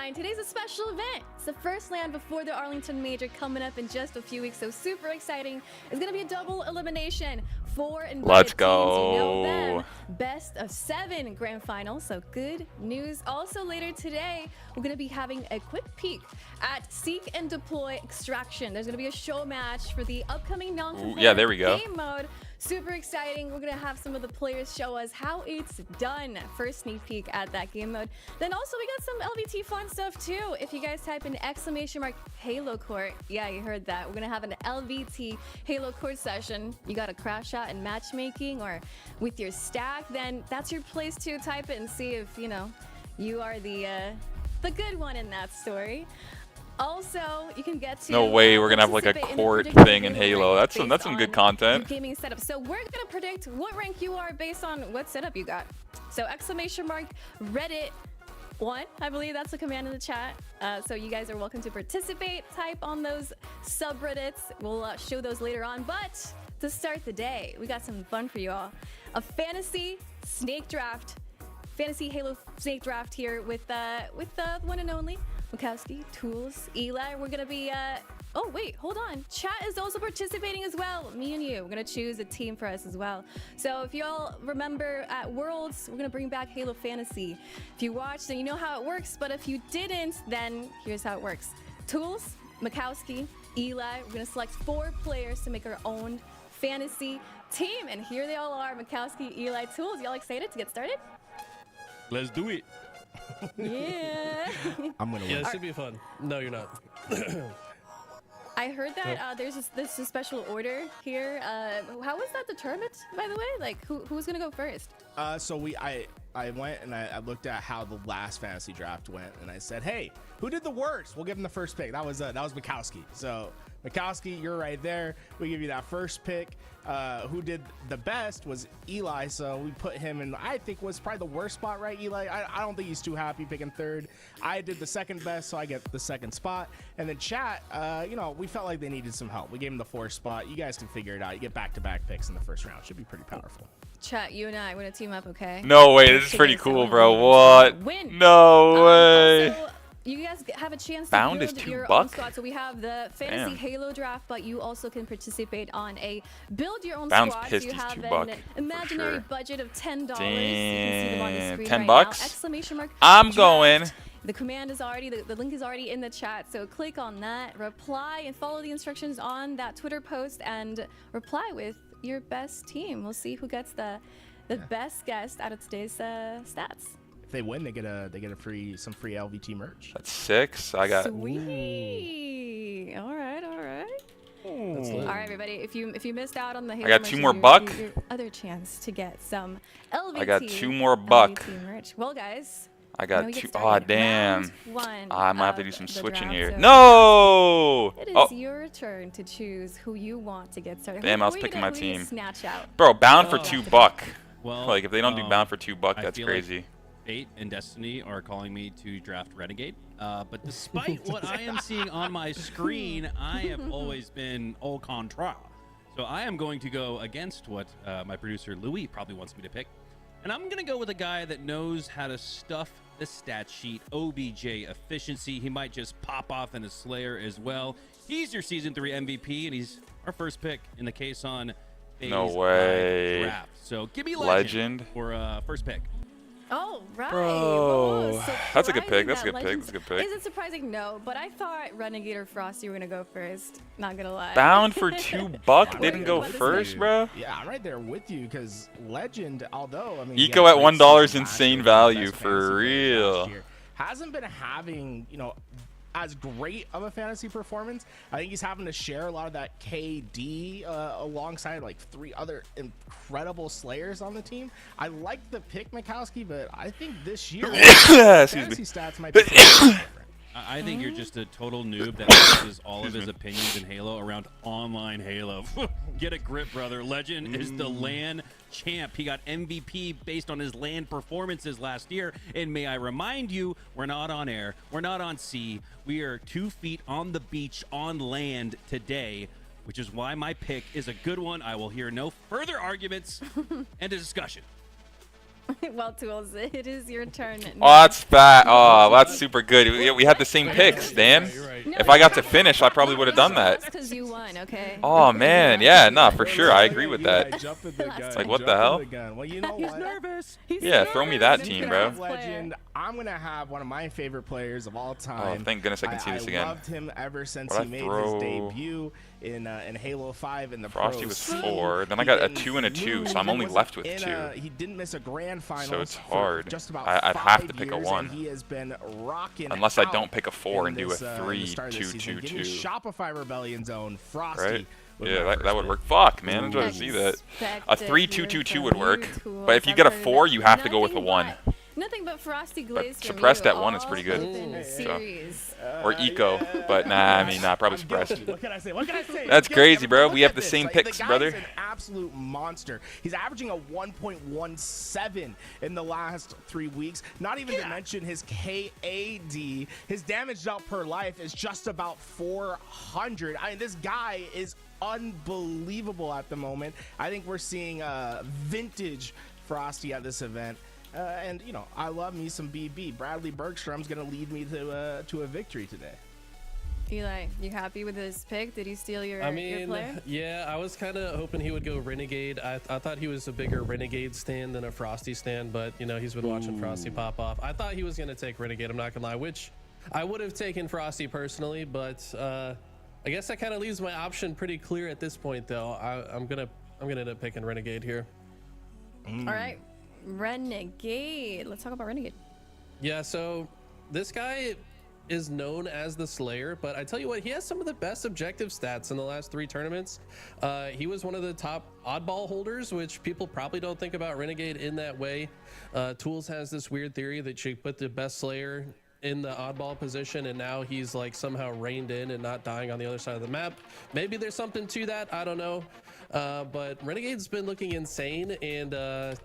9. Today's a special event. It's the first LAN before the Arlington Major coming up in just a few weeks, so super exciting. It's going to be a double elimination. 4 invited Let's teams, go. you know them. Best of 7 grand final, so good news. Also later today, we're going to be having a quick peek at Seek and Deploy Extraction. There's going to be a show match for the upcoming non-competitive game mode. Super exciting. We're going to have some of the players show us how it's done. First sneak peek at that game mode. Then also we got some LVT fun stuff too. If you guys type in !Halo Court, yeah, you heard that. We're going to have an LVT Halo Court session. You got a crash out in matchmaking or with your stack, then that's your place to type it and see if, you know, you are the good one in that story. Also, you can get to no way we're gonna have like a court thing in Halo. That's some good content. Gaming setup. So we're gonna predict what rank you are based on what setup you got. So !Reddit 1, I believe that's the command in the chat. So you guys are welcome to participate. Type on those subreddits. We'll show those later on. But to start the day, we got some fun for you all. A fantasy snake draft, fantasy Halo snake draft here with the one and only Mikowski, Tools, Eli. We're gonna be oh wait, hold on. Chat is also participating as well. Me and you. We're gonna choose a team for us as well. So if you all remember at Worlds, we're gonna bring back Halo Fantasy. If you watched, then you know how it works. But if you didn't, then here's how it works. Tools, Mikowski, Eli. We're gonna select 4 players to make our own fantasy team. And here they all are, Mikowski, Eli, Tools. Y'all excited to get started? Let's do it. Yeah. I'm gonna win. Yeah, it should be fun. No, you're not. I heard that there's this special order here. How was that determined, by the way? Like, who's gonna go first? So I went and I looked at how the last fantasy draft went, and I said, hey, who did the worst? We'll give him the first pick. That was Mikowski. So Mikowski, you're right there. We give you that first pick. Who did the best was Eli, so we put him in, I think was probably the worst spot, right, Eli? I don't think he's too happy picking third. I did the second best, so I get the second spot. And then chat, you know, we felt like they needed some help. We gave him the 4th spot. You guys can figure it out. You get back-to-back picks in the first round. Should be pretty powerful. Chat, you and I, we're gonna team up, okay? No way, this is pretty cool, bro. What? Win. No way. Also, you guys have a chance to Bound build is your $2. own squad. So we have the fantasy Halo draft, but you also can participate on a build your own Bound's squad. pissed So you he's have $2 an imaginary sure. budget of $10. You can see Damn, them on the screen 10 right bucks? now. I'm draft. going. The command is already, the link is already in the chat. So click on that, reply, and follow the instructions on that Twitter post, and reply with your best team. We'll see who gets the best guest out of today's stats. If they win, they get some free LVT merch. That's 6. I got. Sweet. All right. All right, everybody. If you missed out on the Halo I got merch, 2 more your buck. other chance to get some LVT. I got 2 more buck. LVT merch. Well, guys. I got we 2. get Oh, started. damn. Round 1 I might have to of do some the switching draft. here. So No! It is Oh, your turn to choose who you want to get started. Damn, Who I was are you picking gonna- my who are you gonna team. Snatch out. bro, bound for Oh. $2. Well, Like, if they don't do bound for $2, I that's feel crazy. Like Fate and Destiny are calling me to draft Renegade. But despite what I am seeing on my screen, I have always been au contraire. So I am going to go against what my producer Louis probably wants me to pick. And I'm going to go with a guy that knows how to stuff the stat sheet, OBJ efficiency. He might just pop off in a Slayer as well. He's your Season 3 MVP, and he's our first pick in the Kaysan FaZe No way. draft. So give me Legend. for first pick. Oh, right. Bro, Oh, that's a good surprising pick. That's a that good pick. Legends- That's a good pick. Is it surprising? No, but I thought Renegade or Frosty were gonna go first. Not gonna lie. Bound for $2 didn't go What is first, it? bro. Yeah, I'm right there with you because Legend, although I mean, Eco at $1 is insane value for real. Hasn't been having, you know, as great of a fantasy performance. I think he's having to share a lot of that KD alongside like 3 other incredible Slayers on the team. I like the pick, Mikowski, but I think this year Excuse me. fantasy stats might be different. I think you're just a total noob that bases all of his opinions in Halo around online Halo. Get a grip, brother. Legend is the LAN champ. He got MVP based on his LAN performances last year. And may I remind you, we're not on air. We're not on sea. We are 2 feet on the beach on land today, which is why my pick is a good one. I will hear no further arguments and a discussion. Well, Tools, it is your turn. Oh, that's fat. Oh, that's super good. We had the same picks, Dan. You're right. No, If I got you to finish, I probably would have done that. because you won, okay? Oh man, yeah, nah, for sure. I agree with that. Like, what the hell? Well, you know He's what? Nervous. Yeah, throw me that team, bro. Legend. I'm gonna have one of my favorite players of all time. Oh, thank goodness I can see this again. I loved him ever since What'd he I made throw? his debut in Halo 5 in the Frosty Pro was scene. 4. Then I He got a didn't 2 and a 2, lose, so I'm only was left with in 2. He didn't miss a grand final. So it's hard. Just about I'd 5 have to pick a years, 1. and he has been rocking Unless I out don't pick a 4 in and do a this, in the 3, start of 2, this season. 2, Give me 2. Shopify Rebellion Zone, Frosty. Right? was Yeah, my that first would pick. work. Fuck, man, I'm trying to see that. A 3-2-2-2 would work, but if you get a 4, you have to go with a 1. Nothing but Frosty Glaze from suppressed you at 1 is all pretty good. within the So. series. Or eco, but nah, I mean, nah, probably suppressed. What can I say? What can I say? That's Look crazy, at- bro. look We at have the this. same Like, picks, the guy brother. is an absolute monster. He's averaging a 1.17 in the last 3 weeks. Not even to mention his KAD. His damage dealt per life is just about 400. I mean, this guy is unbelievable at the moment. I think we're seeing vintage Frosty at this event. And, you know, I love me some BB. Bradley Bergstrom's going to lead me to a victory today. Eli, you happy with his pick? Did he steal your, I your mean, player? yeah, I was kind of hoping he would go Renegade. I thought he was a bigger Renegade stand than a Frosty stand, but, you know, he's been watching Frosty pop off. I thought he was going to take Renegade, I'm not going to lie, which I would have taken Frosty personally, but I guess that kind of leaves my option pretty clear at this point, though. I'm gonna end up picking Renegade here. All right, Renegade. Let's talk about Renegade. Yeah, so this guy is known as the Slayer, but I tell you what, he has some of the best objective stats in the last 3 tournaments. He was one of the top oddball holders, which people probably don't think about Renegade in that way. Tools has this weird theory that you put the best Slayer in the oddball position and now he's like somehow reined in and not dying on the other side of the map. Maybe there's something to that, I don't know. But Renegade's been looking insane, and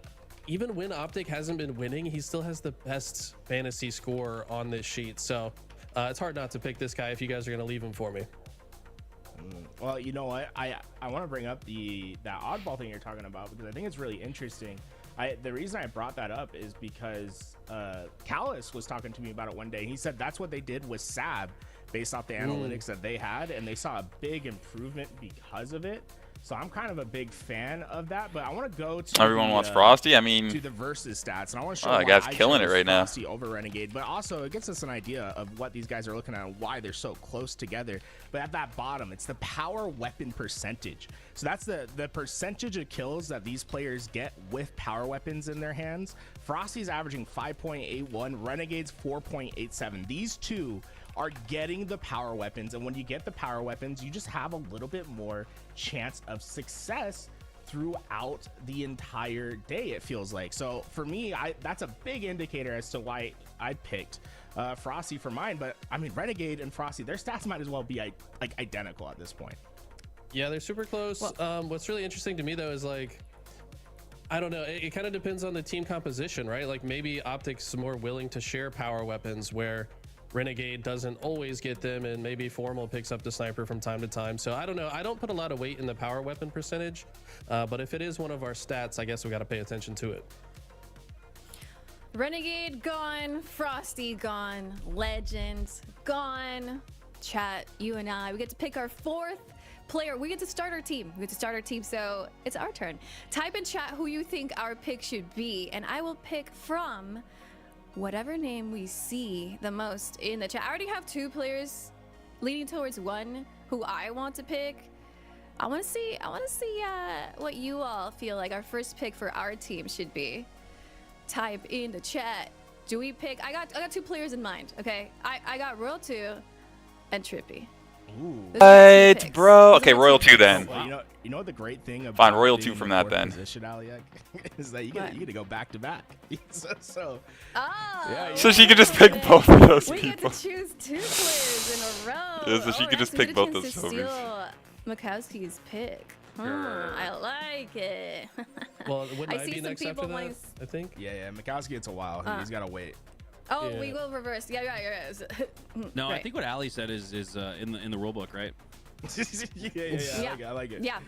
even when Optic hasn't been winning, he still has the best fantasy score on this sheet. So it's hard not to pick this guy if you guys are going to leave him for me. Well, you know what? I want to bring up that oddball thing you're talking about because I think it's really interesting. The reason I brought that up is because Callus was talking to me about it one day. He said that's what they did with Sab based off the analytics that they had, and they saw a big improvement because of it. So I'm kind of a big fan of that, but I want to go to Everyone wants Frosty. I mean, to the versus stats, and I want to show oh, why the guy's I killing it chose right now. Frosty over Renegade, but also it gets us an idea of what these guys are looking at and why they're so close together. But at that bottom, it's the power weapon percentage. So that's the percentage of kills that these players get with power weapons in their hands. Frosty's averaging 5.81, Renegade's 4.87. These two are getting the power weapons, and when you get the power weapons, you just have a little bit more chance of success throughout the entire day, it feels like. So for me, that's a big indicator as to why I picked Frosty for mine. But I mean, Renegade and Frosty, their stats might as well be like identical at this point. Yeah, they're super close. What's really interesting to me though is like, I don't know, it kind of depends on the team composition, right? Like maybe Optic's more willing to share power weapons where Renegade doesn't always get them, and maybe Formal picks up the sniper from time to time. So I don't know. I don't put a lot of weight in the power weapon percentage, but if it is one of our stats, I guess we got to pay attention to it. Renegade gone, Frosty gone, Legend gone. Chat, you and I, we get to pick our 4th player. We get to start our team. So it's our turn. Type in chat who you think our pick should be, and I will pick from whatever name we see the most in the chat. I already have 2 players leaning towards one who I want to pick. I want to see what you all feel like our first pick for our team should be. Type in the chat. Do we pick? I got 2 players in mind. Okay, I got Royal 2 and Trippy. Ooh. What, bro? Okay, Royal 2 then. Well, you know what the great thing about Fine, Royal being 2 in from the that fourth then. position, Aliak, is that you get to go back to back. So Oh. Yeah, So she could just pick both of those We people. get to choose 2 players in a row. Yeah, so she could just so we pick get a both chance those to homies. steal Mikowski's pick. I like it. Well, wouldn't I I see be some next people after that? wanting- I think. yeah, Mikowski, it's a while. He's got to wait. Oh, Yeah. we go reverse. Yeah. No, Right. I think what Ali said is in the rule book, right? Yeah, I like it. Yeah.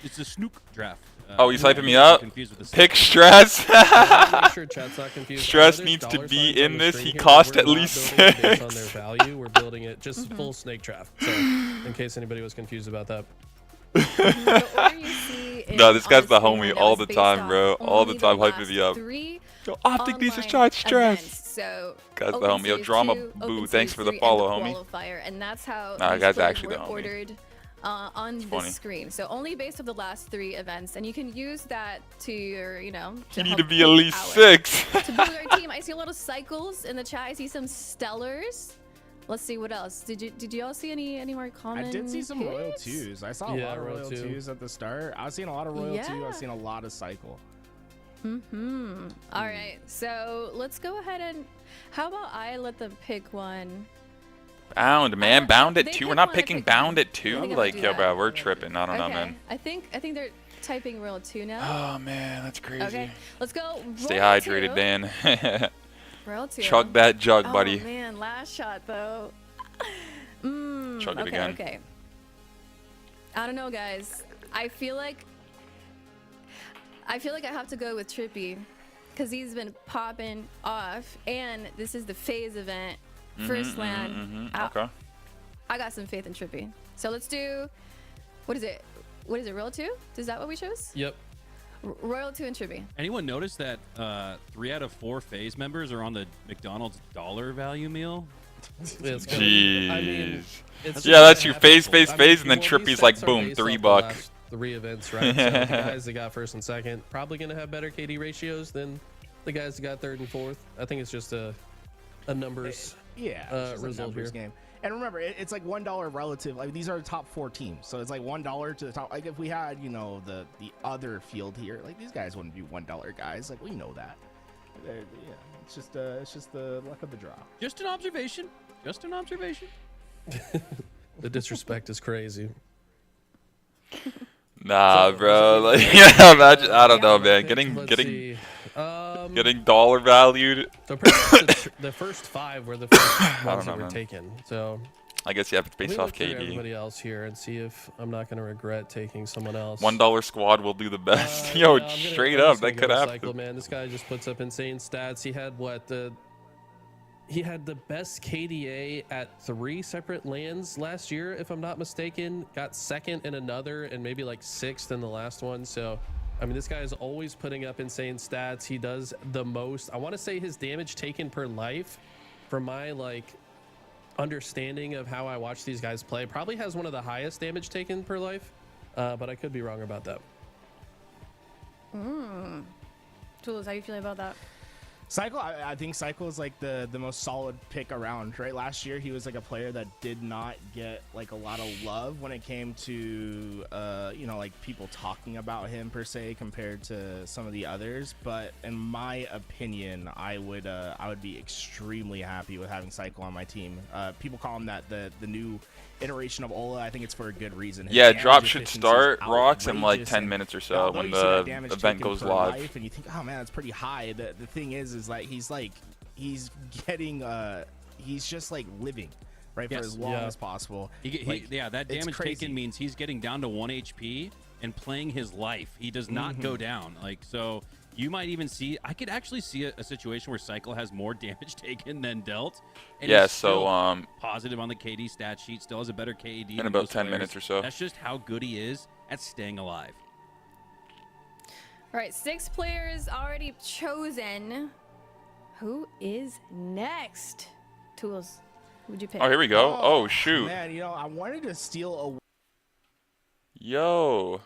It's a snook draft. Oh, he's hyping me up. Confused with the Pick Stress. Make sure chat's not confused. Stress There's needs to dollar be signs in on the this. screen He here, cost but at we're not least building it based on 6. their value. We're building it just full snake draft. So, in case anybody was confused about that. No, this guy's the homie all the time, bro. All the time hyping me up. Yo, Optic needs to charge Stress. So Guy's the homie. Yo, Drama Boo, thanks for the follow, homie. And that's how Nah, these guy's players actually the were homie. ordered on the funny. screen. So only based on the last 3 events, and you can use that to your, You to need help to be at pick least our- 6. to build our team. I see a lot of cycles in the chat. I see some stellars. Let's see what else. Did you all see any more common? I did see some Royal picks? 2s. I saw a lot of Royal 2s at the start. I was seeing a lot of Royal 2. I was seeing a lot of Cycle. All right, so let's go ahead and how about I let them pick one? Bound, man. Bound they at 2. pick We're not one, I picking pick Bound one. at I 2. think I'm Like, gonna do yo, bro, that. we're tripping. I don't know, man. I think they're typing Royal 2 now. Oh, man, that's crazy. Okay, let's go. Stay Royal hydrated, 2. Dan. Royal 2. Chug that jug, Oh buddy. man, last shot though. Chug it Okay, again. okay. I don't know, guys. I feel like I have to go with Trippy because he's been popping off, and this is the FaZe event, first LAN. Okay. I got some faith in Trippy. So let's do. What is it? Royal 2? Is that what we chose? Yep. Royal 2 and Trippy. Anyone notice that 3 out of 4 FaZe members are on the McDonald's dollar value meal? It's good. Jeez. I mean, it's Yeah, that's your happened. FaZe, I mean, and then well, these Trippy's like, stats are boom, based off the $3. last 3 events, right? So the guys that got first and second probably gonna have better KD ratios than the guys that got third and fourth. I think it's just a numbers. Yeah, it's just a result numbers here. game. And remember, it's like $1 relative. Like these are the top 4 teams, so it's like $1 to the top. Like if we had, the other field here, like these guys wouldn't be $1 guys. Like we know that. Yeah, it's just the luck of the draw. Just an observation. Just an observation. The disrespect is crazy. Nah, bro. Like, yeah, imagine. I don't know, man. Let's Getting see. dollar valued. So the first 5 were the first ones know, that were man. taken. So I guess, yeah, if it's let me based off look through KD. everybody else here and see if I'm not gonna regret taking someone else. $1 squad will do the best. Yeah, Yo, I'm straight I'm up, just gonna that go could with happen. Cycle, man. This guy just puts up insane stats. He had he had the best KDA at 3 separate LANs last year, if I'm not mistaken. Got second in another and maybe like 6th in the last one. So, I mean, this guy is always putting up insane stats. He does the most. I want to say his damage taken per life, from my understanding of how I watch these guys play, probably has one of the highest damage taken per life. But I could be wrong about that. Tools, how you feeling about that? Cycle, I think Cycle is like the most solid pick around, right? Last year he was like a player that did not get like a lot of love when it came to like people talking about him per se compared to some of the others. But in my opinion, I would be extremely happy with having Cycle on my team. People call him the new iteration of Ola. I think it's for a good reason. His Yeah, damage drop should efficiency is start rocks in like outrageous, 10 and minutes or so although when you see that the damage event taken goes per live. life and you think, oh man, that's pretty high. The thing is like he's getting he's just like living right for Yes. as long as possible. That damage taken means he's getting down to 1 HP and playing his life. He does not go down. So you might even see, I could actually see a situation where Cycle has more damage taken than dealt. And Yeah, he's so still positive on the KD stat sheet, still has a better KD in than about most 10 players. minutes or so. That's just how good he is at staying alive. All right, 6 players already chosen. Who is next? Tools, who'd you pick? Oh, here we go. Oh, shoot. Man, I wanted to steal Yo.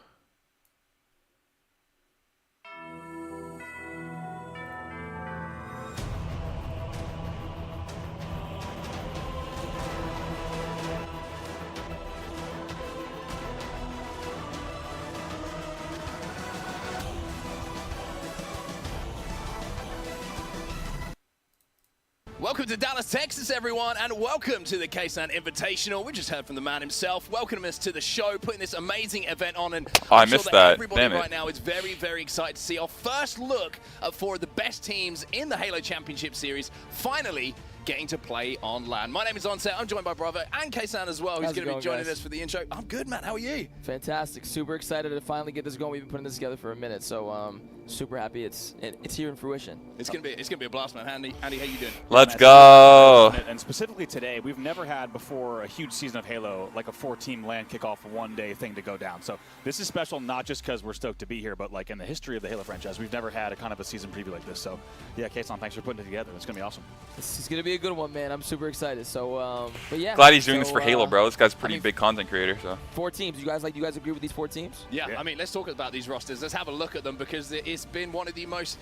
Welcome to Dallas, Texas, everyone, and welcome to the Kaysan Invitational. We just heard from the man himself, welcoming us to the show, putting this amazing event on, and Oh, I I'm sure missed that that. everybody Damn it. right now is very, very excited to see our first look at 4 of the best teams in the Halo Championship Series finally getting to play on LAN. My name is Onset. I'm joined by Bravo and Kaysan as well, who's going to be joining us for the intro. I'm good, man. How are you? Fantastic. Super excited to finally get this going. We've been putting this together for a minute, so super happy it's here in fruition. It's gonna be a blast, man. Andy, how you doing? Let's go. And specifically today, we've never had before a huge season of Halo, like a 4-team LAN kickoff one-day thing to go down. So this is special, not just because we're stoked to be here, but like in the history of the Halo franchise, we've never had a kind of a season preview like this. So yeah, Kaysan, thanks for putting it together. It's gonna be awesome. This is gonna be a good one, man. I'm super excited. So, but yeah. Glad he's doing this for Halo, bro. This guy's a pretty big content creator. So 4 teams. You guys agree with these 4 teams? Yeah, I mean, let's talk about these rosters. Let's have a look at them because it's been one of the most,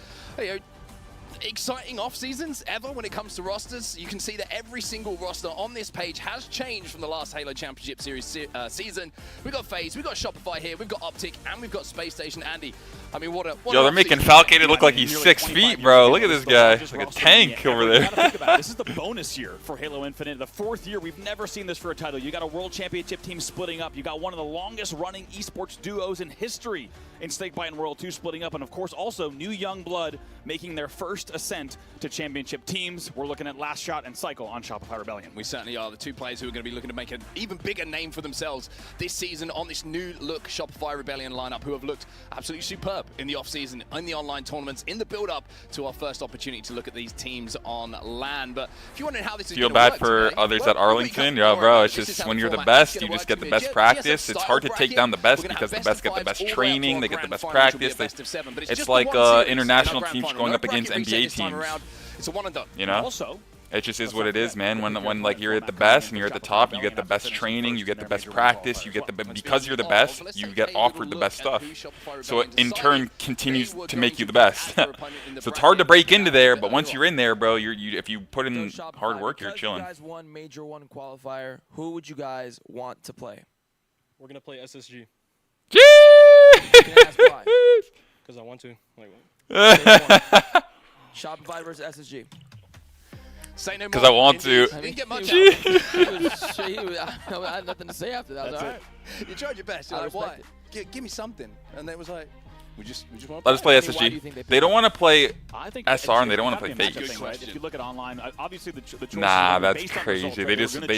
exciting off seasons ever when it comes to rosters. You can see that every single roster on this page has changed from the last Halo Championship Series season. We've got FaZe, we've got Shopify here, we've got Optic, and we've got Space Station. Andy, I mean, what Yo, they're making Falcated look like he's 6 feet, bro. Look at this guy. It's like a tank over there. This is the bonus year for Halo Infinite. The 4th year, we've never seen this for a title. You got a World Championship team splitting up. You got one of the longest running esports duos in history in Snakebite and World 2 splitting up. And of course, also new young blood making their first ascent to championship teams. We're looking at Last Shot and Cycle on Shopify Rebellion. We certainly are. The 2 players who are going to be looking to make an even bigger name for themselves this season on this new look Shopify Rebellion lineup, who have looked absolutely superb in the off-season, in the online tournaments, in the build-up to our first opportunity to look at these teams on LAN. But if you're wondering how this is feel bad for others at Arlington, yeah, bro. It's just when you're the best, you just get the best practice. It's hard to take down the best because the best get the best training, they get the best practice. It's like international teams going up against NBA teams. It's a one and done. You know? It just is what it is, man. When like you're at the best and you're at the top, you get the best training, you get the best practice, you get because you're the best, you get offered the best stuff. So it in turn continues to make you the best. So it's hard to break into there, but once you're in there, bro, if you put in hard work, you're chilling. You guys won Major 1 qualifier. Who would you guys want to play? We're gonna play SSG. Because I want to. Shopify versus SSG. Because I want to. I didn't get much I had nothing to say after that. All right. You tried your best. You're like, what? Give me something. And it was like, we just want to Let us play SSG. They don't want to play SR and they don't want to play FaZe. If you look at online, obviously the choice. Nah, that's crazy.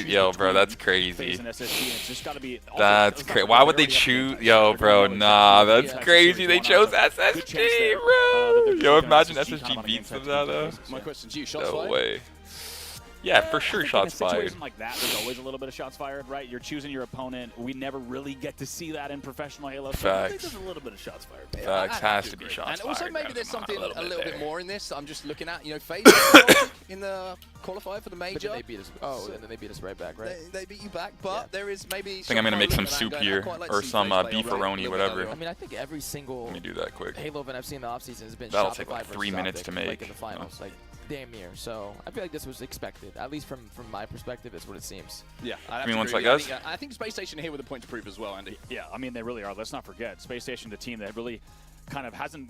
Yo, bro, that's crazy. That's crazy. Why would they choose? Yo, bro, nah, that's crazy. They chose SSG, bro. Yo, imagine SSG beats them now, though. My question to you, No way. Yeah, for sure, shots fired. In a situation like that, there's always a little bit of shots fired, right? You're choosing your opponent. We never really get to see that in professional Halo. So I think there's a little bit of shots fired. Facts has to be shots fired. And also maybe there's something a little bit more in this. I'm just looking at, FaZe in the qualifier for the major. But then they beat us. Oh, and then they beat us right back, right? They beat you back, but there is maybe. I think I'm gonna make some soup here or some beefaroni, whatever. I mean, I think every single Let me do that quick. Halo event I've seen in the offseason has been That'll Shopify take like 3 versus minutes Optic, to make. like in the finals, like damn near. So I feel like this was expected, at least from my perspective. It's what it seems. Yeah, I mean, once like us. I think Space Station here with a point to prove as well, Andy. Yeah, I mean they really are. Let's not forget, Space Station, the team that really kind of hasn't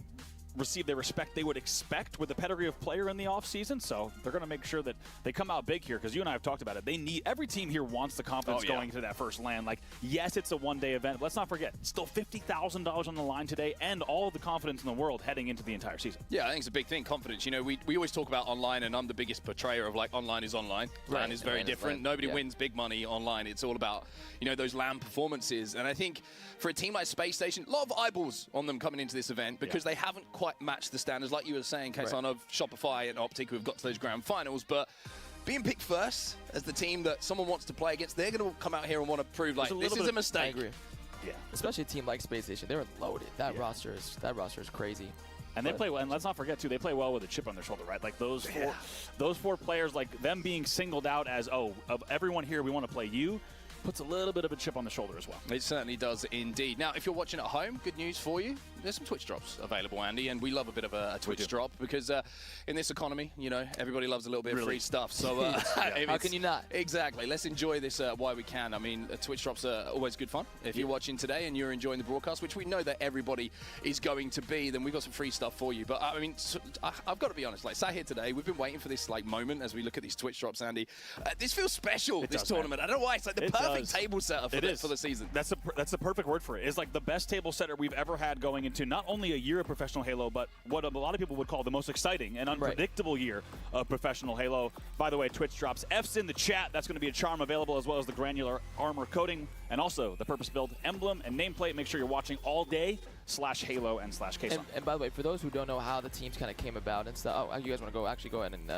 received the respect they would expect with the pedigree of player in the offseason, so they're going to make sure that they come out big here, because you and I have talked about it. They need, every team here wants the confidence going into that first LAN. Like, yes, it's a one-day event, but let's not forget, still $50,000 on the line today, and all of the confidence in the world heading into the entire season. Yeah, I think it's a big thing, confidence. We always talk about online, and I'm the biggest portrayer of, like, online is online. LAN is very different. Nobody wins big money online. It's all about, those LAN performances. And I think for a team like Space Station, a lot of eyeballs on them coming into this event, because they haven't quite matched the standards, like you were saying, Kaysan, of Shopify and Optic, who have got to those grand finals. But being picked first as the team that someone wants to play against, they're going to come out here and want to prove, like, this is a mistake. I agree. Yeah, especially a team like Space Station. They're loaded. That roster is crazy. And they play well, and let's not forget too, they play well with a chip on their shoulder, right? Like those four players, like them being singled out as, of everyone here, we want to play you, puts a little bit of a chip on the shoulder as well. It certainly does indeed. Now, if you're watching at home, good news for you. There's some Twitch drops available, Andy, and we love a bit of a Twitch drop because in this economy, everybody loves a little bit of free stuff. So how can you not? Exactly. Let's enjoy this while we can. I mean, Twitch drops are always good fun. If you're watching today and you're enjoying the broadcast, which we know that everybody is going to be, then we've got some free stuff for you. But I mean, I've got to be honest. Like, sat here today, we've been waiting for this moment as we look at these Twitch drops, Andy. This feels special. This tournament. I don't know why. It's like the perfect perfect table setter for the season. That's the perfect word for it. It's like the best table setter we've ever had going into not only a year of professional Halo, but what a lot of people would call the most exciting and unpredictable year of professional Halo. By the way, Twitch drops F's in the chat. That's going to be a charm available, as well as the granular armor coating, and also the purpose-built emblem and nameplate. Make sure you're watching all day /Halo and /Kaysan. And by the way, for those who don't know how the teams kind of came about and stuff, you guys want to go ahead and.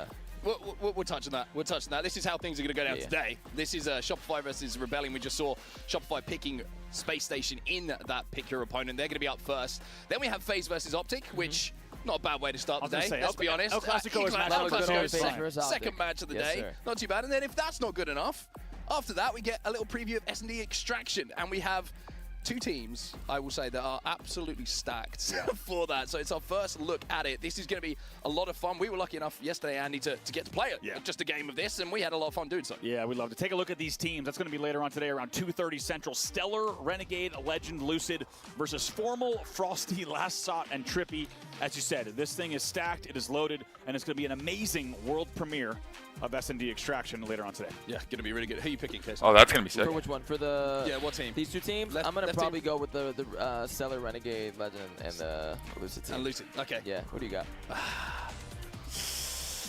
We'll touch on that. We'll touch on that. This is how things are going to go down today. This is Shopify versus Rebellion. We just saw Shopify picking Space Station in that pick your opponent. They're going to be up first. Then we have FaZe versus Optic, which not a bad way to start the day. Let's be honest. El Clasico is second match of the day. Not too bad. And then if that's not good enough, after that we get a little preview of S&D Extraction, and we have two teams, I will say, that are absolutely stacked for that. So it's our first look at it. This is going to be a lot of fun. We were lucky enough yesterday, Andy, to get to play it. Just a game of this, and we had a lot of fun doing so. Yeah, we'd love to take a look at these teams. That's going to be later on today around 2:30 Central. Stellar, Renegade, Legend, Lucid versus Formal, Frosty, Last Sot, and Trippy. As you said, this thing is stacked, it is loaded, and it's going to be an amazing world premiere of S&D Extraction later on today. Yeah, going to be really good. Who are you picking, Kaysan? Oh, that's going to be sick. For which one? For the what team? These two teams? I'm going to probably go with the Stellar, Renegade, Legend, and Lucid team. And Lucid, okay. Yeah, what do you got?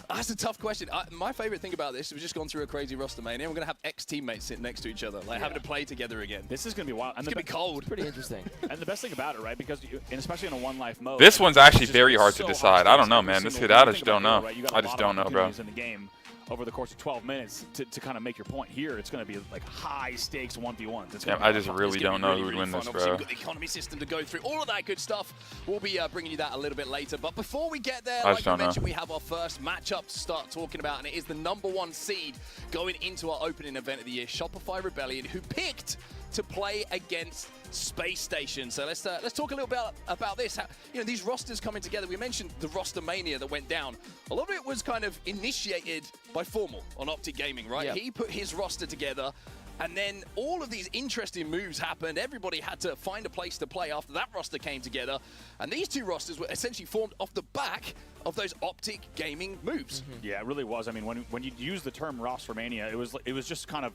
That's a tough question. My favorite thing about this, we've just gone through a crazy roster mania. We're going to have ex-teammates sitting next to each other, like having to play together again. This is going to be wild. It's going to be cold. Pretty interesting. And the best thing about it, right, because and especially in a one-life mode. This one's actually very hard to decide. I don't know, man. I just don't know. I just don't know, bro. In the game over the course of 12 minutes to kind of make your point here. It's going to be like high stakes 1v1s. I just really don't know who would win this, bro. Obviously, we've got the economy system to go through, all of that good stuff. We'll be bringing you that a little bit later. But before we get there, like I mentioned, we have our first matchup to start talking about, and it is the #1 seed going into our opening event of the year, Shopify Rebellion, who picked to play against Space Station. So let's talk a little bit about this. How, these rosters coming together. We mentioned the roster mania that went down. A lot of it was kind of initiated by Formal on Optic Gaming, right? He put his roster together, and then all of these interesting moves happened. Everybody had to find a place to play after that roster came together, and these two rosters were essentially formed off the back of those Optic Gaming moves. Yeah, it really was. I mean, when you use the term roster mania, it was just kind of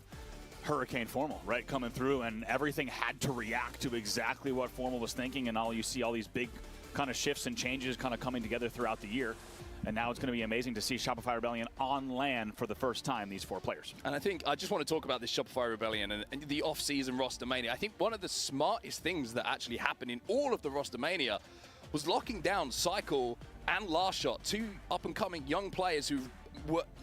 Hurricane Formal, right, coming through, and everything had to react to exactly what Formal was thinking, and you see all these big kind of shifts and changes kind of coming together throughout the year. And now it's going to be amazing to see Shopify Rebellion on LAN for the first time, these 4 players. And I think I just want to talk about this Shopify Rebellion and the off-season roster mania. I think one of the smartest things that actually happened in all of the roster mania was locking down Cycle and Last Shot, 2 up-and-coming young players who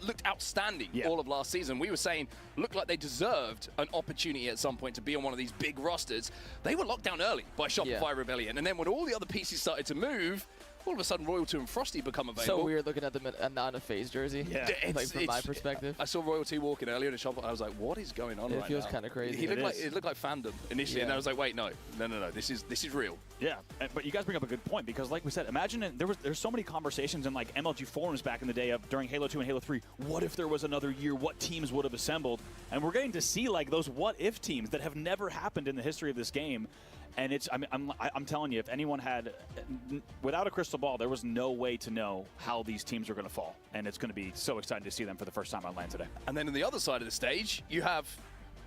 looked outstanding all of last season. We were saying looked like they deserved an opportunity at some point to be on one of these big rosters. They were locked down early by Shopify Rebellion, and then when all the other pieces started to move, all of a sudden Royalty and Frosty become available. So weird looking at them not a FaZe jersey. Yeah, like from my perspective. I saw Royalty walking earlier in the shop, and I was like, "What is going on?" It feels kind of crazy. It looked like fandom initially, and I was like, "Wait, no, this is real." Yeah, but you guys bring up a good point, because like we said, imagine there's so many conversations in like MLG forums back in the day of during Halo 2 and Halo 3. What if there was another year? What teams would have assembled? And we're getting to see like those what if teams that have never happened in the history of this game. And I'm telling you, if anyone had, without a crystal ball, there was no way to know how these teams are going to fall. And it's going to be so exciting to see them for the first time on LAN today. And then on the other side of the stage, you have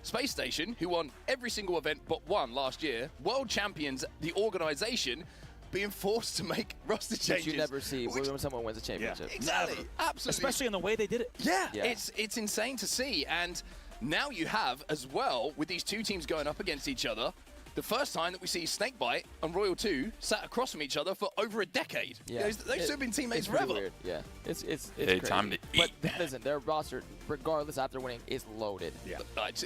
Space Station, who won every single event but one last year. World champions, the organization, being forced to make roster changes. Which you never see when someone wins a championship. Yeah, exactly. Never. Absolutely. Especially in the way they did it. Yeah. It's insane to see. And now you have, as well, with these two teams going up against each other, the first time that we see Snakebite and Royal 2 sat across from each other for over a decade. Yeah. Those two have been teammates forever. Weird. Yeah, it's crazy. Time to eat. But listen, their roster, regardless after winning, is loaded. Yeah,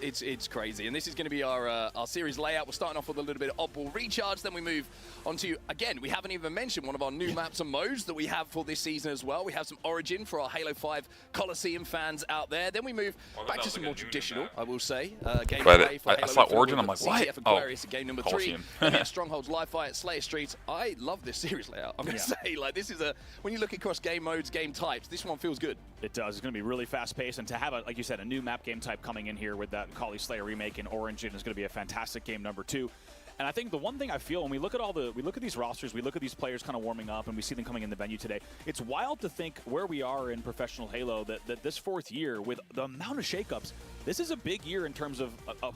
it's crazy. And this is going to be our series layout. We're starting off with a little bit of oddball recharge. Then we move on to, again, we haven't even mentioned one of our new maps and modes that we have for this season as well. We have some Origin for our Halo 5 Coliseum fans out there. Then we move back to some more traditional, I will say. But I saw Origin, I'm like, what? Aquarius, game number 3. Then we have Strongholds, Live Fire, Slayer Streets. I love this series layout. I'm going to say, like, this is when you look across game modes, game types, this one feels good. It does. It's going to be really fast-paced, and to have, like you said, a new map game type coming in here with that Kali Slayer remake in Origin is going to be a fantastic game number 2. And I think the one thing I feel when we look at these rosters, we look at these players kind of warming up, and we see them coming in the venue today. It's wild to think where we are in professional Halo, that this 4th year with the amount of shakeups, this is a big year in terms of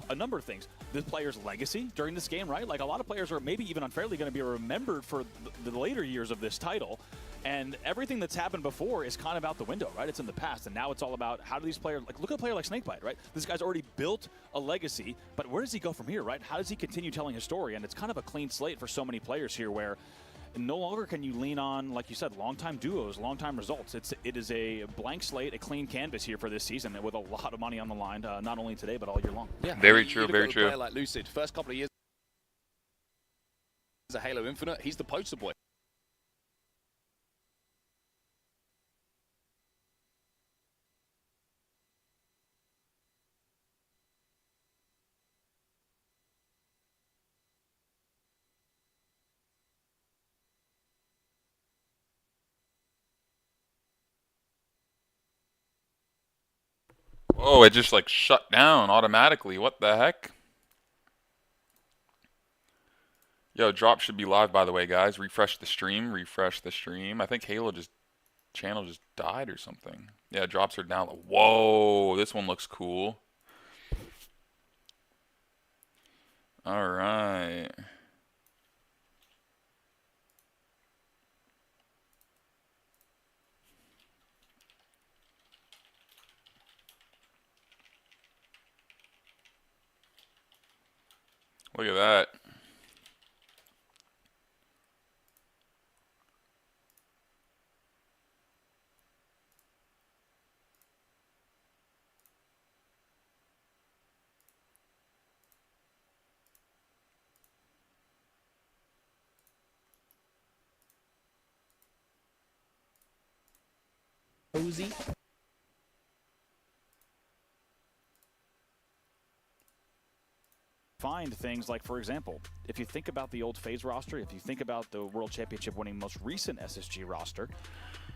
a number of things. The player's legacy during this game, right? Like a lot of players are maybe even unfairly going to be remembered for the later years of this title. And everything that's happened before is kind of out the window, right? It's in the past, and now it's all about how do these players, like look at a player like Snakebite, right? This guy's already built a legacy, but where does he go from here, right? How does he continue telling his story? And it's kind of a clean slate for so many players here where no longer can you lean on, like you said, long-time duos, long-time results. It is a blank slate, a clean canvas here for this season with a lot of money on the line, not only today, but all year long. Yeah, very true, very true. A player like Lucid, first couple of years as a Halo Infinite, he's the poster boy. Oh, it just like shut down automatically. What the heck? Yo, drop should be live, by the way, guys. Refresh the stream. Refresh the stream. I think Halo channel just died or something. Yeah, drops are down. Whoa, this one looks cool. All right. Look at that. Cozy. Find things like, for example, if you think about the old FaZe roster, if you think about the World Championship winning most recent SSG roster,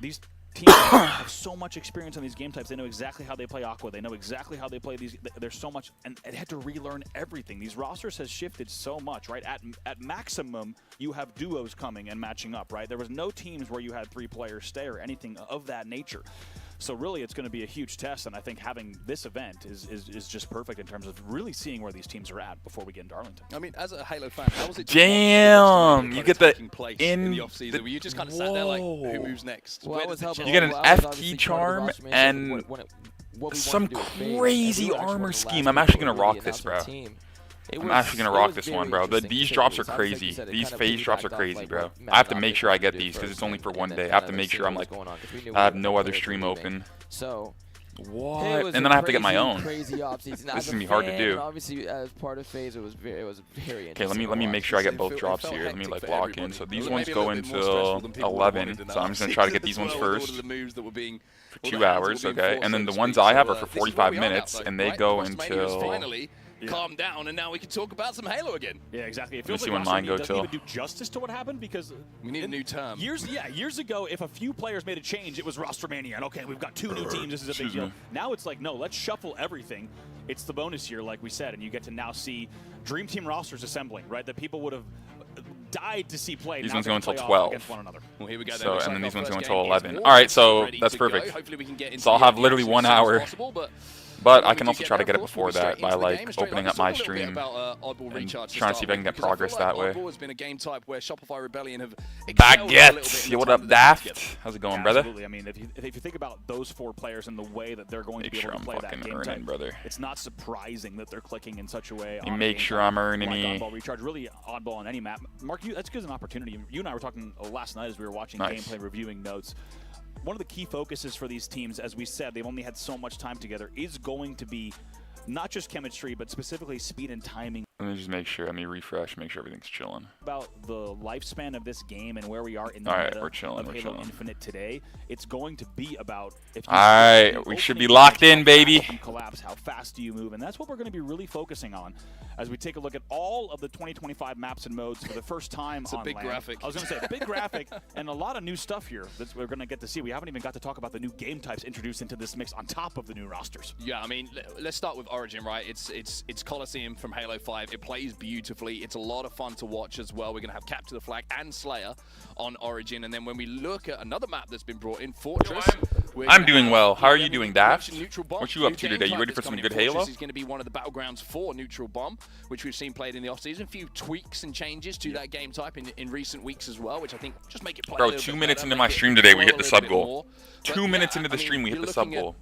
these teams have so much experience on these game types. They know exactly how they play Aqua. They know exactly how they play these. There's so much, and they had to relearn everything. These rosters has shifted so much, right? At maximum, you have duos coming and matching up, right? There was no teams where you had 3 players stay or anything of that nature. So really, it's going to be a huge test, and I think having this event is just perfect in terms of really seeing where these teams are at before we get into Arlington. I mean, as a Halo fan, how was it? Damn, you get the in the off season. Were you just kind of sat there like, who moves next? Well, you get an FT charm and some crazy armor scheme. I'm actually gonna rock this, bro. I'm actually gonna rock this one, bro. These drops are crazy. These FaZe drops are crazy, bro. I have to make sure I get these because it's only for one day. I have to make sure I'm like, I have no other stream open. So what? And then I have to get my own. This is gonna be hard to do. Obviously, as part of FaZe, it was very Okay, let me make sure I get both drops here. Let me like lock in. So these ones go until 11. So I'm just gonna try to get these ones first for 2 hours, okay? And then the ones I have are for 45 minutes, and they go until. Calm down, and now we can talk about some Halo again. Yeah, exactly. It Let me feels see like when mine go doesn't till. even do justice to what happened because we need a new term. Years ago, if a few players made a change, it was roster mania, and okay, we've got 2 new teams. This is a big deal. Now it's like, no, let's shuffle everything. It's the bonus year, like we said, and you get to now see Dream Team rosters assembling, right? That people would have died to see play. These now ones go until play 12. against one another. Well, here we go. So, then. and then these ones go First until game is 11. War All right, so ready that's to go. perfect. Hopefully we can get into So I'll have literally action 1 as soon as hour. possible, But when I we can do also get try to there, get it of course, before we'll that straight by into the like game, straight opening on. up my Let's talk a little bit stream about, Oddball Recharge to trying to see if I start can get with, because I progress feel that like way. Oddball has been a game type where Shopify Rebellion have excelled a little bit Baguette, in yo, the what time up, that they've Daft? together. How's it going, Yeah, brother? absolutely. I mean, if you think about those 4 players and the way that they're going to Make be sure able I'm to play that fucking game earning, type, brother. it's not surprising that they're clicking in such a way. You on a make game sure type I'm earning like me. Oddball Recharge, really oddball on any map. Mark, that's good as an opportunity. You and I were talking last night as we were watching gameplay, reviewing notes. One of the key focuses for these teams, as we said, they've only had so much time together, is going to be not just chemistry, but specifically speed and timing. Let me just make sure. Let me refresh. Make sure everything's chilling. About the lifespan of this game and where we are in the All right, meta we're chilling. of We're Halo chilling. Infinite today. It's going to be about if you All right, we should be locked in, baby. you collapse, how fast do you move, and that's what we're going to be really focusing on as we take a look at all of the 2025 maps and modes for the first time. It's a big LAN. graphic. I was going to say big graphic and a lot of new stuff here that we're going to get to see. We haven't even got to talk about the new game types introduced into this mix on top of the new rosters. Yeah, I mean, let's start with Origin, right? It's Coliseum from Halo 5. 5. It plays beautifully. It's a lot of fun to watch as well. We're going to have Capture the Flag and Slayer on Origin. And then when we look at another map that's been brought in, Fortress. I'm doing well. How are you doing, Daft? What What you up to today? You ready for some good Halo? Fortress is going to be one of the battlegrounds for Neutral Bomb, which we've seen played in the offseason. A few tweaks and changes to that game type in recent weeks as well, which I think just make it play a Bro, little 2 bit minutes better, into make my it stream today, we flow hit a the little sub bit goal. more. 2 But minutes yeah, into the I mean, stream, we hit you're the sub looking at goal.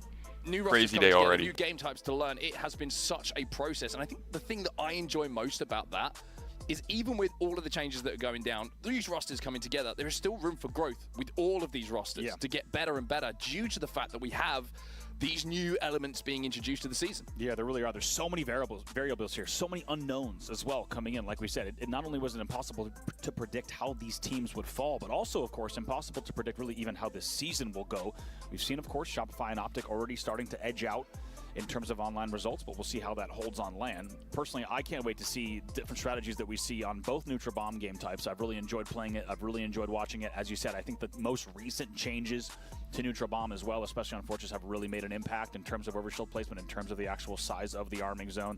New Crazy rosters day coming together, already. New game types to learn. It has been such a process, and I think the thing that I enjoy most about that is even with all of the changes that are going down, these rosters coming together, there is still room for growth with all of these rosters to get better and better due to the fact that we have these new elements being introduced to the season. Yeah, there really are. There's so many variables here, so many unknowns as well coming in. Like we said, it not only was it impossible to predict how these teams would fall, but also, of course, impossible to predict really even how this season will go. We've seen, of course, Shopify and Optic already starting to edge out in terms of online results, but we'll see how that holds on LAN. Personally, I can't wait to see different strategies that we see on both Neutral Bomb game types. I've really enjoyed playing it. I've really enjoyed watching it. As you said, I think the most recent changes to Neutral Bomb as well, especially on Fortress, have really made an impact in terms of overshield placement, in terms of the actual size of the arming zone.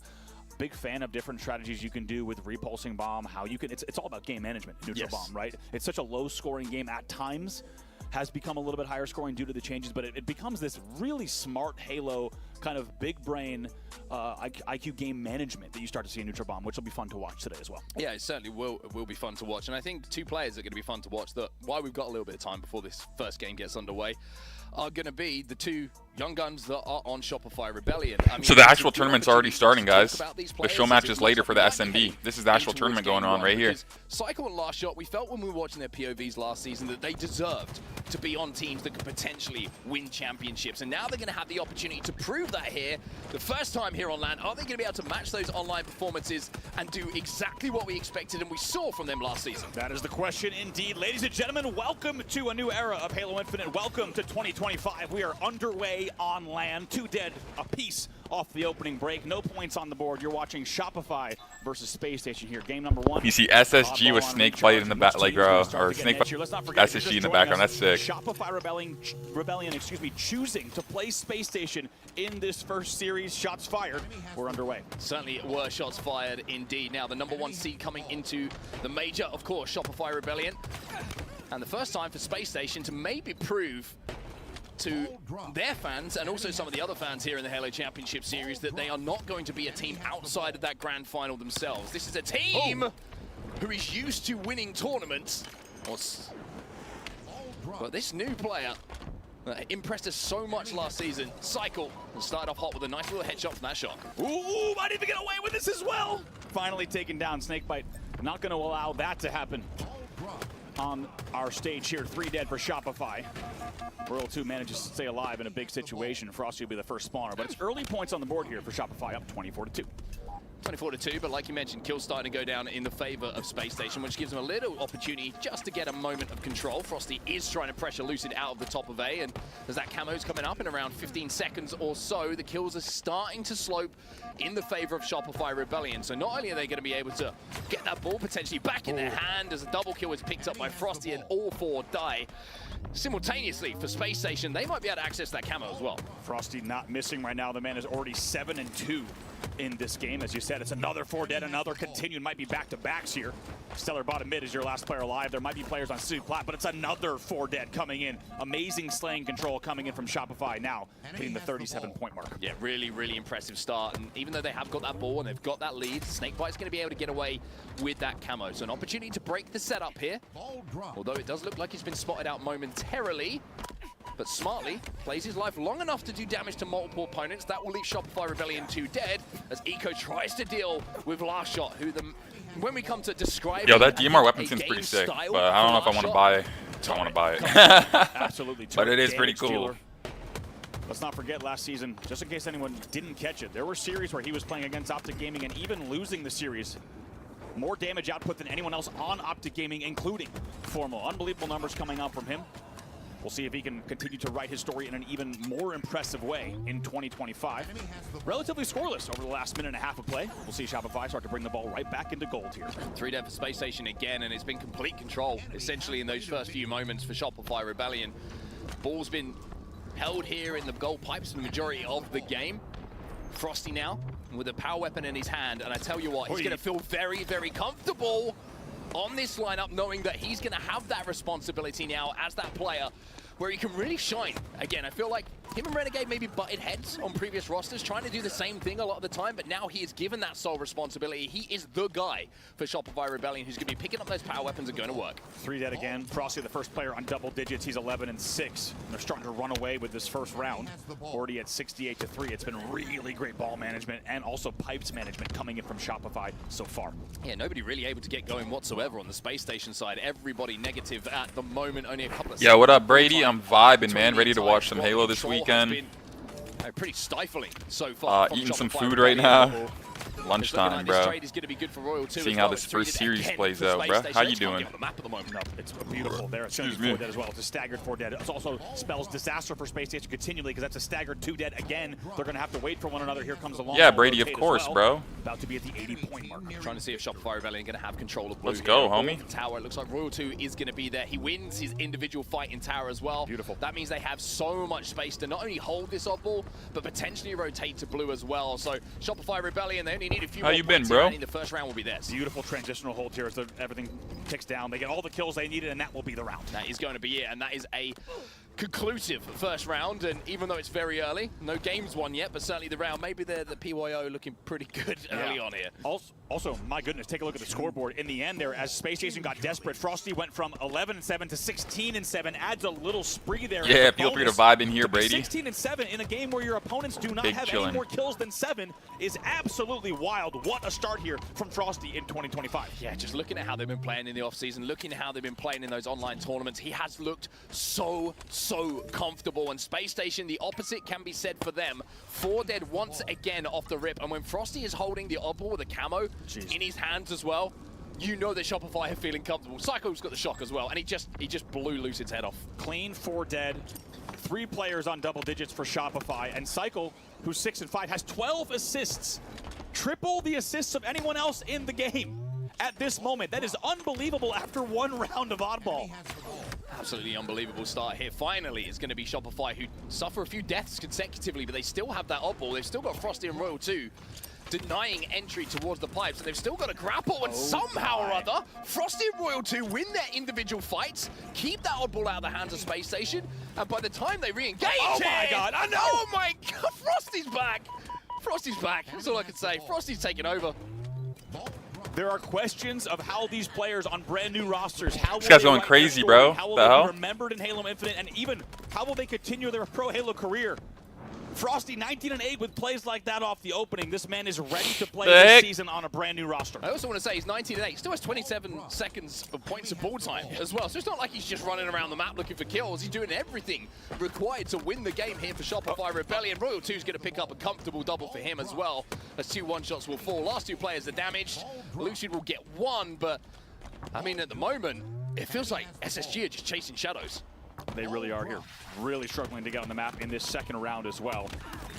Big fan of different strategies you can do with repulsing bomb, how you can, it's all about game management, Neutral Bomb, right? It's such a low scoring game at times, has become a little bit higher scoring due to the changes, but it becomes this really smart Halo kind of big brain IQ game management that you start to see in Neutral Bomb, which will be fun to watch today as well. Yeah, it certainly will be fun to watch. And I think two players that are going to be fun to watch, that why we've got a little bit of time before this first game gets underway, are going to be the two young guns that are on Shopify Rebellion. I mean, So the actual tournament's already starting, guys. The show match is later for the SMB. This is the actual tournament going on right here. Cycle and Last Shot, we felt when we were watching their POVs last season that they deserved to be on teams that could potentially win championships. And now they're going to have the opportunity to prove that here. The first time here on LAN, are they going to be able to match those online performances and do exactly what we expected and we saw from them last season? That is the question indeed. Ladies and gentlemen, welcome to a new era of Halo Infinite. Welcome to 2025. We are underway on LAN. 2 dead apiece off the opening break. No points on the board. You're watching Shopify versus Space Station here. Game number 1. You see SSG with Snakebite in the back, like, or SSG in the background. That's sick. Shopify Rebellion, choosing to play Space Station in this first series. Shots fired. We're underway. Certainly were shots fired indeed. Now the number 1 seed coming into the major, of course, Shopify Rebellion. And the first time for Space Station to maybe prove to their fans and also some of the other fans here in the Halo Championship Series that they are not going to be a team outside of that grand final themselves. This is a team who is used to winning tournaments. But this new player impressed us so much last season. Cycle and started off hot with a nice little headshot from that shot. Ooh, might even get away with this as well. Finally taken down. Snakebite not going to allow that to happen on our stage here. 3 dead for Shopify. World 2 manages to stay alive in a big situation. Frosty will be the first spawner, but it's early points on the board here for Shopify, up 24-2. 24-2, but like you mentioned, kills starting to go down in the favor of Space Station, which gives them a little opportunity just to get a moment of control. Frosty is trying to pressure Lucid out of the top of A, and as that camo's coming up in around 15 seconds or so, the kills are starting to slope in the favor of Shopify Rebellion. So not only are they going to be able to get that ball potentially back in their hand as a double kill is picked up by Frosty and all 4 die. Simultaneously for Space Station, they might be able to access that camo as well. Frosty not missing right now. The man is already 7-2 in this game. As you said, it's another 4 dead, another continued. Might be back-to-backs here. Stellar bottom mid is your last player alive. There might be players on City Plat, but it's another 4 dead coming in. Amazing slaying control coming in from Shopify now, hitting the 37-point mark. Yeah, really, really impressive start. And even though they have got that ball and they've got that lead, Snakebite's going to be able to get away with that camo. So an opportunity to break the setup here. Although it does look like he's been spotted out momentarily, but smartly plays his life long enough to do damage to multiple opponents. That will leave Shopify Rebellion 2 dead as Eco tries to deal with Last Shot, who when we come to describe that DMR weapon seems pretty sick, but I don't know if I want to buy it. I want to buy it. Absolutely. But it is pretty cool. Dealer. Let's not forget last season, just in case anyone didn't catch it, there were series where he was playing against Optic Gaming and even losing the series. More damage output than anyone else on Optic Gaming, including Formal. Unbelievable numbers coming out from him. We'll see if he can continue to write his story in an even more impressive way in 2025. Relatively scoreless over the last minute and a half of play. We'll see Shopify start to bring the ball right back into gold here. 3 dead for Space Station again, and it's been complete control, essentially, in those first few moments for Shopify Rebellion. Ball's been held here in the gold pipes for the majority of the game. Frosty now with a power weapon in his hand, and I tell you what, he's going to feel very, very comfortable on this lineup, knowing that he's going to have that responsibility now as that player where he can really shine. Again, I feel like him and Renegade maybe butted heads on previous rosters, trying to do the same thing a lot of the time, but now he is given that sole responsibility. He is the guy for Shopify Rebellion who's going to be picking up those power weapons and going to work. 3 dead again. Frosty, the first player on double digits. He's 11 and 6. And they're starting to run away with this first round. Already at 68 to 3. It's been really great ball management and also pipes management coming in from Shopify so far. Yeah, nobody really able to get going whatsoever on the space station side. Everybody negative at the moment. Only a couple of Yeah, what up, Brady? I'm vibing, man. Ready to watch some Halo this weekend. Pretty stifling so far. Eating some food right now. Lunchtime, bro. Seeing how this first series plays out, bro. How you doing? No, it's beautiful there. It's 4 dead as well. It's a staggered 4 dead. It also spells disaster for Space Station continually because that's a staggered 2 dead again. They're going to have to wait for one another. Here comes along. Yeah, Brady, of course, bro. About to be at the 80-point mark. Trying to see if Shopify Rebellion going to have control of blue. Let's go, homie. Tower. It looks like Royal 2 is going to be there. He wins his individual fight in Tower as well. Beautiful. That means they have so much space to not only hold this oddball, but potentially rotate to blue as well. So Shopify Rebellion, they only need a few How more you been, points bro? in the first round will be theirs. Beautiful transitional hold here as everything ticks down. They get all the kills they needed, and that will be the round. That is going to be it, and that is a conclusive first round. And even though it's very early, no games won yet, but certainly the round, maybe the PYO looking pretty good early on here. Also, my goodness, take a look at the scoreboard. In the end there, as Space Station got desperate, Frosty went from 11 and 7 to 16 and 7. Adds a little spree there. Yeah, feel free to vibe in here, Brady. 16 and 7 in a game where your opponents do not Big have chillin'. any more kills than 7 is absolutely wild. What a start here from Frosty in 2025. Yeah, just looking at how they've been playing in the offseason, looking at how they've been playing in those online tournaments, he has looked so comfortable. And Space Station, the opposite can be said for them. 4 dead once again off the rip. And when Frosty is holding the oddball with a camo in his hands as well, you know that Shopify are feeling comfortable. Psycho's got the shock as well, and he just blew Lucid's head off. Clean 4 dead. 3 players on double digits for Shopify, and Psycho, who's 6 and 5, has 12 assists. Triple the assists of anyone else in the game at this moment. That is unbelievable after 1 round of oddball. Absolutely unbelievable start here. Finally, it's going to be Shopify, who suffer a few deaths consecutively, but they still have that oddball. They've still got Frosty and Royal 2 denying entry towards the pipes, and they've still got a grapple, and somehow or other, Frosty and Royal 2 win their individual fights, keep that oddball out of the hands of Space Station, and by the time they re-engage Oh my God, I know! Oh my God, Frosty's back! Frosty's back, that's all I can say. Frosty's taking over. There are questions of how these players on brand new rosters, how This guy's will going they write crazy, their bro. story? How will The they hell? be remembered in Halo Infinite, and even how will they continue their pro Halo career? Frosty 19 and 8 with plays like that off the opening. This man is ready to play this season on a brand new roster. I also want to say he's 19 and 8, still has 27 seconds of points of ball time as well. So it's not like he's just running around the map looking for kills. He's doing everything required to win the game here for Shopify Rebellion. Royal 2's going to pick up a comfortable double for him as well, as 2 one-shots will fall. Last 2 players are damaged. Lucid will get 1, but I mean, at the moment, it feels like SSG are just chasing shadows. They really are here. Really struggling to get on the map in this second round as well.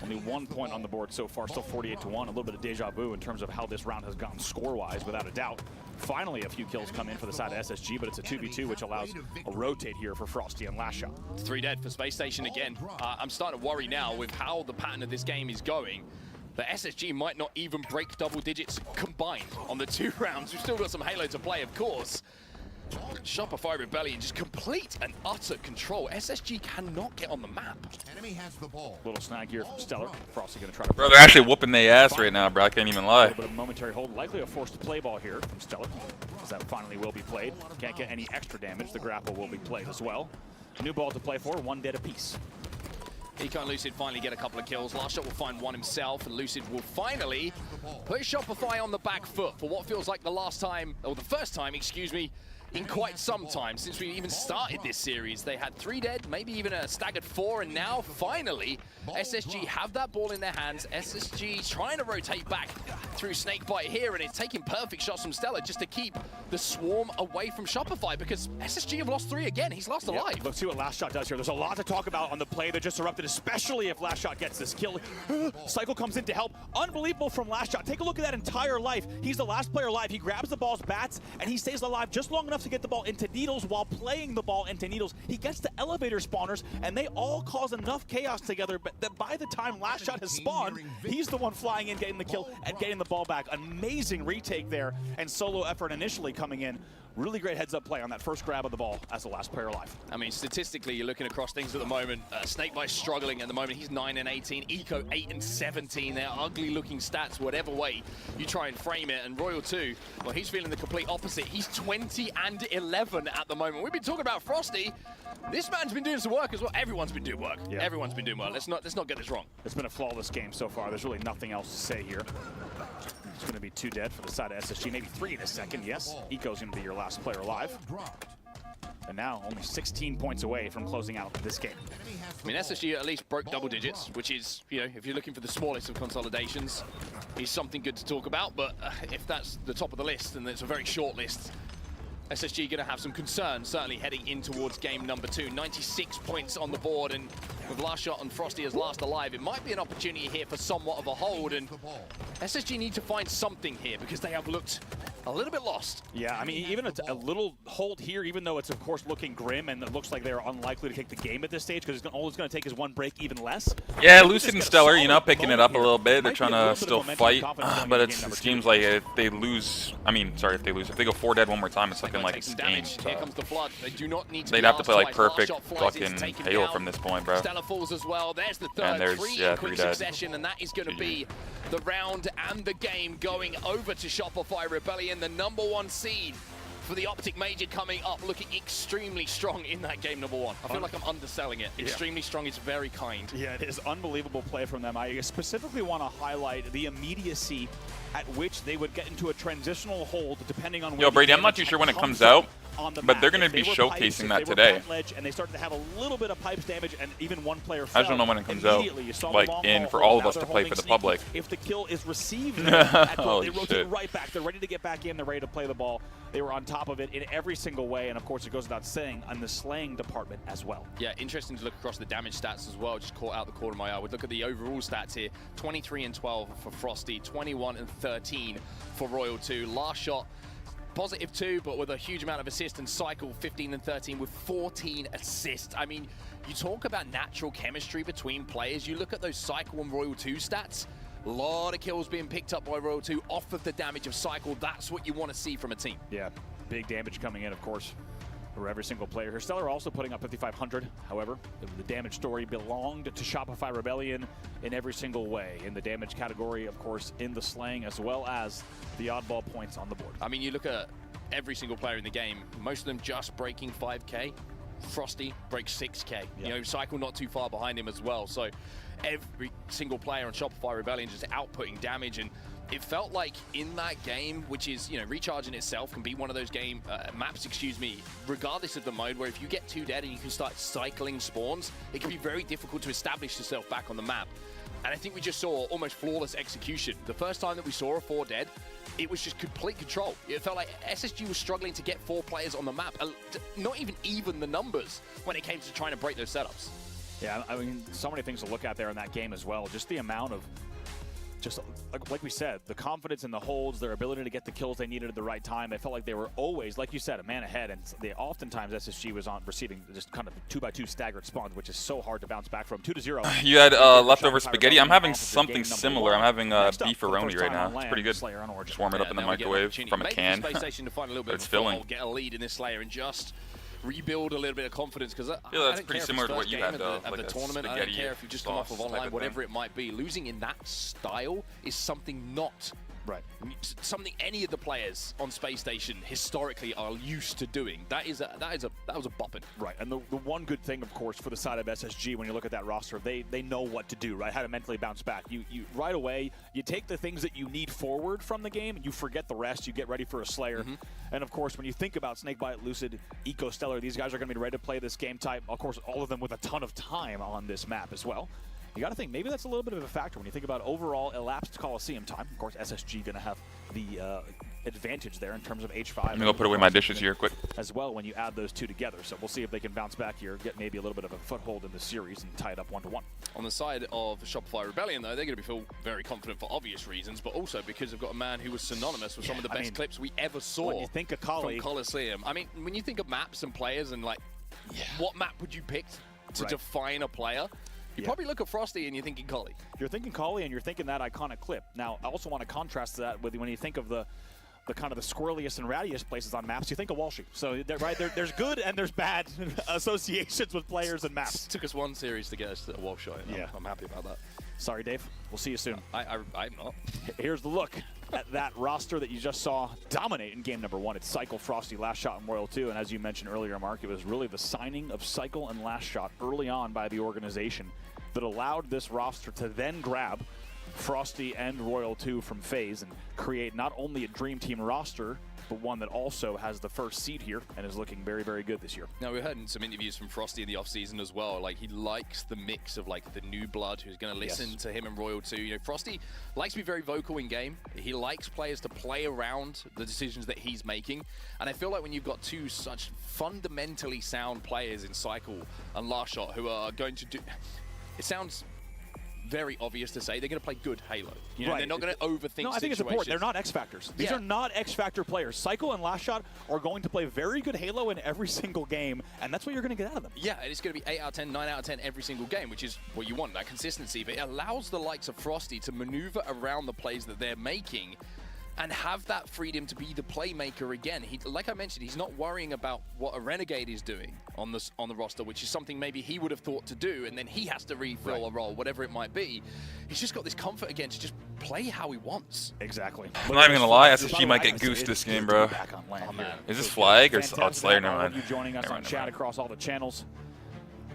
Only 1 point on the board so far, still 48 to 1. A little bit of deja vu in terms of how this round has gone score-wise, without a doubt. Finally, a few kills come in for the side of SSG, but it's a 2v2, which allows a rotate here for Frosty and Last Shot. 3 dead for Space Station again. I'm starting to worry now with how the pattern of this game is going. But SSG might not even break double digits combined on the 2 rounds. We've still got some Halo to play, of course. Shopify Rebellion just complete and utter control. SSG cannot get on the map. Enemy has the ball. Little snag here from Stellar. Frosty going to try to... Bro, they're actually whooping their ass right now, bro. I can't even A lie. little bit of momentary hold. Likely a forced play ball here from Stellar, as that finally will be played. Can't get any extra damage. The grapple will be played as well. New ball to play for, 1 dead apiece. Eco and Lucid finally get a couple of kills. Last Shot will find 1 himself, and Lucid will finally put Shopify on the back foot for what feels like the last time, or the first time, excuse me, in quite some time since we even started this series. They had 3 dead, maybe even a staggered 4, and now finally SSG have that ball in their hands. SSG trying to rotate back through Snakebite here, and it's taking perfect shots from Stellar just to keep the swarm away from Shopify, because SSG have lost 3 again. He's lost alive. Let's see what Last Shot does here. There's a lot to talk about on the play that just erupted, especially if Last Shot gets this kill. Cycle comes in to help. Unbelievable from Last Shot. Take a look at that entire life. He's the last player alive. He grabs the ball's bats, and he stays alive just long enough enough to get the ball into Needles while playing the ball into Needles. He gets the elevator spawners, and they all cause enough chaos together, but that by the time Last Shot has spawned, he's the one flying in, getting the kill, and getting the ball back. Amazing retake there, and solo effort initially coming in. Really great heads-up play on that first grab of the ball as the last player alive. I mean, statistically, you're looking across things at the moment. Snakebite's struggling at the moment. He's 9 and 18. Eco 8 and 17. They're ugly-looking stats, whatever way you try and frame it. And Royal 2, well, he's feeling the complete opposite. He's 20 and 11 at the moment. We've been talking about Frosty. This man's been doing some work as well. Everyone's been doing work. Yeah. Everyone's been doing work. Let's not get this wrong. It's been a flawless game so far. There's really nothing else to say here. It's going to be 2 dead for the side of SSG, maybe 3 in a second. Yes, Eco's going to be your last player alive. And now only 16 points away from closing out this game. I mean, SSG at least broke double digits, which is, you know, if you're looking for the smallest of consolidations, is something good to talk about. But if that's the top of the list, and it's a very short list, SSG going to have some concerns, certainly heading in towards game number 2. 96 points on the board, and with Last Shot and Frosty as last alive, it might be an opportunity here for somewhat of a hold, and SSG need to find something here because they have looked a little bit lost. Yeah, I mean, even a little hold here, even though it's, of course, looking grim and it looks like they're unlikely to take the game at this stage because all it's going to take is one break, even less. Yeah, Lucid and Stellar, you know, picking it up a little bit. They're trying to still fight, but it seems like if they lose, if they go 4 dead one more time, it's looking like it's game. Here comes the flood. They do not need to They'd have to play like perfect fucking Halo from this point, bro. Stella falls as well. There's the third. And there's, 3 yeah, in quick 3 dead. succession, and that is going to be the round and the game going over to Shopify Rebellion, the #1 seed for the Optic Major coming up, looking extremely strong in that game number 1. I feel like I'm underselling it. Extremely strong is very kind. Yeah, it is unbelievable play from them. I specifically want to highlight the immediacy at which they would get into a transitional hold depending on Yo, Brady, I'm not too sure when it comes out, but they're going to be showcasing that today. And they started to have a little bit of pipes damage, and even one player I just don't know when it comes out, like for all of us to play for the public. If the kill is received, they rotate right back. They're ready to get back in. They're ready to play the ball. They were on top of it in every single way, and of course it goes without saying on the slaying department as well. Yeah, interesting to look across the damage stats as well. Just caught out the corner of my eye. We'd look at the overall stats here. 23 and 12 for Frosty, 21 and 13 for Royal 2. Last Shot, positive 2, but with a huge amount of assists, and Cycle 15 and 13 with 14 assists. I mean, you talk about natural chemistry between players. You look at those Cycle and Royal 2 stats. A lot of kills being picked up by Royal 2 off of the damage of Cycle. That's what you want to see from a team. Yeah, big damage coming in, of course, for every single player here. Stellar also putting up 5,500. However, the damage story belonged to Shopify Rebellion in every single way. In the damage category, of course, in the slaying, as well as the oddball points on the board. I mean, you look at every single player in the game, most of them just breaking 5K. Frosty breaks 6K. Yep. You know, Cycle not too far behind him as well. So every single player on Shopify Rebellion just outputting damage, and it felt like in that game, which is, you know, recharging itself can be one of those game maps, regardless of the mode, where if you get 2 dead and you can start cycling spawns, it can be very difficult to establish yourself back on the map. And I think we just saw almost flawless execution. The first time that we saw a 4 dead, it was just complete control. It felt like SSG was struggling to get 4 players on the map, not even the numbers when it came to trying to break those setups. Yeah, I mean, so many things to look at there in that game as well. Just the amount of, just like we said, the confidence in the holds, their ability to get the kills they needed at the right time. They felt like they were always, like you said, a man ahead, and they oftentimes SSG was on receiving just kind of 2x2 staggered spawns, which is so hard to bounce back from. 2-0. You had leftover spaghetti. I'm having something similar. I'm having beefaroni right now. It's pretty good. Just warm it up in the microwave from a can. It's filling. Get a lead in this Slayer and just rebuild a little bit of confidence, because I that's don't pretty care similar if to it's what you first had, game though. of the tournament. I don't care if you just come off of online, whatever it might be. Losing in that style is something not right. Something any of the players on Space Station historically are used to doing. That was a bopping. Right, and the one good thing, of course, for the side of SSG, when you look at that roster, they know what to do, right? How to mentally bounce back. You right away, you take the things that you need forward from the game, and you forget the rest. You get ready for a Slayer. And of course, when you think about Snakebite, Lucid, Eco, Stellar, these guys are going to be ready to play this game type. Of course, all of them with a ton of time on this map as well. You got to think, maybe that's a little bit of a factor when you think about overall elapsed Coliseum time. Of course, SSG going to have the advantage there in terms of H5. I'm going to go put away my dishes here quick. as well when you add those two together. So we'll see if they can bounce back here, get maybe a little bit of a foothold in the series and tie it up 1-1. On the side of Shopify Rebellion, though, they're going to feel very confident for obvious reasons, but also because they've got a man who was synonymous with some of the best clips we ever saw when you think of Kali, from Coliseum. I mean, when you think of maps and players and, like, what map would you pick to define a player? You probably look at Frosty and you're thinking Kali. You're thinking Kali and you're thinking that iconic clip. Now, I also want to contrast that with when you think of the kind of the squirreliest and rattiest places on maps, you think of Walshy. So there's good and there's bad associations with players and maps. It took us one series to get us to a Walsh shot. Yeah. I'm happy about that. Sorry, Dave. We'll see you soon. I'm not. Here's the look at that roster that you just saw dominate in game number 1. It's Cycle, Frosty, Last Shot, and Royal 2. And as you mentioned earlier, Mark, it was really the signing of Cycle and Last Shot early on by the organization that allowed this roster to then grab Frosty and Royal 2 from FaZe and create not only a dream team roster, but one that also has the first seed here and is looking very, very good this year. Now, we heard in some interviews from Frosty in the offseason as well, like he likes the mix of like the new blood who's going to listen to him and Royal 2. You know, Frosty likes to be very vocal in game. He likes players to play around the decisions that he's making. And I feel like when you've got two such fundamentally sound players in Cycle and Last Shot who are going to do... It sounds very obvious to say they're going to play good Halo. You know, they're not going to overthink. No, I think it's important. They're not X Factors. These are not X Factor players. Cycle and Last Shot are going to play very good Halo in every single game, and that's what you're going to get out of them. Yeah, and it's going to be 8 out of 10, 9 out of 10 every single game, which is what you want, that consistency. But it allows the likes of Frosty to maneuver around the plays that they're making and have that freedom to be the playmaker again. He, like I mentioned, he's not worrying about what a Renegade is doing on the roster, which is something maybe he would have thought to do, and then he has to refill a role, whatever it might be. He's just got this comfort again to just play how he wants. Exactly. I'm not even gonna lie, SSG might get goosed this game, bro. Is this flag or Slayer? Never mind. You joining us on chat across all the channels.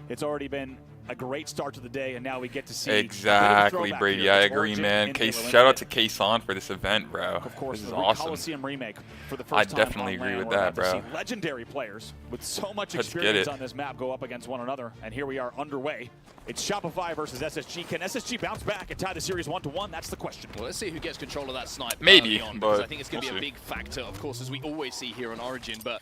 It's already been a great start to the day, and now we get to see exactly, Brady. I agree, man. Shout out to Kaysan for this event, bro. Of course, this is the awesome. Coliseum remake for the first I time definitely online, agree with we're that, about to bro. see legendary players with so much Let's experience on this map go up against one another, and here we are underway. It's Shopify versus SSG. Can SSG bounce back and tie the series 1-1? That's the question. Well, let's see who gets control of that snipe. Maybe, because but I think it's going to be a big factor, of course, as we always see here on Origin. But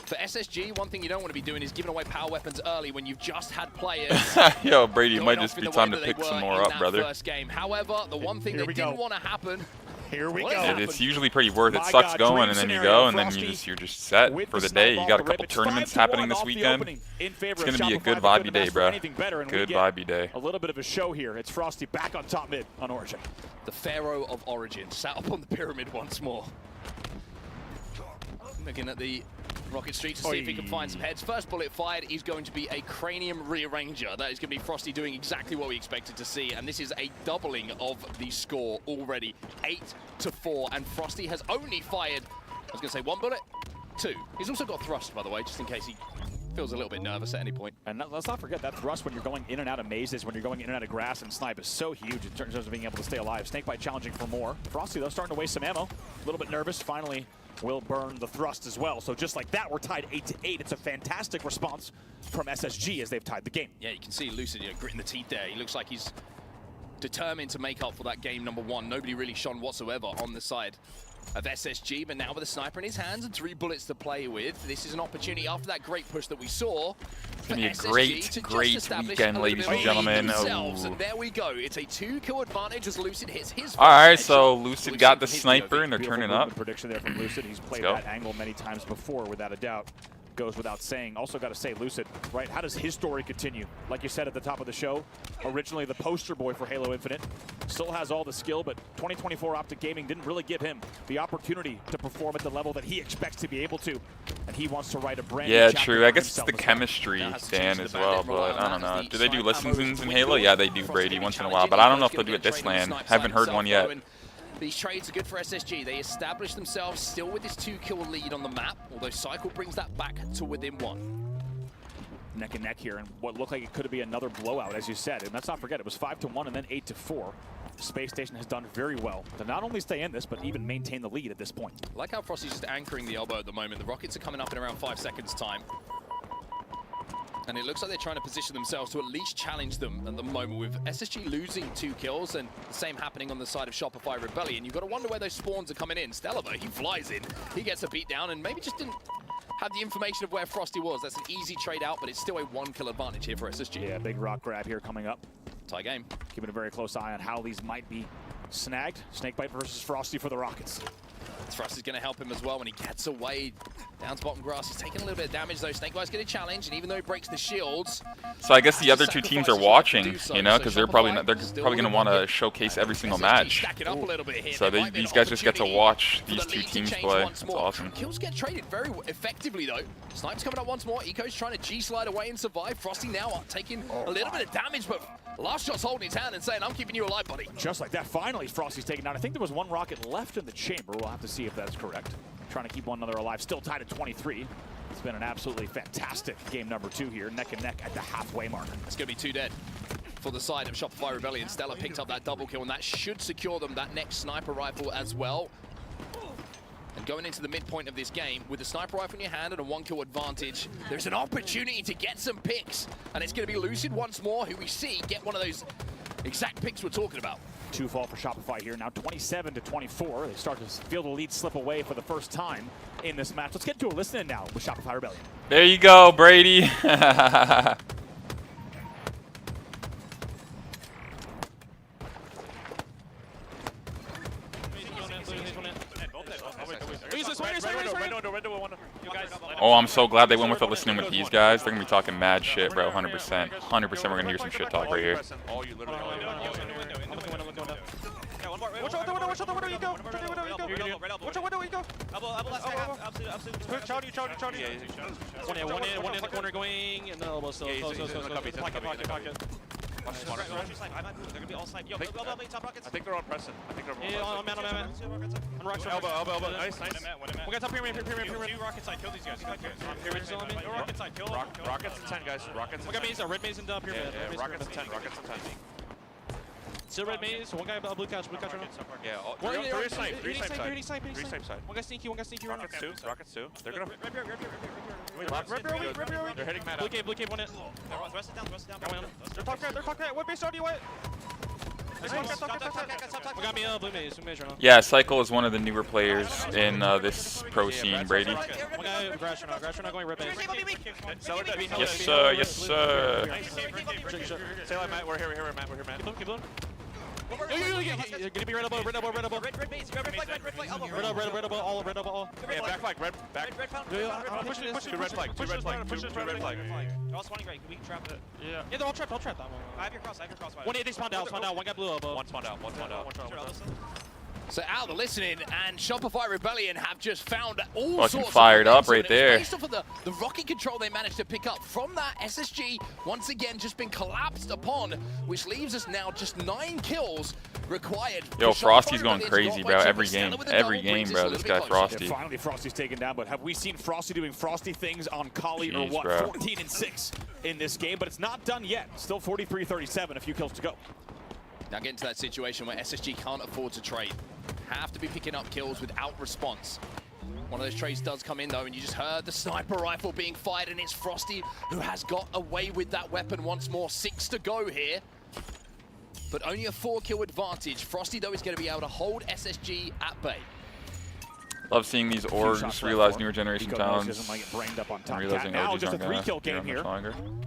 for SSG, one thing you don't want to be doing is giving away power weapons early when you've just had players. Yo, Brady, it might just be time to pick some more up, brother. First game. However, the one thing that didn't want to happen. Here we go. It's usually pretty worth it. Sucks going, and then you go, and then you're just set for the day. You got a couple tournaments happening this weekend. It's gonna be a good vibey day, bro. Good vibey day. A little bit of a show here. It's Frosty back on top mid on Origin. The Pharaoh of Origin sat up on the pyramid once more. Looking at the Rocket Street to see if he can find some heads. First bullet fired is going to be a cranium rearranger. That is going to be Frosty doing exactly what we expected to see, and this is a doubling of the score already, 8-4, and Frosty has only fired, I was going to say 1 bullet, 2. He's also got thrust, by the way, just in case he feels a little bit nervous at any point. And let's not forget that thrust when you're going in and out of mazes, when you're going in and out of grass and snipe is so huge in terms of being able to stay alive. Snakebite challenging for more. Frosty, though, starting to waste some ammo. A little bit nervous. Finally will burn the thrust as well. So just like that, we're tied 8-8. It's a fantastic response from SSG as they've tied the game. Yeah, you can see Lucid gritting the teeth there. He looks like he's determined to make up for that game number 1. Nobody really shone whatsoever on the side of SSG, but now with a sniper in his hands and 3 bullets to play with, this is an opportunity after that great push that we saw. It's going to be a great weekend, ladies and gentlemen. And there we go. It's a 2-kill advantage as Lucid hits his. All right, so Lucid got the sniper, and they're turning up. Prediction there from Lucid. He's played that angle many times before, without a doubt. Goes without saying. Also got to say, Lucid, right? How does his story continue? Like you said at the top of the show, originally the poster boy for Halo Infinite, still has all the skill, but 2024 Optic Gaming didn't really give him the opportunity to perform at the level that he expects to be able to, and he wants to write a brand new chapter. True. I guess it's the chemistry, Dan, as well, but I don't know. Do they do lessons in Halo? Yeah, they do, Brady, once in a while, but I don't know if they'll do it this LAN. Haven't heard one yet. These trades are good for SSG. They establish themselves still with this 2-kill lead on the map, although Cycle brings that back to within 1. Neck and neck here, and what looked like it could be another blowout, as you said. And let's not forget, it was 5-1 and then 8-4. Space Station has done very well to not only stay in this, but even maintain the lead at this point. I like how Frosty's just anchoring the elbow at the moment. The Rockets are coming up in around 5 seconds' time. And it looks like they're trying to position themselves to at least challenge them at the moment, with SSG losing 2 kills and the same happening on the side of Shopify Rebellion. You've got to wonder where those spawns are coming in. Stelova, he flies in, he gets a beat down and maybe just didn't had the information of where Frosty was. That's an easy trade out, but it's still a 1-kill advantage here for SSG. Yeah, big rock grab here coming up. Tie game. Keeping a very close eye on how these might be snagged. Snakebite versus Frosty for the Rockets. Thrust is going to help him as well when he gets away. Down to bottom grass. He's taking a little bit of damage though. Snakebite's getting challenged, and even though he breaks the shields. So I guess the other two teams are watching, you know, because they're probably going to want to showcace every single match. So these guys just get to watch these two teams play. That's awesome. Kills get traded very effectively though. Snipes coming up once more. Eco's trying to G-slide away and survive. Frosty now taking a little bit of damage, but last shot's holding his hand and saying, "I'm keeping you alive, buddy." Just like that, finally Frosty's taken out. I think there was one rocket left in the chamber. We'll have to see if that's correct. Trying to keep one another alive. Still tied at 23. It's been an absolutely fantastic game number 2 here, neck and neck at the halfway mark. It's going to be 2 dead for the side of Shopify Rebellion. Stella picked up that double kill, and that should secure them that next sniper rifle as well. And going into the midpoint of this game, with the sniper rifle in your hand and a 1-kill advantage, there's an opportunity to get some picks. And it's going to be Lucid once more, who we see get one of those exact picks we're talking about. 2 fall for Shopify here, now 27-24. They start to feel the lead slip away for the first time in this match. Let's get to a listen-in now with Shopify Rebellion. There you go, Brady. Oh, I'm so glad they went with the listening with these guys. They're going to be talking mad shit, bro, 100%. 100% we're going to hear some shit talk right here. One in the corner going, and the elbow still. Pocket. Watch this one. They're gonna be all side. Yo, top rockets. I think they're on Preston. Yeah, on man. On rocks. Elbow. Nice. We got top pyramid. 2 rockets side. Kill these guys. Pyramid still on me. Rocket side. Kill. Rockets and 10 guys. Rockets. We got maze. Red maze and pyramid. Yeah, rockets and 10. Still red maze. One guy blue couch right now. Yeah. 3 snipe side. One guy sneaky. Rockets 2. They're gonna. They're hitting mad. Blue cave. One in. Rest it down. They're talking. What base are you at? We got me blue maze right now. Yeah, Cycle is one of the newer players in this pro scene, Brady. One guy Grash right now going red maze. Yes, sir. Say like Matt, we're here, Matt. Keep blowing. You're gonna be red elbow. Red base, red elbow, all. Yeah, back flag, red pound. Push red flag. They're all spawning right, we can trap it. Yeah, they're all trapped. I have your cross. One they spawned out, one got blue elbow. One spawned out. So out of the listening, and Shopify Rebellion have just found all fucking sorts fired of up right there. Based off of the rocket control they managed to pick up from that, SSG once again just been collapsed upon, which leaves us now just 9 kills required. Yo, Frosty's going crazy, bro. Every game, bro. This guy Frosty. Yeah, finally, Frosty's taken down, but have we seen Frosty doing Frosty things on Kali or what? Bro. 14-6 in this game, but it's not done yet. Still 43-37, a few kills to go. Now get into that situation where SSG can't afford to trade. Have to be picking up kills without response. One of those trades does come in though, and you just heard the sniper rifle being fired, and it's Frosty who has got away with that weapon once more. 6 to go here, but only a 4-kill advantage. Frosty though is going to be able to hold SSG at bay. Love seeing these orgs realize newer generation talents. Realizing now just a 3-kill game here.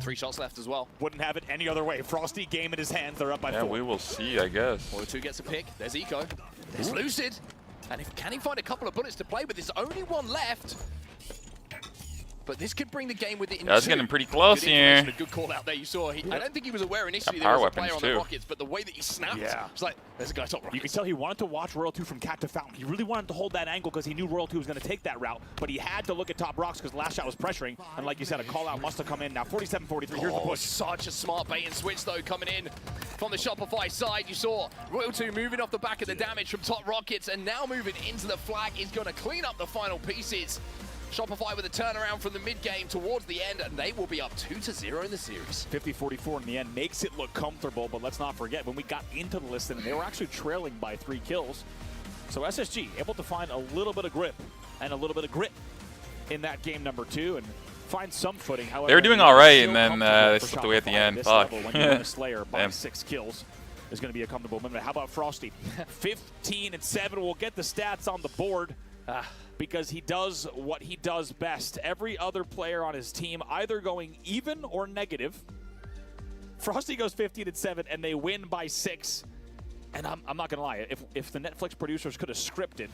3 shots left as well. Wouldn't have it any other way. Frosty game in his hands. They're up by 4. Yeah, we will see, I guess. 4-2 gets a pick. There's Eco. There's Lucid. And can he find a couple of bullets to play with? There's only 1 left. But this could bring the game with it. Yeah, it's getting pretty close here. A good call out there. You saw. I don't think he was aware initially there was a player on the Rockets, but the way that he snapped, it's like there's a guy top Rockets. You can tell he wanted to watch Royal 2 from cat to fountain. He really wanted to hold that angle because he knew Royal 2 was going to take that route, but he had to look at top rocks because last shot was pressuring. And like you said, a call out must have come in. Now 47-43. Here's the push. Such a smart bait and switch though coming in from the Shopify side. You saw Royal 2 moving off the back of the damage from top Rockets, and now moving into the flag is going to clean up the final pieces. Shopify with a turnaround from the mid-game towards the end, and they will be up 2-0 in the series. 50-44 in the end makes it look comfortable, but let's not forget, when we got into the list, they were actually trailing by 3 kills. So SSG able to find a little bit of grip and a little bit of grit in that game number 2 and find some footing. However, they were doing all right, and then they slipped away at the end. Fuck. When you win a Slayer by 6 kills is going to be a comfortable minute. How about Frosty? 15-7 will get the stats on the board. because he does what he does best. Every other player on his team either going even or negative. Frosty goes 15-7, and they win by 6. And I'm not going to lie, if the Netflix producers could have scripted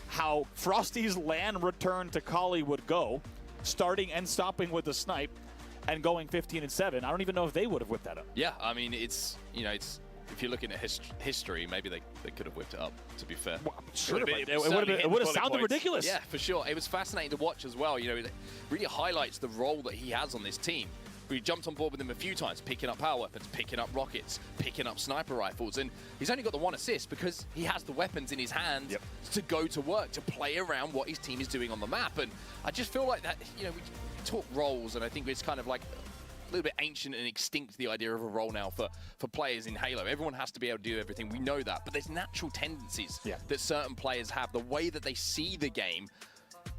how Frosty's LAN return to Kali would go, starting and stopping with the snipe, and going 15-7, I don't even know if they would have whipped that up. Yeah, I mean, it's, you know, it's, if you're looking at history, maybe they could have whipped it up, to be fair. Well, sure, but it would have sounded ridiculous. Yeah, for sure. It was fascinating to watch as well. You know, it really highlights the role that he has on this team. We jumped on board with him a few times, picking up power weapons, picking up rockets, picking up sniper rifles, and he's only got the 1 assist because he has the weapons in his hand to go to work, to play around what his team is doing on the map. And I just feel like that, you know, we talk roles, and I think it's kind of like a little bit ancient and extinct, the idea of a role now for players in Halo. Everyone has to be able to do everything. We know that, but there's natural tendencies that certain players have, the way that they see the game,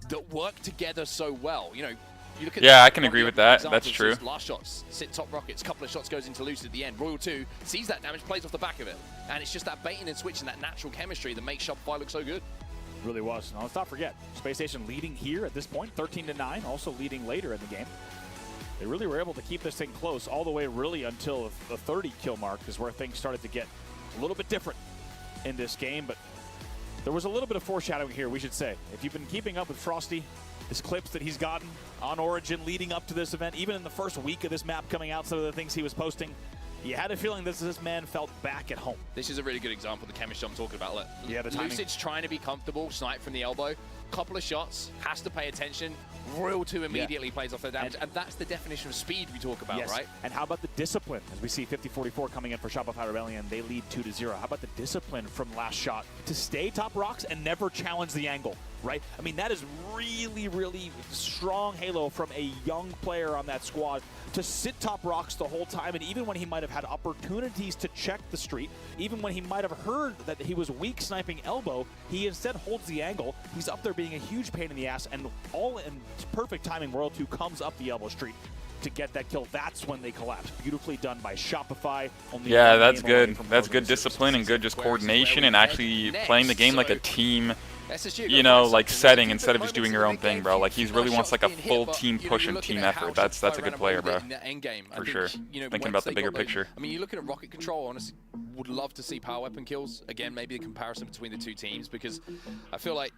that work together so well. You know, you look at I can agree with that. That's true. Last shots, sit top rockets, couple of shots goes into Lucid at the end. Royal 2 sees that damage, plays off the back of it. And it's just that baiting and switching, that natural chemistry that makes Shopify look so good. Really was. Now let's not forget, Space Station leading here at this point, 13-9, also leading later in the game. They really were able to keep this thing close all the way really until the 30 kill mark is where things started to get a little bit different in this game. But there was a little bit of foreshadowing here, we should say. If you've been keeping up with Frosty, his clips that he's gotten on Origin leading up to this event, even in the first week of this map coming out, some of the things he was posting, you had a feeling this man felt back at home. This is a really good example of the chemistry I'm talking about. Look, yeah, the timing. Lucid's trying to be comfortable, snipe from the elbow, couple of shots, has to pay attention. Royal 2 immediately plays off the damage, and that's the definition of speed we talk about, right? And how about the discipline? As we see 50-44 coming in for Shopify Rebellion, they lead 2-0. How about the discipline from last shot to stay top rocks and never challenge the angle, right? I mean, that is really, really strong Halo from a young player on that squad to sit top rocks the whole time, and even when he might have had opportunities to check the street, even when he might have heard that he was weak sniping elbow, he instead holds the angle. He's up there being a huge pain in the ass, and all in perfect timing, Royal 2 comes up the elbow street to get that kill. That's when they collapse. Beautifully done by Shopify. Only that's good. That's good discipline and good just coordination and actually playing the game like a team, you know, like setting instead of just doing your own thing, bro. Like, he really wants like a full team push and team effort. That's a good player, bro. For sure. Thinking about the bigger picture. I mean, you're looking at rocket control, honestly, would love to see power weapon kills. Again, maybe the comparison between the two teams, because I feel like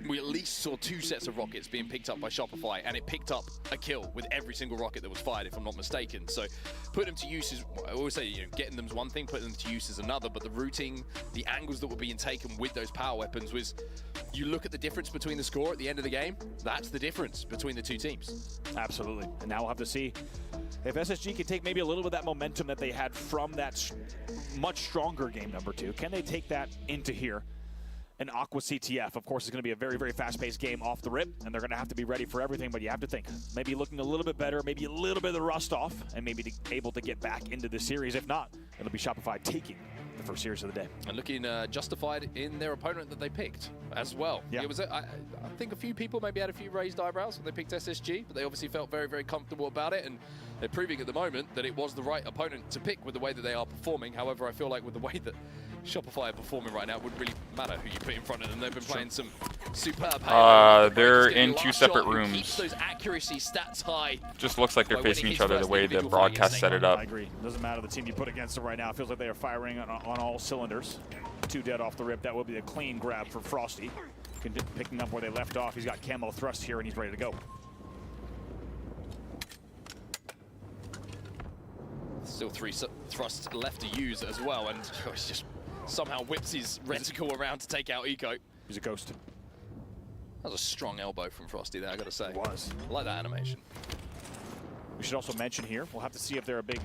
we at least saw 2 sets of rockets being picked up by Shopify, and it picked up a kill with every single rocket that was fired, if I'm not mistaken. So putting them to use is, I always say, you know, getting them is one thing, putting them to use is another, but the routing, the angles that were being taken with those power weapons was, you look at the difference between the score at the end of the game, that's the difference between the two teams. Absolutely. And now we'll have to see if SSG can take maybe a little bit of that momentum that they had from that much stronger game number 2. Can they take that into here? And Aqua CTF, of course, is going to be a very, very fast-paced game off the rip, and they're going to have to be ready for everything, but you have to think, maybe looking a little bit better, maybe a little bit of the rust off, and maybe able to get back into the series. If not, it'll be Shopify taking the first series of the day. And looking justified in their opponent that they picked as well. Yeah. It was, I think a few people maybe had a few raised eyebrows when they picked SSG, but they obviously felt very, very comfortable about it, and they're proving at the moment that it was the right opponent to pick with the way that they are performing. However, I feel like with the way that Shopify are performing right now, it wouldn't really matter who you put in front of them. They've been playing some superb. They're in 2 separate rooms. Keeps those accuracy stats high. Just looks like they're facing each other the way the broadcast set it up. I agree. Doesn't matter the team you put against them right now. It feels like they are firing on all cylinders. 2 dead off the rip. That will be a clean grab for Frosty. Picking up where they left off. He's got camo thrust here, and he's ready to go. Still 3 thrusts left to use as well, and he's just somehow whips his reticle around to take out Eco. He's a ghost. That was a strong elbow from Frosty there, I gotta say. It was. I like that animation. We should also mention here, we'll have to see if they're a big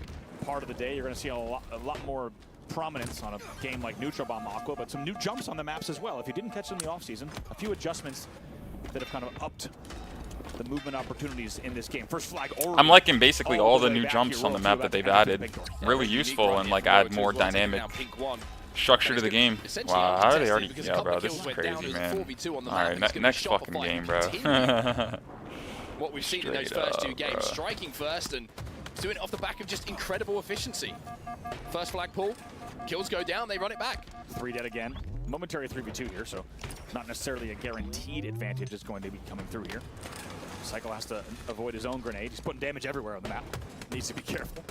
part of the day. You're gonna see a lot more prominence on a game like Neutral Bomb Aqua, but some new jumps on the maps as well. If you didn't catch them in the offseason, a few adjustments that have kind of upped the movement opportunities in this game. First flag already. I'm liking basically all the new jumps on the map that they've added. Really useful and like add more dynamic structure to the game. Wow, how are they already? Yeah, bro, this is crazy, man. Alright, next fucking game, bro. What we've seen in those first 2 games, striking first and He's doing it off the back of just incredible efficiency. First flag pull, kills go down, they run it back. 3 dead again. Momentary 3v2 here, so not necessarily a guaranteed advantage is going to be coming through here. Cycle has to avoid his own grenade. He's putting damage everywhere on the map. Needs to be careful.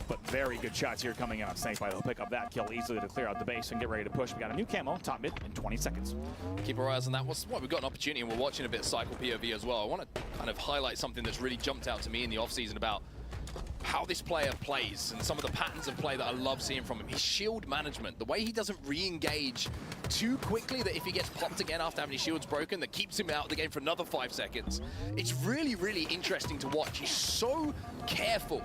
But very good shots here coming out. Snakebite will pick up that kill easily to clear out the base and get ready to push. We got a new camo, top mid, in 20 seconds. Keep our eyes on that. We've got an opportunity, and we're watching a bit of Cycle POV as well. I want to kind of highlight something that's really jumped out to me in the offseason about how this player plays and some of the patterns of play that I love seeing from him. His shield management, the way he doesn't re-engage too quickly, that if he gets popped again after having his shields broken, that keeps him out of the game for another 5 seconds. It's really, really interesting to watch. He's so careful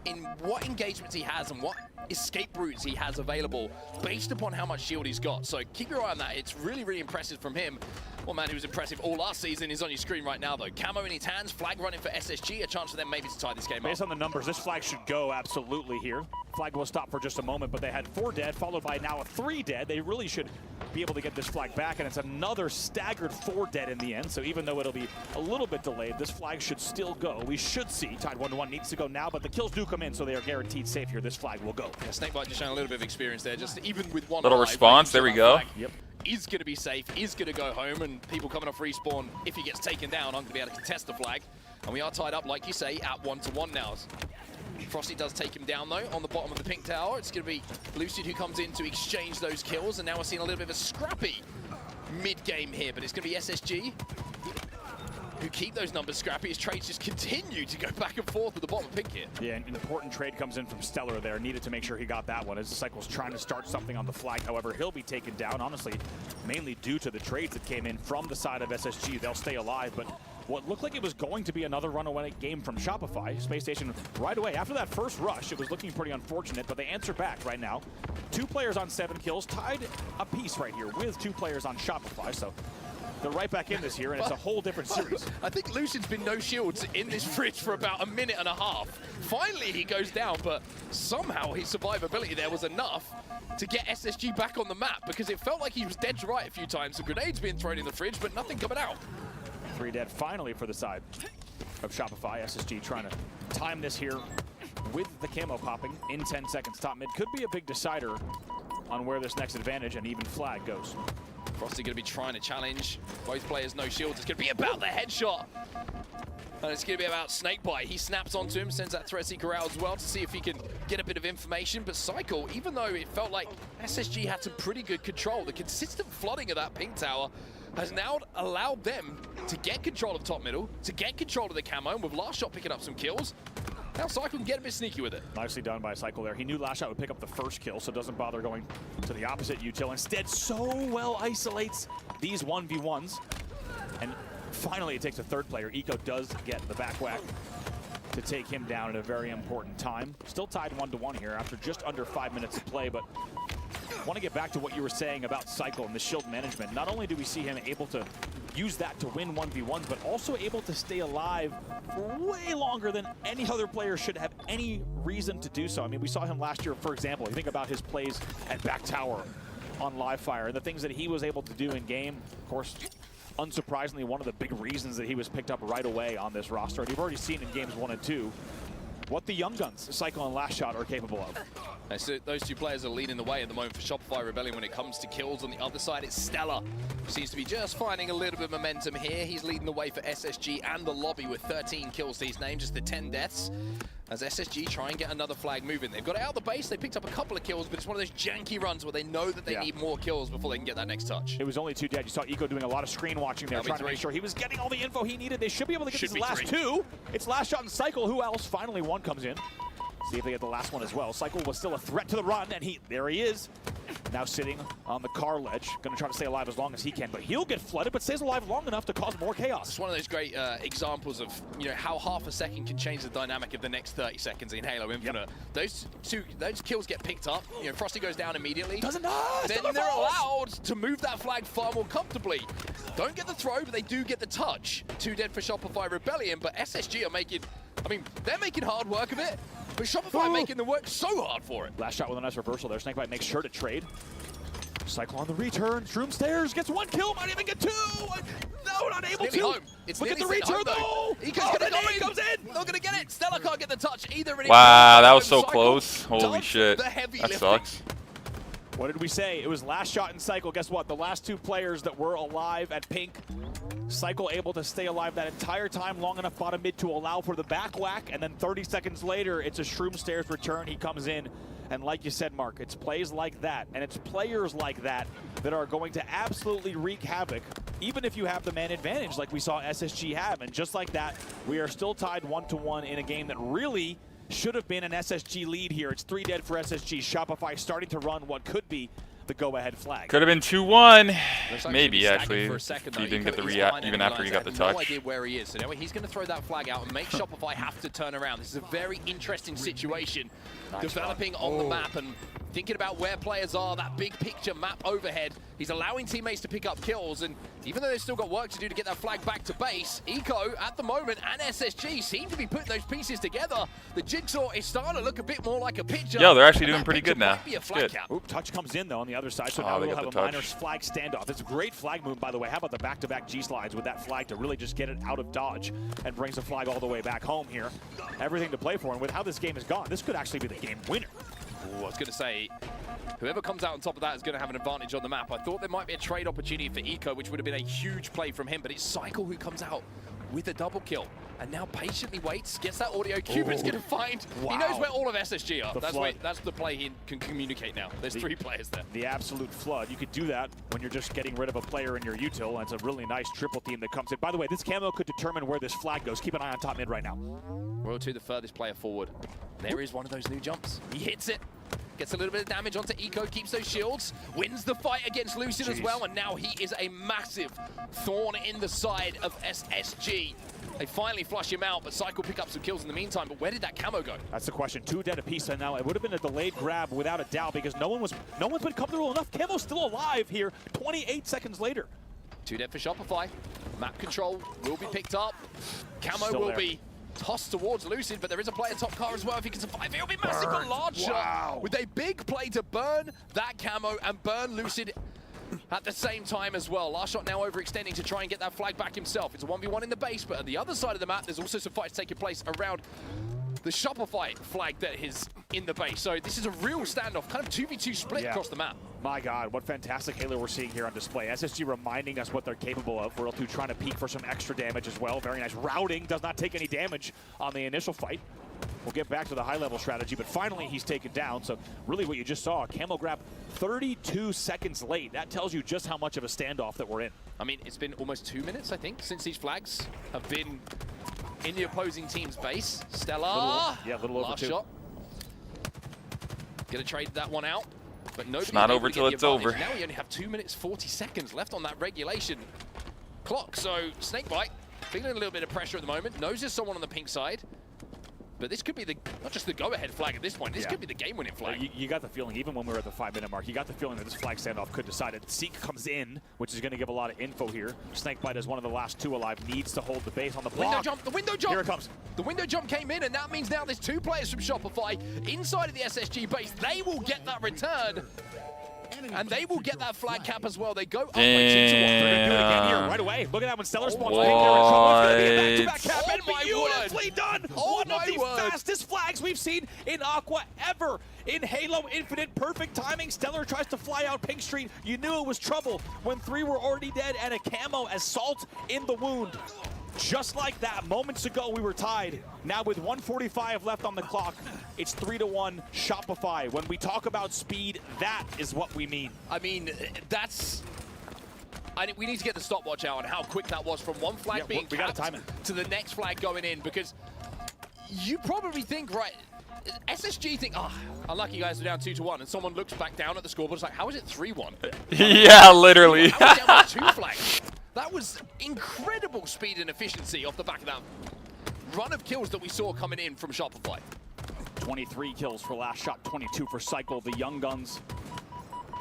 in what engagements he has and what escape routes he has available based upon how much shield he's got. So keep your eye on that. It's really, really impressive from him. One man who was impressive all last season is on your screen right now, though. Camo in his hands, flag running for SSG, a chance for them maybe to tie this game up. Based on the numbers, this flag should go absolutely here. Flag will stop for just a moment, but they had 4 dead, followed by now a 3 dead. They really should be able to get this flag back, and it's another staggered 4 dead in the end. So even though it'll be a little bit delayed, this flag should still go. We should see tied 1-1 needs to go now, but the kills do come in, so they are guaranteed safe here. This flag will go. Yeah, Snakebite just showing a little bit of experience there, just even with one little response. There we go. Yep. Is going to be safe, is going to go home, and people coming off respawn, if he gets taken down, I'm going to be able to contest the flag. And we are tied up, like you say, at 1-1 now. Frosty does take him down, though, on the bottom of the pink tower. It's going to be Lucid who comes in to exchange those kills, and now we're seeing a little bit of a scrappy mid-game here, but it's going to be SSG who keep those numbers scrappy as trades just continue to go back and forth at the bottom of pink here. Yeah, an important trade comes in from Stellar there. Needed to make sure he got that one as the Cycle's trying to start something on the flag. However, he'll be taken down, honestly, mainly due to the trades that came in from the side of SSG. They'll stay alive, but what looked like it was going to be another runaway game from Shopify. Space Station right away. After that first rush, it was looking pretty unfortunate, but they answer back right now. 2 players on 7 kills, tied a piece right here with 2 players on Shopify. So they're right back in this here, and it's a whole different series. I think Lucid's been no shields in this fridge for about a minute and a half. Finally, he goes down, but somehow his survivability there was enough to get SSG back on the map, because it felt like he was dead to right a few times. The grenades being thrown in the fridge, but nothing coming out. 3 dead finally for the side of Shopify. SSG trying to time this here with the camo popping in 10 seconds. Top mid could be a big decider on where this next advantage and even flag goes. Frosty going to be trying to challenge both players, no shields. It's going to be about the headshot. And it's going to be about Snakebite. He snaps onto him, sends that threat seeker out as well to see if he can get a bit of information. But Cycle, even though it felt like SSG had some pretty good control, the consistent flooding of that pink tower has now allowed them to get control of top middle, to get control of the camo, and with Last Shot picking up some kills, now Cycle can get a bit sneaky with it. Nicely done by Cycle there. He knew Last Shot would pick up the first kill, so doesn't bother going to the opposite util. Instead, so well isolates these 1v1s. And finally, it takes a third player. Eco does get the back whack to take him down at a very important time. Still tied 1-1 here after just under 5 minutes of play, but I want to get back to what you were saying about Cycle and the shield management. Not only do we see him able to use that to win 1v1s, but also able to stay alive for way longer than any other player should have any reason to do so. I mean, we saw him last year, for example. You think about his plays at back tower on live fire and the things that he was able to do in game. Of course, unsurprisingly, one of the big reasons that he was picked up right away on this roster. And you've already seen in games 1 and 2 what the young guns, Cycle and Last Shot, are capable of. So those 2 players are leading the way at the moment for Shopify Rebellion when it comes to kills. On the other side, it's Stellar, who seems to be just finding a little bit of momentum here. He's leading the way for SSG and the lobby with 13 kills to his name, just the 10 deaths. As SSG try and get another flag moving. They've got it out of the base, they picked up a couple of kills, but it's one of those janky runs where they know that they need more kills before they can get that next touch. It was only 2 dead. You saw Eco doing a lot of screen watching there, trying to make sure he was getting all the info he needed. They should be able to get these last 2. It's Last Shot and Cycle. Who else? Finally, 1 comes in. See if they get the last one as well. Cycle was still a threat to the run, and there he is. Now sitting on the car ledge, going to try to stay alive as long as he can, but he'll get flooded, but stays alive long enough to cause more chaos. It's one of those great examples of how half a second can change the dynamic of the next 30 seconds in Halo Infinite. Yep. Those kills get picked up. Frosty goes down immediately. Then they're allowed to move that flag far more comfortably. Don't get the throw, but they do get the touch. 2 dead for Shopify Rebellion, but SSG are making, they're making hard work of it. But Shopify making the work so hard for it. Last Shot with a nice reversal there. Snakebite makes sure to trade. Cycle on the return. Shroom Stairs gets 1 kill, might even get 2. No, not able to. Home. It's Look at the nearly return home, though. Eco's gonna go in. Goes in. Not gonna get it. Stella can't get the touch either. Wow, that was so close. Holy shit. That sucks. What did we say? It was last shot in Cycle. Guess what? The last 2 players that were alive at Pink. Cycle able to stay alive that entire time, long enough bottom mid to allow for the back whack, and then 30 seconds later, it's a Shroom Stairs return. He comes in, and like you said, Mark, it's plays like that, and it's players like that that are going to absolutely wreak havoc, even if you have the man advantage like we saw SSG have. And just like that, we are still tied 1-1 in a game that really should have been an SSG lead here. It's 3 dead for SSG. Shopify starting to run what could be the go-ahead flag. Could have been 2-1. Like Maybe, actually. For a second, He didn't get the react even after he got the touch. No idea where he is. So now he's going to throw that flag out and make Shopify have to turn around. This is a very interesting situation. Developing on the map and thinking about where players are, that big picture map overhead. He's allowing teammates to pick up kills, and even though they've still got work to do to get that flag back to base, Eco at the moment and SSG seem to be putting those pieces together. The jigsaw is starting to look a bit more like a picture. Yo, they're actually doing pretty good now. It's good. Touch comes in though on the other side, so now we'll have a minor flag standoff. It's a great flag move, by the way. How about the back-to-back G-slides with that flag to really just get it out of dodge and brings the flag all the way back home here. Everything to play for, and with how this game has gone, this could actually be the game winner. Ooh, I was going to say, whoever comes out on top of that is going to have an advantage on the map. I thought there might be a trade opportunity for Eco, which would have been a huge play from him, but it's Cycle who comes out with a double kill and now patiently waits, gets that audio. Cupid's going to find, he knows where all of SSG are. That's the play he can communicate now. There's 3 players there. The absolute flood. You could do that when you're just getting rid of a player in your util, and it's a really nice triple team that comes in. By the way, this camo could determine where this flag goes. Keep an eye on top mid right now. Royal 2, the furthest player forward. There is one of those new jumps. He hits it. Gets a little bit of damage onto Eco, keeps those shields, wins the fight against Lucid as well, and now he is a massive thorn in the side of SSG. They finally flush him out, but Cycle pick up some kills in the meantime, but where did that camo go? That's the question. 2 dead apiece, and now it would have been a delayed grab without a doubt because no one's been comfortable enough. Camo's still alive here 28 seconds later. 2 dead for Shopify. Map control will be picked up. Camo will be tossed towards Lucid, but there is a player top car as well. If he can survive, it'll be massive. A large shot with a big play to burn that camo and burn Lucid at the same time as well. Last shot now overextending to try and get that flag back himself. It's a 1v1 in the base, but at the other side of the map, there's also some fights taking place around the Shopify flag that is in the base. So this is a real standoff, kind of 2v2 split across the map. My God, what fantastic Halo we're seeing here on display. SSG reminding us what they're capable of. Royal 2 trying to peek for some extra damage as well. Very nice routing, does not take any damage on the initial fight. We'll get back to the high-level strategy, but finally he's taken down. So really what you just saw, a camo grab 32 seconds late. That tells you just how much of a standoff that we're in. I mean, it's been almost 2 minutes, I think, since these flags have been in the opposing team's base. Stella, a little over 2. Last shot. Gonna trade that one out, but nobody. It's not over till it's over. Now we only have 2 minutes 40 seconds left on that regulation clock. So Snakebite feeling a little bit of pressure at the moment. Knows there's someone on the pink side. But this could be not just the go-ahead flag at this point, this could be the game-winning flag. You got the feeling, even when we were at the 5-minute mark, you got the feeling that this flag standoff could decide it. Seek comes in, which is going to give a lot of info here. Snakebite is one of the last 2 alive, needs to hold the base on the block. Window jump, the window jump! Here it comes. The window jump came in, and that means now there's 2 players from Shopify inside of the SSG base. They will get that return. And they will get that flag cap as well. They go up by 2-1. They're going to do it again here right away. Look at that when Stellar spawns. They're in trouble. It's going to be a back-to-back cap. Oh And beautifully done. One of the fastest flags we've seen in Aqua ever. In Halo Infinite, perfect timing. Stellar tries to fly out Pink Street. You knew it was trouble when 3 were already dead and a camo as salt in the wound. Just like that, moments ago we were tied. Now with 1:45 left on the clock, it's 3-1 Shopify. When we talk about speed, that is what we mean. I mean, we need to get the stopwatch out on how quick that was from one flag being capped to the next flag going in, because you probably think, right, SSG think, unlucky guys are down 2-1, and someone looks back down at the scoreboard, it's like, how is it 3-1? Yeah, literally. How is it down by 2 flags? That was incredible speed and efficiency off the back of that run of kills that we saw coming in from Shopify. 23 kills for last shot, 22 for Cycle. The Young Guns.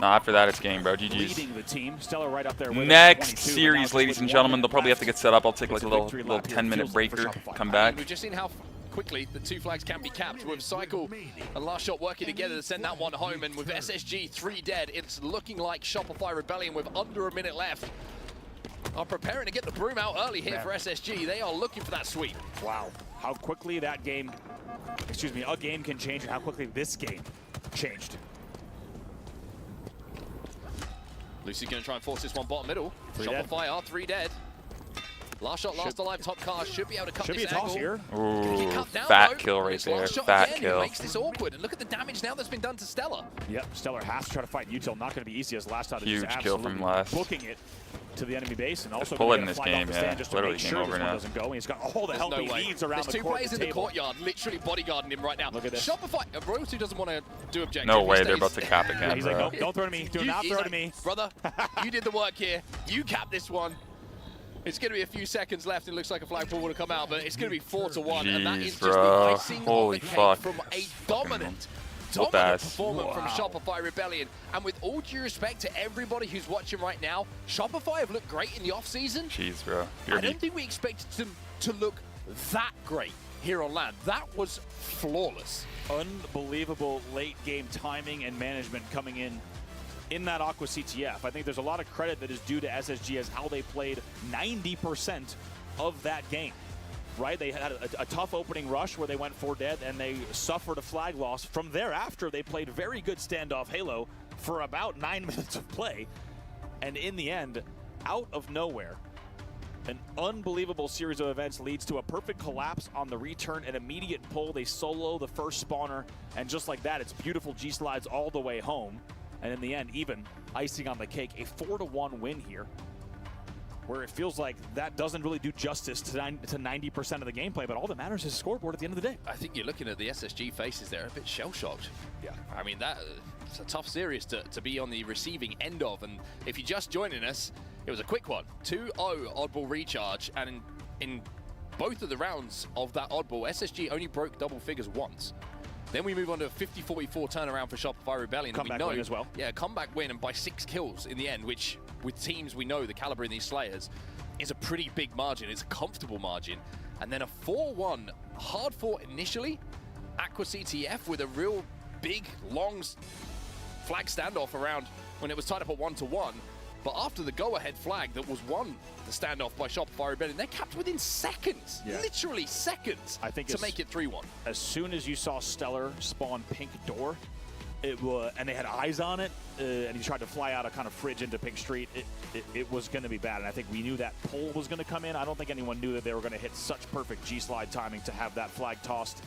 Nah, after that, it's game, bro. GG's. Leading the team. Stellar right up there with Next series, ladies and gentlemen. They'll probably have to get set up. I'll take like a little 10-minute breaker, come back. We've just seen how quickly the 2 flags can be capped with Cycle and Last Shot working together to send that one home. And with SSG 3 dead, it's looking like Shopify Rebellion with under a minute left are preparing to get the broom out early here for SSG. They are looking for that sweep. Wow, how quickly that game, excuse me, a game can change and how quickly this game changed. Lucy's going to try and force this one bottom middle. Shopify are 3 dead. Last Shot, last alive, top car, should be able to cut this angle. Here. Ooh, fat kill right there, fat kill. Makes this awkward, and look at the damage now that's been done to Stellar. Yep, Stellar has to try to fight Util. Not going to be easy as last time. Huge kill from last. Booking it to the enemy base, and also pulling this game, yeah. Just Literally game game over now. Doesn't go. And he's got all the help he needs around There's the 2 court. players in the courtyard, literally bodyguarding him right now. Look at this. Shopify, Royalty doesn't want to do objective. No way, they're about to cap again, yeah, he's bro. like, nope, don't throw to me. Do not throw to me. Brother, you did the work here. You capped this one. It's going to be a few seconds left. It looks like a flagpole would have come out, but it's going to be 4-1, and that is just the icing Holy on the fuck. cake from a dominant performance from Shopify Rebellion. And with all due respect to everybody who's watching right now, Shopify have looked great in the offseason. Jeez, bro. I don't think we expected them to look that great here on LAN. That was flawless. Unbelievable late game timing and management coming in that Aqua CTF. I think there's a lot of credit that is due to SSG as how they played 90% of that game, right? They had a tough opening rush where they went 4 dead and they suffered a flag loss. From thereafter, they played very good standoff Halo for about 9 minutes of play. And in the end, out of nowhere, an unbelievable series of events leads to a perfect collapse on the return, an immediate pull. They solo the first spawner, and just like that, it's beautiful G-slides all the way home. And in the end, even icing on the cake, a 4-1 win here, where it feels like that doesn't really do justice to 90% of the gameplay, but all that matters is scoreboard at the end of the day. I think you're looking at the SSG faces there, a bit shell-shocked. Yeah. I mean, it's a tough series to be on the receiving end of, and if you're just joining us, it was a quick one. 2-0 oddball recharge, and in both of the rounds of that oddball, SSG only broke double figures once. Then we move on to a 50-44 turnaround for Shopify Rebellion. Comeback win as well. Yeah, comeback win, and by 6 kills in the end, which with teams we know the caliber in these Slayers is a pretty big margin. It's a comfortable margin. And then a 4-1 hard fought initially. Aqua CTF with a real big, long flag standoff around when it was tied up at 1-1. But after the go-ahead flag that was won the standoff by Shopify Rebellion, they capped within seconds, literally seconds, I think to make it 3-1. As soon as you saw Stellar spawn pink door, and they had eyes on it, and he tried to fly out a kind of fridge into Pink Street, it was going to be bad. And I think we knew that pull was going to come in. I don't think anyone knew that they were going to hit such perfect G-slide timing to have that flag tossed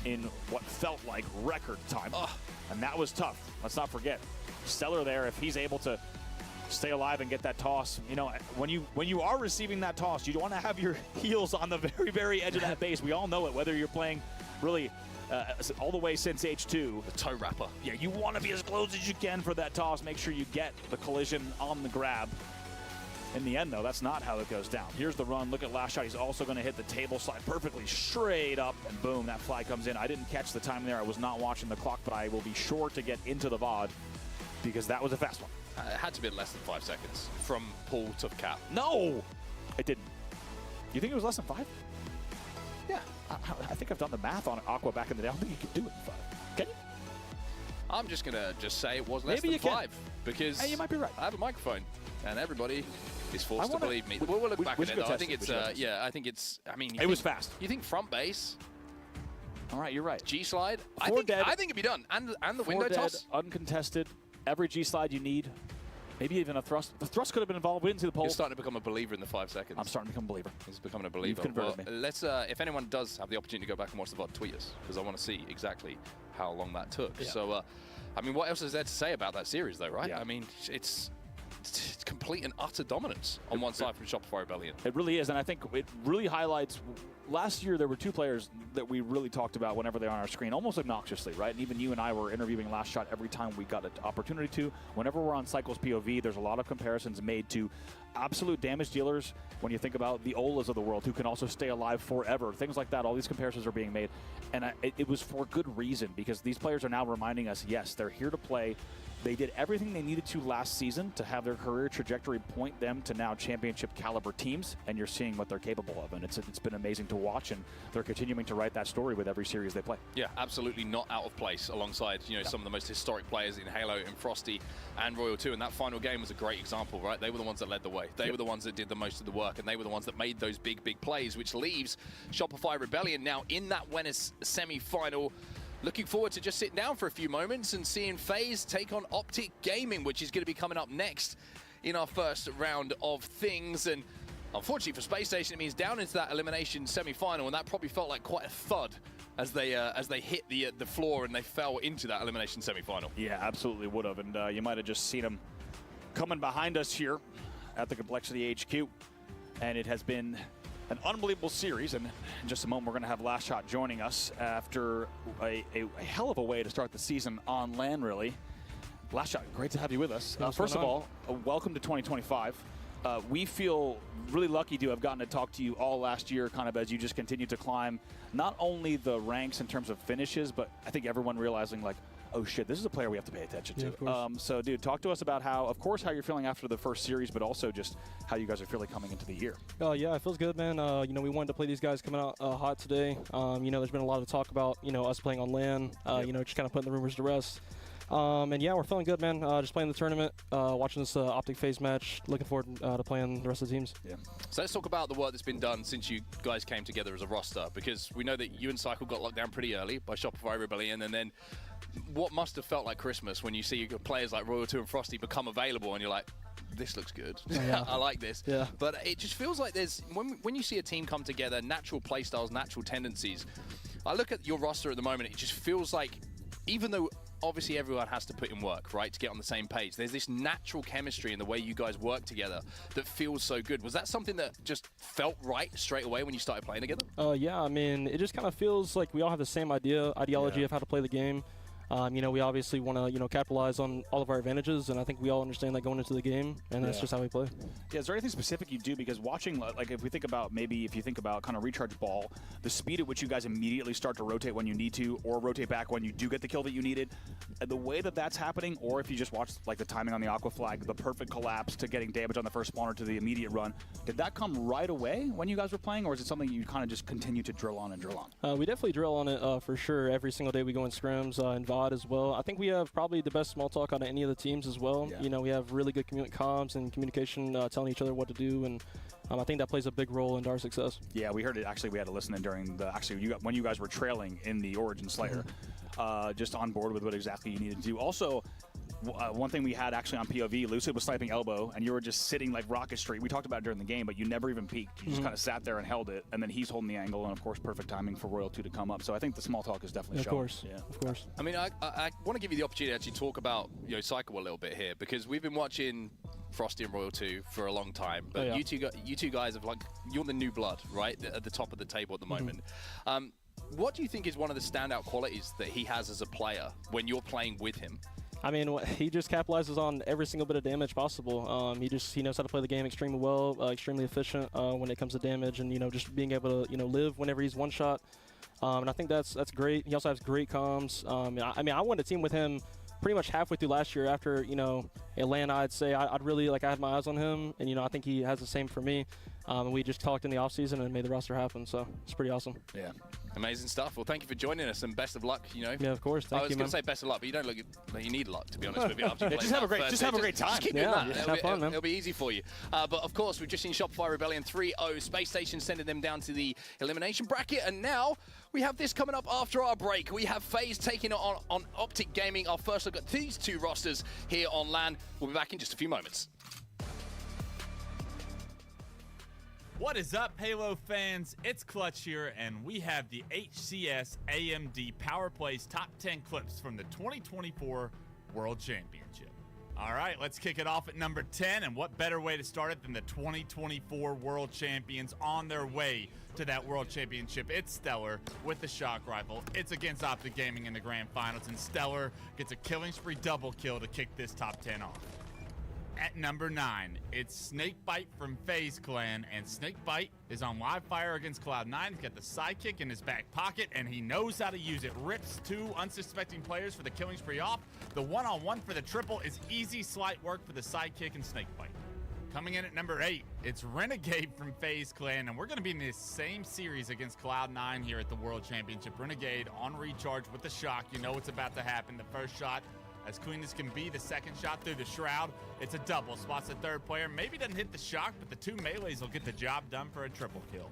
in what felt like record time. And that was tough. Let's not forget, Stellar there, if he's able to stay alive and get that toss. You know, when you are receiving that toss, you don't want to have your heels on the very, very edge of that base. We all know it, whether you're playing really all the way since H2. The toe wrapper. Yeah, you want to be as close as you can for that toss. Make sure you get the collision on the grab. In the end, though, that's not how it goes down. Here's the run. Look at Last Shot. He's also going to hit the table slide perfectly straight up, and boom, that fly comes in. I didn't catch the time there. I was not watching the clock, but I will be sure to get into the VOD because that was a fast one. It had to be less than 5 seconds from pull to cap. No, it didn't. You think it was less than 5? Yeah. I think I've done the math on Aqua back in the day. I don't think you can do it in 5. Can you? I'm just going to say it was less Maybe than 5 because hey, you might be right. I have a microphone and everybody is forced to believe me. We'll look back at it, though. I think it's, I think it's, I mean, it was fast. You think front base? All right, you're right. G-slide? I think it'd be done. And the window toss? Uncontested. Every G-slide you need. Maybe even a thrust. The thrust could have been involved. We didn't see the pole. You're starting to become a believer in the 5 seconds. I'm starting to become a believer. He's becoming a believer. You've converted me. Let's, if anyone does have the opportunity to go back and watch the VOD, tweet us, because I want to see exactly how long that took. Yeah. So, I mean, what else is there to say about that series, though, right? Yeah. I mean, it's complete and utter dominance on one side from Shopify Rebellion. It really is, and I think it really highlights. Last year, there were 2 players that we really talked about whenever they're on our screen, almost obnoxiously, right? And even you and I were interviewing Last Shot every time we got an opportunity to. Whenever we're on Cycle's POV, there's a lot of comparisons made to absolute damage dealers when you think about the Olas of the world who can also stay alive forever. Things like that, all these comparisons are being made. And it was for good reason, because these players are now reminding us, yes, they're here to play. They did everything they needed to last season to have their career trajectory point them to now championship caliber teams, and you're seeing what they're capable of. And it's been amazing to watch, and they're continuing to write that story with every series they play. Yeah, absolutely not out of place alongside, you know, some of the most historic players in Halo and Frosty and Royal 2. And that final game was a great example, right? They were the ones that led the way. They were the ones that did the most of the work, and they were the ones that made those big plays, which leaves Shopify Rebellion now in that winners semi-final. Looking forward to just sitting down for a few moments and seeing FaZe take on Optic Gaming, which is going to be coming up next in our first round of things. And unfortunately for Space Station, it means down into that elimination semi-final, and that probably felt like quite a thud as they hit the floor and they fell into that elimination semi-final. Yeah, absolutely would have. And you might have just seen them coming behind us here at the Complexity HQ. And it has been an unbelievable series, and in just a moment we're going to have Last Shot joining us after a hell of a way to start the season on LAN, really. Last Shot, great to have you with us. First of all, welcome to 2025. We feel really lucky to have gotten to talk to you all last year, kind of as you just continued to climb not only the ranks in terms of finishes, but I think everyone realizing, like, oh shit, this is a player we have to pay attention to. So dude, talk to us about how, of course, how you're feeling after the first series, but also just how you guys are feeling coming into the year. Yeah, it feels good, man. You know, we wanted to play these guys coming out hot today. You know, there's been a lot of talk about, you know, us playing on LAN, you know, just kind of putting the rumors to rest. And yeah, we're feeling good, man. Just playing the tournament, watching this Optic FaZe match. Looking forward to playing the rest of the teams. Yeah. So let's talk about the work that's been done since you guys came together as a roster, because we know that you and Cycle got locked down pretty early by Shopify Rebellion, and then what must have felt like Christmas when you see players like Royal 2 and Frosty become available, and you're like, this looks good. Yeah. I like this. Yeah. But it just feels like there's, when you see a team come together, natural play styles, natural tendencies. I look at your roster at the moment, it just feels like, even though obviously everyone has to put in work, right, to get on the same page, there's this natural chemistry in the way you guys work together that feels so good. Was that something that just felt right straight away when you started playing together? Yeah, I mean, it just kind of feels like we all have the same ideology of how to play the game. You know, we obviously want to, you know, capitalize on all of our advantages, and I think we all understand that going into the game, and that's just how we play. Yeah, is there anything specific you do? Because watching, like, if we think about, maybe if you think about kind of recharge ball, the speed at which you guys immediately start to rotate when you need to, or rotate back when you do get the kill that you needed, the way that that's happening, or if you just watch, like, the timing on the Aqua Flag, the perfect collapse to getting damage on the first spawner to the immediate run, did that come right away when you guys were playing, or is it something you kind of just continue to drill on and drill on? We definitely drill on it for sure. Every single day we go in scrims and VOD as well. I think we have probably the best small talk out of any of the teams as well. Yeah. You know, we have really good comms and communication, telling each other what to do, and I think that plays a big role into our success. Yeah, we heard it. Actually, we had to listen in during the, when you guys were trailing in the Origin Slayer, just on board with what exactly you needed to do. Also, one thing we had actually on POV, Lucid was sniping elbow, and you were just sitting like Rocket Street. We talked about it during the game, but you never even peeked. You just kind of sat there and held it, and then he's holding the angle, and of course, perfect timing for Royal 2 to come up. So I think the small talk is definitely showing. Of course, yeah, of course. I mean, I want to give you the opportunity to actually talk about, you know, Cycle a little bit here, because we've been watching Frosty and Royal 2 for a long time, but you two guys have, like, you're the new blood, right, at the top of the table at the moment. What do you think is one of the standout qualities that he has as a player when you're playing with him? I mean, he just capitalizes on every single bit of damage possible. He knows how to play the game extremely well, extremely efficient when it comes to damage, and, you know, just being able to, you know, live whenever he's one shot. And I think that's great. He also has great comms. I mean, I won a team with him pretty much halfway through last year after, you know, a LAN. I'd say I'd really, like, I had my eyes on him, and, you know, I think he has the same for me. And we just talked in the offseason and made the roster happen, so it's pretty awesome. Yeah. Amazing stuff. Well, thank you for joining us, and best of luck, you know. Yeah, of course. Thank you, I was going to say best of luck, but you don't look like you need luck, to be honest with you. After you just have a great time. Just keep doing that. Have fun, man. It'll be easy for you. But, of course, we've just seen Shopify Rebellion 3-0. Space Station sending them down to the elimination bracket, and now we have this coming up after our break. We have FaZe taking it on Optic Gaming. Our first look at these two rosters here on LAN. We'll be back in just a few moments. What is up, Halo fans? It's Clutch here, and we have the HCS AMD Power Plays Top 10 clips from the 2024 World Championship. All right, let's kick it off at number 10, and what better way to start it than the 2024 World Champions on their way to that World Championship. It's Stellar with the shock rifle. It's against Optic Gaming in the grand finals, and Stellar gets a killing spree double kill to kick this top 10 off. At number 9, it's Snakebite from FaZe Clan, and Snakebite is on live fire against Cloud9. He's got the sidekick in his back pocket, and he knows how to use it. Rips 2 unsuspecting players for the killing spree off. The one-on-one for the triple is easy, slight work for the sidekick and Snakebite. Coming in at number 8, it's Renegade from FaZe Clan, and we're going to be in this same series against Cloud9 here at the World Championship. Renegade on recharge with the shock. You know what's about to happen. The first shot, as clean as can be. The second shot through the shroud, it's a double. Spots the third player. Maybe doesn't hit the shock, but the 2 melees will get the job done for a triple kill.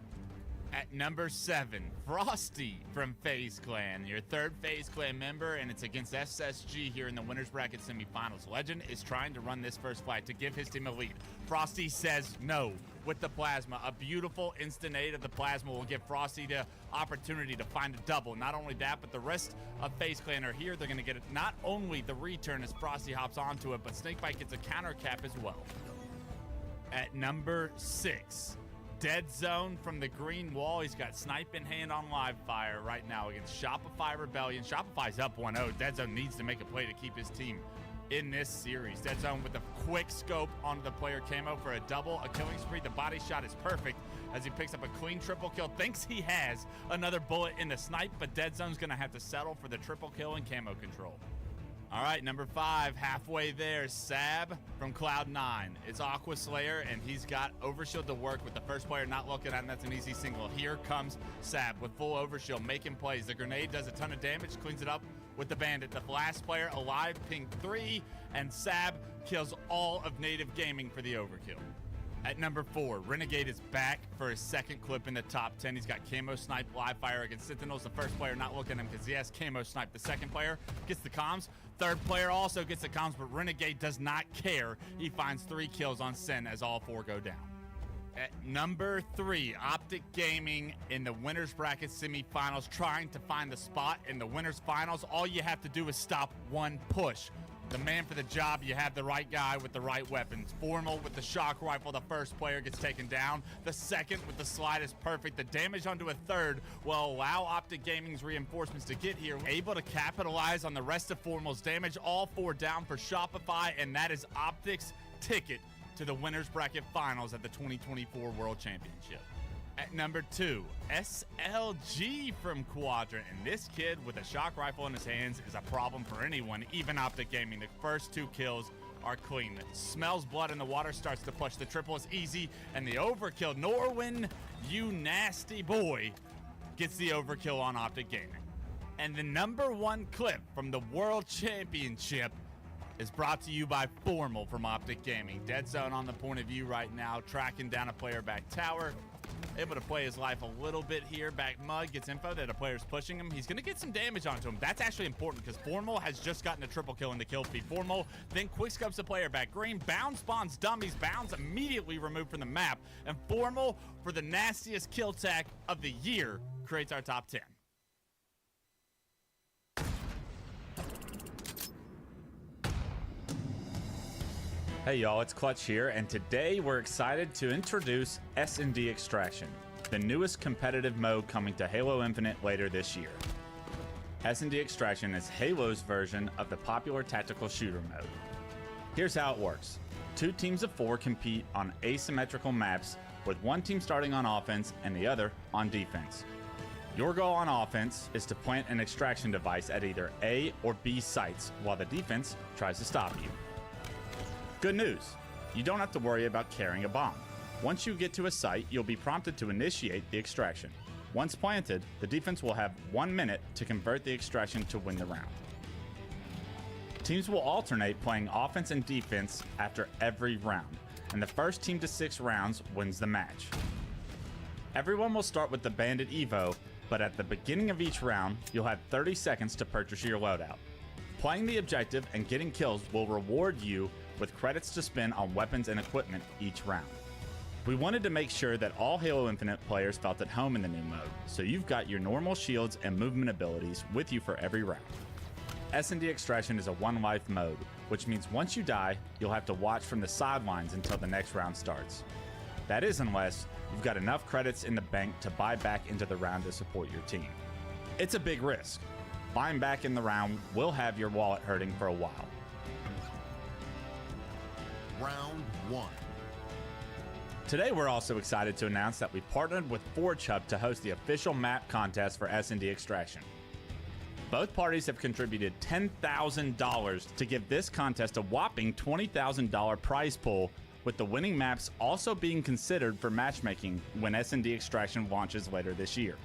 At number 7, Frosty from FaZe Clan, your 3rd FaZe Clan member, and it's against SSG here in the winners bracket semifinals. Legend is trying to run this first fight to give his team a lead. Frosty says no with the plasma. A beautiful instant aid of the plasma will give Frosty the opportunity to find a double. Not only that, but the rest of FaZe Clan are here. They're going to get it, not only the return as Frosty hops onto it, but Snakebite gets a counter cap as well. At number 6, Dead Zone from the green wall. He's got snipe in hand on live fire right now against Shopify Rebellion. Shopify's up 1-0. Dead Zone needs to make a play to keep his team in this series. Dead Zone with a quick scope onto the player camo for a double, a killing spree. The body shot is perfect as he picks up a clean triple kill. Thinks he has another bullet in the snipe, but Dead Zone's going to have to settle for the triple kill and camo control. All right, number 5, halfway there, Sab from Cloud9. It's Aqua Slayer, and he's got overshield to work with the first player not looking at him. That's an easy single. Here comes Sab with full overshield, making plays. The grenade does a ton of damage, cleans it up with the bandit. The last player alive, ping 3, and Sab kills all of Native Gaming for the overkill. At number 4, Renegade is back for his 2nd clip in the top 10. He's got camo snipe live fire against Sentinels. The first player not looking at him because he has camo snipe. The second player gets the comms. Third player also gets the comms, but Renegade does not care. He finds 3 kills on Sen as all 4 go down. At number 3, Optic Gaming in the winners bracket semifinals, trying to find the spot in the winners finals. All you have to do is stop one push. The man for the job, you have the right guy with the right weapons. Formal with the shock rifle, the first player gets taken down. The second with the slide is perfect. The damage onto a third will allow Optic Gaming's reinforcements to get here. Able to capitalize on the rest of Formal's damage. All 4 down for Shopify, and that is Optic's ticket to the winners bracket finals at the 2024 World Championship. At number 2, SLG from Quadrant. And this kid with a shock rifle in his hands is a problem for anyone, even Optic Gaming. The first 2 kills are clean. Smells blood in the water, starts to push. The triple is easy, and the overkill. Norwin, you nasty boy, gets the overkill on Optic Gaming. And the number 1 clip from the World Championship is brought to you by Formal from Optic Gaming. Dead Zone on the point of view right now, tracking down a player back tower. Able to play his life a little bit here. Back mud, gets info that a player's pushing him. He's going to get some damage onto him. That's actually important because Formal has just gotten a triple kill in the kill feed. Formal then quickscopes the player back green. Bound spawns dummies. Bounds immediately removed from the map. And Formal, for the nastiest kill tag of the year, creates our top 10. Hey y'all, it's Clutch here, and today we're excited to introduce S&D Extraction, the newest competitive mode coming to Halo Infinite later this year. S&D Extraction is Halo's version of the popular tactical shooter mode. Here's how it works. 2 teams of 4 compete on asymmetrical maps, with one team starting on offense and the other on defense. Your goal on offense is to plant an extraction device at either A or B sites, while the defense tries to stop you. Good news, you don't have to worry about carrying a bomb. Once you get to a site, you'll be prompted to initiate the extraction. Once planted, the defense will have 1 minute to convert the extraction to win the round. Teams will alternate playing offense and defense after every round, and the first team to 6 rounds wins the match. Everyone will start with the Bandit Evo, but at the beginning of each round, you'll have 30 seconds to purchase your loadout. Playing the objective and getting kills will reward you with credits to spend on weapons and equipment each round. We wanted to make sure that all Halo Infinite players felt at home in the new mode, so you've got your normal shields and movement abilities with you for every round. S&D Extraction is a 1-life mode, which means once you die, you'll have to watch from the sidelines until the next round starts. That is unless you've got enough credits in the bank to buy back into the round to support your team. It's a big risk. Buying back in the round will have your wallet hurting for a while. Round 1. Today, we're also excited to announce that we partnered with Forge Hub to host the official map contest for S&D Extraction. Both parties have contributed $10,000 to give this contest a whopping $20,000 prize pool, with the winning maps also being considered for matchmaking when S&D Extraction launches later this year.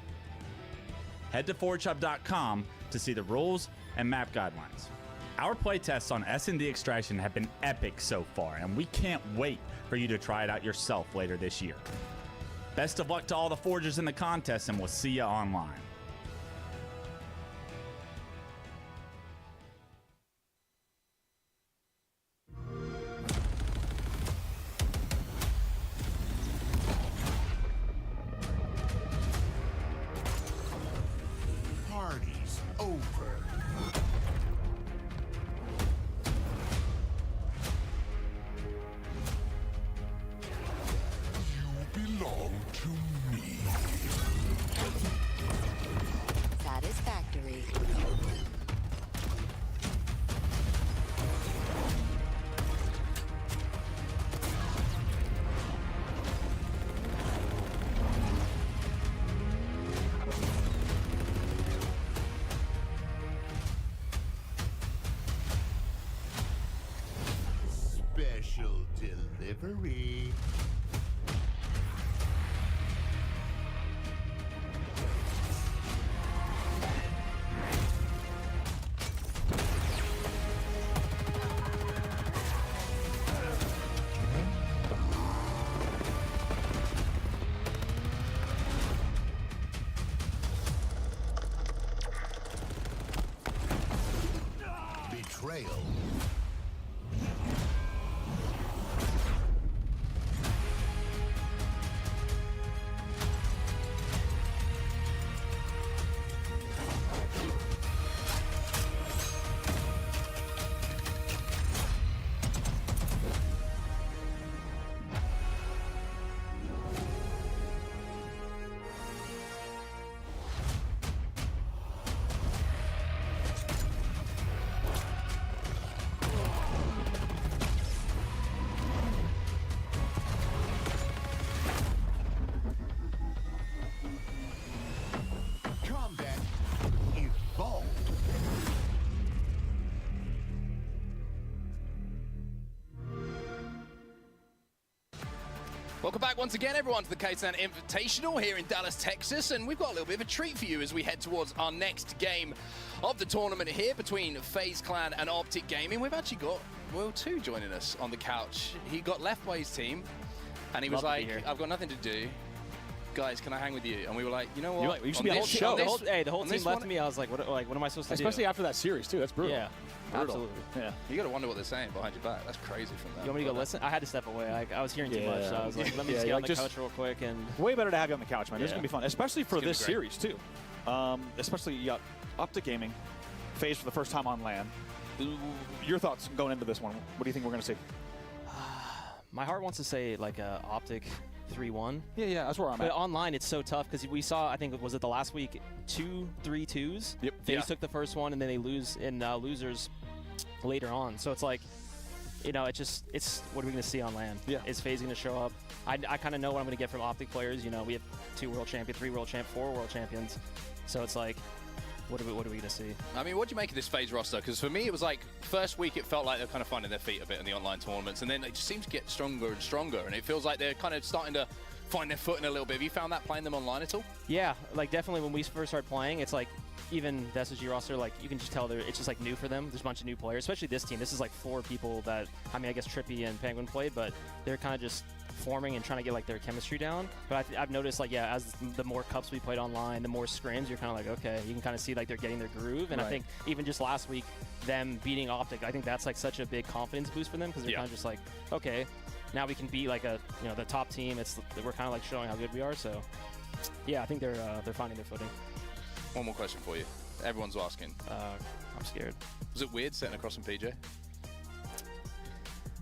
Head to forgehub.com to see the rules and map guidelines. Our playtests on S&D Extraction have been epic so far, and we can't wait for you to try it out yourself later this year. Best of luck to all the forgers in the contest, and we'll see you online. Party's over. You belong to me. Satisfactory. Special delivery. Betrayal. Combat evolved. Welcome back once again, everyone, to the Kaysan Invitational here in Dallas, Texas. And we've got a little bit of a treat for you as we head towards our next game of the tournament here between FaZe Clan and Optic Gaming. We've actually got Will 2 joining us on the couch. He got left by his team, and he was like, I've got nothing to do. Guys, can I hang with you? And we were like, you know what? You should be a whole show. The whole team left me. I was like, what am I supposed to do? Especially after that series, too. That's brutal. Yeah, brutal. absolutely. Yeah. You got to wonder what they're saying behind your back. That's crazy from them. You want me to go listen? I had to step away. I was hearing too much, so I was like, let me just get on the couch real quick. And way better to have you on the couch, man. This is going to be fun, especially for this series, too. Especially, you got Optic Gaming, FaZe for the first time on LAN. Your thoughts going into this one? What do you think we're going to see? My heart wants to say, like, Optic 3-1. Yeah, that's where I'm but at. But online, it's so tough because we saw, I think, was it the last week, 2 3-2s? Yep. FaZe took the first one, and then they lose in losers later on. So it's like, you know, it's what are we going to see on LAN? Yeah. Is FaZe going to show up? I kind of know what I'm going to get from Optic players. You know, we have 2 world champions, 3 world champions, 4 world champions. So it's like, what are we going to see? I mean, what do you make of this FaZe roster? Because for me, it was like, first week it felt like they're kind of finding their feet a bit in the online tournaments, and then they just seem to get stronger and stronger, and it feels like they're kind of starting to find their footing a little bit. Have you found that playing them online at all? Yeah, like definitely when we first started playing, it's like even the SSG roster, like you can just tell it's just like new for them. There's a bunch of new players, especially this team. This is like 4 people that, I mean, I guess Trippy and Penguin played, but they're kind of just forming and trying to get like their chemistry down. But I've noticed like, yeah, as the more cups we played online, the more scrims, you're kind of like, okay, you can kind of see like they're getting their groove. And I think even just last week, them beating Optic, I think that's like such a big confidence boost for them because they're kind of just like, okay, now we can be like the top team. We're kind of like showing how good we are. So yeah, I think they're finding their footing. One more question for you. Everyone's asking. I'm scared. Was it weird sitting across from PJ?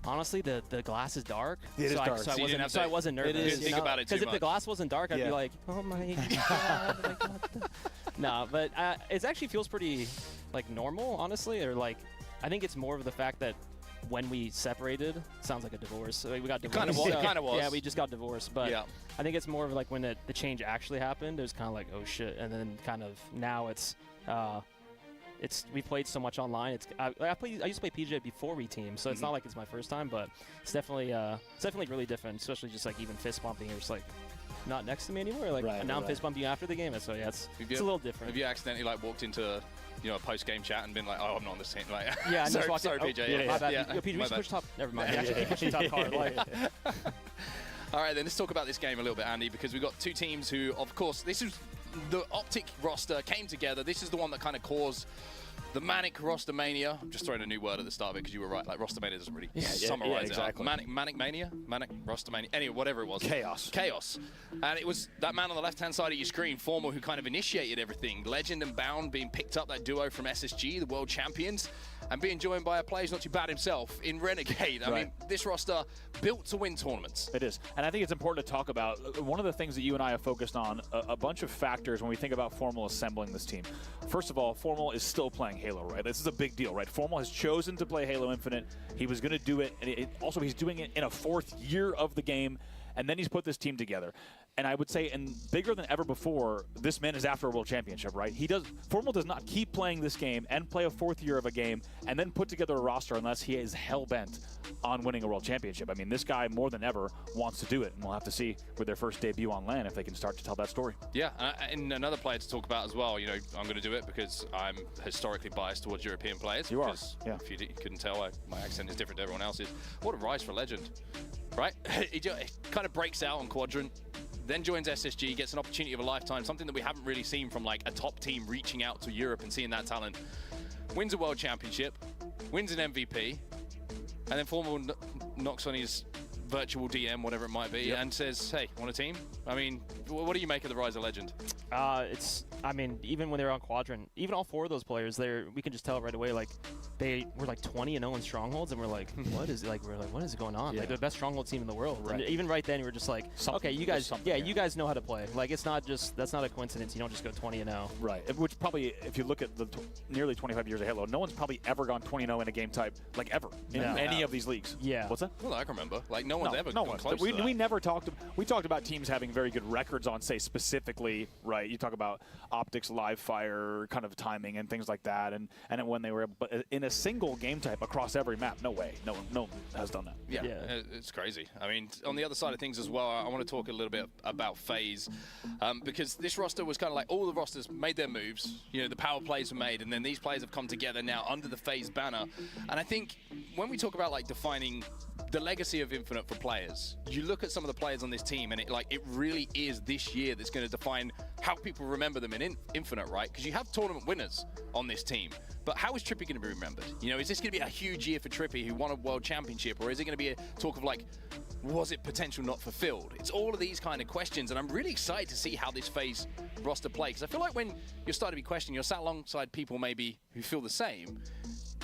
Honestly, the glass is dark. It is dark. So I wasn't nervous. You didn't think about it too much. Because if the glass wasn't dark, I'd be like, oh my god. No, but it actually feels pretty like normal, honestly. Or like, I think it's more of the fact that when we separated, sounds like a divorce. Like, we got divorced. Kind of was. So, Kind of was. Yeah, we just got divorced. But Yeah. I think it's more of like when the change actually happened, it was kind of like, oh shit. And then kind of now we played so much online. I used to play PJ before we teamed, so it's not like it's my first time, but it's definitely really different, especially just like even fist bumping. You're just like not next to me anymore. Like now I'm fist bumping you after the game. So yeah, it's a little different. Have you accidentally like walked into a post-game chat and been like, oh, I'm not on this team? Like, yeah, and sorry, just sorry, PJ. My bad. Yeah. Yo, PJ, we My should bad. push top. Never mind. Actually, keep pushing top card. Like, All right, then let's talk about this game a little bit, Andy, because we've got two teams who, of course, this is the Optic roster came together. This is the one that kind of caused the Manic Roster Mania. I'm just throwing a new word at the start of it because you were right. Like, Roster Mania doesn't really summarize exactly. it. Manic Mania? Manic Roster Mania. Anyway, whatever it was. Chaos. And it was that man on the left-hand side of your screen, Formal, who kind of initiated everything. Legend and Bound being picked up, that duo from SSG, the world champions, and being joined by a player who's not too bad himself in Renegade. I mean, this roster built to win tournaments. It is. And I think it's important to talk about one of the things that you and I have focused on, a bunch of factors when we think about Formal assembling this team. First of all, Formal is still playing Halo, right? This is a big deal, right? Formal has chosen to play Halo Infinite. He was going to do it, and also he's doing it in a 4th year of the game, and then he's put this team together. And I would say, and bigger than ever before, this man is after a world championship, right? Formal does not keep playing this game and play a 4th year of a game and then put together a roster unless he is hell-bent on winning a world championship. I mean, this guy more than ever wants to do it, and we'll have to see with their first debut on LAN if they can start to tell that story. Yeah, and another player to talk about as well, I'm going to do it because I'm historically biased towards European players. You are, yeah. If you couldn't tell, my accent is different to everyone else's. What a rise for Legend, right? He kind of breaks out on Quadrant, then joins SSG, gets an opportunity of a lifetime, something that we haven't really seen from like a top team reaching out to Europe and seeing that talent. Wins a world championship, wins an MVP, and then Formal knocks on his virtual DM, whatever it might be, and says, hey, want a team? I mean, what do you make of the rise of Legend? I mean, even when they were on Quadrant, even all 4 of those players, we can just tell right away, like, they were like 20-0 in Strongholds, and we're like, what is going on? Like, they're the best Stronghold team in the world. Right. And even right then, we were just like, okay, you guys, you guys know how to play. Like, that's not a coincidence. You don't just go 20-0. Right. Which probably, if you look at the nearly 25 years of Halo, no one's probably ever gone 20-0 in a game type, like ever, in any of these leagues. Yeah. What's that? Well, I can remember. Like, no one's ever gone close to that. We never talked. We talked about teams having very good records on, say, specifically, right? You talk about optics, live fire, kind of timing, and things like that, and when they were able, but in a single game type across every map, no way, no one has done that. Yeah, it's crazy. I mean, on the other side of things as well, I want to talk a little bit about FaZe, because this roster was kind of like all the rosters made their moves. The power plays were made, and then these players have come together now under the FaZe banner. And I think when we talk about like defining the legacy of Infinite for players, you look at some of the players on this team, and it really is this year that's going to define how people remember them in Infinite, right? Because you have tournament winners on this team, but how is Trippy going to be remembered? Is this going to be a huge year for Trippy, who won a world championship, or is it going to be a talk of like, was it potential not fulfilled? It's all of these kind of questions, and I'm really excited to see how this FaZe roster plays. Because I feel like when you're starting to be questioned, you're sat alongside people maybe who feel the same,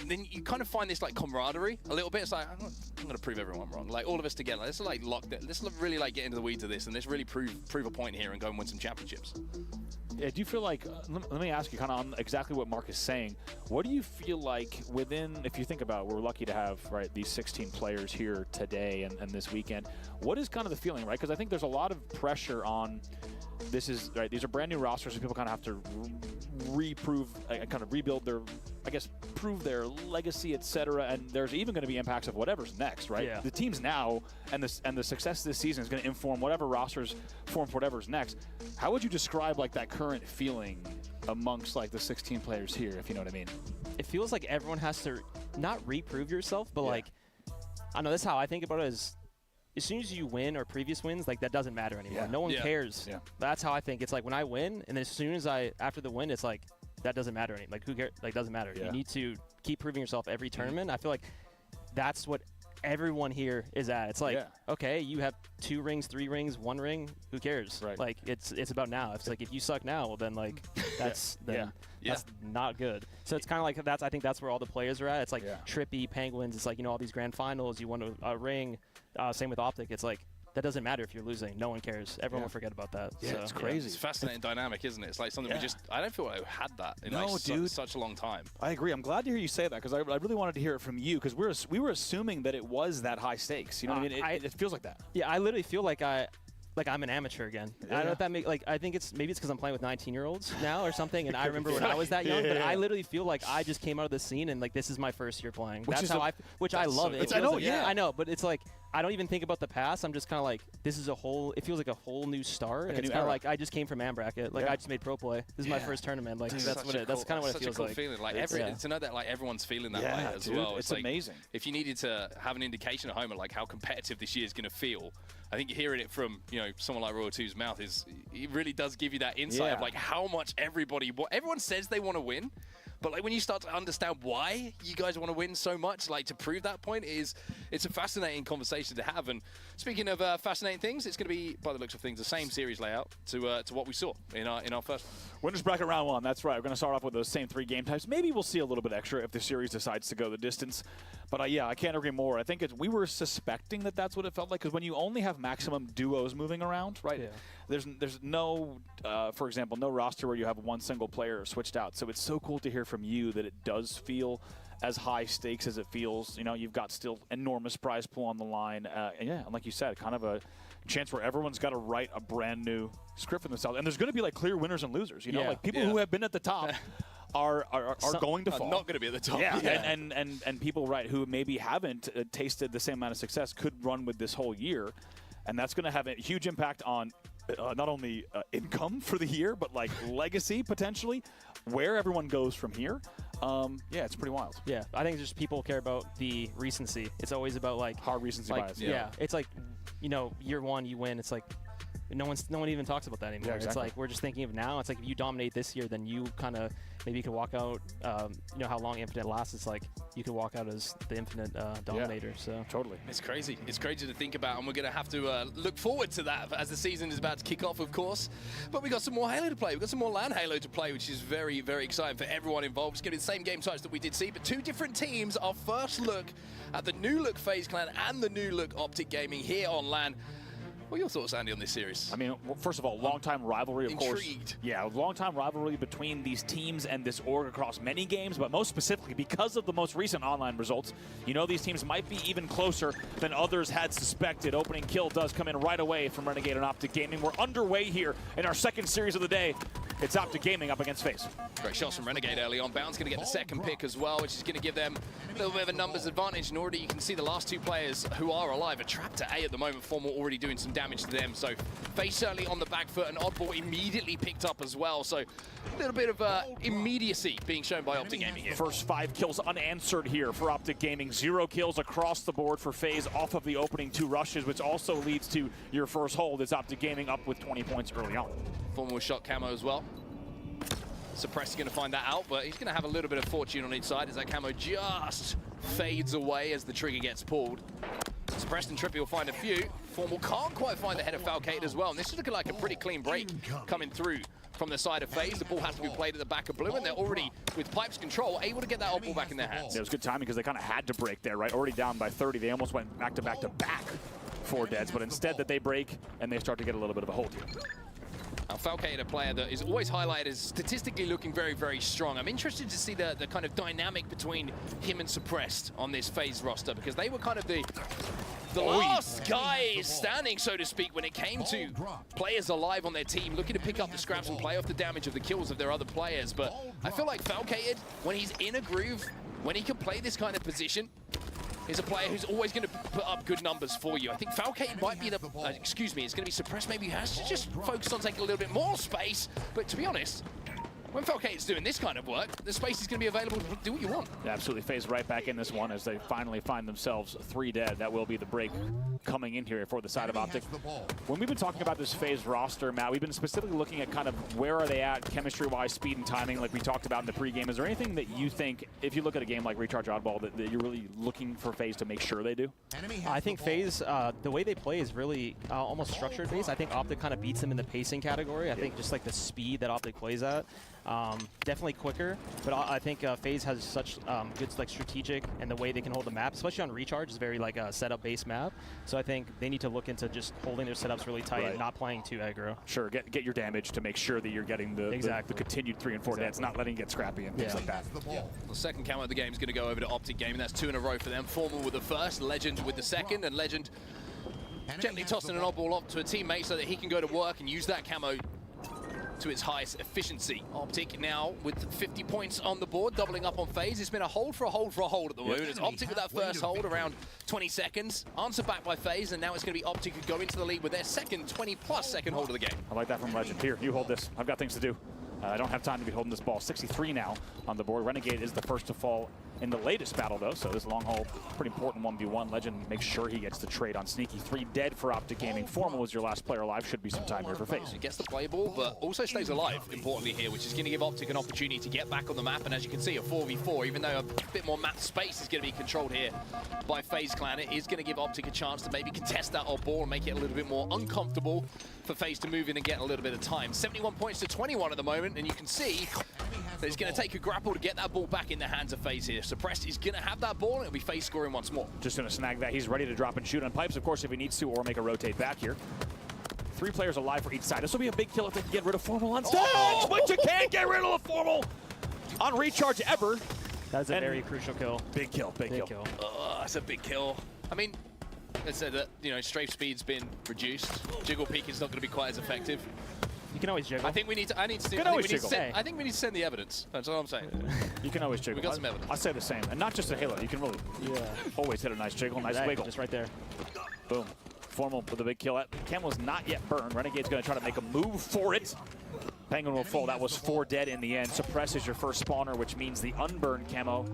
then you kind of find this like camaraderie a little bit. It's like, I'm going to prove everyone wrong. Like all of us together. Let's like let's really like get into the weeds of this, and let's really prove a point here and go and win some championships. Yeah, do you feel like, let me ask you kind of on exactly what Mark is saying. What do you feel like within, if you think about, we're lucky to have, right, these 16 players here today and this weekend. What is kind of the feeling, right? Because I think there's a lot of pressure on, these are brand new rosters, and people kind of have to kind of rebuild their, I guess, prove their legacy, etc. And there's even going to be impacts of whatever's next, right? Yeah. The teams now and the success this season is going to inform whatever rosters form for whatever's next. How would you describe like that current feeling amongst like the 16 players here, if you know what I mean? It feels like everyone has to not reprove yourself, but like, I know that's how I think about it is, as soon as you win or previous wins, like that doesn't matter anymore. No one cares. Yeah. That's how I think. It's like when I win, and then as soon as after the win, it's like, that doesn't matter anymore. Like who cares? Like doesn't matter. You need to keep proving yourself every tournament. I feel like that's what everyone here is at. It's like, okay, you have 2 rings, 3 rings, 1 ring. Who cares? Right. Like it's about now. It's like if you suck now, well then like that's that's not good. So it's kind of like I think that's where all the players are at. It's like Trippy, Penguins. It's like all these grand finals. You won a ring. Same with Optic. It's like that doesn't matter if you're losing. No one cares. Everyone will forget about that. Yeah, so. it's crazy. It's a fascinating dynamic, isn't it? It's like something we just, I don't feel like we had that in like such a long time. I agree. I'm glad to hear you say that because I really wanted to hear it from you because we were assuming that it was that high stakes. You know what I mean? It feels like that. Yeah, I literally feel like I'm an amateur again. I don't know if that makes, like, I think maybe it's because I'm playing with 19-year-olds now or something, and I remember when I was that young, but I literally feel like I just came out of the scene and like this is my first year playing. That's how I love it. I know, I know, but it's like I don't even think about the past. I'm just kind of like, this is it feels like a whole new start. Like and it's kind of like I just came from AM bracket. Like I just made pro play. This is my first tournament. Like that's kind of what it feels like. Such a cool feeling. Like to know that like everyone's feeling that way as well. It's like, amazing. If you needed to have an indication at home of like how competitive this year is going to feel, I think hearing it from someone like Royal 2's mouth it really does give you that insight of like how much everyone says they want to win. But like when you start to understand why you guys want to win so much, like to prove that point it's a fascinating conversation to have. And speaking of fascinating things, it's going to be, by the looks of things, the same series layout to what we saw in our first Winners bracket round 1. That's right. We're going to start off with those same 3 game types. Maybe we'll see a little bit extra if the series decides to go the distance. But yeah, I can't agree more. I think we were suspecting that that's what it felt like because when you only have maximum duos moving around, right? Yeah. There's no, for example, no roster where you have one single player switched out. So it's so cool to hear from you that it does feel as high stakes as it feels. You've got still enormous prize pool on the line. And like you said, kind of a chance where everyone's got to write a brand new script for themselves. And there's going to be like clear winners and losers. Like people who have been at the top are going to fall. Not going to be at the top. Yeah. And people who maybe haven't tasted the same amount of success could run with this whole year. And that's going to have a huge impact on not only income for the year, but like legacy potentially, where everyone goes from here. It's pretty wild. Yeah, I think just people care about the recency. It's always about like hard recency bias. Yeah, it's like year 1 you win. It's like no one even talks about that anymore. Yeah, exactly. It's like we're just thinking of now. It's like if you dominate this year, then you kind of maybe you could walk out. How long Infinite lasts. It's like you could walk out as the Infinite dominator. So totally, it's crazy. It's crazy to think about, and we're gonna have to look forward to that as the season is about to kick off, of course. But we got some more Halo to play. We got some more LAN Halo to play, which is very, very exciting for everyone involved. It's gonna be the same game types that we did see, but 2 different teams. Our first look at the new look FaZe Clan and the new look Optic Gaming here on LAN. What are your thoughts, Andy, on this series? I mean, first of all, long-time rivalry, of course. Intrigued. Yeah, long-time rivalry between these teams and this org across many games, but most specifically because of the most recent online results. These teams might be even closer than others had suspected. Opening kill does come in right away from Renegade and Optic Gaming. We're underway here in our second series of the day. It's Optic Gaming up against FaZe. Great shots from Renegade early on. Bound's going to get the second pick as well, which is going to give them a little bit of a numbers advantage. And already you can see the last 2 players who are alive are trapped at A at the moment. Formal already doing some damage to them. So FaZe certainly on the back foot, and Oddball immediately picked up as well. So a little bit of immediacy being shown by Optic Gaming here. First 5 kills unanswered here for Optic Gaming. 0 kills across the board for FaZe off of the opening 2 rushes, which also leads to your first hold as Optic Gaming up with 20 points early on. Formal shot camo as well. Suppressed is going to find that out, but he's going to have a little bit of fortune on each side as that camo just fades away as the trigger gets pulled. Suppressed and Trippy will find a few. Formal can't quite find the head of Falcade as well, and this is looking like a pretty clean break coming through from the side of FaZe. The ball has to be played at the back of Blue, and they're already, with Pipes control, able to get that ball back in their hands. Yeah, it was good timing because they kind of had to break there, right? Already down by 30. They almost went back-to-back-to-back 4 deads, but instead that they break, and they start to get a little bit of a hold here. Now, Falcade, a player that is always highlighted as statistically looking very, very strong. I'm interested to see the kind of dynamic between him and Suppressed on this FaZe roster, because they were kind of the last guys standing, so to speak, when it came to players alive on their team, looking to pick up the scraps and play off the damage of the kills of their other players. But I feel like Falcade, when he's in a groove, when he can play this kind of position, is a player who's always going to put up good numbers for you. I think Falcade might be the, it's going to be Suppressed. Maybe he has to just focus on taking a little bit more space. But to be honest, when Falcade's doing this kind of work, the space is going to be available to do what you want. Yeah, absolutely. FaZe right back in this one as they finally find themselves 3 dead. That will be the break coming in here for the side of Optic. When we've been talking about this FaZe roster, Matt, we've been specifically looking at kind of where are they at chemistry-wise, speed and timing, like we talked about in the pregame. Is there anything that you think, if you look at a game like Recharge Oddball, that you're really looking for FaZe to make sure they do? I think FaZe, the way they play is really almost structured based. I think Optic kind of beats them in the pacing category. I think just like the speed that Optic plays at. Definitely quicker, but I think FaZe has such good like strategic, and the way they can hold the map, especially on Recharge, is very like a setup-based map. So I think they need to look into just holding their setups really tight and not playing too aggro. Sure, get your damage to make sure that you're getting the continued 3 and 4 deads, not letting it get scrappy and things like that. The second camo of the game is going to go over to Optic Gaming. That's 2 in a row for them. Formal with the first, Legend with the second, and Legend gently tossing an oddball off to a teammate so that he can go to work and use that camo to its highest efficiency. Optic now with 50 points on the board, doubling up on FaZe. It's been a hold for a hold for a hold at the moment. It's Optic with that first hold around 20 seconds. Answer back by FaZe, and now it's going to be Optic who go into the lead with their second 20-plus second hold of the game. I like that from Legend. Here, you hold this. I've got things to do. I don't have time to be holding this ball. 63 now on the board. Renegade is the first to fall in the latest battle, though, so this long haul, pretty important 1v1. Legend makes sure he gets the trade on Sneaky. 3 dead for Optic Gaming. Formal is your last player alive. Should be some time here for FaZe. He gets the play ball, but also stays alive, importantly here, which is going to give Optic an opportunity to get back on the map. And as you can see, a 4v4, even though a bit more map space is going to be controlled here by FaZe Clan, it is going to give Optic a chance to maybe contest that odd ball and make it a little bit more uncomfortable for FaZe to move in and get a little bit of time. 71 points to 21 at the moment, and you can see that it's going to take a grapple to get that ball back in the hands of FaZe here. Suppressed is going to have that ball, and it'll be FaZe scoring once more. Just going to snag that. He's ready to drop and shoot on pipes, of course, if he needs to, or make a rotate back here. 3 players alive for each side. This will be a big kill if they can get rid of Formal on stage, but you can't get rid of the Formal on recharge ever. That's a very crucial kill. Big kill, big kill. That's a big kill. I mean, they said that, you know, strafe speed's been reduced. Jiggle peek is not going to be quite as effective. You can always jiggle. I think we need to. I think we need to send the evidence. That's all I'm saying. You can always jiggle. We got some evidence. I say the same, and not just a Halo. You can really, always hit a nice jiggle, nice wiggle. Just right there. Boom. Formal with a big kill. Camo's not yet burned. Renegade's going to try to make a move for it. Penguin will fall. That was 4 dead in the end. Suppress is your first spawner, which means the unburned camo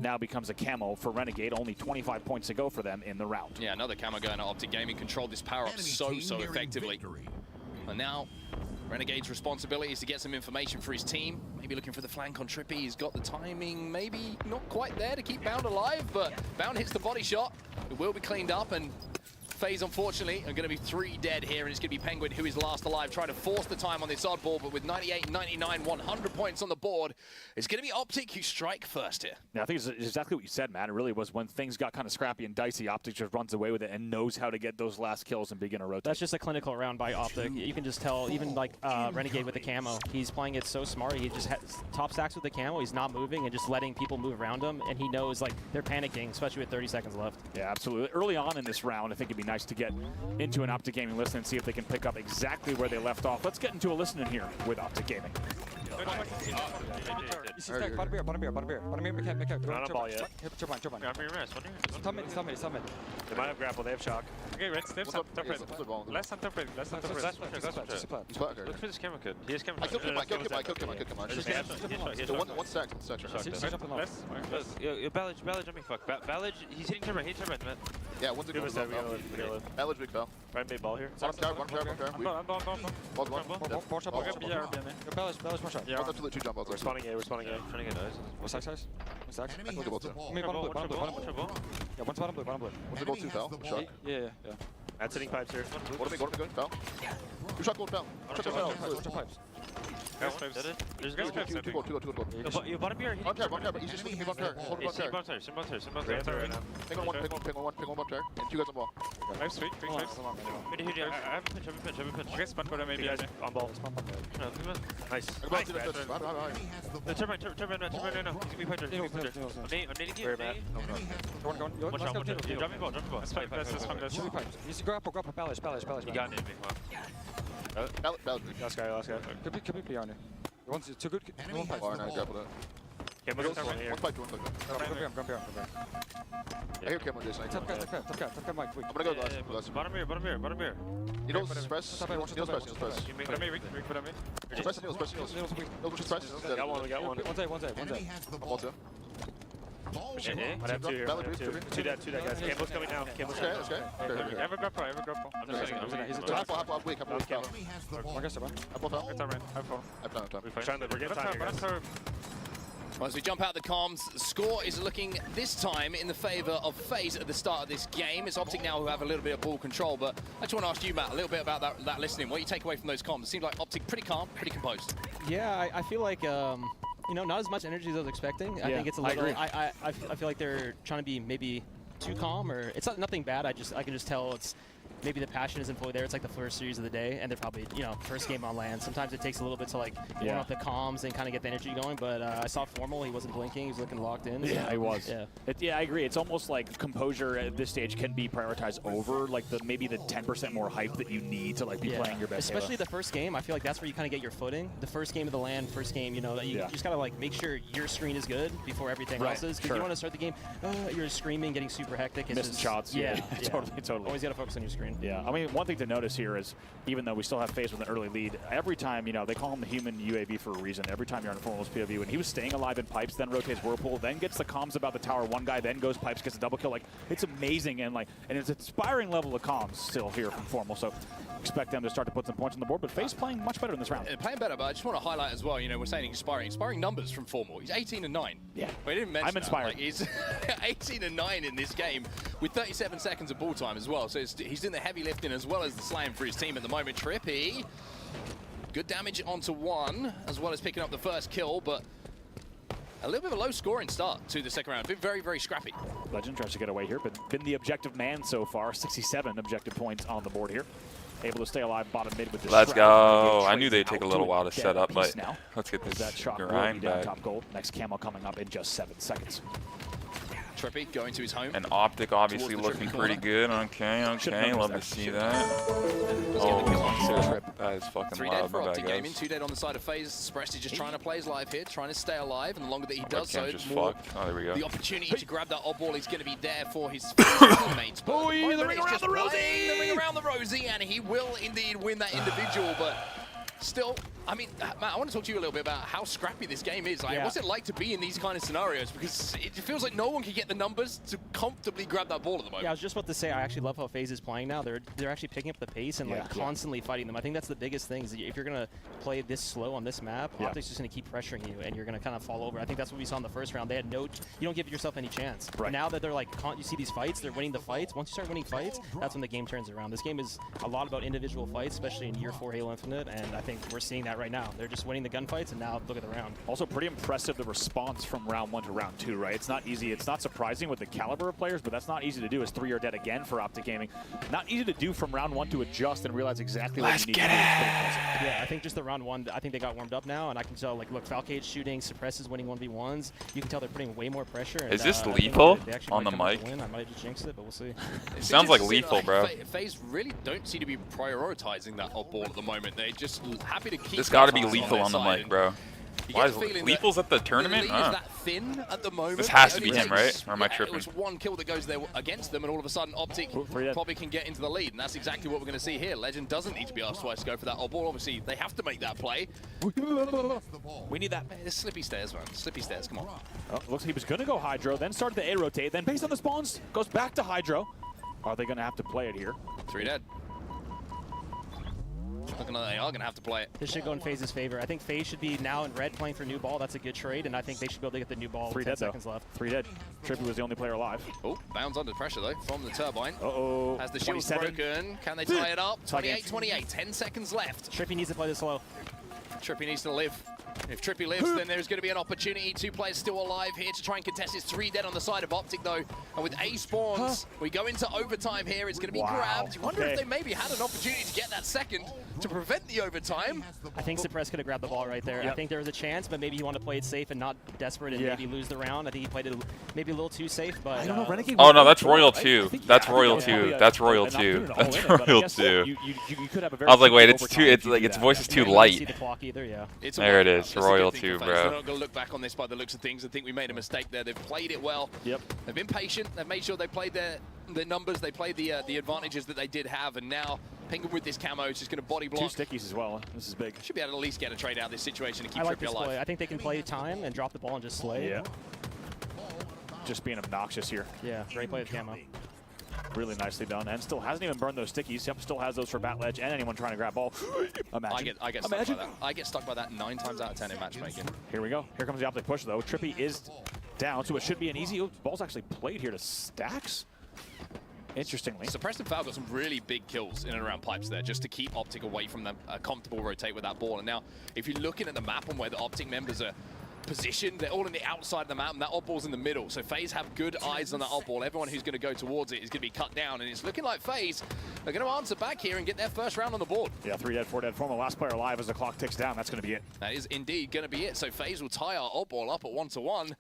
now becomes a camo for Renegade. Only 25 points to go for them in the round. Yeah, another camo going to Optic Gaming. Controlled this power up so effectively. And now Renegade's responsibility is to get some information for his team. Maybe looking for the flank on Trippy. He's got the timing, maybe not quite there to keep Bound alive, but Bound hits the body shot. It will be cleaned up, and FaZe, unfortunately, are going to be 3 dead here, and it's going to be Penguin who is last alive, trying to force the time on this oddball, but with 98, 99, 100 points on the board, it's going to be Optic who strike first here. Yeah, I think it's exactly what you said, man. It really was when things got kind of scrappy and dicey, Optic just runs away with it and knows how to get those last kills and begin a rotate. That's just a clinical round by Optic. You can just tell, even like Renegade with the camo, he's playing it so smart. He just top stacks with the camo. He's not moving and just letting people move around him, and he knows like they're panicking, especially with 30 seconds left. Yeah, absolutely. Early on in this round, I think it'd be nice to get into an Optic Gaming listen and see if they can pick up exactly where they left off. Let's get into a listen in here with Optic Gaming. They might have grapple, they have shock. Okay, red steps up, top red. Less on top red, less on top red. Look for this camera kid. He has camera kid. I killed him. One stack. Less. Ballage on me, fuck. Ballage, he's hitting turret, man. Yeah, one's a good one. Ballage big fell. Right big ball here. One car. I'm Ballage. Yeah, that's the 2 jump balls. We're spawning A. Trying to get eyes. What's size? Yeah, one's bottom blue. What's the gold 2 fell? Shot. Yeah. That's hitting pipes here. What am I going? Fell. 2 shot gold fell. Pipes. There's guys pipes. 2 gold. You bottom here. One car, but he's just looking for one car. Hold one car. Ping on one, and 2 guys on ball. Nice, sweet. I have a pinch. I guess spawn for maybe on ball. Nice. The turbine no. He's gonna be pincher. I'm nading you. Watch out. Drop me ball. That's fine. He's grapple, ballage. You got it, big one. Ballage. Last guy. Could be beyond it. One's too good. One pipe. Oh, no, grappled it. Cameron's here. One pipe. I hear Cameron, Jason. Top guy, Mike. I'm gonna go last. Bottom here. You don't press. Put on me, Rick. Put on me. Press. Got one. One's A. I'm all 2. I have 2 here. 2 dead, guys. Campbell's coming now. Okay. I have a grapple. I'm Half weak. One guy survived. Apple fell. It's alright. I have 4. We're getting time, guys. Well, as we jump out the comms, the score is looking this time in the favor of FaZe at the start of this game. It's Optic now who have a little bit of ball control, but I just want to ask you, Matt, a little bit about that listening. What do you take away from those comms? It seems like Optic pretty calm, pretty composed. Yeah, I feel like you know, not as much energy as I was expecting. I think it's a little. I feel like they're trying to be maybe too calm, or it's not nothing bad. I can just tell it's maybe the passion isn't fully there. It's like the first series of the day, and they're probably, you know, first game on LAN. Sometimes it takes a little bit to like warm up the comms and kind of get the energy going. But I saw Formal; he wasn't blinking; he was looking locked in. Yeah, so, he was. Yeah. Yeah, I agree. It's almost like composure at this stage can be prioritized over like the maybe the 10% more hype that you need to like be playing your best. Especially Halo. the first game. I feel like that's where you kind of get your footing. The first game of the LAN, first game, you know, that you just gotta like make sure your screen is good before everything else is. Because you want to start the game, you're screaming, getting super hectic. It's missing just, shots. Yeah, totally. Always gotta focus on your screen. Yeah, I mean, one thing to notice here is even though we still have FaZe with an early lead, every time, you know, they call him the human UAV for a reason. Every time you're on Formal's POV, when he was staying alive in pipes, then rotates Whirlpool, then gets the comms about the tower, one guy, then goes pipes, gets a double kill. Like, it's amazing, and it's an inspiring level of comms still here from Formal. So expect them to start to put some points on the board, but FaZe playing much better in this round. Playing better, but I just want to highlight as well, you know, we're saying inspiring numbers from Formal. He's 18-9. Yeah. We didn't mention I'm inspired. Like, he's 18-9 in this game with 37 seconds of ball time as well. So he's doing the heavy lifting as well as the slaying for his team at the moment. Trippy, good damage onto one, as well as picking up the first kill, but a little bit of a low scoring start to the second round. Been very, very scrappy. Legend tries to get away here, but been the objective man so far. 67 objective points on the board here. Able to stay alive bottom mid with this. Let's go. I knew they'd take a little while to set up, but now. let's get this that shot grind down back. top gold. Next camo coming up in just 7 seconds. Trippy going to his home. And Optic obviously looking pretty good. Okay, love to see that. Oh, that is fucking 3 loud. dead for My Optic bad, Gaming, guys. 2 dead on the side of FaZe. Spresti just trying to play his life here, trying to stay alive, and the longer that he does so, just the more fucked. Oh, there we go. the opportunity to grab that odd ball is going to be there for his teammates. Oh, the ring around the Rosie! The ring around the Rosie, and he will indeed win that individual, but still, I mean, Matt, I want to talk to you a little bit about how scrappy this game is. Like, what's it like to be in these kind of scenarios? Because it feels like no one can get the numbers to comfortably grab that ball at the moment. Yeah, I was just about to say, I actually love how FaZe is playing now. They're actually picking up the pace and like constantly fighting them. I think that's the biggest thing, is that if you're going to play this slow on this map, Optic's just going to keep pressuring you, and you're going to kind of fall over. I think that's what we saw in the first round. They had you don't give yourself any chance. Right. Now that they're like, you see these fights, they're winning the fights. Once you start winning fights, that's when the game turns around. This game is a lot about individual fights, especially in year 4 Halo Infinite, and I think we're seeing that right now. They're just winning the gunfights, and now look at the round. Also pretty impressive the response from round 1 to round 2, right? It's not easy. It's not surprising with the caliber of players, but that's not easy to do as 3 are dead again for Optic Gaming. Not easy to do from round 1 to adjust and realize exactly what you need to do. Yeah, I think just the round 1, I think they got warmed up now, and I can tell, like, look, Falcade shooting, Suppress is winning 1v1s. You can tell they're putting way more pressure. And, is this lethal on the mic? I might have just jinxed it, but we'll see. It sounds like lethal, bro. FaZe really don't seem to be prioritizing that odd ball at the moment. They're just happy to keep. This got to be lethal on the mic, bro. Why is Lethal's at the tournament? Is that thin at the moment. This has to be him, right? Or am I tripping? It was one kill that goes there against them, and all of a sudden Optic probably can get into the lead, and that's exactly what we're going to see here. Legend doesn't need to be asked twice to go for that odd ball. Obviously, they have to make that play. We need that. There's slippy stairs, man. Slippy stairs, come on. Oh, looks like he was going to go Hydro, then started the A rotate, then based on the spawns, goes back to Hydro. Are they going to have to play it here? 3 dead. Looking like they are going to have to play it. This should go in FaZe's favor. I think FaZe should be now in red playing for new ball. That's a good trade, and I think they should be able to get the new ball 3 with 10 dead, seconds though. left. 3 dead. Trippy was the only player alive. Oh, Bounds under pressure, though, from the turbine. Uh-oh. As the shield's broken. Can they tie it up? 28-28, 10 seconds left. Trippy needs to play this slow. Trippy needs to live. If Trippy lives, then there's going to be an opportunity. 2 players still alive here to try and contest. It's 3 dead on the side of Optic, though. And with A spawns, we go into overtime here. It's going to be grabbed. You wonder if they maybe had an opportunity to get that second to prevent the overtime. I think Suppress could have grabbed the ball right there. I think there was a chance, but maybe he wanted to play it safe and not desperate and maybe lose the round. I think he played it maybe a little too safe, but... I don't know, Renegade oh, no, that's Royal 2. That's Royal 2. That's Royal 2. That's Royal 2. You could have a very I was like, wait, it's too, it's like, its voice is too light. See the clock either, There it is, Royal 2, bro. We're not going to look back on this by the looks of things. I think we made a mistake there. They've played it well. Yep. They've been patient. They've made sure they played their numbers. They played the advantages that they did have. And now Penguin with this camo is just going to body block. 2 stickies as well. This is big. Should be able to at least get a trade out of this situation to keep I like Trippy this alive. play. I think they can play time and drop the ball and just slay. Yeah. Just being obnoxious here. Yeah, great play with camo. Really nicely done, and still hasn't even burned those stickies. Yep, still has those for Bat Ledge and anyone trying to grab ball. Imagine. I get stuck by that. I get stuck by that 9 times out of 10 in matchmaking. Here we go. Here comes the Optic push, though. Trippy is down, so it should be an easy... Oh, ball's actually played here to Stacks. Interestingly. Suppressed and Foul got some really big kills in and around pipes there, just to keep Optic away from them. A comfortable rotate with that ball. And now, if you're looking at the map and where the Optic members are position. They're all in the outside of the map, and that oddball's in the middle. So FaZe have good eyes on that oddball. Everyone who's going to go towards it is going to be cut down, and it's looking like FaZe are going to answer back here and get their first round on the board. Yeah, 3 dead, 4 dead. Former last player alive as the clock ticks down. That's going to be it. That is indeed going to be it. So FaZe will tie our oddball up at 1-1.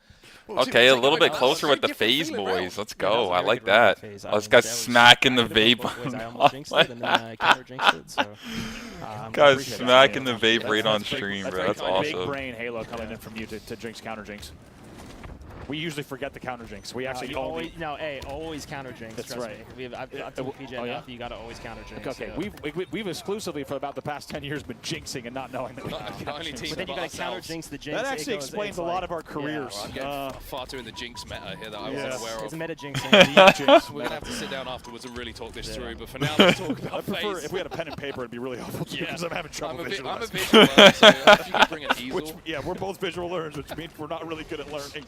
Okay, a little bit closer with the FaZe boys. Let's go. I like that. This guy's smacking the vape. Guys smacking the vape right on stream, bro. That's awesome. Big brain Halo coming in from you to jinx, counter jinx. We usually forget the counter jinx. We actually always counter jinx. That's right. I've told PJ enough. You got to always counter jinx. Okay, we've exclusively for about the past 10 years been jinxing and not knowing that we But then you got to counter jinx the jinx. That actually explains a lot of our careers. I'm far too in the jinx meta here that I wasn't aware of. It's meta jinxing. We're going to have to sit down afterwards and really talk this through. But for now, let's talk about FaZe. If we had a pen and paper, it'd be really helpful because I'm having trouble visualizing. I'm a visual learner, so if you could bring an easel. Yeah, we're both visual learners, which means we're not really good at learning.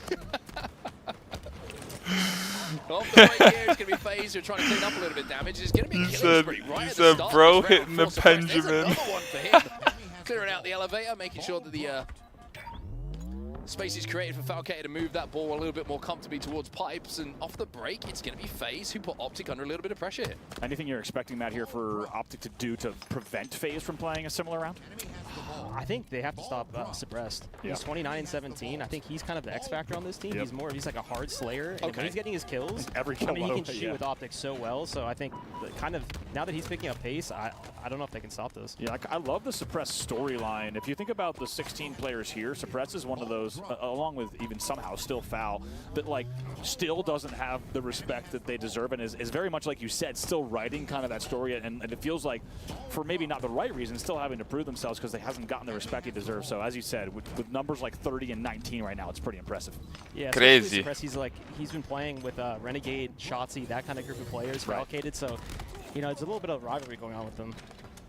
Off the right here, it's going to be FaZe who are trying to clean up a little bit of damage. It's going to be a killing spree right at the start. Bro hitting the Benjamin. There's another one for him. Clearing out the elevator, making sure that the space is created for Falcator to move that ball a little bit more comfortably towards pipes. And off the break, it's going to be FaZe who put Optic under a little bit of pressure here. Anything you're expecting, Matt, here for Optic to do to prevent FaZe from playing a similar round? I think they have to stop Suppressed. He's 29-17. I think he's kind of the X factor on this team. He's like a hard slayer. And when he's getting his kills, every kill he can shoot with Optic so well. So I think kind of now that he's picking up pace, I don't know if they can stop this. Yeah, I love the Suppressed storyline. If you think about the 16 players here, Suppressed is one of those, along with even somehow still Foul, that like still doesn't have the respect that they deserve and is very much like you said, still writing kind of that story. And it feels like for maybe not the right reason, still having to prove themselves because they hasn't gotten the respect he deserves. So as you said, with numbers like 30 and 19 right now, it's pretty impressive. Yeah, crazy. He's been playing with Renegade, Shotzzy, that kind of group of players, Falcated. So, you know, it's a little bit of rivalry going on with them.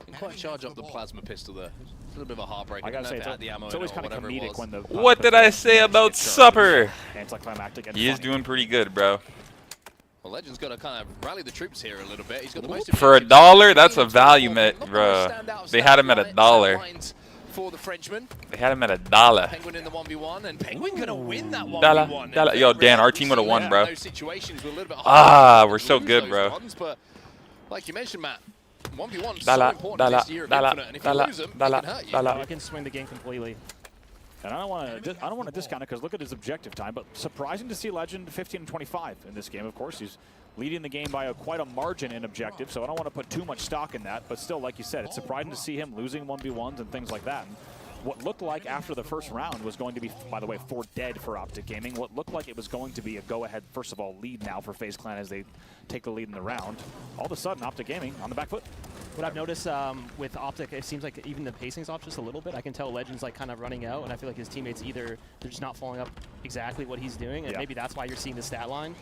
Didn't quite charge up the plasma pistol there. It's a little bit of a heartbreak. I gotta say, it's always kind of comedic when the. What did I say about Supper? Anticlimactic. He is doing pretty good, bro. Well, Legend's got to kind of rally the troops here a little bit. He's got the most for $1, that's a value, bro. They had him at $1. For the Frenchman. They had him at $1. Penguin in the 1v1, and Penguin gonna win that 1v1. $1. Yo, Dan, our team would have won, bro. Those situations were a little bit we're so good, bro. But like you mentioned, Matt, 1v1 is so important this year of Infinite, and if you lose them, it can hurt you. You can swing the game completely. And I don't want to discount it because look at his objective time. But surprising to see Legend 15-25 in this game. Of course, he's leading the game by quite a margin in objective. So I don't want to put too much stock in that. But still, like you said, it's surprising to see him losing 1v1s and things like that. And what looked like after the first round was going to be, by the way, 4 dead for Optic Gaming. What looked like it was going to be a go-ahead, first of all, lead now for FaZe Clan as they take the lead in the round. All of a sudden, Optic Gaming on the back foot. What I've noticed with Optic, it seems like even the pacing's off just a little bit. I can tell Legend's like kind of running out, and I feel like his teammates they're just not following up exactly what he's doing, and maybe that's why you're seeing the stat line.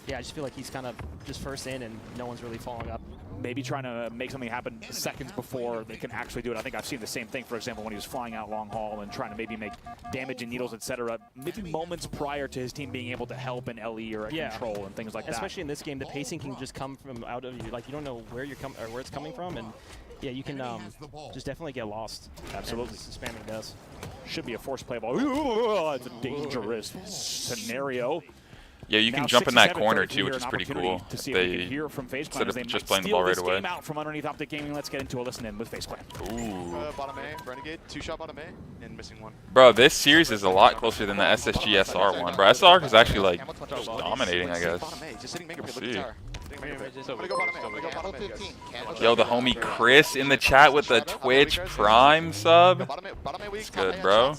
Yeah, I just feel like he's kind of just first in, and no one's really following up. Maybe trying to make something happen seconds before they can actually do it. I think I've seen the same thing, for example, when he was flying out long haul and trying to maybe make damage in needles, etc. Maybe moments prior to his team being able to help in LE or control and things like that. Especially in this game, the pacing can just come from out of you. Like you don't know where you're where it's coming from, and yeah, you can just definitely get lost. Absolutely, spamming does. Should be a force play ball. It's a dangerous scenario. Yeah, you can jump in that corner too, which is pretty cool. Instead of just playing the ball right away. Game out from underneath Optic Gaming. Let's get into a listen in with FaZe Clan. Ooh. Bottom A, Renegade, 2-shot bottom A, and missing 1. Bro, this series is a lot closer than the SSG SR one. Bro, SR is actually like dominating, I guess. Let's see. Yo, the homie Chris in the chat with the Twitch Prime sub. It's good, bro.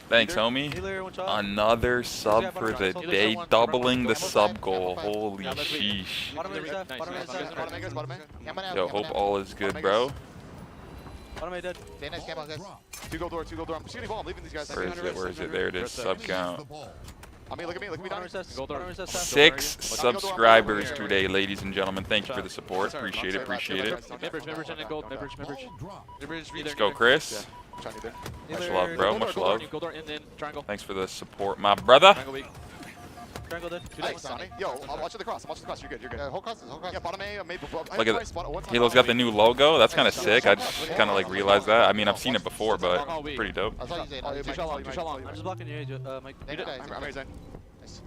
Thanks, homie. Another sub for the day, doubling the sub goal. Holy sheesh. Yo, hope all is good, bro. Two gold door. I'm just getting ball. I'm leaving these guys. Where is it? There it is. Sub count. Look at me. 6 subscribers today, ladies and gentlemen. Thank you for the support. Appreciate it. Let's go, Chris. Much love, bro. Much love. Thanks for the support, my brother. Triangle dead. Hey, Sonny. Yo, I'm watching the cross. I'm watching the cross. You're good. You're good. Whole cross. Yeah, bottom A. Maybe. Look at Halo's got the new logo. That's kind of sick. I just kind of like realized that. I mean, I've seen it before, but pretty dope. I saw you say Too shot long. I'm just blocking you, Mike. I'm raising. Nice.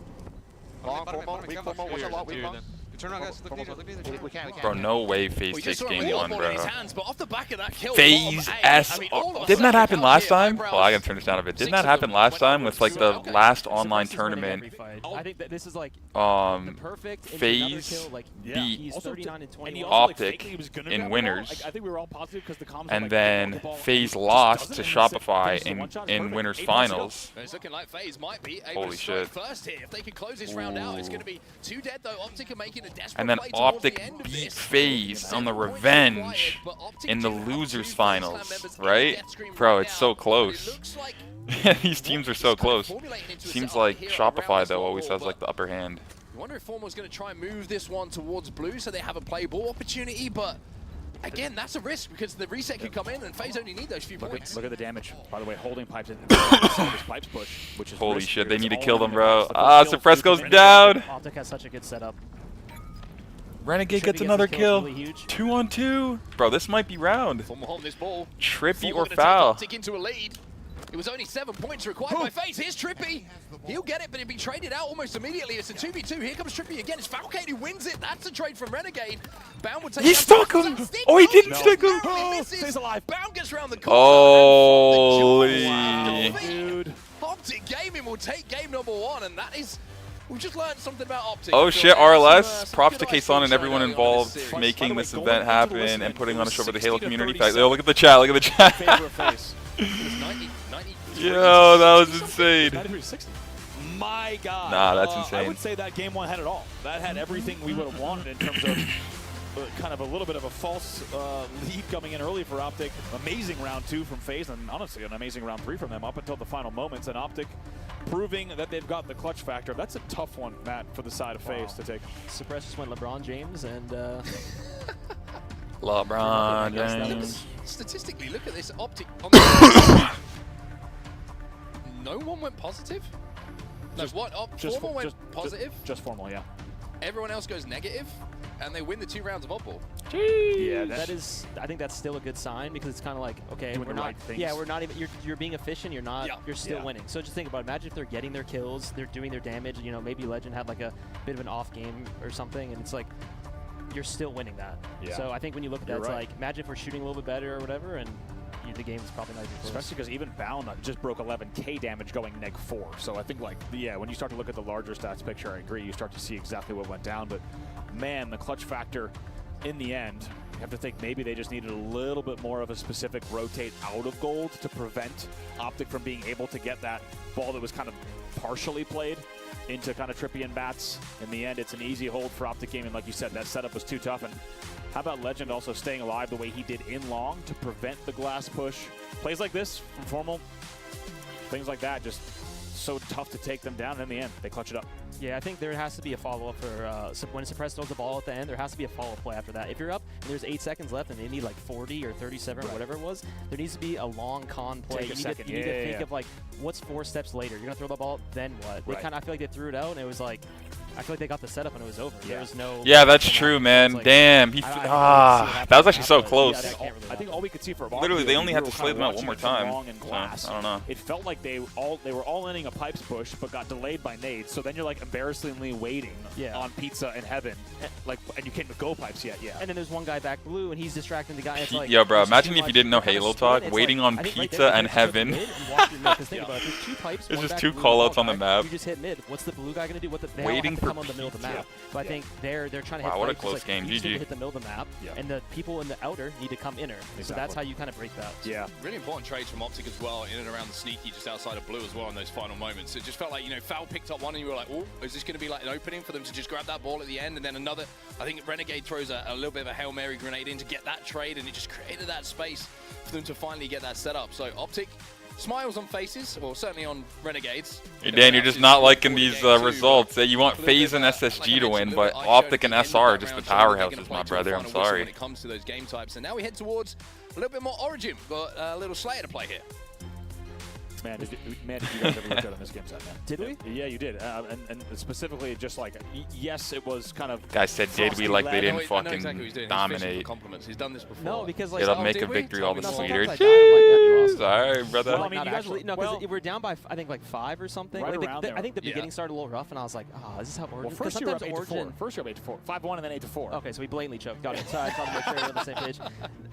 Long, full mode, weak full mode. What's your lot, weak mode? Turn around, guys. Look me. We can't. Bro, no way FaZe takes game 1, bro. FaZe FaZe S. Didn't that happen last time? Well, I gotta turn this down a bit. Didn't that happen last time with like the last online tournament? I think that this is like FaZe beat Optic in winners, and then FaZe lost to Shopify in winners finals. It's looking like FaZe might be able Holy to strike shit. first here. If they can close this round out, it's going to be 2 dead though. Optic are making a desperate And then play towards Optic the end of beat this. FaZe on the revenge in the losers finals, right? Bro, it's so close. These teams are so close. Seems like Shopify though always has like the upper hand. I wonder if Formal's going to try and move this one towards blue so they have a play ball opportunity, but again, that's a risk because the reset could come in and FaZe only need those few points. Look at the damage. By the way, holding pipes in this pipes push, which is Holy shit, they riskier. need to It's kill all them, in bro. the Ah, Suppress goes down. Optic has such a good setup. Renegade gets another kill. 2 on 2. Bro, this might be round. Formal holding this ball. Trippy Formal or gonna take foul. Optic into a lead. It was only 7 points required by FaZe. Here's Trippy. He'll get it, but he'll be traded out almost immediately. It's a 2v2. Here comes Trippy again. It's Falcade who wins it. That's a trade from Renegade. Bound would take He stuck him! Oh, he didn't stick him! Stays alive. Bound gets around the corner. Holy. Dude. Optic Gaming will take game number 1, and that is... We've just learned something about Optic. Oh shit, RLS. Props to Kaysan and everyone involved making this event happen and putting on a show for the Halo community. Yo, look at the chat, look at the chat. Yo, that was insane. My God. Nah, that's I insane. would say that game 1 had it all. That had everything we would have wanted in terms of kind of a little bit of a false lead coming in early for Optic. Amazing round 2 from FaZe, and honestly an amazing round 3 from them up until the final moments. And Optic proving that they've got the clutch factor. That's a tough one, Matt, for the side of FaZe to take. Suppress just went LeBron James and LeBron James. Statistically, look at this Optic. On the no one went positive? No, what? Formal went positive? Just Formal, yeah. Everyone else goes negative, and they win the 2 rounds of oddball. Yeah, that is. I think that's still a good sign because it's kind of like, okay, Doing we're the not. right things. Yeah, we're not even. You're being efficient. You're not. Yeah. You're still winning. So just think about it. Imagine if they're getting their kills, they're doing their damage. You know, maybe Legend had like a bit of an off game or something, and it's like you're still winning that. Yeah. So I think when you look at that, You're it's right. like imagine if we're shooting a little bit better or whatever, and the game is probably not even close. Especially because even Bound just broke 11k damage going neg 4. So I think, like, yeah, when you start to look at the larger stats picture, I agree. You start to see exactly what went down. But, man, the clutch factor in the end, you have to think maybe they just needed a little bit more of a specific rotate out of gold to prevent Optic from being able to get that ball that was kind of partially played into kind of Trippy and Bats. In the end, it's an easy hold for Optic Gaming. Like you said, that setup was too tough. And how about Legend also staying alive the way he did in long to prevent the glass push? Plays like this from Formal, things like that, just so tough to take them down. And in the end, they clutch it up. Yeah, I think there has to be a follow-up for when Suppress throws the ball at the end. There has to be a follow-up play after that. If you're up and there's 8 seconds left and they need like 40 or 37 or whatever it was, there needs to be a long con play. Take a You second. need to think of like, what's 4 steps later? You're gonna throw the ball, then what? They kind of, I feel like they threw it out and it was like, I feel like they got the setup and it was over. There was no. Yeah, that's true, man. Like, damn, that was actually so close. I think all we could see for Literally, they only had to slay them out one more time. I don't know. It felt like they were all ending a pipes push, but got delayed by nades. So then you're like embarrassingly waiting on pizza in heaven, and you can't go pipes yet. Yeah. And then there's one guy back blue, and he's distracting the guy. It's like, Yo, bro, imagine if you didn't know Halo Talk, waiting on pizza and heaven. There's just 2 callouts on the map. You just hit mid. What's the blue guy gonna do? They Waiting have to for come on the middle of the map. But I think they're trying to hit. Wow, what a pipes. close It's game. You just need GG. to hit the middle of the map, and the people in the outer need to come inner. So that's how you kind of break that. Yeah. Really important trades from Optic as well, in and around the sneaky, just outside of blue as well in those final moments. It just felt like, Foul picked up one and you were like, oh, is this going to be like an opening for them to just grab that ball at the end? And then another, I think Renegade throws a little bit of a Hail Mary grenade in to get that trade, and it just created that space for them to finally get that set up. So Optic, smiles on faces, or certainly on Renegades. Hey, Dan, you're just not liking these results. You want FaZe and SSG to win, but Optic and SR are just the powerhouses, my brother. I'm sorry. When it comes to those game types. And now we head towards a little bit more Origin, but a little Slayer to play here. Man, did you guys ever look good on this game set, man? Did we? Yeah, you did. And specifically, just like, yes, it was kind of. Guys said, did we like they didn't fucking exactly what he's doing. dominate? Compliments. He's done this before. No, because like It'll make a victory all the No, sweeter. sometimes I die, like, Sorry, brother. Well, I mean, you guys no, because we're down by I think like 5 or something. Right Like, around there. I think the beginning started a little rough, and I was like, oh, is this how Origin? Well, first you were up 8-4. First you were up 8-4. 5-1 and then 8-4. Okay, so we blatantly choked. Got it. So I thought to make sure we're on the same page.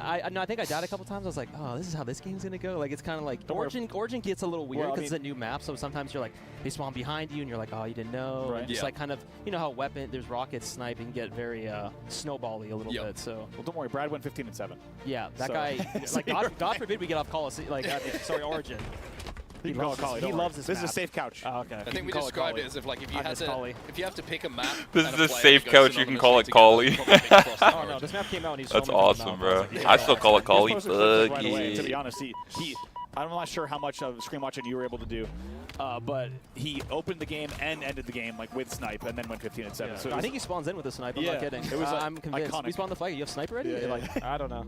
I think I died a couple times. I was like, oh, this is how this game's gonna go. Like it's kind of like Origin gets a little weird because it's a new map. So sometimes you're like they spawn behind you and you're like, oh, you didn't know. Right. And just like kind of you know how there's rockets snipe and get very snowbally a little bit. So well, don't worry, Brad went 15-7. Yeah, that guy. Like God forbid we get off Coliseum. Like sorry, Origin. He loves this. This is a safe couch. Oh, okay. I think we described it as if like if you have to pick a map. This is a safe couch. You can call it Collie. Oh no, this map came out and he's. That's awesome, bro. I still call it Collie. Right away, to be honest, I'm not sure how much of screen watching you were able to do, but he opened the game and ended the game like with snipe and then went 15-7. Yeah. So I think he spawns in with a snipe. I'm not kidding. It was I'm convinced. iconic. We spawned the flag. You have snipe already? Yeah. Like I don't know.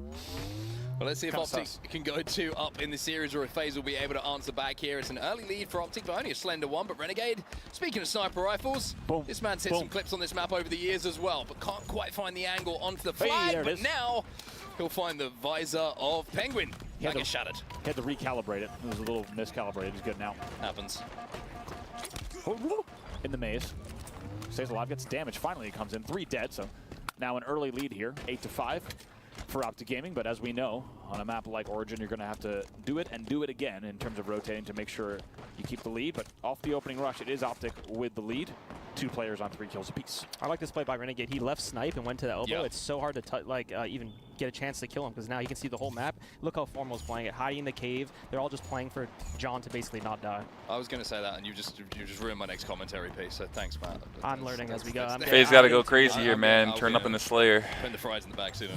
Well, let's see if Optic can go 2 up in the series or if FaZe will be able to answer back here. It's an early lead for Optic, but only a slender one. But Renegade, speaking of sniper rifles, this man's hit some clips on this map over the years as well, but can't quite find the angle onto the flag. But now he'll find the visor of Penguin. That gets shattered. He had to recalibrate it. It was a little miscalibrated. He's good now. Happens. In the maze. Stays alive, gets damage. Finally, he comes in. 3 dead, so now an early lead here. 8-5. For Optic Gaming, but as we know, on a map like Origin, you're going to have to do it and do it again in terms of rotating to make sure you keep the lead. But off the opening rush, it is Optic with the lead. 2 players on 3 kills apiece. I like this play by Renegade. He left snipe and went to the elbow. Yeah. It's so hard to even get a chance to kill him because now you can see the whole map. Look how Formal's playing it, hiding in the cave. They're all just playing for John to basically not die. I was going to say that, and you just ruined my next commentary piece. So thanks, Matt. I'm learning as we go. FaZe got to go crazy here, man. Turn up in the Slayer. Putting the fries in the back soon.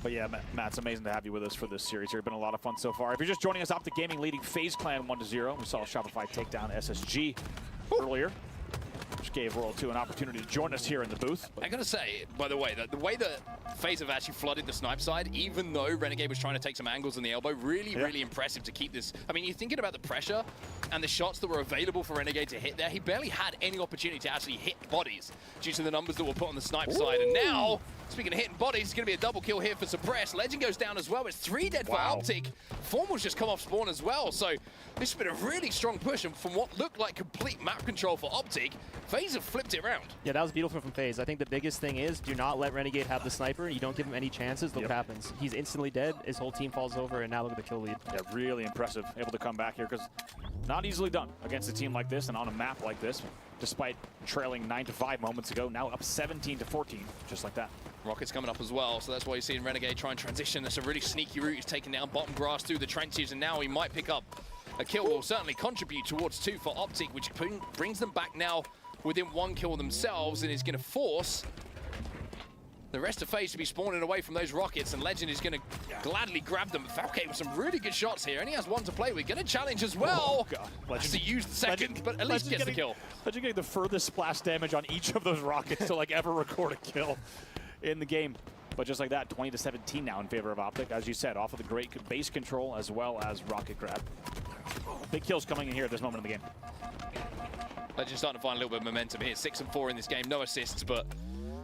But yeah, Matt, it's amazing to have you with us for this series here. It's been a lot of fun so far. If you're just joining us, Optic Gaming leading FaZe Clan 1-0. We saw Shopify take down SSG earlier, which gave World 2 an opportunity to join us here in the booth. I gotta say, by the way, that the way that FaZe have actually flooded the snipe side, even though Renegade was trying to take some angles in the elbow, really impressive to keep this. I mean, you're thinking about the pressure and the shots that were available for Renegade to hit there. He barely had any opportunity to actually hit bodies due to the numbers that were put on the snipe side. And now, speaking of hitting bodies, it's going to be a double kill here for Suppress. Legend goes down as well. It's 3 dead for Optic. Formal's just come off spawn as well. So this has been a really strong push. And from what looked like complete map control for Optic, FaZe have flipped it around. Yeah, that was beautiful from FaZe. I think the biggest thing is do not let Renegade have the sniper. You don't give him any chances. Look what happens. He's instantly dead. His whole team falls over, and now look at the kill lead. Yeah, really impressive. Able to come back here because not easily done against a team like this and on a map like this. Despite trailing 9-5 moments ago, now up 17-14, just like that. Rocket's coming up as well, so that's why you're seeing Renegade try and transition. That's a really sneaky route. He's taking down bottom grass through the trenches, and now he might pick up a kill. Will certainly contribute towards 2 for Optic, which brings them back now within 1 kill themselves, and is going to force the rest of FaZe to be spawning away from those rockets, and Legend is going to gladly grab them. Falcate with some really good shots here, and he has 1 to play with. Going to challenge as well. Oh, God. Has to use the second, but at least gets the kill. Legend getting the furthest splash damage on each of those rockets to like ever record a kill in the game. But just like that, 20-17 now in favor of Optic. As you said, off of the great base control as well as rocket grab. Big kills coming in here at this moment in the game. Legend's starting to find a little bit of momentum here. 6-4 in this game, no assists, but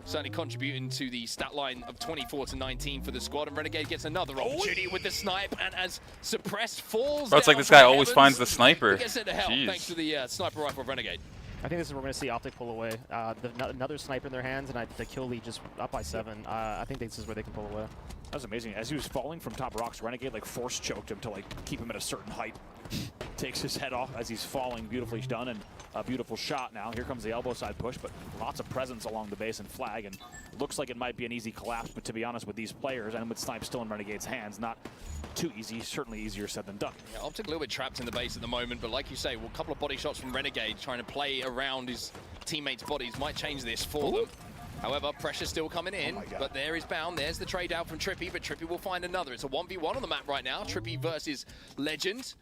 certainly contributing to the stat line of 24-19 for the squad. And Renegade gets another opportunity with the snipe, and as Suppressed falls Bro, it's like down this guy from always heavens, finds the sniper. He gets sent to hell Jeez. thanks to the sniper rifle of Renegade. I think this is where we're going to see Optic pull away. Another sniper in their hands, and the kill lead just up by 7. I think this is where they can pull away. That was amazing. As he was falling from top rocks, Renegade like force choked him to like keep him at a certain height. Takes his head off as he's falling. Beautifully done, and a beautiful shot now. Here comes the elbow side push, but lots of presence along the base and flag, and looks like it might be an easy collapse, but to be honest, with these players and with Snipe still in Renegade's hands, not too easy, certainly easier said than done. Yeah, Optic a little bit trapped in the base at the moment, but like you say, well, a couple of body shots from Renegade trying to play around his teammates' bodies might change this for them. However, pressure still coming in, but there is Bound. There's the trade out from Trippy, but Trippy will find another. It's a 1v1 on the map right now. Trippy versus Legend.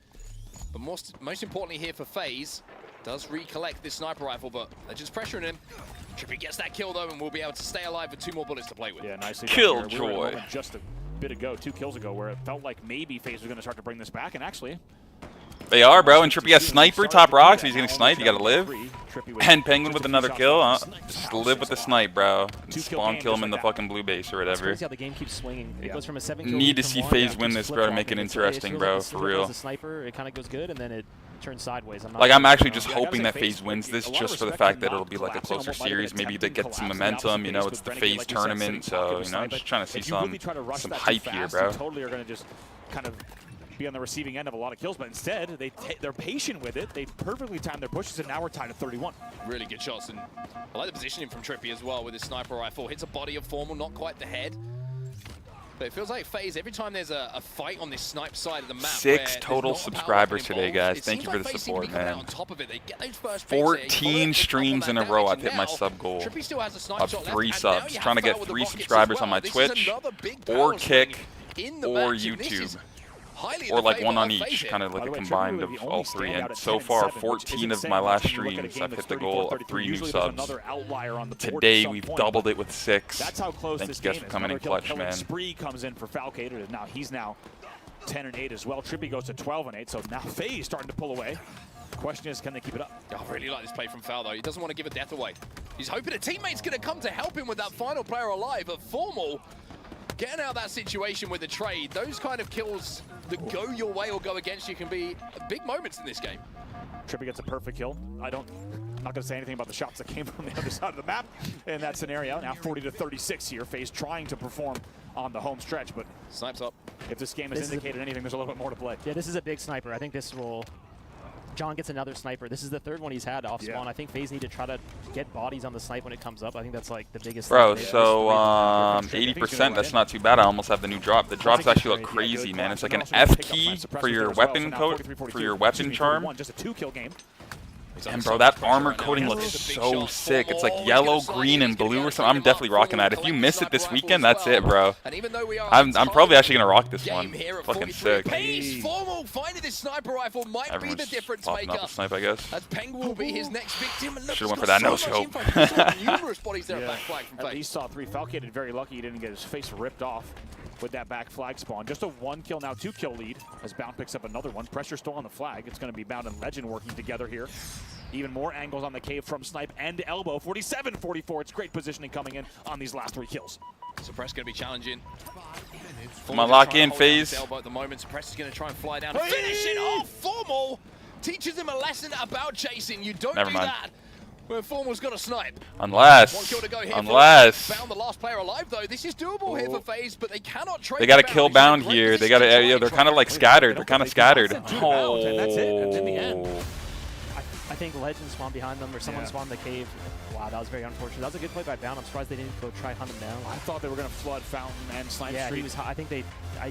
But most importantly here for FaZe, does recollect this sniper rifle, but Legend's pressuring him. Trippy gets that kill though, and will be able to stay alive with 2 more bullets to play with. Yeah, nicely Killjoy. We were in a moment just a bit ago, 2 kills ago, where it felt like maybe FaZe was going to start to bring this back, and actually, They are, bro. And Trippy has sniper, top rocks. He's getting sniped. You gotta live. And Penguin with another kill. Just live with the snipe, bro. Spawn kill him in the fucking blue base or whatever. It's crazy how the game keeps swinging. It goes from a 7-kill Need to lead see from FaZe one, win keeps this, bro, to make it flip-flopping. interesting, It bro, feels for like real. as a sniper, it kind of goes good, and then it turns sideways. Like, I'm actually just hoping that FaZe wins this just for the fact that it'll be like a closer series. Maybe they get some momentum, you know, it's the FaZe tournament, so, you know, I'm just trying to see some hype here, bro. Totally are going to just kind of be on the receiving end of a lot of kills, but instead they're patient with it. They perfectly timed their pushes, and now we're tied at 31. Really good shots, and I like the positioning from Trippy as well with his sniper rifle. Hits a body of Formal, not quite the head. But it feels like FaZe, every time there's a fight on this snipe side of the map. 6 total subscribers today, guys. Thank you for the support, man. 14 streams in a row, I've hit my sub goal of 3 subs. Trying to get 3 subscribers on my Twitch, or Kick, or YouTube. Or like 1 on each, kind of like a combined of all 3. And so far, 14 of my last streams, I've hit the goal of 3 new subs. Today, we've doubled it with 6. That's how close Thanks this you guys game for coming in clutch, man. Spree comes in for Falcated, and now he's 10-8 as well. Trippy goes to 12-8, so now FaZe starting to pull away. Question is, can they keep it up? I really like this play from Fal, though. He doesn't want to give a death away. He's hoping a teammate's going to come to help him with that final player alive. A Formal getting out of that situation with a trade. Those kind of kills that go your way or go against you can be big moments in this game. Trippy gets a perfect kill. I'm not going to say anything about the shots that came from the other side of the map in that scenario. Now 40-36 here. FaZe trying to perform on the home stretch, but snipes up. If this game has indicated anything, there's a little bit more to play. Yeah, this is a big sniper. I think this will... John gets another sniper. This is the 3rd one he's had off spawn. I think FaZe need to try to get bodies on the snipe when it comes up. I think that's like the biggest Bro, thing. so 80%, that's not too bad. I almost have the new drop. The drops actually look crazy, man. It's like an F key for your weapon coat, for your weapon charm. Just a 2-kill game. And bro, that armor coating looks so sick. It's like yellow, green, and blue or something. I'm definitely rocking that. If you miss it this weekend, that's it, bro. I'm probably actually gonna rock this one. Fucking sick. FaZe Formal finding this sniper rifle might be the difference maker. Out the snipe, I guess. As Penguin will be his next victim. Should've went for that no scope. Numerous bodies there at back flag from FaZe. He saw 3. Falcated very lucky he didn't get his face ripped off with that back flag spawn. Just a 1-kill, now 2-kill lead as Bound picks up another one. Pressure still on the flag. It's going to be Bound and Legend working together here. Even more angles on the cave from Snipe and Elbow. 47-44. It's great positioning coming in on these last 3 kills. Suppress going to be challenging. Come on, lock in, FaZe. Elbow at the moment. Suppress is going to try and fly down and finish it off. Formal teaches him a lesson about chasing. You don't do that. Where Formal's got a snipe. Unless. Found the last player alive though. This is doable here for FaZe, but they cannot trade. They got to kill Bound here. They got to. Yeah, they're kind of like scattered. They're kind of scattered. Oh. And that's it. In the end, I think Legend spawned behind them, or someone spawned the cave. Wow, that was very unfortunate. That was a good play by Bound. I'm surprised they didn't go try hunt him down. I thought they were going to flood Fountain and Snipe Street. He was. I think they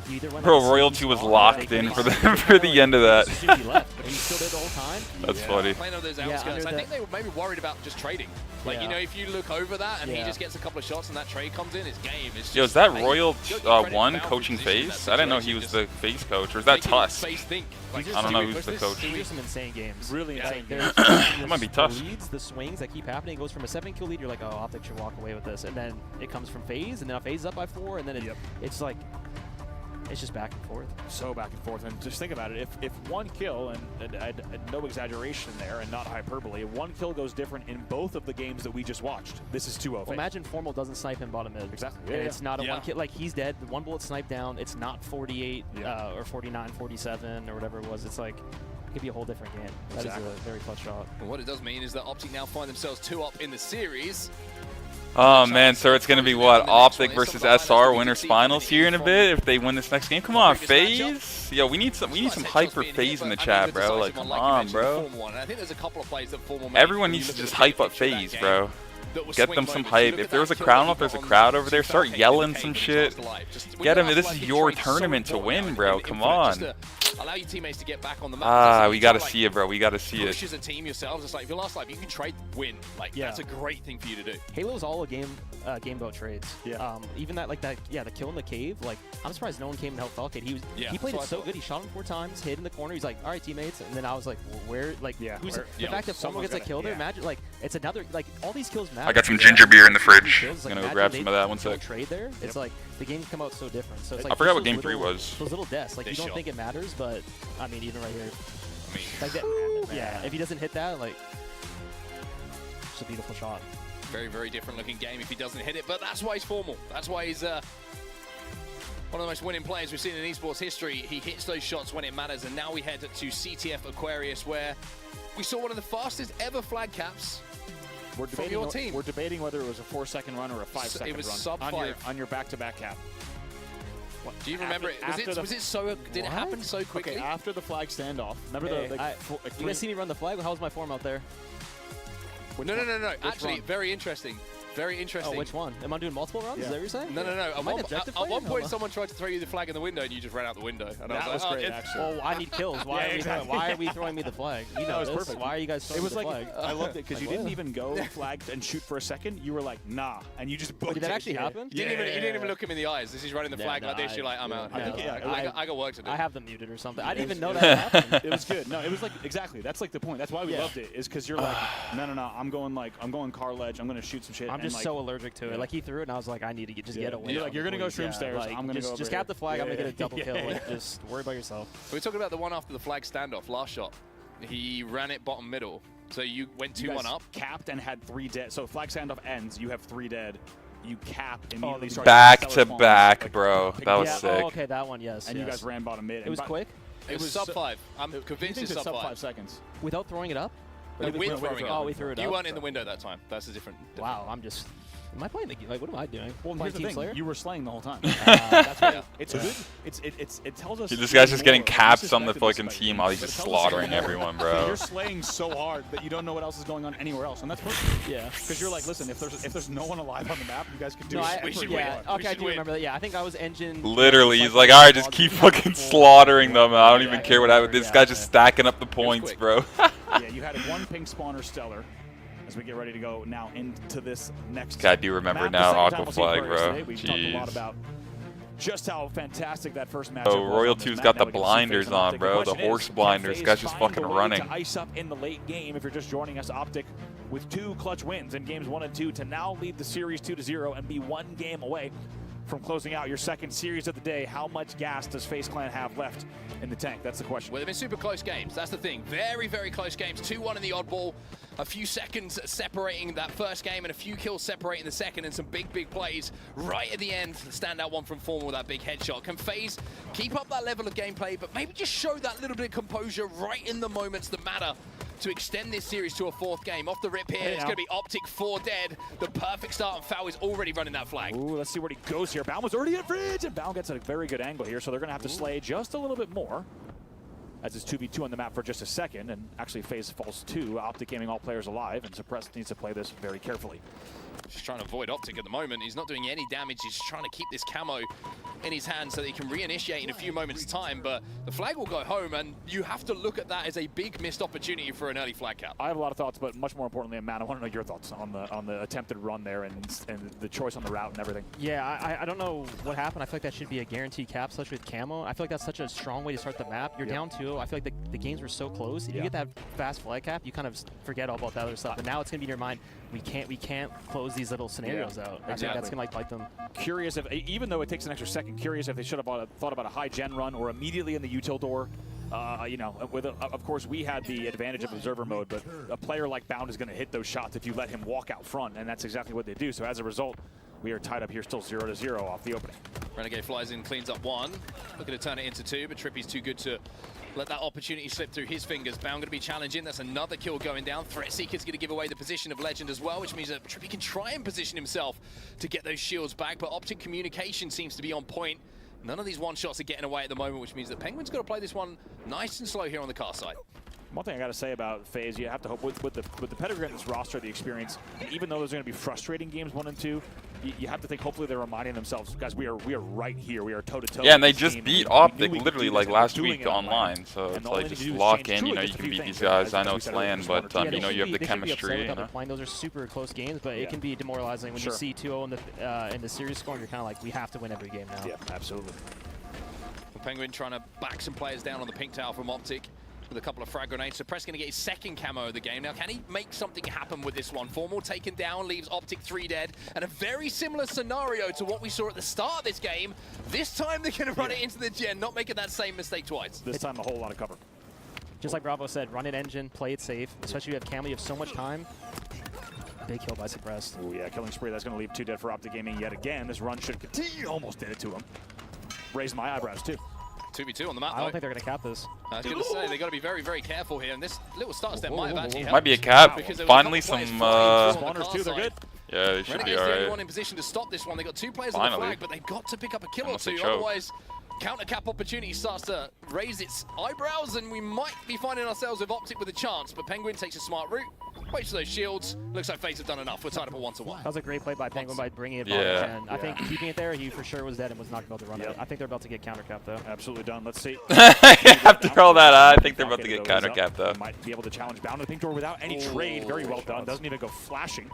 either went. Bro, Royalty was locked in for the end of that. He left, but he still did the whole time. That's funny. Playing on those outskirts. I think they were maybe worried about just trading. Like, you know, if you look over that and he just gets a couple of shots and that trade comes in, it's game. It's Yo, is that Royal 1 coaching FaZe? I didn't know he was the FaZe coach. Or is that Tusk? I don't know who's the coach. These are some insane games. Really insane. It might be tough. The leads, the swings that keep happening. It goes from a 7-kill lead, you're like, oh, Optic should walk away with this. And then it comes from FaZe, and then FaZe is up by 4, and then it's like, it's just back and forth. So back and forth. And just think about it. If 1 kill, and no exaggeration there and not hyperbole, 1 kill goes different in both of the games that we just watched. This is 2-0. Well, imagine Formal doesn't snipe him bottom mid. Exactly. And it's not a 1 kill. Like, he's dead. The 1 bullet sniped down. It's not 48 or 49, 47 or whatever it was. It's like, it could be a whole different game. That is a very clutch shot. Well, what it does mean is that Optic now find themselves 2 up in the series. Oh man, so it's gonna be what? Optic versus SR winners finals here in a bit if they win this next game. Come on, FaZe. Yo, we need some hype for FaZe in the chat, bro. Like, come on, bro. Everyone needs to just hype up FaZe, bro. Get them some hype. If there was a crowd, if there's a crowd over there, start yelling some shit. Get them. This is your tournament to win, bro. Come on. Allow your teammates to get back on the map. We gotta see it, bro. We gotta see it. Push as a team yourselves. It's like if your last life, you can trade, win. Like that's a great thing for you to do. Halo's all a game boat trades. Even that, the kill in the cave. Like, I'm surprised no one came and helped Falcate. He played it so good. He shot him 4 times, hid in the corner. He's like, all right, teammates. And then I was like, well, where? Like, who's the fact that Formal gets a kill there? Imagine, like, it's another, like, all these kills matter. I got some ginger beer in the fridge. I'm gonna go grab some of that. 1 sec. Trade there. It's like the games come out so different. So it's like I forgot what game 3 was. Those little deaths. Like, you don't think it matters, but I mean, even right here. I mean, Like yeah, if he doesn't hit that, like, it's a beautiful shot. Very, very different looking game if he doesn't hit it, but that's why he's formal. That's why he's one of the most winning players we've seen in esports history. He hits those shots when it matters, and now we head to CTF Aquarius, where we saw one of the fastest ever flag caps from your team. We're debating whether it was a 4-second run or a 5-second run. It was sub 5 on your back-to-back cap. Do you remember it? Was it so? Did it happen so quickly? Okay, after the flag standoff. Remember you guys see me run the flag? How was my form out there? No. Actually, very interesting. Very interesting. Oh, which one? Am I doing multiple runs? Yeah. Is that what you're saying? No. Am I an objective At one player? point, someone tried to throw you the flag in the window, and you just ran out the window. And that was great, actually. Well, I need kills. Why are we throwing me the flag? You know this. Perfect. Why are you guys throwing me the flag? I loved it because you didn't even go flag and shoot for a second. You were like, nah, and you just booked it. Did that actually happen? You didn't even look him in the eyes. This is running the flag like this. You're like, I'm out. I got work to do. I have them muted or something. I didn't even know that happened. It was good. No, it was like exactly. That's like the point. That's why we loved it. Is because you're like, no. I'm going car ledge. I'm gonna shoot some shit. I'm just so allergic to it. Like he threw it, and I was like, I need to get away. You're like, you're gonna go shroom stairs. Like, I'm gonna go just cap the flag. I'm gonna get a double kill. Like, just worry about yourself. We're talking about the one after the flag standoff. Last shot, he ran it bottom middle. So you went 2-1 up, capped, and had 3 dead. So flag standoff ends. You have 3 dead. You cap immediately. Back to back, bro. That was sick. Oh, okay, that one, yes. And you guys ran bottom mid. It was quick. It was sub 5. I'm convinced it's sub 5 seconds. Without throwing it up. With throwing it up. Oh, we threw it up. You weren't in the window that time. That's a different. Wow, I'm just. Am I playing the game? Like, what am I doing? Well, here's the thing. Slayer? You were slaying the whole time. That's right. It's good. It tells us. This guy's just getting caps on the fucking team while he's just slaughtering everyone, bro. You're slaying so hard that you don't know what else is going on anywhere else, and that's perfect. Yeah. Because you're like, listen, if there's no one alive on the map, you guys can do it. We should win. Okay, I do remember that. Yeah, I think I was engine. Literally, he's like, all right, just keep fucking slaughtering them. I don't even care what happens. This guy's just stacking up the points, bro. Yeah, you had 1 pink spawner stellar. As we get ready to go now into this next. I do remember now Aqua Flag, bro. We've talked a lot about just how fantastic that first match. Oh, Royal 2's got the blinders on, bro. The horse blinders. Guy's just fucking running. To ice up in the late game. If you're just joining us, Optic with 2 clutch wins in games 1 and 2 to now lead the series 2-0 and be 1 game away from closing out your second series of the day. How much gas does FaZe Clan have left in the tank? That's the question. Well, they've been super close games. That's the thing. Very, very close games. 2-1 in the oddball. A few seconds separating that first game and a few kills separating the second, and some big plays right at the end. The standout one from Formal with that big headshot. Can FaZe keep up that level of gameplay, but maybe just show that little bit of composure right in the moments that matter to extend this series to a 4th game? Off the rip here, it's going to be Optic 4 dead. The perfect start, and Foul is already running that flag. Ooh, let's see where he goes here. Baum was already in fridge, and Baum gets a very good angle here, so they're going to have to slay just a little bit more. As it's 2v2 on the map for just a second, and actually FaZe falls 2. Optic aiming all players alive, and Suppressed needs to play this very carefully. Just trying to avoid Optic at the moment. He's not doing any damage. He's just trying to keep this camo in his hand so that he can reinitiate in a few moments' time. But the flag will go home, and you have to look at that as a big missed opportunity for an early flag cap. I have a lot of thoughts, but much more importantly, Matt, I want to know your thoughts on the attempted run there and the choice on the route and everything. Yeah, I don't know what happened. I feel like that should be a guaranteed cap, especially with camo. I feel like that's such a strong way to start the map. You're down 2. I feel like the games were so close. If you get that fast flag cap, you kind of forget all about that other stuff. But now it's gonna be in your mind. We can't close these little scenarios out. I think that's gonna bite them. Curious if, even though it takes an extra second, curious if they should have thought about a high gen run or immediately in the util door. You know, of course we had the advantage of observer mode, but a player like Bound is going to hit those shots if you let him walk out front, and that's exactly what they do. So as a result, we are tied up here still 0-0 off the opening. Renegade flies in, cleans up 1. Looking to turn it into 2, but Trippy's too good to let that opportunity slip through his fingers. Bound going to be challenging. That's another kill going down. Threat Seeker's going to give away the position of Legend as well, which means that Trippy can try and position himself to get those shields back, but Optic communication seems to be on point. None of these one-shots are getting away at the moment, which means that Penguin's got to play this one nice and slow here on the car side. One thing I got to say about FaZe, you have to hope with the pedigree in this roster, the experience, and even though there's going to be frustrating games 1 and 2, you have to think hopefully they're reminding themselves, guys, we are right here. We are toe-to-toe. Yeah, and they just beat Optic literally like last week online, so it's like just lock in. You know you can beat these guys. I know it's LAN, but you know you have the chemistry. Those are super close games, but it can be demoralizing when you see 2-0 in the series score, and you're kind of like, we have to win every game now. Yeah, absolutely. Penguin trying to back some players down on the pink tower from Optic with a couple of frag grenades. Suppress going to get his second camo of the game. Now, can he make something happen with this one? Formal taken down, leaves Optic 3 dead. And a very similar scenario to what we saw at the start of this game. This time they're going to run it into the gen, not making that same mistake twice. This time a whole lot of cover. Just like Bravo said, run it engine, play it safe. Especially if you have Camo, you have so much time. Big kill by Suppressed. Oh yeah, killing spree. That's going to leave 2 dead for Optic Gaming yet again. This run should continue. Almost did it to him. Raised my eyebrows too. 2v2 on the map. I don't think they're going to cap this. I was going to say, they got to be very, very careful here. And this little start step might have actually helped. Might be a cap. Because Finally some spawners too, they're good. Yeah, they should Renegade's be the only alright. one in position to stop this one. They got 2 players on the flag, but they've got to pick up a kill or Unless they 2. choke. Otherwise, counter cap opportunity starts to raise its eyebrows, and we might be finding ourselves with Optic with a chance. But Penguin takes a smart route, waits for those shields. Looks like FaZe have done enough. We're tied up at 1-1. That was a great play by Penguin by bringing it Yeah. back. And I think keeping it there, he for sure was dead and was not about to run it. I think they're about to get counter cap though. Absolutely done. Let's see. After all that, I think they're about to get counter cap though. Might be able to challenge Bound to the pink door without any trade. Very well done. Doesn't even go flashing.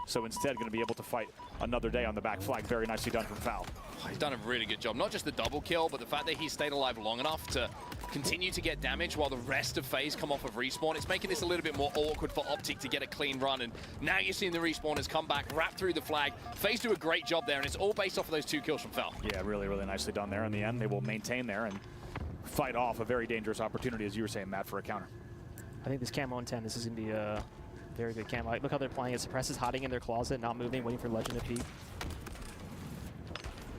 So instead, going to be able to fight another day on the back flag. Very nicely done from Foul. He's done a really good job. Not just the double kill, but the fact that he stayed alive long enough to continue to get damage while the rest of FaZe come off of respawn. It's making this a little bit more awkward for Optic to get a clean run. And now you're seeing the respawners come back, wrap through the flag. FaZe do a great job there, and it's all based off of those 2 kills from Foul. Yeah, really, really nicely done there. In the end, they will maintain there and fight off a very dangerous opportunity, as you were saying, Matt, for a counter. I think this Camo in 10, this is going to be a very good Camo. Look how they're playing it. Suppress is hiding in their closet, not moving, waiting for Legend to peek.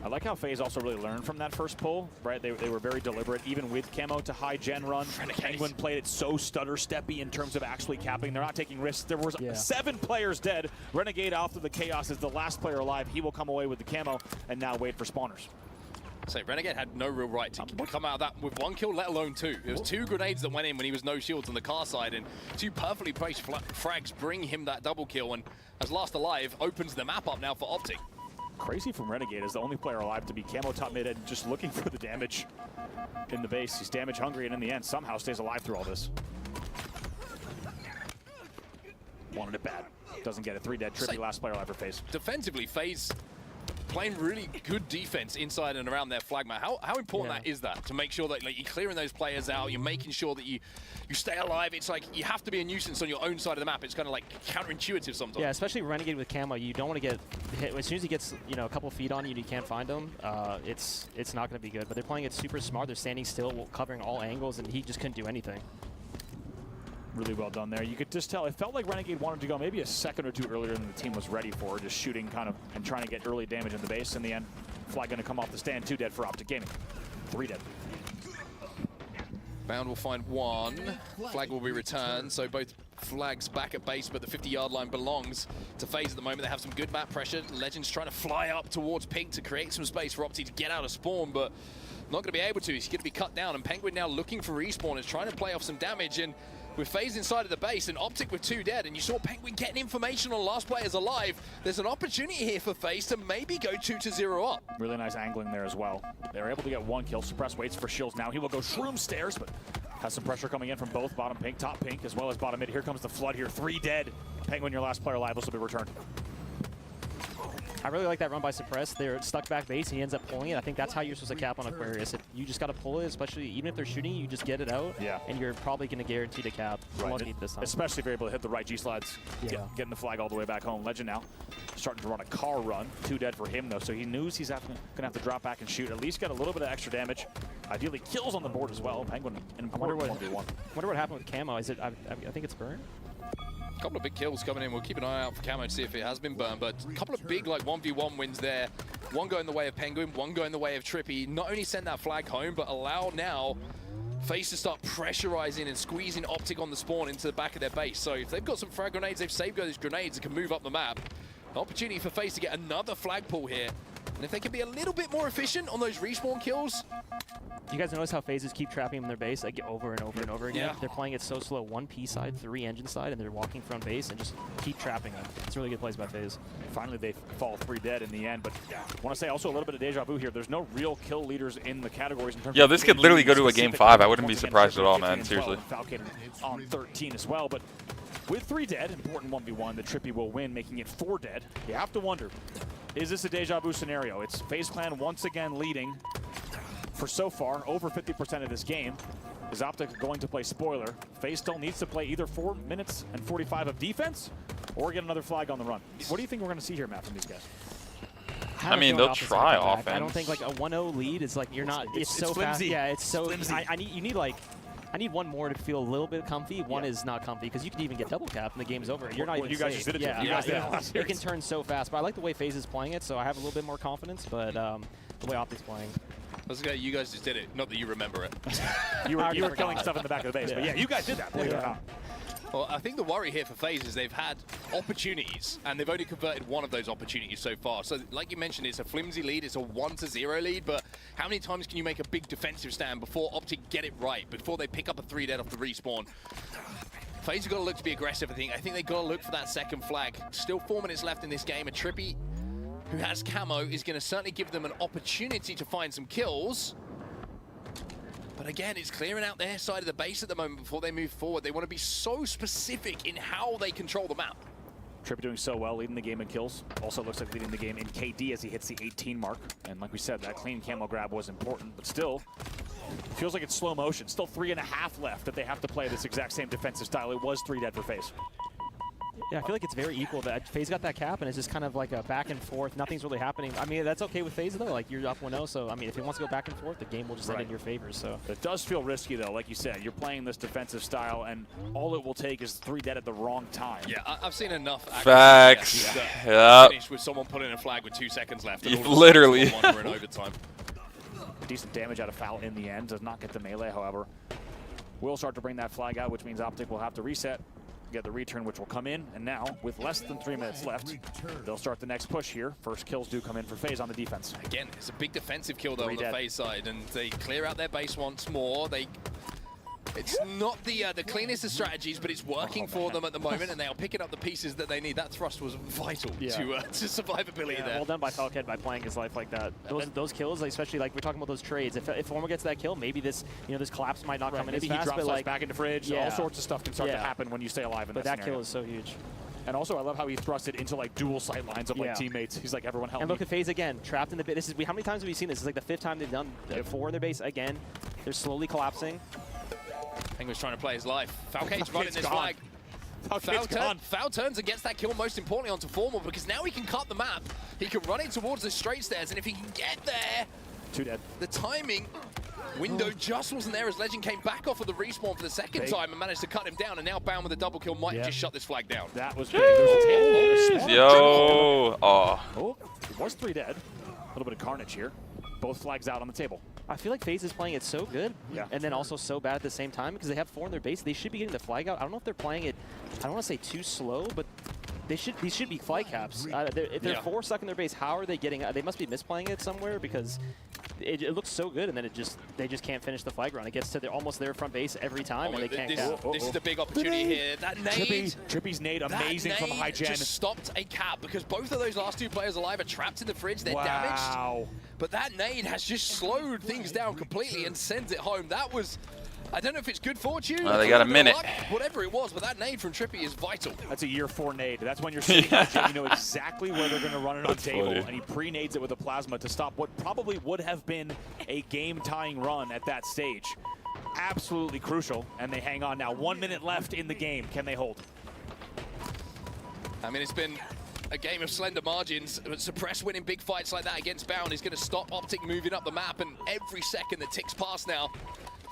I like how FaZe also really learned from that first pull, right? They were very deliberate, even with Camo to high gen run. Penguin played it so stutter-steppy in terms of actually capping. They're not taking risks. There was 7 players dead. Renegade after the Chaos is the last player alive. He will come away with the Camo and now wait for spawners. So Renegade had no real right to come out of that with 1 kill, let alone 2. It was 2 grenades that went in when he was no shields on the car side, and 2 perfectly placed frags bring him that double kill, and as last alive opens the map up now for Optic. Crazy from Renegade is the only player alive to be Camo top mid and just looking for the damage in the base. He's damage hungry and in the end somehow stays alive through all this. Wanted it bad. Doesn't get it. 3 dead. Trippy, last player alive for FaZe. Defensively, FaZe playing really good defense inside and around their flag map. How important that is that to make sure that like, you're clearing those players out, you're making sure that you stay alive. It's like you have to be a nuisance on your own side of the map. It's kind of like counterintuitive sometimes. Yeah, especially Renegade with Camo, you don't want to get hit. As soon as he gets a couple feet on you and you can't find him, it's not going to be good. But they're playing it super smart. They're standing still, covering all angles, and he just couldn't do anything. Really well done there. You could just tell, it felt like Renegade wanted to go maybe a second or 2 earlier than the team was ready for, just shooting kind of and trying to get early damage in the base. In the end, flag going to come off the stand. 2 dead for Optic Gaming. 3 dead. Bound will find 1. Flag will be returned, so both flags back at base, but the 50-yard line belongs to FaZe at the moment. They have some good map pressure. Legend's trying to fly up towards Pink to create some space for Optic to get out of spawn, but not going to be able to. He's going to be cut down, and Penguin now looking for respawners, trying to play off some damage, and with FaZe inside of the base and Optic with 2 dead, and you saw Penguin getting information on last players alive. There's an opportunity here for FaZe to maybe go 2-0 up. Really nice angling there as well. They're able to get 1 kill. Suppress waits for Shills now. He will go shroom stairs, but has some pressure coming in from both bottom pink, top pink, as well as bottom mid. Here comes the flood here. 3 dead. Penguin, your last player alive. This will be returned. I really like that run by Suppress. They're stuck back base. He ends up pulling it. I think that's how you're supposed to cap on Aquarius. If you just got to pull it, especially even if they're shooting, you just get it out. Yeah. And you're probably going to guarantee to cap. Right. This time. Especially if you're able to hit the right G-slides, getting the flag all the way back home. Legend now starting to run a car run. 2 dead for him, though, so he knows he's going to have to drop back and shoot. At least get a little bit of extra damage. Ideally, kills on the board as well. Penguin, an important 1v1. Wonder what happened with Camo. Is it? I think it's burn. A couple of big kills coming in. We'll keep an eye out for Camo to see if it has been burned, but a couple of big like 1v1 wins there. 1 going the way of Penguin, 1 going the way of Trippy. Not only send that flag home, but allow now FaZe to start pressurizing and squeezing Optic on the spawn into the back of their base. So if they've got some frag grenades, they've saved those grenades and can move up the map. An opportunity for FaZe to get another flag pull here. And if they can be a little bit more efficient on those respawn kills. You guys notice how FaZes keep trapping them in their base like over and over and over again? Yeah. They're playing it so slow. 1 P side, 3 engine side, and they're walking front base and just keep trapping them. It's really good plays by FaZe. Finally, they fall 3 dead in the end, but I want to say also a little bit of deja vu here. There's no real kill leaders in the categories in terms of this could literally go to a game 5. I wouldn't be surprised at all, man. Seriously. Falcon on 13 as well, but with 3 dead, important 1v1, the Trippy will win, making it 4 dead. You have to wonder, is this a deja vu scenario? It's FaZe Clan once again leading for so far over 50% of this game. Is Optic going to play spoiler? FaZe still needs to play either 4 minutes and 45 of defense or get another flag on the run. What do you think we're going to see here, Matt, from these guys? I mean, they'll try offense. I don't think like a 1-0 lead is like you're not. It's so flimsy. fast. Yeah, it's so. Flimsy. You need like I need one more to feel a little bit comfy. One is not comfy because you can even get double cap and the game's over. You're not even you guys safe. just did it. Yeah, You guys did it last it year. can turn so fast. But I like the way FaZe is playing it, so I have a little bit more confidence. But the way Optic's playing. I was gonna say, you guys just did it. Not that you remember it. you were killing stuff in the back of the base, but yeah, you guys did that. Believe it or not. Well, I think the worry here for FaZe is they've had opportunities, and they've only converted one of those opportunities so far. So, like you mentioned, it's a flimsy lead, it's a 1-0 lead, but how many times can you make a big defensive stand before Optic get it right, before they pick up a 3 dead off the respawn? FaZe have got to look to be aggressive, I think they've got to look for that second flag. Still 4 minutes left in this game, and Trippy, who has camo, is going to certainly give them an opportunity to find some kills. But again, it's clearing out their side of the base at the moment before they move forward. They want to be so specific in how they control the map. Trippy doing so well, leading the game in kills. Also looks like leading the game in KD as he hits the 18 mark. And like we said, that clean camo grab was important, but still, feels like it's slow motion. Still 3.5 left that they have to play this exact same defensive style. It was 3 dead for FaZe. Yeah, I feel like it's very equal. That FaZe got that cap, and it's just kind of like a back and forth. Nothing's really happening. I mean, that's okay with FaZe, though. Like, you're up 1-0, so, I mean, if it wants to go back and forth, the game will just end in your favor, so. It does feel risky, though. Like you said, you're playing this defensive style, and all it will take is 3 dead at the wrong time. Yeah, I've seen enough. Facts. Yeah. Finish with someone pulling a flag with 2 seconds left. And Literally. We're in overtime. Decent damage out of Foul in the end. Does not get the melee, however. Will start to bring that flag out, which means Optic will have to reset. Get the return, which will come in, and now with less than 3 minutes left, they'll start the next push here. First kills do come in for FaZe on the defense. Again, it's a big defensive kill though on the FaZe side, and they clear out their base once more. It's not the cleanest of strategies, but it's working for them at the moment, and they are picking up the pieces that they need. That thrust was vital to survivability there. Well done by Falcon by playing his life like that. Those kills, especially like we're talking about those trades. If Former gets that kill, maybe this this collapse might not come in as fast. Maybe he drops but back into fridge. All sorts of stuff can start to happen when you stay alive in but that scenario. Kill is so huge. And also, I love how he thrusted into like dual sight lines of like teammates. He's like, everyone help me. And look at FaZe again, trapped in the bit. This is how many times have we seen this? It's like the 5th time they've done 4 in their base again. They're slowly collapsing. Penguin's trying to play his life. Falcane's running this flag. Foul turns and gets that kill, most importantly, onto Formal, because now he can cut the map. He can run in towards the straight stairs, and if he can get there, 2 dead. The timing window just wasn't there as Legend came back off of the respawn for the second time and managed to cut him down, and now Bound with a double kill might just shut this flag down. That was big. Yo! Oh, it was 3 dead. A little bit of carnage here. Both flags out on the table. I feel like FaZe is playing it so good, and then also so bad at the same time because they have 4 in their base. They should be getting the flag out. I don't know if they're playing it, I don't want to say too slow, but these should be flag caps. If they're 4 stuck in their base, how are they getting out? They must be misplaying it somewhere because it looks so good, and then they just can't finish the flag run. It gets to almost their front base every time, and they can't cap. This is the big opportunity here. That nade. Trippy's nade, amazing from high gen. Just stopped a cap because both of those last 2 players alive are trapped in the fridge. They're damaged. But that nade has just slowed things down completely and sends it home. That was, I don't know if it's good fortune. Well, they got a minute. Luck, whatever it was, but that nade from Trippy is vital. That's a year 4 nade. That's when you're sitting on you know exactly where they're going to run it on table. And he pre-nades it with a plasma to stop what probably would have been a game-tying run at that stage. Absolutely crucial, and they hang on now. 1 minute left in the game. Can they hold? I mean, it's been a game of slender margins, but Suppress winning big fights like that against Bound is going to stop Optic moving up the map, and every second that ticks past now,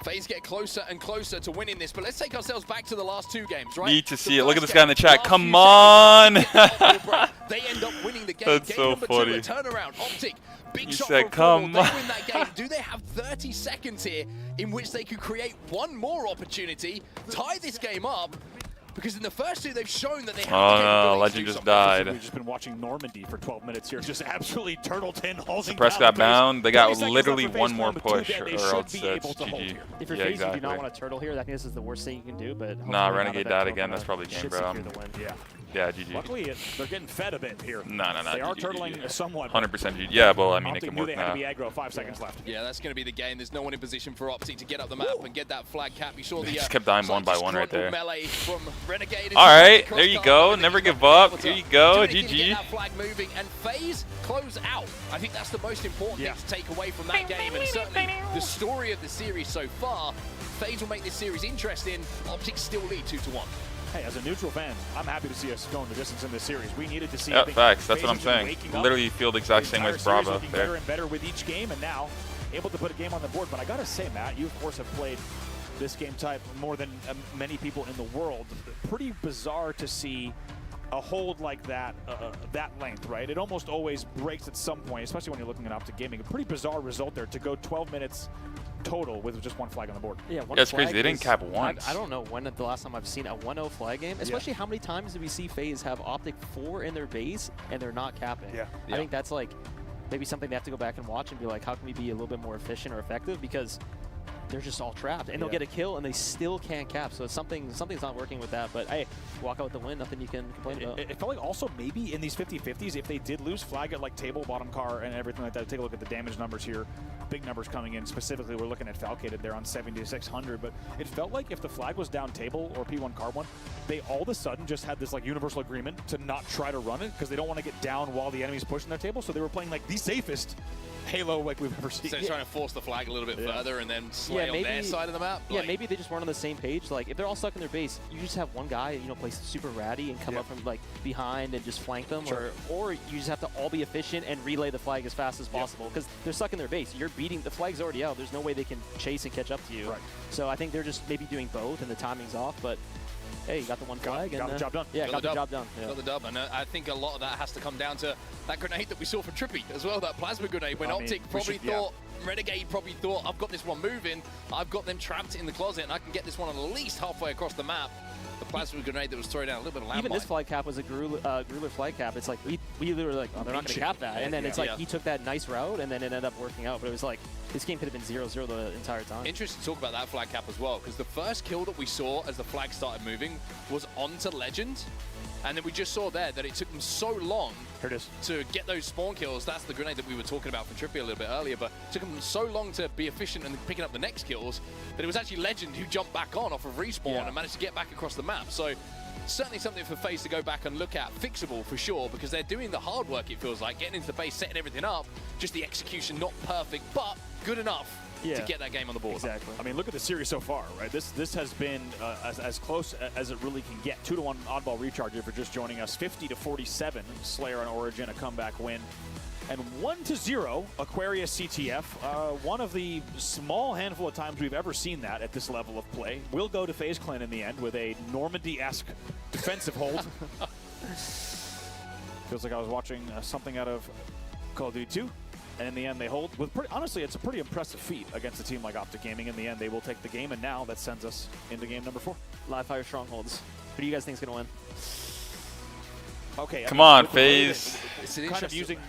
FaZe get closer and closer to winning this. But let's take ourselves back to the last 2 games, right? Need to see it. Look at this guy in the chat. Come on! They end up winning the game. That's game so number funny. 2, a turnaround. Optic, big He shot said, from Formal. come They win that game. Do they have 30 seconds here in which they could create one more opportunity, tie this game up? Because in the first 2, they've shown that they have the capability to Legend do just something. died. We've just been watching Normandy for 12 minutes here. Just absolutely turtle-tin holding Suppress down got bound. They got 30 seconds literally left for 1 FaZe more Clan, but 2 push, dead. or They else should it's be able to hold GG. here. If you're FaZe, you do not want to turtle here. I think this is the worst thing you can do, but Nah, Renegade died again. That's probably game, bro. Yeah, GG. Luckily, they're getting fed a bit here. No. They are GG, turtling GG. somewhat. 100% GG. Yeah, well, I mean, it Optic can knew work they had now. to be aggro. 5 seconds left. Yeah, that's going to be the game. There's no one in position for Optic to get up the map and get that flag cap. You saw They the just kept dying 1 by 1 right there. melee from Renegade. All right, there you go. Never give up. Here you go. Get GG. that flag moving and FaZe close out. I think that's the most important thing to take away from that game, and certainly the story of the series so far. FaZe will make this series interesting. Optic still lead 2-1. Hey, as a neutral fan, I'm happy to see us going the distance in this series. We needed to see. Yeah, facts. That's what I'm saying. Literally feel the exact same way as Bravo Better there. and better with each game, and now able to put a game on the board. But I gotta say, Matt, you of course have played this game type more than many people in the world. Pretty bizarre to see a hold like that, that length, right? It almost always breaks at some point, especially when you're looking at Optic Gaming. A pretty bizarre result there to go 12 minutes total with just one flag on the board. Yeah, that's crazy. They didn't cap once. I don't know when the last time I've seen a 1-0 flag game, especially how many times do we see FaZe have Optic 4 in their base and they're not capping? I think that's like maybe something they have to go back and watch and be like, how can we be a little bit more efficient or effective? Because they're just all trapped, and they'll get a kill, and they still can't cap. So something's not working with that. But hey, walk out with the win, nothing you can complain about. It felt like also maybe in these 50-50s, if they did lose flag at like table, bottom car, and everything like that, take a look at the damage numbers here. Big numbers coming in. Specifically, we're looking at Falcated there on 7600. But it felt like if the flag was down table or P1 car 1, they all of a sudden just had this like universal agreement to not try to run it because they don't want to get down while the enemy's pushing their table. So they were playing like the safest Halo like we've ever seen. So they're trying to force the flag a little bit further and then slay on their side of the map. Yeah, maybe they just weren't on the same page. Like if they're all stuck in their base, you just have one guy, play super ratty and come up from like behind and just flank them, or you just have to all be efficient and relay the flag as fast as possible because they're stuck in their base. You're beating the flag's already out. There's no way they can chase and catch up to you. Right. So I think they're just maybe doing both and the timing's off, but. Hey, you got the one flag. Got the job done. Yeah, got the job done. Yeah. Got the dub, and I think a lot of that has to come down to that grenade that we saw from Trippy as well, that plasma grenade, when Optic probably thought, Renegade probably thought, I've got this one moving, I've got them trapped in the closet, and I can get this one at least halfway across the map. The plasma grenade that was thrown down a little bit of landmine. Even this flag cap was a Gruler flag cap. It's like, we were like, oh, they're not going to cap that. And then it's like, he took that nice route, and then it ended up working out. But it was like, this game could have been 0-0 the entire time. Interesting to talk about that flag cap as well, because the first kill that we saw as the flag started moving was onto Legend. And then we just saw there that it took them so long to get those spawn kills. That's the grenade that we were talking about from Trippy a little bit earlier, but it took them so long to be efficient and picking up the next kills that it was actually Legend who jumped back on off of respawn and managed to get back across the map. So certainly something for FaZe to go back and look at. Fixable for sure, because they're doing the hard work, it feels like, getting into the base, setting everything up. Just the execution not perfect, but good enough to get that game on the board. Exactly. I mean, look at the series so far, right? This has been as close as it really can get. 2-1 oddball recharge for just joining us. 50-47 Slayer on Origin, a comeback win. And 1-0 Aquarius CTF. One of the small handful of times we've ever seen that at this level of play. Will go to FaZe Clan in the end with a Normandy-esque defensive hold. Feels like I was watching something out of Call of Duty 2. And in the end, they hold. With honestly, it's a pretty impressive feat against a team like Optic Gaming. In the end, they will take the game, and now that sends us into game number 4. Live fire strongholds. Who do you guys think is going to win? Okay. Come on, FaZe. Kind of using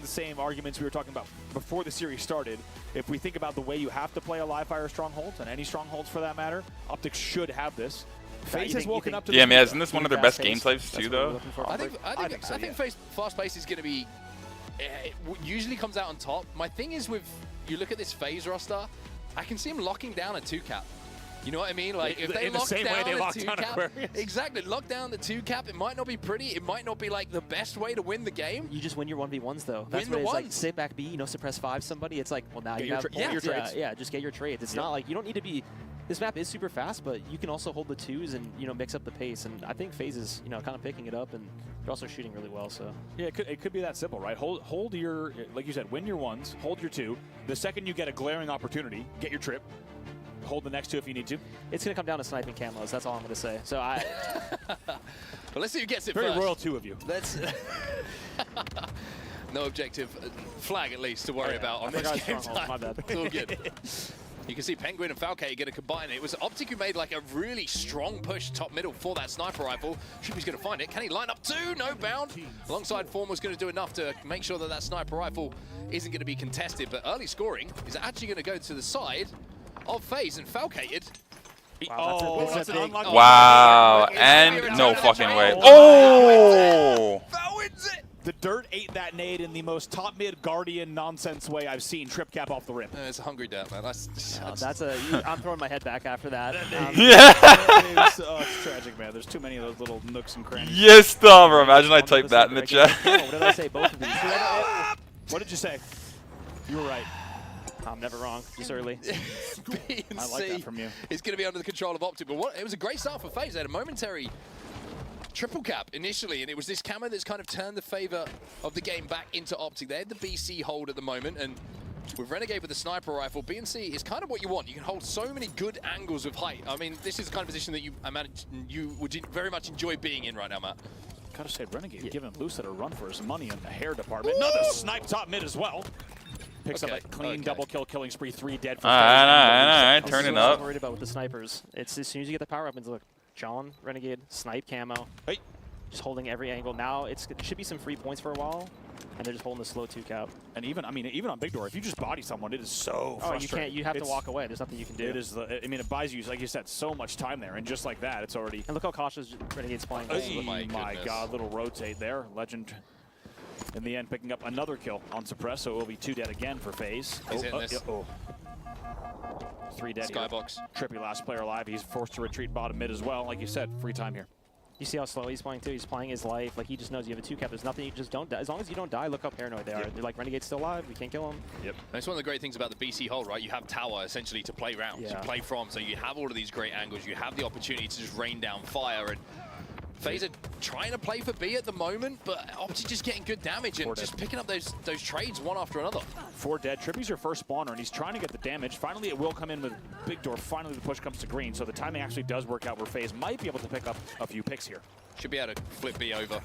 the same arguments we were talking about before the series started. If we think about the way you have to play a live fire stronghold, and any strongholds for that matter, Optic should have this. FaZe has woken up to yeah, man, isn't this one of their best game types too, though? I think FaZe fast pace is going to be. It usually comes out on top. My thing is you look at this FaZe roster, I can see him locking down a 2-cap. You know what I mean? Like if they lock down a 2-cap, exactly, lock down the 2-cap. It might not be pretty. It might not be like the best way to win the game. You just win your 1v1s though. That's what it's like. Sit back B, suppress 5 somebody. It's like, well, now you have your trades. Yeah, just get your trades. It's not like you don't need to be. This map is super fast, but you can also hold the 2s and mix up the pace. And I think FaZe is kind of picking it up, and they're also shooting really well. So yeah, it could be that simple, right? Hold your, like you said, win your 1s, hold your 2. The second you get a glaring opportunity, get your trip. Hold the next 2 if you need to. It's going to come down to sniping camos. That's all I'm going to say. So But let's see who gets it Very first. Royal 2 of you. That's no objective flag at least to worry about on this game time. My bad. It's all good. You can see Penguin and Falcated going to combine it. It was Optic who made like a really strong push top middle for that sniper rifle. Trippy's going to find it. Can he line up 2? No bound. Alongside Form was going to do enough to make sure that sniper rifle isn't going to be contested. But early scoring is actually going to go to the side of FaZe, and Falcated. Wow, and no fucking way. Oh! That wins it! The Dirt ate that nade in the most top mid Guardian nonsense way I've seen. Trip cap off the rip. It's a hungry dirt, man. I'm throwing my head back after that. It's tragic, man. There's too many of those little nooks and crannies. Yes, Tomber. Imagine I typed that in the chat. What did I say? Both of these. What did you say? You were right. I'm never wrong. Just early. I like that from you. It's going to be under the control of Optic, but it was a great start for FaZe. They had a momentary triple cap initially, and it was this camo that's kind of turned the favor of the game back into Optic. They had the BC hold at the moment, and with Renegade with the sniper rifle, BNC is kind of what you want. You can hold so many good angles with height. I mean, this is the kind of position that I imagine you would very much enjoy being in right now, Matt. Gotta say, Renegade giving Lucid a run for his money in the hair department. Another snipe top mid as well. Picks up a clean double kill, killing spree, 3 dead. All right, turn it up. I'm worried about with the snipers. It's as soon as you get the power weapons, look, John, Renegade, snipe camo. Hey. Just holding every angle. Now it should be some free points for a while, and they're just holding the slow 2-cap. And even on Big Door, if you just body someone, it is so frustrating. You can't. You have to walk away. There's nothing you can do. It is. I mean, it buys you, like you said, so much time there, and just like that, it's already. And look how cautious Renegade's playing. Oh my God! Little rotate there. Legend. In the end, picking up another kill on Suppress, so it will be 2 dead again for FaZe. He's hitting this. 3 dead. Skybox. Trippy, last player alive. He's forced to retreat bottom mid as well. Like you said, free time here. You see how slow he's playing too? He's playing his life. Like, he just knows you have a 2-cap. There's nothing. You just don't die. As long as you don't die, look how paranoid they are. They're like, Renegade's still alive. We can't kill him. Yep. That's one of the great things about the BC hold, right? You have tower essentially to play rounds, to play from. So you have all of these great angles. You have the opportunity to just rain down fire. And FaZe are trying to play for B at the moment, but Opti just getting good damage and just picking up those trades one after another. 4 dead. Trippy's your first spawner, and he's trying to get the damage. Finally, it will come in with Big Door. Finally, the push comes to green, so the timing actually does work out where FaZe might be able to pick up a few picks here. Should be able to flip B over.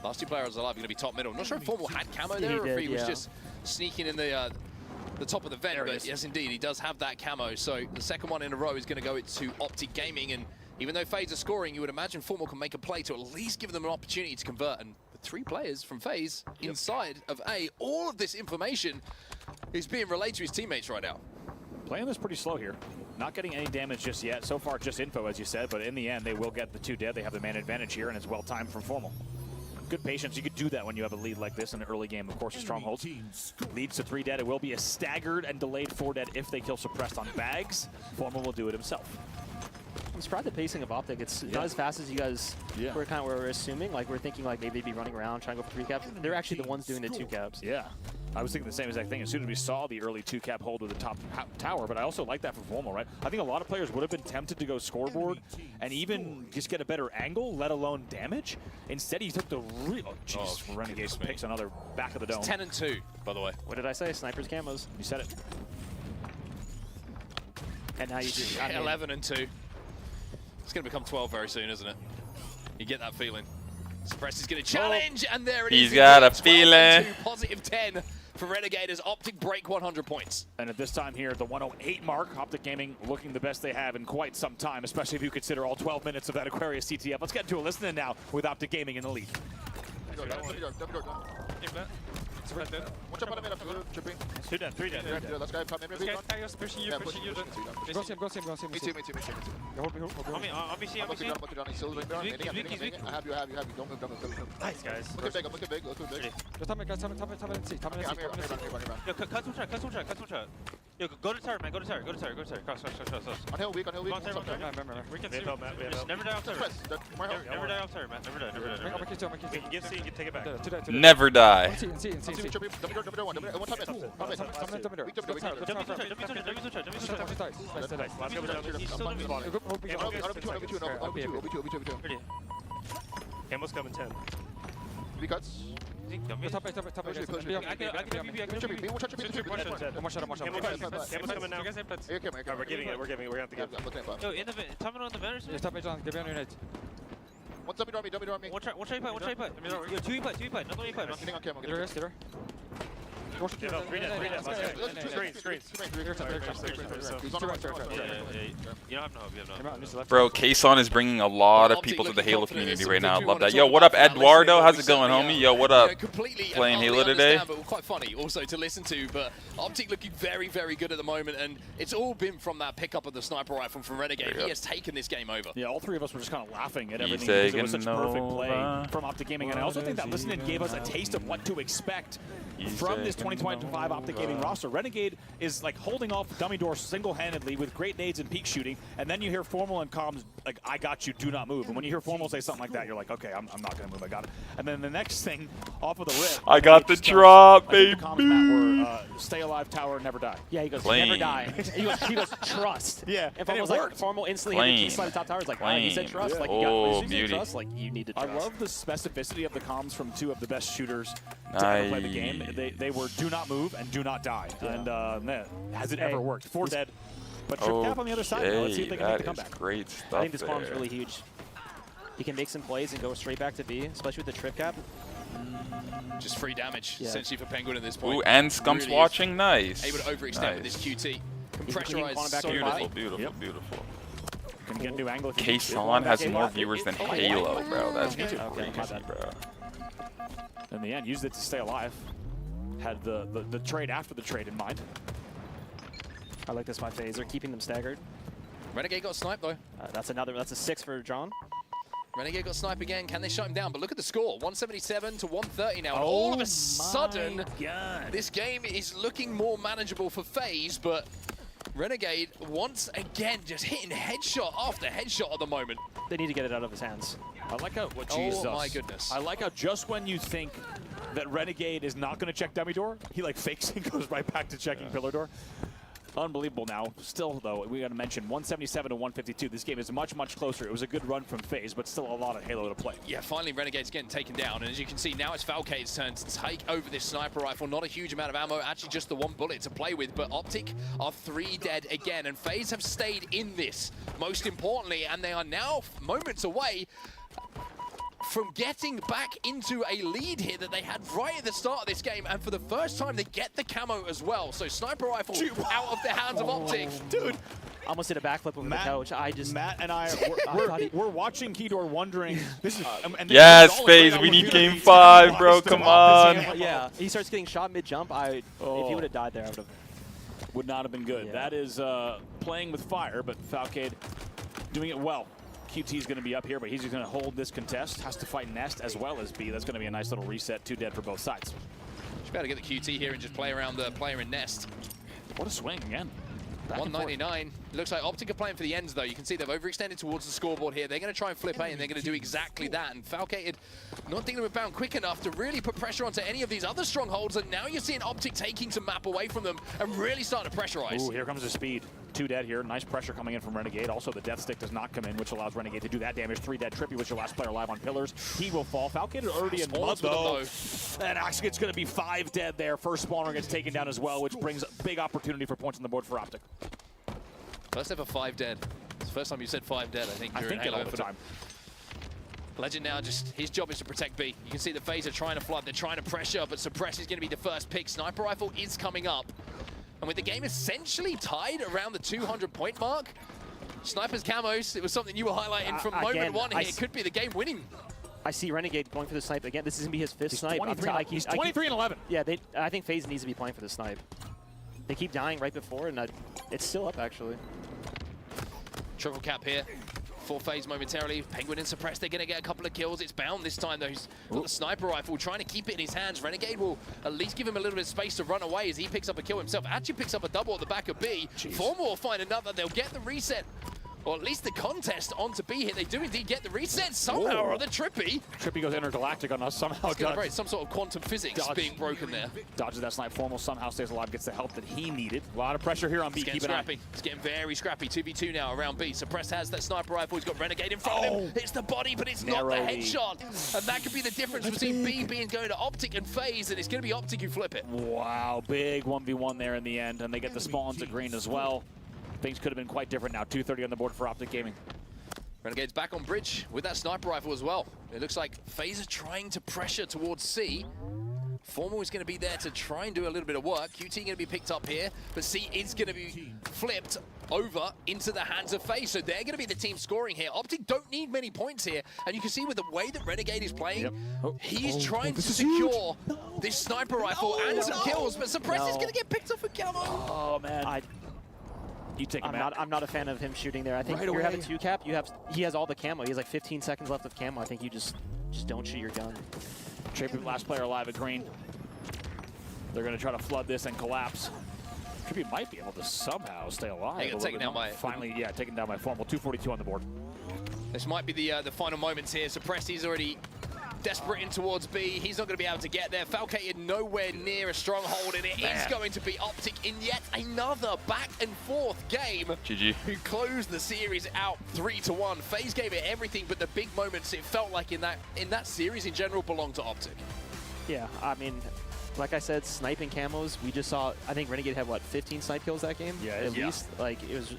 Last 2 players alive are going to be top middle. Not sure if Formal had camo there or if he was just sneaking in the top of the vent, but yes, indeed, he does have that camo. So the second one in a row is going to go to Optic Gaming, and even though FaZe are scoring, you would imagine Formal can make a play to at least give them an opportunity to convert. And the 3 players from FaZe inside of A, all of this information is being relayed to his teammates right now. Playing this pretty slow here. Not getting any damage just yet. So far, just info, as you said, but in the end, they will get the 2 dead. They have the man advantage here, and it's well-timed from Formal. Good patience. You could do that when you have a lead like this in an early game, of course, with Strongholds. Leads to 3 dead. It will be a staggered and delayed 4 dead if they kill Suppressed on bags. Formal will do it himself. I'm surprised the pacing of Optic. It's not as fast as you guys were assuming. Like, we're thinking like maybe they'd be running around trying to go for 3 caps. They're actually the ones doing the 2 caps. Yeah. I was thinking the same exact thing as soon as we saw the early 2-cap hold with the top tower, but I also like that for Formal, right? I think a lot of players would have been tempted to go scoreboard and even just get a better angle, let alone damage. Instead, he took the real... Oh, jeez. Renegade picks another back of the dome. It's 10 and 2, by the way. What did I say? Snipers camos. You said it. And now you just... 11 and 2. It's going to become 12 very soon, isn't it? You get that feeling. Suppress is going to challenge, and there it is. He's got a feeling. Positive 10 for Renegade as Optic break 100 points. And at this time here, the 108 mark, Optic Gaming looking the best they have in quite some time, especially if you consider all 12 minutes of that Aquarius CTF. Let's get into a listen now with Optic Gaming in the lead. Watch out, bottom mid after tripping. 2 dead, 3 dead. Let's go, top mid, maybe. This guy's pushing you. Go see him. Me too. On me, obviously. I have you. Don't move. Nice, guys. Look at big. Just top mid, C. Yo, cut some shot. Yo, go to tower, man. Go to tower. Cross. On hill weak. We can see. Never die off tower. Never die off tower, man. Never die. Give C, take it back. Never die. Camo's coming 10. Three cuts. Top. One shot. Camo's coming now. We're giving it. We're going to give it. Yo, in the vent. Top on the vent. Top on, give me on your net. One dummy door on me. One try put. Yo, 2 e-put. No e-put. Getting on camo. Get her. Bro, Kaysan is bringing a lot of people to the Halo community right now. I love that. Yo, what up, Eduardo? How's it going, homie? Yo, what up? Playing Halo today? But quite funny also to listen to. But Optic looking very, very good at the moment, and it's all been from that pickup of the sniper rifle from Renegade. He has taken this game over. Yeah, all 3 of us were just kind of laughing at everything because it was such perfect play from Optic Gaming, and I also think that listening gave us a taste of what to expect from this 2025 Optic Gaming roster. Renegade is like holding off Dummy Door single-handedly with great nades and peak shooting, and then you hear Formal and comms like, I got you, do not move. And when you hear Formal say something like that, you're like, okay, I'm not going to move, I got it. And then the next thing, off of the rip, I got the drop, baby. The comms, Matt, were stay alive, tower, never die. Yeah, he goes, Flame. never die. he goes, trust. Yeah, and Formal's like, Formal instantly hit the key slide top tower. It's like, all right, he said trust. Like, you got beauty. trust. Like, you need to trust. I love the specificity of the comms from two of the best shooters to ever play the game. They were do not move and do not die. And man, has it ever worked? 4 dead. But Trip Cap on the other side now. Let's see if they can make the comeback. Great stuff. I think this bomb's really huge. He can make some plays and go straight back to B, especially with the Trip Cap. Just free damage, essentially, for Penguin at this point. Ooh, and Scump's really watching. Nice. Able to overextend with this QT. Can pressurize so beautiful, beautiful, beautiful. Can get a new angle. Kaysan has more viewers than Halo, bro. That's crazy, bro. In the end, used it to stay alive. Had the trade after the trade in mind. I like this by FaZe. They're keeping them staggered. Renegade got sniped though. That's a 6 for John. Renegade got sniped again. Can they shut him down? But look at the score. 177 to 130 now. And all of a sudden, this game is looking more manageable for FaZe, but Renegade once again just hitting headshot after headshot at the moment. They need to get it out of his hands. I like how Oh my goodness. I like how just when you think that Renegade is not going to check dummy door, he like fakes and goes right back to checking pillar door. Unbelievable now. Still, though, we got to mention 177 to 152. This game is much, much closer. It was a good run from FaZe, but still a lot of Halo to play. Yeah, finally Renegade's getting taken down. And as you can see, now it's Falcade's turn to take over this sniper rifle. Not a huge amount of ammo, actually just the 1 bullet to play with. But Optic are 3 dead again. And FaZe have stayed in this, most importantly. And they are now moments away from getting back into a lead here that they had right at the start of this game, and for the first time they get the camo as well. So sniper rifle out of the hands of Optic. Dude, almost did a backflip over the coach. Matt and I, we're watching Keydor wondering. This is, yes, FaZe, we need game 5, bro. Come on. Yeah, he starts getting shot mid-jump. If he would have died there, I would have. Would not have been good. Yeah. That is playing with fire, but Falcade doing it well. QT is going to be up here, but he's just going to hold this contest. Has to fight Nest as well as B. That's going to be a nice little reset. 2 dead for both sides. Just better get the QT here and just play around the player in Nest. What a swing again. 199. Looks like Optic are playing for the ends, though. You can see they've overextended towards the scoreboard here. They're going to try and flip A, and they're going to do exactly that. And Falcated not dealing with bound quick enough to really put pressure onto any of these other strongholds. And now you're seeing Optic taking some map away from them and really starting to pressurize. Ooh, here comes the speed. 2 dead here. Nice pressure coming in from Renegade. Also, the death stick does not come in, which allows Renegade to do that damage. 3 dead. Trippy was your last player live on pillars. He will fall. Falcade already in mud, though. And actually, it's going to be 5 dead there. First spawner gets taken down as well, which brings a big opportunity for points on the board for Optic. First ever 5 dead. It's the first time you said 5 dead, I think. I think it all the time. Legend now, just his job is to protect B. You can see the FaZe are trying to flood, they're trying to pressure, but Suppress is going to be the first pick. Sniper rifle is coming up. And with the game essentially tied around the 200-point mark, Sniper's camos, it was something you were highlighting from moment 1 here. It could be the game winning. I see Renegade going for the snipe again. This is going to be his 5th snipe. He's 23 and 11. Yeah, I think FaZe needs to be playing for the snipe. They keep dying right before, and it's still up, actually. Triple cap here for FaZe momentarily. Penguin and Suppress, they're going to get a couple of kills. It's bound this time, though. He's got the sniper rifle, trying to keep it in his hands. Renegade will at least give him a little bit of space to run away as he picks up a kill himself. Actually picks up a double at the back of B. Formal will find another. They'll get the reset, or at least the contest onto B here. They do indeed get the reset somehow or other. Trippy goes intergalactic on us somehow. Some sort of quantum physics being broken there. Dodges that snipe. Formal somehow stays alive, gets the help that he needed. A lot of pressure here on B. Keep scrappy. It's getting very scrappy. 2v2 now around B. Suppress has that sniper rifle. He's got Renegade in front of him. It's the body, but it's not the headshot. And that could be the difference between B being going to Optic and FaZe, and it's going to be Optic who flip it. Wow, big 1v1 there in the end, and they get the spawns at green as well. Things could have been quite different now. 230 on the board for Optic Gaming. Renegade's back on bridge with that sniper rifle as well. It looks like FaZe are trying to pressure towards C. Formal is going to be there to try and do a little bit of work. QT going to be picked up here, but C is going to be flipped over into the hands of FaZe. So they're going to be the team scoring here. Optic don't need many points here, and you can see with the way that Renegade is playing, he's trying to secure this sniper rifle and some kills, but Suppress is going to get picked up with camo. Oh, man. You take him out. I'm not a fan of him shooting there. I think you're having 2 cap. He has all the camo. He has like 15 seconds left of camo. I think you just don't shoot your gun. Trippy, last player alive at green. They're going to try to flood this and collapse. Trippy might be able to somehow stay alive. Hey, taking down my finally, yeah, taking down my formal 242 on the board. This might be the final moments here. So Presti's already desperate in towards B. He's not going to be able to get there. Falcated nowhere near a stronghold, and it is going to be Optic in yet another back and forth game. GG. Who closed the series out 3-1. FaZe gave it everything, but the big moments it felt like in that series in general belonged to Optic. Yeah, I mean, like I said, sniping camos. We just saw. I think Renegade had what 15 snipe kills that game. Yeah, at least. Like it was.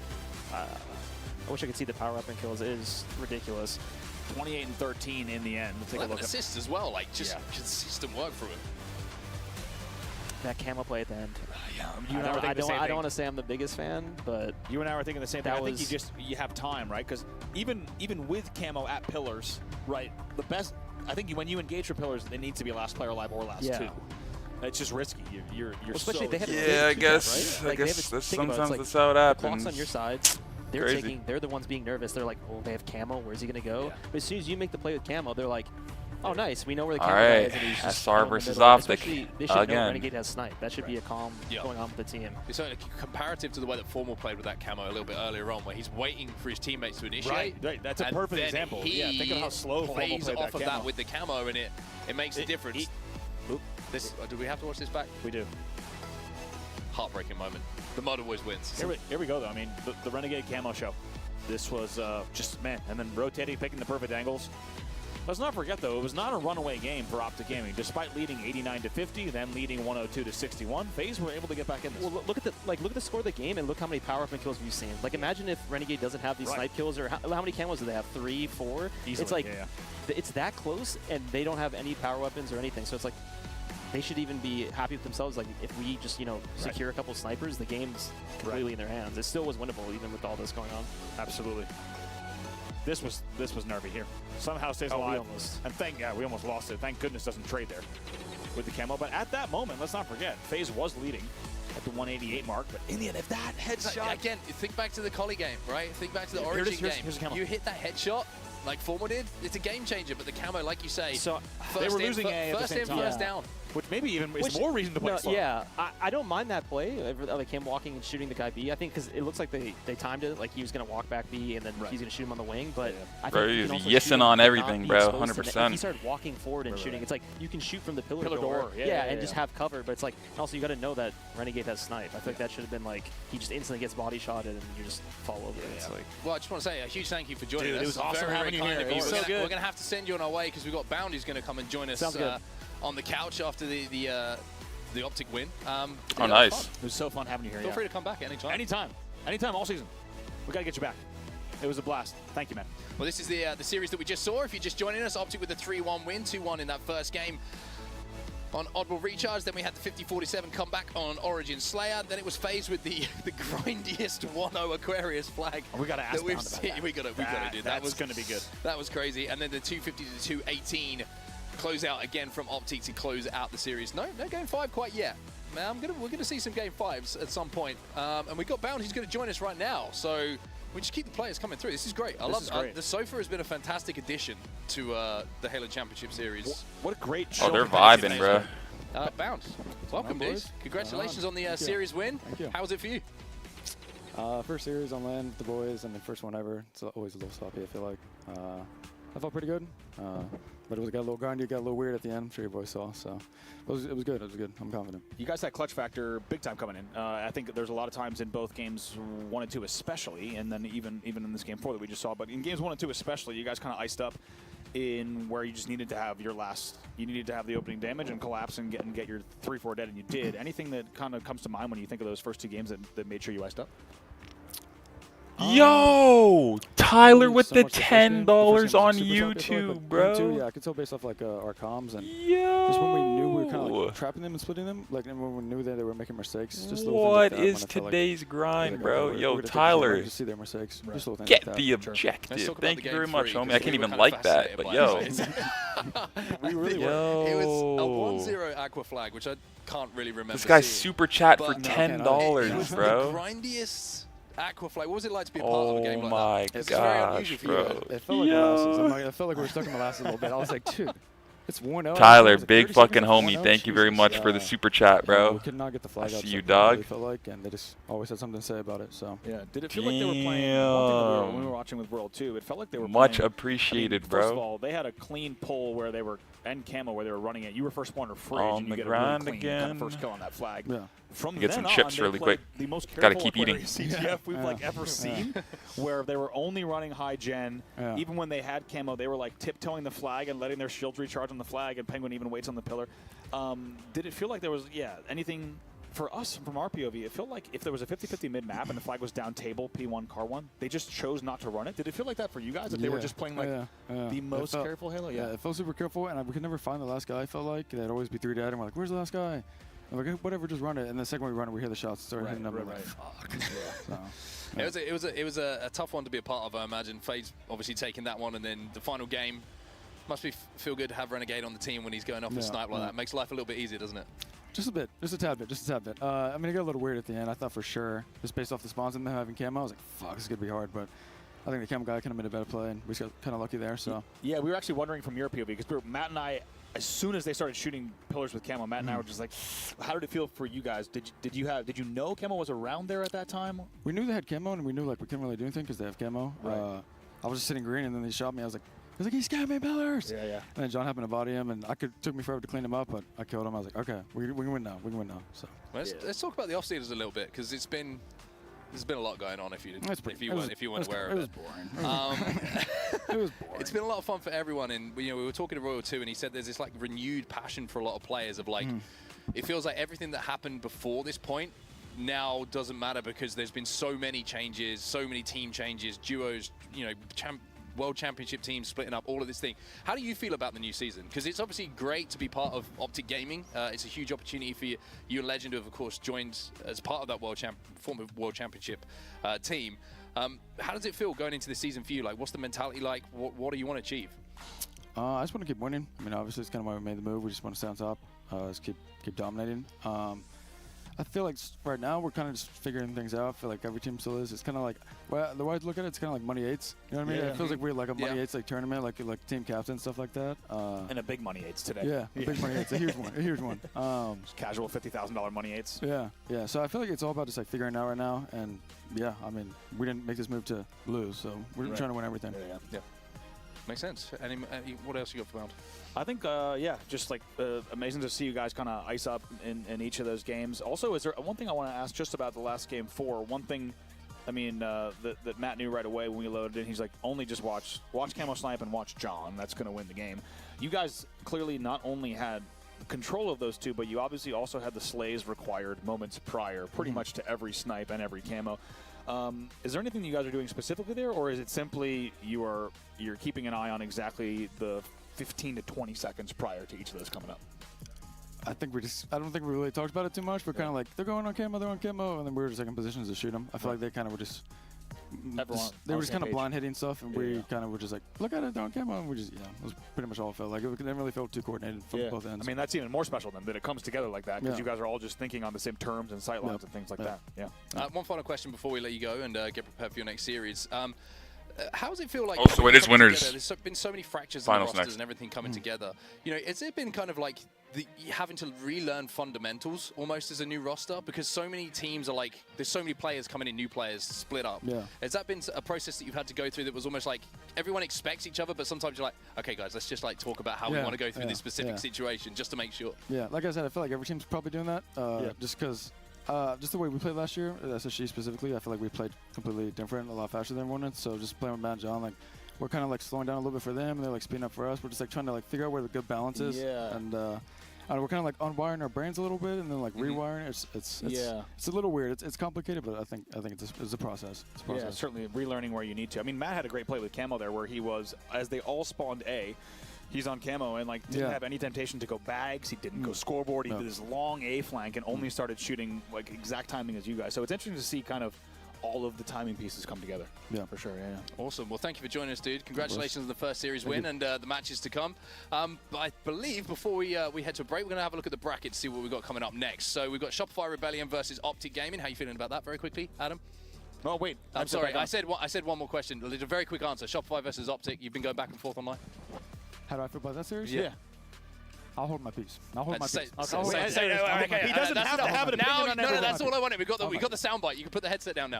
I wish I could see the power weapon kills. It is ridiculous. 28 and 13 in the end. Let's take a look. Assists as well, like just consistent work from him. That camo play at the end. I don't want to say I'm the biggest fan, but you and I were thinking the same thing. I think you have time, right? Because even with camo at pillars, right? The best. I think when you engage for pillars, it needs to be last player alive or last two. It's just risky. You're especially so they have I guess. right? I guess sometimes like, that's how it happens. The clock's on your side. They're the ones being nervous. They're like, oh, they have camo. Where's he gonna go? But as soon as you make the play with camo, they're like, oh, nice. We know where the camo guy is. And he's just SR versus Optic. They should know again. Renegade has snipe. That should be a calm going on with the team. It's only comparative to the way that Formal played with that camo a little bit earlier on, where he's waiting for his teammates to initiate. Right. That's a perfect example. Yeah, think of how slow Formal plays played off that of camo. that with the camo, and it makes a difference. Do we have to watch this back? We do. Heartbreaking moment. The Mud always wins. Here we go, though. I mean, the Renegade camo show. This was just, man, and then rotating, picking the perfect angles. Let's not forget, though, it was not a runaway game for Optic Gaming. Despite leading 89-50, then leading 102-61, FaZe were able to get back in this. Well, look at the score of the game, and look how many power up and kills we've seen. Like, imagine if Renegade doesn't have these snipe kills, or how many camos do they have? 3, 4? Easily, it's like it's that close, and they don't have any power weapons or anything. So it's like they should even be happy with themselves. Like, if we just secure a couple snipers, the game's completely in their hands. It still was winnable, even with all this going on. Absolutely. This was nervy here. Somehow stays alive. We almost lost it. Thank goodness doesn't trade there with the camo. But at that moment, let's not forget, FaZe was leading at the 188 mark. But in the end, if that headshot again, think back to the Collie game, right? Think back to the Origin game. You hit that headshot like Formal did. It's a game changer. But the camo, like you say, so they were losing first in, first down. Which maybe even is more reason to play slow. Yeah, I don't mind that play, like him walking and shooting the guy B. I think because it looks like they timed it, like he was going to walk back B and then he's going to shoot him on the wing. But I think he's yissing on everything, bro, 100%. He started walking forward and shooting. It's like you can shoot from the pillar door. And just have cover. But it's like, also you got to know that Renegade has snipe. I feel like that should have been like, he just instantly gets body shotted and you just fall over. It's like, well, I just want to say a huge thank you for joining us. It was awesome having you here. It was so good. We're going to have to send you on our way because we've got Bounty's going to come and join us. Sounds good. On the couch after the Optic win. Oh, nice. It was so fun having you here. Feel free to come back anytime. Anytime, all season. We got to get you back. It was a blast. Thank you, man. Well, this is the series that we just saw. If you're just joining us, Optic with a 3-1 win, 2-1 in that first game on Oddball Recharge. Then we had the 50-47 comeback on Origin Slayer. Then it was FaZe with the grindiest 1-0 Aquarius flag. We got to ask we've seen. We got to do that. That was going to be good. That was crazy. And then the 250-218 close out again from Optic to close out the series. No game 5 quite yet. We're gonna see some game 5s at some point. And we got Bound who's gonna join us right now. So we just keep the players coming through. This is great. I love the Sofa has been a fantastic addition to the Halo Championship Series. What a great show. Oh, they're vibing, bro. Bound, welcome, dudes. Congratulations on the series win. Thank you. How was it for you? First series on LAN with the boys. I mean, first one ever. It's always a little sloppy, I feel like. I felt pretty good. But it got a little grindy, got a little weird at the end. I'm sure your boys saw. So it was good. It was good. I'm confident. You guys had clutch factor big time coming in. I think there's a lot of times in both games 1 and 2 especially, and then even in this game 4 that we just saw. But in games 1 and 2 especially, you guys kind of iced up in where you just needed to have you needed to have the opening damage and collapse and get your 3-4 dead, and you did. Anything that kind of comes to mind when you think of those first 2 games that made sure you iced up? Yo, Tyler with the $10 on YouTube, bro. Yeah, I could tell based off like our comms and just when we knew we were kind of like trapping them and splitting them, like and when we knew that they were making mistakes. Just what is today's grind, bro? Yo, Tyler, just see their mistakes. Get the objective. Thank you very much, homie. I can't even like that, but yo. We really were. It was a 1-0 Aqua flag, which I can't really remember. This guy's super chat for $10, bro. The grindiest Aqua flag. What was it like to be a part of a game like that? Oh my gosh, bro. It felt like molasses. I felt like we were stuck in molasses a little bit. I was like, dude, It's 1-0. Tyler, Like big 30 fucking seconds, homie. 1-0. Thank you very Jesus. much for the super chat, bro. We could not get the flag I up. see you, so dog. really felt like, and they just always had something to say about it. So yeah, did it feel like they were playing? One thing that when we were watching with World 2, it felt like they were much playing, appreciated, I mean, bro. First of all, they had a clean pull where they were and camo where they were running it. You were first spawner fridge, On and you the get a really grind clean again. kind of first kill on that flag. Yeah. From Get then some chips on, they really played quick. The most Gotta careful keep eating. CTF we've like ever seen, where they were only running high gen. Yeah. Even when they had camo, they were like tiptoeing the flag and letting their shields recharge on the flag, and Penguin even waits on the pillar. Did it feel like there was anything for us from our POV? It felt like if there was a 50-50 mid map and the flag was down table P1 car 1, they just chose not to run it. Did it feel like that for you guys? That they were just playing like the most careful Halo? Yeah, it felt super careful, and we could never find the last guy. I felt like they'd always be 3 dead, and we're like, "Where's the last guy?" And we're like, "Whatever, just run it." And the second we run it, we hear the shots start hitting them. Like, fuck. So, It was a tough one to be a part of. I imagine FaZe obviously taking that one, and then the final game must feel good to have Renegade on the team when he's going off and snipe like that. Makes life a little bit easier, doesn't it? Just a bit, just a tad bit. I mean, it got a little weird at the end. I thought for sure, just based off the spawns and them having camo, I was like, "Fuck, this is gonna be hard." But I think the camo guy kind of made a better play, and we just got kind of lucky there. So yeah, we were actually wondering from your POV because Matt and I, as soon as they started shooting pillars with camo, Matt and I were just like, "How did it feel for you guys? Did you know camo was around there at that time?" we knew they had camo, and we knew like we couldn't really do anything because they have camo. Right. I was just sitting green, and then they shot me. I was like, "He's scammed me pillars." Yeah, yeah. And then John happened to body him, and took me forever to clean him up, but I killed him. I was like, "Okay, we can win now. We can win now." So let's talk about the off-seeders a little bit because there's been a lot going on. If you weren't aware of it, it was boring. It was boring. It's been a lot of fun for everyone, and we were talking to Royal 2, and he said there's this like renewed passion for a lot of players of like, it feels like everything that happened before this point now doesn't matter because there's been so many changes, so many team changes, duos, World Championship teams splitting up, all of this thing. How do you feel about the new season? Because it's obviously great to be part of Optic Gaming. It's a huge opportunity for you and Legend, who have, of course, joined as part of that former World Championship team. How does it feel going into the season for you? Like, what's the mentality like? What do you want to achieve? I just want to keep winning. I mean, obviously, it's kind of why we made the move. We just want to stay on top, just keep dominating. I feel like right now we're kind of just figuring things out. I feel like every team still is. It's kind of like, the way I look at it, it's kind of like Money 8s. You know what I mean? Yeah. It feels like we're like a Money 8s like tournament, like team captain, stuff like that. And a big Money 8s today. Yeah, a big Money 8s, a huge one. Just casual $50,000 Money 8s. Yeah. So I feel like it's all about just like figuring it out right now. And yeah, I mean, we didn't make this move to lose, so we're trying to win everything. Yeah. Makes sense. What else you got for round? I think, just like amazing to see you guys kind of ice up in each of those games. Also, is there one thing I want to ask just about the last game 4? One thing, I mean, that Matt knew right away when we loaded in. He's like, only just watch Camo Snipe and watch John. That's going to win the game. You guys clearly not only had control of those two, but you obviously also had the slays required moments prior, pretty much to every snipe and every camo. Is there anything you guys are doing specifically there, or is it simply you're keeping an eye on exactly the 15 to 20 seconds prior to each of those coming up? I don't think we really talked about it too much. We're kind of like, they're going on camo, and then we were just like in positions to shoot them. I feel like they kind of were just they were just kind of blind hitting stuff, and we kind of were just like, look at it, they're on camo, and we just, it was pretty much all it felt like. It didn't really feel too coordinated from both ends. I mean, that's even more special than that it comes together like that, because you guys are all just thinking on the same terms and sight lines and things like that. Yeah. One final question before we let you go and get prepared for your next series. How does it feel like? Oh, so it is winners. There's been so many fractures in the rosters and everything coming together. Has it been kind of like having to relearn fundamentals almost as a new roster? Because so many teams are like, there's so many players coming in, new players split up. Yeah. Has that been a process that you've had to go through that was almost like everyone expects each other, but sometimes you're like, okay, guys, let's just like talk about how we want to go through this specific situation just to make sure. Yeah, like I said, I feel like every team's probably doing that. Just because. Just the way we played last year, SSG specifically, I feel like we played completely different, a lot faster than everyone. So just playing with Matt and John, like we're kind of like slowing down a little bit for them, and they're like speeding up for us. We're just like trying to like figure out where the good balance is. Yeah. And we're kind of like unwiring our brains a little bit, and then like rewiring. It's a little weird. It's complicated, but I think it's a process. It's a process. Yeah, certainly relearning where you need to. I mean, Matt had a great play with Camo there, where he was, as they all spawned A, he's on camo and like didn't have any temptation to go bags. He didn't go scoreboard. He did his long A flank and only started shooting like exact timing as you guys. So it's interesting to see kind of all of the timing pieces come together. Yeah, for sure. Yeah. Awesome. Well, thank you for joining us, dude. Congratulations on the first series win and the matches to come. I believe before we head to a break, we're going to have a look at the bracket, see what we've got coming up next. So we've got Shopify Rebellion versus Optic Gaming. How you feeling about that? Very quickly, Adam. Oh wait, I'm sorry. I said one more question. A very quick answer. Shopify versus Optic. You've been going back and forth online. How do I feel about that series? Yeah. I'll hold my peace. I'll hold my peace. He doesn't have to have an opinion on everything. That's all I wanted. We got the soundbite. You can put the headset down now.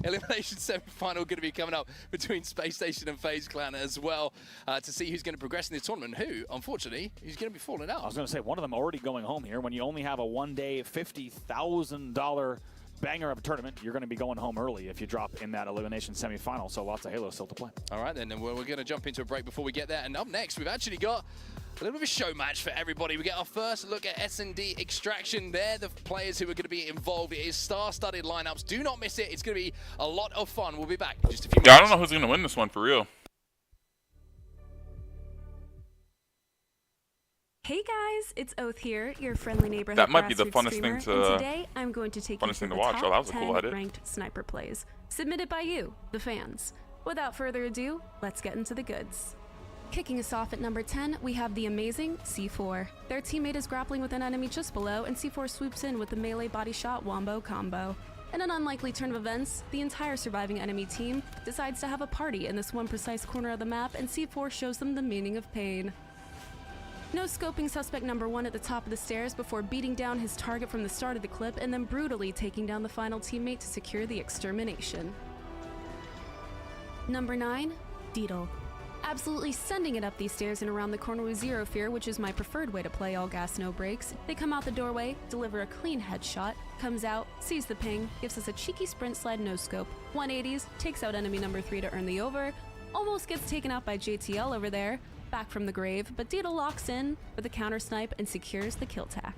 Elimination semi-final going to be coming up between Space Station and FaZe Clan as well to see who's going to progress in this tournament. Who, unfortunately, is going to be falling out. I was going to say, one of them already going home here. When you only have a one-day $50,000 banger of a tournament, you're going to be going home early if you drop in that elimination semifinal. So lots of Halo still to play. All right, then we're going to jump into a break before we get there. And up next, we've actually got a little bit of a show match for everybody. We get our first look at S&D Extraction. They're the players who are going to be involved. It is star-studded lineups. Do not miss it. It's going to be a lot of fun. We'll be back in just a few minutes. Yeah, I don't know who's going to win this one for real. Hey guys, it's Oath here, your friendly neighborhood That might be the grassroots funnest streamer, thing to and today I'm going to take you through the watch. top Oh, that was a 10 cool edit. ranked sniper plays, submitted by you, the fans. Without further ado, let's get into the goods. Kicking us off at number 10, we have the amazing C4. Their teammate is grappling with an enemy just below, and C4 swoops in with the melee body shot wombo combo. In an unlikely turn of events, the entire surviving enemy team decides to have a party in this one precise corner of the map, and C4 shows them the meaning of pain. No scoping suspect number 1 at the top of the stairs before beating down his target from the start of the clip and then brutally taking down the final teammate to secure the extermination. Number 9, Deedle. Absolutely sending it up these stairs and around the corner with zero fear, which is my preferred way to play all gas, no brakes. They come out the doorway, deliver a clean headshot, comes out, sees the ping, gives us a cheeky sprint slide no scope, 180s, takes out enemy number 3 to earn the over, almost gets taken out by JTL over there, back from the grave, but Deedle locks in with a counter snipe and secures the kill tack.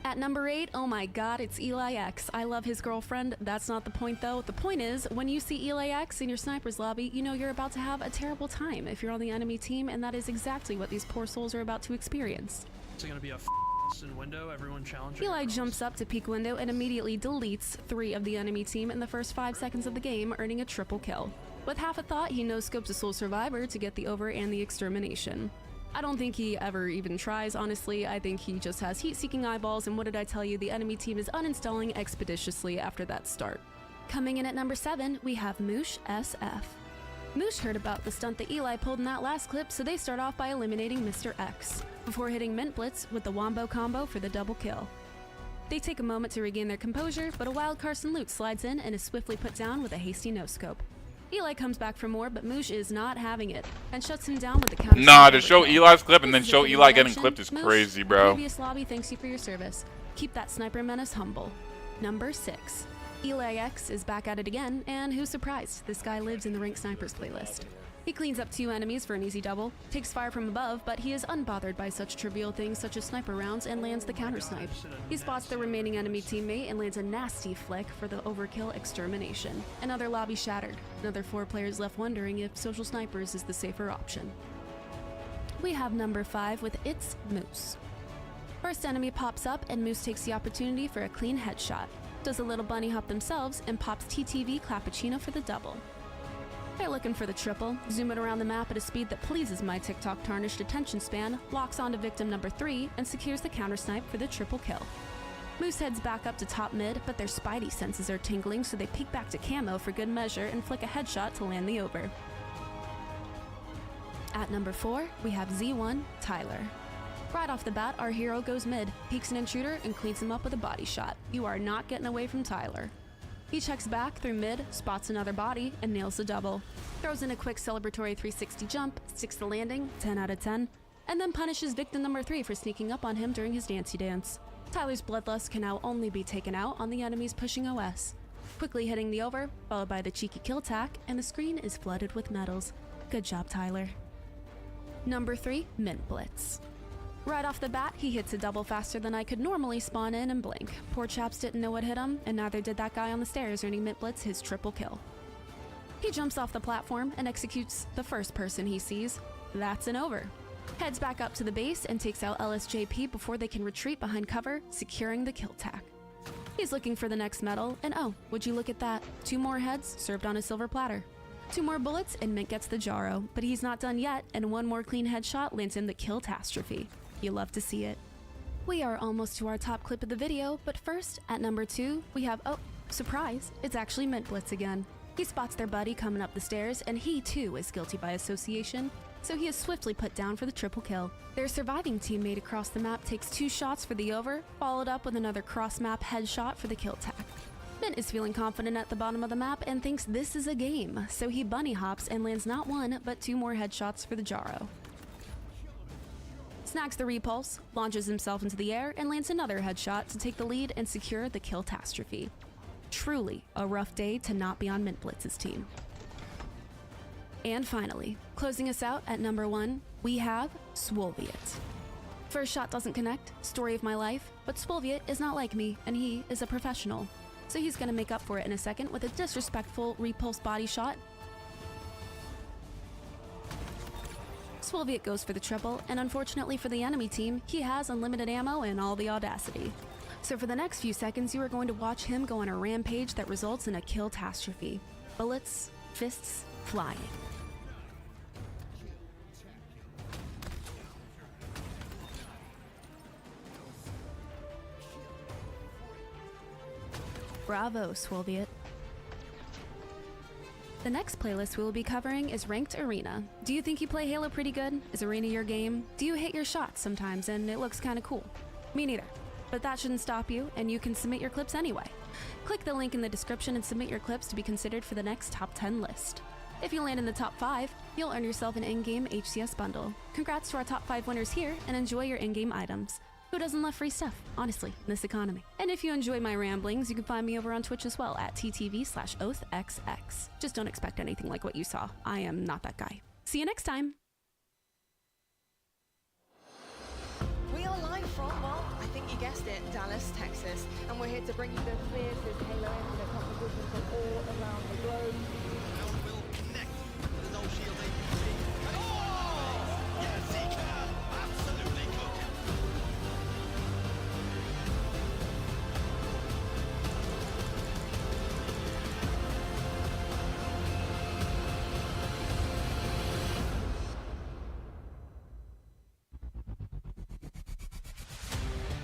At number 8, oh my god, it's Eli X. I love his girlfriend. That's not the point though. The point is, when you see Eli X in your sniper's lobby, you know you're about to have a terrible time if you're on the enemy team, and that is exactly what these poor souls are about to experience. It's gonna be a window, everyone challenging. Eli jumps up to peek window and immediately deletes 3 of the enemy team in the first 5 seconds of the game, earning a triple kill. With half a thought, he no-scopes a sole survivor to get the over and the extermination. I don't think he ever even tries, honestly. I think he just has heat-seeking eyeballs, and what did I tell you, the enemy team is uninstalling expeditiously after that start. Coming in at number 7, we have Moosh SF. Moosh heard about the stunt that Eli pulled in that last clip, so they start off by eliminating Mr. X, before hitting Mint Blitz with the wombo combo for the double kill. They take a moment to regain their composure, but a wild Carson Lute slides in and is swiftly put down with a hasty no-scope. Eli comes back for more, but Moosh is not having it, and shuts him down with the counter. Nah, to show Eli's clip and then show Eli getting clipped is crazy, bro. Previous lobby thanks you for your service. Keep that sniper menace humble. Number 6. Eli X is back at it again, and who's surprised? This guy lives in the Rank Snipers playlist. He cleans up 2 enemies for an easy double, takes fire from above, but he is unbothered by such trivial things such as sniper rounds and lands the counter snipe. He spots the remaining enemy teammate and lands a nasty flick for the overkill extermination. Another lobby shattered. Another 4 players left wondering if social snipers is the safer option. We have number 5 with It's Moose. First enemy pops up and Moose takes the opportunity for a clean headshot, does a little bunny hop themselves, and pops TTV Clappuccino for the double. They're looking for the triple, zoom it around the map at a speed that pleases my TikTok tarnished attention span, locks onto victim number 3, and secures the counter snipe for the triple kill. Moose heads back up to top mid, but their spidey senses are tingling, so they peek back to camo for good measure and flick a headshot to land the over. At number 4, we have Z1 Tyler. Right off the bat, our hero goes mid, peeks an intruder, and cleans him up with a body shot. You are not getting away from Tyler. He checks back through mid, spots another body, and nails the double. Throws in a quick celebratory 360 jump, sticks the landing, 10 out of 10, and then punishes victim number 3 for sneaking up on him during his dancey dance. Tyler's bloodlust can now only be taken out on the enemies pushing OS. Quickly hitting the over, followed by the cheeky kill tack, and the screen is flooded with medals. Good job, Tyler. Number 3, Mint Blitz. Right off the bat, he hits a double faster than I could normally spawn in and blink. Poor chaps didn't know what hit him, and neither did that guy on the stairs, earning Mint Blitz his triple kill. He jumps off the platform and executes the first person he sees. That's an over. Heads back up to the base and takes out LSJP before they can retreat behind cover, securing the kill tack. He's looking for the next medal, and oh, would you look at that, 2 more heads served on a silver platter. 2 more bullets and Mint gets the Jaro, but he's not done yet, and 1 more clean headshot lands him the kill-tastrophe. You love to see it. We are almost to our top clip of the video, but first, at number 2, we have, oh, surprise, it's actually Mint Blitz again. He spots their buddy coming up the stairs, and he too is guilty by association. so he is swiftly put down for the triple kill. Their surviving teammate across the map takes 2 shots for the over, followed up with another cross-map headshot for the kill tag. Mint is feeling confident at the bottom of the map and thinks this is a game, so he bunny hops and lands not 1, but 2 more headshots for the Jaro. Snags the repulse, launches himself into the air, and lands another headshot to take the lead and secure the kill-tastrophe. Truly a rough day to not be on Mint Blitz's team. And finally, closing us out at number 1, we have Swolviet. First shot doesn't connect, story of my life, but Swolviet is not like me, and he is a professional. So he's gonna make up for it in a second with a disrespectful repulse body shot. Swolviet goes for the triple, and unfortunately for the enemy team, he has unlimited ammo and all the audacity. So for the next few seconds, you are going to watch him go on a rampage that results in a kill-tastrophe. Bullets, fists, flying. Bravo, Swolviet. The next playlist we will be covering is Ranked Arena. Do you think you play Halo pretty good? Is Arena your game? Do you hit your shots sometimes and it looks kinda cool? Me neither. But that shouldn't stop you, and you can submit your clips anyway. Click the link in the description and submit your clips to be considered for the next top 10 list. If you land in the top 5, you'll earn yourself an in-game HCS bundle. Congrats to our top 5 winners here, and enjoy your in-game items. Who doesn't love free stuff, honestly, in this economy? And if you enjoy my ramblings, you can find me over on Twitch as well at ttv/oathxx. Just don't expect anything like what you saw. I am not that guy. See you next time. We are live from, well, I think you guessed it, Dallas, Texas. And we're here to bring you the fiercest Halo Infinite competition from all around the globe.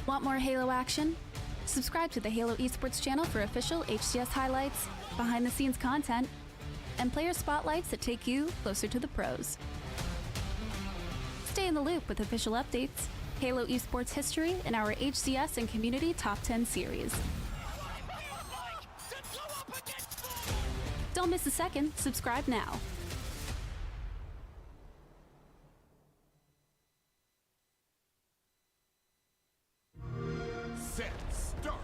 Want more Halo action? Subscribe to the Halo Esports channel for official HCS highlights, behind-the-scenes content, and player spotlights that take you closer to the pros. Stay in the loop with official updates, Halo Esports history, and our HCS and community top 10 series. Don't miss a second, subscribe now. Set start.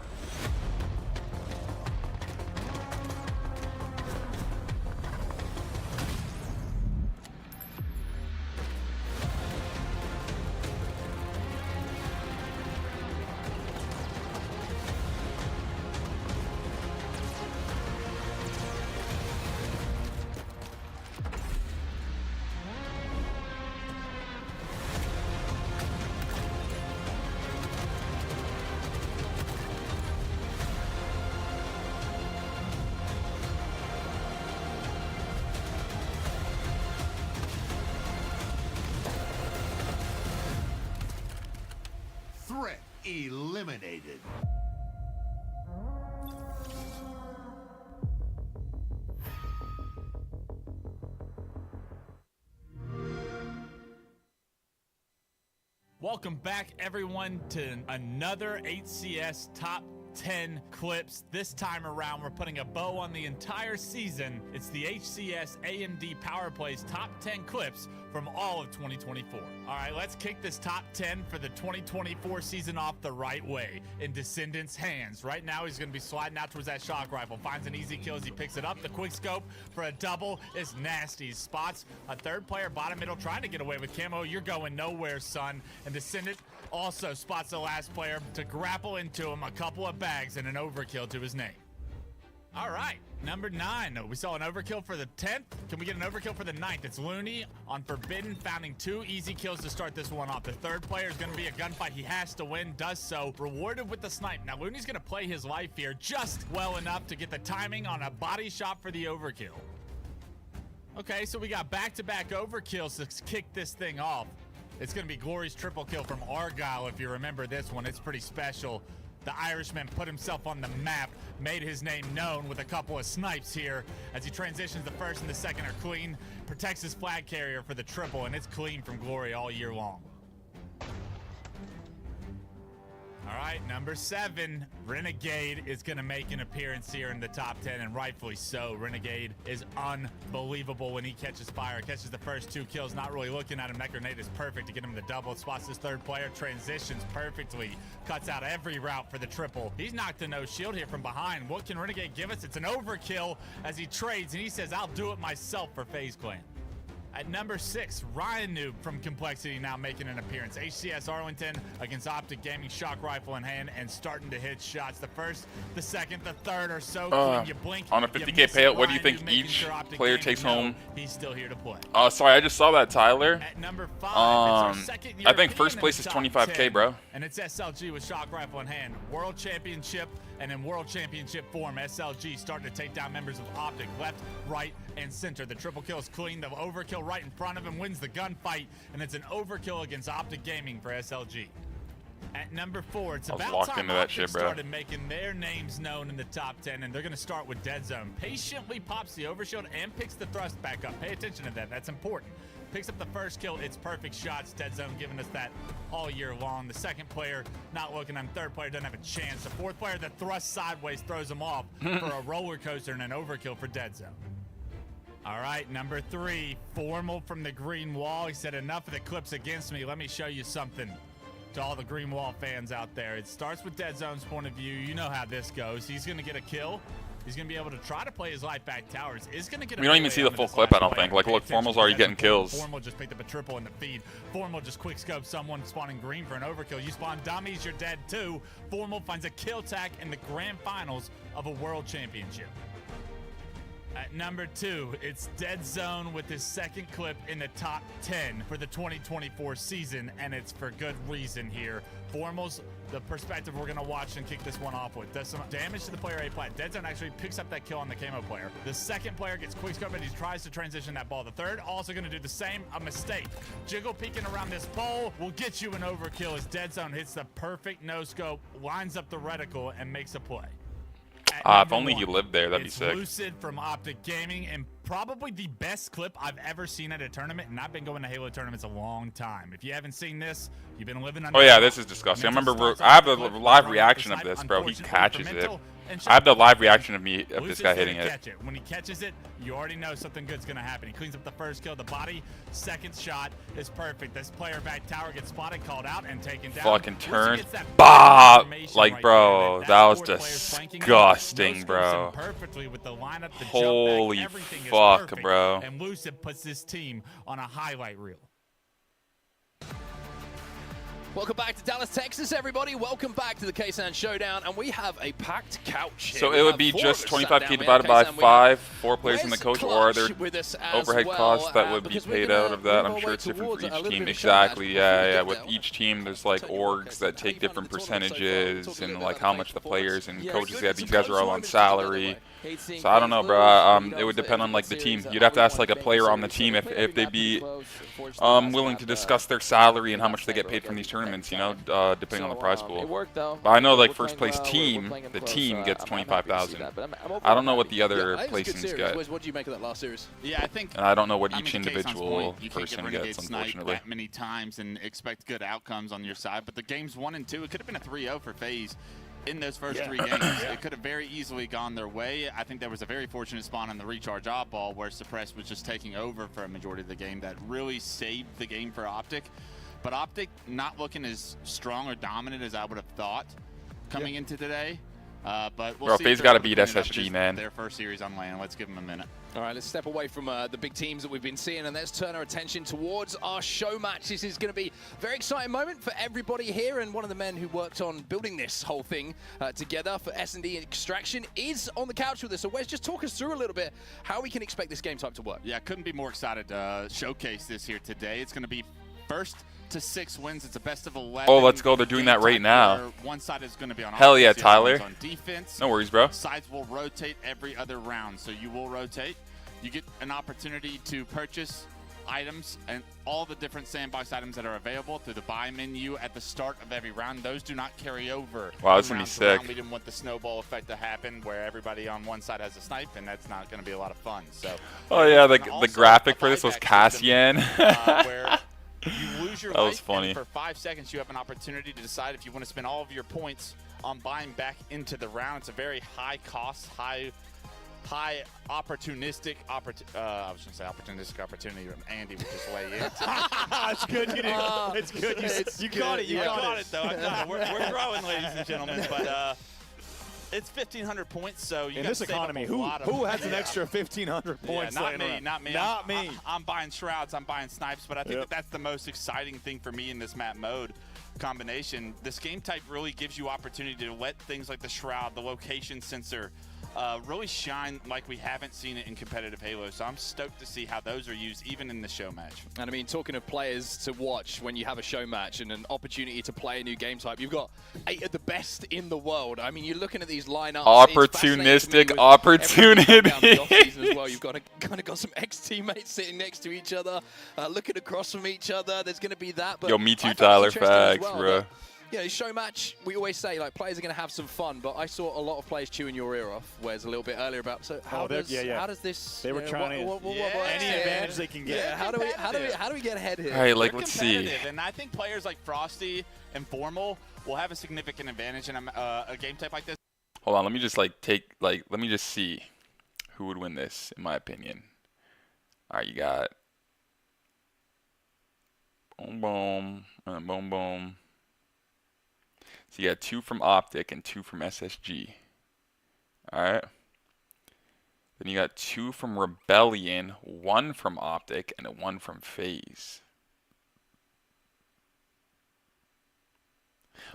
Threat eliminated. Welcome back, everyone, to another HCS Top 10 Clips. This time around, we're putting a bow on the entire season. It's the HCS AMD Power Plays Top 10 Clips from all of 2024. All right, let's kick this top 10 for the 2024 season off the right way, in Descendant's hands. Right now, he's going to be sliding out towards that shock rifle. Finds an easy kill as he picks it up. The quick scope for a double is nasty. Spots a third player bottom middle trying to get away with camo. You're going nowhere, son. And Descendant also spots the last player to grapple into him. A couple of bags and an overkill to his name. All right, number 9. We saw an overkill for the 10th. Can we get an overkill for the 9th? It's Looney on Forbidden, finding 2 easy kills to start this one off. The third player is going to be a gunfight. He has to win, does so, rewarded with the snipe. Now, Looney's going to play his life here just well enough to get the timing on a body shot for the overkill. Okay, so we got back-to-back overkills to kick this thing off. It's going to be Glory's triple kill from Argyle, if you remember this one. It's pretty special. The Irishman put himself on the map, made his name known with a couple of snipes here. As he transitions, the first and the second are clean, protects his flag carrier for the triple, and it's clean from Glory all year long. All right, number 7, Renegade is going to make an appearance here in the top 10, and rightfully so. Renegade is unbelievable when he catches fire. Catches the first 2 kills, not really looking at him. That grenade is perfect to get him the double. Spots his third player, transitions perfectly, cuts out every route for the triple. He's knocked a no shield here from behind. What can Renegade give us? It's an overkill as he trades, and he says, I'll do it myself for FaZe Clan. At number 6, Ryan Noob from Complexity now making an appearance. HCS Arlington against Optic Gaming, shock rifle in hand and starting to hit shots. The first, the second, the third are so clean. You blink, on a 50K payout, what do you think each player takes home? He's still here to play. Sorry, I just saw that, Tyler. At number 5, I think first place is 25K, bro. And it's SLG with shock rifle in hand. World Championship, and in World Championship form, SLG starting to take down members of Optic left, right, and center. The triple kill is clean. The overkill right in front of him wins the gunfight, and it's an overkill against Optic Gaming for SLG. At number 4, it's about time Optic started making their names known in the top 10, and they're going to start with Dead Zone. Patiently pops the overshield and picks the thrust back up. Pay attention to that. That's important. Picks up the first kill. It's perfect shots. Dead Zone giving us that all year long. The second player not looking at him. Third player doesn't have a chance. The fourth player that thrusts sideways throws him off for a roller coaster and an overkill for Dead Zone. All right, number 3, Formal from the green wall. He said, enough of the clips against me. Let me show you something. To all the green wall fans out there, it starts with Dead Zone's point of view. You know how this goes. He's going to get a kill. He's going to be able to try to play his life back towers. Is going to get. We don't even see the full clip, I don't think. Like, look, Formal's already getting kills. Formal just picked up a triple in the feed. Formal just quick scope someone spawning green for an overkill. You spawn dummies, you're dead too. Formal finds a kill tag in the grand finals of a world championship. At number 2, it's Dead Zone with his second clip in the top 10 for the 2024 season, and it's for good reason here. Formal's the perspective we're going to watch and kick this one off with. Does some damage to the player A plat. Dead Zone actually picks up that kill on the camo player. The second player gets quick scope and he tries to transition that ball. The third also going to do the same, a mistake. Jiggle peeking around this pole will get you an overkill as Dead Zone hits the perfect no scope, lines up the reticle, and makes a play. If only he lived there, that'd be sick. Lucid from Optic Gaming, and probably the best clip I've ever seen at a tournament, and I've been going to Halo tournaments a long time. If you haven't seen this, you've been living under. Oh yeah, this is disgusting. I remember I have the live reaction of this, bro. He catches it. I have the live reaction of this guy hitting it. When he catches it, you already know something good's gonna happen. He cleans up the first kill, the body, second shot is perfect. This player back tower gets spotted, called out, and taken down. Fucking turn. Bob! Like, bro, that was disgusting, bro. Holy fuck, bro. And Lucid puts this team on a highlight reel. Welcome back to Dallas, Texas, everybody. Welcome back to the Kaysan Showdown, and we have a packed couch here. So it would be just 25K divided by 5, 4 players in the coach, or are there overhead costs that would be paid out of that? I'm sure it's different for each team. Exactly, yeah. With each team, there's like orgs that take different percentages and like how much the players and coaches, these guys are all on salary. So I don't know, bro. It would depend on like the team. You'd have to ask like a player on the team if they'd be willing to discuss their salary and how much they get paid from these tournaments, you know, depending on the prize pool. But I know like first place team, the team gets 25,000. I don't know what the other placings get. What do you make of that last series? Yeah, I think. And I don't know what each individual person gets, unfortunately. That many times and expect good outcomes on your side, but the games 1 and 2, it could have been a 3-0 for FaZe. In those first 3 games, it could have very easily gone their way. I think there was a very fortunate spawn on the recharge oddball where Suppress was just taking over for a majority of the game that really saved the game for Optic. But Optic not looking as strong or dominant as I would have thought coming into today. But we'll see. FaZe got to beat SSG, man. Their first series on LAN. Let's give them a minute. All right, let's step away from the big teams that we've been seeing, and let's turn our attention towards our show match. This is going to be a very exciting moment for everybody here, and one of the men who worked on building this whole thing together for S&D Extraction is on the couch with us. So Wes, just talk us through a little bit how we can expect this game type to work. Yeah, couldn't be more excited to showcase this here today. It's going to be first to 6 wins. It's a best of 11. Oh, let's go. They're doing that right now. One side is going to be on Hell offense, yeah, the other Tyler. one's on defense. No worries, bro. Sides will rotate every other round, so you will rotate. You get an opportunity to purchase items and all the different sandbox items that are available through the buy menu at the start of every round. Those do not carry over. Wow, that's gonna be sick. We didn't want the snowball effect to happen where everybody on one side has a snipe, and that's not going to be a lot of fun. So. Oh yeah, the graphic for this was Cassian. Where you lose your that was life, funny. and for 5 seconds you have an opportunity to decide if you want to spend all of your points on buying back into the round. It's a very high cost, high opportunistic I was going to say opportunistic opportunity. Andy would just lay in. It's good. You did. It's good. You got it. You got it. Though. We're growing, ladies and gentlemen. But it's 1,500 points. So you in this economy, who has an extra 1,500 points? Yeah, not me. Not me. I'm buying shrouds. I'm buying snipes. But I think that's the most exciting thing for me in this map mode combination. This game type really gives you opportunity to let things like the shroud, the location sensor, really shine like we haven't seen it in competitive Halo. So I'm stoked to see how those are used even in the show match. And I mean, talking of players to watch when you have a show match and an opportunity to play a new game type, you've got 8 of the best in the world. I mean, you're looking at these lineups. Opportunistic opportunity. As well. You've got kind of got some ex-teammates sitting next to each other, looking across from each other. There's going to be that. But yo, me too, Tyler. Facts, well, bro. Yeah, show match, we always say, like, players are going to have some fun, but I saw a lot of players chewing your ear off, whereas a little bit earlier about, so how does this... They were trying any advantage they can get. Yeah, how do we get ahead here? All right, like, They're let's see. And I think players like Frosty and Formal will have a significant advantage in a game type like this. Hold on, let me just let me just see who would win this, in my opinion. All right, you got boom, boom, and boom, boom. So you got 2 from Optic and 2 from SSG. All right. Then you got 2 from Rebellion, 1 from Optic, and 1 from FaZe.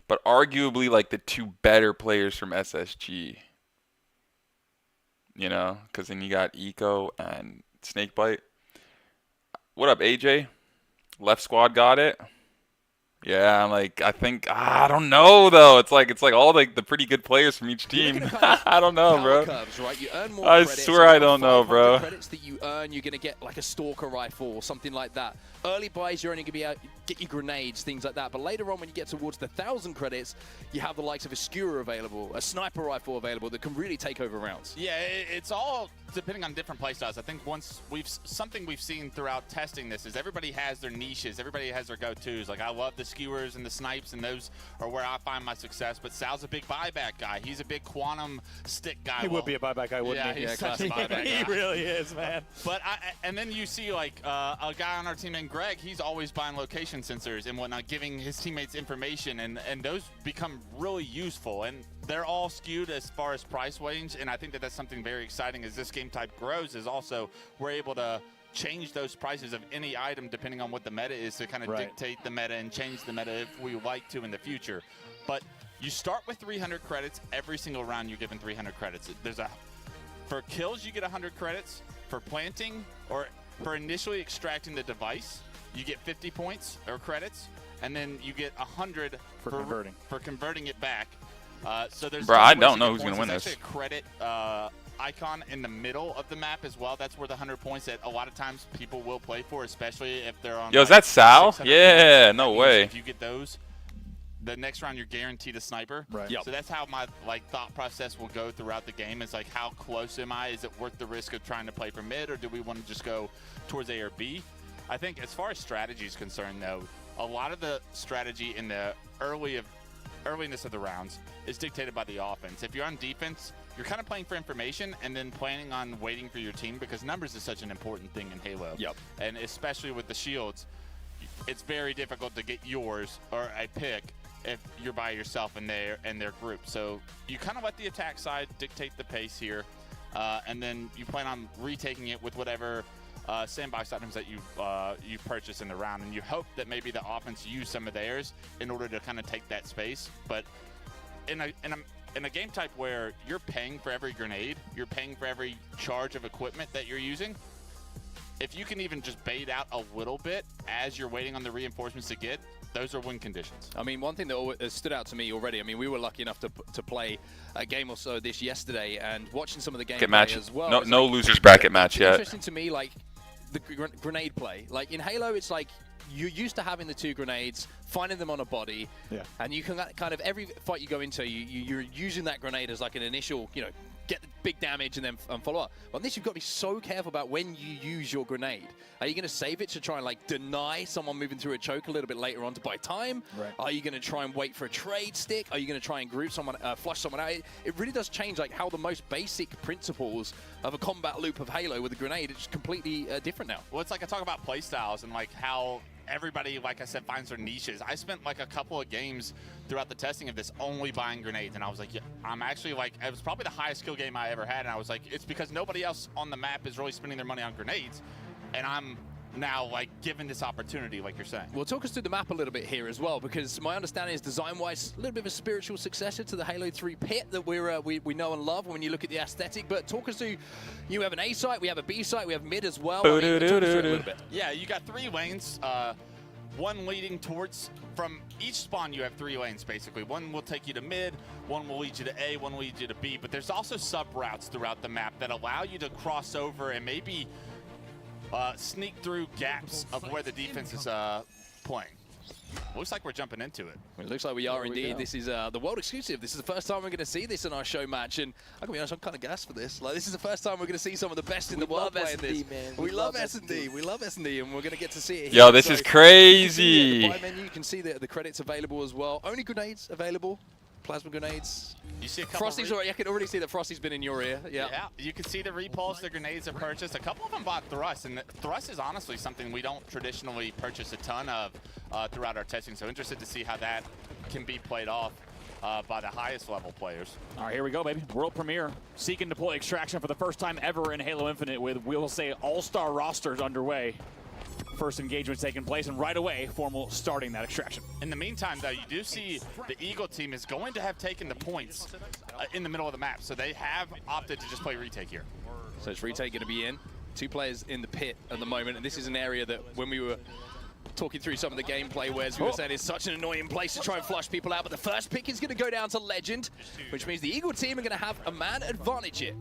But arguably, like, the 2 better players from SSG. You know, because then you got Eco and Snakebite. What up, AJ? Left squad got it. Yeah, like, I think, I don't know, though. It's like all like the pretty good players from each team. I don't know, bro. Curves, right? You earn more I credits, swear I don't know, bro. Credits that you earn, you're going to get like a Stalker rifle or something like that. Early buys, you're only going to be able to get your grenades, things like that. But later on, when you get towards the 1,000 credits, you have the likes of a skewer available, a sniper rifle available that can really take over rounds. Yeah, it's all depending on different playstyles. I think something we've seen throughout testing this is everybody has their niches, everybody has their go-tos. Like, I love the skewers and the snipes, and those are where I find my success. But Sal's a big buyback guy. He's a big quantum stick guy. He would be a buyback guy, wouldn't he? Yeah, he's such a buyback guy. He really is, man. But and then you see like a guy on our team named Greg. He's always buying location sensors and whatnot, giving his teammates information, and those become really useful. And they're all skewed as far as price range, and I think that's something very exciting as this game type grows. Is also we're able to change those prices of any item depending on what the meta is to kind of dictate the meta and change the meta if we like to in the future. But you start with 300 credits. Every single round you're given 300 credits. For kills you get 100 credits. For planting or for initially extracting the device, you get 50 points or credits, and then you get 100 for converting it back. So there's I don't know who's gonna win this. There's actually a credit icon in the middle of the map as well. That's where the 100 points that a lot of times people will play for, especially if they're on. Yo, is that Sal? Yeah, no way. If you get those, the next round you're guaranteed a sniper. Right. Yep. So that's how my thought process will go throughout the game. Is like, how close am I? Is it worth the risk of trying to play for mid, or do we want to just go towards A or B? I think as far as strategy is concerned, though, a lot of the strategy in the earliness of the rounds is dictated by the offense. If you're on defense, you're kind of playing for information and then planning on waiting for your team, because numbers is such an important thing in Halo. Yep. And especially with the shields, it's very difficult to get yours or a pick if you're by yourself in their group. So you kind of let the attack side dictate the pace here, and then you plan on retaking it with whatever sandbox items that you purchase in the round, and you hope that maybe the offense use some of theirs in order to kind of take that space. But in a game type where you're paying for every grenade, you're paying for every charge of equipment that you're using, if you can even just bait out a little bit as you're waiting on the reinforcements to get, those are win conditions. I mean, one thing that always stood out to me already, I mean, we were lucky enough to play a game or so this yesterday, and watching some of the gameplay as well. No losers bracket match yet. Interesting to me, like, the grenade play. Like in Halo, it's like you're used to having the 2 grenades, finding them on a body, and you can kind of every fight you go into, you're using that grenade as like an initial, you know, get the big damage and then follow up. But on this, you've got to be so careful about when you use your grenade. Are you going to save it to try and like deny someone moving through a choke a little bit later on to buy time? Right. Are you going to try and wait for a trade stick? Are you going to try and group someone, flush someone out? It really does change like how the most basic principles of a combat loop of Halo with a grenade is completely different now. Well, it's like I talk about play styles and like how everybody, like I said, finds their niches. I spent like a couple of games throughout the testing of this only buying grenades, and I was like, yeah, I'm actually like, it was probably the highest skill game I ever had, and I was like, it's because nobody else on the map is really spending their money on grenades, and I'm now like given this opportunity, like you're saying. Well, talk us through the map a little bit here as well, because my understanding is design-wise, a little bit of a spiritual successor to the Halo 3 pit that we know and love when you look at the aesthetic. But talk us through, you have an A site, we have a B site, we have mid as well. I mean, talk us through it a little bit. Yeah, you got 3 lanes. One leading towards, from each spawn you have 3 lanes basically. One will take you to mid, one will lead you to A, one will lead you to B, but there's also sub routes throughout the map that allow you to cross over and maybe sneak through gaps of where the defense is playing. Looks like we're jumping into it. Well, it looks like we are indeed. This is the world exclusive. This is the first time we're going to see this in our show match, and I'm going to be honest, I'm kind of gassed for this. Like, this is the first time we're going to see some of the best in the world playing this. Man. We love S&D. We love S&D, and we're going to get to see it Yo, here. this is crazy. The buy menu, you can see the credits available as well. Only grenades available. Plasma grenades. You see a couple Frosty's already, I can already see that Frosty's been in your ear. Yeah. You can see the repulse, the grenades are purchased. A couple of them bought thrust, and thrust is honestly something we don't traditionally purchase a ton of throughout our testing. So interested to see how that can be played off by the highest level players. All right, here we go, baby. World premiere. Seek and deploy extraction for the first time ever in Halo Infinite with, we'll say, all-star rosters underway. First engagement taking place, and right away, Formal starting that extraction. In the meantime, though, you do see the Eagle team is going to have taken the points in the middle of the map, so they have opted to just play retake here. So it's retake going to be in. 2 players in the pit at the moment, and this is an area that when we were talking through some of the gameplay whereas we were saying it's such an annoying place to try and flush people out, but the first pick is going to go down to Legend, which means the Eagle team are going to have a man advantage here.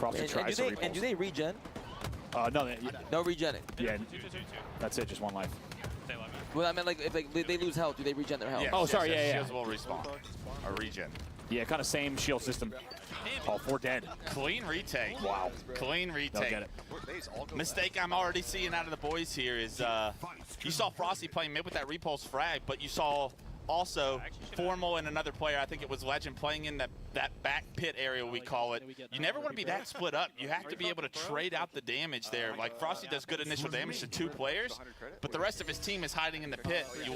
And do they regen? No, no regenning. Yeah, that's it, just 1 life. Well, I mean, like, if they lose health, do they regen their health? Yes, oh, sorry, yeah. Shields will respawn, or regen. Yeah, kind of same shield system. All 4 dead. Clean retake. Wow. Clean retake. They'll get it. Mistake I'm already seeing out of the boys here is you saw Frosty playing mid with that repulse frag, but you saw also Formal and another player, I think it was Legend, playing in that back pit area, we call it. You never want to be that split up. You have to be able to trade out the damage there. Like Frosty does good initial damage to 2 players, but the rest of his team is hiding in the pit. You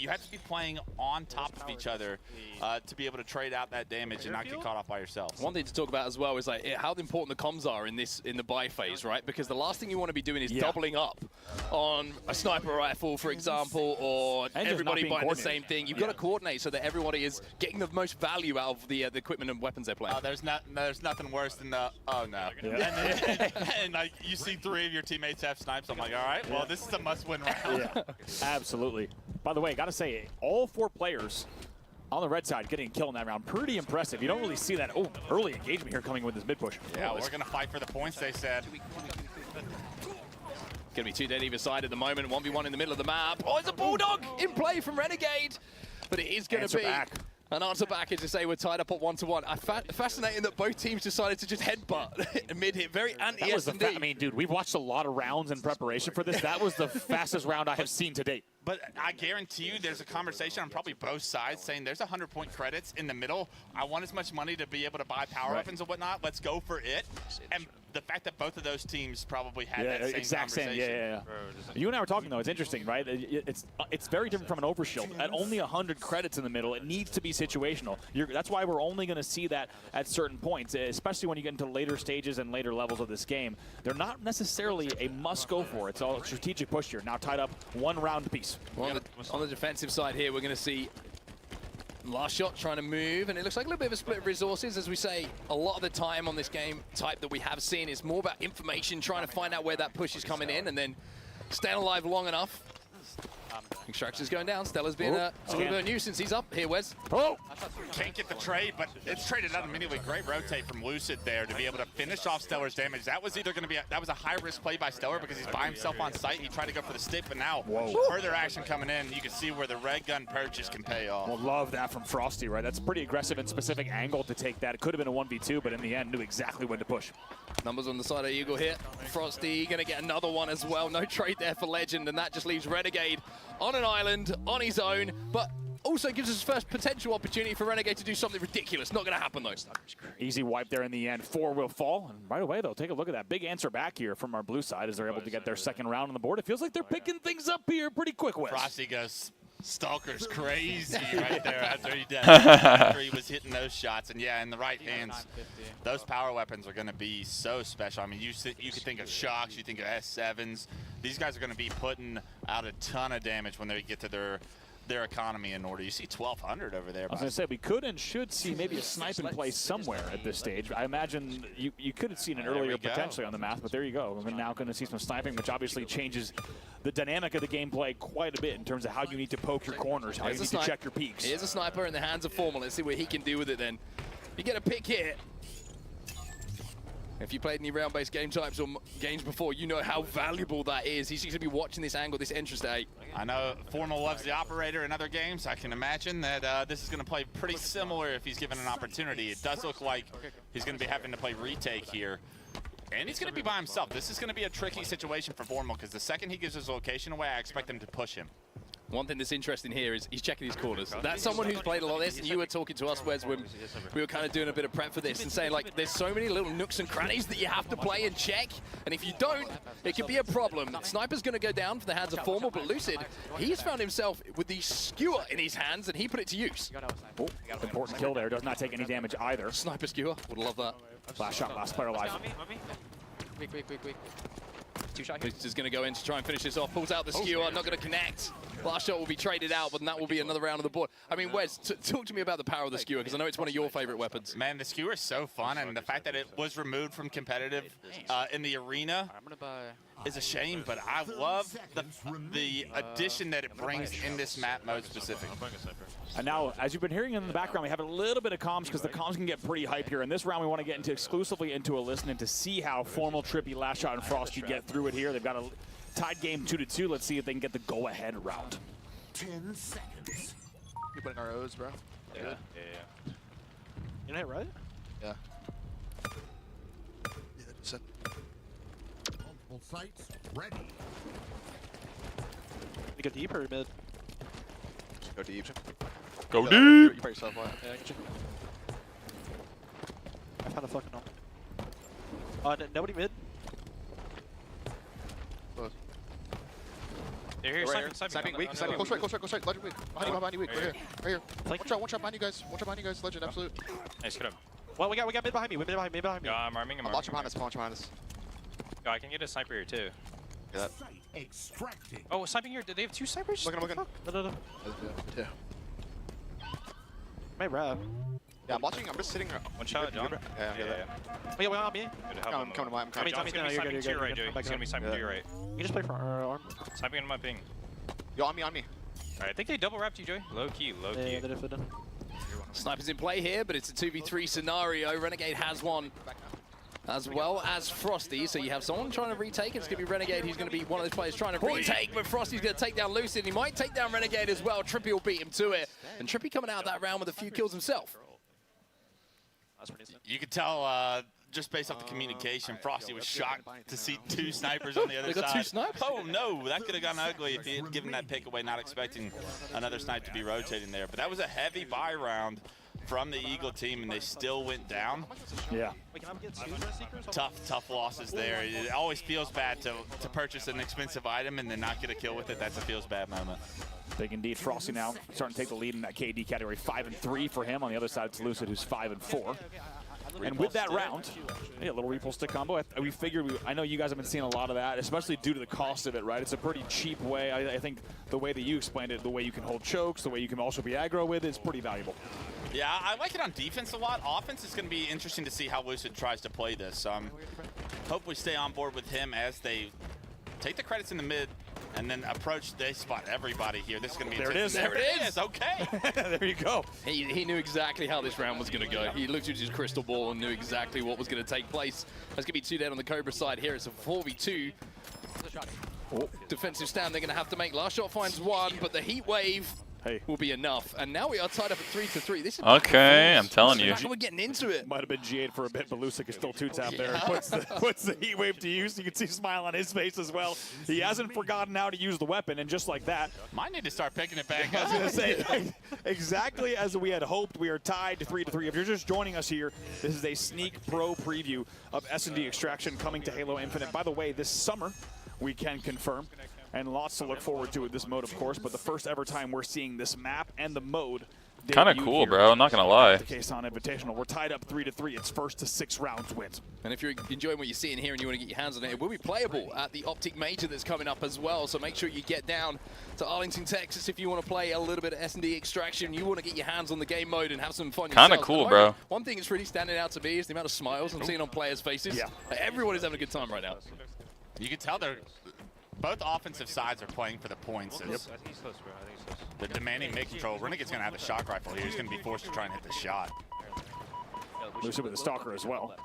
have to be playing on top of each other to be able to trade out that damage and not get caught off by yourself. One thing to talk about as well is like how important the comms are in the buy phase, right? Because the last thing you want to be doing is doubling up on a sniper rifle, for example, or and everybody buying the same thing. You've got to coordinate so that everybody is getting the most value out of the equipment and weapons they're playing. There's nothing worse than the oh no. And like you see 3 of your teammates have snipes. I'm like, all right, well this is a must-win round. Yeah, absolutely. By the way, gotta say, all 4 players on the red side getting a kill in that round. Pretty impressive. You don't really see that early engagement here coming with this mid push. Yeah, we're gonna fight for the points, they said. Gonna be 2 dead either side at the moment. 1v1 in the middle of the map. Oh, it's a Bulldog in play from Renegade. But it is going to be an answer back, as to say we're tied up at 1-1. Fascinating that both teams decided to just headbutt mid hit. Very anti-S&D. I mean, dude, we've watched a lot of rounds in preparation for this. That was the fastest round I have seen to date. But I guarantee you there's a conversation on probably both sides saying there's 100-point credits in the middle. I want as much money to be able to buy power weapons and whatnot. Let's go for it. And the fact that both of those teams probably had that same exact conversation. Yeah. You and I were talking, though. It's interesting, right? It's very different from an overshield. At only 100 credits in the middle, it needs to be situational. That's why we're only going to see that at certain points, especially when you get into later stages and later levels of this game. They're not necessarily a must-go for. It's all a strategic push here. Now tied up 1 round apiece. On the defensive side here, we're going to see Last Shot trying to move, and it looks like a little bit of a split of resources. As we say, a lot of the time on this game type that we have seen is more about information, trying to find out where that push is coming in, and then staying alive long enough Extraction's going down. Stella's been a little bit of a nuisance. He's up here, Wes. Oh! Can't get the trade, but it's traded out immediately. Great rotate from Lucid there to be able to finish off Stellar's damage. That was either going to be that was a high-risk play by Stellar because he's by himself on site. He tried to go for the stick, but now further action coming in. You can see where the red gun purchase can pay off. Well, love that from Frosty, right? That's a pretty aggressive and specific angle to take that. It could have been a 1v2, but in the end, knew exactly when to push. Numbers on the side of Eagle here. Frosty going to get another one as well. No trade there for Legend, and that just leaves Renegade on an island, on his own, but also gives us first potential opportunity for Renegade to do something ridiculous. Not going to happen, though. Easy wipe there in the end. 4 will fall. And right away, they'll take a look at that big answer back here from our blue side as they're able to get their second round on the board. It feels like they're picking things up here pretty quick, Wes. Frosty goes Stalker's crazy right there after he was hitting those shots. And yeah, in the right hands, those power weapons are going to be so special. I mean, you could think of Shocks, you think of S7s. These guys are going to be putting out a ton of damage when they get to their economy in order. You see 1,200 over there. I was going to say, we could and should see maybe a snipe in play somewhere at this stage. I imagine you could have seen it earlier potentially on the math, but there you go. We're now going to see some sniping, which obviously changes the dynamic of the gameplay quite a bit in terms of how you need to poke your corners, how you need to check your peaks. Here's a sniper in the hands of Formal. Let's see what he can do with it then. You get a pick here. If you played any round-based game types or games before, you know how valuable that is. He's going to be watching this angle, this entrance to A. I know Formal loves the operator in other games. I can imagine that this is going to play pretty similar if he's given an opportunity. It does look like he's going to be having to play retake here. And he's going to be by himself. This is going to be a tricky situation for Formal because the second he gives his location away, I expect him to push him. One thing that's interesting here is he's checking his corners. That's someone who's played a lot of this, and you were talking to us, Wes, when we were kind of doing a bit of prep for this and saying, like, there's so many little nooks and crannies that you have to play and check, and if you don't, it can be a problem. Sniper's going to go down for the hands of Formal, but Lucid, he's found himself with the skewer in his hands, and he put it to use. Oh, important kill there. Does not take any damage either. Sniper skewer. Would love that. Last shot, last player alive. Quick. Two-shot. He's just going to go in to try and finish this off. Pulls out the skewer, not going to connect. Last shot will be traded out, but that will be another round on the board. I mean, Wes, talk to me about the power of the skewer, because I know it's one of your favorite weapons. Man, the skewer is so fun, and the fact that it was removed from competitive in the arena is a shame, but I love the addition that it brings in this map mode specific. And now, as you've been hearing in the background, we have a little bit of comms because the comms can get pretty hype here. In this round, we want to get exclusively into a listening to see how Formal, Trippy, Last Shot, and Frosty get through it here. They've got a tied game 2-2. Let's see if they can get the go-ahead round. 10 seconds. You putting our O's, bro? Yeah. You know, right? Yeah. Multiple sites ready. You go deep or mid? Go deep. Go You deep! probably yourself one. Yeah, I get you. I found a fucking home. Nobody mid. They're here, sniping weak, sniping. Go straight, Legend weak. Behind you weak, right here. One shot behind you guys, Legend, absolute. Nice, get up. Well, we got mid behind me, mid behind me. Yeah, I'm arming. I'm watching behind us, Yo, I can get a sniper here too. Get that. Extracting. Oh, sniping here. Did they have 2 snipers? Looking. No. Yeah. May Rav. Yeah, I'm watching. I'm just sitting. One shot, John. Yeah. Oh, yeah, on me. I'm coming to my. John's gonna be sniping to your right, Joey. He's gonna be sniping to your right. You just play for arm. Sniping in my ping. Yo, on me. Alright, I think they double wrapped you, Joey. Low key. Yeah, they did. Sniper's in play here, but it's a 2v3 scenario. Renegade has one, as well as Frosty. So you have someone trying to retake. It's going to be Renegade. He's going to be one of those players trying to retake, but Frosty's going to take down Lucid. He might take down Renegade as well. Trippy will beat him to it. And Trippy coming out of that round with a few kills himself. You could tell just based off the communication, Frosty was shocked to see 2 snipers on the other side. They got 2 snipers? Oh no, that could have gone ugly if he had given that pick away, not expecting another snipe to be rotating there. But that was a heavy buy round from the Eagle team, and they still went down. Yeah. Tough losses there. It always feels bad to purchase an expensive item and then not get a kill with it. That's a feels bad moment. Big indeed. Frosty now starting to take the lead in that KD category. 5-3 for him. On the other side, it's Lucid, who's 5-4. And with that round, a little repulse stick combo. We figured, I know you guys have been seeing a lot of that, especially due to the cost of it, right? It's a pretty cheap way. I think the way that you explained it, the way you can hold chokes, the way you can also be aggro with it, is pretty valuable. Yeah, I like it on defense a lot. Offense is going to be interesting to see how Lucid tries to play this. Hope we stay on board with him as they take the credits in the mid and then approach. They spot everybody here. This is going to be There it is. There it is. Okay. There you go. He knew exactly how this round was going to go. He looked at his crystal ball and knew exactly what was going to take place. There's going to be 2 dead on the Cobra side here. It's a 4v2. Defensive stand they're going to have to make. Last shot finds 1, but the heat wave will be enough. And now we are tied up at 3-3. This is okay, I'm telling you. We're getting into it. Might have been G8 for a bit, but Lucic is still 2-tap there. Puts the heat wave to use. You can see a smile on his face as well. He hasn't forgotten how to use the weapon, and just like that. Might need to start picking it back up. I was going to say, exactly as we had hoped, we are tied to 3-3. If you're just joining us here, this is a sneak pro preview of S&D Extraction coming to Halo Infinite. By the way, this summer, we can confirm, and lots to look forward to with this mode, of course, but the first ever time we're seeing this map and the mode kind of cool, bro. I'm not going to lie. The Kaysan Invitational. We're tied up 3-3. It's first to 6 rounds wins. And if you're enjoying what you're seeing here and you want to get your hands on it, it will be playable at the Optic Major that's coming up as well. So make sure you get down to Arlington, Texas if you want to play a little bit of S&D Extraction. You want to get your hands on the game mode and have some fun yourself. Kind of cool, bro. One thing that's really standing out to me is the amount of smiles I'm seeing on players' faces. Yeah. Everyone is having a good time right now. You can tell both offensive sides are playing for the points. The demanding mid-control. Renegade's going to have a shock rifle here. He's going to be forced to try and hit the shot. Lucic with the Stalker as well.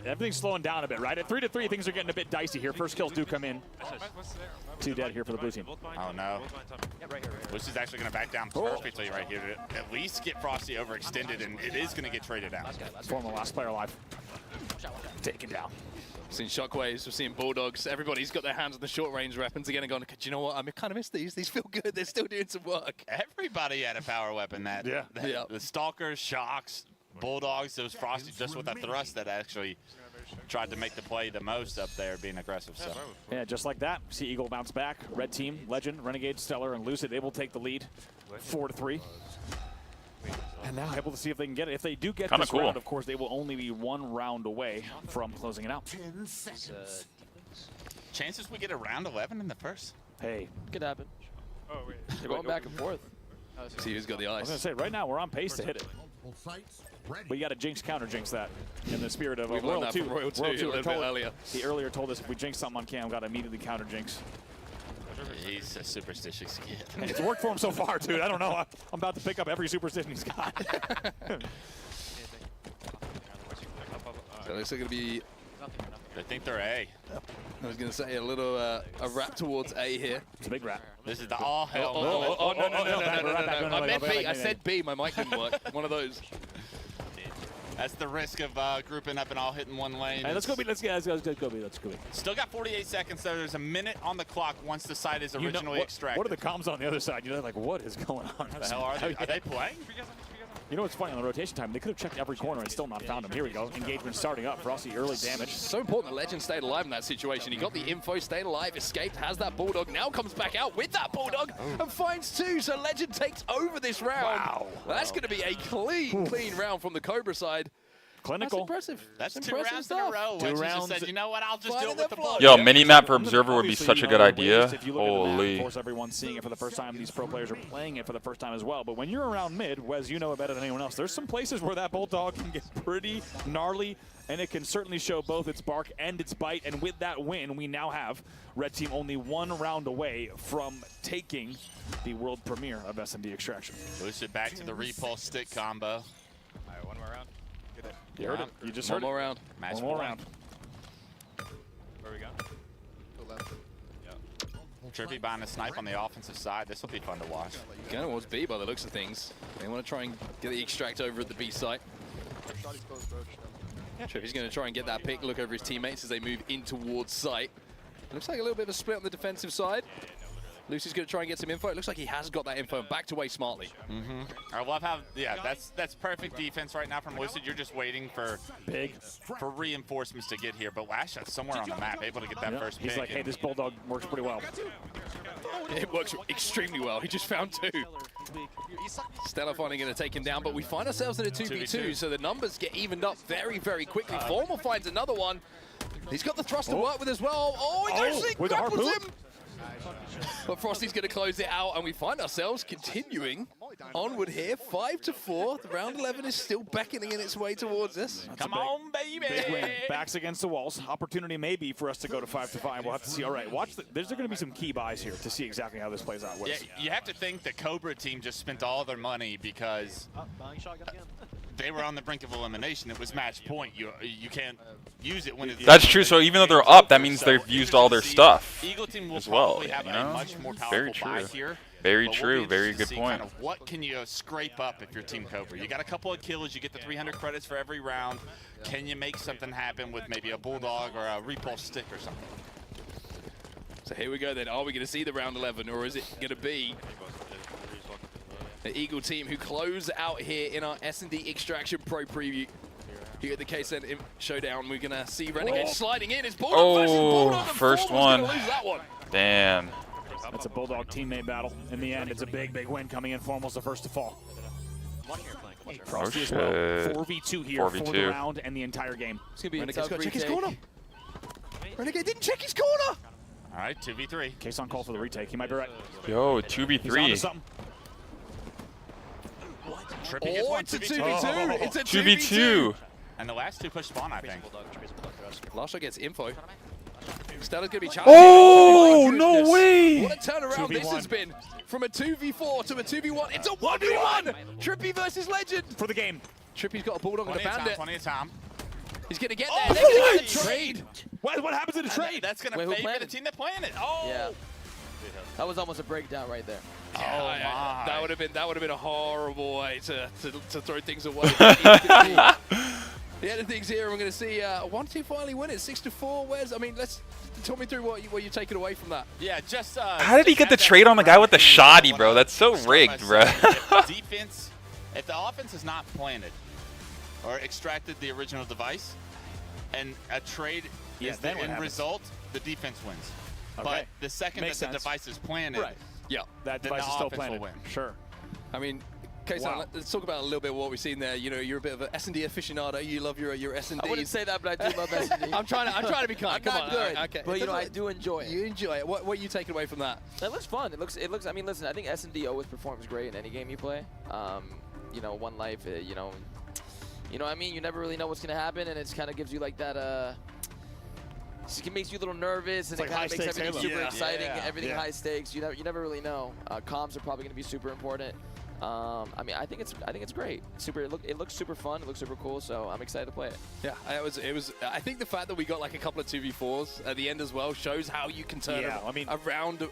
Everything's slowing down a bit, right? At 3-3, things are getting a bit dicey here. First kills do come in. 2 dead here for the blue team. Oh, no. This is actually going to back down perfectly right here to at least get Frosty overextended, and it is going to get traded out. Former last player alive. Taken down. We've seen shockwaves, we're seeing bulldogs. Everybody's got their hands on the short range weapons again and gone, do you know what? I kind of miss these. These feel good. They're still doing some work. Everybody had a power weapon. The Stalkers, Shocks, Bulldogs, those Frosty just with a thrust that actually tried to make the play the most up there, being aggressive. So yeah, just like that. See Eagle bounce back. Red team, Legend, Renegade, Stellar, and Lucid able to take the lead 4-3. And now able to see if they can get it. If they do get this round, of course, they will only be 1 round away from closing it out. 10 seconds. Chances we get a round 11 in the first? Hey. Could happen. Oh, wait. They're going back and forth. See who's got the ice. I was going to say, right now, we're on pace to hit it. But you got to jinx, counter jinx that in the spirit of Royal 2. Royal 2 a little bit earlier. He earlier told us if we jinx something on cam, got to immediately counter jinx. He's a superstitious kid. It's worked for him so far, dude. I don't know. I'm about to pick up every superstition he's got. So it looks like it'll be. They think they're A. I was going to say a little a wrap towards A here. It's a big wrap. This is the all hell. Oh, no. I meant B. I said B. My mic didn't work. One of those. That's the risk of grouping up and all hitting one lane. Hey, let's go B. Let's go B. Still got 48 seconds, though. There's a minute on the clock once the site is originally extracted. What are the comms on the other side? You're like, what is going on? How the hell are they? Are they playing? You know what's funny? On the rotation time, they could have checked every corner and still not found him. Here we go. Engagement starting up. Frosty early damage. So important that Legend stayed alive in that situation. He got the info, stayed alive, escaped, has that Bulldog, now comes back out with that Bulldog and finds 2. So Legend takes over this round. Wow. That's going to be a clean round from the Cobra side. Clinical. That's impressive. That's That's 2 rounds in a row. 2 Legends rounds. just said, you know what, I'll just do it with the blow. Yo, mini-map for Observer would be such a good idea. If you look at the map, Holy. of course, everyone's seeing it for the first time. These pro players are playing it for the first time as well. But when you're around mid, Wes, you know it better than anyone else, there's some places where that Bulldog can get pretty gnarly, and it can certainly show both its bark and its bite. And with that win, we now have Red Team only 1 round away from taking the world premiere of S&D Extraction. Push it back to the repulse stick combo. All right, 1 more round. Get it. You heard it. You just heard it. One more round. Match One more point. round. Where we go? Trippy buying a snipe on the offensive side. This will be fun to watch. Going towards B by the looks of things. They want to try and get the extract over at the B site. Trippy's going to try and get that pick, look over his teammates as they move in towards site. Looks like a little bit of a split on the defensive side. Lucy's going to try and get some info. It looks like he has got that info and backed away smartly. I love how, yeah, that's perfect defense right now from Lucid. You're just waiting for reinforcements to get here. But last shot somewhere on the map, able to get that first pick. He's like, hey, this Bulldog works pretty well. It works extremely well. He just found 2. Stellar finally going to take him down, but we find ourselves in a 2v2, so the numbers get evened up very, very quickly. Formal finds another one. He's got the thrust to work with as well. Oh, he goes with the harpoon? him. But Frosty's going to close it out, and we find ourselves continuing onward here, 5-4. The round 11 is still beckoning in its way towards us. Come on, baby! Big win. Backs against the walls. Opportunity maybe for us to go to 5-5. We'll have to see. All right, watch. There's going to be some key buys here to see exactly how this plays out. Yeah, you have to think the Cobra team just spent all their money because they were on the brink of elimination. It was match point. You can't use it when it's... That's true. So even though they're up, that means they've used all their stuff Eagle team will as well. probably have a much more Very powerful buy true. here. Very But we'll true. be Very interested good to see point. kind of what can you scrape up if you're Team Cobra? You got a couple of kills. You get the 300 credits for every round. Can you make something happen with maybe a Bulldog or a Repulse stick or something? So here we go then. Are we going to see the round 11, or is it going to be the Eagle team who close out here in our S&D Extraction Pro preview? Here at the Kaysan Showdown, we're going to see Renegade sliding in. It's Bulldog versus Bulldog. And first Form's one. gonna lose that one. Damn. That's a Bulldog teammate battle. In the end, it's a big, big win coming in. Formal's the first to fall. Frosty as well. 4v2 here 4v2. for the round and the entire game. It's going to be Renegade's a got tough to check his retake. corner. Renegade didn't check his corner. All right, 2v3. Kaysan call for the retake. He might be right. Yo, He's onto 2v3. something. Trippy gets one, It's a 2v2. 2v2. It's a 2v2. And the last two push spawn, I think. Lasha gets info. Stella's going to be challenging. Oh, my no goodness. way. What a turnaround this 2v1. has been. From a 2v4 to a 2v1. It's a 1v1. Trippy versus Legend. For the game. Trippy's got a Bulldog and a Plenty of time, Bandit. plenty of time. He's going to get Oh, there. They're going to boy. get the trade. What happens in the trade? That's going Wait, to who favor the planted? team that planted. Oh. Yeah. That was almost a breakdown right there. Oh, my. That would have been a horrible way to throw things away. The other things here, we're going to see 1-2 finally win it, 6-4. Let's talk me through what you're taking away from that. Yeah, just... How did he get the trade on the guy with the shoddy, bro? That's so rigged, bro. Defense, if the offense is not planted or extracted the original device, and a trade is the end result, the defense wins. Okay. But the second Makes that the sense. device is planted, Yeah. That then device the is still offense will planted. win. Sure. I mean, Kaysan, Wow. let's talk about a little bit what we've seen there. You know, you're a bit of an S&D aficionado. You love your S&Ds. I wouldn't say that, but I do love S&D. I'm trying to be kind. I'm Come not on. good, Okay. but you know, I do enjoy it. You enjoy it. What are you taking away from that? It looks fun. It looks. I mean, listen. I think S&D always performs great in any game you play. You know, one life. You know what I mean. You never really know what's gonna happen, and it kind of gives you like that. It makes you a little nervous, and It's it like kind of makes high-stakes everything Halo. super exciting. Yeah. Everything high stakes. You never really know. Comms are probably gonna be super important. I mean, I think it's great. It looks super fun. It looks super cool. So I'm excited to play it. Yeah, it was. I think the fact that we got like a couple of 2v4s at the end as well shows how you can turn around,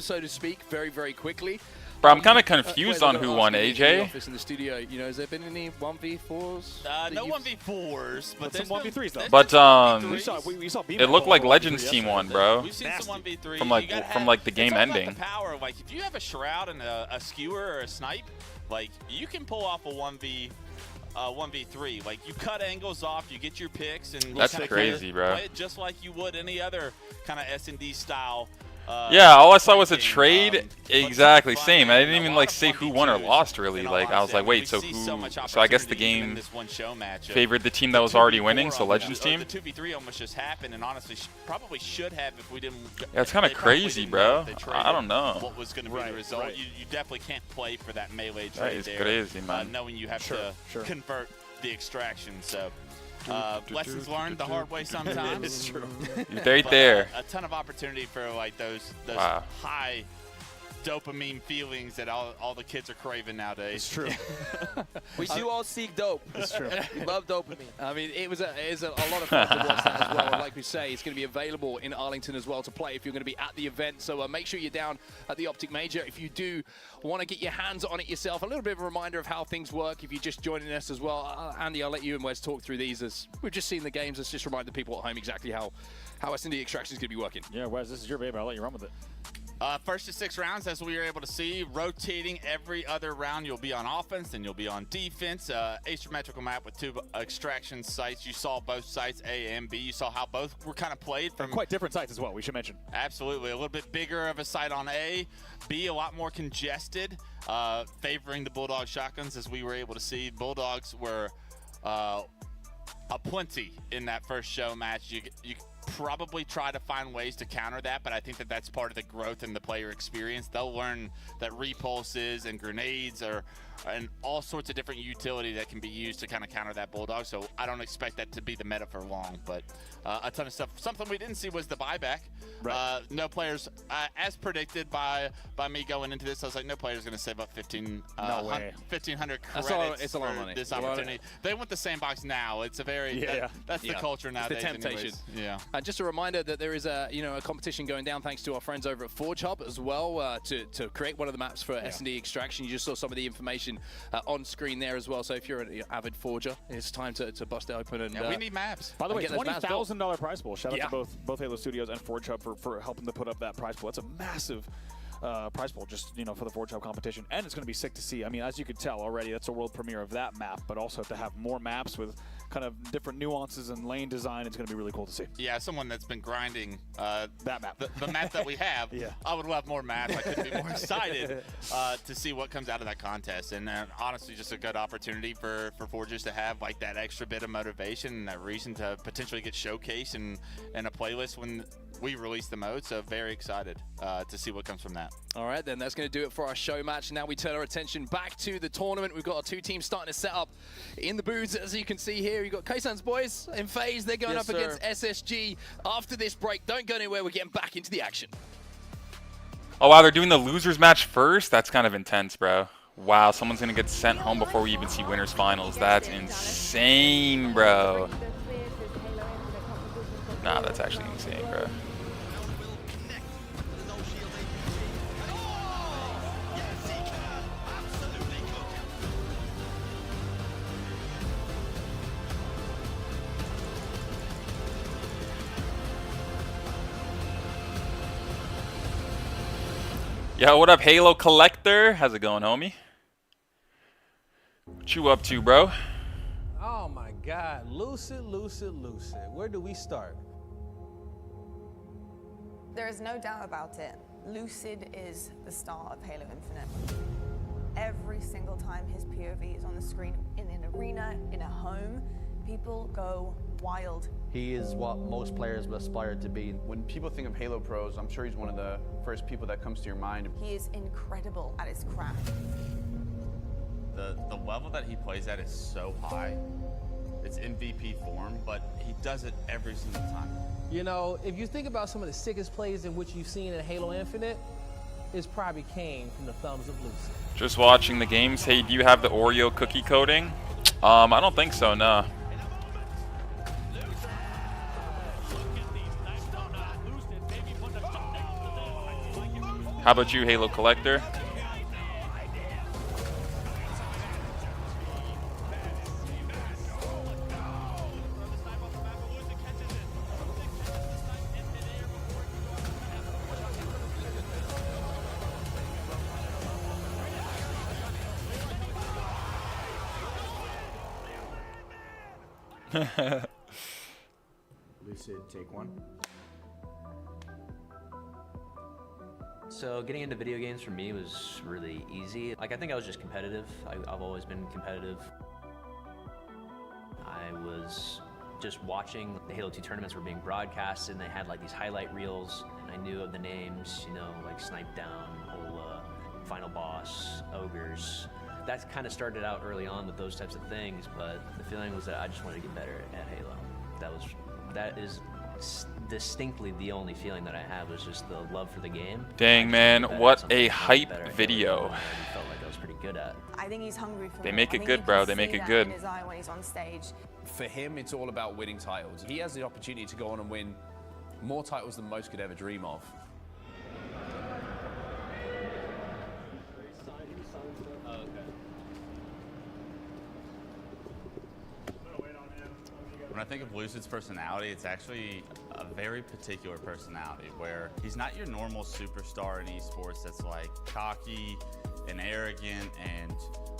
so to speak, very, very quickly. Bro, I'm kind of confused on who won, In the AJ. office in the studio, you know, has there been any 1v4s? no 1v4s, but some there's 1v3s though. But we saw it looked like Legends team won, bro. We've seen some 1v3 From like the game it's all about ending. the power. Like if you have a shroud and a skewer or a snipe, like you can pull off a 1v3. Like you cut angles off, you get your picks, and That's kinda crazy, bro. Play it just like you would any other kind of S&D style. Yeah, all I saw was a trade. Exactly, same. I didn't even like say who won or lost really. Like I was like, wait, so who? So I guess the game favored the team that was already winning, so Legends team. The 2v3 almost just happened, and honestly, probably should have if we didn't. Yeah, it's kind of crazy, bro. I don't know. What was going to be the result? You definitely can't play for that melee trade That is there. crazy, man. Knowing you have to convert the extraction, so. Lessons learned the hard way sometimes. It's true. You're right there. A ton of opportunity for like those high dopamine feelings that all the kids are craving nowadays. It's true. We do all seek dope. It's true. We love dopamine. I mean, it is a lot of fun to watch that as well. And like we say, it's going to be available in Arlington as well to play if you're going to be at the event. So make sure you're down at the Optic Major if you do want to get your hands on it yourself. A little bit of a reminder of how things work if you're just joining us as well. Andy, I'll let you and Wes talk through these as we've just seen the games. Let's just remind the people at home exactly how S&D Extraction is going to be working. Yeah, Wes, this is your baby. I'll let you run with it. First to 6 rounds, as we were able to see, rotating every other round. You'll be on offense, then you'll be on defense. Asymmetrical map with 2 extraction sites. You saw both sites, A and B. You saw how both were kind of played from quite different sites as well. We should mention. Absolutely, a little bit bigger of a site on A. B, a lot more congested, favoring the Bulldog shotguns, as we were able to see. Bulldogs were aplenty in that first show match. You probably try to find ways to counter that, but I think that that's part of the growth in the player experience. They'll learn that repulses and grenades are and all sorts of different utility that can be used to kind of counter that Bulldog. So I don't expect that to be the meta for long, but a ton of stuff. Something we didn't see was the buyback. Right. No players, as predicted by me going into this, I was like, no player's going to save up 1,500 credits it's a lot of money. This opportunity. They want the sandbox now. It's a very that's the culture nowadays. It's the temptation. Anyways. Yeah. Just a reminder that there is a a competition going down thanks to our friends over at Forge Hub as well to create one of the maps for S&D Extraction. You just saw some of the information on screen there as well. So if you're an avid forger, it's time to bust it open and we need maps. By the way, $20,000 prize pool. Shout out to both Halo Studios and Forge Hub for helping to put up that prize pool. That's a massive prize pool just for the Forge Hub competition, and it's going to be sick to see. I mean, as you could tell already, that's a world premiere of that map, but also to have more maps with kind of different nuances and lane design, it's going to be really cool to see. Yeah, someone that's been grinding that map, the map that we have. I would love more maps. I couldn't be more excited to see what comes out of that contest, and honestly, just a good opportunity for Forgers to have like that extra bit of motivation and that reason to potentially get showcased in a playlist when we release the mode. So very excited to see what comes from that. All right, then that's going to do it for our show match. Now we turn our attention back to the tournament. We've got our two teams starting to set up in the booths, as you can see here. You've got Kaysan's boys in FaZe. They're going up against SSG. After this break, don't go anywhere. We're getting back into the action. Oh, wow, they're doing the losers match first? That's kind of intense, bro. Wow, someone's going to get sent home before we even see winners finals. That's insane, bro. Nah, that's actually insane, bro. Yo, what up, Halo Collector? How's it going, homie? What you up to, bro? Oh my God, Lucid. Where do we start? There is no doubt about it. Lucid is the star of Halo Infinite. Every single time his POV is on the screen, in an arena, in a home, people go wild. He is what most players aspire to be. When people think of Halo pros, I'm sure he's one of the first people that comes to your mind. He is incredible at his craft. The level that he plays at is so high. It's MVP form, but he does it every single time. You know, if you think about some of the sickest plays in which you've seen in Halo Infinite, it's probably came from the thumbs of Lucid. Just watching the games. Hey, do you have the Oreo cookie coating? I don't think so, no. How about you, Halo Collector? Lucid, take one. So getting into video games for me was really easy. Like, I think I was just competitive. I've always been competitive. I was just watching the Halo 2 tournaments were being broadcast, and they had like these highlight reels, and I knew of the names, like Snipe Down, Ola, Final Boss, Ogres. That kind of started out early on with those types of things, but the feeling was that I just wanted to get better at Halo. That is distinctly the only feeling that I have, was just the love for the game. Dang, man, what a hype video. I felt like I was pretty good at. I think he's hungry for They more. make I it think good, you bro. can They see make it that good. in his eye when he's on stage. For him, it's all about winning titles. He has the opportunity to go on and win more titles than most could ever dream of. When I think of Lucid's personality, it's actually a very particular personality where he's not your normal superstar in esports that's like cocky and arrogant and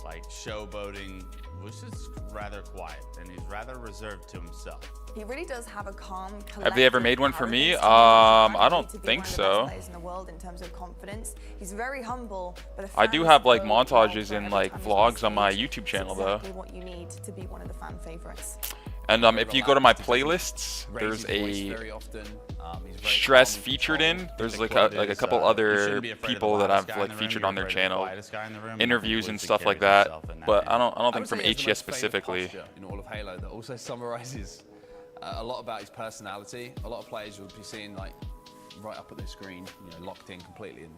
like showboating. Lucid's rather quiet and he's rather reserved to himself. He really does have a calm, Have they ever made one for me? I don't think so. In the world in terms of confidence. He's very humble, but I do have like montages and like vlogs on my YouTube channel though. Exactly what you need to be one of the fan favorites. And if you go to my playlists, there's a Stress featured in. There's like a couple other people that I've like featured on their channel, interviews and stuff like that. But I don't think from HCS specifically. In all of Halo that also summarizes a lot about his personality. A lot of players you'll be seeing like right up at their screen, you know, locked in completely, and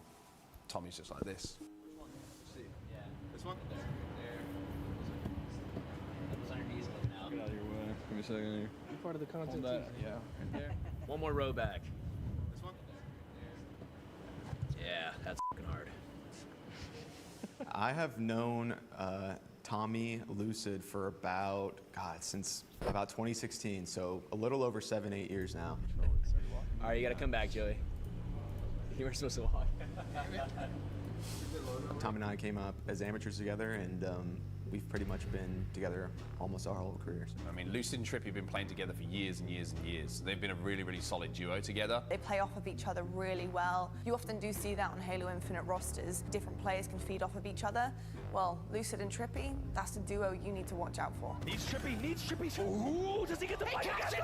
Tommy's just like this. This one? Get out of your way. Give me a second here. You're part of the content. Yeah. Right there. One more row back. This one? Yeah, that's fucking hard. I have known Tommy Lucid for about, since about 2016, so a little over 7-8 years now. All right, you gotta come back, Joey. You were supposed to walk. Tom and I came up as amateurs together, and we've pretty much been together almost our whole careers. I mean, Lucid and Trippy have been playing together for years and years and years. They've been a really, really solid duo together. They play off of each other really well. You often do see that on Halo Infinite rosters. Different players can feed off of each other. Well, Lucid and Trippy, that's a duo you need to watch out for. Needs Trippy. Ooh, does he get the fight? He catches it!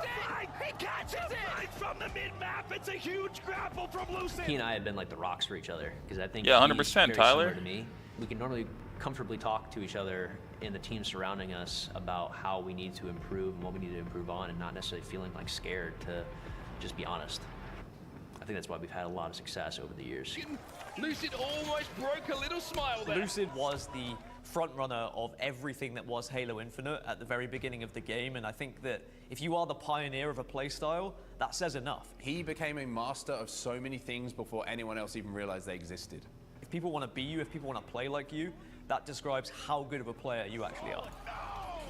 He catches it! From the mid-map, it's a huge grapple from Lucid. He and I have been like the rocks for each other, because I think yeah, 100%, he's very Tyler. similar to me. We can normally comfortably talk to each other in the team surrounding us about how we need to improve and what we need to improve on, and not necessarily feeling like scared to just be honest. I think that's why we've had a lot of success over the years. Lucid almost broke a little smile there. Lucid was the front runner of everything that was Halo Infinite at the very beginning of the game, and I think that if you are the pioneer of a playstyle, that says enough. He became a master of so many things before anyone else even realized they existed. If people want to be you, if people want to play like you, that describes how good of a player you actually are.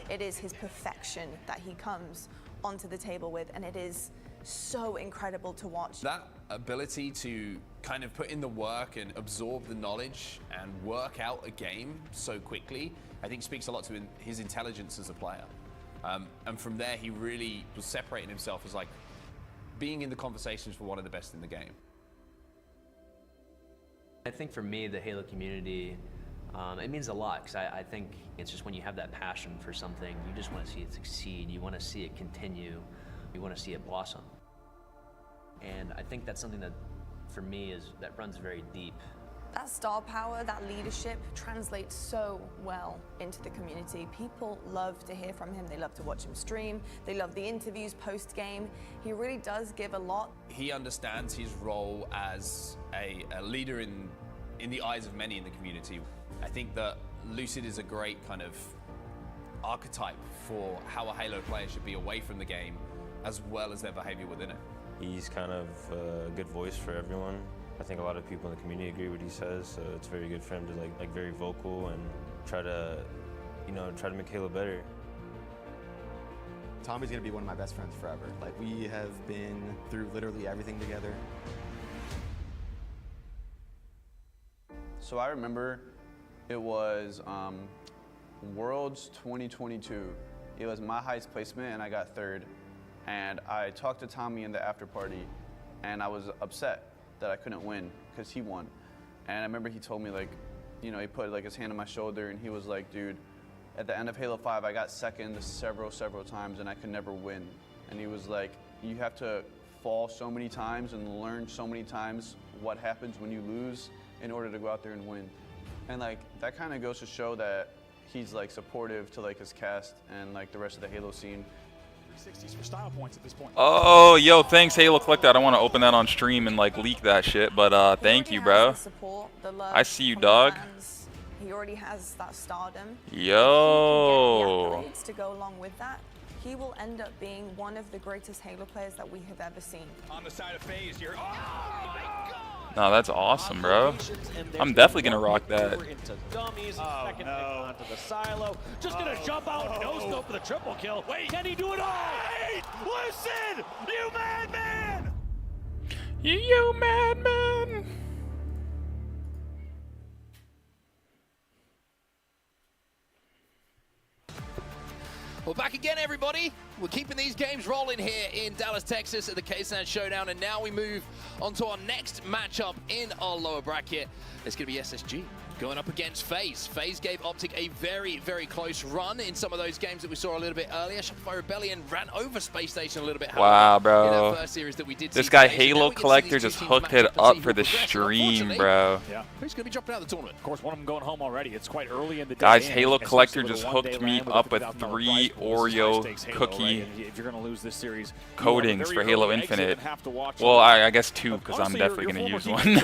It is his perfection that he comes onto the table with, and it is so incredible to watch. That ability to kind of put in the work and absorb the knowledge and work out a game so quickly, I think speaks a lot to his intelligence as a player. And from there, he really was separating himself as like being in the conversations for one of the best in the game. I think for me, the Halo community, it means a lot, because I think it's just when you have that passion for something, you just want to see it succeed, you want to see it continue, you want to see it blossom. And I think that's something that, for me, that runs very deep. That star power, that leadership translates so well into the community. People love to hear from him. They love to watch him stream. They love the interviews post-game. He really does give a lot. He understands his role as a leader in the eyes of many in the community. I think that Lucid is a great kind of archetype for how a Halo player should be away from the game, as well as their behavior within it. He's kind of a good voice for everyone. I think a lot of people in the community agree with what he says, so it's very good for him to like very vocal and try to make Halo better. Tommy's gonna be one of my best friends forever. Like, we have been through literally everything together. So I remember it was Worlds 2022. It was my highest placement and I got 3rd. And I talked to Tommy in the after party, and I was upset that I couldn't win because he won. And I remember he told me, like, you know, he put like his hand on my shoulder and he was like, dude, at the end of Halo 5, I got second several times and I could never win. And he was like, you have to fall so many times and learn so many times what happens when you lose in order to go out there and win. And like, that kind of goes to show that he's like supportive to like his cast and like the rest of the Halo scene. 360s for style points at this point. Oh, yo, thanks, Halo Collector. I don't want to open that on stream and like leak that shit, but thank you, bro. I see you, dog. He already has that stardom. Yo. If he can get the accolades to go along with that, he will end up being one of the greatest Halo players that we have ever seen. On the side of FaZe, you're. Oh my God! No, that's awesome, bro. I'm definitely gonna rock that. Into dummies, second onto the silo. Just gonna jump out, no scope for the triple kill. Wait, can he do it all? Wait, listen, you madman! You madman! Well, back again, everybody. We're keeping these games rolling here in Dallas, Texas at the Kaysan Showdown, and now we move on to our next matchup in our lower bracket. It's going to be SSG Going up against FaZe. FaZe gave Optic a very, very close run in some of those games that we saw a little bit earlier. Shopify Rebellion ran over Space Station a little bit. Wow, in bro. that first series that we did This see guy today. So now Halo we get to see Collector these just two teams hooked match it up and up see for who the progresses. stream, Unfortunately, bro. Yeah. Who's going to be dropping out of the tournament? Of course, one of them going home already. It's quite early in the day. Guys, and Halo especially Collector with a just one-day hooked me LAN with up a with $50,000 3 prize pool. This is Oreo high-stakes Halo, cookie right? And if you're going to lose this series, coatings for Halo Infinite. Well, Well, I guess 2 because I'm definitely going to use one.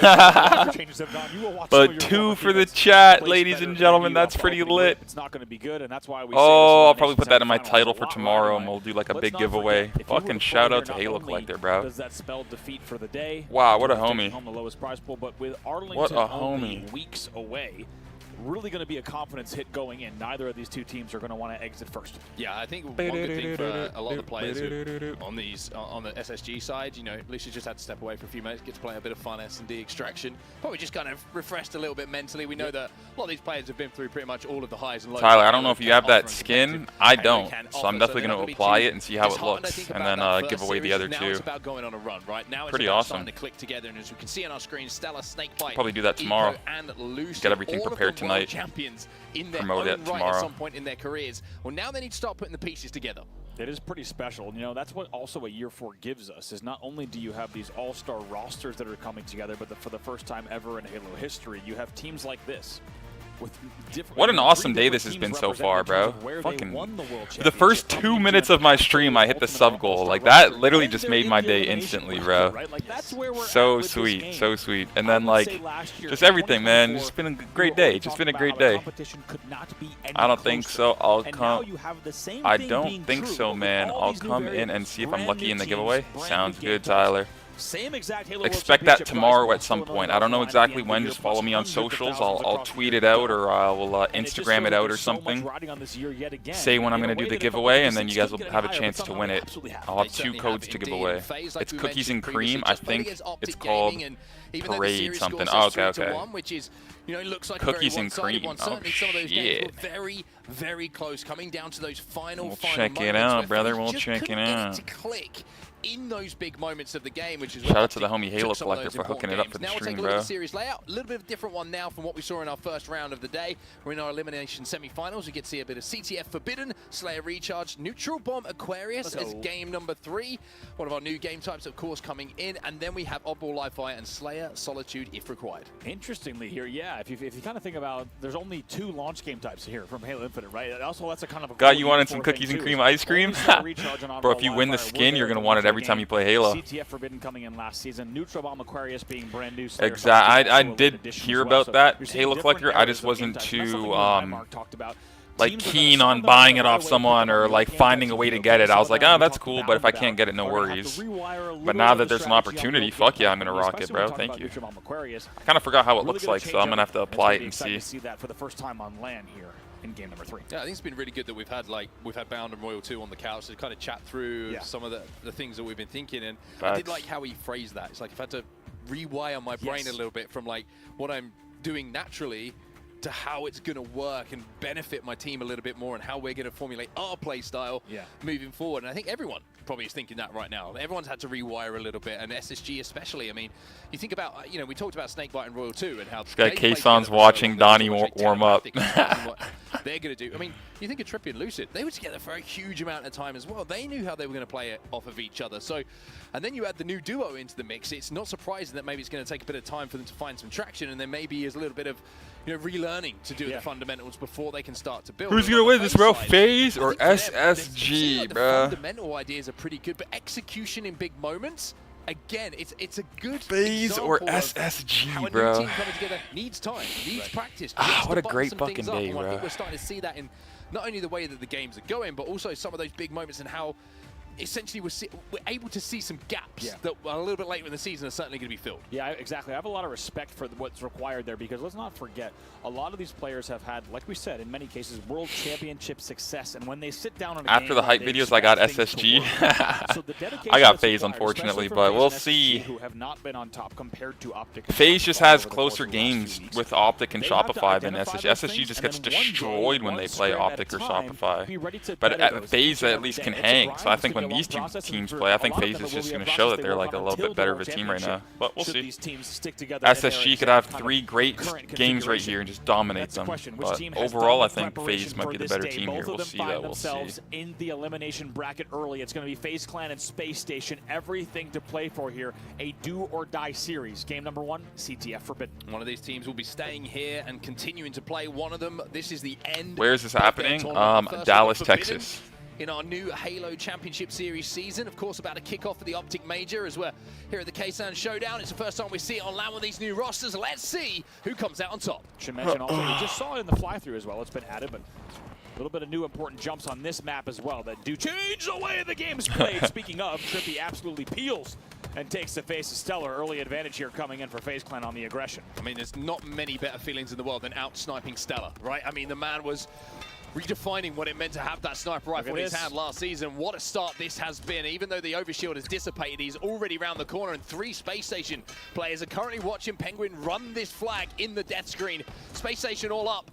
But But 2 for the chat, ladies and gentlemen. That's pretty lit. It's not going to be good, and that's why we Oh, I'll probably put that in my title for tomorrow, and we'll do like a big giveaway. Fucking shout out to Halo Collector, bro. Does that spell defeat for the day? Wow, what a Taking homie. home the lowest prize pool, but with Arlington What a only homie. weeks away, really going to be a confidence hit going in. Neither of these two teams are going to want to exit first. Yeah, I think one good thing for a lot of the players who, on the SSG side, you know, Lucia just had to step away for a few minutes, get to play a bit of fun S&D extraction. Probably just kind of refreshed a little bit mentally. We know that a lot of these players have been through pretty much all of the highs and lows. Tyler, I don't know if you have that skin. I don't, so I'm definitely going to apply it and see how it looks, and then give away the other now 2. It's about going on a run, right? Now it's Pretty about awesome. starting to click together, and as we can see on our screen, Stella, Snakebite, Probably do that tomorrow. Eco, and Lucia, Get everything all prepared of them world tonight. champions in their Promote own it right tomorrow. at some point in their careers. Well, now they need to start putting the pieces together. It is pretty special. You know, that's what also a year 4 gives us, is not only do you have these all-star rosters that are coming together, but for the first time ever in Halo history, you have teams like this. With What an awesome day this has been so far, bro. Fucking the first 2 minutes of my stream, I hit the sub goal. Like, that literally just made my day instantly, bro. So sweet, so sweet. And then, like, just everything, man. It's been a great day. Just been a great day. I don't think so. I'll come. I don't think so, man. I'll come in and see if I'm lucky in the giveaway. Sounds good, Tyler. Same exact Halo Expect that tomorrow at some point. I don't know exactly when. Just follow me on socials. I'll tweet it out, or I will Instagram it out or something. Say when I'm going to do the giveaway, and then you guys will have a chance to win it. I'll have 2 codes to give away. It's Cookies and Cream. I think it's called Parade something. Oh, okay. You know, looks like Cookies a very and one-sided Cream. one. Oh, Certainly some of those games shit. were very, very close, coming down to those final We'll final check it moments out, where brother. FaZe We'll just check it couldn't get out. to click in those big moments of the game, which is Shout where out to the Optic homie Halo took some of Collector those for hooking it important up for the games. Now we'll stream, take a look at bro. the series layout. A little bit of a different one now from what we saw in our first round of the day. We're in our elimination semi-finals. We get to see a bit of CTF Forbidden, Slayer Recharge, Neutral Bomb Aquarius as game number 3. One of our new game types, of course, coming in. And then we have Oddball Live Fire and Slayer Solitude if required. Interestingly here, yeah, if you kind of think about, there's only 2 launch game types here from Halo Infinite, right? And also, that's a kind of a God, you wanted some cookies and cream ice cream? Bro, if you win the skin, you're going to want it every time you play Halo. CTF Forbidden coming in last season, Neutral Bomb Aquarius being brand new. Exactly. I did hear about that Halo Collector. I just wasn't too like keen on buying it off someone or like finding a way to get it. I was like, oh, that's cool, but if I can't get it, no worries. But now that there's an opportunity, fuck yeah, I'm gonna rock it, bro. Thank you. I kind of forgot how it looks like, so I'm gonna have to apply it and see. See that for the first time on LAN here in game number 3. Yeah, I think it's been really good that we've had Bound and Royal 2 on the couch to kind of chat through some of the things that we've been thinking, and I did like how he phrased that. It's like if I had to rewire my brain a little bit from like what I'm doing naturally to how it's going to work and benefit my team a little bit more, and how we're going to formulate our play style moving forward. And I think everyone probably is thinking that right now. Everyone's had to rewire a little bit, and SSG especially. I mean, you think about, you know, we talked about Snakebite and Royal 2 and how this guy Kaysan's watching Donnie warm up. They're going to do. I mean, you think of Trippy and Lucid, they were together for a huge amount of time as well. They knew how they were going to play it off of each other. So, and then you add the new duo into the mix. It's not surprising that maybe it's going to take a bit of time for them to find some traction, and there maybe is a little bit of, you know, relearning to do the fundamentals before they can start to build. Who's gonna win this, bro? FaZe or SSG, bro? The fundamental ideas are pretty good, but execution in big moments, again, it's a good FaZe or SSG, how a bro. new team coming together needs time, needs practice. What a to great button some fucking things up. day, And I bro. think we're starting to see that in not only the way that the games are going, but also some of those big moments and how essentially we're able to see some gaps that a little bit later in the season are certainly going to be filled. Yeah, exactly. I have a lot of respect for what's required there, because let's not forget, a lot of these players have had, like we said, in many cases, world championship success, and when they sit down on a After game, the hype they videos, I got expect things to SSG. work. So the dedication I got that's FaZe, required, unfortunately, especially for but FaZe we'll and SSG, see. Who have not been on top compared to Optic. FaZe just has closer games with Optic and Shopify than SSG. SSG just gets destroyed when they play Optic or Shopify. But FaZe at least can hang, so I think when these two process, and teams for play. I a think lot of FaZe them, is it will just be a going to process show that they they're will like a run little bit until better the of a World team right now. Championship. But we'll Should see. these teams stick together in their SSG could have exact kind 3 of great current games right configuration? here and just dominate That's the them. question. Which But team has overall, done I the think preparation FaZe might for be the this better day? team Both here. of We'll them see find that. We'll see. themselves in the elimination bracket early. It's going to be FaZe Clan and Space Station. Everything to play for here. A do-or-die series. Game number 1, CTF Forbidden. One of these teams will be staying here and continuing to play. One of them, this is the end. Where is this of their happening? tournament. The first Dallas, one, Forbidden, Texas. In our new Halo Championship Series season. Of course, about to kick off for the Optic Major as we're here at the Kaysan Showdown. It's the first time we see it on LAN with these new rosters. Let's see who comes out on top. Should mention also, we just saw it in the fly-through as well. It's been added, but a little bit of new important jumps on this map as well that do change the way the game's played. Speaking of, Trippy absolutely peels and takes the face of Stellar. Early advantage here coming in for FaZe Clan on the aggression. I mean, there's not many better feelings in the world than out-sniping Stellar, right? I mean, the man was redefining what it meant to have that sniper rifle in his hand last season. What a start this has been. Even though the overshield has dissipated, he's already round the corner, and 3 Space Station players are currently watching Penguin run this flag in the death screen. Space Station all up,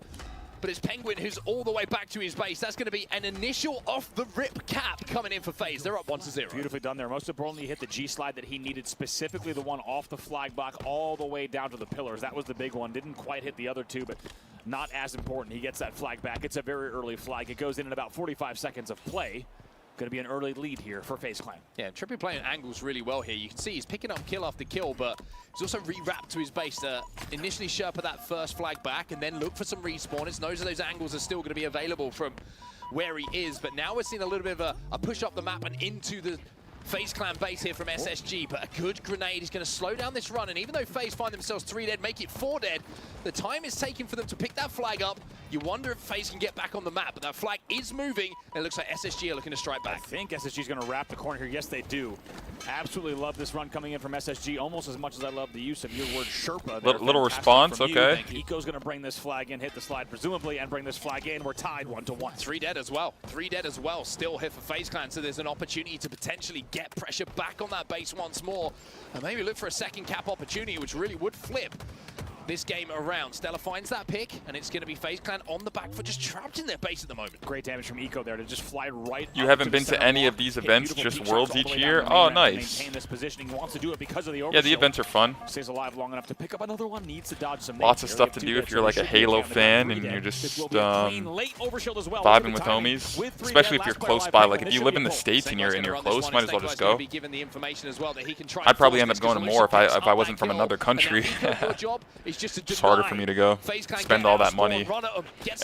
but it's Penguin who's all the way back to his base. That's going to be an initial off-the-rip cap coming in for FaZe. They're up 1-0. Beautifully done there. Most importantly, he hit the G-slide that he needed, specifically the one off the flag block all the way down to the pillars. That was the big one. Didn't quite hit the other two, but not as important. He gets that flag back. It's a very early flag. It goes in about 45 seconds of play. Going to be an early lead here for FaZe Clan. Yeah, Trippy playing angles really well here. You can see he's picking up kill after kill, but he's also re-wrapped to his base to initially Sherpa that first flag back and then look for some respawners. Those angles are still going to be available from where he is, but now we're seeing a little bit of a push up the map and into the FaZe Clan base here from SSG, but a good grenade is going to slow down this run, and even though FaZe find themselves 3 dead, make it 4 dead, the time is taken for them to pick that flag up. You wonder if FaZe can get back on the map, but that flag is moving, and it looks like SSG are looking to strike back. I think SSG is going to wrap the corner here. Yes, they do. Absolutely love this run coming in from SSG, almost as much as I love the use of your word Sherpa. Little response, okay. Eco's going to bring this flag in, hit the slide presumably, and bring this flag in. We're tied 1-1. 3 dead as well. 3 dead as well. Still here for FaZe Clan, so there's an opportunity to potentially get pressure back on that base once more, and maybe look for a second cap opportunity, which really would flip this game around. Stella finds that pick, and it's going to be FaZe Clan on the back foot, just trapped in their base at the moment. Great damage from Eco there to just fly right. You haven't been to any of these events, just Worlds each year? Oh, nice. Maintain this positioning. He wants to do it because of the Yeah, the events are fun. Stays alive long enough to pick up another one. Needs to dodge some. Lots of stuff to do if you're like a Halo fan and you're just vibing with homies. Especially if you're close by. Like if you live in the States and you're close, might as well just go. I'd probably end up going to more if I wasn't from another country. It's harder for me to go, spend all that money,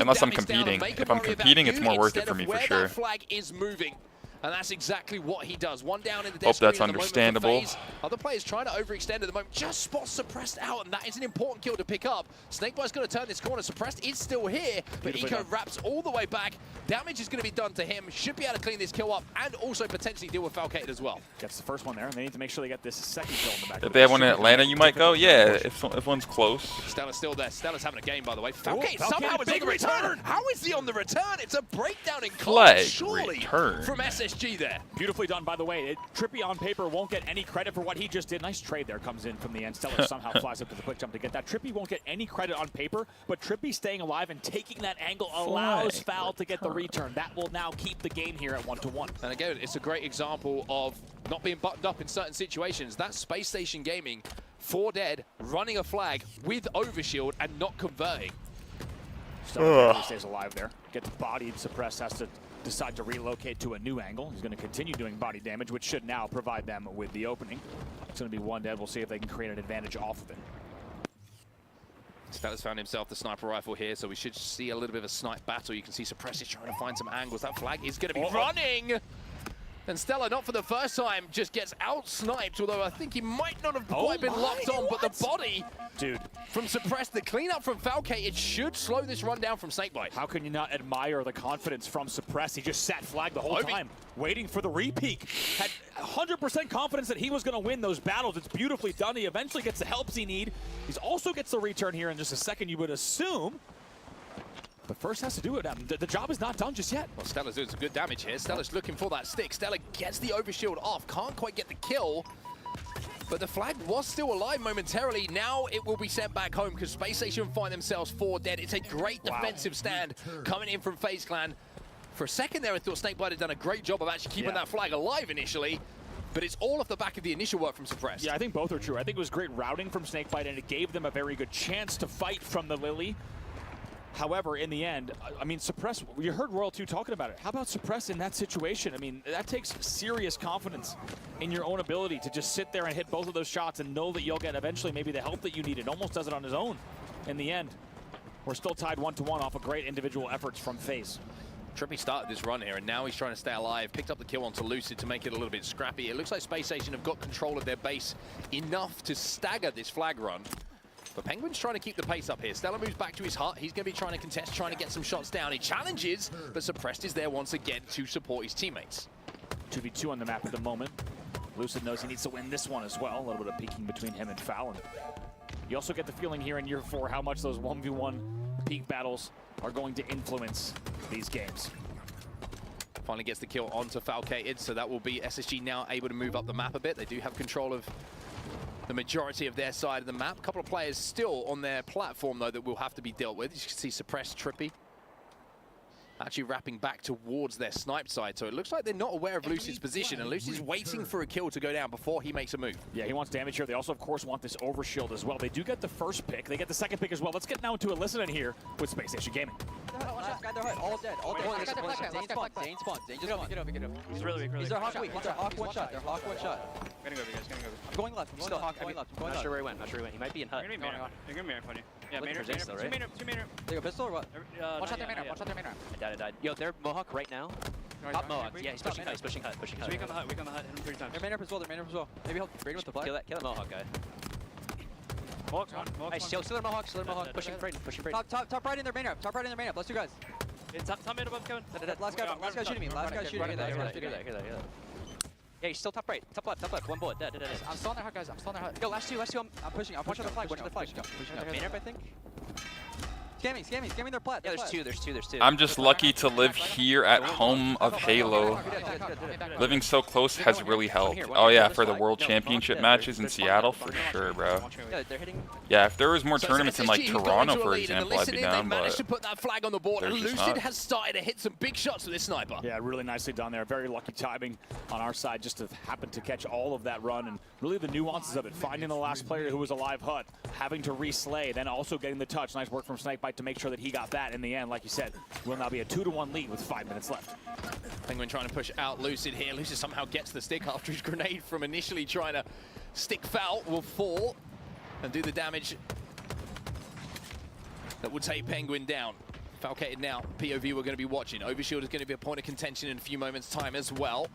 unless I'm competing. If I'm competing, it's more worth it for me for sure. Flag is moving. And that's exactly what he does. 1 down in the death Hope that's screen at the moment for understandable. FaZe. Other players trying to overextend at the moment. Just spots Suppressed out, and that is an important kill to pick up. Snakeboy's going to turn this corner. Suppressed is still here, but Eco wraps all the way back. Damage is going to be done to him. Should be able to clean this kill up and also potentially deal with Falcated as well. Gets the first one there, and they need to make sure they get this second kill in the back. If they have one in Atlanta, you might go. Yeah, if one's close. Stella's still there. Stella's having a game, by the way. Falcated somehow is on the return. How is he on the return? It's a breakdown in Flag cold, surely, return from SSG there. Beautifully done, by the way. Trippy on paper won't get any credit for what he just did. Nice trade there comes in from the end. Stellar somehow flies up to the quick jump to get that. Trippy won't get any credit on paper, but Trippy staying alive and taking that angle allows Foul to get the return. That will now keep the game here at 1-1. And again, it's a great example of not being buttoned up in certain situations. That's Space Station Gaming, 4 dead, running a flag with overshield and not converting. Stellar stays alive there. Gets bodied, Suppressed, has to decide to relocate to a new angle. He's going to continue doing body damage, which should now provide them with the opening. It's going to be 1 dead. We'll see if they can create an advantage off of it. Stella's found himself the sniper rifle here, so we should see a little bit of a snipe battle. You can see Suppressed is trying to find some angles. That flag is going to be running. And Stella, not for the first time, just gets out-sniped, although I think he might not have quite been locked on, but the body from Suppressed, the cleanup from Falcated, it should slow this run down from Snakebite. How can you not admire the confidence from Suppressed? He just sat flag the whole time, waiting for the re-peek. Had 100% confidence that he was going to win those battles. It's beautifully done. He eventually gets the helps he needs. He also gets the return here in just a second, you would assume. But first has to do it. The job is not done just yet. Well, Stella's doing some good damage here. Stella's looking for that stick. Stella gets the overshield off. Can't quite get the kill. But the flag was still alive momentarily. Now it will be sent back home because Space Station find themselves 4 dead. It's a great defensive stand coming in from FaZe Clan. For a second there, I thought Snakebite had done a great job of actually keeping that flag alive initially, but it's all off the back of the initial work from Suppressed. Yeah, I think both are true. I think it was great routing from Snakebite, and it gave them a very good chance to fight from the Lily. However, in the end, I mean, Suppress, you heard Royal 2 talking about it. How about Suppress in that situation? I mean, that takes serious confidence in your own ability to just sit there and hit both of those shots and know that you'll get eventually maybe the help that you need. It almost does it on his own in the end. We're still tied 1-1 off of great individual efforts from FaZe. Trippy started this run here, and now he's trying to stay alive. Picked up the kill onto Lucid to make it a little bit scrappy. It looks like Space Station have got control of their base enough to stagger this flag run. But Penguin's trying to keep the pace up here. Stella moves back to his hut. He's going to be trying to contest, trying to get some shots down. He challenges, but Suppressed is there once again to support his teammates. 2v2 on the map at the moment. Lucid knows he needs to win this one as well. A little bit of peeking between him and Fallon. You also get the feeling here in year 4 how much those 1v1 peak battles are going to influence these games. Finally gets the kill onto Falcated, so that will be SSG now able to move up the map a bit. They do have control of the majority of their side of the map. A couple of players still on their platform, though, that will have to be dealt with. You can see Suppressed Trippy actually wrapping back towards their snipe side. So it looks like they're not aware of Lucid's position, and Lucid's waiting for a kill to go down before he makes a move. Yeah, he wants damage here. They also, of course, want this overshield as well. They do get the first pick. They get the second pick as well. Let's get now into a listen in here with Space Station Gaming. All dead. Zane spawn. Zane just spawn. Get over. He's really weak. He's their Hawk weak. They're Hawk one shot. Gonna go, guys. I'm going left. I'm going left. I'm not sure where he went. He might be in hut. You're gonna be in front of you. Yeah, main room. Two main room. They go pistol or what? One shot their main room. I died. Yo, they're Mohawk right now. Top Mohawk. Yeah, he's pushing hut. Pushing hut. Weak on the hut. Hit him 3 times. They're main room as well. Maybe help break him with the flag. Kill that Mohawk guy. Mohawk's one. Hey, still their Mohawk. Pushing Braden. Top right in their main room. Let's do guys. Top mid above Kevin. Last guy shooting me. Hear that. Yeah, he's still top right. Top left. One bullet. Dead. I'm still on their hut, guys. Yo, last two. I'm pushing. I'm pushing the flag. Pushing the flag. Main ramp, I think. Scamming their plat. Yeah, there's two. I'm just lucky to live here at home of Halo. Living so close has really helped. Oh yeah, for the World Championship matches in Seattle, for sure, bro. Yeah, if there was more tournaments in like Toronto, for example, I'd be down, They managed but to put that flag on the board, and Lucid has started to hit some big shots with this sniper. Yeah, really nicely done there. Very lucky timing on our side just to happen to catch all of that run, and really the nuances of it. Finding the last player who was alive hut, having to reslay, then also getting the touch. Nice work from Snakebite to make sure that he got that in the end. Like you said, will now be a 2-1 lead with 5 minutes left. Penguin trying to push out Lucid here. Lucid somehow gets the stick after his grenade from initially trying to stick foul will fall and do the damage that would take Penguin down. Falcated now, POV we're going to be watching. Overshield is going to be a point of contention in a few moments' time as well.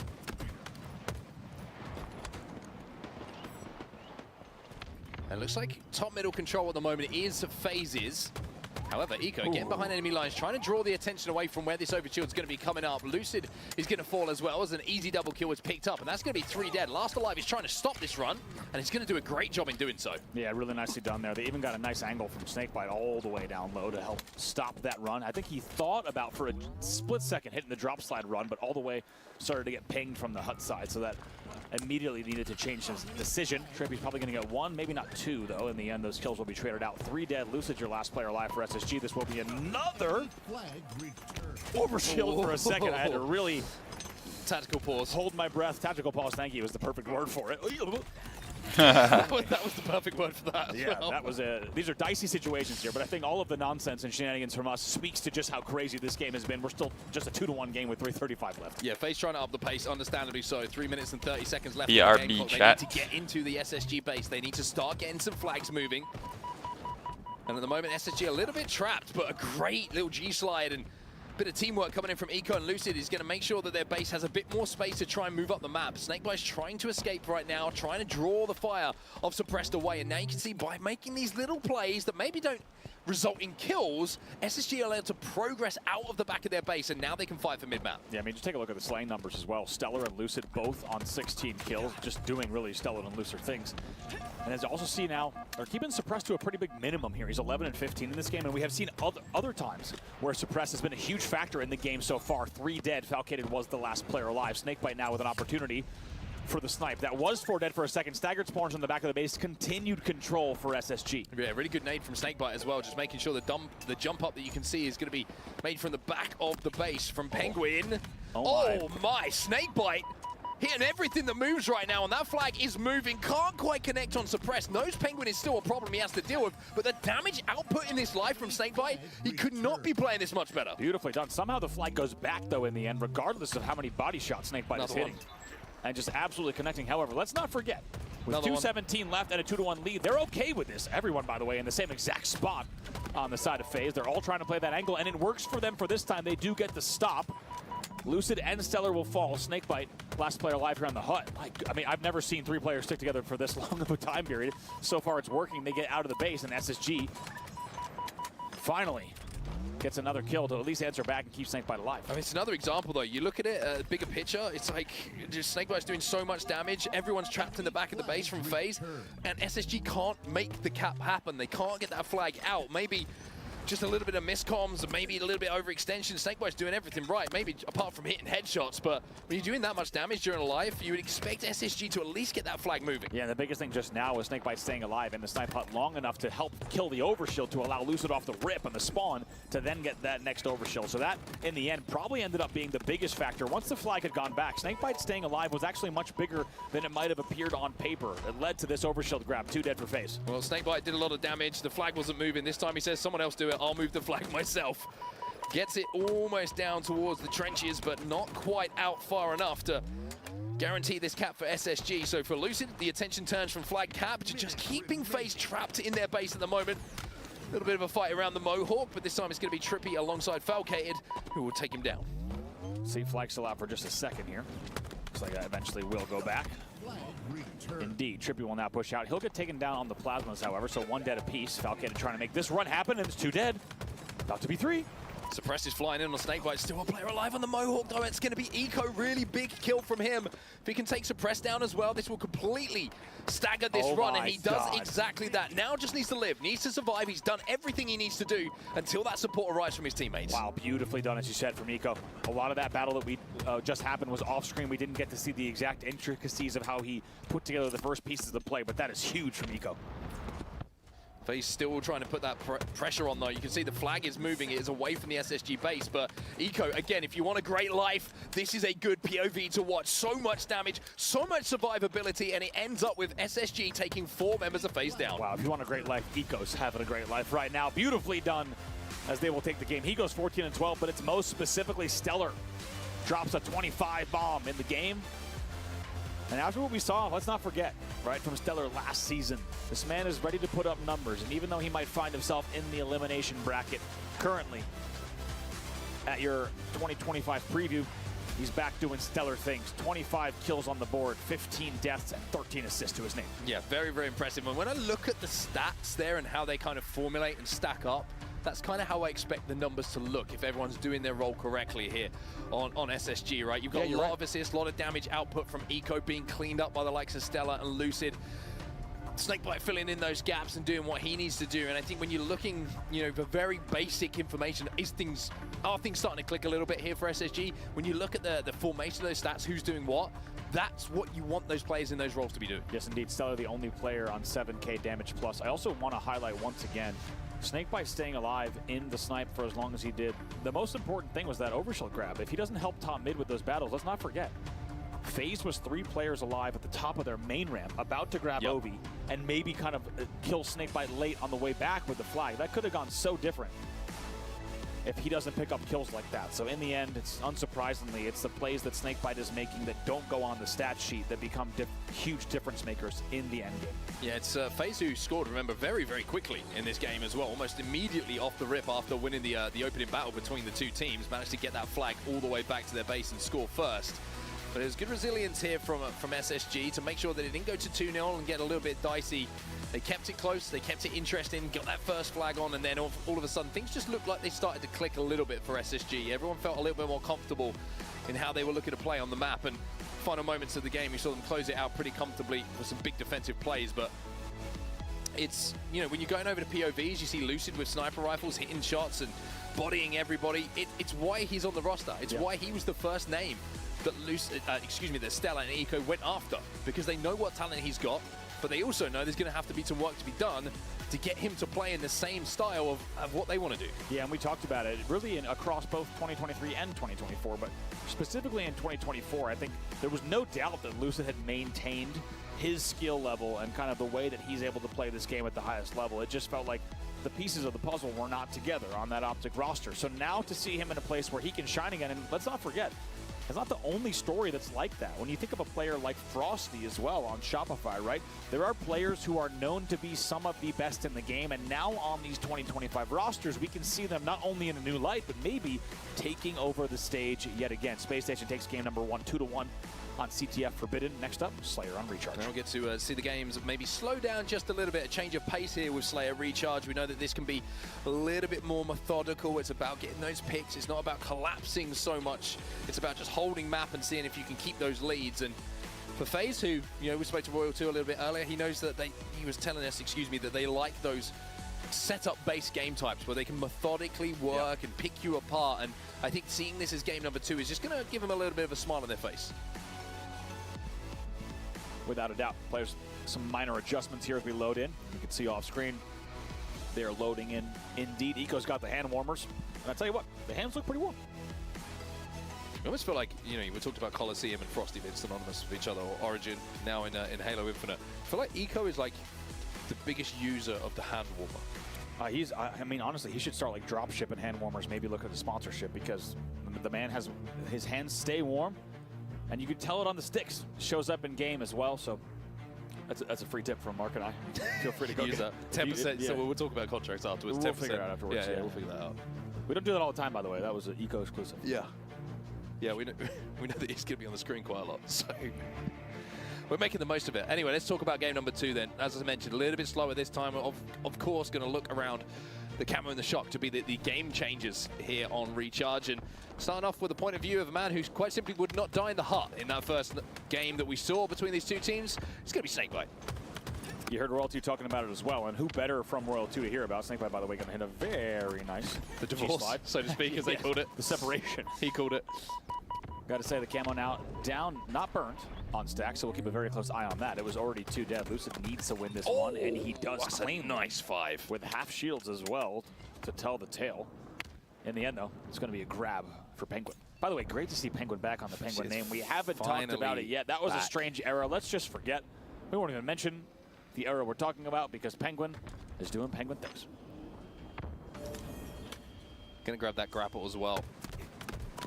And it looks like top middle control at the moment is FaZe's. However, Eco getting behind enemy lines, trying to draw the attention away from where this overshield is going to be coming up. Lucid is going to fall as well as an easy double kill was picked up, and that's going to be 3 dead. Last Alive is trying to stop this run, and he's going to do a great job in doing so. Yeah, really nicely done there. They even got a nice angle from Snakebite all the way down low to help stop that run. I think he thought about for a split second hitting the drop slide run, but all the way started to get pinged from the hut side, so that immediately needed to change his decision. Trippy's probably going to get 1, maybe not 2, though. In the end, those kills will be traded out. 3 dead. Lucid, your last player alive for SSG. This will be another overshield for a second. I had to really tactical pause. Hold my breath. Tactical pause, thank you, was the perfect word for it. That was the perfect word for that. Yeah, that was these are dicey situations here, but I think all of the nonsense and shenanigans from us speaks to just how crazy this game has been. We're still just a 2-1 game with 3:35 left. Yeah, FaZe trying to up the pace, understandably so. 3 minutes and 30 seconds left. BRB chat. They need to get into the SSG base. They need to start getting some flags moving. And at the moment, SSG a little bit trapped, but a great little G-slide and bit of teamwork coming in from Eco and Lucid is going to make sure that their base has a bit more space to try and move up the map. Snakebite's trying to escape right now, trying to draw the fire of Suppressed away. And now you can see by making these little plays that maybe don't result in kills, SSG are allowed to progress out of the back of their base, and now they can fight for mid-map. Yeah, I mean, just take a look at the slaying numbers as well. Stellar and Lucid both on 16 kills, just doing really stellar and looser things. And as you also see now, they're keeping Suppressed to a pretty big minimum here. He's 11 and 15 in this game, and we have seen other times where Suppressed has been a huge factor in the game so far. 3 dead. Falcated was the last player alive. Snakebite now with an opportunity for the snipe. That was 4 dead for a second. Staggered spawns on the back of the base. Continued control for SSG. Yeah, really good nade from Snakebite as well, just making sure the jump up that you can see is going to be made from the back of the base from Penguin. Oh my, Snakebite hitting everything that moves right now, and that flag is moving. Can't quite connect on Suppress. Knows Penguin is still a problem he has to deal with, but the damage output in this life from Snakebite, he could not be playing this much better. Beautifully done. Somehow the flag goes back, though, in the end, regardless of how many body shots Snakebite is hitting. And just absolutely connecting. However, let's not forget, with 2:17 left and a 2-1 lead, they're okay with this. Everyone, by the way, in the same exact spot on the side of FaZe. They're all trying to play that angle, and it works for them for this time. They do get the stop. Lucid and Stellar will fall. Snakebite, last player alive here on the hut. I mean, I've never seen 3 players stick together for this long of a time period. So far, it's working. They get out of the base, and SSG finally gets another kill to at least answer back and keep Snakebite alive. I mean, it's another example, though. You look at it, bigger picture, it's like just Snakebite's doing so much damage. Everyone's trapped in the back of the base from FaZe, and SSG can't make the cap happen. They can't get that flag out. Maybe just a little bit of miscomms, maybe a little bit overextension. Snakebite's doing everything right, maybe apart from hitting headshots, but when you're doing that much damage during a life, you would expect SSG to at least get that flag moving. Yeah, the biggest thing just now was Snakebite staying alive in the snipe hut long enough to help kill the overshield to allow Lucid off the rip on the spawn to then get that next overshield. So that, in the end, probably ended up being the biggest factor. Once the flag had gone back, Snakebite staying alive was actually much bigger than it might have appeared on paper. It led to this overshield grab, 2 dead for FaZe. Well, Snakebite did a lot of damage. The flag wasn't moving. This time he says, someone else do it. I'll move the flag myself. Gets it almost down towards the trenches, but not quite out far enough to guarantee this cap for SSG. So for Lucid, the attention turns from flag cap to just keeping FaZe trapped in their base at the moment. A little bit of a fight around the Mohawk, but this time it's going to be Trippy alongside Falcated, who will take him down. See flag still out for just a second here. Looks like that eventually will go back. Indeed, Trippy will now push out. He'll get taken down on the plasmas, however, so 1 dead apiece. Falcated trying to make this run happen, and it's 2 dead. About to be 3. Suppress is flying in on Snakebite. Still a player alive on the Mohawk, though. It's going to be Eco. Really big kill from him. If he can take Suppress down as well, this will completely stagger this run, and he does exactly that. Now just needs to live, needs to survive. He's done everything he needs to do until that support arrives from his teammates. Wow, beautifully done, as you said, from Eco. A lot of that battle that we just happened was off screen. We didn't get to see the exact intricacies of how he put together the first pieces of the play, but that is huge from Eco. FaZe still trying to put that pressure on, though. You can see the flag is moving. It is away from the SSG base, but Eco, again, if you want a great life, this is a good POV to watch. So much damage, so much survivability, and it ends up with SSG taking 4 members of FaZe down. Wow, if you want a great life, Eco's having a great life right now. Beautifully done, as they will take the game. He goes 14 and 12, but it's most specifically Stellar. Drops a 25 bomb in the game. And after what we saw, let's not forget, right, from Stellar last season, this man is ready to put up numbers. And even though he might find himself in the elimination bracket currently at your 2025 preview, he's back doing stellar things. 25 kills on the board, 15 deaths, and 13 assists to his name. Yeah, very, very impressive. And when I look at the stats there and how they kind of formulate and stack up, that's kind of how I expect the numbers to look if everyone's doing their role correctly here on SSG, right? You've got a lot of assists, a lot of damage output from Eco being cleaned up by the likes of Stellar and Lucid. Snakebite filling in those gaps and doing what he needs to do. And I think when you're looking, you know, for very basic information, are things starting to click a little bit here for SSG? When you look at the formation of those stats, who's doing what, that's what you want those players in those roles to be doing. Yes, indeed. Stellar, the only player on 7K damage plus. I also want to highlight once again, Snakebite staying alive in the snipe for as long as he did. The most important thing was that overshield grab. If he doesn't help top mid with those battles, let's not forget, FaZe was 3 players alive at the top of their main ramp, about to grab Ovi, and maybe kind of kill Snakebite late on the way back with the flag. That could have gone so different if he doesn't pick up kills like that. So in the end, it's unsurprisingly, it's the plays that Snakebite is making that don't go on the stat sheet that become huge difference makers in the end game. Yeah, it's FaZe who scored, remember, very, very quickly in this game as well. Almost immediately off the rip after winning the opening battle between the two teams. Managed to get that flag all the way back to their base and score first. But there's good resilience here from SSG to make sure that it didn't go to 2-0 and get a little bit dicey. They kept it close, they kept it interesting, got that first flag on, and then all of a sudden things just looked like they started to click a little bit for SSG. Everyone felt a little bit more comfortable in how they were looking to play on the map. And final moments of the game, we saw them close it out pretty comfortably with some big defensive plays. But it's, you know, when you're going over to POVs, you see Lucid with sniper rifles hitting shots and bodying everybody. It's why he's on the roster. It's why he was the first name that that Stella and Eco went after, because they know what talent he's got, but they also know there's going to have to be some work to be done to get him to play in the same style of what they want to do. Yeah, and we talked about it really across both 2023 and 2024, but specifically in 2024, I think there was no doubt that Lucid had maintained his skill level and kind of the way that he's able to play this game at the highest level. It just felt like the pieces of the puzzle were not together on that Optic roster. So now to see him in a place where he can shine again, and let's not forget, it's not the only story that's like that. When you think of a player like Frosty as well on Shopify, right? There are players who are known to be some of the best in the game, and now on these 2025 rosters, we can see them not only in a new light, but maybe taking over the stage yet again. Space Station takes game number 1, 2-1 on CTF Forbidden. Next up, Slayer on Recharge. Now we'll get to see the games maybe slow down just a little bit, a change of pace here with Slayer Recharge. We know that this can be a little bit more methodical. It's about getting those picks. It's not about collapsing so much. It's about just holding map and seeing if you can keep those leads. And for FaZe, who, you know, we spoke to Royal 2 a little bit earlier, he knows that he was telling us, that they like those setup-based game types where they can methodically work and pick you apart. And I think seeing this as game number 2 is just going to give them a little bit of a smile on their face. Without a doubt. Players, some minor adjustments here as we load in. You can see off screen, they're loading in indeed. Eco's got the hand warmers. And I tell you what, the hands look pretty warm. I almost feel like, you know, we talked about Coliseum and Frosty being synonymous with each other, or Origin now in Halo Infinite. I feel like Eco is like the biggest user of the hand warmer. I mean, honestly, he should start like drop shipping hand warmers, maybe look at the sponsorship, because the man has, his hands stay warm. And you can tell it on the sticks. Shows up in game as well, so that's a free tip from Mark and I. Feel free to go use that. 10%. So we'll talk about contracts afterwards. We'll 10%. figure it out afterwards. Yeah, we'll figure that out. We don't do that all the time, by the way. That was an Eco exclusive. Yeah. Yeah, we know that he's going to be on the screen quite a lot. So we're making the most of it. Anyway, let's talk about game number 2 then. As I mentioned, a little bit slower this time. Of course, going to look around the Camo and the Shock to be the game changers here on Recharge. And starting off with the point of view of a man who quite simply would not die in the hut in that first game that we saw between these two teams. It's going to be Snakebite. You heard Royal 2 talking about it as well, and who better from Royal 2 to hear about? Snakebite, by the way, going to hit a very nice the divorce, slide, so to speak, as they called it. The separation. He called it. Got to say, the Camo now down, not burnt on stack, so we'll keep a very close eye on that. It was already 2 dead. Lucid needs to win this one, and he does claim nice 5 with half shields as well to tell the tale. In the end, though, it's going to be a grab for Penguin. By the way, great to see Penguin back on the Penguin name. We haven't talked about it yet. That was a strange era. Let's just forget. We weren't going to mention the era we're talking about because Penguin is doing Penguin things. Going to grab that grapple as well.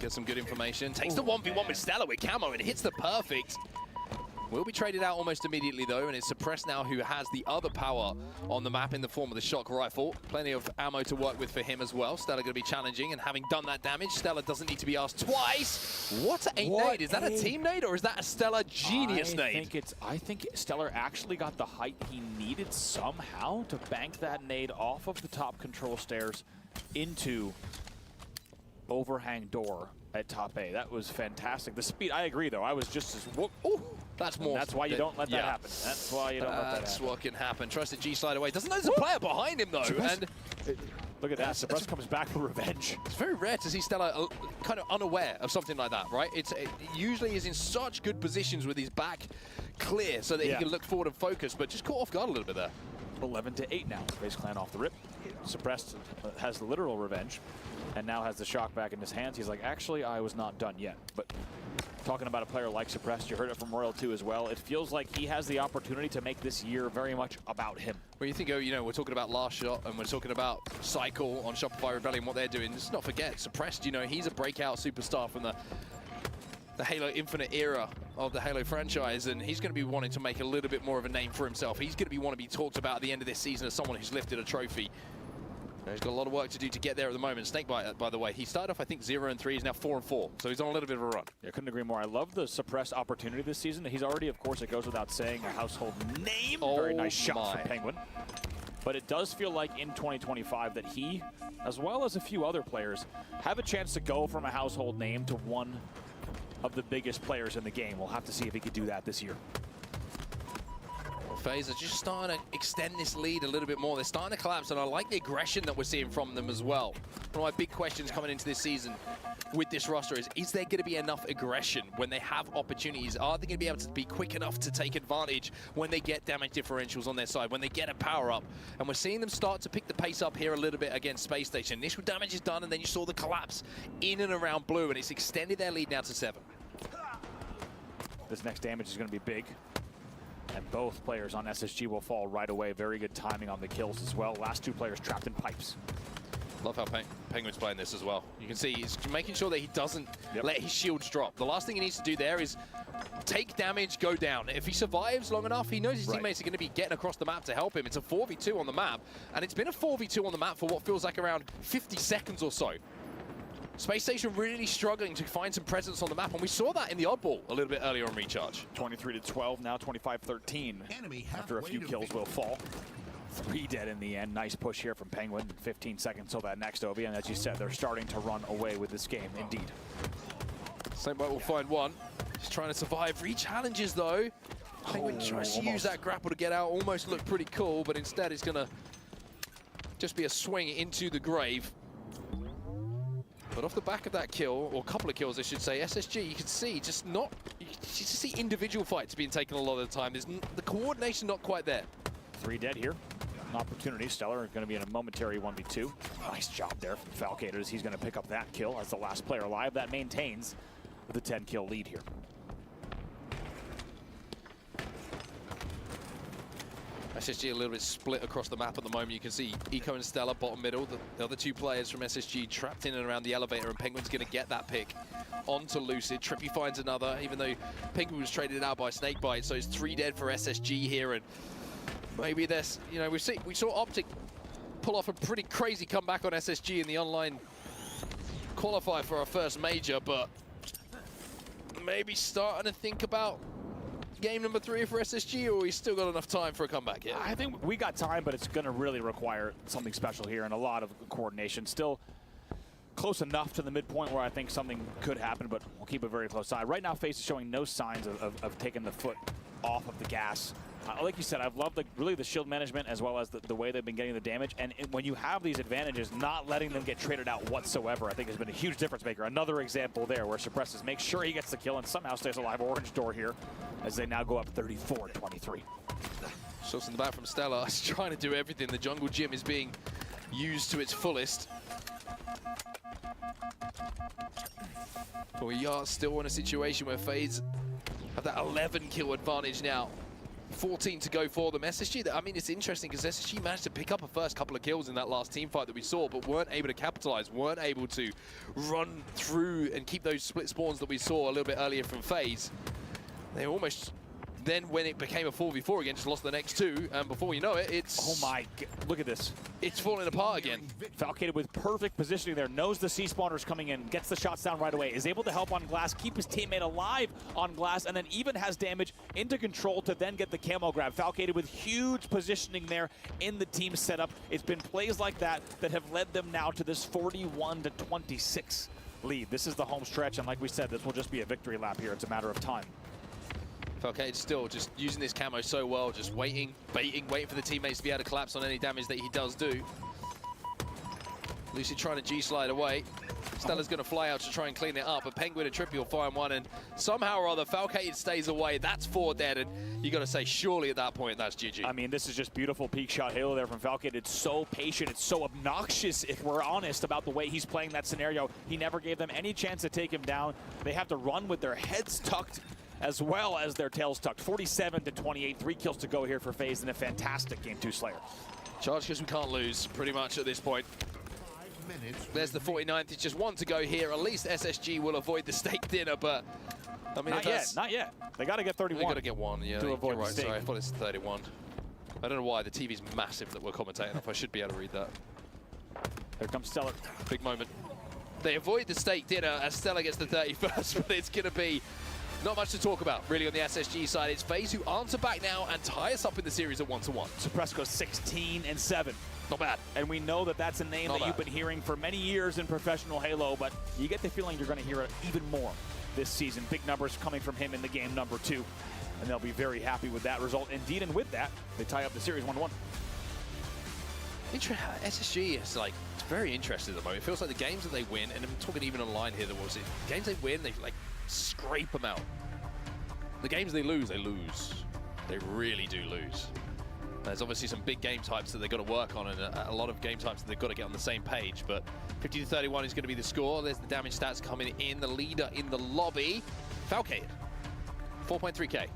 Get some good information. Takes the 1v1 with Stella with Camo and hits the perfect. Will be traded out almost immediately though, and it's Suppressed now who has the other power on the map in the form of the shock rifle. Plenty of ammo to work with for him as well. Stella going to be challenging, and having done that damage, Stella doesn't need to be asked twice. What a nade? Is that a team nade or is that a Stella genius nade? I think Stellar actually got the height he needed somehow to bank that nade off of the top control stairs into overhang door at top A. That was fantastic. The speed, I agree though. I was just as that's more. That's why you don't let that happen. That's why you don't let that happen. That's what can happen. Trusted G slide away. Doesn't know there's a player behind him though. And look at that. Suppressed comes back for revenge. It's very rare to see Stella kind of unaware of something like that, right? It usually is in such good positions with his back clear so that he can look forward and focus, but just caught off guard a little bit there. 11-8 now. FaZe Clan off the rip. Suppressed has the literal revenge and now has the shock back in his hands. He's like, actually, I was not done yet. But talking about a player like Suppressed, you heard it from Royal 2 as well. It feels like he has the opportunity to make this year very much about him. When you think, you know, we're talking about Last Shot and we're talking about Cycle on Shopify Rebellion, what they're doing. Let's not forget, Suppressed, you know, he's a breakout superstar from the Halo Infinite era of the Halo franchise, and he's going to be wanting to make a little bit more of a name for himself. He's going to want to be talked about at the end of this season as someone who's lifted a trophy. He's got a lot of work to do to get there at the moment. Snakebite, by the way, he started off, I think, 0-3. He's now 4-4. So he's on a little bit of a run. Yeah, couldn't agree more. I love the Suppressed opportunity this season. He's already, of course, it goes without saying, a household name. Very nice shot from Penguin. But it does feel like in 2025 that he, as well as a few other players, have a chance to go from a household name to one of the biggest players in the game. We'll have to see if he could do that this year. FaZe are just starting to extend this lead a little bit more. They're starting to collapse, and I like the aggression that we're seeing from them as well. One of my big questions coming into this season with this roster is there going to be enough aggression when they have opportunities? Are they going to be able to be quick enough to take advantage when they get damage differentials on their side, when they get a power-up? And we're seeing them start to pick the pace up here a little bit against Space Station. Initial damage is done, and then you saw the collapse in and around blue, and it's extended their lead now to 7. This next damage is going to be big. And both players on SSG will fall right away. Very good timing on the kills as well. Last 2 players trapped in pipes. Love how Penguin's playing this as well. You can see he's making sure that he doesn't let his shields drop. The last thing he needs to do there is take damage, go down. If he survives long enough, he knows his teammates are going to be getting across the map to help him. It's a 4v2 on the map, and it's been a 4v2 on the map for what feels like around 50 seconds or so. Space Station really struggling to find some presence on the map, and we saw that in the oddball a little bit earlier on Recharge. 23-12, now 25-13. After a few kills will fall. 3 dead in the end. Nice push here from Penguin. 15 seconds till that next OB, and as you said, they're starting to run away with this game, indeed. Snakebite will find one. Just trying to survive. Re-challenges, though. Penguin tries to use that grapple to get out. Almost looked pretty cool, but instead it's going to just be a swing into the grave. But off the back of that kill, or a couple of kills, I should say, SSG, you can see just not, you just see individual fights being taken a lot of the time. There's the coordination not quite there. 3 dead here. An opportunity. Stellar going to be in a momentary 1v2. Nice job there from Falcated as he's going to pick up that kill as the last player alive. That maintains the 10-kill lead here. SSG a little bit split across the map at the moment. You can see Eco and Stella bottom middle. The other 2 players from SSG trapped in and around the elevator, and Penguin's going to get that pick onto Lucid. Trippy finds another, even though Penguin was traded out by Snakebite. So it's 3 dead for SSG here, and maybe this, you know, we saw Optic pull off a pretty crazy comeback on SSG in the online qualifier for our first major, but maybe starting to think about game number 3 for SSG, or we still got enough time for a comeback here? I think we got time, but it's going to really require something special here and a lot of coordination. Still close enough to the midpoint where I think something could happen, but we'll keep a very close eye. Right now, FaZe is showing no signs of taking the foot off of the gas. Like you said, I've loved really the shield management as well as the way they've been getting the damage. And when you have these advantages, not letting them get traded out whatsoever, I think has been a huge difference maker. Another example there where Suppresses makes sure he gets the kill and somehow stays alive. Orange door here as they now go up 34-23. Shots in the back from Stella. He's trying to do everything. The jungle gym is being used to its fullest. But we are still in a situation where FaZe have that 11-kill advantage now. 14 to go for them. SSG, I mean, it's interesting because SSG managed to pick up a first couple of kills in that last team fight that we saw, but weren't able to capitalize, weren't able to run through and keep those split spawns that we saw a little bit earlier from FaZe. They almost, then when it became a 4v4 again, just lost the next 2, and before you know it, it's... Oh my, look at this. It's falling apart again. Falcated with perfect positioning there, knows the C-spawners coming in, gets the shots down right away, is able to help on glass, keep his teammate alive on glass, and then even has damage into control to then get the camo grab. Falcated with huge positioning there in the team setup. It's been plays like that that have led them now to this 41-26 lead. This is the home stretch, and like we said, this will just be a victory lap here. It's a matter of time. Falcated still just using this camo so well, just waiting, baiting, waiting for the teammates to be able to collapse on any damage that he does do. Lucy trying to G-slide away. Stella's going to fly out to try and clean it up, but Penguin and Trippy will find one, and somehow or other, Falcated stays away. That's 4 dead, and you got to say, surely at that point, that's GG. I mean, this is just beautiful peak shot halo there from Falcated. It's so patient, it's so obnoxious, if we're honest about the way he's playing that scenario. He never gave them any chance to take him down. They have to run with their heads tucked as well as their tails tucked. 47-28, 3 kills to go here for FaZe, and a fantastic Game 2 Slayer. Charge because we can't lose, pretty much at this point. There's the 49th, it's just 1 to go here. At least SSG will avoid the steak dinner, but I mean, not yet. They got to get 31. They got to get 1, yeah. To avoid the steak. Sorry, I thought it's 31. I don't know why, the TV's massive that we're commentating off. I should be able to read that. Here comes Stellar. Big moment. They avoid the steak dinner as Stella gets the 31st, but it's going to be not much to talk about, really, on the SSG side. It's FaZe who answer back now and tie us up in the series at 1-1. Suppress goes 16-7. Not bad. And we know that that's a name that you've been hearing for many years in professional Halo, but you get the feeling you're going to hear it even more this season. Big numbers coming from him in the game number 2, and they'll be very happy with that result. Indeed, and with that, they tie up the series 1-1. SSG is like it's very interesting at the moment. It feels like the games that they win, and I'm talking even online here, that was it. Games they win, they like scrape them out. The games they lose, they lose. They really do lose. There's obviously some big game types that they've got to work on, and a lot of game types that they've got to get on the same page. But 50-31 is going to be the score. There's the damage stats coming in. The leader in the lobby, Falcade, 4.3K.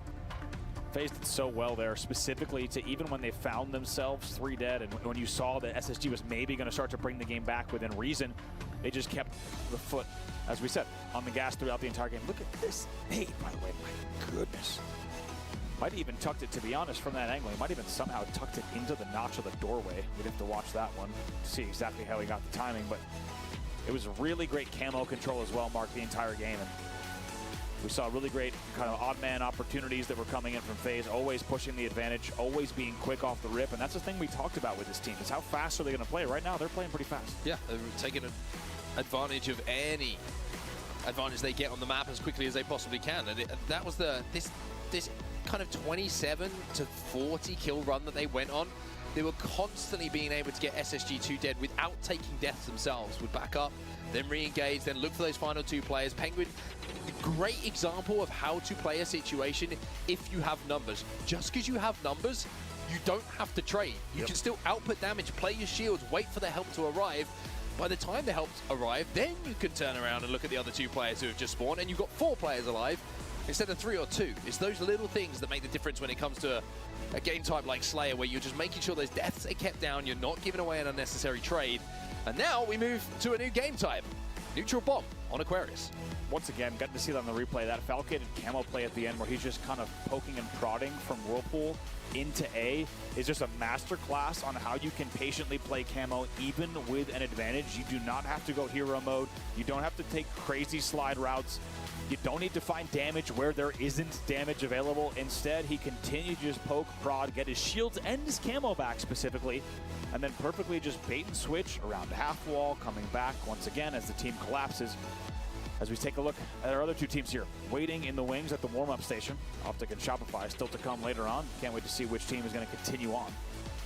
FaZe did so well there, specifically to even when they found themselves 3 dead, and when you saw that SSG was maybe going to start to bring the game back within reason, they just kept the foot, as we said, on the gas throughout the entire game. Look at this nade, by the way. My goodness. Might have even tucked it, to be honest, from that angle. He might have even somehow tucked it into the notch of the doorway. We'd have to watch that one to see exactly how he got the timing, but it was really great camo control as well, Mark, the entire game. And we saw really great kind of odd man opportunities that were coming in from FaZe, always pushing the advantage, always being quick off the rip. And that's the thing we talked about with this team, is how fast are they going to play? Right now, they're playing pretty fast. Yeah, they're taking advantage of any advantage they get on the map as quickly as they possibly can. And that was this kind of 27 to 40 kill run that they went on. They were constantly being able to get SSG 2 dead without taking deaths themselves. Would back up, then re-engage, then look for those final 2 players. Penguin, great example of how to play a situation if you have numbers. Just because you have numbers, you don't have to trade. You can still output damage, play your shields, wait for the help to arrive. By the time the help arrive, then you can turn around and look at the other 2 players who have just spawned, and you've got 4 players alive instead of 3 or 2. It's those little things that make the difference when it comes to a game type like Slayer, where you're just making sure those deaths are kept down, you're not giving away an unnecessary trade. And now we move to a new game type, neutral bomb on Aquarius. Once again, got to see that on the replay, that Falcade and camo play at the end where he's just kind of poking and prodding from Whirlpool into A is just a masterclass on how you can patiently play camo even with an advantage. You do not have to go hero mode. You don't have to take crazy slide routes. You don't need to find damage where there isn't damage available. Instead, he continued to just poke, prod, get his shields and his camo back specifically, and then perfectly just bait and switch around half wall, coming back once again as the team collapses. As we take a look at our other 2 teams here, waiting in the wings at the warm-up station. Optic and Shopify still to come later on. Can't wait to see which team is going to continue on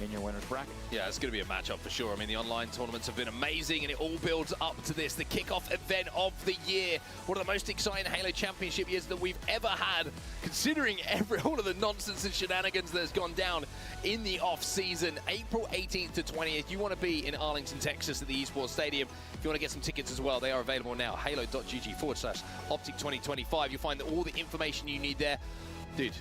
in your winner's bracket. Yeah, it's going to be a matchup for sure. I mean, the online tournaments have been amazing, and it all builds up to this, the kickoff event of the year. One of the most exciting Halo Championship years that we've ever had, considering all of the nonsense and shenanigans that has gone down in the off-season. April 18th to 20th. You want to be in Arlington, Texas at the Esports Stadium. If you want to get some tickets as well, they are available now. Halo.gg/Optic 2025. You'll find all the information you need there. Dude,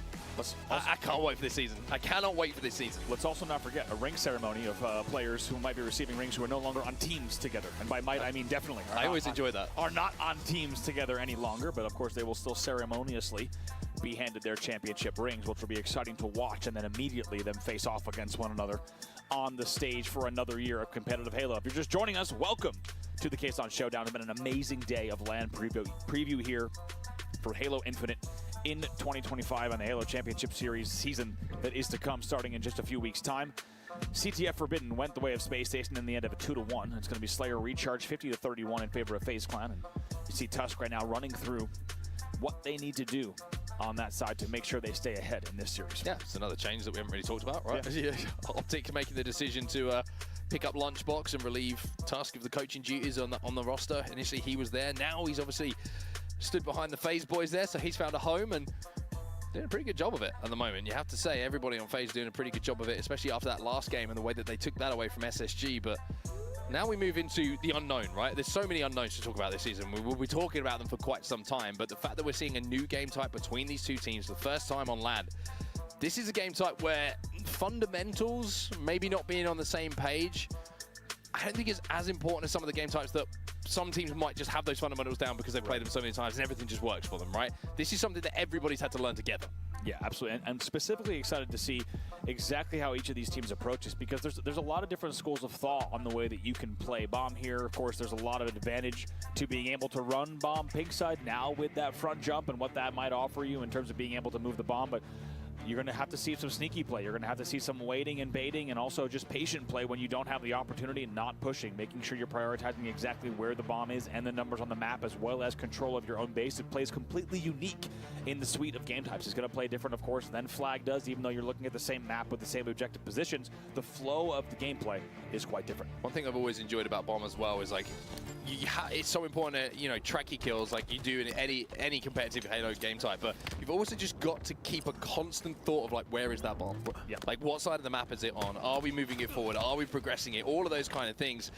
I can't wait for this season. I cannot wait for this season. Let's also not forget a ring ceremony of players who might be receiving rings who are no longer on teams together. And by might, I mean definitely. I always enjoy that. Are not on teams together any longer, but of course they will still ceremoniously be handed their championship rings, which will be exciting to watch, and then immediately them face off against one another on the stage for another year of competitive Halo. If you're just joining us, welcome to the Kaysan Showdown. It's been an amazing day of LAN preview here for Halo Infinite in 2025 on the Halo Championship Series season that is to come starting in just a few weeks' time. CTF Forbidden went the way of Space Station in the end of a 2-1. It's going to be Slayer Recharge 50-31 in favor of FaZe Clan. And you see Tusk right now running through what they need to do on that side to make sure they stay ahead in this series. Yeah, it's another change that we haven't really talked about, right? Yeah. Optic making the decision to pick up Lunchbox and relieve Tusk of the coaching duties on the roster. Initially, he was there. Now he's obviously stood behind the FaZe boys there, so he's found a home and doing a pretty good job of it at the moment. You have to say, everybody on FaZe doing a pretty good job of it, especially after that last game and the way that they took that away from SSG. But now we move into the unknown, right? There's so many unknowns to talk about this season. We will be talking about them for quite some time, but the fact that we're seeing a new game type between these 2 teams for the first time on LAN, this is a game type where fundamentals, maybe not being on the same page, I don't think it's as important as some of the game types that some teams might just have those fundamentals down because they've played them so many times and everything just works for them, right? This is something that everybody's had to learn together. Yeah, absolutely. And specifically excited to see exactly how each of these teams approach this, because there's a lot of different schools of thought on the way that you can play bomb here. Of course, there's a lot of advantage to being able to run bomb pig side now with that front jump and what that might offer you in terms of being able to move the bomb. But you're going to have to see some sneaky play. You're going to have to see some waiting and baiting, and also just patient play when you don't have the opportunity and not pushing, making sure you're prioritizing exactly where the bomb is and the numbers on the map, as well as control of your own base. It plays completely unique in the suite of game types. It's going to play different, of course, than Flag does, even though you're looking at the same map with the same objective positions. The flow of the gameplay is quite different. One thing I've always enjoyed about Bomb as well is like, it's so important to, you know, track your kills like you do in any competitive Halo game type, but you've also just got to keep a constant thought of like, where is that bomb? Yep. Like, what side of the map is it on? Are we moving it forward? Are we progressing it? All of those kind of things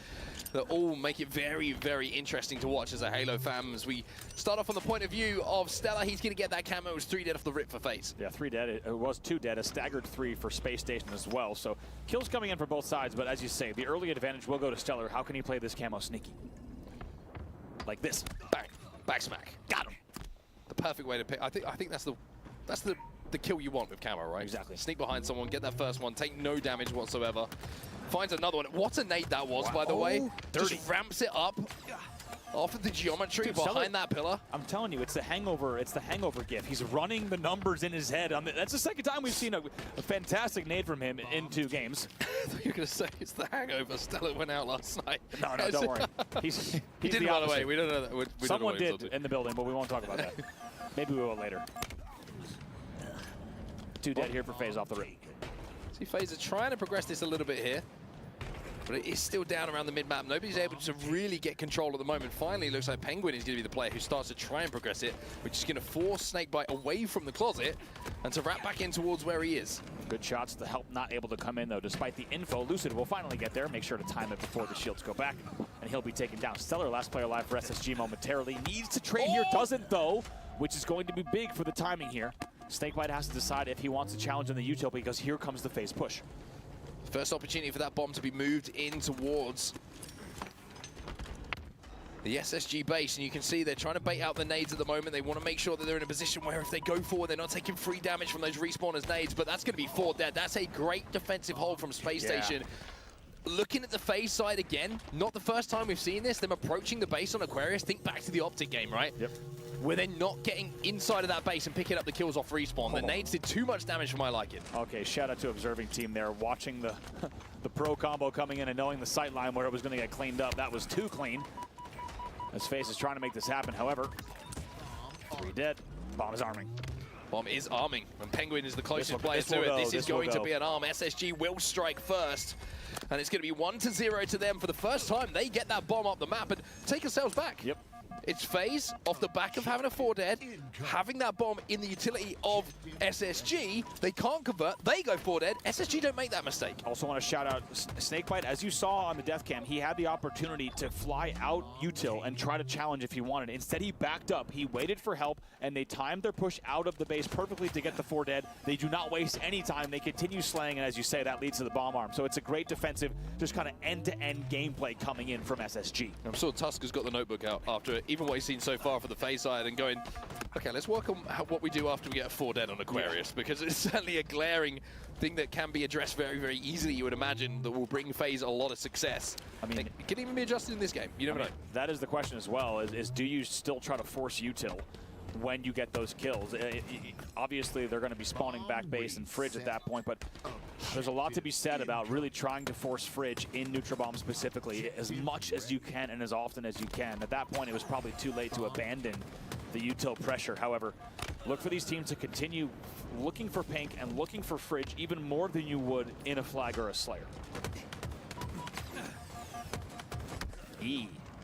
that all make it very, very interesting to watch as a Halo fan. As we start off on the point of view of Stellar, he's going to get that camo. It was 3 dead off the rip for FaZe. Yeah, 3 dead. It was 2 dead, a staggered 3 for Space Station as well. So kills coming in for both sides, but as you say, the early advantage will go to Stellar. How can he play this camo sneaky? Like this. Bang. Back smack. Got him. The perfect way to pick. I think that's the kill you want with camo, right? Exactly. Sneak behind someone, get that first one, take no damage whatsoever. Finds another one. What a nade that was, by the way. Dirty. Just ramps it up off of the geometry behind that pillar. I'm telling you, it's the hangover. It's the hangover gif. He's running the numbers in his head. That's the second time we've seen a fantastic nade from him in 2 games. I thought you were going to say it's the hangover. Stella went out last night. No, don't worry. He didn't run away. We don't know that. Someone did in the building, but we won't talk about that. Maybe we will later. 2 dead here for FaZe off the rip. See, FaZe are trying to progress this a little bit here, but it is still down around the mid-map. Nobody's able to really get control at the moment. Finally, it looks like Penguin is going to be the player who starts to try and progress it, which is going to force Snakebite away from the closet and to wrap back in towards where he is. Good shots. The help not able to come in, though, despite the info. Lucid will finally get there. Make sure to time it before the shields go back, and he'll be taken down. Stellar, last player alive for SSG momentarily. Needs to trade here, doesn't, though, which is going to be big for the timing here. Snakebite has to decide if he wants to challenge in the util, because here comes the FaZe push. First opportunity for that bomb to be moved in towards the SSG base, and you can see they're trying to bait out the nades at the moment. They want to make sure that they're in a position where if they go forward, they're not taking free damage from those respawners nades, but that's going to be 4 dead. That's a great defensive hold from Space Station. Looking at the FaZe side again, not the first time we've seen this, them approaching the base on Aquarius. Think back to the Optic game, right? Yep. Where they're not getting inside of that base and picking up the kills off respawn. The nades did too much damage for my liking. Okay, shout out to observing team there, watching the the pro combo coming in and knowing the sight line where it was going to get cleaned up. That was too clean. As FaZe is trying to make this happen, however, 3 dead. Bomb is arming. Bomb is arming, and Penguin is the closest player to it. This is going to be an arm. SSG will strike first, and it's going to be 1-0 to them for the first time. They get that bomb up the map and take themselves back. Yep. It's FaZe off the back of having a 4 dead, having that bomb in the utility of SSG. They can't convert. They go 4 dead. SSG don't make that mistake. Also want to shout out Snakebite. As you saw on the death cam, he had the opportunity to fly out util and try to challenge if he wanted. Instead, he backed up. He waited for help, and they timed their push out of the base perfectly to get the 4 dead. They do not waste any time. They continue slaying, and as you say, that leads to the bomb arm. So it's a great defensive, just kind of end-to-end gameplay coming in from SSG. I'm sure Tusk has got the notebook out after even what he's seen so far for the FaZe side and going, okay, let's work on what we do after we get a 4 dead on Aquarius, because it's certainly a glaring thing that can be addressed very, very easily, you would imagine, that will bring FaZe a lot of success. I mean, it can even be adjusted in this game. You never know. That is the question as well, is do you still try to force util when you get those kills? Obviously, they're going to be spawning back base and Fridge at that point, but there's a lot to be said about really trying to force Fridge in Nutribomb specifically as much as you can and as often as you can. At that point, it was probably too late to abandon the util pressure. However, look for these teams to continue looking for Pink and looking for Fridge even more than you would in a Flag or a Slayer.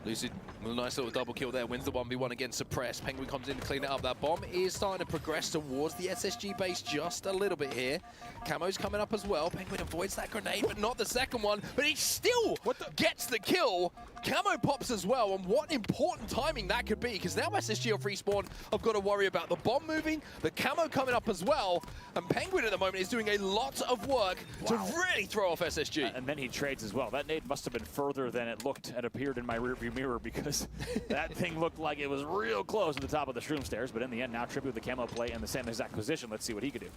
Lucid with a nice little double kill there, wins the 1v1 against Suppressed. Penguin comes in to clean it up. That bomb is starting to progress towards the SSG base just a little bit here. Camo's coming up as well. Penguin avoids that grenade, but not the second one. But he still gets the kill. Camo pops as well, and what important timing that could be, because now SSG off respawn have got to worry about the bomb moving, the camo coming up as well, and Penguin at the moment is doing a lot of work to really throw off SSG. And then he trades as well. That nade must have been further than it looked and appeared in my rearview mirror, because that thing looked like it was real close to the top of the shroom stairs, but in the end, now Tribute with the camo play in the same exact position. Let's see what he could do.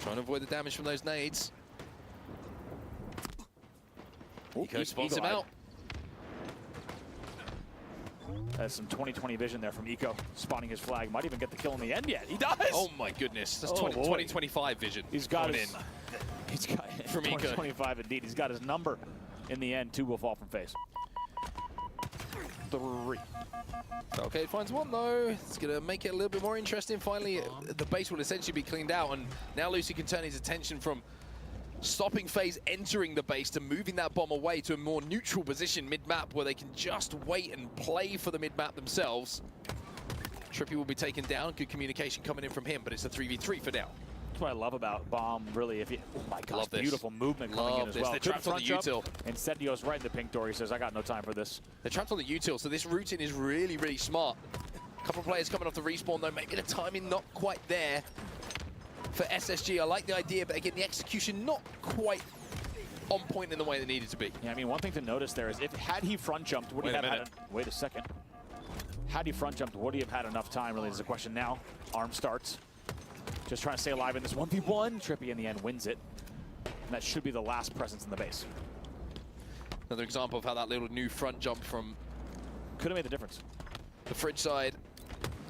Trying to avoid the damage from those nades. Eco spots him out. That's some 2020 vision there from Eco, spawning his flag. Might even get the kill in the end yet. He does! Oh my goodness. That's 2025 vision. He's got coming his, in. He's got From Eco. 2025 indeed. He's got his number in the end. 2 will fall from FaZe. 3. Okay, finds one though. It's going to make it a little bit more interesting. Finally, the base will essentially be cleaned out, and now Lucy can turn his attention from stopping FaZe entering the base to moving that bomb away to a more neutral position mid-map where they can just wait and play for the mid-map themselves. Trippy will be taken down. Good communication coming in from him, but it's a 3v3 for now. That's what I love about Bomb, really. If you, oh my gosh, this. beautiful movement coming in as well. They're trapped on the util. Instead, he goes right in the pink door. He says, I got no time for this. They're trapped on the util, so this routing is really, really smart. A couple of players coming off the respawn, though. Maybe the timing not quite there for SSG. I like the idea, but again, the execution not quite on point in the way they needed to be. Yeah, I mean, one thing to notice there is, had he front jumped, would he have had? Wait a second. Had he front jumped, would he have had enough time? Really, is the question now. Arm starts. Just trying to stay alive in this 1v1. Trippy in the end wins it. And that should be the last presence in the base. Another example of how that little new front jump from could have made the difference. The fridge side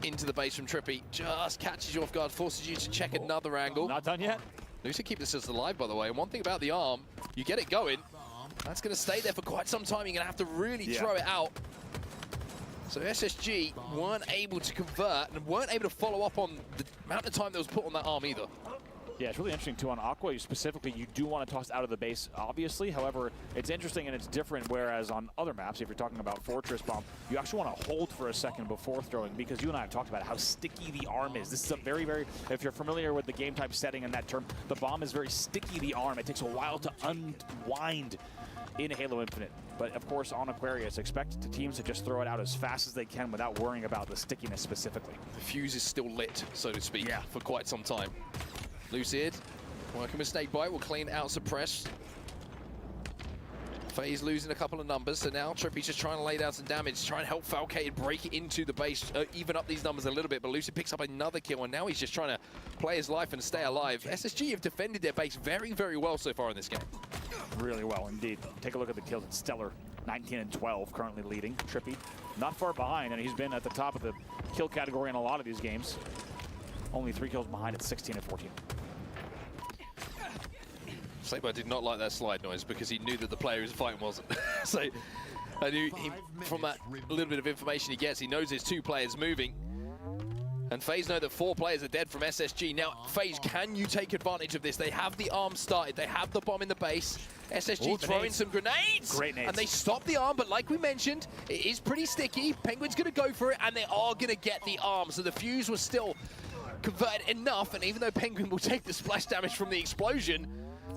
into the base from Trippy just catches you off guard, forces you to check another angle. Not done yet. Lucy keep this as alive, by the way. And one thing about the arm, you get it going, that's going to stay there for quite some time. You're going to have to really throw it out. So SSG weren't able to convert and weren't able to follow up on the amount of time that was put on that arm either. Yeah, it's really interesting too on Aqua. You specifically, you do want to toss out of the base, obviously. However, it's interesting and it's different, whereas on other maps, if you're talking about Fortress Bomb, you actually want to hold for a second before throwing, because you and I have talked about how sticky the arm is. This is a very, very, if you're familiar with the game type setting and that term, the bomb is very sticky, the arm. It takes a while to unwind in Halo Infinite. But of course, on Aquarius, expect the teams to just throw it out as fast as they can without worrying about the stickiness specifically. The fuse is still lit, so to speak, for quite some time. Lucid, working with Snakebite, will clean out Suppress. FaZe losing a couple of numbers, so now Trippy's just trying to lay down some damage, trying to help Falcated break into the base, even up these numbers a little bit, but Lucid picks up another kill, and now he's just trying to play his life and stay alive. SSG have defended their base very, very well so far in this game. Really well indeed. Take a look at the kills. It's stellar. 19 and 12 currently leading. Trippy not far behind, and he's been at the top of the kill category in a lot of these games. Only 3 kills behind at 16 and 14. Snakebite did not like that slide noise because he knew that the player he was fighting wasn't. So I knew from that little bit of information he gets, he knows there's 2 players moving. And FaZe know that 4 players are dead from SSG. Now, FaZe, can you take advantage of this? They have the arm started. They have the bomb in the base. SSG throwing some grenades. Great nades. And they stop the arm, but like we mentioned, it is pretty sticky. Penguin's going to go for it, and they are going to get the arm. So the fuse was still converted enough, and even though Penguin will take the splash damage from the explosion,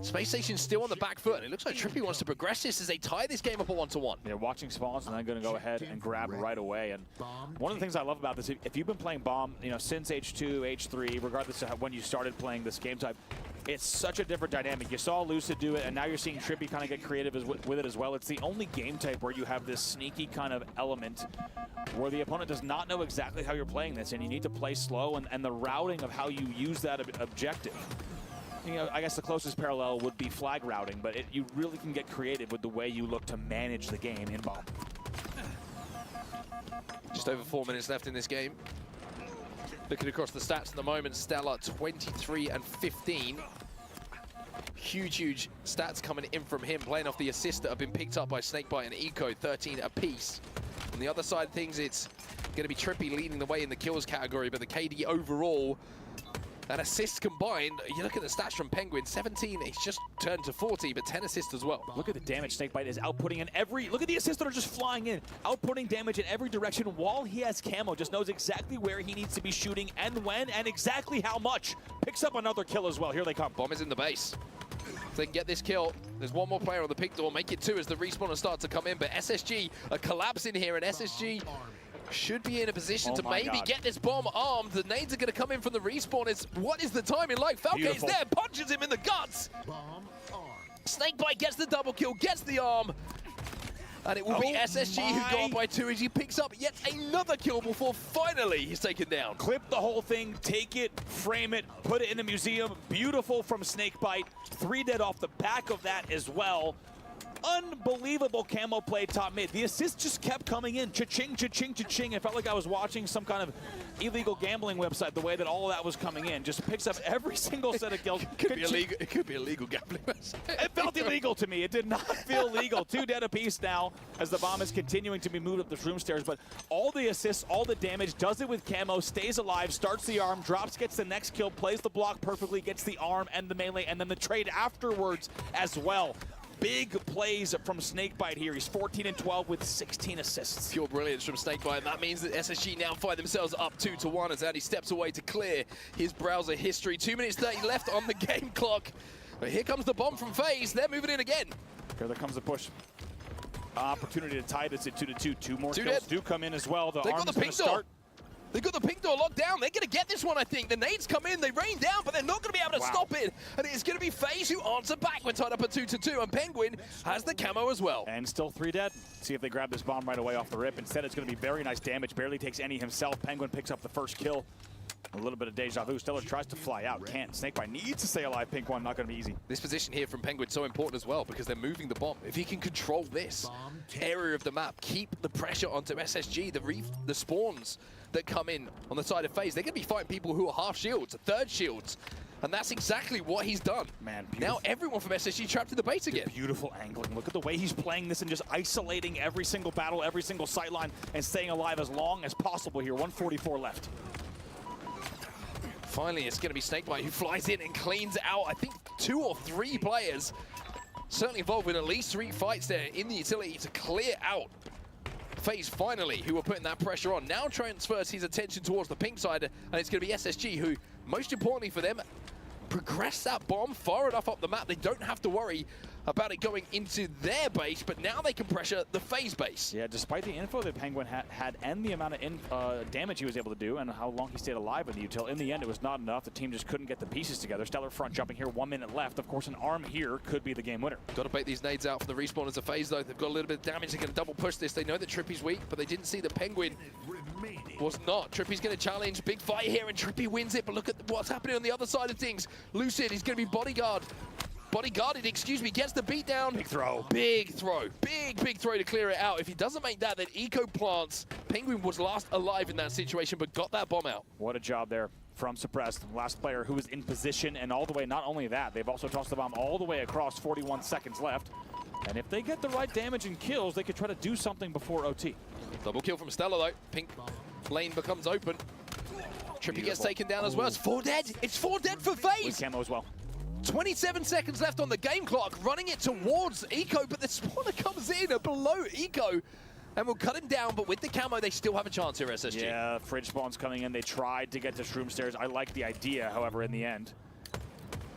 Space Station's still on the back foot, and it looks like Trippy wants to progress this as they tie this game up a 1-1. They're watching spawns, and they're going to go ahead and grab right away. And one of the things I love about this, if you've been playing Bomb, you know, since H2, H3, regardless of when you started playing this game type, it's such a different dynamic. You saw Lucid do it, and now you're seeing Trippy kind of get creative with it as well. It's the only game type where you have this sneaky kind of element where the opponent does not know exactly how you're playing this, and you need to play slow, and the routing of how you use that objective. You know, I guess the closest parallel would be flag routing, but you really can get creative with the way you look to manage the game in Bomb. Just over 4 minutes left in this game. Looking across the stats at the moment, Stellar 23 and 15. Huge stats coming in from him, playing off the assists that have been picked up by Snakebite and Eco, 13 apiece. On the other side of things, it's going to be Trippy leading the way in the kills category, but the KD overall, and assists combined, you look at the stats from Penguin, 17, he's just turned to 40, but 10 assists as well. Look at the damage Snakebite is outputting in every, look at the assists that are just flying in, outputting damage in every direction while he has camo, just knows exactly where he needs to be shooting and when and exactly how much. Picks up another kill as well, here they come. Bomb is in the base. If they can get this kill, there's one more player on the pick door, make it 2 as the respawners start to come in, but SSG are collapsing here, and SSG should be in a position to maybe get this bomb armed. The nades are going to come in from the respawners. What is the timing like? Falcade's there, punches him in the guts. Snakebite gets the double kill, gets the arm. And it will be SSG who go up by 2 as he picks up yet another kill before finally he's taken down. Clip the whole thing, take it, frame it, put it in a museum. Beautiful from Snakebite. 3 dead off the back of that as well. Unbelievable camo play top mid. The assists just kept coming in. Cha-ching, cha-ching, cha-ching. It felt like I was watching some kind of illegal gambling website, the way that all of that was coming in. Just picks up every single set of kills. It could be illegal gambling website. It felt illegal to me. It did not feel legal. 2 dead apiece now as the bomb is continuing to be moved up the room stairs. But all the assists, all the damage, does it with camo, stays alive, starts the arm, drops, gets the next kill, plays the block perfectly, gets the arm and the melee, and then the trade afterwards as well. Big plays from Snakebite here. He's 14 and 12 with 16 assists. Pure brilliance from Snakebite. That means that SSG now find themselves up 2-1 as Addy steps away to clear his browser history. 2 minutes 30 left on the game clock. But here comes the bomb from FaZe. They're moving in again. Here comes the push. Opportunity to tie this at 2-2. 2 more Two kills dead. do come in as well. The They got arm's the going pink to door. start. They got the pink door locked down. They're going to get this one, I think. The nades come in, they rain down, but they're not going to be able to stop it. And it's going to be FaZe who answer back. We're tied up at 2-2, and Penguin has the camo as well. And still 3 dead. See if they grab this bomb right away off the rip. Instead, it's going to be very nice damage. Barely takes any himself. Penguin picks up the first kill. A little bit of deja vu. Stellar tries to fly out. Can't. Snakebite needs to stay alive. Pink one, not going to be easy. This position here from Penguin so important as well because they're moving the bomb. If he can control this area of the map, keep the pressure onto SSG, the spawns that come in on the side of FaZe, they're going to be fighting people who are half shields, third shields. And that's exactly what he's done. Man, now everyone from SSG trapped in the base again. Beautiful angling. Look at the way he's playing this and just isolating every single battle, every single sight line, and staying alive as long as possible here. 144 left. Finally, it's going to be Snakebite who flies in and cleans out, I think, 2 or 3 players. Certainly involved in at least 3 fights there in the utility to clear out FaZe finally, who were putting that pressure on. Now transfers his attention towards the pink side, and it's going to be SSG who, most importantly for them, progress that bomb far enough up the map. They don't have to worry about it going into their base, but now they can pressure the FaZe base. Yeah, despite the info that Penguin had and the amount of damage he was able to do and how long he stayed alive in the util, in the end it was not enough. The team just couldn't get the pieces together. Stellar front jumping here, 1 minute left. Of course, an arm here could be the game winner. Got to bait these nades out for the respawners of FaZe though. They've got a little bit of damage. They're going to double push this. They know that Trippy's weak, but they didn't see the Penguin was not. Trippy's going to challenge. Big fight here, and Trippy wins it, but look at what's happening on the other side of things. Lucid is going to be bodyguarded, excuse me, gets the beat down. Big throw. Big throw. Big throw to clear it out. If he doesn't make that, then Eco plants. Penguin was last alive in that situation, but got that bomb out. What a job there from Suppressed. Last player who was in position, and all the way, not only that, they've also tossed the bomb all the way across, 41 seconds left. And if they get the right damage and kills, they could try to do something before OT. Double kill from Stella though. Pink lane becomes open. Trippy gets taken down as well. It's 4 dead. It's 4 dead for FaZe. With camo as well. 27 seconds left on the game clock, running it towards Eco, but the spawner comes in below Eco and will cut him down, but with the camo, they still have a chance here, SSG. Yeah, fridge spawns coming in. They tried to get to Shroom Stairs. I like the idea, however, in the end.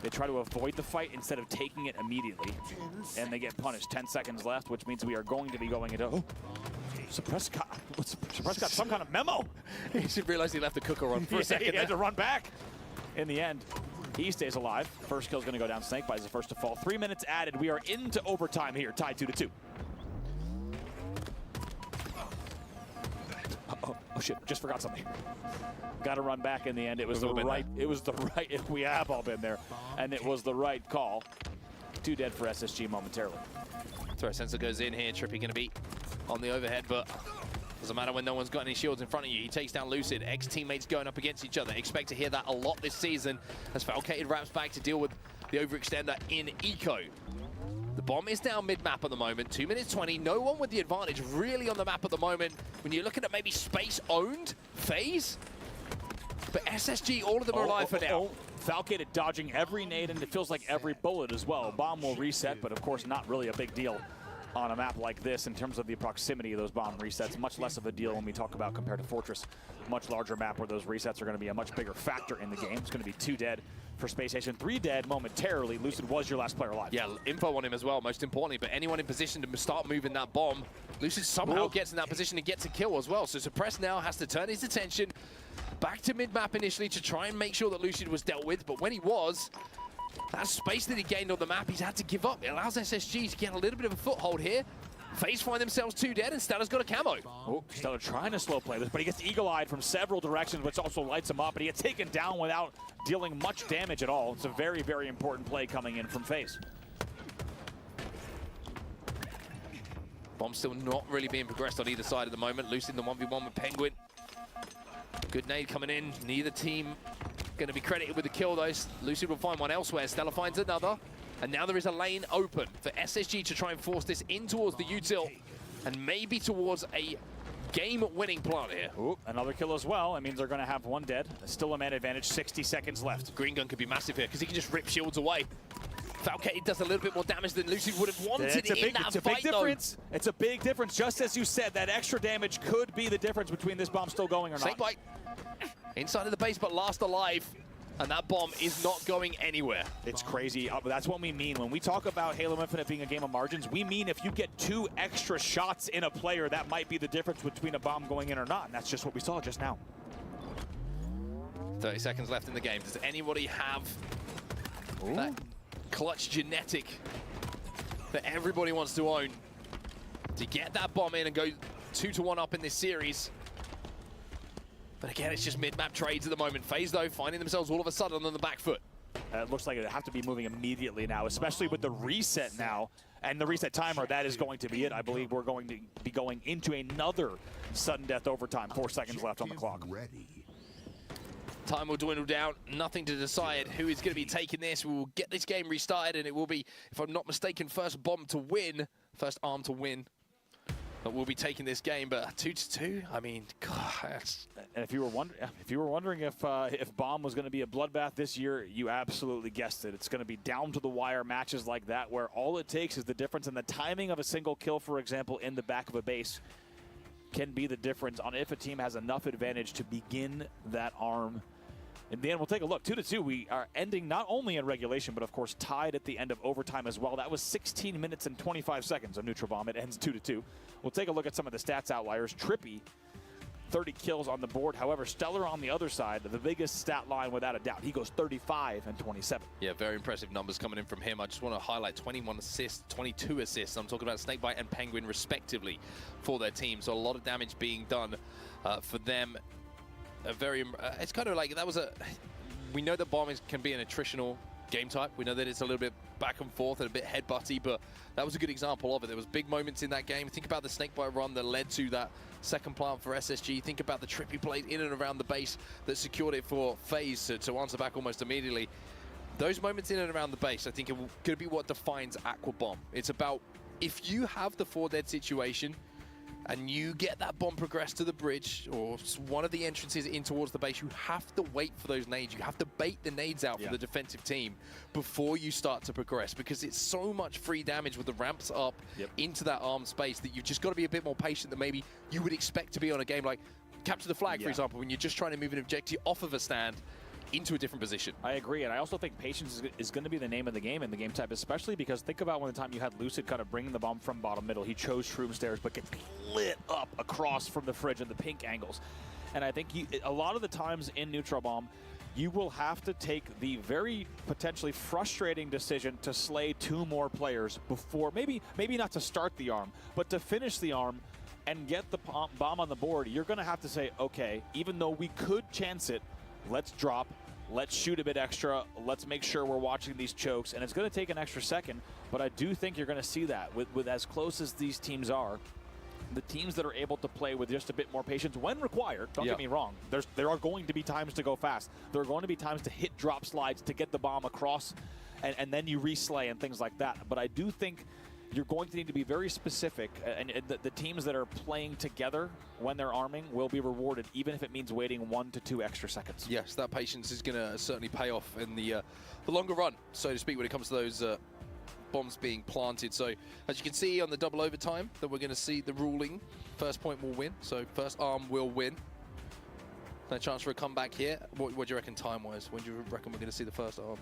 They try to avoid the fight instead of taking it immediately, and they get punished. 10 seconds left, which means we are going to be going into... Oh, Suppress got some kind of memo. He should realize he left the cooker on for a second. He had to run back. In the end, he stays alive. First kill's going to go down. Snakebite is the first to fall. 3 minutes added. We are into overtime here, tied 2-2. Oh shit! Just forgot something. Got to run back in the end. It was the right. It was the right. We have all been there, and it was the right call. 2 dead for SSG momentarily. Threat sensor goes in here. Trippy going to be on the overhead, but doesn't matter when no one's got any shields in front of you. He takes down Lucid. Ex-teammates going up against each other. Expect to hear that a lot this season as Falcated wraps back to deal with the overextender in Eco. The bomb is down mid-map at the moment. 2 minutes 20. No one with the advantage really on the map at the moment. When you're looking at maybe space-owned FaZe, but SSG, all of them are alive for now. Falcated dodging every nade, and it feels like every bullet as well. Bomb will reset, but of course not really a big deal on a map like this in terms of the proximity of those bomb resets. Much less of a deal when we talk about compared to Fortress. Much larger map where those resets are going to be a much bigger factor in the game. It's going to be 2 dead for Space Station, 3 dead momentarily. Lucid was your last player alive. Yeah, info on him as well, most importantly, but anyone in position to start moving that bomb, Lucid somehow gets in that position and gets a kill as well. So Suppress now has to turn his attention back to mid-map initially to try and make sure that Lucid was dealt with, but when he was, that space that he gained on the map, he's had to give up. It allows SSG to get a little bit of a foothold here. FaZe find themselves 2 dead, and Stella's got a camo. Oh, Stella trying to slow play this, but he gets eagle-eyed from several directions, which also lights him up, but he gets taken down without dealing much damage at all. It's a very, very important play coming in from FaZe. Bomb's still not really being progressed on either side at the moment. Losing the 1v1 with Penguin. Good nade coming in. Neither team going to be credited with the kill, though. Lucid will find one elsewhere. Stella finds another. And now there is a lane open for SSG to try and force this in towards the util and maybe towards a game-winning plant here. Ooh, another kill as well. That means they're going to have one dead. Still a man advantage, 60 seconds left. Green gun could be massive here because he can just rip shields away. Falcate does a little bit more damage than Lucid would have wanted It's a big difference. Though. It's a big difference. Just as you said, that extra damage could be the difference between this bomb still going or not. Snakebite inside of the base, but last alive. And that bomb is not going anywhere. It's crazy. That's what we mean. When we talk about Halo Infinite being a game of margins, we mean if you get 2 extra shots in a player, that might be the difference between a bomb going in or not. And that's just what we saw just now. 30 seconds left in the game. Does anybody have that clutch genetic that everybody wants to own to get that bomb in and go 2-1 up in this series? But again, it's just mid-map trades at the moment. FaZe, though, finding themselves all of a sudden on the back foot. It looks like they have to be moving immediately now, especially with the reset now. And the reset timer, that is going to be it. I believe we're going to be going into another sudden death overtime. 4 seconds left on the clock. Time will dwindle down. Nothing to decide who is going to be taking this. We will get this game restarted, and it will be, if I'm not mistaken, first bomb to win, first arm to win. But we'll be taking this game, but 2-2. I mean, God. And if you were wondering if Bomb was going to be a bloodbath this year, you absolutely guessed it. It's going to be down to the wire matches like that, where all it takes is the difference in the timing of a single kill, for example, in the back of a base, can be the difference on if a team has enough advantage to begin that arm. In the end, we'll take a look. 2-2. We are ending not only in regulation, but of course tied at the end of overtime as well. That was 16 minutes and 25 seconds of neutral bomb. It ends 2-2. We'll take a look at some of the stats outliers. Trippy, 30 kills on the board. However, Stellar on the other side, the biggest stat line without a doubt. He goes 35 and 27. Yeah, very impressive numbers coming in from him. I just want to highlight 21 assists, 22 assists. I'm talking about Snakebite and Penguin respectively for their team. So a lot of damage being done for them. It's kind of like that was we know that bombing can be an attritional game type. We know that it's a little bit back and forth and a bit headbutty, but that was a good example of it. There was big moments in that game. Think about the Snakebite run that led to that second plant for SSG. Think about the trippy plays in and around the base that secured it for FaZe to answer back almost immediately. Those moments in and around the base, I think, are going to be what defines Aqua Bomb. It's about if you have the 4 dead situation, and you get that bomb progressed to the bridge or one of the entrances in towards the base, you have to wait for those nades. You have to bait the nades out for the defensive team before you start to progress, because it's so much free damage with the ramps up into that arm space that you've just got to be a bit more patient than maybe you would expect to be on a game like Capture the Flag, for example, when you're just trying to move an objective off of a stand into a different position. I agree, and I also think patience is going to be the name of the game in the game type, especially because think about when the time you had Lucid kind of bringing the bomb from bottom middle. He chose Shroom Stairs, but gets lit up across from the fridge and the pink angles. And I think a lot of the times in Neutral Bomb, you will have to take the very potentially frustrating decision to slay 2 more players before, maybe not to start the arm, but to finish the arm and get the bomb on the board. You're going to have to say, okay, even though we could chance it, let's drop. Let's shoot a bit extra. Let's make sure we're watching these chokes. And it's going to take an extra second, but I do think you're going to see that with as close as these teams are. The teams that are able to play with just a bit more patience when required, don't get me wrong, there are going to be times to go fast. There are going to be times to hit drop slides to get the bomb across, and then you reslay and things like that. But I do think you're going to need to be very specific, and the teams that are playing together when they're arming will be rewarded, even if it means waiting 1 to 2 extra seconds. Yes, that patience is going to certainly pay off in the longer run, so to speak, when it comes to those bombs being planted. So as you can see on the double overtime, that we're going to see the ruling. First point will win, so first arm will win. No chance for a comeback here. What do you reckon time-wise? When do you reckon we're going to see the first arm?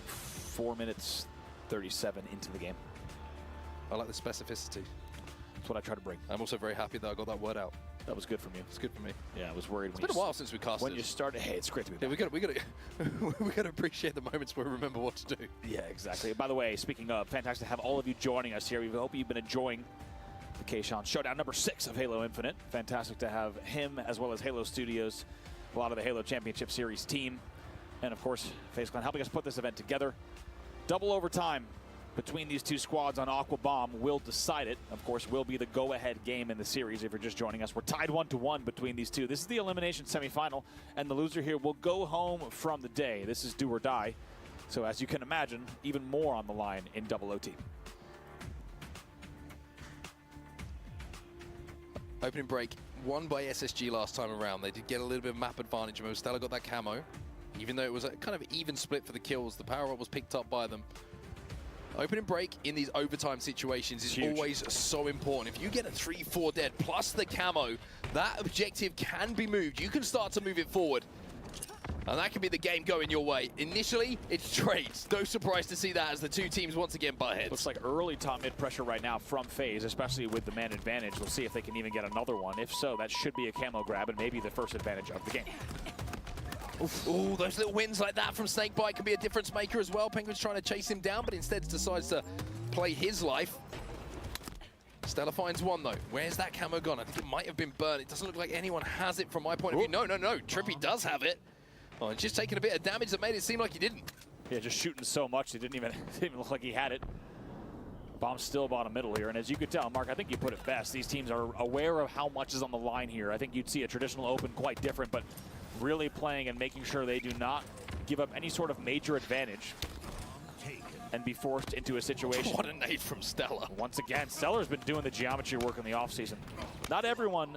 4 minutes 37 into the game. I like the specificity. That's what I try to bring. I'm also very happy that I got that word out. That was good from you. It's good for me. Yeah, I was worried. It's been a while since we casted. When you started, hey, it's great to be back. Yeah, we got to appreciate the moments where we remember what to do. Yeah, exactly. By the way, speaking of, fantastic to have all of you joining us here. We hope you've been enjoying the Kaysan Showdown number 6 of Halo Infinite. Fantastic to have him as well as Halo Studios, a lot of the Halo Championship Series team, and of course, FaZe Clan helping us put this event together. Double overtime. between these two squads on Aqua Bomb will decide it. Of course, will be the go-ahead game in the series. If you're just joining us, we're tied 1-1 between these two. This is the elimination semifinal, and the loser here will go home from the day. This is do or die. So as you can imagine, even more on the line in double OT. Opening break, won by SSG last time around. They did get a little bit of map advantage. Stella got that camo. Even though it was a kind of even split for the kills, the power-up was picked up by them. Opening break in these overtime situations is always so important. If you get a 3-4 dead plus the camo, that objective can be moved. You can start to move it forward. And that can be the game going your way. Initially, it's trades. No surprise to see that as the two teams once again butt heads. Looks like early top mid pressure right now from FaZe, especially with the man advantage. We'll see if they can even get another one. If so, that should be a camo grab and maybe the first advantage of the game. Ooh, those little wins like that from Snakebite can be a difference maker as well. Penguin's trying to chase him down, but instead decides to play his life. Stella finds one though. Where's that camo gone? I think it might have been burnt. It doesn't look like anyone has it from my point of view. No. Trippy does have it. Oh, and just taking a bit of damage that made it seem like he didn't. Yeah, just shooting so much, it didn't even look like he had it. Bomb's still bottom middle here, and as you could tell, Mark, I think you put it best. These teams are aware of how much is on the line here. I think you'd see a traditional open quite different, but really playing and making sure they do not give up any sort of major advantage and be forced into a situation. What a nade from Stella. Once again, Stellar's been doing the geometry work in the offseason. Not everyone,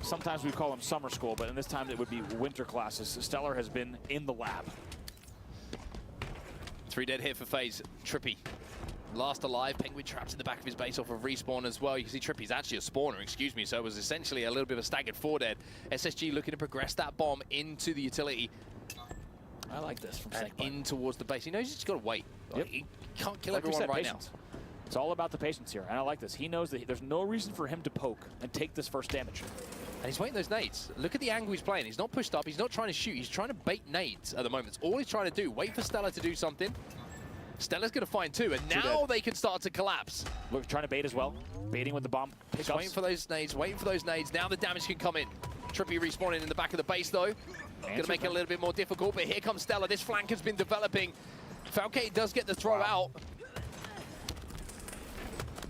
sometimes we call them summer school, but in this time it would be winter classes. Stellar has been in the lab. 3 dead hit for FaZe. Trippy. Last alive, Penguin trapped in the back of his base off of respawn as well. You can see Trippy's actually a spawner, excuse me, so it was essentially a little bit of a staggered 4 dead. SSG looking to progress that bomb into the utility. I like this from and in towards the base. He knows he's just got to wait. Yep. He can't kill Like we everyone said, right patience. now. It's all about the patience here, and I like this. He knows that there's no reason for him to poke and take this first damage. And he's waiting those nades. Look at the angle he's playing. He's not pushed up. He's not trying to shoot. He's trying to bait nades at the moment. That's all he's trying to do. Wait for Stella to do something. Stella's going to find 2, and now they can start to collapse. Look, trying to bait as well. Baiting with the bomb. Just waiting for those nades, waiting for those nades. Now the damage can come in. Trippy respawning in the back of the base, though. Going to make it a little bit more difficult, but here comes Stella. This flank has been developing. Falcate does get the throw out.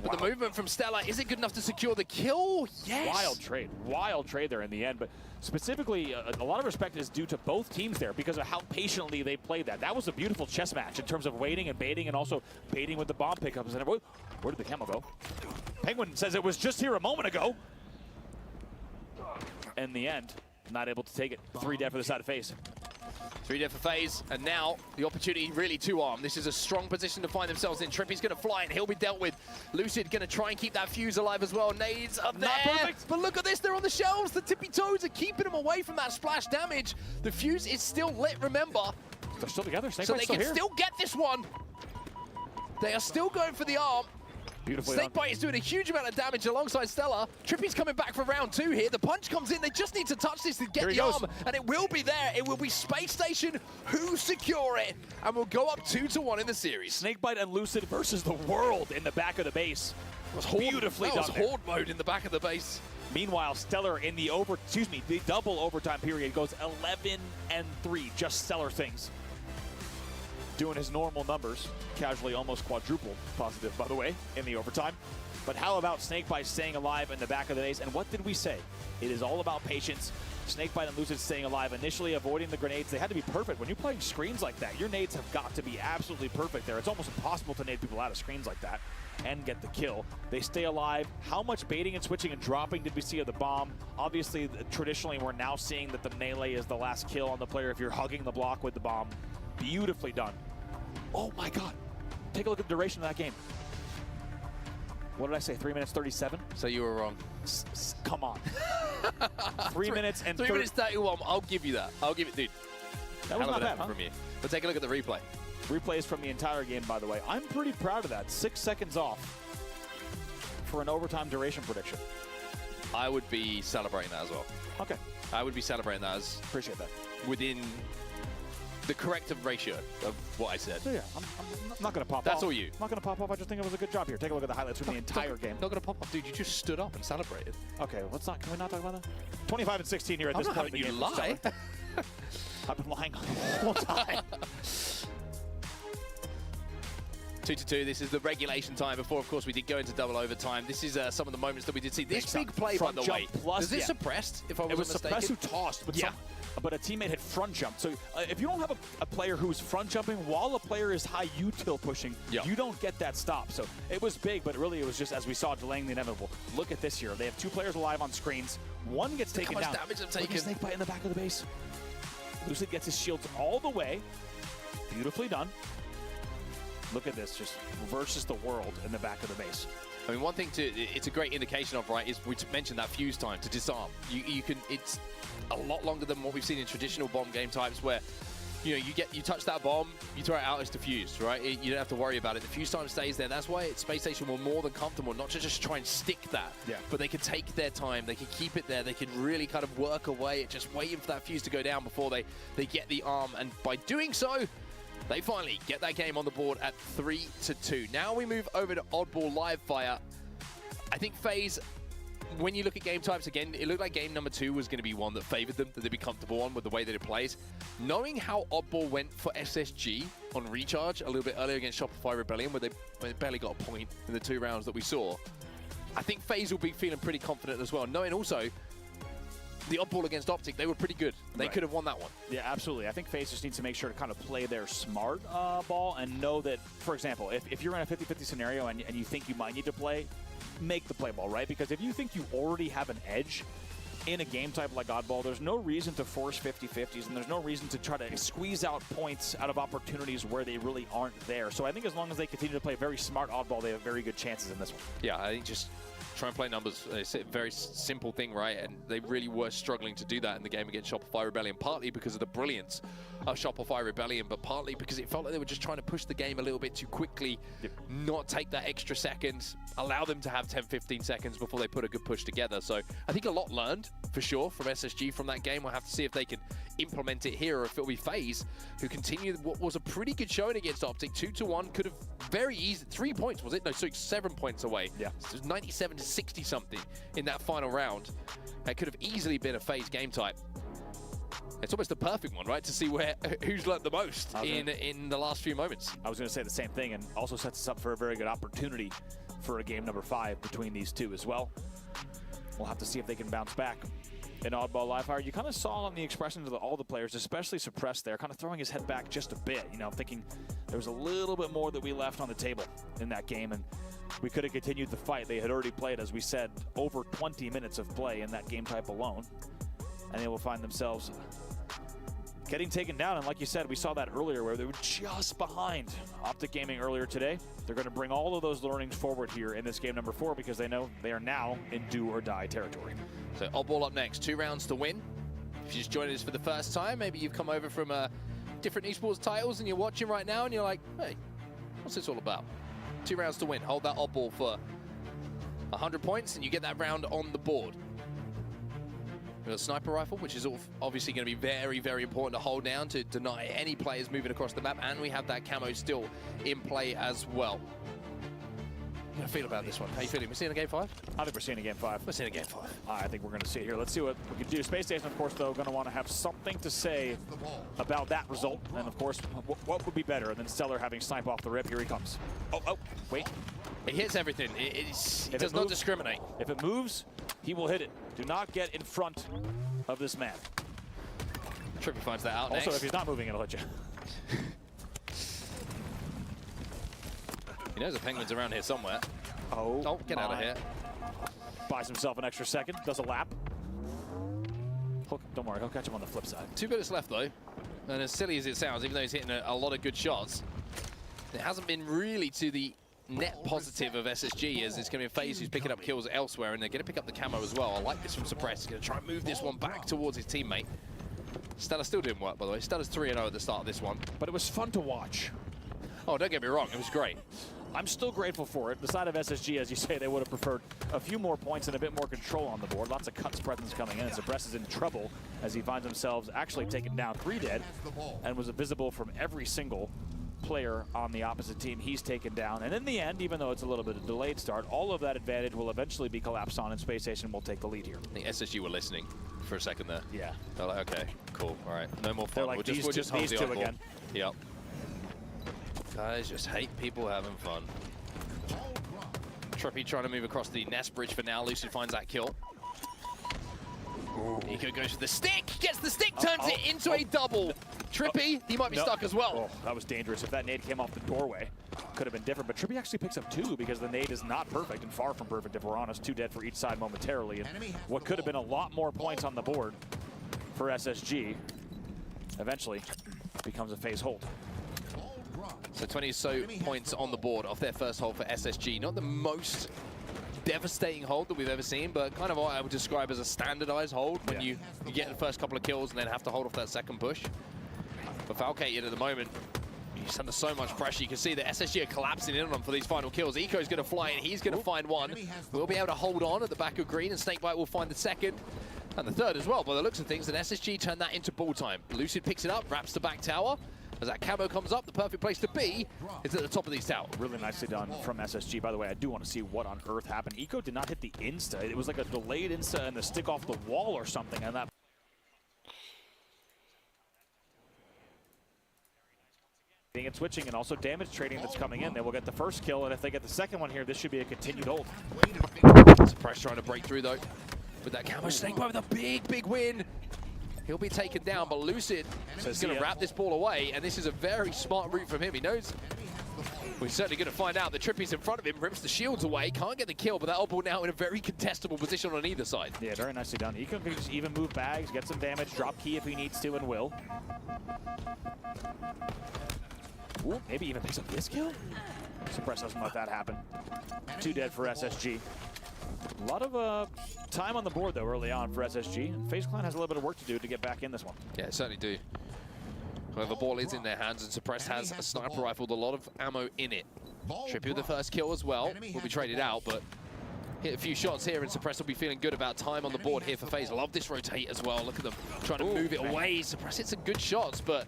But the movement from Stella, is it good enough to secure the kill? Yes. Wild trade there in the end. But specifically, a lot of respect is due to both teams there because of how patiently they played that. That was a beautiful chess match in terms of waiting and baiting and also baiting with the bomb pickups. And where did the camo go? Penguin says it was just here a moment ago. In the end, not able to take it. 3 dead for the side of FaZe. 3 dead for FaZe, and now the opportunity really to arm. This is a strong position to find themselves in. Trippy's going to fly and he'll be dealt with. Lucid going to try and keep that fuse alive as well. Nades are there, but look at this, they're on the shelves. The tippy toes are keeping them away from that splash damage. The fuse is still lit, remember. They're still together, so they can still get this one. They are still going for the arm. Snakebite is doing a huge amount of damage alongside Stella. Trippy's coming back for round 2 here. The punch comes in. They just need to touch this to get the arm, and it will be there. It will be Space Station who secure it, and we'll go up 2-1 in the series. Snakebite and Lucid versus the world in the back of the base. It was beautifully done. That was horde mode in the back of the base. Meanwhile, Stellar in the the double overtime period goes 11-3. Just stellar things. Doing his normal numbers, casually almost quadruple positive, by the way, in the overtime. But how about Snakebite staying alive in the back of the base? And what did we say? It is all about patience. Snakebite and Lucid staying alive, initially avoiding the grenades. They had to be perfect. When you're playing screens like that, your nades have got to be absolutely perfect there. It's almost impossible to nade people out of screens like that and get the kill. They stay alive. How much baiting and switching and dropping did we see of the bomb? Obviously, traditionally, we're now seeing that the melee is the last kill on the player if you're hugging the block with the bomb. Beautifully done. Oh my God. Take a look at the duration of that game. What did I say, 3 minutes 37? So you were wrong. Come on. 3 minutes and 3 minutes 31, I'll give you that. I'll give it, dude. That was not bad, huh? From you. But take a look at the replay. Replays from the entire game, by the way. I'm pretty proud of that. 6 seconds off for an overtime duration prediction. I would be celebrating that as well. Okay. I would be celebrating that as... Appreciate that. Within the corrective ratio of what I said. So yeah, I'm not going to pop off. That's all you. I'm not going to pop off. I just think it was a good job here. Take a look at the highlights from the entire game. Not going to pop off, dude. You just stood up and celebrated. Okay, let's not. Can we not talk about that? 25-16 here at this point in the game. You lie. I've been lying the whole time. 2-2. This is the regulation time. Before, of course, we did go into double overtime. This is some of the moments that we did see. This big play, by the way, was it suppressed, if I wasn't mistaken? It was suppressed who tossed, but a teammate had front jumped. So if you don't have a player who's front jumping while a player is high util pushing, you don't get that stop. So it was big, but really it was just, as we saw, delaying the inevitable. Look at this here. They have 2 players alive on screens. One gets taken down. How much damage they've taken. Look at Snakebite in the back of the base. Lucid gets his shields all the way. Beautifully done. Look at this, just versus the world in the back of the base. I mean, one thing it's a great indication of, right, is we mentioned that fuse time to disarm. You can, it's a lot longer than what we've seen in traditional bomb game types where, you know, you touch that bomb, you throw it out, it's diffused, right? You don't have to worry about it. The fuse time stays there. That's why Space Station were more than comfortable, not to just try and stick that, but they could take their time, they could keep it there, they could really kind of work away at just waiting for that fuse to go down before they get the arm, and by doing so, they finally get that game on the board at 3-2. Now we move over to Oddball Live Fire. I think FaZe, when you look at game types again, it looked like game number 2 was going to be one that favored them, that they'd be comfortable on with the way that it plays. Knowing how Oddball went for SSG on Recharge a little bit earlier against Shopify Rebellion, where they barely got a point in the 2 rounds that we saw, I think FaZe will be feeling pretty confident as well, knowing also the Oddball against Optic, they were pretty good. They could have won that one. Yeah, absolutely. I think FaZe just needs to make sure to kind of play their smart ball and know that, for example, if you're in a 50-50 scenario and you think you might need to play, make the play ball, right? Because if you think you already have an edge in a game type like Oddball, there's no reason to force 50-50s, and there's no reason to try to squeeze out points out of opportunities where they really aren't there. So I think as long as they continue to play very smart Oddball, they have very good chances in this one. Yeah, I think just try and play numbers. It's a very simple thing, right? And they really were struggling to do that in the game against Shopify Rebellion, partly because of the brilliance of Shopify Rebellion, but partly because it felt like they were just trying to push the game a little bit too quickly, not take that extra second, allow them to have 10-15 seconds before they put a good push together. So I think a lot learned, for sure, from SSG from that game. We'll have to see if they can implement it here, or if it'll be FaZe who continue what was a pretty good showing against Optic. 2-1, could have very easy, 3 points, was it? No, so 7 points away. Yeah. So it was 97-60 something in that final round. That could have easily been a FaZe game type. It's almost a perfect one, right? To see who's learned the most in the last few moments. I was going to say the same thing, and also sets us up for a very good opportunity for a game number 5 between these two as well. We'll have to see if they can bounce back. In Oddball Live Fire, you kind of saw on the expressions of all the players, especially Suppressed there, kind of throwing his head back just a bit, you know, thinking there was a little bit more that we left on the table in that game, and we could have continued the fight. They had already played, as we said, over 20 minutes of play in that game type alone, and they will find themselves getting taken down. And like you said, we saw that earlier where they were just behind Optic Gaming earlier today. They're going to bring all of those learnings forward here in this game number 4, because they know they are now in do or die territory. So Oddball up next, 2 rounds to win. If you just joined us for the first time, maybe you've come over from different esports titles and you're watching right now and you're like, hey, what's this all about? 2 rounds to win. Hold that Oddball for 100 points and you get that round on the board. We've got a sniper rifle, which is obviously going to be very, very important to hold down to deny any players moving across the map, and we have that camo still in play as well. How do you feel about this one? How are you feeling? We're seeing a game 5? I think we're seeing a game 5. We're seeing a game 5. I think we're going to see it here. Let's see what we can do. Space Station, of course, though, going to want to have something to say about that result. And, of course, what would be better than Stellar having snipe off the rip? Here he comes. Oh, wait. It hits everything. It does not discriminate. If it moves, he will hit it. Do not get in front of this man. Trippy finds that out also, next. if he's not moving, it'll hit you. He knows the penguin's around here somewhere. Oh, get out of here. Buys himself an extra second, does a lap. Don't worry, he'll catch him on the flip side. 2 minutes left, though. And as silly as it sounds, even though he's hitting a lot of good shots, it hasn't been really to the net positive of SSG, as it's going to be FaZe who's picking up kills elsewhere, and they're going to pick up the camo as well. I like this from Suppressed. He's going to try and move this one back towards his teammate. Stella still didn't work, by the way. Stella's 3-0 at the start of this one. But it was fun to watch. Oh, don't get me wrong. It was great. I'm still grateful for it. The side of SSG, as you say, they would have preferred a few more points and a bit more control on the board. Lots of cuts presence coming in, and Suppress is in trouble as he finds himself actually taken down 3 dead and was visible from every single player on the opposite team he's taken down. And in the end, even though it's a little bit of a delayed start, all of that advantage will eventually be collapsed on, and Space Station will take the lead here. I think SSG were listening for a second there. Yeah. They're like, okay, cool, all right, no more fun. They're like, we'll just hold these the two Oddball. again. Yep. Guys just hate people having fun. Trippy trying to move across the nest bridge for now. Lucid finds that kill. Eco goes for the stick, gets the stick, turns it into a double. Trippy, he might be stuck as well. Oh, that was dangerous. If that nade came off the doorway, could have been different. But Trippy actually picks up 2 because the nade is not perfect and far from perfect, if we're honest. 2 dead for each side momentarily. And what could have been a lot more points on the board for SSG eventually becomes a FaZe hold. So 20 or so points on the board off their first hold for SSG. Not the most devastating hold that we've ever seen, but kind of what I would describe as a standardized hold when you get the first couple of kills and then have to hold off that second push. But Falcated at the moment, he's under so much pressure. You can see that SSG are collapsing in on him for these final kills. Eco's going to fly in, he's going to find one. We'll be able to hold on at the back of green, and Snakebite will find the second. And the third as well, by the looks of things, and SSG turn that into ball time. Lucid picks it up, wraps the back tower. As that camo comes up, the perfect place to be is at the top of these towers. Really nicely done from SSG. By the way, I do want to see what on earth happened. Eco did not hit the insta. It was like a delayed insta and the stick off the wall or something, and that... And switching and also damage trading that's coming in. They will get the first kill, and if they get the second one here, this should be a continued hold. Surprise trying to break through though. With that camo, Snakebite with a big win. He'll be taken down, but Lucid is going to wrap this ball away, and this is a very smart route from him. He knows we're certainly going to find out. The Trippy's in front of him, rips the shields away, can't get the kill, but that ball now in a very contestable position on either side. Yeah, very nicely done. Eco can just even move bags, get some damage, drop key if he needs to, and will. Ooh, maybe even picks up this kill? Suppress doesn't let that happen. 2 dead for SSG. A lot of time on the board, though, early on for SSG. And FaZe Clan has a little bit of work to do to get back in this one. Yeah, certainly do. However, ball is in their hands, and Suppress has a sniper rifle with a lot of ammo in it. Trippy with the first kill as well. Will be traded out, but hit a few shots here, and Suppress will be feeling good about time on the board here for FaZe. Love this rotate as well. Look at them trying to move it away. Suppress hits some good shots, but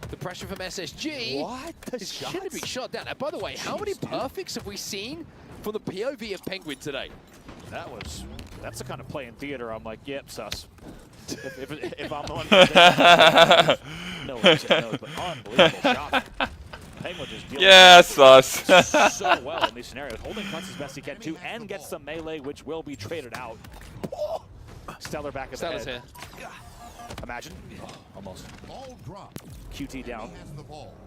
the pressure from SSG is going to be shot down. And by the way, how many perfects have we seen from the POV of Penguin today? That's the kind of play in theater I'm like, yep, sus. if I'm the one no one knows, but unbelievable shot. Penguin just dealing sus. so well in these scenarios. Holding cuts as best he can too, and gets some melee, which will be traded out. Stellar back of the head. Here. Imagine. Almost. QT down.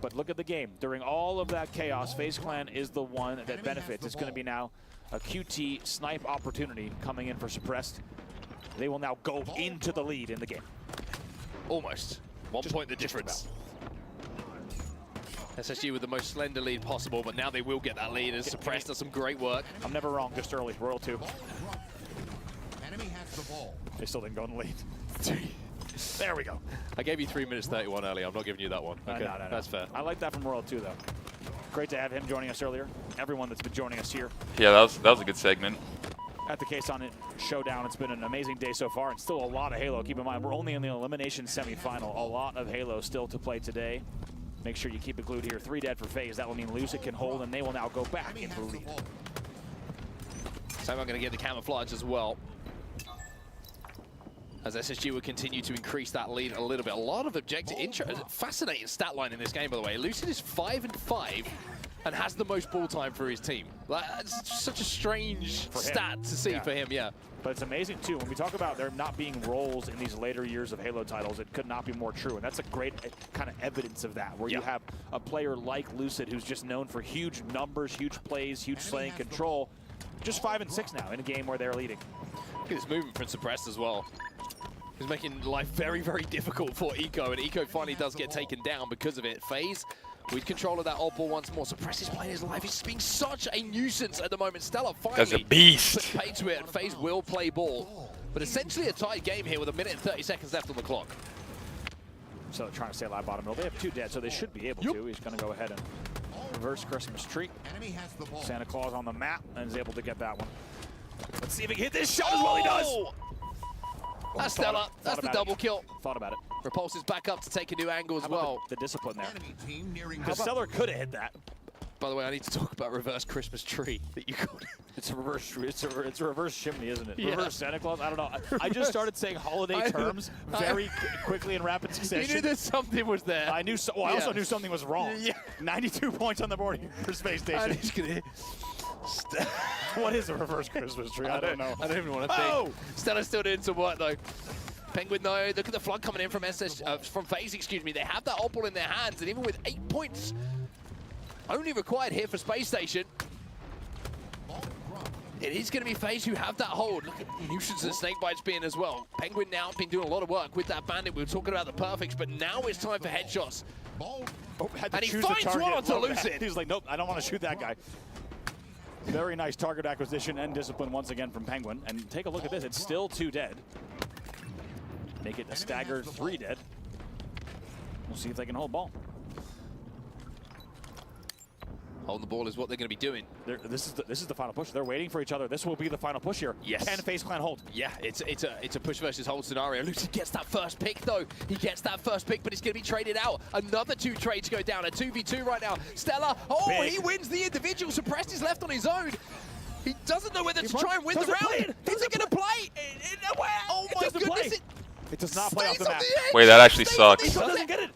But look at the game. During all of that chaos, FaZe Clan is the one that benefits. It's going to be now a QT snipe opportunity coming in for Suppressed. They will now go into the lead in the game. Almost. 1 point the difference. SSG with the most slender lead possible, but now they will get that lead as Suppressed does some great work. I'm never wrong, just early. Royal 2. They still didn't go in the lead. There we go. I gave you 3 minutes 31 earlier. I'm not giving you that one. Okay, no. That's fair. I like that from Royal 2, though. Great to have him joining us earlier. Everyone that's been joining us here. Yeah, that was a good segment. At the Kaysan Showdown, it's been an amazing day so far, and still a lot of Halo. Keep in mind, we're only in the elimination semifinal. A lot of Halo still to play today. Make sure you keep it glued here. 3 dead for FaZe. That will mean Lucid can hold, and they will now go back into the lead. So I'm going to get the camouflage as well, as SSG will continue to increase that lead a little bit. A lot of objective interest. Fascinating stat line in this game, by the way. Lucid is 5-5 and has the most ball time for his team. That's such a strange stat to see for him, yeah. But it's amazing, too. When we talk about there not being roles in these later years of Halo titles, it could not be more true. And that's a great kind of evidence of that, where you have a player like Lucid who's just known for huge numbers, huge plays, huge slaying control. Just 5-6 now in a game where they're leading. Look at this movement from Suppressed as well. He's making life very, very difficult for Eco, and Eco finally does get taken down because of it. FaZe with control of that odd ball once more. Suppressed is playing his life. He's being such a nuisance at the moment. Stella finally a beast. put paid to it, and FaZe will play ball. But essentially a tied game here with 1 minute and 30 seconds left on the clock. So trying to stay alive bottom middle. They have 2 dead, so they should be able to. He's going to go ahead and reverse Christmas tree. Santa Claus on the map, and is able to get that one. Let's see if he can hit this shot as well. He does. That's Stella. That's the double kill. Thought about it. Repulse is back up to take a new angle as well. The discipline there. Because Stellar could have hit that. By the way, I need to talk about reverse Christmas tree that you got. It's a reverse. It's a reverse chimney, isn't it? Yeah. Reverse Santa Claus. I don't know. I just started saying holiday terms very quickly in rapid succession. You knew that something was there. I knew. I also knew something was wrong. Yeah. 92 points on the board for Space Station. What is a reverse Christmas tree? I don't know. I don't even want to think. Stella's still doing some work though. Penguin though, look at the flood coming in from from FaZe, excuse me. They have that opal in their hands, and even with 8 points only required here for Space Station, it is going to be FaZe who have that hold. Look at Nuisance and Snakebites being as well. Penguin now been doing a lot of work with that bandit. We were talking about the perfects, but now it's time for headshots. And he finds one onto Lucid. He's like, nope, I don't want to shoot that guy. Very nice target acquisition and discipline once again from Penguin. And take a look at this. It's still 2 dead. Make it a staggered 3 dead. We'll see if they can hold ball. Holding the ball is what they're going to be doing. This is the final push. They're waiting for each other. This will be the final push here. Yes. Can FaZe Clan hold? Yeah, it's a push versus hold scenario. Lucid gets that first pick though. He gets that first pick, but it's going to be traded out. Another 2 trades go down. A 2v2 right now. Stella, he wins the individual. Suppressed is left on his own. He doesn't know whether to try and win the round. Is he going to play? Oh my goodness. It does not play off the map. Wait, that actually sucks.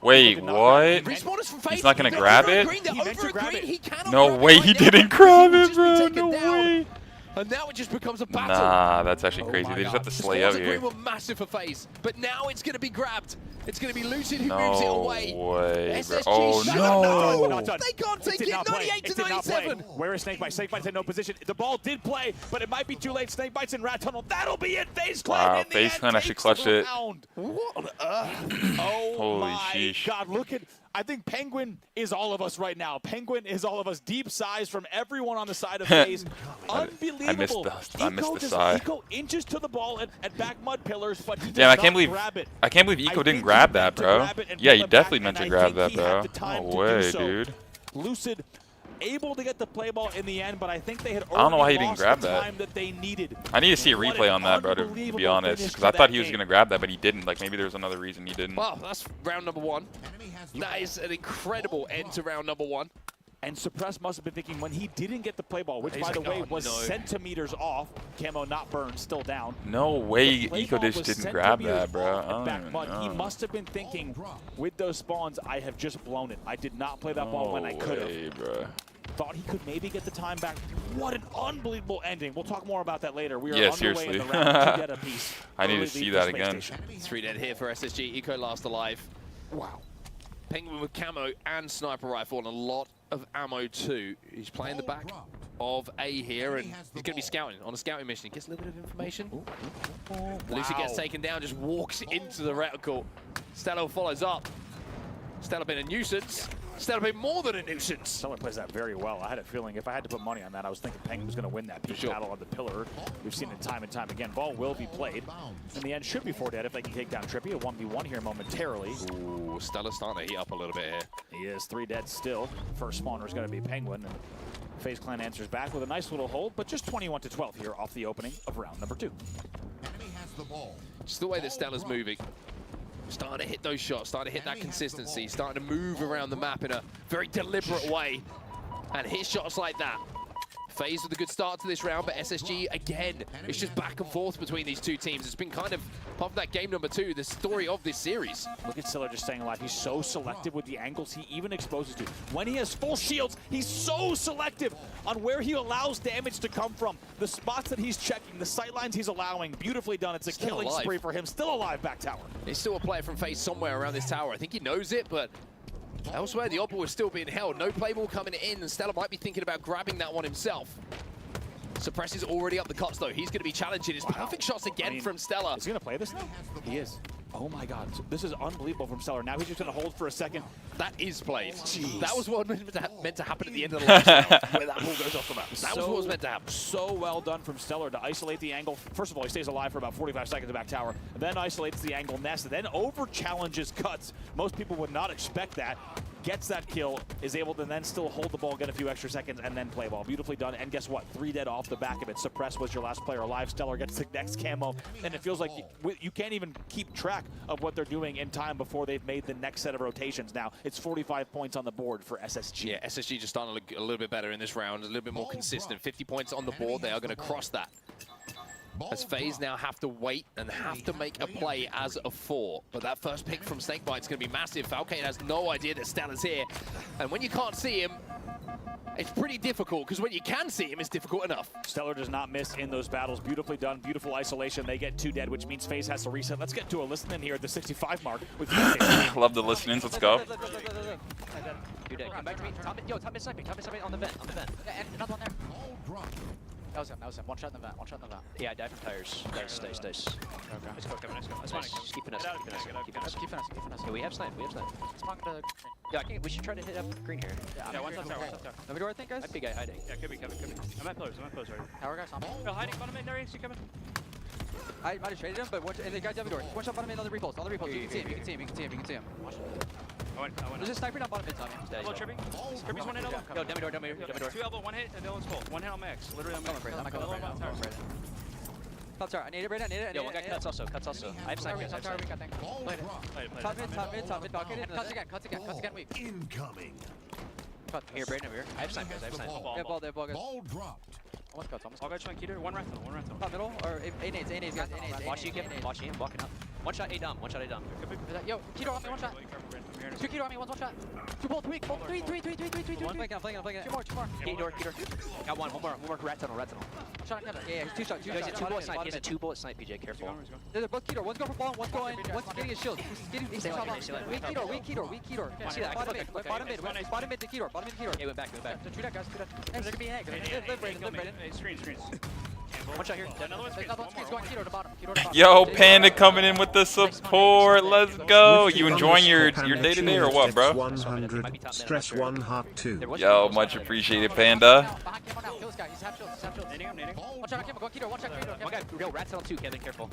Wait, what? He's not going to grab it? He meant to grab it. No way, he didn't grab it, bro. No way. And now it just becomes a battle. Nah, that's actually crazy. They just have to slay out here. Were massive for FaZe, but now it's going to be grabbed. It's going to be Lucid who moves it away. No way, SSG bro. Oh, no. They can't take it. 98 to 97. Where is Snakebite? Snakebites in no position. The ball did play, but it might be too late. Snakebites in Rat Tunnel. That'll be it. FaZe Clan. Wow, FaZe Clan actually clutched it. What on earth? Oh Holy my sheesh. God! Look at. I think Penguin is all of us right now. Penguin is all of us. Deep sighs from everyone on the side of FaZe. Unbelievable. I missed the sigh. Eco inches to the ball at back mud pillars, but he Damn, does not grab it. I can't believe Eco didn't grab that, bro. Yeah, he definitely meant to grab that, bro. No way, dude. Lucid able to get the play ball in the end, but I think they had I don't know why he already didn't grab lost the that. time that they needed. I need to see a replay on that, bro, to be honest. Because I thought he was going to grab that, but he didn't. Like, maybe there's another reason he didn't. Well, that's round number 1. That is an incredible end to round number 1. And Suppress must have been thinking when he didn't get the play ball, which, by the way, was centimeters off. Camo not burned, still down. No way Eco just didn't grab that, bro. He must have been thinking, with those spawns, I have just blown it. I did not play that ball when I could have. Bro. Thought he could maybe get the time back. What an unbelievable ending. We'll talk more about that later. We are Yeah, underway seriously. in the round. 2 dead apiece. I need to see that again. 3 dead here for SSG. Eco last alive. Wow. Penguin with camo and sniper rifle and a lot of ammo too. He's playing the back of A here, and he's going to be scouting on a scouting mission. He gets a little bit of information. Lucy gets taken down, just walks into the reticle. Stella follows up. Stella been a nuisance. Stella been more than a nuisance. Someone plays that very well. I had a feeling if I had to put money on that, I was thinking Penguin was going to win that peak battle on the pillar. We've seen it time and time again. Ball will be played. In the end, should be 4 dead if they can take down Trippy. A 1v1 here momentarily. Ooh, Stella's starting to heat up a little bit here. He is 3 dead still. First spawner is going to be Penguin. And FaZe Clan answers back with a nice little hold, but just 21 to 12 here off the opening of round number 2. Enemy has the ball. Just the way that Stella's moving. Starting to hit those shots, starting to hit that consistency, starting to move around the map in a very deliberate way. And hit shots like that. FaZe with a good start to this round, but SSG, again, it's just back and forth between these two teams. It's been kind of, apart from that game number 2, the story of this series. Look at Stiller just staying alive. He's so selective with the angles he even exposes to. When he has full shields, he's so selective on where he allows damage to come from. The spots that he's checking, the sightlines he's allowing, beautifully done. It's a killing spree for him. Still alive back tower. There's still a player from FaZe somewhere around this tower. I think he knows it, but elsewhere, the opal is still being held. No play ball coming in, and Stella might be thinking about grabbing that one himself. Suppress is already up the cuts, though. He's going to be challenging. It's perfect shots again from Stella. Is he going to play this now? He is. Oh my God, this is unbelievable from Stellar. Now he's just going to hold for a second. That is played. Jeez. That was what meant to happen at the end of the last round, where that ball goes off the map. That was what was meant to happen. So well done from Stellar to isolate the angle. First of all, he stays alive for about 45 seconds back tower, then isolates the angle nest, and then over challenges cuts. Most people would not expect that. gets that kill, is able to then still hold the ball, get a few extra seconds, and then play ball. Beautifully done. And guess what? 3 dead off the back of it. Suppress was your last player alive. Stellar gets the next camo, and it feels like you can't even keep track of what they're doing in time before they've made the next set of rotations. Now it's 45 points on the board for SSG. Yeah, SSG just starting to look a little bit better in this round, a little bit more consistent. 50 points on the board, they are going to cross that. As FaZe now have to wait and have to make a play as a 4. But that first pick from Snakebite is going to be massive. Falcane has no idea that Stellar's here. And when you can't see him, it's pretty difficult, because when you can see him, it's difficult enough. Stellar does not miss in those battles. Beautifully done, beautiful isolation. They get 2 dead, which means FaZe has to reset. Let's get to a listen-in here at the 65 mark. With Love the listen-ins. Let's go. You're dead. Come back to me. Top mid sniping. Top mid sniping on the vent. Yeah, and another one there. That was him. One shot in the vent. Yeah, I died from tires. Nice. Okay. Let's go, Kevin. Let's go. Just keep finessing. Keep finessing. Yeah, we have snipe. Spawn to... Yeah, we should try to hit up green here. Yeah, one top tower. Number door, I think, guys? Might be guy hiding. Yeah, could be, Kevin. I'm at close right. Tower guys, on me. No, hiding, bottom mid, there, see coming. I might have traded him, but and the guy's Devin door. One shot bottom mid on the repulse. You can see him. I went There's a sniper down bottom mid, Tommy. Elbow tripping. Tripping's one hit elbow. Yo, Devin door. 2 elbow, 1 hit, and the other one's full. 1 hit on max. Literally on max. I'm going right now. Top tower. I need it right now. Yo, one guy cuts also. I have sniper. Top tower, we got thing. Top mid, balcony. Cuts again, weak. Incoming. Cut. Here, Brayden, over here. I have sniper, guys. Yeah, ball there, guys. Ball dropped. Almost cuts. All guys trying Keter. One rental. Top middle, or A nades, guys. Watch you, Kevin. Watching him, walking up. One shot, A dumb. Yo, Keto on me, one shot. 2 Keto on me, one's one shot. 2 bolt, weak. 3. I'm flanking it. 2 more. Gate door. Got one more. Rat tunnel. Shot Kevin. Yeah, 2 shots. He has a 2 bullet snipe. He has a 2 bullet snipe, PJ. Careful. They're both Keto. One's going for ball, one's getting his shield. He's shot off. Weak Keto. See that? Bottom mid to Keto. Yeah, went back. Shoot that, guys. There could be an egg. Live Brayden. Screens. One shot here. Another one's going Keto to bottom. Yo, Panda coming in with the support. Let's go. You enjoying your day today or what, bro? 100. Stress 1 heart 2. Yo, much appreciated, Panda.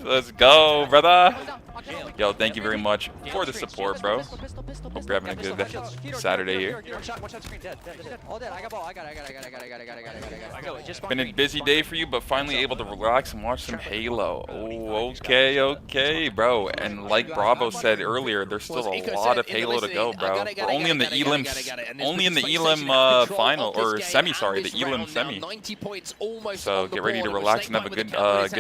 Let's go, brother. Yo, thank you very much for the support, bro. Hope you're having a good Saturday here. Been a busy day for you, but finally able to relax and watch some Halo. Oh, okay, bro. And like Bravo said earlier, there's still a lot of Halo to go, bro. We're only in the Elim final or semi. Sorry, the Elim semi. So get ready to relax and have a good night.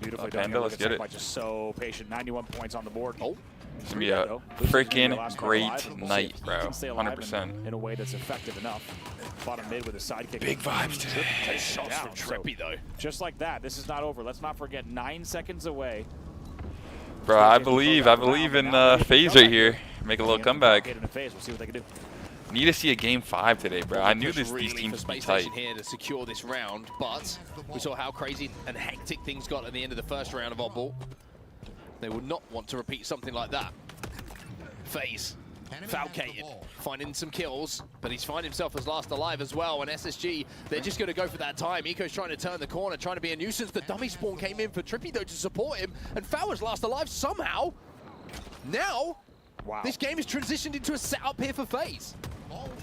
Beautifully Panda, let's get it. Just so patient. 91 points on the board. It's gonna be a freaking great night, bro. 100%. In a way that's effective enough. Bottom mid with a sidekick. Big vibes today. Nice shots from Trippy, though. Just like that, this is not over. Let's not forget 9 seconds away. Bro, I believe in FaZe right here. Make a little comeback. We'll see what they can do. Need to see a game 5 today, bro. I knew these teams would be tight. Here to secure this round, but we saw how crazy and hectic things got at the end of the first round of Oddball. They would not want to repeat something like that. FaZe, Falcated, finding some kills, but he's finding himself as last alive as well. And SSG, they're just going to go for that time. Eco's trying to turn the corner, trying to be a nuisance. The dummy spawn came in for Trippy, though, to support him. And Fal was last alive somehow. Now, this game is transitioned into a setup here for FaZe.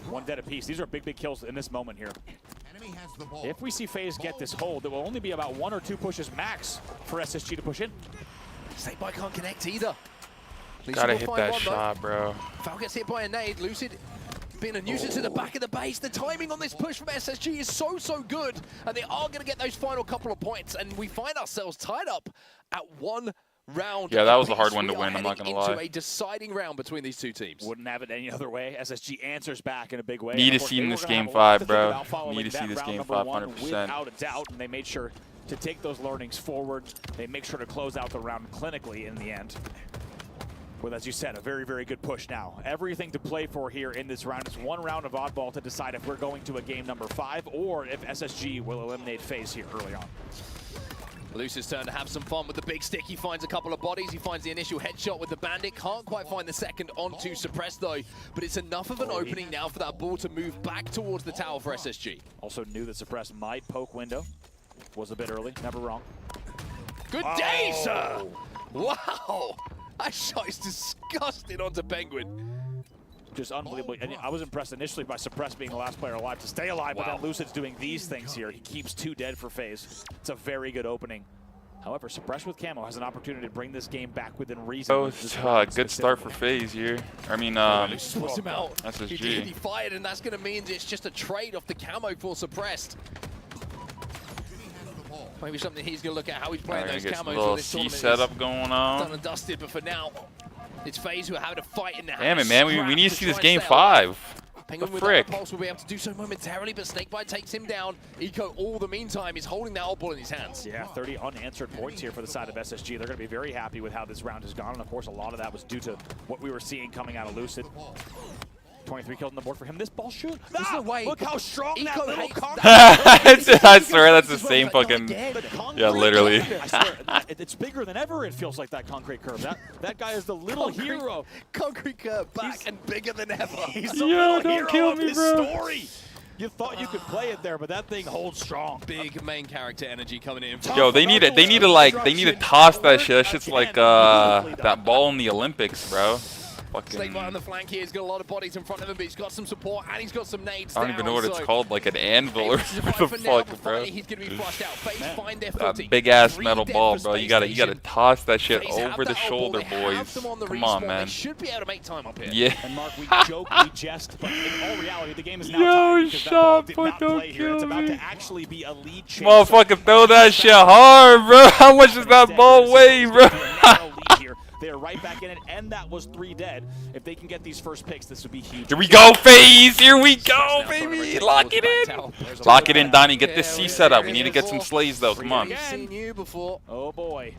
1 dead apiece. These are big kills in this moment here. If we see FaZe get this hold, it will only be about 1 or 2 pushes max for SSG to push in. Snakebite can't connect either. Gotta hit that shot, bro. Fal gets hit by a nade. Lucid being a nuisance to the back of the base. The timing on this push from SSG is so good. And they are going to get those final couple of points. And we find ourselves tied up at 1 round. Yeah, that was a hard one to win, I'm not going to lie. Into a deciding round between these 2 teams. Wouldn't have it any other way. SSG answers back in a big way. Need to see this game 5, bro. Need to see this game 5, 100%. Without a doubt, and they made sure to take those learnings forward. They make sure to close out the round clinically in the end. With, as you said, a very good push now. Everything to play for here in this round is 1 round of Oddball to decide if we're going to a game number 5 or if SSG will eliminate FaZe here early on. Luce's turn to have some fun with the big stick. He finds a couple of bodies. He finds the initial headshot with the bandit. Can't quite find the second onto Suppress, though. But it's enough of an opening now for that ball to move back towards the tower for SSG. Also knew that Suppress might poke window. Was a bit early. Never wrong. Good day, sir! Wow! That shot is disgusting onto Penguin. Just unbelievable. And I was impressed initially by Suppress being the last player alive to stay alive, but then Lucid's doing these things here. He keeps 2 dead for FaZe. It's a very good opening. However, Suppress with Camo has an opportunity to bring this game back within reason. Oh, good start for FaZe here. I mean, Swaps him out. SSG. He fired, and that's going to mean it's just a trade off the Camo for Suppressed. Maybe something he's going to look at how he's playing those Get Camos. a little this C tournament setup is going done on. and dusted, but for now, it's FaZe who are having to fight in the Damn it, man. We need to see this game 5. The Penguin frick? with Pulse will be able to do so momentarily, but Snakebite takes him down. Eco, all the meantime, is holding that ball in his hands. Yeah, 30 unanswered points here for the side of SSG. They're going to be very happy with how this round has gone, and of course, a lot of that was due to what we were seeing coming out of Lucid. 23 kills on the board for him. This ball shoot. Look how strong that little I swear that's the same fucking. Yeah, literally. I swear, it's bigger than ever. It feels like that concrete curve. That guy is the little hero. Concrete curve back and bigger than ever. He's the little hero of this story. You thought you could play it there, but that thing holds strong. Big main character energy coming in. Yo, they need to toss that shit. That shit's like that ball in the Olympics, bro. Snakebite on the flank here. He's got a lot of bodies in front of him, but he's got some support and he's got some nades. I don't even know what it's called, like an anvil or what the fuck, bro. He's gonna be flushed out. FaZe find their That footing. big ass metal ball, bro. You gotta toss that shit over the shoulder, boys. Come on, man. They should be able to make time up here. Yeah. And Mark, we joke, we jest, but in all reality, the game is now tied because that ball did not play here. It's about to actually be a lead chase. Motherfucker, throw that shit hard, bro. How much does that ball weigh, bro? They're right back in it, and that was 3 dead. If they can get these first picks, this would be huge. Here we go, FaZe. Here we go, baby. Lock it in. Lock it in, Donnie. Get this C set up. We need to get some slays, though. Come on. Seen you before. Oh, boy.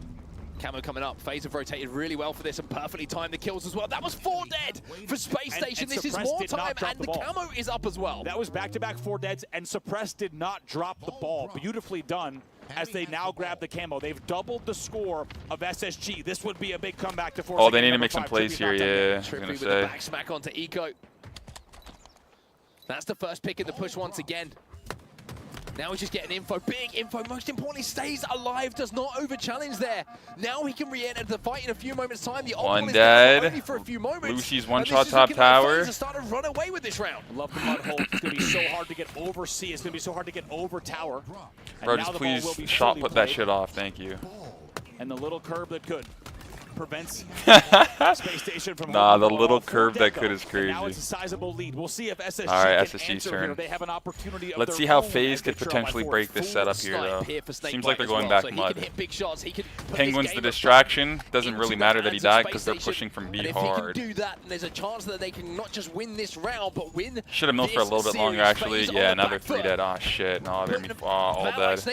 Camo coming up. FaZe have rotated really well for this and perfectly timed the kills as well. That was 4 dead for Space Station. This is more time, and the Camo is up as well. That was back-to-back 4 deads, and Suppress did not drop the ball. Beautifully done as they now grab the Camo. They've doubled the score of SSG. This would be a big comeback to force. Oh, they need to make some plays here, yeah. I was gonna with the say. back smack onto Eco. That's the first pick in the push once again. Now he's just getting info, big info. Most importantly, stays alive, does not over-challenge there. Now he can re-enter the fight in a few moments' time. The One is dead. only for a few moments. Lucy's one-shot top tower. Start to run away with this round. Love the mud hole. It's going to be so hard to get over C. It's going to be so hard to get over tower. Bro, just please shot put that shit off. Thank you. And the little curve that could prevents Space Station from the little curve that could is crazy. Now it's a sizable lead. We'll see if SSG All right, can SSG's answer turn. here. They have an opportunity of Let's see how FaZe could potentially break this setup here, though. Seems like they're going back mud. Penguin's the distraction. Doesn't really matter that he died because they're pushing from B hard. If he can do that, there's a chance that they can not just win this round, but win. Should have milled for a little bit longer, actually. Yeah, now they're 3 dead. Oh shit, no, they're all dead.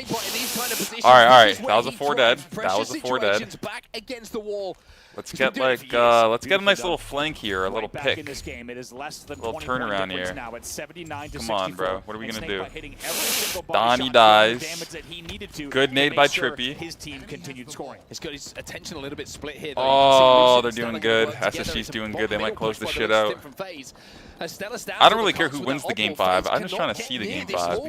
All right, that was a 4 dead. That was a 4 dead. Back against the wall. Let's get let's get a nice little flank here, a little Back pick. in this game, it is less than Little 21 turnaround difference here. now at 79 to Come on, 64. bro. What are we And gonna Snakebite do? hitting every single body Donnie shot, dies. damage that he needed to Good nade make by sure Trippy. His team continued scoring. It's got his attention a little bit split here. Oh, they're doing good. SSG's doing good. They might close this shit out. I don't really care who wins the game 5. I'm just trying to see the game 5.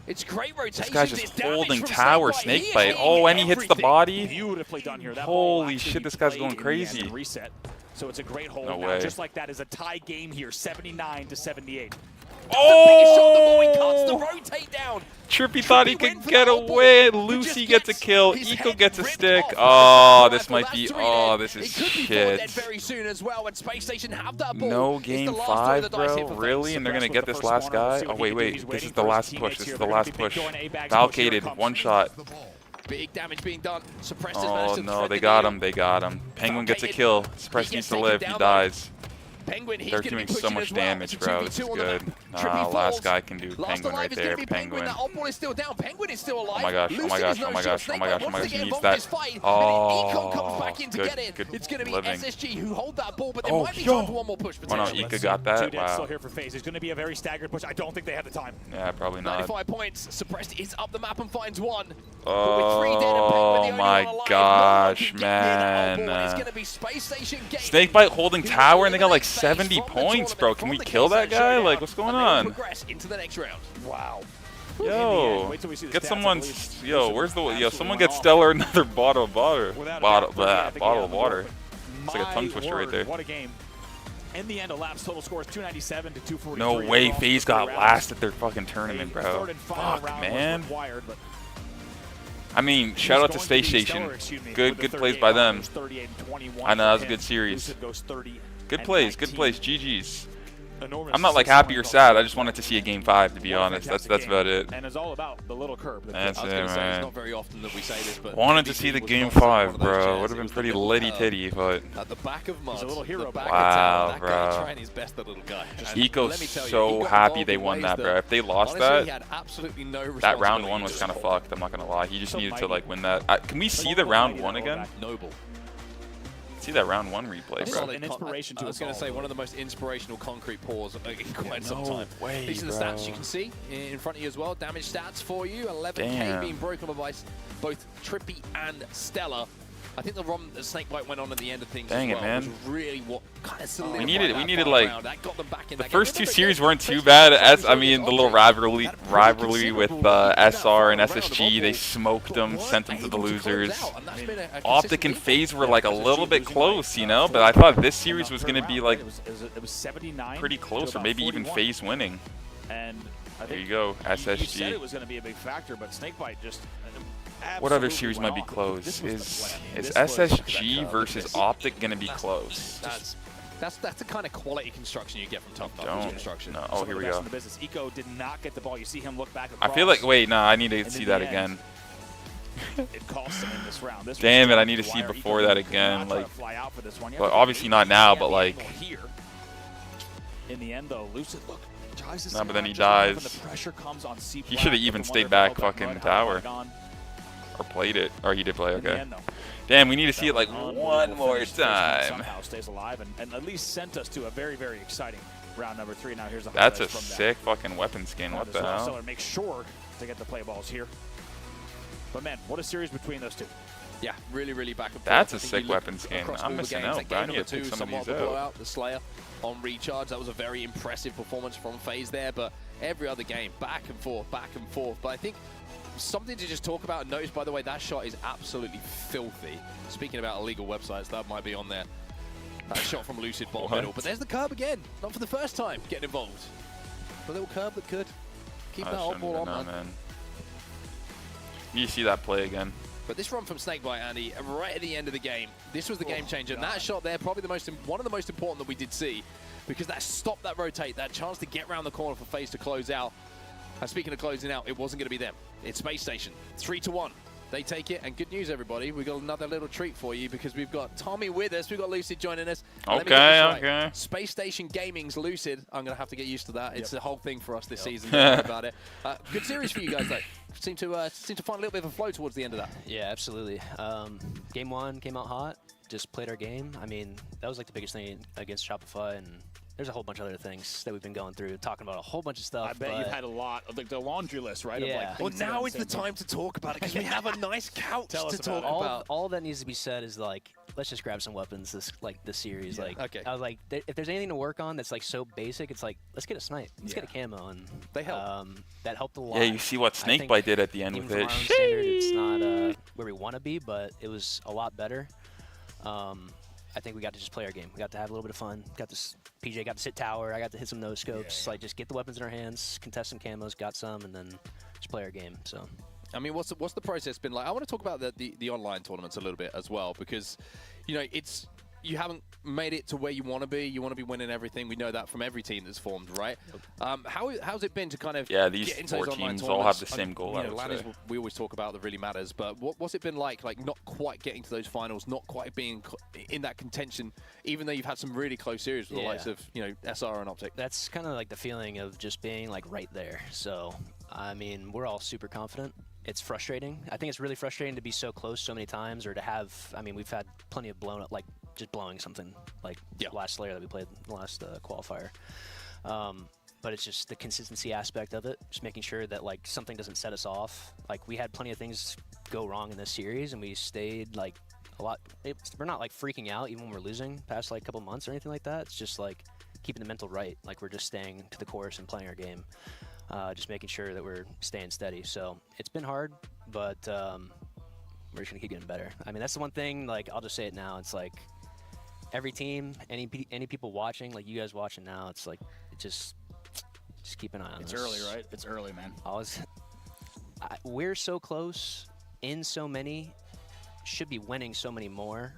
It's great rotation. This guy's just holding tower Snakebite. Oh, and he hits the body. Beautifully done here. That Holy shit, this guy's going crazy. Reset. So it's a great hold. No now, way. just like that is a tie game here, 79 to 78. Oh! Trippy thought he could get away. Lucy gets a kill. Eco gets a stick. Oh, this might be. Oh, this is shit. No game 5, bro. Really? And they're gonna get this last guy? Oh wait. This is the last push. This is the last push. Valkated, 1 shot. Big damage being done. Oh no, they got him. They got him. Penguin gets a kill. Suppress needs to live. He dies. They're doing so much damage, bro. This is good. Last guy can do Penguin right there. Penguin. Oh my gosh. He needs that. Oh, good It's going to be living. SSG who hold that ball, but there Oh, might be yo. time for one more push. Oh no, Ika got that. 2 dead still Wow. here for FaZe. It's going to be a very staggered push. I don't think they have the time. Yeah, probably not. 95 points. Suppressed is up the map and finds 1. Oh my gosh, man. Snakebite holding tower and they got like 70 points, bro. Can we kill that guy? Like, what's going on? Into the next round. Wow. Yo, get someone. Yo, where's the? Yo, someone get Stellar another bottle of water. Bottle of water. It's like a tongue twister right there. What a game. In the end, Elapsed total score is 297 to 243. No way, FaZe got rounds. last at their fucking tournament, A bro. third and final Fuck, round man. was required, but I mean, shout out to Space Station. Good plays by them. I know, that was a good series. Good plays, GG's. I'm not like happy or sad. I just wanted to see a game 5, to be honest. That's about it. And it's all about the little curb. That's it, It's man. not very often that we say this, but Wanted to see the game 5, bro. Would have been pretty litty titty, but. At the back of Mud, a little hero back wow, of town, bro. that guy trying his best, that little guy. And Eco's let me tell you, so he got happy involved they in won ways that, bro. If they lost honestly, he that, had absolutely no that round responsibility. 1 was kind of fucked. I'm not gonna lie. He just So needed to mighty. like win that. Can we see the round 1 again? Noble. See that round 1 replay, bro. Solid I was going to say one of the most inspirational concrete pours in quite some time. way, These are the bro. stats you can see in front of you as well. Damage stats for you. 11K Damn. being broken by both Trippy and Stella. I think the ROM that Snakebite went on at the end of things Dang as it, well man. was really what kind of solidified We needed that like final round. That got them back in the that first game. 2 series weren't too bad. I mean, the little rivalry with SR and SSG, they smoked them, sent them to the losers. Optic and FaZe were like a little bit close, you know, but I thought this series was gonna be like it was 79 pretty close, or maybe even FaZe winning. And I There think you go, You said SSG. it was going to be a big factor, but Snakebite just What other absolutely series went might be off. close? This was Is the plan. is This was SSG versus Optic gonna be close? That's the kind of quality construction you get from Tough Knuckles Don't. construction. No. Some Oh, of here the we best go. in the business. Eco did not get the ball. You see him look back I across. feel like, wait, nah, I need to And see in that the end, again. It cost him in this round. This Damn was it, I need to the see wire. before Eco that did again, not try like, to fly out for this one. You well, have to obviously get not now, the but like, angle here. In the end, though, Lucid, look, tries to no, but then he sit back, and dies. the pressure comes on C He should have even stayed back fucking tower. Or played it. Or he did play, okay. Damn, we need to see it like one more time. Somehow stays alive and at least sent us to a very, very exciting round number 3. Now here's the That's a highlights from that. sick fucking weapon skin. round What as the well. hell? So make sure to get the play balls here. But man, what a series between those two. Yeah, really, really back and forth. That's a I think sick you look weapon skin. across I'm all the missing games, out, like bro. I game need number to pick 2, some of somewhat these of a out. blowout, the Slayer on recharge. That was a very impressive performance from FaZe there, but every other game, back and forth, back and forth. But I think something to just talk about and notice, by the way, that shot is absolutely filthy. Speaking about illegal websites, that might be on there. That shot from Lucid bottom What? middle. But there's the curb again. Not for the first time getting involved. The little curb that could keep that old ball on, man. You see that play again. But this run from Snakebite, Andy, right at the end of the game, this was the game changer. And that shot there, probably one of the most important that we did see, because that stopped that rotate, that chance to get around the corner for FaZe to close out. And speaking of closing out, it wasn't going to be them. It's Space Station, 3-1. They take it, and good news, everybody. We've got another little treat for you because we've got Tommy with us. We've got Lucid joining us. And let me get this right. Okay. Space Station Gaming's Lucid. I'm going to have to get used to that. It's a whole thing for us this season. Don't worry about it. Good series for you guys, though. Seem to find a little bit of a flow towards the end of that. Yeah, absolutely. Game 1 came out hot. Just played our game. I mean, that was like the biggest thing against Shopify, and there's a whole bunch of other things that we've been going through, talking about a whole bunch of stuff. I bet you've had a lot of like the laundry list, right? Yeah. Of, like, Well, things that now are is the time to talk about it because we have a nice couch Tell us to talk about it. about. All that needs to be said is like, let's just grab some weapons this series. Yeah. Like, Okay. I was like, if there's anything to work on that's like so basic, it's like, let's get a snipe, let's get a camo, and they help. That helped a lot. Yeah, you see what I think Snakebite did at the end even with from it. our own standard, it's not where we want to be, but it was a lot better. I think we got to just play our game. We got to have a little bit of fun. PJ got to sit tower. I got to hit some no scopes. Like, just get the weapons in our hands, contest some camos, got some, and then just play our game. So, I mean, what's the process been like? I want to talk about the online tournaments a little bit as well, because, you know, you haven't made it to where you want to be. You want to be winning everything. We know that from every team that's formed, right? How's it been to kind of Yeah, these get into 4 those online teams all have tournaments? the same goal, You I know, would LAN is say. what we always talk about that really matters, but what's it been like not quite getting to those finals, not quite being in that contention, even though you've had some really close series with the likes of, you know, SR and Optic? that's kind of like the feeling of just being like right there. So, I mean, we're all super confident. It's frustrating. I think it's really frustrating to be so close so many times, or to have, I mean, we've had plenty of blown up, like just blowing something, like last Slayer that we played in the last qualifier. But it's just the consistency aspect of it, just making sure that like something doesn't set us off. Like, we had plenty of things go wrong in this series, and we stayed like a lot. We're not like freaking out even when we're losing past like a couple months or anything like that. It's just like keeping the mental right. Like, we're just staying to the course and playing our game. Just making sure that we're staying steady. So it's been hard, but we're just gonna keep getting better. I mean, that's the one thing, like, I'll just say it now. It's like, every team, any people watching, like you guys watching now, it's like just keep an eye on It's this. early, right? It's early, man. We're so close in so many, should be winning so many more,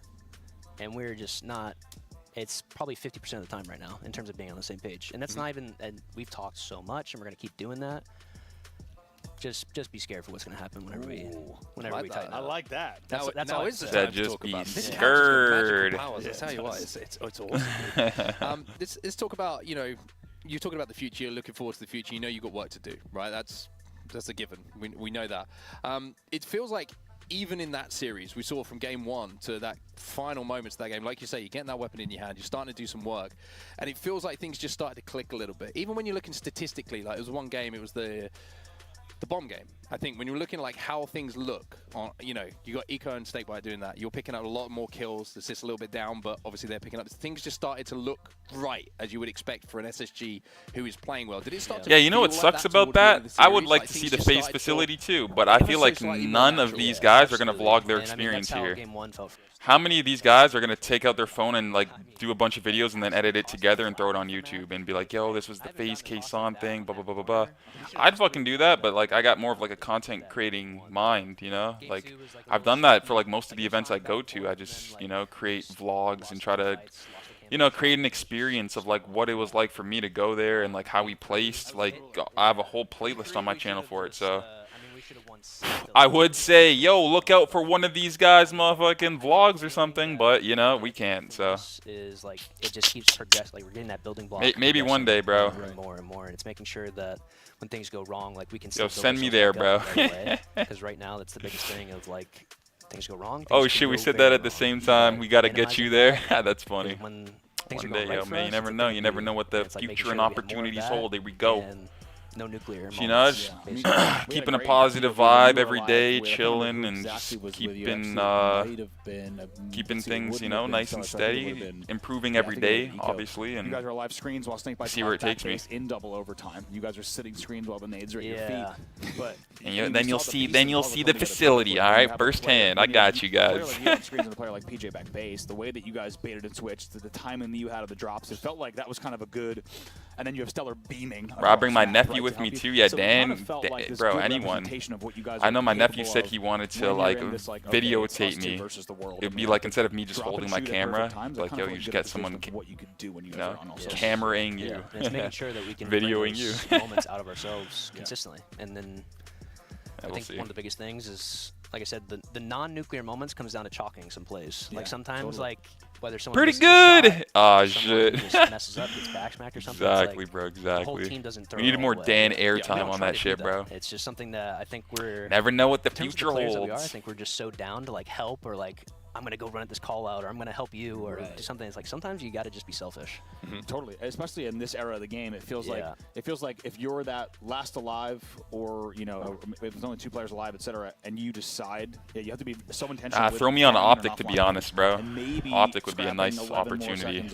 and we're just not. It's probably 50% of the time right now in terms of being on the same page, and that's not even. And we've talked so much, and we're gonna keep doing that. Just be scared for what's gonna happen whenever we tighten up. I like that. That's all is the Said time to just talk be about this. scared. Powers, I tell you what, it's awesome. Let's talk about, you know, you're talking about the future. You're looking forward to the future. You know you've got work to do, right? That's a given. We know that. It feels like even in that series, we saw from game 1 to that final moments of that game, like you say, you're getting that weapon in your hand, you're starting to do some work, and it feels like things just started to click a little bit. Even when you're looking statistically, like it was one game, it was the bomb game. I think when you're looking like how things look, on, you know, you got Eco and Snakebite doing that. You're picking up a lot more kills. The assists a little bit down, but obviously they're picking up. Things just started to look right, as you would expect for an SSG who is playing well. Did it start to you know what feel sucks like about that? that? I would like to see the FaZe facility too, but I feel like none of these guys are going to vlog their experience here. How many of these guys are going to take out their phone and like do a bunch of videos and then edit it together and throw it on YouTube and be like, yo, this was the FaZe Kaysan thing, blah, blah, blah, blah, blah. I'd fucking do that, but like I got more of like a content creating mind, you know? Like I've done that for like most of the events I go to. I just, you know, create vlogs and try to, you know, create an experience of like what it was like for me to go there and like how we placed. Like I have a whole playlist on my channel for it, so I would say, yo, look out for one of these guys' motherfucking vlogs or something, but you know, we can't. So is like it just keeps progressing. Like we're getting that building block. Maybe one day, bro. More and more, and it's making sure that when things go wrong, like we can. Yo, send me there, bro. Because right now, that's the biggest thing of like things go wrong. Oh shit, we said that at the same time. We gotta get you there. That's funny. One day, yo, man, you never know. You never know what the future and opportunities hold. There we go. No nuclear. You know, just keeping a positive vibe every day, chilling, and just keeping things, you know, nice and steady, improving every day, obviously, and you guys are live screens while Snakebite see where it takes me. In double overtime. You guys are sitting screens while the nades are at your feet. But and then you'll see the facility, all right, firsthand. I got you guys. Screens and a player like PJ back base, the way that you guys baited and switched, the timing that you had of the drops, it felt like that was kind of a good. And then you have Stellar beaming. Bro, I bring my nephew with me too. Yeah, Dan, bro, anyone. I know my nephew said he wanted to like videotape me. It'd be like instead of me just holding my camera, like yo, you just get someone, you know, cameraing you, it's making sure that we can videoing you. Moments out of ourselves consistently, and then I think one of the biggest things is, like I said, the non-nuclear moments comes down to chalking some plays. Like sometimes, like whether someone pretty good. Oh shit. Just messes up, gets backsmacked or something. Exactly, like, bro. Exactly. The whole team doesn't throw. We needed more away. Dan airtime on that shit, bro. It's just something that I think we're never know what the in terms future of the players holds. That we are, I think we're just so down to like help or like I'm gonna go run at this call out or I'm gonna help you or do something. It's like sometimes you got to just be selfish. Totally, especially in this era of the game, it feels like if you're that last alive or you know if there's only 2 players alive, etc., and you decide, you have to be so intentional. Throw me on Optic to be honest, bro. Optic would be a nice opportunity.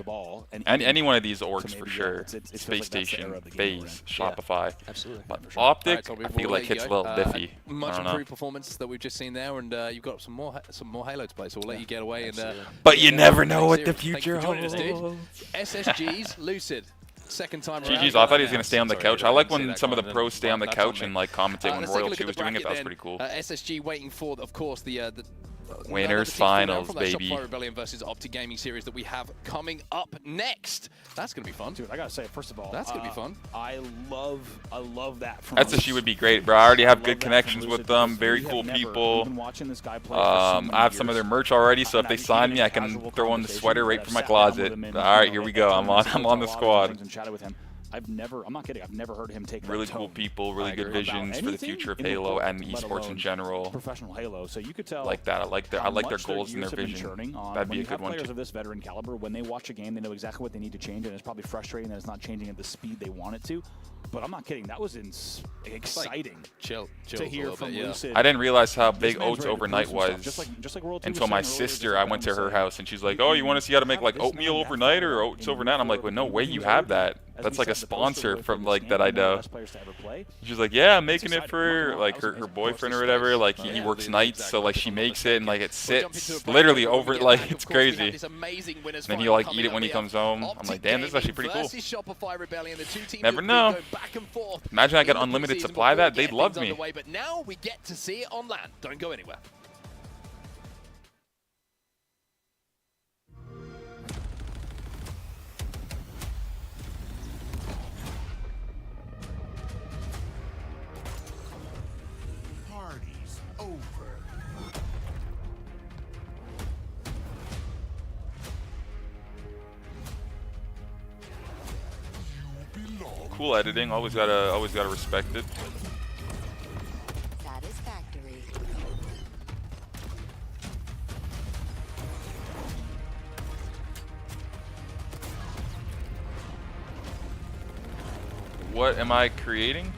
And any one of these orgs for sure. Space Station, FaZe, Shopify. Absolutely. But Optic, I feel like hits a little diffy. Much improved performance that we've just seen there, and you've got some more Halo to play, so we'll let you get away. And but you never know what the future holds. SSG's Lucid. Second time around. GG's, I thought he was going to stay on the couch. I like when some of the pros stay on the couch and like commentate when Royalty was doing it. That was pretty cool. SSG waiting for, of course, the Winners Finals, from baby. Shopify Rebellion versus Optic Gaming series that we have coming up next. That's going to be fun. Dude, I got to say, first of all, that's going to be fun. I love that. SSG would be great, bro. I already have good connections with them. Very cool people. I have some of their merch already, so if they sign me, I can throw on the sweater right from my closet. All right, here we go. I'm on the squad. I'm not kidding, I've never heard him take really cool people, really good visions for the future of Halo and esports in general. Professional Halo, so you could tell. Like that, I like their goals and their vision. That'd be a good one Players too. of this veteran caliber, when they watch a game, they know exactly what they need to change, and it's probably frustrating that it's not changing at the speed they want it to. But I'm not kidding, that was exciting. Chill to hear from Lucid. I didn't realize how big Oats overnight was until my sister. I went to her house and she's like, "Oh, you want to see how to make like oatmeal overnight or oats overnight?" I'm like, "Well, no way you have that." That's like a sponsor from like that I know. She's like, yeah, I'm making it for like her boyfriend or whatever. Like he works nights, so like she makes it and like it sits literally over like it's crazy. And then he'll like eat it when he comes home. I'm like, damn, this is actually pretty cool. Never know. Imagine I got unlimited supply of that. They'd love me. But now we get to see it on LAN. Don't go anywhere. Party's over. Cool editing. Always gotta respect it. Satisfactory. What am I creating?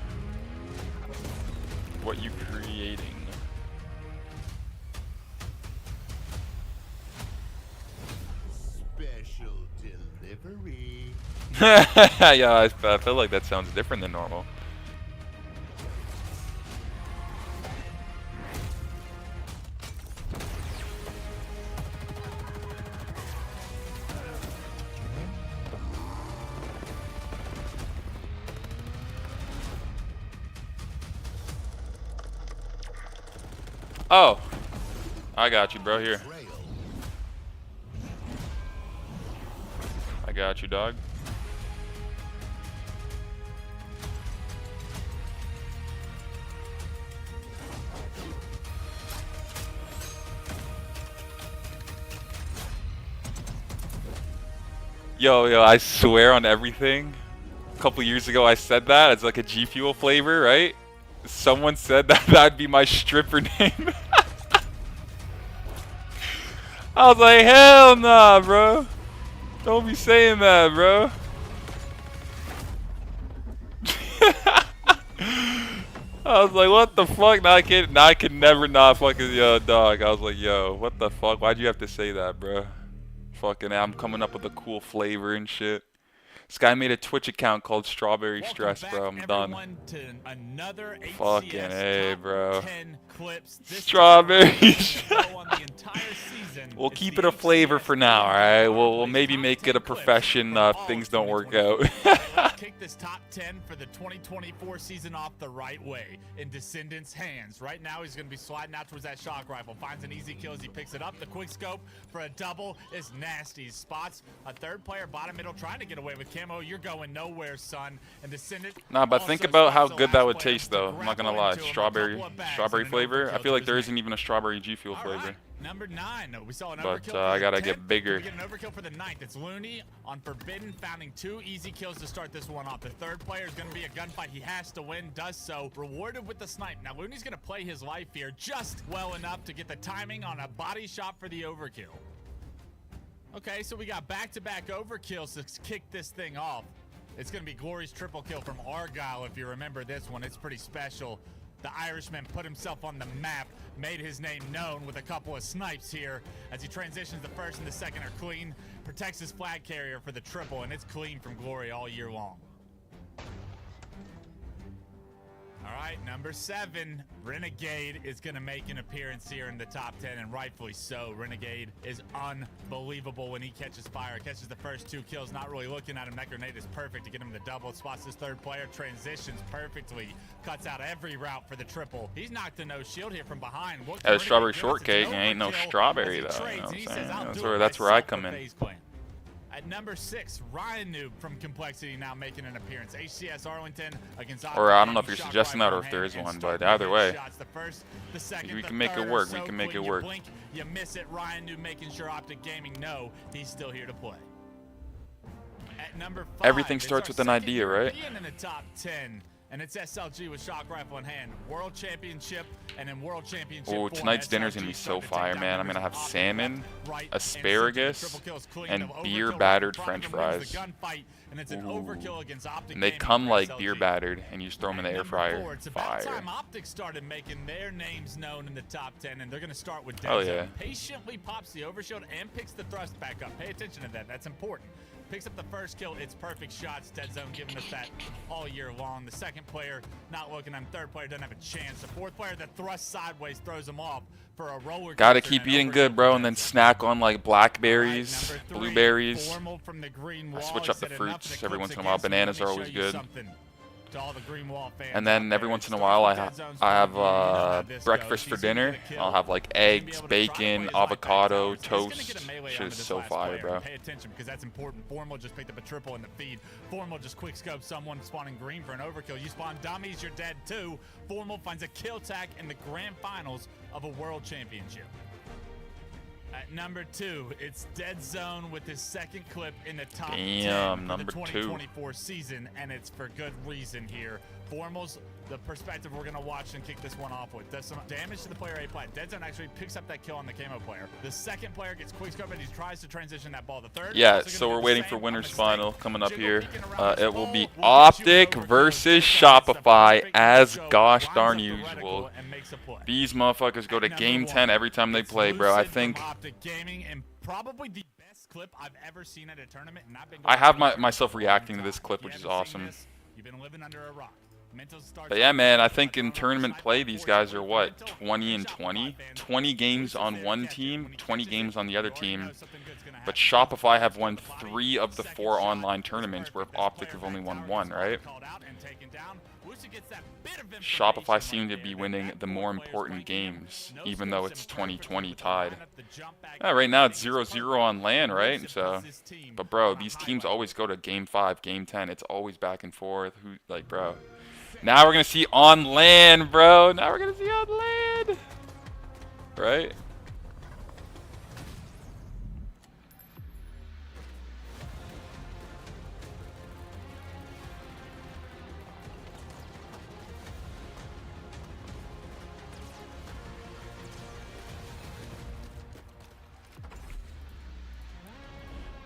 What you creating? Special delivery. Yeah, I feel like that sounds different than normal. Oh, I got you, bro. Here. I got you, dog. Yo, I swear on everything. A couple years ago I said that as like a G Fuel flavor, right? Someone said that that'd be my stripper name. I was like, hell nah, bro. Don't be saying that, bro. I was like, what the fuck? Now I can never not fucking, yo, dog. I was like, yo, what the fuck? Why'd you have to say that, bro? Fucking, I'm coming up with a cool flavor and shit. This guy made a Twitch account called Strawberry Stress, bro. I'm done. Fucking A, bro. Strawberry. We'll keep it a flavor for now, alright? We'll maybe make it a profession if things don't work out. Kick this top 10 for the 2024 season off the right way in Descendant's hands. Right now, he's going to be sliding out towards that shock rifle. Finds an easy kill as he picks it up. The quick scope for a double is nasty. Spots a third player bottom middle trying to get away with camo. You're going nowhere, son. And Descendant. Nah, but think about how good that would taste, though. I'm not gonna lie. Strawberry flavor. I feel like there isn't even a strawberry G Fuel flavor. Number 9. We saw an but overkill. I gotta get bigger. We get an overkill for the 9th. It's Looney on Forbidden, finding 2 easy kills to start this one off. The third player is going to be a gunfight. He has to win, does so. Rewarded with the snipe. Now, Looney's going to play his life here just well enough to get the timing on a body shot for the overkill. Okay, so we got back-to-back overkills to kick this thing off. It's going to be Glory's triple kill from Argyle, if you remember this one. It's pretty special. The Irishman put himself on the map, made his name known with a couple of snipes here. As he transitions, the first and the second are clean. Protects his flag carrier for the triple, and it's clean from Glory all year long. All right, number 7, Renegade is going to make an appearance here in the top 10, and rightfully so. Renegade is unbelievable when he catches fire. Catches the first 2 kills, not really looking at him. That grenade is perfect to get him the double. Spots his third player, transitions perfectly. Cuts out every route for the triple. He's knocked a no shield here from behind. That strawberry shortcake ain't no strawberry, though. You know what I'm saying? That's where I come in. At number 6, Ryan Noob from Complexity now making an appearance. HCS Arlington against or I don't know if you're suggesting that or if there is one, but either way, we can make it work. We can make it work. You miss it, Ryan Noob making sure Optic Gaming know he's still here to play. At number 5, everything starts with an idea, right? In the top 10. And it's SLG with shock rifle in hand. World Championship and then World Championship. Oh, tonight's dinner's gonna be so fire, man. I'm gonna have salmon, asparagus, and beer battered French fries. And they come like beer battered, and you just throw them in the air fryer. Fire. Time Optic started making their names known in the top 10, and they're gonna start with Oh yeah. Patiently pops the overshield and picks the thrust back up. Pay attention to that. That's important. picks up the first kill. It's perfect shots. Dead Zone giving us that all year long. The second player not looking at him. Third player doesn't have a chance. The fourth player that thrusts sideways throws him off for a roller. Gotta keep eating good, bro, and then snack on like blackberries, blueberries. I switch up the fruits every once in a while. Bananas are always good. And then every once in a while, I have breakfast for dinner. I'll have like eggs, bacon, avocado, toast. Shit is so fire, bro. Pay attention because that's important. Formal just picked up a triple in the feed. Formal just quick scope someone spawning green for an overkill. You spawn dummies, you're dead too. Formal finds a kill tag in the grand finals of a world championship. At number 2, it's Dead Zone with his second clip in the top 10 for the 2024 season, and it's for good reason here. Formal's the perspective we're going to watch and kick this one off with. Does some damage to the player A plat. Dead Zone actually picks up that kill on the camo player. The second player gets quick scope and he tries to transition that ball. The third. Yeah, so we're waiting for winners final coming up here. It will be Optic versus Shopify as gosh darn usual. These motherfuckers go to game 10 every time they play, bro. I think probably the best clip I've ever seen at a tournament, and I've been I have myself reacting to this clip, which is awesome. You've been living under a rock. But yeah, man, I think in tournament play, these guys are what, 20 and 20? 20 games on one team, 20 games on the other team. But Shopify have won 3 of the 4 online tournaments, where Optic have only won 1, right? Shopify seem to be winning the more important games, even though it's 2020 tied. Yeah, right now it's 0-0 on LAN, right? So, but bro, these teams always go to game 5, game 10. It's always back and forth. Bro. Now we're gonna see on LAN, bro. Now we're gonna see on LAN, right?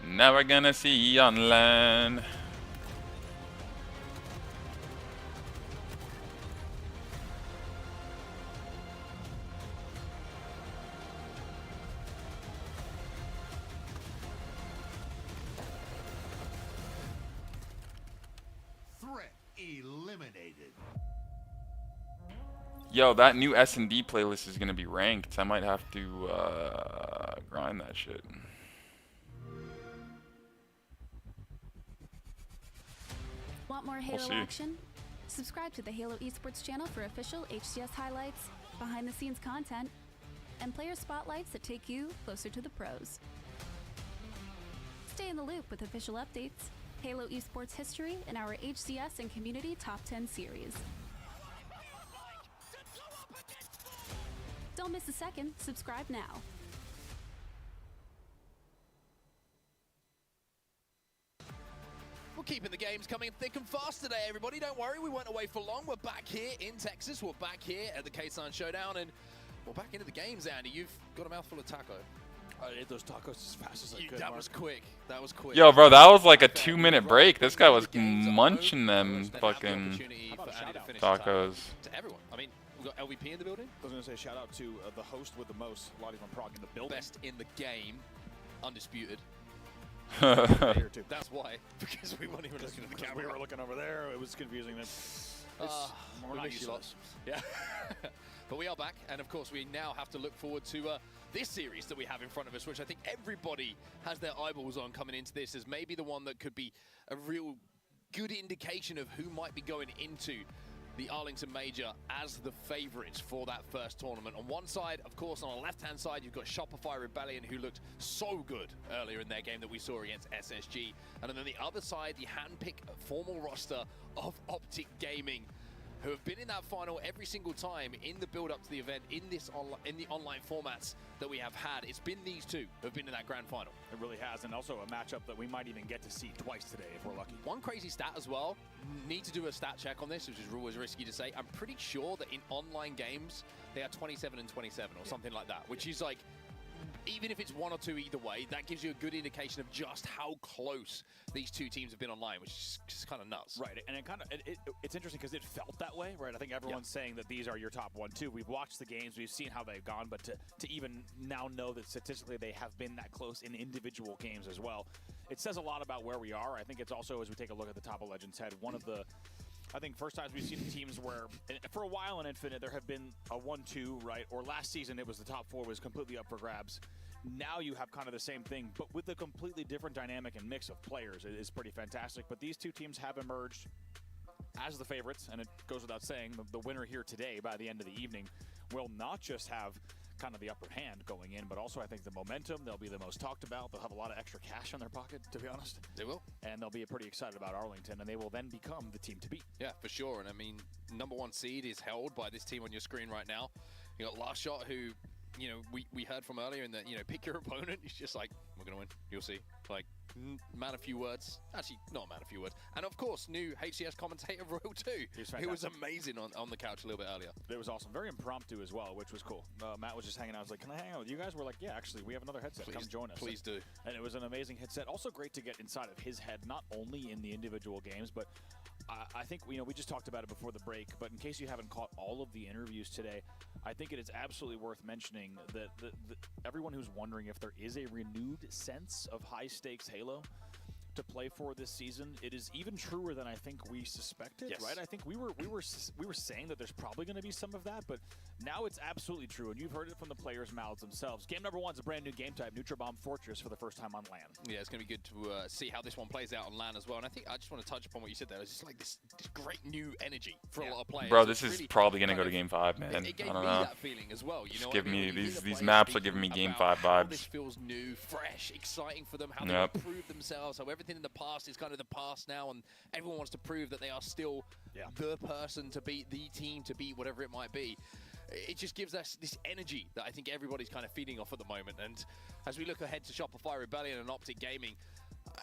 Now we're gonna see on LAN. Yo, that new S&D playlist is gonna be ranked. I might have to grind that shit. Want more Halo action? Subscribe to the Halo Esports channel for official HCS highlights, behind-the-scenes content, and player spotlights that take you closer to the pros. Stay in the loop with official updates, Halo Esports history, and our HCS and community top 10 series. Don't miss a second. Subscribe now. We're keeping the games coming thick and fast today, everybody. Don't worry, we weren't away for long. We're back here in Texas. We're back here at the Kaysan Showdown, and we're back into the games, Andy. You've got a mouthful of taco. I ate those tacos as fast as I could. That was quick. That was quick. Yo, bro, that was like a 2-minute break. This guy was munching them fucking tacos. To everyone. I mean, we've got LVP in the building. I was going to say shout out to the host with the most, Lottie Von Prague in the building. Best in the game. Undisputed. That's why, because we weren't even looking at the camera. We were looking over there. It was confusing. We're not used to it. Yeah. But we are back, and of course we now have to look forward to this series that we have in front of us, which I think everybody has their eyeballs on coming into this as maybe the one that could be a real good indication of who might be going into the Arlington Major as the favorites for that first tournament. On one side, of course, on the left-hand side, you've got Shopify Rebellion, who looked so good earlier in their game that we saw against SSG. And then on the other side, the hand-picked formal roster of Optic Gaming, who have been in that final every single time in the build-up to the event, in the online formats that we have had. It's been these two who have been in that grand final. It really has, and also a matchup that we might even get to see twice today if we're lucky. One crazy stat as well, need to do a stat check on this, which is always risky to say. I'm pretty sure that in online games, they are 27 and 27 or something like that, which is like even if it's 1 or 2 either way, that gives you a good indication of just how close these two teams have been online, which is just kind of nuts. Right, and it's interesting because it felt that way, right? I think everyone's saying that these are your top 1-2. We've watched the games, we've seen how they've gone, but to even now know that statistically they have been that close in individual games as well, it says a lot about where we are. I think it's also, as we take a look at the top of Legends Head, one of the, I think, first times we've seen teams where, for a while in Infinite, there have been a 1-2, right? Or last season, it was the top 4 was completely up for grabs. Now you have kind of the same thing, but with a completely different dynamic and mix of players. It is pretty fantastic. But these two teams have emerged as the favorites, and it goes without saying, the winner here today, by the end of the evening, will not just have kind of the upper hand going in, but also I think the momentum. They'll be the most talked about. They'll have a lot of extra cash in their pocket, to be honest. They will. And they'll be pretty excited about Arlington, and they will then become the team to beat. Yeah, for sure. And I mean, #1 seed is held by this team on your screen right now. You got Last Shot, who, you know, we heard from earlier in that, you know, pick your opponent. He's just like, we're going to win. You'll see. Like, man of few words. Actually, not a man of few words. And of course, new HCS commentator Royal 2, who was amazing on the couch a little bit earlier. It was awesome. Very impromptu as well, which was cool. Matt was just hanging out. I was like, can I hang out with you guys? We're like, yeah, actually, we have another headset. Please, come join us. Please do. And it was an amazing headset. Also great to get inside of his head, not only in the individual games, but I think, you know, we just talked about it before the break, but in case you haven't caught all of the interviews today, I think it is absolutely worth mentioning that everyone who's wondering if there is a renewed sense of high-stakes Halo to play for this season, it is even truer than I think we suspected, right? I think we were saying that there's probably going to be some of that, but now it's absolutely true, and you've heard it from the players' mouths themselves. Game #1 is a brand new game type, Neutrobomb Fortress, for the first time on LAN. Yeah, it's going to be good to see how this one plays out on LAN as well. And I think I just want to touch upon what you said there. It's just like this great new energy for a lot of players. Bro, this is really probably going to go to Game 5, man. It gave I don't me know. that feeling as well. You know, give me these maps are giving me Game 5 vibes. This feels new, fresh, exciting for them. How they prove themselves. How everything in the past is kind of the past now, and everyone wants to prove that they are still the person to beat, the team to beat, whatever it might be. It just gives us this energy that I think everybody's kind of feeding off at the moment. And as we look ahead to Shopify Rebellion and Optic Gaming,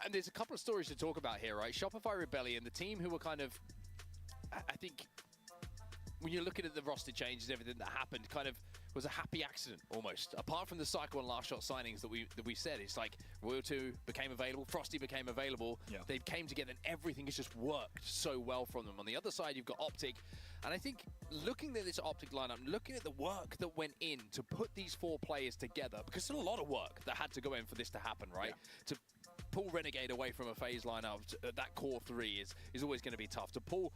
and there's a couple of stories to talk about here, right? Shopify Rebellion, the team who were kind of, I think, when you're looking at the roster changes and everything that happened, kind of was a happy accident almost. Apart from the Cycle and Last Shot signings that we said, it's like Royal 2 became available, Frosty became available. They came together and everything has just worked so well from them. On the other side, you've got Optic. And I think looking at this Optic lineup, looking at the work that went in to put these 4 players together, because there's a lot of work that had to go in for this to happen, right? To pull Renegade away from a FaZe lineup, that core 3 is always going to be tough. To pull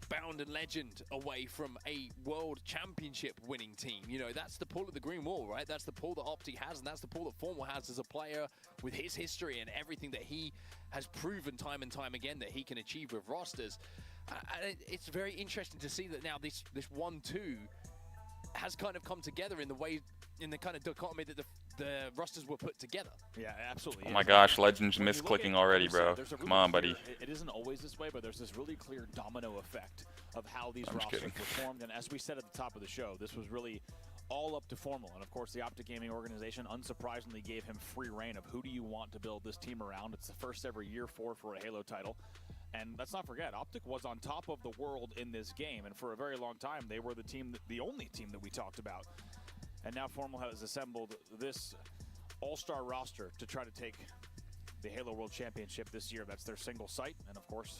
Bound and Legend away from a world championship winning team, you know, that's the pull of the green wall, right? That's the pull that Optic has, and that's the pull that Formal has as a player with his history and everything that he has proven time and time again that he can achieve with rosters. And it's very interesting to see that now this 1-2 has kind of come together in the kind of dichotomy that the rosters were put together. Yeah, absolutely. Oh my gosh, Legends misclicking already, bro. Come on, buddy. It isn't always this way, but there's this really clear domino effect of how these rosters were formed. And as we said at the top of the show, this was really all up to Formal. And of course, the Optic Gaming organization unsurprisingly gave him free reign of who do you want to build this team around. It's the first ever year 4 for a Halo title. And let's not forget, Optic was on top of the world in this game, and for a very long time, they were the only team that we talked about. And now Formal has assembled this all-star roster to try to take the Halo World Championship this year. That's their single site, and of course,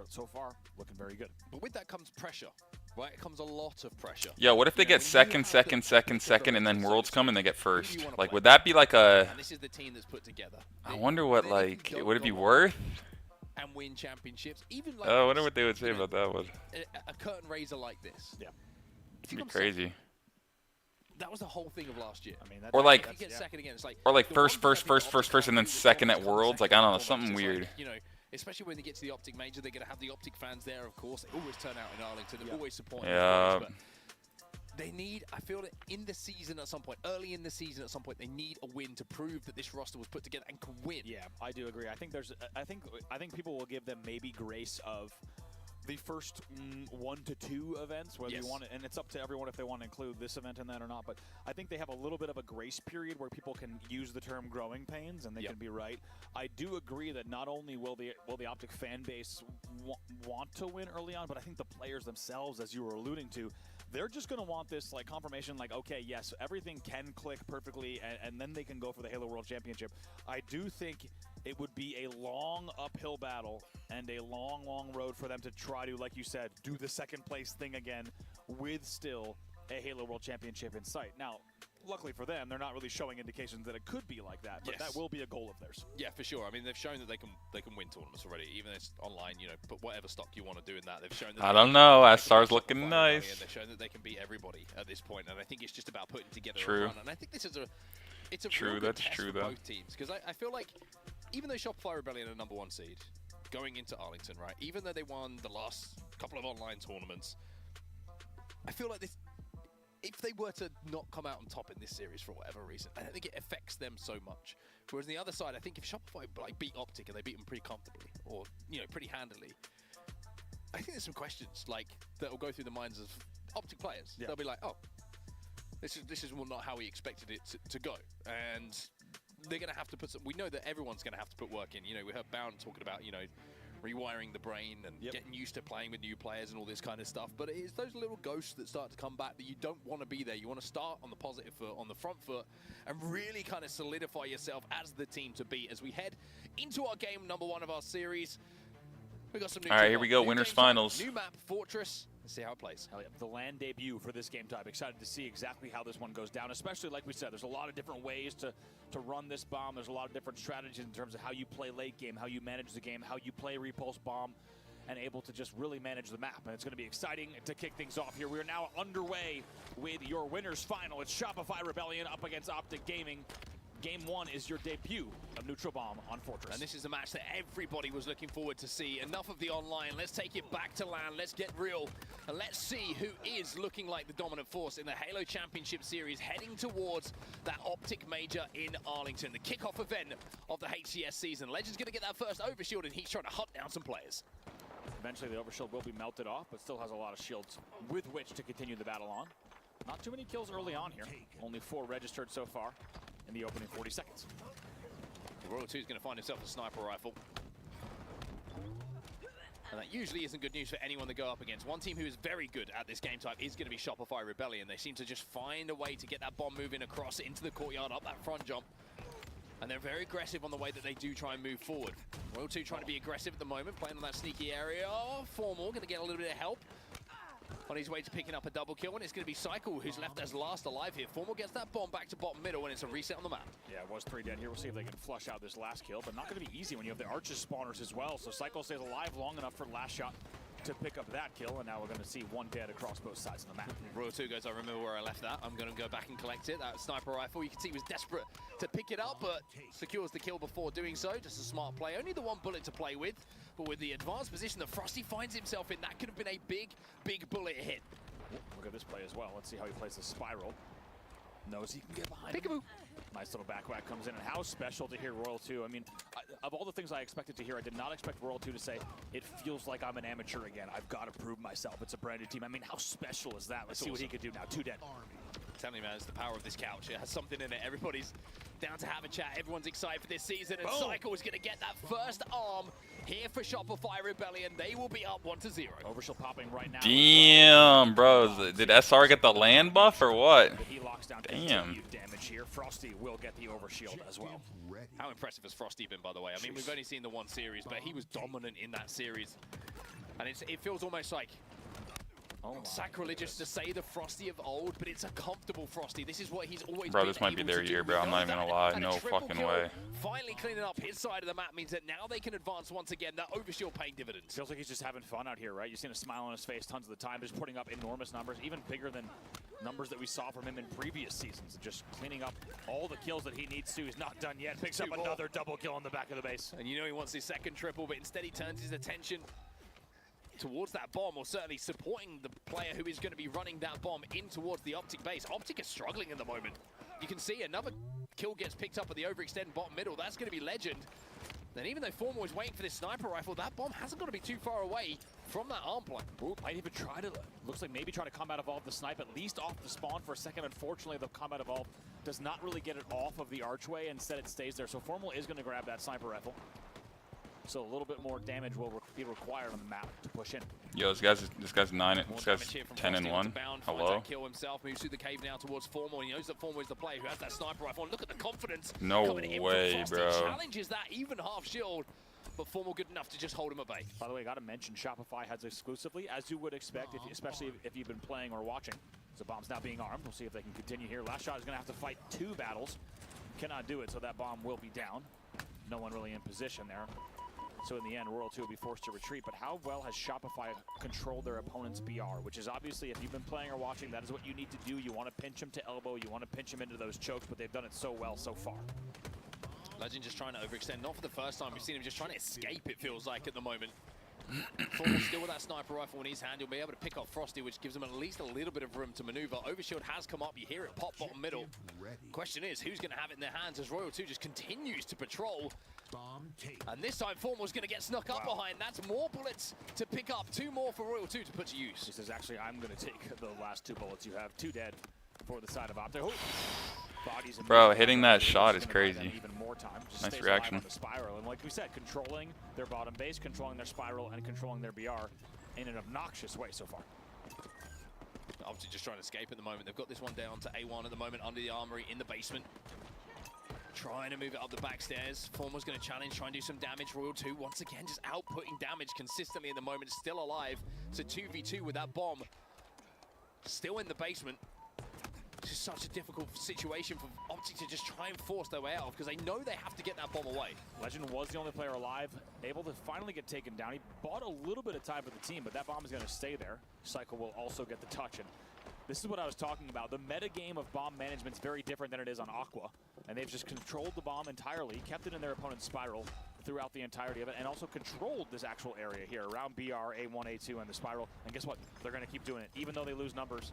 so far, looking very good. But with that comes pressure, right? It comes a lot of pressure. Yeah, what if they get second, and then Worlds come and they get first? Like, would that be like a... And this is the team that's put together. I wonder what, like, would it be worth? And win championships, even like. Oh, I wonder what they would say about that one. A curtain raiser like this. Yeah. It'd be crazy. That was the whole thing of last year. I mean, or like, if you get second again, it's like, or like first, and then second at Worlds. Like, I don't know, something weird. Like, you know, especially when they get to the Optic Major, they're going to have the Optic fans there, of course. They always turn out in Arlington. They're always supporting. Yeah. They need, I feel that in the season at some point, early in the season at some point, they need a win to prove that this roster was put together and can win. Yeah, I do agree. I think I think people will give them maybe grace of the first 1 to 2 events, whether you want it, and it's up to everyone if they want to include this event in that or not. But I think they have a little bit of a grace period where people can use the term growing pains, and they can be right. I do agree that not only will the Optic fan base want to win early on, but I think the players themselves, as you were alluding to, they're just going to want this like confirmation, like, okay, yes, everything can click perfectly, and then they can go for the Halo World Championship. I do think it would be a long uphill battle and a long, long road for them to try to, like you said, do the second place thing again with still a Halo World Championship in sight. Now, luckily for them, they're not really showing indications that it could be like that, but that will be a goal of theirs. Yeah, for sure. I mean, they've shown that they can win tournaments already, even if it's online. You know, put whatever stock you want to do in that. They've shown that. I don't know. SR's looking nice. And they've shown that they can beat everybody at this point, and I think it's just about putting together True. a run. And I think this is it's a True. real good That's test true for though. both teams, because I feel like even though Shopify Rebellion are #1 seed going into Arlington, right? Even though they won the last couple of online tournaments, I feel like this. If they were to not come out on top in this series for whatever reason, I don't think it affects them so much. Whereas on the other side, I think if Shopify like beat Optic and they beat them pretty comfortably, or pretty handily, I think there's some questions like that will go through the minds of Optic players. Yeah. They'll be like, oh, this is not how we expected it to go, and they're going to have to put some. We know that everyone's going to have to put work in. You know, we heard Bound talking about rewiring the brain and getting used to playing with new players and all this kind of stuff. But it is those little ghosts that start to come back that you don't want to be there. You want to start on the positive foot, on the front foot, and really kind of solidify yourself as the team to beat as we head into our game #1 of our series. We got some new. All right, here we go. Winners finals. New map, Fortress. Let's see how it plays. Hell yeah. The LAN debut for this game type. Excited to see exactly how this one goes down, especially like we said, there's a lot of different ways to run this bomb. There's a lot of different strategies in terms of how you play late game, how you manage the game, how you play repulse bomb, and able to just really manage the map. And it's going to be exciting to kick things off here. We are now underway with your winners final. It's Shopify Rebellion up against Optic Gaming. Game 1 is your debut of Neutral Bomb on Fortress. And this is a match that everybody was looking forward to see. Enough of the online. Let's take it back to LAN. Let's get real. And let's see who is looking like the dominant force in the Halo Championship Series, heading towards that Optic Major in Arlington, the kickoff event of the HCS season. Legend's going to get that first overshield, and he's trying to hunt down some players. Eventually, the overshield will be melted off, but still has a lot of shields with which to continue the battle on. Not too many kills early on here. Only 4 registered so far in the opening 40 seconds. Royal 2 is going to find himself a sniper rifle. And that usually isn't good news for anyone to go up against. One team who is very good at this game type is going to be Shopify Rebellion. They seem to just find a way to get that bomb moving across into the courtyard, up that front jump. And they're very aggressive on the way that they do try and move forward. Royal 2 trying to be aggressive at the moment, playing on that sneaky area. Oh, Formal going to get a little bit of help on his way to picking up a double kill, and it's going to be Cycle who's left as last alive here. Formal gets that bomb back to bottom middle, and it's a reset on the map. Yeah, it was 3 dead here. We'll see if they can flush out this last kill, but not going to be easy when you have the Arches spawners as well. So Cycle stays alive long enough for last shot to pick up that kill, and now we're going to see 1 dead across both sides of the map. Royal 2 goes, I remember where I left that. I'm going to go back and collect it. That sniper rifle, you can see he was desperate to pick it up, but secures the kill before doing so. Just a smart play. Only the 1 bullet to play with, but with the advanced position that Frosty finds himself in, that could have been a big, big bullet hit. Look at this play as well. Let's see how he plays the spiral. Knows he can get behind Peekaboo. him. Nice little back whack comes in, and how special to hear Royal 2. I mean, of all the things I expected to hear, I did not expect Royal 2 to say, it feels like I'm an amateur again. I've got to prove myself. It's a brand new team. I mean, how special is that? Let's see what he could do now. 2 dead. I'm telling you, man, it's the power of this couch. It has something in it. Everybody's down to have a chat. Everyone's excited for this season, and Cycle is going to get that first arm here for Shopify Rebellion. They will be up 1-0. Overshield popping right now. Damn, bro. Did SR get the land buff or what? He locks down Damn. damage here. Frosty will get the overshield as well. How impressive has Frosty been, by the way? I mean, we've only seen the 1 series, but he was dominant in that series. And it feels almost like sacrilegious to say the Frosty of old, but it's a comfortable Frosty. This is what he's always Bro, been this might be able their to year, do. bro. I'm not even gonna lie. And a No triple fucking kill, way. Finally cleaning up his side of the map means that now they can advance once again. That overshield paying dividends. Feels like he's just having fun out here, right? You've seen a smile on his face tons of the time, just putting up enormous numbers, even bigger than numbers that we saw from him in previous seasons, and just cleaning up all the kills that he needs to. He's not done yet. Picks up another double kill on the back of the base. And you know he wants his second triple, but instead he turns his attention towards that bomb, or certainly supporting the player who is going to be running that bomb in towards the Optic base. Optic is struggling in the moment. You can see another kill gets picked up at the overextend bottom middle. That's going to be Legend. And even though Formal is waiting for this sniper rifle, that bomb hasn't got to be too far away from that arm point. Ooh, might even try to, looks like maybe try to combat evolve the snipe, at least off the spawn for a second. Unfortunately, the combat evolve does not really get it off of the archway. Instead, it stays there. So Formal is going to grab that sniper rifle. So a little bit more damage will be required on the map to push in. Yo, this guy's 10 and 1. Hello. Kill himself, moves through the cave now towards Formal. He knows that Formal is the player who has that sniper rifle. And look at the confidence. No coming in way, from Frosty. bro. Challenges that even half shield, but Formal good enough to just hold him at bay. By the way, I got to mention Shopify has exclusively, as you would expect, especially if you've been playing or watching. So bomb's now being armed. We'll see if they can continue here. Last shot is going to have to fight 2 battles. Cannot do it, so that bomb will be down. No one really in position there. So in the end, Royal 2 will be forced to retreat. But how well has Shopify controlled their opponent's BR? Which is obviously, if you've been playing or watching, that is what you need to do. You want to pinch him to elbow. You want to pinch him into those chokes, but they've done it so well so far. Legend just trying to overextend. Not for the first time. We've seen him just trying to escape, it feels like, at the moment. Formal still with that sniper rifle in his hand. He'll be able to pick off Frosty, which gives him at least a little bit of room to maneuver. Overshield has come up. You hear it pop bottom middle. Question is, who's going to have it in their hands as Royal 2 just continues to patrol. And this time, Formal's going to get snuck up behind. That's more bullets to pick up. 2 more for Royal 2 to put to use. This is actually, I'm going to take the last 2 bullets you have. 2 dead for the side of Optic. Oh. Bro, hitting that shot is crazy. Even more time. Just nice stays reaction. alive on the spiral. And like we said, controlling their bottom base, controlling their spiral, and controlling their BR in an obnoxious way so far. Obviously just trying to escape at the moment. They've got this one down to A1 at the moment under the armory in the basement. Trying to move it up the back stairs. Formal's going to challenge, try and do some damage. Royal 2 once again just outputting damage consistently at the moment. Still alive. So 2v2 with that bomb. Still in the basement. It's just such a difficult situation for Optic to just try and force their way out of, because they know they have to get that bomb away. Legend was the only player alive, able to finally get taken down. He bought a little bit of time for the team, but that bomb is going to stay there. Cycle will also get the touch. And this is what I was talking about. The meta game of bomb management is very different than it is on Aqua. And they've just controlled the bomb entirely, kept it in their opponent's spiral throughout the entirety of it, and also controlled this actual area here around BR, A1, A2, and the spiral. And guess what? They're going to keep doing it. Even though they lose numbers,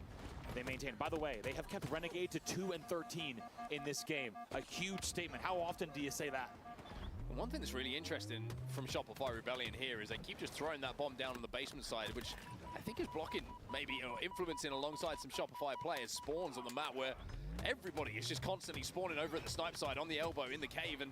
they maintain. By the way, they have kept Renegade to 2 and 13 in this game. A huge statement. How often do you say that? And one thing that's really interesting from Shopify Rebellion here is they keep just throwing that bomb down on the basement side, which I think is blocking, maybe, or influencing alongside some Shopify players spawns on the map, where everybody is just constantly spawning over at the snipe side on the elbow in the cave, and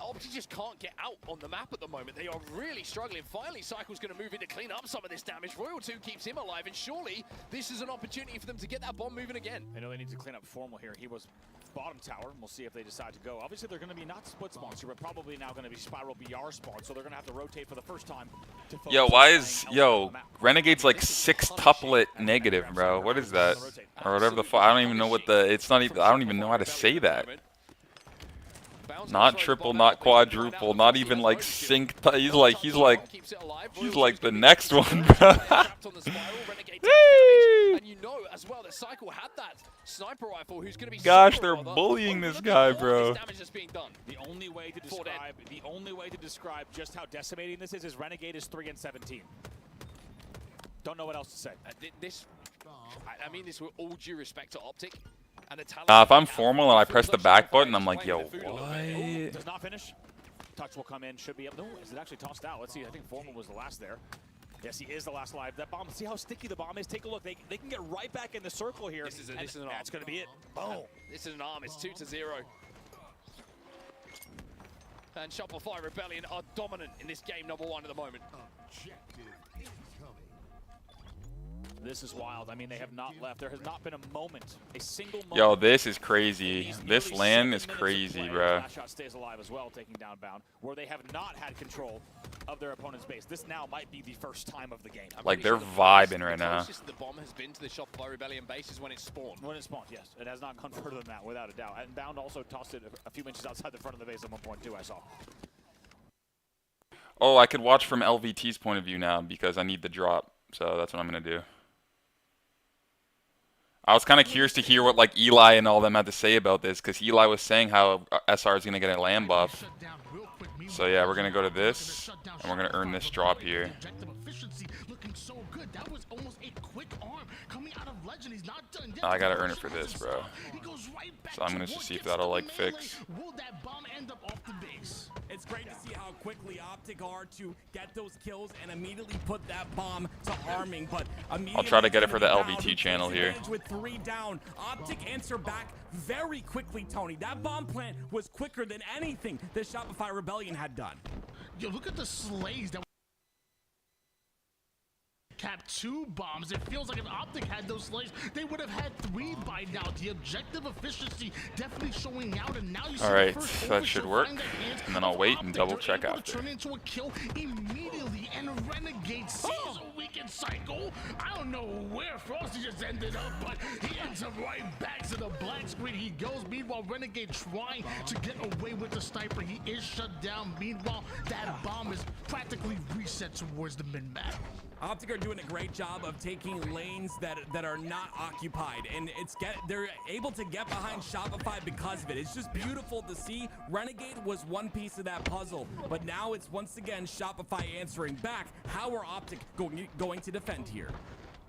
Optic just can't get out on the map at the moment. They are really struggling. Finally, Cycle's going to move in to clean up some of this damage. Royal 2 keeps him alive, and surely this is an opportunity for them to get that bomb moving again. I know they need to clean up Formal here. He was bottom tower, and we'll see if they decide to go. Obviously, they're going to be not split spawns here, but probably now going to be spiral BR spawns, so they're going to have to rotate for the first time. Yo, why is, Renegade's like 6 tuplet negative, bro? What is that? Or whatever the fuck. I don't even know what the, it's not even, I don't even know how to say that. Not triple, not quadruple, not even like sync. He's like the next one, bro. And you know as well that Cycle had that sniper rifle who's going to be Gosh, they're bullying this guy, bro. The only way to describe just how decimating this is Renegade is 3 and 17. Don't know what else to say. I mean this with all due respect to Optic. If I'm Formal and I press the back button, I'm like, yo, what? Does not finish. Touch will come in. Should be able. No, is it actually tossed out? Let's see. I think Formal was the last there. Yes, he is the last alive. That bomb. See how sticky the bomb is. Take a look. They can get right back in the circle here. This is an arm. That's going to be it. Boom. This is an arm. It's 2-0. And Shopify Rebellion are dominant in this game #1 at the moment. This is wild. I mean, they have not left. There has not been a moment, a single moment. Yo, this is crazy. This LAN is crazy, bro. Last shot stays alive as well, taking down Bound, where they have not had control of their opponent's base. This now might be the first time of the game. Like, they're vibing right now. The closest the bomb has been to the Shopify Rebellion base is when it spawned. When it spawned, yes. It has not gone further than that, without a doubt. And Bound also tossed it a few inches outside the front of the base at one point, too, I saw. Oh, I could watch from LVT's point of view now because I need the drop. So that's what I'm going to do. I was kind of curious to hear what like Eli and all them had to say about this, because Eli was saying how SR is going to get a LAN buff. So yeah, we're going to go to this, and we're going to earn this drop here. I got to earn it for this, bro. So I'm going to just see if that'll like fix. It's great to see how quickly Optic are to get those kills and immediately put that bomb to arming, but I'll try to get it for the LVT channel here. With 3 down, Optic answer back very quickly, Tony. That bomb plant was quicker than anything that Shopify Rebellion had done. Yo, look at the slays that cap 2 bombs. It feels like if Optic had those slays, they would have had 3 by now. The objective efficiency definitely showing out, and now you see Alright, that should work. And then I'll wait and double check after. Turn into a kill immediately, and Renegade sees a weakened cycle. I don't know where Frosty just ended up, but he ends up right back to the black screen. He goes. Meanwhile, Renegade trying to get away with the sniper. He is shut down. Meanwhile, that bomb is practically reset towards the mid-map. Optic are doing a great job of taking lanes that are not occupied, and they're able to get behind Shopify because of it. It's just beautiful to see. Renegade was one piece of that puzzle, but now it's once again Shopify answering back. How are Optic going to defend here?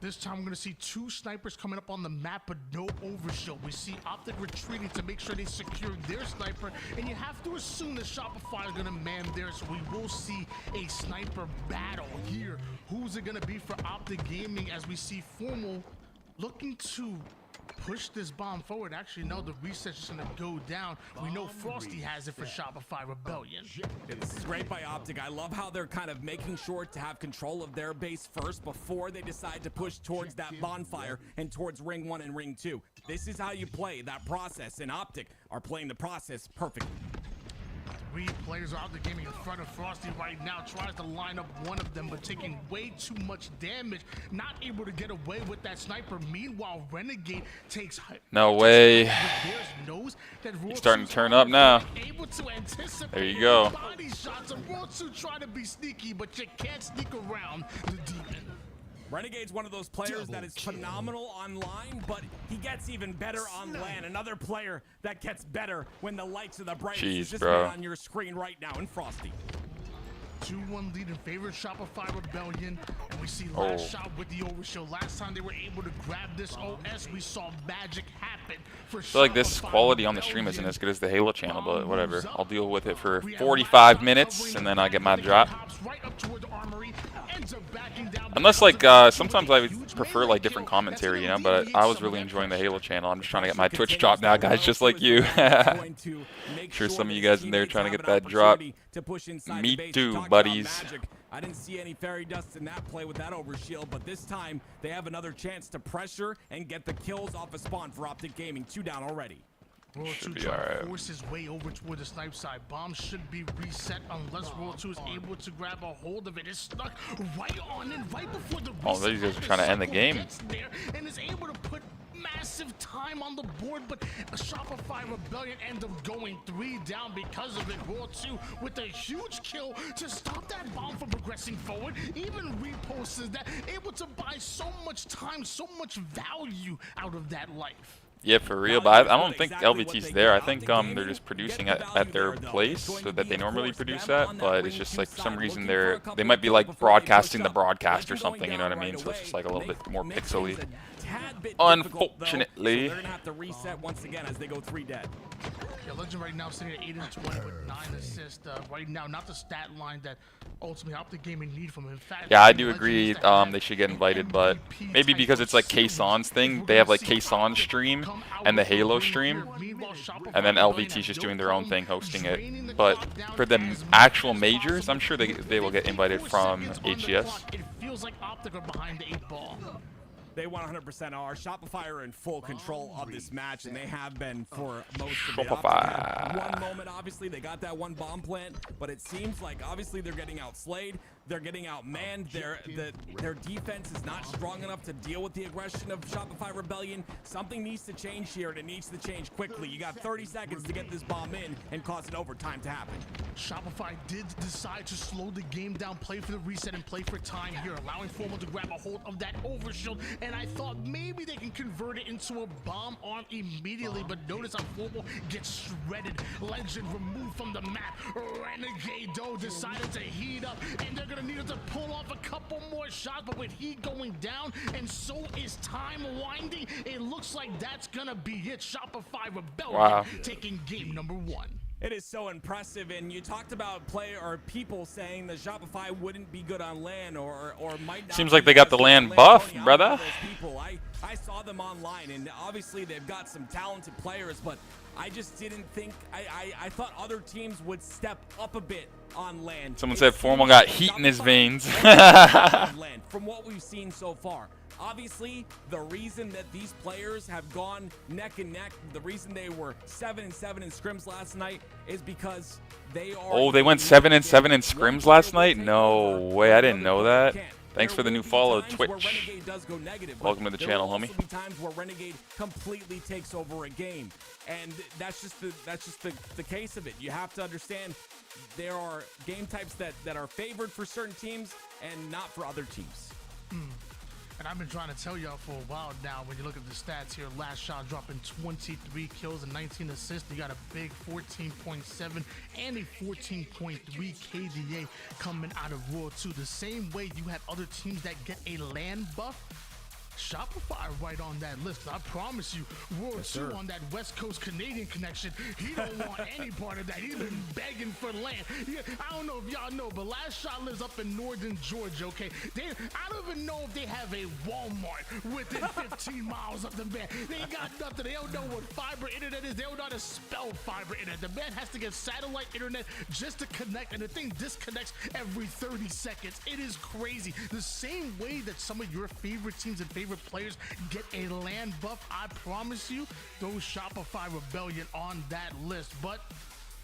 This time we're going to see 2 snipers coming up on the map, but no overshield. We see Optic retreating to make sure they secure their sniper, and you have to assume that Shopify is going to man theirs, so we will see a sniper battle here. Who's it going to be for Optic Gaming as we see Formal looking to push this bomb forward? Actually, no, the reset's just going to go down. We know Frosty has it for Shopify Rebellion. This is great by Optic. I love how they're kind of making sure to have control of their base first before they decide to push towards that bonfire and towards Ring 1 and Ring 2. This is how you play that process, and Optic are playing the process perfectly. 3 players are out the gaming in front of Frosty right now. Tries to line up one of them, but taking way too much damage. Not able to get away with that sniper. Meanwhile, Renegade takes... No way. He's starting to turn up now. There you go. Body shots. Rotu try to be sneaky, but you can't sneak around the demon. Renegade's one of those players that is phenomenal online, but he gets even better on LAN. Another player that gets better when the lights are the brightest. Jeez, this bro. man on your screen right now in Frosty. 2-1 lead in favor of Shopify Rebellion, and we see last shot with the overshield. Last time they were able to grab this OS, we saw magic happen for I feel like this quality on the stream isn't as good as the Halo channel, but whatever. I'll deal with it for 45 minutes, and then I get my drop. Unless, like, sometimes I would prefer, like, different commentary, you know, but I was really enjoying the Halo channel. I'm just trying to get my Twitch drop now, guys, just like you. I'm sure some of you guys in there trying to get that drop. Me too, buddies. I didn't see any fairy dust in that play with that overshield, but this time they have another chance to pressure and get the kills off a spawn for Optic Gaming. 2 down already. Roll 2 trying to force his way over toward the snipe side. Bomb should be reset unless Roll 2 is able to grab a hold of it. It's stuck right on and right before the reset. Oh, these guys are trying to end the game. There and is able to put massive time on the board, but a Shopify Rebellion ends up going 3 down because of it. Roll 2 with a huge kill to stop that bomb from progressing forward. Even reposts that, able to buy so much time, so much value out of that life. Yeah, for real, but I don't think LVT's there. I think they're just producing at their place so that they normally produce at, but it's just like for some reason they might be like broadcasting the broadcast or something, you know what I mean? So it's just like a little bit more pixely. Unfortunately. They're gonna have to reset once again as they go 3 dead. Yeah, Legend right now sitting at 8 and 20 with 9 assists. Right now, not the stat line that ultimately Optic Gaming need from him. In fact, yeah, I do agree they should get invited, but maybe because it's like Kaysan's thing, they have like Kaysan's stream and the Halo stream, and then LVT's just doing their own thing, hosting it. But for the actual majors, I'm sure they will get invited from HCS. It feels like Optic are behind the 8 ball. They 100% are. Shopify are in full control of this match, and they have been for most of it. Shopify. One moment, obviously, they got that 1 bomb plant, but it seems like obviously they're getting outslayed. They're getting outmanned. Their defense is not strong enough to deal with the aggression of Shopify Rebellion. Something needs to change here, and it needs to change quickly. You got 30 seconds to get this bomb in and cause an overtime to happen. Shopify did decide to slow the game down, play for the reset, and play for time here, allowing Formal to grab a hold of that overshield. And I thought maybe they can convert it into a bomb arm immediately, but notice how Formal gets shredded. Legend removed from the map. Renegade, though, decided to heat up, and they're gonna need to pull off a couple more shots, but with heat going down, and so is time winding, it looks like that's gonna be it. Shopify Rebellion taking game number 1. It is so impressive, and you talked about people saying that Shopify wouldn't be good on LAN or might not. Seems like they got the LAN buff, brother. People, I saw them online, and obviously they've got some talented players, but I just didn't think I thought other teams would step up a bit on LAN. Someone said Formal got heat in his veins. From what we've seen so far. Obviously, the reason that these players have gone neck and neck, the reason they were 7-7 in scrims last night is because they are... Oh, they went 7-7 in scrims last night? No way, I didn't know that. Thanks for the new follow, Twitch. Welcome to the channel, homie. There will also be times where Renegade completely takes over a game, and that's just the case of it. You have to understand there are game types that are favored for certain teams and not for other teams. And I've been trying to tell y'all for a while now, when you look at the stats here, last shot dropping 23 kills and 19 assists. You got a big 14.7 and a 14.3 KDA coming out of Royal 2. The same way you have other teams that get a LAN buff, Shopify right on that list. I promise you, Royal 2 on that West Coast Canadian connection, he don't want any part of that. He's been begging for land. Yeah, I don't know if y'all know, but Last Shot lives up in northern Georgia, okay? I don't even know if they have a Walmart within 15 miles of the man. They ain't got nothing. They don't know what fiber internet is. They don't know how to spell fiber internet. The man has to get satellite internet just to connect, and the thing disconnects every 30 seconds. It is crazy. The same way that some of your favorite teams and favorite players get a LAN buff, I promise you, those Shopify Rebellion on that list. But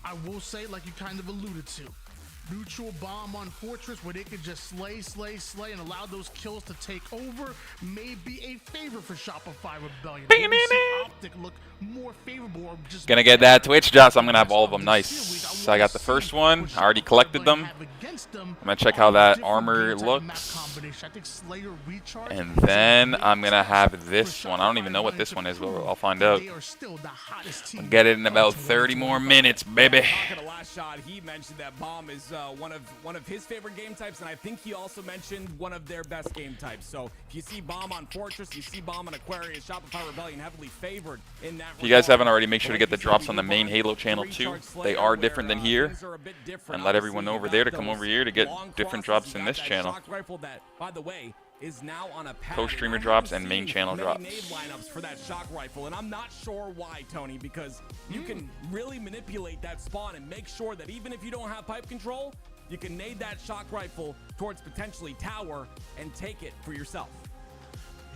I will say, like you kind of alluded to, neutral bomb on Fortress where they could just slay and allow those kills to take over may be a favor for Shopify Rebellion. Optic look more favorable, or just gonna get that Twitch drop, so I'm gonna have all of them. Nice. I got the first one. I already collected them. I'm gonna check how that armor looks. And then I'm gonna have this one. I don't even know what this one is, but I'll find out. I'll get it in about 30 more minutes, baby. Last shot, he mentioned that bomb is one of his favorite game types, and I think he also mentioned one of their best game types. So if you see bomb on Fortress, you see bomb on Aquarius, Shopify Rebellion heavily favored in that. If you guys haven't already, make sure to get the drops on the main Halo channel too. They are different than here, and let everyone know over there to come over here to get different drops in this channel. By the way, is now on a co-streamer drops and main channel drops. Lineups for that shock rifle, and I'm not sure why, Tony, because you can really manipulate that spawn and make sure that even if you don't have pipe control, you can nade that shock rifle towards potentially tower and take it for yourself.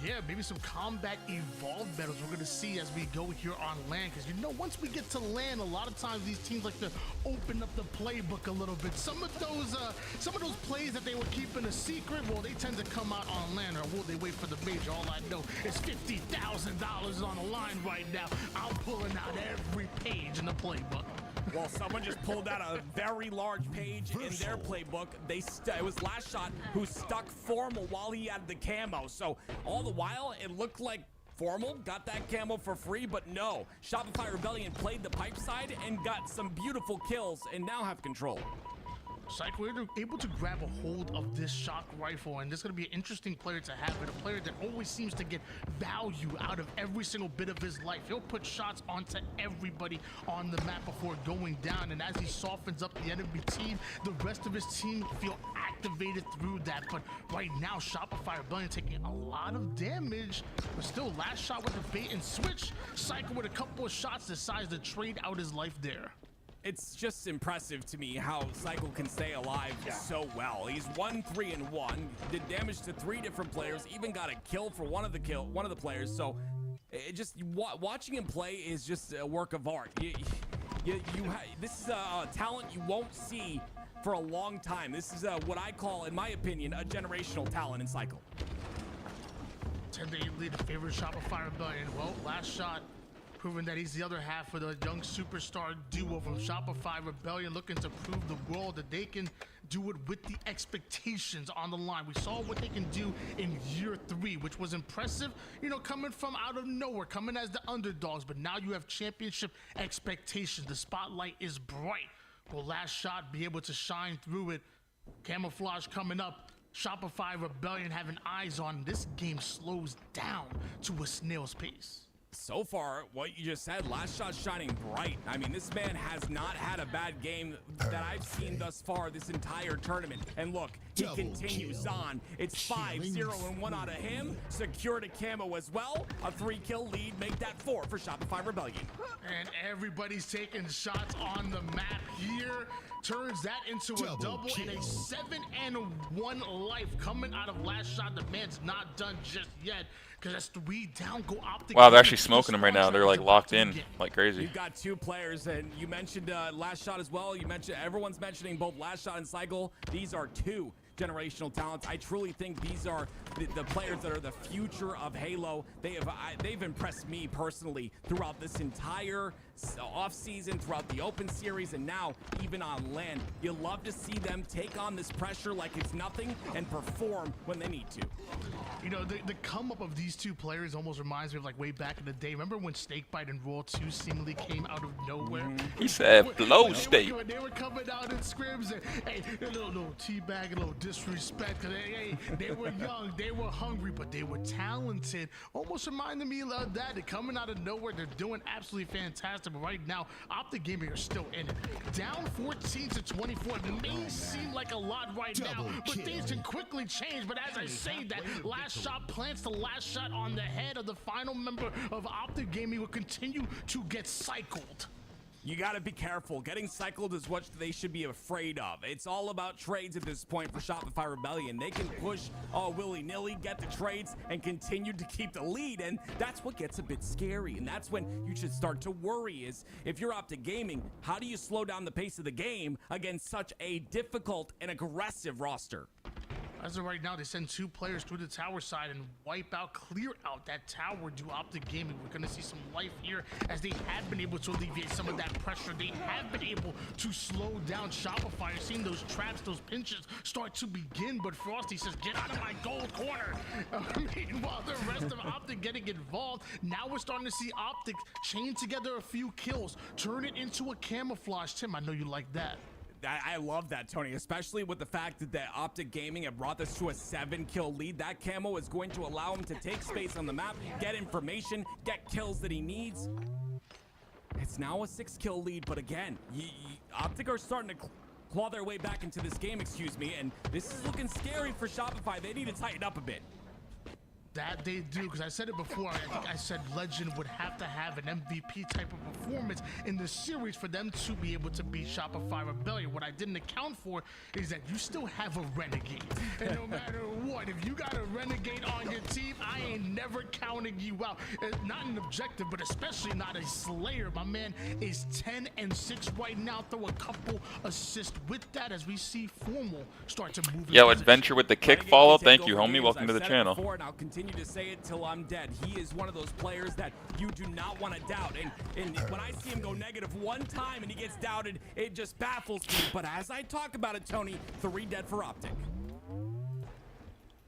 Yeah, maybe some combat evolved battles we're going to see as we go here on LAN, because you know, once we get to LAN, a lot of times these teams like to open up the playbook a little bit. Some of those plays that they were keeping a secret, well, they tend to come out on LAN, or will they wait for the major? All I know is $50,000 on the line right now. I'm pulling out every page in the playbook. Well, someone just pulled out a very large page in their playbook. It was Last Shot who stuck Formal while he had the camo. So all the while, it looked like Formal got that camo for free, but no. Shopify Rebellion played the pipe side and got some beautiful kills and now have control. Psych, we're able to grab a hold of this shock rifle, and this is going to be an interesting player to have, but a player that always seems to get value out of every single bit of his life. He'll put shots onto everybody on the map before going down, and as he softens up the enemy team, the rest of his team feel activated through that. But right now, Shopify Rebellion taking a lot of damage, but still Last Shot with the bait and switch. Psycho with a couple of shots decides to trade out his life there. It's just impressive to me how Cycle can stay alive so well. He's 1-3-1, did damage to 3 different players, even got a kill for one of the players. So watching him play is just a work of art. This is a talent you won't see for a long time. This is what I call, in my opinion, a generational talent in Cycle. 10-8 lead in favor of Shopify Rebellion. Well, Last Shot proving that he's the other half of the young superstar duo from Shopify Rebellion, looking to prove the world that they can do it with the expectations on the line. We saw what they can do in year 3, which was impressive, you know, coming from out of nowhere, coming as the underdogs, but now you have championship expectations. The spotlight is bright. Will Last Shot be able to shine through it? Camouflage coming up. Shopify Rebellion having eyes on this game slows down to a snail's pace. so far, what you just said, last shot shining bright. I mean, this man has not had a bad game that I've seen thus far this entire tournament. And look, he continues on. It's 5-0 and 1 out of him. Secured a camo as well. A 3-kill lead, make that 4 for Shopify Rebellion. And everybody's taking shots on the map here. Turns that into a double and a 7-1 life coming out of last shot. The man's not done just yet because that's 3 down. Go Optic. Wow, they're actually smoking them right now. They're like locked in like crazy. You've got 2 players, and you mentioned last shot as well. You mentioned everyone's mentioning both last shot and cycle. These are 2 generational talents. I truly think these are the players that are the future of Halo. They've impressed me personally throughout this entire off season, throughout the open series, and now even on LAN. You love to see them take on this pressure like it's nothing and perform when they need to. You know, the come up of these 2 players almost reminds me of like way back in the day. Remember when Snakebite and Raw 2 seemingly came out of nowhere? He said blow state. They were coming out in scrims and hey, a little teabag, a little disrespect. Hey, they were young, they were hungry, but they were talented. Almost reminded me of that. They're coming out of nowhere. They're doing absolutely fantastic. But right now, Optic Gaming are still in it. Down 14-24. It may seem like a lot right now, but things can quickly change. But as I say that, last shot plants the last shot on the head of the final member of Optic Gaming will continue to get cycled. You got to be careful. Getting cycled is what they should be afraid of. It's all about trades at this point for Shopify Rebellion. They can push all willy-nilly, get the trades, and continue to keep the lead, and that's what gets a bit scary, and that's when you should start to worry is if you're Optic Gaming, how do you slow down the pace of the game against such a difficult and aggressive roster? As of right now, they send 2 players through the tower side and wipe out, clear out that tower to Optic Gaming. We're going to see some life here as they have been able to alleviate some of that pressure. They have been able to slow down Shopify. You're seeing those traps, those pinches start to begin, but Frosty says, get out of my gold corner. Meanwhile, the rest of Optic getting involved. Now we're starting to see Optic chain together a few kills, turn it into a camouflage. Tim, I know you like that. I love that, Tony, especially with the fact that the Optic Gaming have brought this to a 7-kill lead. That camo is going to allow him to take space on the map, get information, get kills that he needs. It's now a 6-kill lead, but again, Optic are starting to claw their way back into this game, and this is looking scary for Shopify. They need to tighten up a bit. That they do, because I said it before. I think I said Legend would have to have an MVP type of performance in the series for them to be able to beat Shopify Rebellion. What I didn't account for is that you still have a Renegade. And no matter what, if you got a Renegade on your team, I ain't never counting you out. Not an objective, but especially not a Slayer. My man is 10-6 right now. Throw a couple assists with that as we see Formal start to move. Yo, Adventure with the kick follow. Thank you, homie. Welcome to the channel. I'll continue to say it till I'm dead. He is one of those players that you do not want to doubt. And when I see him go negative 1 time and he gets doubted, it just baffles me. But as I talk about it, Tony, 3 dead for Optic.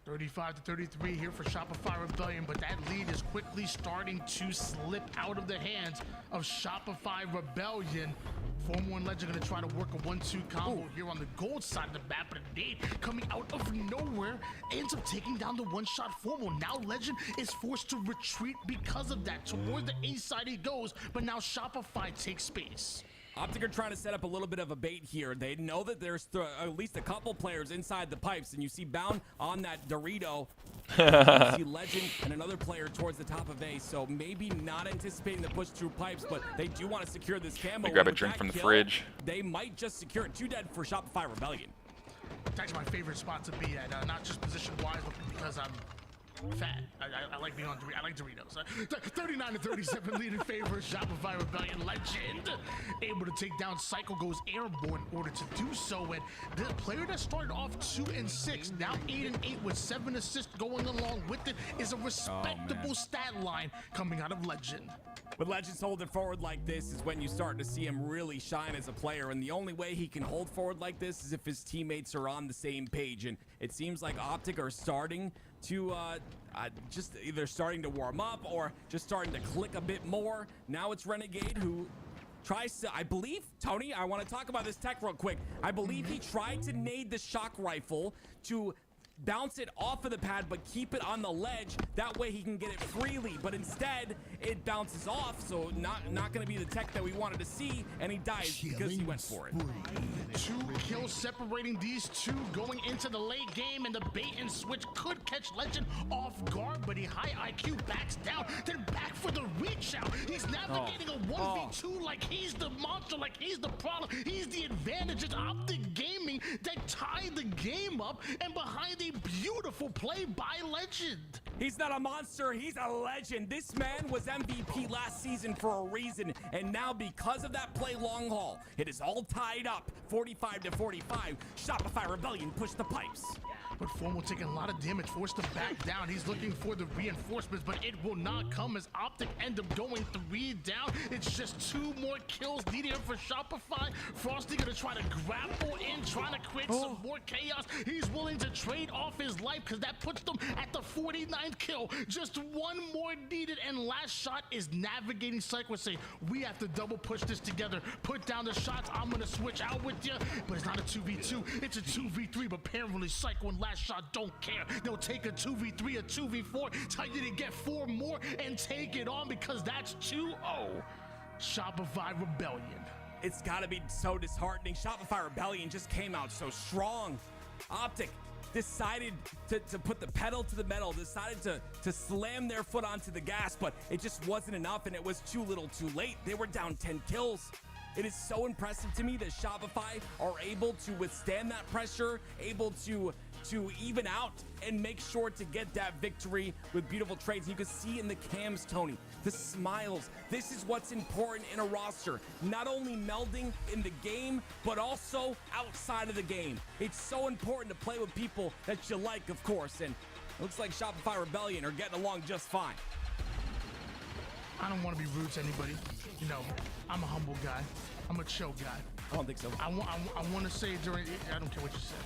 35-33 here for Shopify Rebellion, but that lead is quickly starting to slip out of the hands of Shopify Rebellion. Formal and Legend going to try to work a 1-2 combo here on the gold side of the map, but Nate coming out of nowhere ends up taking down the one-shot Formal. Now Legend is forced to retreat because of that. Toward the A side he goes, but now Shopify takes space. Optic are trying to set up a little bit of a bait here. They know that there's at least a couple players inside the pipes, and you see Bound on that Dorito. You see Legend and another player towards the top of A, so maybe not anticipating the push through pipes, but they do want to secure this camo. Grab a drink from the fridge. They might just secure it. 2 dead for Shopify Rebellion. It's actually my favorite spot to be at, not just position-wise, but because I'm fat. I like being on Doritos. I like Doritos. 39-37 lead in favor of Shopify Rebellion. Legend able to take down Cycle, goes airborne in order to do so. And the player that started off 2-6, now 8-8 with 7 assists going along with it, is a respectable stat line coming out of Legend. With Legends holding forward like this is when you start to see him really shine as a player, and the only way he can hold forward like this is if his teammates are on the same page, and it seems like Optic are starting to just either starting to warm up or just starting to click a bit more. Now it's Renegade who tries to, I believe, Tony, I want to talk about this tech real quick. I believe he tried to nade the shock rifle to bounce it off of the pad, but keep it on the ledge. That way he can get it freely. But instead, it bounces off, so not going to be the tech that we wanted to see, and he dies because he went for it. 2 kills separating these two going into the late game, and the bait and switch could catch Legend off guard, but he high IQ backs down, then back for the reach out. He's navigating a 1v2 like he's the monster, like he's the problem. He's the advantage. It's Optic Gaming that tied the game up, and behind a beautiful play by Legend. He's not a monster, he's a legend. This man was MVP last season for a reason, and now because of that play long haul, it is all tied up, 45-45. Shopify Rebellion push the pipes. But Formal taking a lot of damage, forced to back down. He's looking for the reinforcements, but it will not come as Optic end up going 3 down. It's just 2 more kills needed for Shopify. Frosty gonna try to grapple in, trying to create some more chaos. He's willing to trade off his life because that puts them at the 49th kill. Just 1 more needed, and last shot is navigating Cycle say, we have to double push this together. Put down the shots, I'm gonna switch out with you. But it's not a 2v2, it's a 2v3, but apparently Cycle and last shot don't care. They'll take a 2v3, a 2v4, tell you to get 4 more and take it on because that's 2-0. Shopify Rebellion. It's gotta be so disheartening. Shopify Rebellion just came out so strong. Optic decided to put the pedal to the metal, decided to slam their foot onto the gas, but it just wasn't enough, and it was too little too late. They were down 10 kills. It is so impressive to me that Shopify are able to withstand that pressure, able to even out and make sure to get that victory with beautiful trades. You can see in the cams, Tony, the smiles. This is what's important in a roster. Not only melding in the game, but also outside of the game. It's so important to play with people that you like, of course, and it looks like Shopify Rebellion are getting along just fine. I don't want to be rude to anybody. You know, I'm a humble guy. I'm a chill guy. I don't think so. I want to say during, I don't care what you said.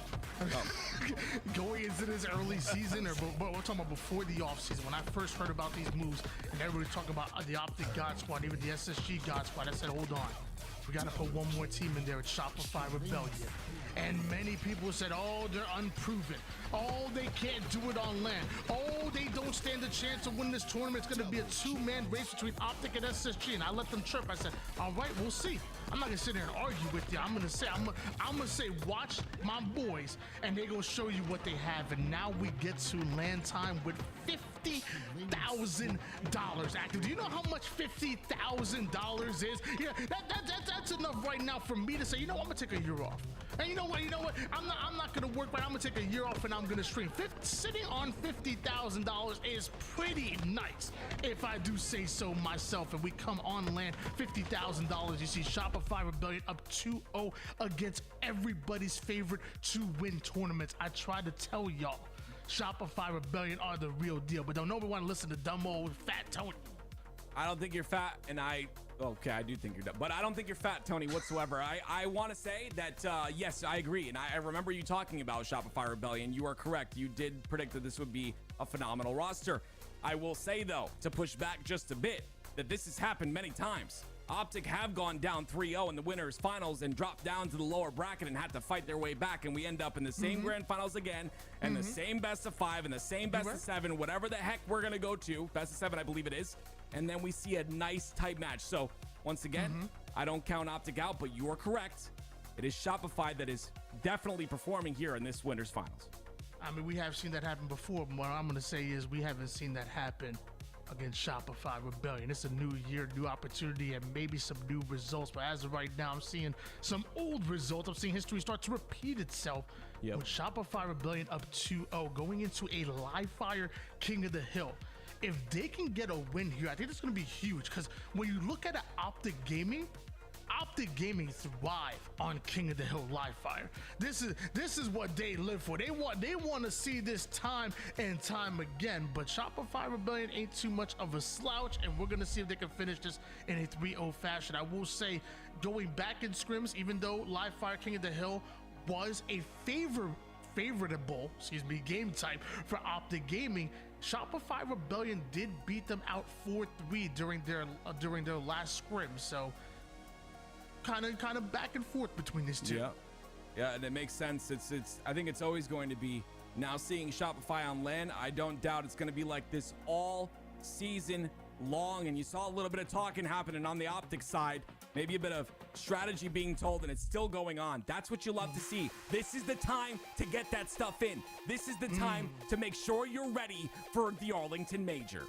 Going into this early season, but we're talking about before the offseason, when I first heard about these moves, and everybody talking about the Optic God Squad, even the SSG God Squad, I said, hold on. We got to put 1 more team in there at Shopify Rebellion. And many people said, oh, they're unproven. Oh, they can't do it on LAN. Oh, they don't stand a chance to win this tournament. It's going to be a 2-man race between Optic and SSG. And I let them chirp. I said, all right, we'll see. I'm not going to sit there and argue with you. I'm going to say, watch my boys, and they're going to show you what they have. And now we get to LAN time with $50,000 active. Do you know how much $50,000 is? Yeah, that's enough right now for me to say, you know what, I'm going to take a year off. And you know what? I'm not gonna work right. I'm gonna take a year off and I'm gonna stream. Sitting on $50,000 is pretty nice, if I do say so myself. And we come on LAN, $50,000. You see Shopify Rebellion up 2-0 against everybody's favorite to win tournaments. I try to tell y'all, Shopify Rebellion are the real deal. But don't nobody want to listen to dumb old fat Tony. I don't think you're fat, and okay, I do think you're dumb, but I don't think you're fat, Tony, whatsoever. I want to say that, yes, I agree, and I remember you talking about Shopify Rebellion. You are correct. You did predict that this would be a phenomenal roster. I will say, though, to push back just a bit, that this has happened many times. Optic have gone down 3-0 in the winners finals and dropped down to the lower bracket and had to fight their way back, and we end up in the same grand finals again, and the same best of 5 and the same best of 7, whatever the heck we're going to go to, best of 7, I believe it is, and then we see a nice tight match. So once again, I don't count Optic out, but you are correct. It is Shopify that is definitely performing here in this winners finals. I mean, we have seen that happen before, but what I'm going to say is we haven't seen that happen against Shopify Rebellion. It's a new year, new opportunity, and maybe some new results. But as of right now, I'm seeing some old results. I'm seeing history start to repeat itself with Shopify Rebellion up 2-0, going into a live fire King of the Hill. If they can get a win here, I think it's going to be huge, because when you look at Optic Gaming thrive on King of the Hill live fire. This is what they live for. They want to see this time and time again. But Shopify Rebellion ain't too much of a slouch, and we're gonna see if they can finish this in a 3-0 fashion. I will say, going back in scrims, even though live fire King of the Hill was a favorable game type for Optic Gaming, Shopify Rebellion did beat them out 4-3 during their last scrim. So kind of back and forth between these two. Yeah, and it makes sense. I think it's always going to be Now seeing Shopify on LAN, I don't doubt it's going to be like this all season long. And you saw a little bit of talking happening on the Optic side, maybe a bit of strategy being told, and it's still going on. That's what you love to see. This is the time to get that stuff in. This is the time to make sure you're ready for the Arlington Major.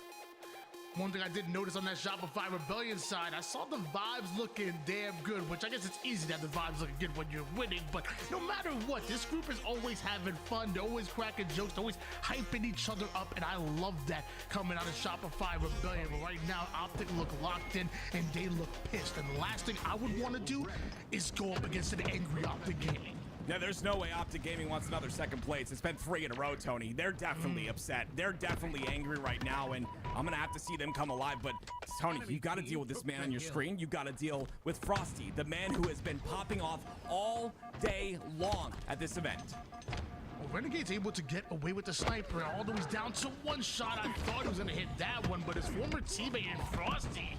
One thing I did notice on that Shopify Rebellion side, I saw the vibes looking damn good, which I guess it's easy to have the vibes looking good when you're winning, but no matter what, this group is always having fun. They're always cracking jokes. They're always hyping each other up, and I love that coming out of Shopify Rebellion. But right now, Optic look locked in, and they look pissed. And the last thing I would want to do is go up against an angry Optic Gaming. Yeah, there's no way Optic Gaming wants another second place. It's been 3 in a row, Tony. They're definitely upset. They're definitely angry right now, and I'm going to have to see them come alive. But, Tony, you got to deal with this man on your screen. You got to deal with Frosty, the man who has been popping off all day long at this event. Well, Renegade's able to get away with the sniper, although he's down to one shot. I thought he was going to hit that one, but his former teammate in Frosty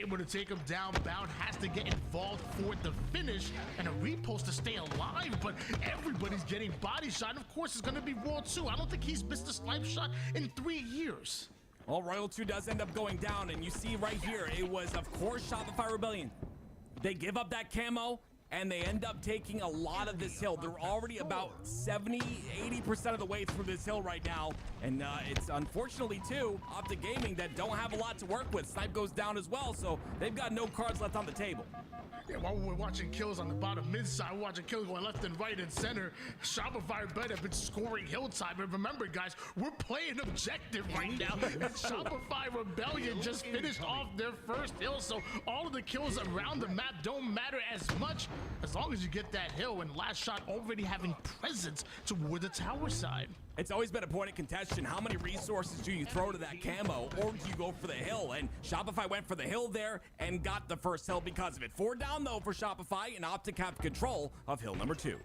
able to take him down. Bound has to get involved for the finish and a repost to stay alive, but everybody's getting body shot. And of course, it's going to be Royal 2. I don't think he's missed a snipe shot in 3 years. Well, Royal 2 does end up going down, and you see right here, it was, of course, Shopify Rebellion. They give up that camo, and they end up taking a lot of this hill. They're already about 70-80% of the way through this hill right now, and it's unfortunately too Optic Gaming that don't have a lot to work with. Snipe goes down as well, so they've got no cards left on the table. Yeah, while we're watching kills on the bottom mid side, we're watching kills going left and right and center. Shopify Rebellion have been scoring hill time. And remember, guys, we're playing objective right now. And Shopify Rebellion just finished off their first hill, so all of the kills around the map don't matter as much as long as you get that hill. And last shot already having presence toward the tower side. It's always been a point of contention. How many resources do you throw to that camo, or do you go for the hill? And Shopify went for the hill there and got the first hill because of it. 4 down, though, for Shopify, and Optic have control of hill number 2.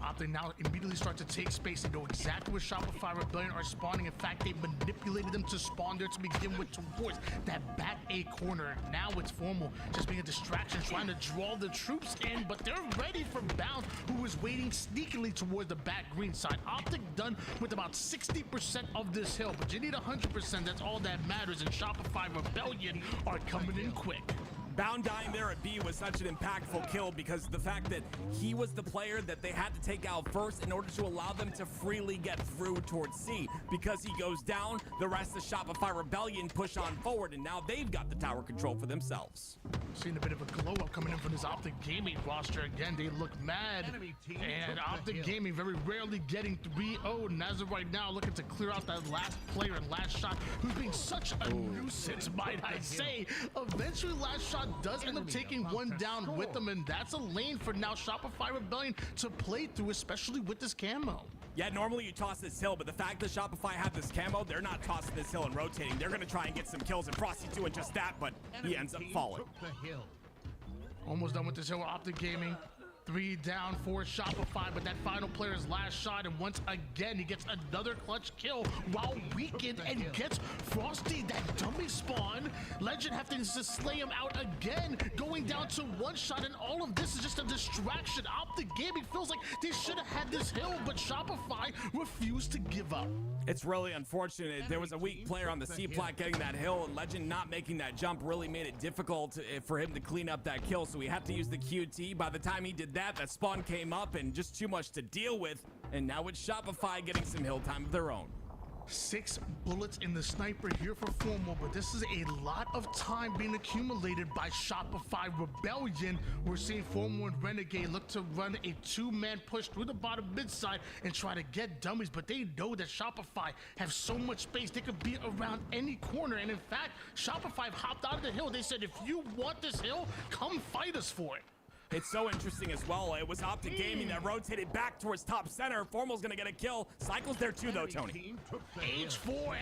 Optic now immediately start to take space. They know exactly where Shopify Rebellion are spawning. In fact, they manipulated them to spawn there to begin with towards that back A corner. Now it's Formal just being a distraction, trying to draw the troops in, but they're ready for Bound, who is waiting sneakily toward the back green side. Optic done with about 60% of this hill, but you need 100%. That's all that matters, and Shopify Rebellion are coming in quick. Bound dying there at B was such an impactful kill because of the fact that he was the player that they had to take out first in order to allow them to freely get through towards C. Because he goes down, the rest of Shopify Rebellion push on forward, and now they've got the tower control for themselves. Seeing a bit of a glow up coming in from this Optic Gaming roster. Again, they look mad, and Optic Gaming very rarely getting 3-0, and as of right now looking to clear out that last player and last shot, who's being such a nuisance, might I say. Eventually last shot does end up taking one down with them, and that's a lane for now Shopify Rebellion to play through, especially with this camo. Yeah, normally you toss this hill, but the fact that Shopify have this camo, they're not tossing this hill and rotating. They're going to try and get some kills, and Frosty doing just that, but he ends up falling. Almost done with this hill. Optic Gaming 3 down for Shopify, but that final player's last shot, and once again he gets another clutch kill while weakened and gets Frosty that dummy spawn. Legend having to slay him out again, going down to 1 shot, and all of this is just a distraction. Optic Gaming feels like they should have had this hill, but Shopify refused to give up. It's really unfortunate. There was a weak player on the C plat getting that hill, and Legend not making that jump really made it difficult for him to clean up that kill, so he had to use the QT. By the time he did that spawn came up, and just too much to deal with, and now it's Shopify getting some hill time of their own. 6 bullets in the sniper here for Formal, but this is a lot of time being accumulated by Shopify Rebellion. We're seeing Formal and Renegade look to run a 2-man push through the bottom mid side and try to get dummies, but they know that Shopify have so much space. They could be around any corner, and in fact, Shopify hopped out of the hill. They said, if you want this hill, come fight us for it. It's so interesting as well. It was Optic Gaming that rotated back towards top center. Formal's gonna get a kill. Cycle's there too, though, Tony. H4F.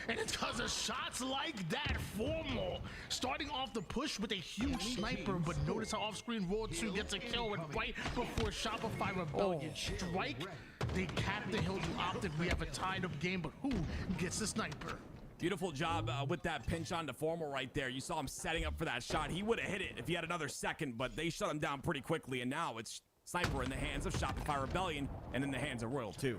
And it's because of shots like that, Formal starting off the push with a huge sniper, but notice how off-screen Royal 2 gets a kill, and right before Shopify Rebellion strike, they cap the hill to Optic. We have a tied-up game, but who gets the sniper? Beautiful job with that pinch on to Formal right there. You saw him setting up for that shot. He would have hit it if he had another second, but they shut him down pretty quickly, and now it's Sniper in the hands of Shopify Rebellion and in the hands of Royal 2.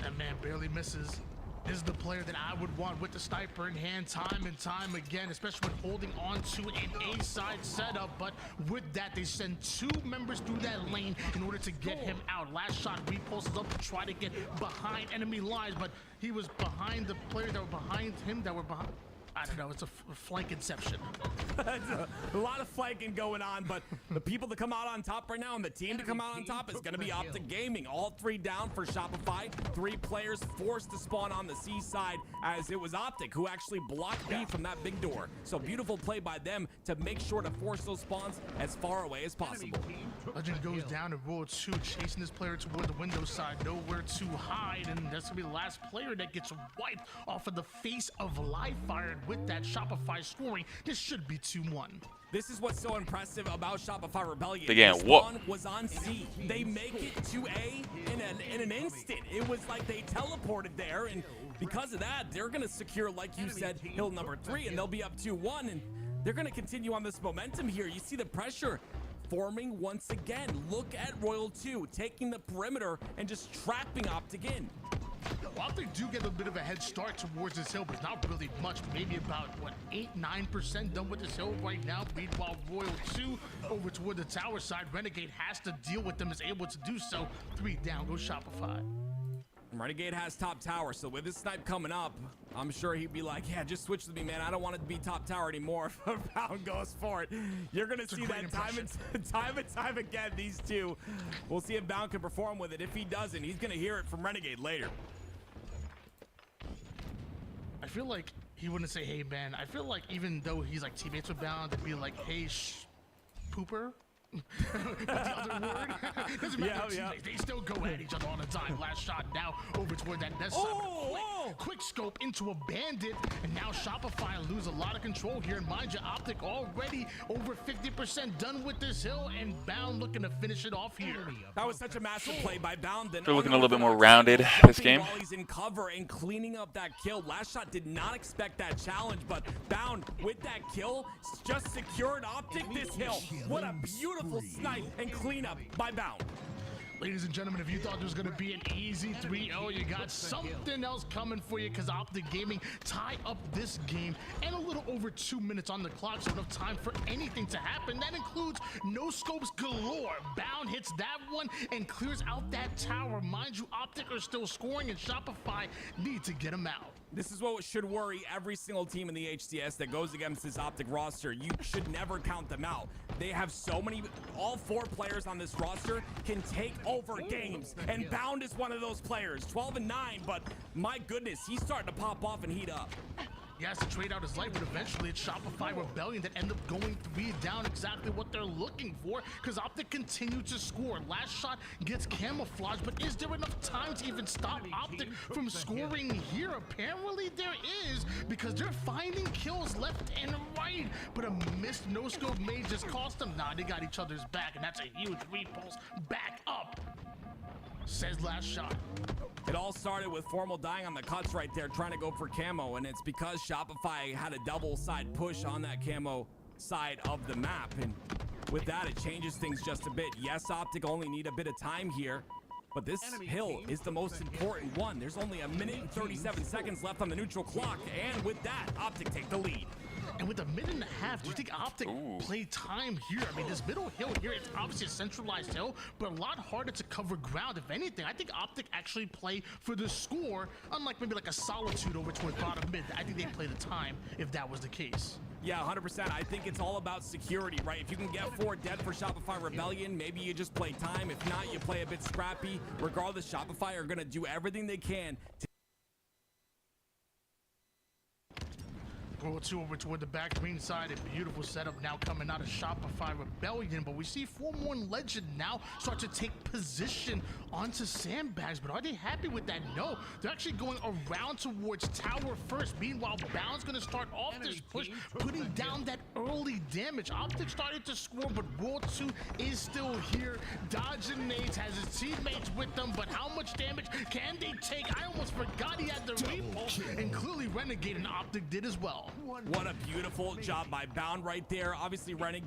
That man barely misses. This is the player that I would want with the sniper in hand time and time again, especially when holding on to an A-side setup. But with that, they send 2 members through that lane in order to get him out. Last shot repulses up to try to get behind enemy lines, but he was behind the players that were behind him that were behind. I don't know, it's a flank inception. A lot of flanking going on, but the people that come out on top right now and the team to come out on top is going to be Optic Gaming. All 3 down for Shopify. 3 players forced to spawn on the C side, as it was Optic who actually blocked B from that big door. So beautiful play by them to make sure to force those spawns as far away as possible. Legend goes down in World 2, chasing this player toward the window side, nowhere to hide, and that's going to be the last player that gets wiped off of the face of live fire. With that Shopify scoring, this should be 2-1. This is what's so impressive about Shopify Rebellion. Again, Spawn was on C. They make it to A in an instant. It was like they teleported there, and because of that, they're going to secure, like you said, hill number 3, and they'll be up 2-1, and they're going to continue on this momentum here. You see the pressure forming once again. Look at Royal 2 taking the perimeter and just trapping Optic in. While they do get a bit of a head start towards this hill, but it's not really much, maybe about, what, 8-9% done with this hill right now. Meanwhile, Royal 2 over toward the tower side. Renegade has to deal with them, is able to do so. 3 down, go Shopify. Renegade has top tower, so with this snipe coming up, I'm sure he'd be like, yeah, just switch with me, man. I don't want it to be top tower anymore. If Pound goes for it, you're going to see that time and time again, these two. We'll see if Bound can perform with it. If he doesn't, he's going to hear it from Renegade later. I feel like he wouldn't say, hey, man. I feel like even though he's like teammates with Bound, it'd be like, hey, pooper. But the other word doesn't matter. They still go at each other all the time. Last shot now over toward that nest side. Quick scope into a bandit, and now Shopify lose a lot of control here. And mind you, Optic already over 50% done with this hill, and Bound looking to finish it off here. That was such a massive play by Bound. They're looking a little bit more rounded this game. While he's in cover and cleaning up that kill. Last shot did not expect that challenge, but Bound with that kill just secured Optic this hill. What a beautiful snipe and cleanup by Bound. Ladies and gentlemen, if you thought there was going to be an easy 3-0, you got something else coming for you, because Optic Gaming tie up this game and a little over 2 minutes on the clock, so enough time for anything to happen. That includes no scopes galore. Bound hits that one and clears out that tower. Mind you, Optic are still scoring, and Shopify need to get them out. This is what should worry every single team in the HCS that goes against this Optic roster. You should never count them out. They have so many, all 4 players on this roster can take over games, and Bound is one of those players. 12-9, but my goodness, he's starting to pop off and heat up. He has to trade out his life, but eventually it's Shopify Rebellion that end up going 3 down, exactly what they're looking for, because Optic continue to score. Last shot gets camouflaged, but is there enough time to even stop Optic from scoring here? Apparently there is, because they're finding kills left and right, but a missed no-scope may just cost them. Nah, they got each other's back, and that's a huge repulse. Back up, says Last Shot. It all started with Formal dying on the cuts right there, trying to go for camo, and it's because Shopify had a double side push on that camo side of the map, and with that, it changes things just a bit. Yes, Optic only need a bit of time here, but this hill is the most important one. There's only 1 minute and 37 seconds left on the neutral clock, and with that, Optic take the lead. And with a minute and a half, do you think Optic play time here? I mean, this middle hill here, it's obviously a centralized hill, but a lot harder to cover ground. If anything, I think Optic actually play for the score, unlike maybe like a Solitude over toward bottom mid. I think they play the time if that was the case. Yeah, 100%. I think it's all about security, right? If you can get 4 dead for Shopify Rebellion, maybe you just play time. If not, you play a bit scrappy. Regardless, Shopify are going to do everything they can to Roll 2 over toward the back green side. A beautiful setup now coming out of Shopify Rebellion. But we see Formal and Legend now start to take position onto sandbags. But are they happy with that? No. They're actually going around towards tower first. Meanwhile, Bound's going to start off this push, putting down that early damage. Optic started to score, but Roll 2 is still here. Dodging nades, has his teammates with them. But how much damage can they take? I almost forgot he had the repulse. And clearly Renegade and Optic did as well. What a beautiful job by Bound right there. Obviously, Royal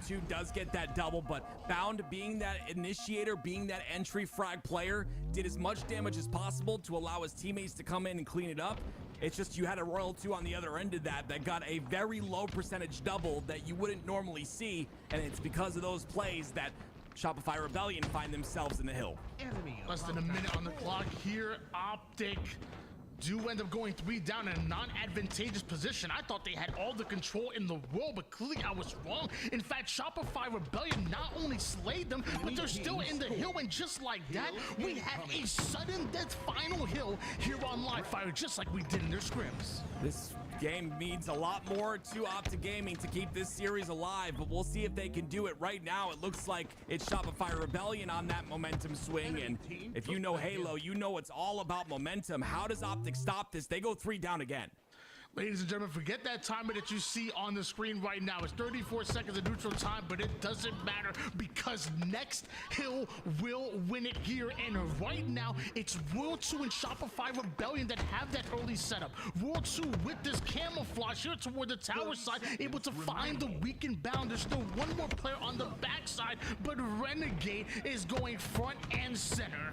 2 does get that double, but Bound, being that initiator, being that entry frag player, did as much damage as possible to allow his teammates to come in and clean it up. It's just you had a Royal 2 on the other end of that got a very low percentage double that you wouldn't normally see, and it's because of those plays that Shopify Rebellion find themselves in the hill. Less than a minute on the clock here. Optic do end up going 3 down in a non-advantageous position. I thought they had all the control in the world, but clearly I was wrong. In fact, Shopify Rebellion not only slayed them, but they're still in the hill, and just like that, we have a sudden death final hill here on Live Fire, just like we did in their scrims. This game means a lot more to Optic Gaming to keep this series alive, but we'll see if they can do it. Right now, it looks like it's Shopify Rebellion on that momentum swing, and if you know Halo, you know it's all about momentum. How does Optic stop this? They go 3 down again. Ladies and gentlemen, forget that timer that you see on the screen right now. It's 34 seconds of neutral time, but it doesn't matter because next Hill will win it here. And right now, it's Royal 2 and Shopify Rebellion that have that early setup. Royal 2 with this camouflage here toward the tower side, able to find the weakened Bound. There's still one more player on the backside, but Renegade is going front and center.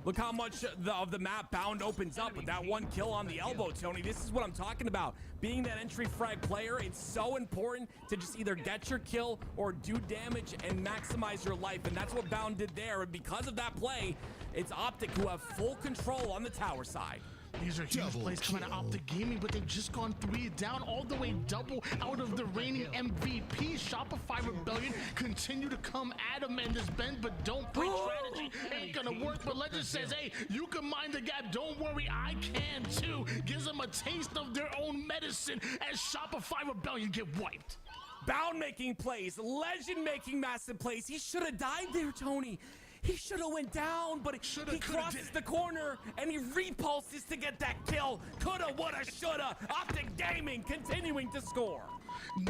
Look how much of the map Bound opens up with that one kill on the elbow, Tony. This is what I'm talking about. Being that entry frag player, it's so important to just either get your kill or do damage and maximize your life. And that's what Bound did there. And because of that play, it's Optic who have full control on the tower side. These are huge plays coming out of Optic Gaming, but they've just gone 3 down, all the way double out of the reigning MVP. Shopify Rebellion continue to come at him in this bend, but don't play strategy. Ain't gonna work, but Legend says, hey, you can mind the gap. Don't worry, I can too. Gives them a taste of their own medicine as Shopify Rebellion get wiped. Bound making plays, Legend making massive plays. He should have died there, Tony. He should have went down, but he crosses the corner and he repulses to get that kill. Coulda, woulda, shoulda. Optic Gaming continuing to score.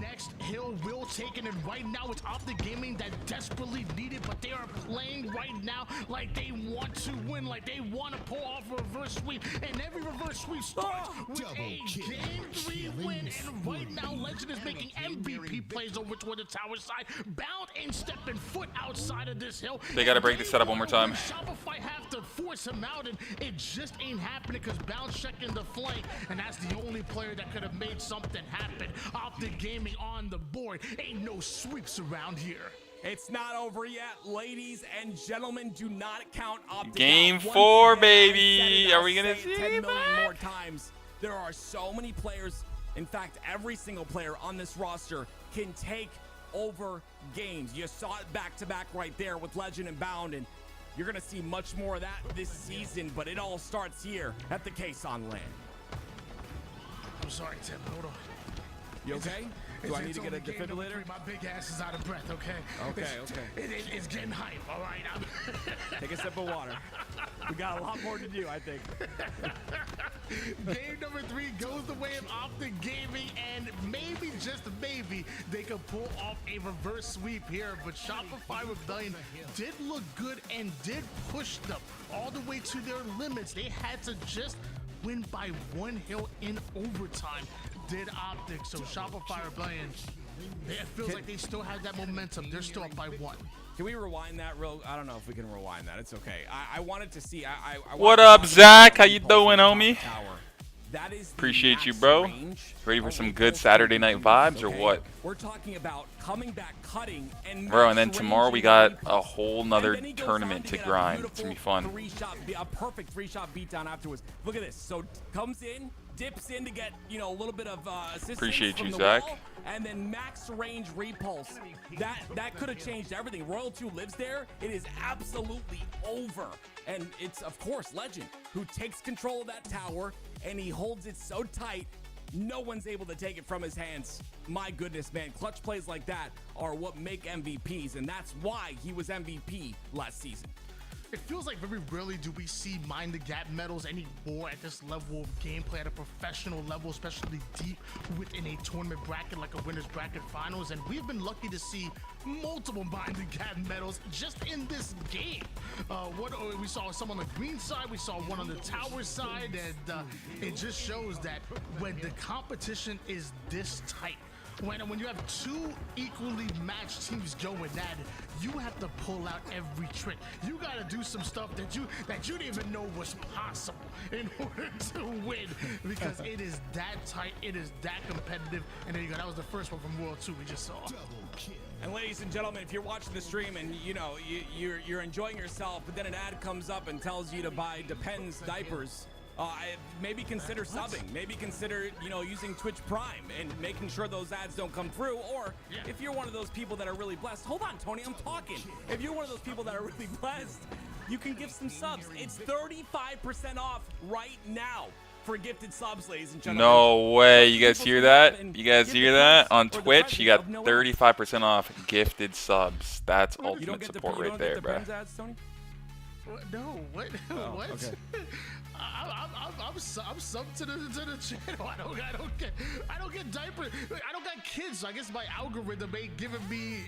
Next, Hill will take it, and right now it's Optic Gaming that desperately need it, but they are playing right now like they want to win, like they want to pull off a reverse sweep, and every reverse sweep starts with a Game 3 win, and right now Legend is making MVP plays over toward the tower side, Bound and stepping foot outside of this hill. They got to break this setup one more time. Shopify have to force him out, and it just ain't happening because Bound's checking the flank, and that's the only player that could have made something happen. Optic Gaming on the board. Ain't no sweeps around here. It's not over yet, ladies and gentlemen. Do not count Optic Game 4, baby. Are we gonna see 10 million more times? There are so many players. In fact, every single player on this roster can take over games. You saw it back to back right there with Legend and Bound, and you're gonna see much more of that this season. But it all starts here at the Kaysan LAN. I'm sorry, Tim. Hold on. You okay? Do I need to get a defibrillator? My big ass is out of breath, okay? It's getting hype, all right? Take a sip of water. We got a lot more to do, I think. Game number 3 goes the way of Optic Gaming, and maybe, just maybe, they could pull off a reverse sweep here, but Shopify Rebellion did look good and did push them all the way to their limits. They had to just win by 1 hill in overtime. Did Optic, so Shopify Rebellion, it feels like they still have that momentum. They're still up by 1. Can we rewind that real? I don't know if we can rewind that. It's okay. I wanted to see. What up, Zach? How you doing, homie? That is appreciate you, bro. Ready for some good Saturday night vibes or what? We're talking about coming back, cutting, and bro, and then tomorrow we got a whole nother tournament to grind. It's gonna be fun. A perfect 3-shot beatdown afterwards. Look at this. So comes in, dips in to get, you know, a little bit of assistance. Appreciate from you, the Zach. wall, and then max range repulse. That could have changed everything. Royal 2 lives there. It is absolutely over. And it's, of course, Legend, who takes control of that tower, and he holds it so tight, no one's able to take it from his hands. My goodness, man. Clutch plays like that are what make MVPs, and that's why he was MVP last season. It feels like very rarely do we see Mind the Gap medals anymore at this level of gameplay at a professional level, especially deep within a tournament bracket like a winner's bracket finals. And we've been lucky to see multiple Mind the Gap medals just in this game. We saw some on the green side, we saw one on the tower side, and it just shows that when the competition is this tight, when you have two equally matched teams going at it, you have to pull out every trick. You got to do some stuff that you didn't even know was possible in order to win, because it is that tight, it is that competitive. And there you go. That was the first one from World 2 we just saw. And ladies and gentlemen, if you're watching the stream and you're enjoying yourself, but then an ad comes up and tells you to buy Depends diapers, maybe consider subbing. Maybe consider, using Twitch Prime and making sure those ads don't come through. Or if you're one of those people that are really blessed, hold on, Tony, I'm talking. If you're one of those people that are really blessed, you can give some subs. It's 35% off right now for gifted subs, ladies and gentlemen. No way. You guys hear that? You guys hear that? On Twitch, you got 35% off gifted subs. That's ultimate support right there, bro. Ads, Tony? No, what? What? Okay. I'm subbed to the channel. I don't get diapers. I don't got kids, so I guess my algorithm ain't giving me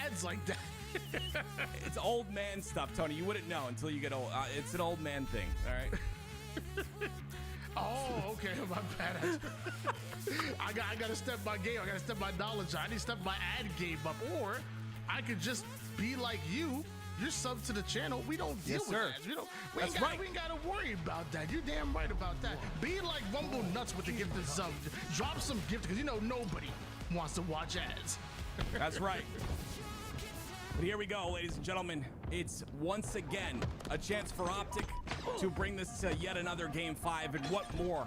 ads like that. It's old man stuff, Tony. You wouldn't know until you get old. It's an old man thing, all right? Oh, okay, my bad. I gotta step my game. I gotta step my knowledge. I need to step my ad game up, or I could just be like you. You're sub to the channel. We don't deal with ads. We ain't gotta worry about that. You're damn right about that. Be like Rumble Nuts with the gifted sub. Drop some gift, because nobody wants to watch ads. That's right. But here we go, ladies and gentlemen. It's once again a chance for Optic to bring this to yet another Game 5. And what more?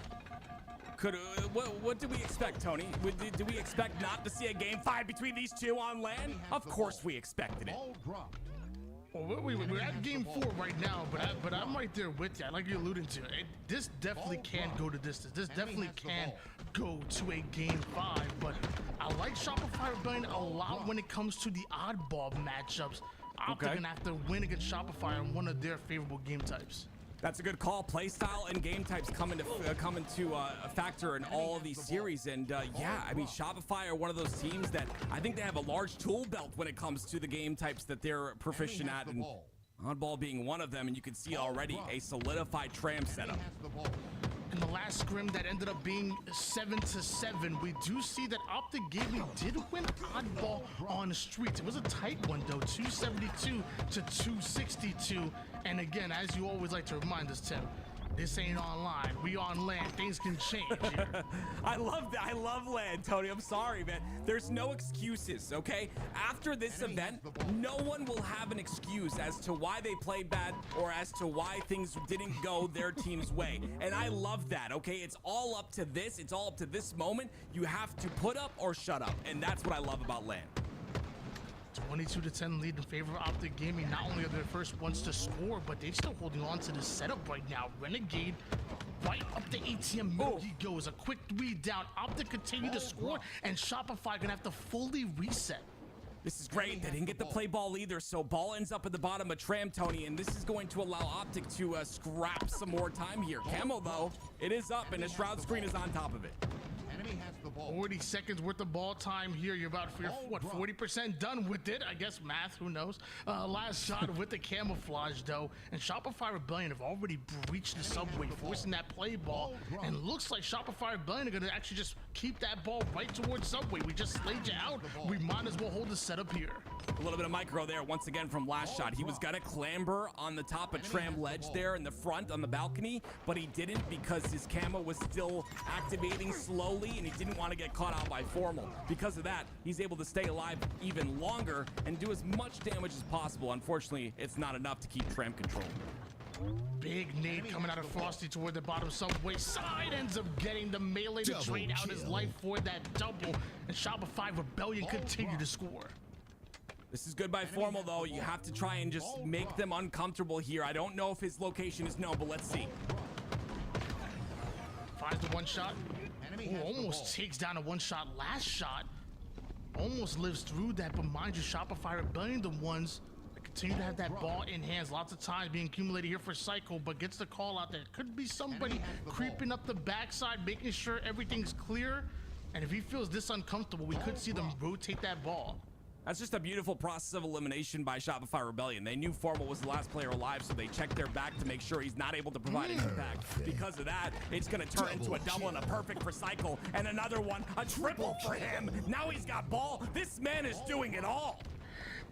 What do we expect, Tony? Do we expect not to see a Game 5 between these two on LAN? Of course we expected it. Well, we're at Game 4 right now, but I'm right there with you. Like you're alluding to, this definitely can go to distance. This definitely can go to a Game 5. But I like Shopify Rebellion a lot when it comes to the oddball matchups. Optic gonna have to win against Shopify on one of their favorable game types. That's a good call. Playstyle and game types come into a factor in all of these series. And yeah, I mean, Shopify are one of those teams that I think they have a large tool belt when it comes to the game types that they're proficient at. And oddball being one of them. And you can see already a solidified tram setup. In the last scrim that ended up being 7-7, we do see that Optic Gaming did win oddball on the streets. It was a tight one though, 272 to 262. And again, as you always like to remind us, Tim, this ain't online. We on LAN. Things can change here. I love that. I love LAN, Tony. I'm sorry, man. There's no excuses, okay? After this event, no one will have an excuse as to why they played bad or as to why things didn't go their team's way. And I love that, okay? It's all up to this. It's all up to this moment. You have to put up or shut up. And that's what I love about LAN. 22-10 lead in favor of Optic Gaming. Not only are they the first ones to score, but they're still holding on to the setup right now. Renegade right up the ATM middle he goes. A quick 3 down. Optic continue to score, and Shopify gonna have to fully reset. This is great. They didn't get the play ball either, so ball ends up at the bottom of Tram, Tony, and this is going to allow Optic to scrap some more time here. Camo, though, it is up, and the Shroud screen is on top of it. 40 seconds worth of ball time here. You're about, what, 40% done with it? I guess math, who knows? Last shot with the camouflage, though. And Shopify Rebellion have already breached the subway, forcing that play ball. And looks like Shopify Rebellion are going to actually just keep that ball right towards subway. We just slayed you out. We might as well hold the setup here. A little bit of micro there once again from last shot. He was gonna clamber on the top of Tram ledge there in the front on the balcony, but he didn't because his camo was still activating slowly and he didn't want to get caught out by Formal. Because of that, he's able to stay alive even longer and do as much damage as possible. Unfortunately, it's not enough to keep Tram controlled. Big nade coming out of Frosty toward the bottom subway side, ends up getting the melee to trade out his life for that double, and Shopify Rebellion continue to score. This is good by Formal, though. You have to try and just make them uncomfortable here. I don't know if his location is known, but let's see. Finds the one shot. Ooh, almost takes down a one shot. Last shot almost lives through that, but mind you, Shopify Rebellion, the ones that continue to have that ball in hands. Lots of time being accumulated here for Psycho, but gets the call out there. Could be somebody creeping up the backside, making sure everything's clear. And if he feels this uncomfortable, we could see them rotate that ball. That's just a beautiful process of elimination by Shopify Rebellion. They knew Formal was the last player alive, so they checked their back to make sure he's not able to provide an impact. Because of that, it's going to turn into a double and a perfect for Cycle, and another one, a triple for him. Now he's got ball. This man is doing it all.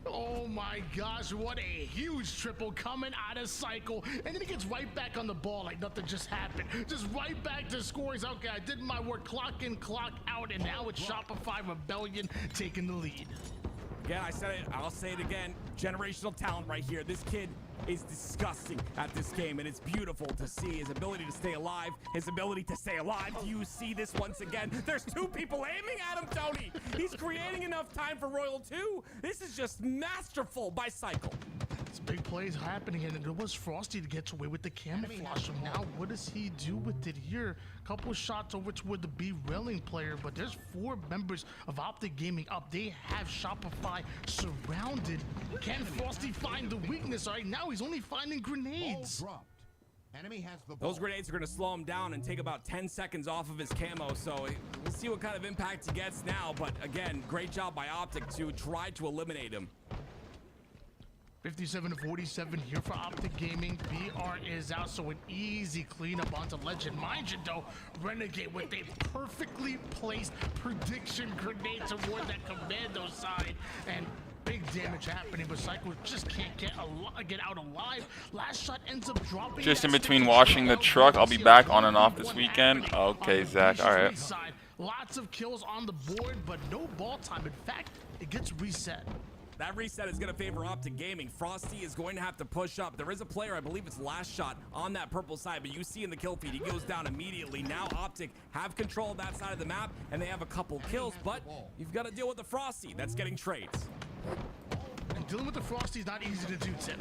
Oh my gosh, what a huge triple coming out of Cycle. And then he gets right back on the ball like nothing just happened. Just right back to scores. Okay, I did my work, clock in, clock out, and now it's Shopify Rebellion taking the lead. Again, I said it, I'll say it again. Generational talent right here. This kid is disgusting at this game, and it's beautiful to see his ability to stay alive. His ability to stay alive. Do you see this once again? There's two people aiming at him, Tony. He's creating enough time for Royal 2. This is just masterful by Cycle. It's big plays happening, and it was Frosty to get away with the camouflage. So now what does he do with it here? Couple shots over toward the B railing player, but there's 4 members of Optic Gaming up. They have Shopify surrounded. Can Frosty find the weakness? All right, now he's only finding grenades. Those grenades are going to slow him down and take about 10 seconds off of his camo, so we'll see what kind of impact he gets now. But again, great job by Optic to try to eliminate him. 57-47 here for Optic Gaming. BR is out, so an easy cleanup onto Legend. Mind you, though, Renegade with a perfectly placed prediction grenade toward that commando side, and big damage happening, but Psycho just can't get out alive. Last shot ends up dropping. Just in between washing the truck. I'll be back on and off this weekend. Okay, Zach. All right. Lots of kills on the board, but no ball time. In fact, it gets reset. That reset is going to favor Optic Gaming. Frosty is going to have to push up. There is a player, I believe it's Last Shot, on that purple side, but you see in the kill feed, he goes down immediately. Now Optic have control of that side of the map, and they have a couple kills, but you've got to deal with the Frosty that's getting trades. And dealing with the Frosty is not easy to do, Tim.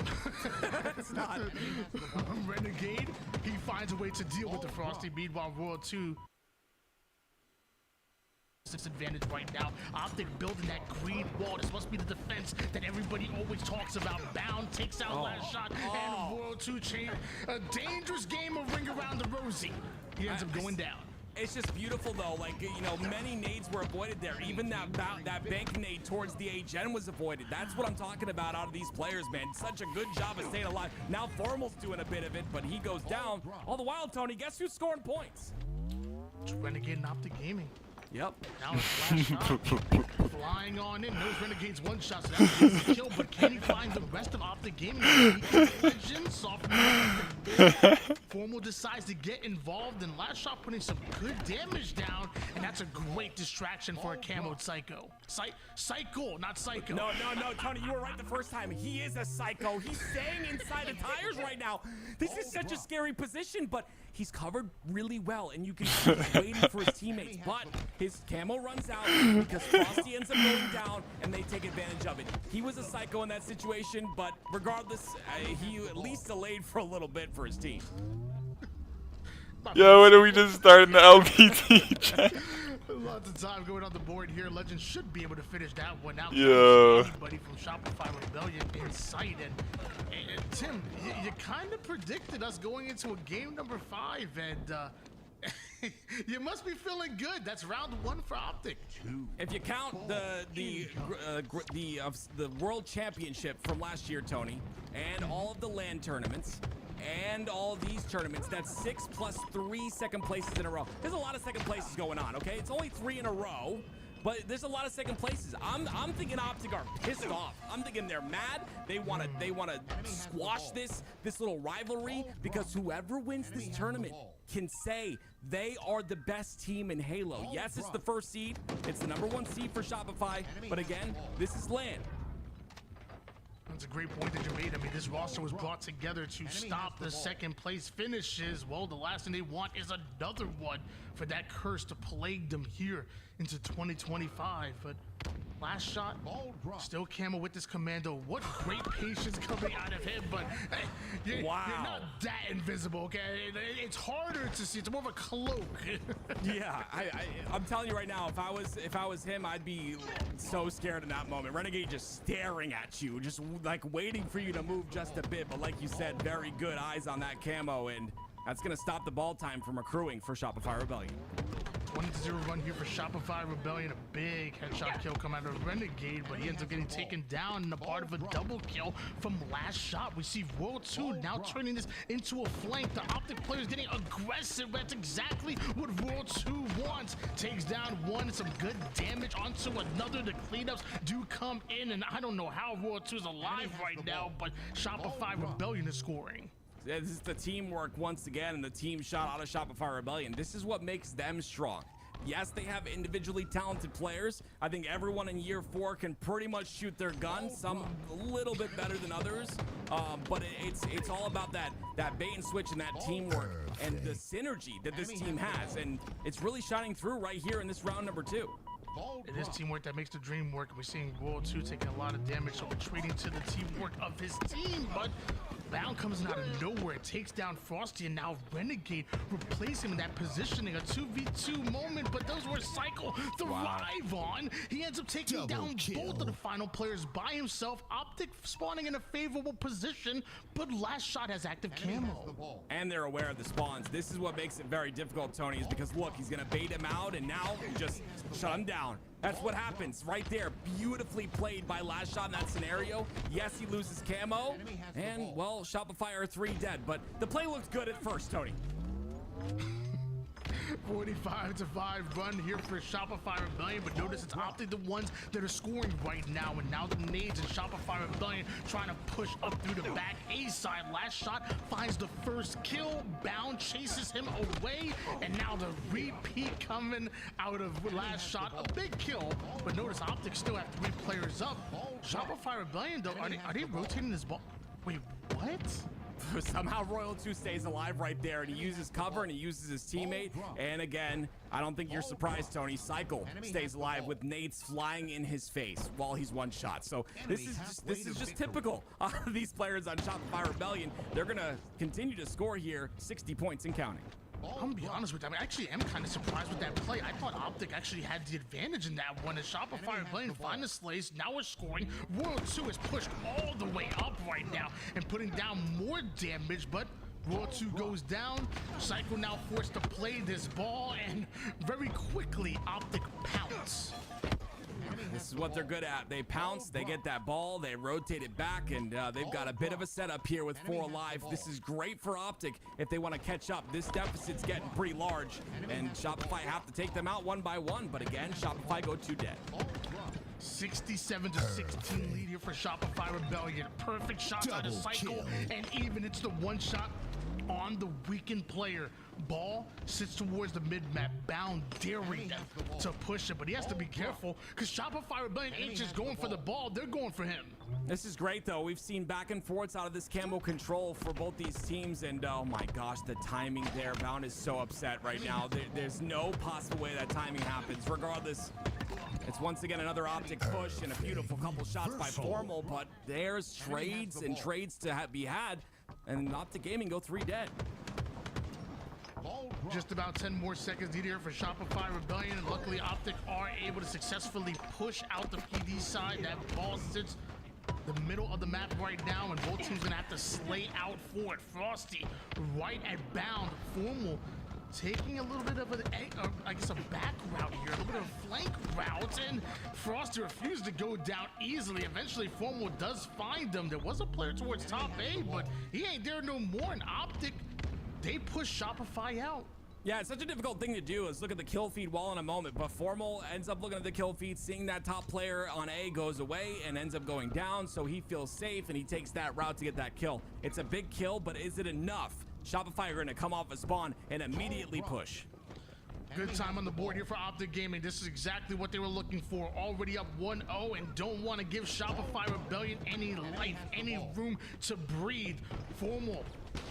It's not. Renegade, he finds a way to deal with the Frosty. Meanwhile, Royal 2 disadvantage right now. Optic building that green wall. This must be the defense that everybody always talks about. Bound takes out Last Shot, and Royal 2 chain. A dangerous game of Ring Around the Rosie. He ends up going down. It's just beautiful though, like, you know, many nades were avoided there. Even that bank nade towards the HN was avoided. That's what I'm talking about out of these players, man. Such a good job of staying alive. Now Formal's doing a bit of it, but he goes down. All the while, Tony, guess who's scoring points? It's Renegade and Optic Gaming. Yep. Now it's Last Shot. Flying on in. Knows Renegade's one shot, so that's an easy kill, but can he find the rest of Optic Gaming? Legend, sophomore. Formal decides to get involved, and Last Shot putting some good damage down, and that's a great distraction for a camoed Psycho. Psycho, not Psycho. No, Tony, you were right the first time. He is a Psycho. He's staying inside the tires right now. This is such a scary position, but he's covered really well, and you can see he's waiting for his teammates, but his camo runs out because Frosty ends up going down, and they take advantage of it. He was a Psycho in that situation, but regardless, he at least delayed for a little bit for his team. Yo, when are we just starting the LPT chat? Lots of time going on the board here. Legend should be able to finish that one out. Yeah. Anybody from Shopify Rebellion in sight. And Tim, you kind of predicted us going into a game number 5, and you must be feeling good. That's round 1 for Optic. If you count the World Championship from last year, Tony, and all of the LAN tournaments, and all these tournaments, that's 6 plus 3 second places in a row. There's a lot of second places going on, okay? It's only 3 in a row, but there's a lot of second places. I'm thinking Optic are pissed off. I'm thinking they're mad. They wanna squash this little rivalry, because whoever wins this tournament can say they are the best team in Halo. Yes, it's the first seed. It's the #1 seed for Shopify, but again, this is LAN. That's a great point that you made. I mean, this roster was brought together to stop the second place finishes. Well, the last thing they want is another one for that curse to plague them here into 2025. But Last shot, still Camo with this commando. What great patience coming out of him, but you're not that invisible, okay? It's harder to see. It's more of a cloak. Yeah, I'm telling you right now, if I was him, I'd be so scared in that moment. Renegade just staring at you, just like waiting for you to move just a bit. But like you said, very good eyes on that Camo, and that's gonna stop the ball time from accruing for Shopify Rebellion. 1-0 run here for Shopify Rebellion. A big headshot kill come out of Renegade, but he ends up getting taken down in a part of a double kill from last shot. We see World 2 now turning this into a flank. The Optic players getting aggressive. That's exactly what World 2 wants. Takes down one, some good damage onto another. The cleanups do come in, and I don't know how World 2 is alive right now, but Shopify Rebellion is scoring. This is the teamwork once again, and the team shot out of Shopify Rebellion. This is what makes them strong. Yes, they have individually talented players. I think everyone in year 4 can pretty much shoot their gun, some a little bit better than others. But it's all about that bait and switch and that teamwork and the synergy that this team has. And it's really shining through right here in this round number 2. It is teamwork that makes the dream work. We're seeing World 2 taking a lot of damage, so retreating to the teamwork of his team. But Bound comes out of nowhere, takes down Frosty, and now Renegade replace him in that positioning. A 2v2 moment, but those were Cycle thrive on. He ends up taking down both of the final players by himself. Optic spawning in a favorable position, but last shot has active Camo. And they're aware of the spawns. This is what makes it very difficult, Tony, is because look, he's gonna bait him out, and now just shut him down. That's what happens right there. Beautifully played by last shot in that scenario. Yes, he loses Camo, and well, Shopify are 3 dead, but the play looked good at first, Tony. 45-5 run here for Shopify Rebellion, but notice it's Optic the ones that are scoring right now, and now the nades and Shopify Rebellion trying to push up through the back A side. Last shot finds the first kill, Bound chases him away, and now the repeat coming out of last shot. A big kill, but notice Optic still have 3 players up. Shopify Rebellion though, are they rotating this ball? Wait, what? Somehow Royal 2 stays alive right there, and he uses cover and he uses his teammate. And again, I don't think you're surprised, Tony. Cycle stays alive with nades flying in his face while he's one shot. So this is just typical of these players on Shopify Rebellion. They're gonna continue to score here, 60 points and counting. I'm gonna be honest with you. I mean, I actually am kind of surprised with that play. I thought Optic actually had the advantage in that one. As Shopify Rebellion find the slays, now we're scoring. World 2 is pushed all the way up right now and putting down more damage, but World 2 goes down. Cycle now forced to play this ball, and very quickly Optic pounce. This is what they're good at. They pounce, they get that ball, they rotate it back, and they've got a bit of a setup here with 4 alive. This is great for Optic if they want to catch up. This deficit's getting pretty large, and Shopify have to take them out one by one. But again, Shopify go 2 dead. 67-16 lead here for Shopify Rebellion. Perfect shot out of Cycle, and even it's the one shot on the weakened player. Ball sits towards the mid-map, Bound daring to push it, but he has to be careful because Shopify Rebellion ain't just going for the ball, they're going for him. This is great though. We've seen back and forths out of this Camo control for both these teams, and oh my gosh, the timing there. Bound is so upset right now. There's no possible way that timing happens. Regardless, it's once again another Optic push and a beautiful couple shots by Formal, but there's trades and trades to be had, and Optic Gaming go 3 dead. Just about 10 more seconds needed here for Shopify Rebellion, and luckily Optic are able to successfully push out the PD side. That ball sits the middle of the map right now, and both teams gonna have to slay out for it. Frosty right at Bound. Formal taking a little bit of I guess a back route here, a little bit of a flank route, and Frosty refused to go down easily. Eventually Formal does find them. There was a player towards top A, but he ain't there no more, and Optic, they push Shopify out. Yeah, it's such a difficult thing to do is look at the kill feed wall in a moment, but Formal ends up looking at the kill feed, seeing that top player on A goes away and ends up going down, so he feels safe and he takes that route to get that kill. It's a big kill, but is it enough? Shopify are going to come off a spawn and immediately push. Good time on the board here for Optic Gaming. This is exactly what they were looking for. Already up 1-0 and don't want to give Shopify Rebellion any life, any room to breathe. Formal.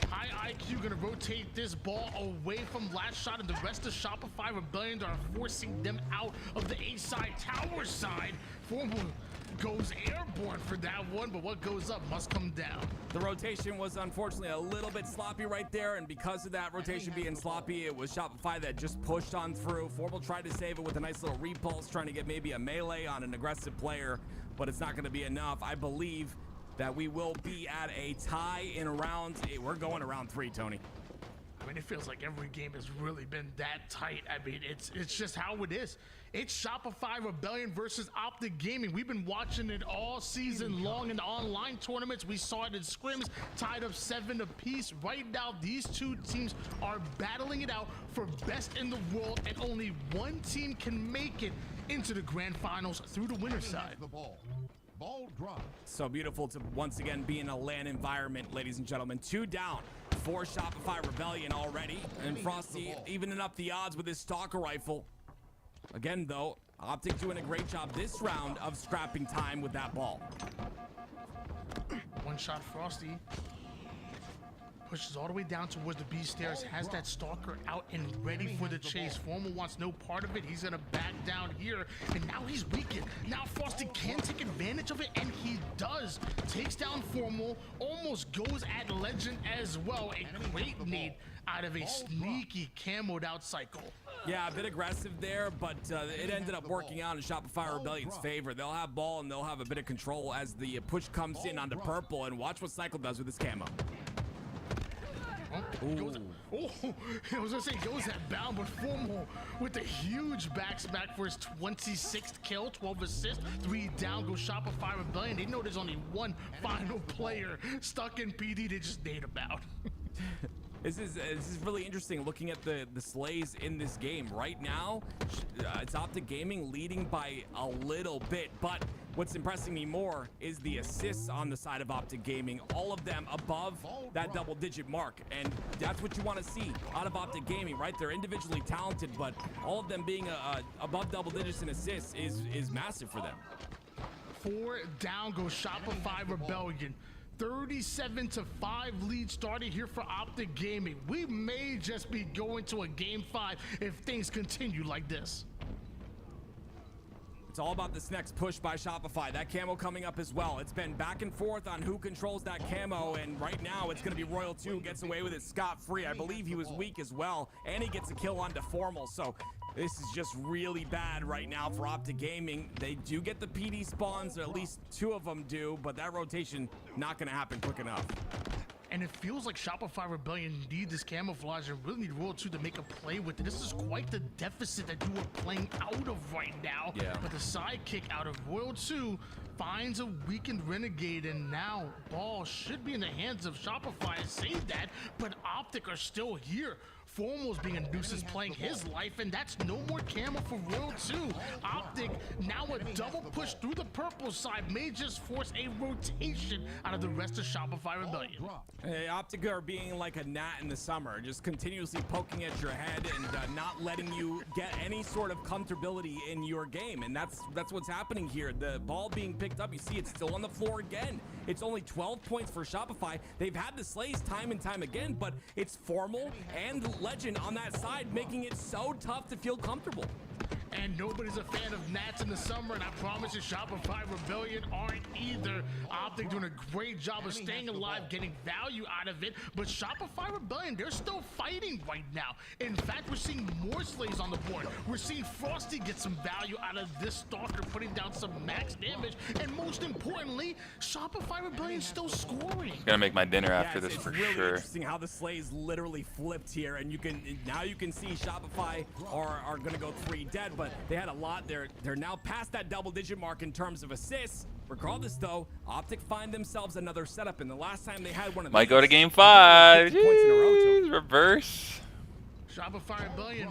High IQ gonna rotate this ball away from last shot, and the rest of Shopify Rebellion are forcing them out of the A side tower side. Formal goes airborne for that one, but what goes up must come down. The rotation was unfortunately a little bit sloppy right there, and because of that rotation being sloppy, it was Shopify that just pushed on through. Formal tried to save it with a nice little repulse, trying to get maybe a melee on an aggressive player, but it's not going to be enough. I believe that we will be at a tie in round 8. We're going to round 3, Tony. I mean, it feels like every game has really been that tight. I mean, it's just how it is. It's Shopify Rebellion versus Optic Gaming. We've been watching it all season long in the online tournaments. We saw it in scrims, tied up 7 apiece. Right now, these two teams are battling it out for best in the world, and only one team can make it into the grand finals through the winner's side. Ball drop. So beautiful to once again be in a LAN environment, ladies and gentlemen. 2 down for Shopify Rebellion already, and Frosty evening up the odds with his Stalker rifle. Again, though, Optic doing a great job this round of scrapping time with that ball. One shot Frosty. Pushes all the way down towards the B stairs, has that Stalker out and ready for the chase. Formal wants no part of it. He's gonna back down here, and now he's weakened. Now Frosty can take advantage of it, and he does. Takes down Formal, almost goes at Legend as well. A great nade out of a sneaky camoed out cycle. Yeah, a bit aggressive there, but it ended up working out in Shopify Rebellion's favor. They'll have ball and they'll have a bit of control as the push comes in onto purple, and watch what Cycle does with his camo. I was gonna say goes at bound, but Formal with a huge back smack for his 26th kill, 12 assists, 3 down. Goes Shopify Rebellion. They know there's only one final player stuck in PD. They just nade about. This is really interesting looking at the slays in this game. Right now, it's Optic Gaming leading by a little bit, but what's impressing me more is the assists on the side of Optic Gaming, all of them above that double-digit mark, and that's what you want to see out of Optic Gaming, right? They're individually talented, but all of them being above double digits in assists is massive for them. 4 down goes Shopify Rebellion. 37-5 lead started here for Optic Gaming. We may just be going to a game 5 if things continue like this. It's all about this next push by Shopify. That camo coming up as well. It's been back and forth on who controls that camo, and right now it's going to be Royal 2 who gets away with it scot-free. I believe he was weak as well, and he gets a kill on Deformal. So this is just really bad right now for Optic Gaming. They do get the PD spawns, or at least 2 of them do, but that rotation not going to happen quick enough. And it feels like Shopify Rebellion need this camouflage and really need Royal 2 to make a play with it. This is quite the deficit that you are playing out of right now. Yeah. But the sidekick out of Royal 2 finds a weakened Renegade, and now ball should be in the hands of Shopify. I say that, but Optic are still here. Formal's being a nuisance, playing his life, and that's no more camo for Royal 2. Optic, now a double push through the purple side, may just force a rotation out of the rest of Shopify Rebellion. Hey, Optic are being like a gnat in the summer, just continuously poking at your head and not letting you get any sort of comfortability in your game, and that's what's happening here. The ball being picked up, you see it's still on the floor again. It's only 12 points for Shopify. They've had the slays time and time again, but it's Formal and Legend on that side, making it so tough to feel comfortable. And nobody's a fan of gnats in the summer, and I promise you Shopify Rebellion aren't either. Optic doing a great job of staying alive, getting value out of it, but Shopify Rebellion, they're still fighting right now. In fact, we're seeing more slays on the board. We're seeing Frosty get some value out of this Stalker, putting down some max damage, and most importantly, Shopify Rebellion still scoring. Gonna make my dinner after this it's for really sure. Interesting how the slays literally flipped here, and you can see Shopify are gonna go 3 dead, but they had a lot. They're now past that double-digit mark in terms of assists. Regardless, though, Optic find themselves another setup, and the last time they had one of Might these, go to game 5. points in a row, Jeez, reverse. Shopify Rebellion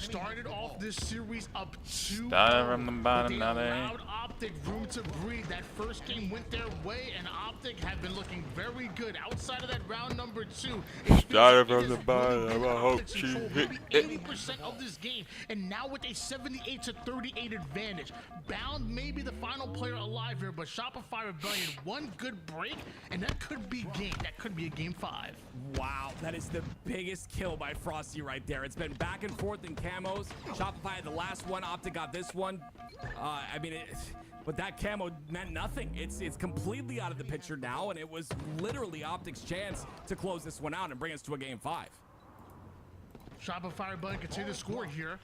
started off this series up 2-0. Started from the bottom, now they allowed Optic room to breathe. That first game went their way, and Optic have been looking very good. Outside of that round number 2, started from the bottom. I hope she hit it. 80% of this game, and now with a 78-38 advantage. Bound may be the final player alive here, but Shopify Rebellion, one good break, and that could be game. That could be a game 5. Wow, that is the biggest kill by Frosty right there. It's been back and forth in camos. Shopify had the last one. Optic got this one. I mean, but that camo meant nothing. It's completely out of the picture now, and it was literally Optic's chance to close this one out and bring us to a game 5. Shopify Rebellion continue to score here.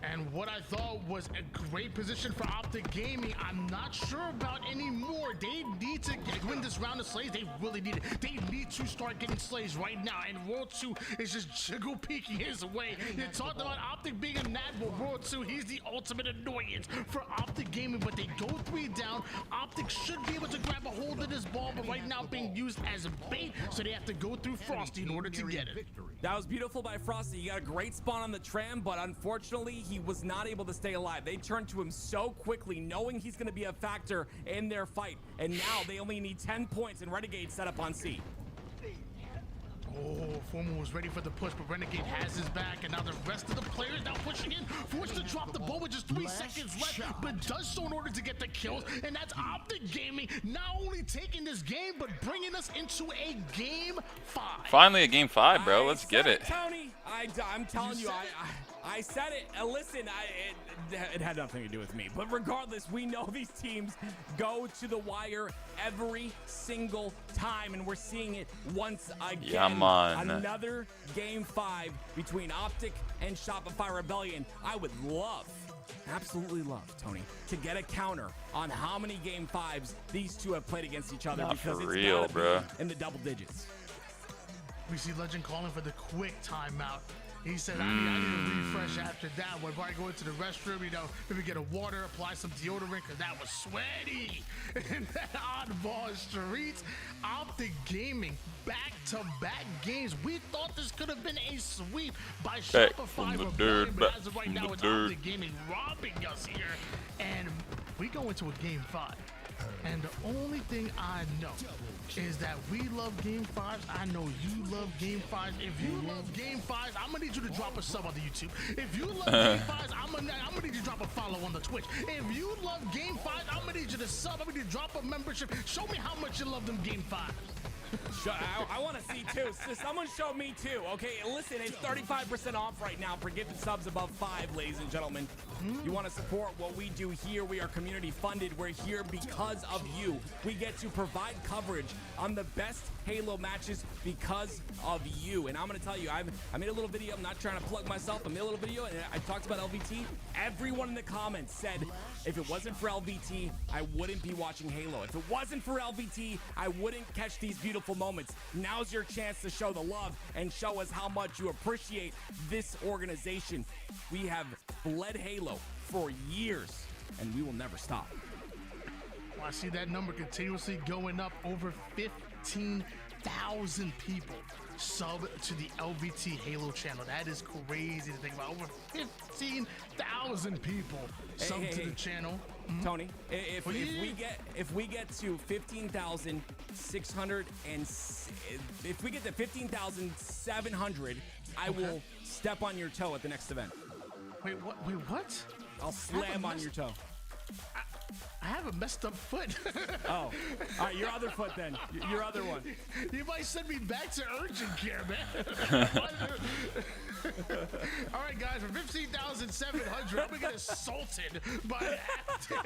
And what I thought was a great position for Optic Gaming, I'm not sure about anymore. They need to win this round of slays. They really need it. They need to start getting slays right now. And World 2 is just jiggle peeking his way. You talked about Optic being a nat, but World 2, he's the ultimate annoyance for Optic Gaming. But they go 3 down. Optic should be able to grab a hold of this ball, but right now being used as a bait, so they have to go through Frosty in order to get it. That was beautiful by Frosty. He got a great spawn on the tram, but unfortunately, he was not able to stay alive. They turned to him so quickly, knowing he's going to be a factor in their fight. And now they only need 10 points, and Renegade set up on C. Oh, Formal was ready for the push, but Renegade has his back, and now the rest of the players now pushing in, forced to drop the ball with just 3 seconds left, but does so in order to get the kills, and that's Optic Gaming not only taking this game, but bringing us into a game 5. Finally a game 5, bro. Let's get it. Tony, I'm telling you, I said it. Listen, it had nothing to do with me. But regardless, we know these teams go to the wire every single time, and we're seeing it once again. Yeah, man. Another game 5 between Optic and Shopify Rebellion. I would love, absolutely love, Tony, to get a counter on how many game 5s these two have played against each other. Not because for it's real, gotta bro. be in the double digits. We see Legend calling for the quick timeout. He said, I need to refresh after that. When I go into the restroom, you know, maybe get a water, apply some deodorant, because that was sweaty. And that oddball streets, Optic Gaming, back-to-back games. We thought this could have been a sweep by Shopify Rebellion, but as of right now, it's Optic Gaming robbing us here. And we go into a game 5. And the only thing I know is that we love game 5s. I know you love game 5s. If you love game 5s, I'm gonna need you to drop a sub on the YouTube. If you love game 5s, I'm gonna need you to drop a follow on the Twitch. If you love game 5s, I'm gonna need you to sub. I'm gonna need you to drop a membership. Show me how much you love them game 5s. I want to see too. So someone show me too. Okay, listen, it's 35% off right now for gifted subs above 5, ladies and gentlemen. You want to support what we do here? We are community funded. We're here because of you. We get to provide coverage on the best Halo matches because of you. And I'm going to tell you, I made a little video. I'm not trying to plug myself. I made a little video and I talked about LVT. Everyone in the comments said, if it wasn't for LVT, I wouldn't be watching Halo. If it wasn't for LVT, I wouldn't catch these beautiful moments. Now's your chance to show the love and show us how much you appreciate this organization. We have bled Halo for years, and we will never stop. Well, I see that number continuously going up. Over 15,000 people sub to the LVT Halo channel. That is crazy to think about. Over 15,000 people sub to the channel. Tony, if we get to 15,600 and if we get to 15,700, I will step on your toe at the next event. Wait, what? Wait, what? I'll slam on your toe. I have a messed up foot. Oh, all right, your other foot then. Your other one. You might send me back to urgent care, man. All right, guys, for 15,700, I'm gonna get assaulted by Active.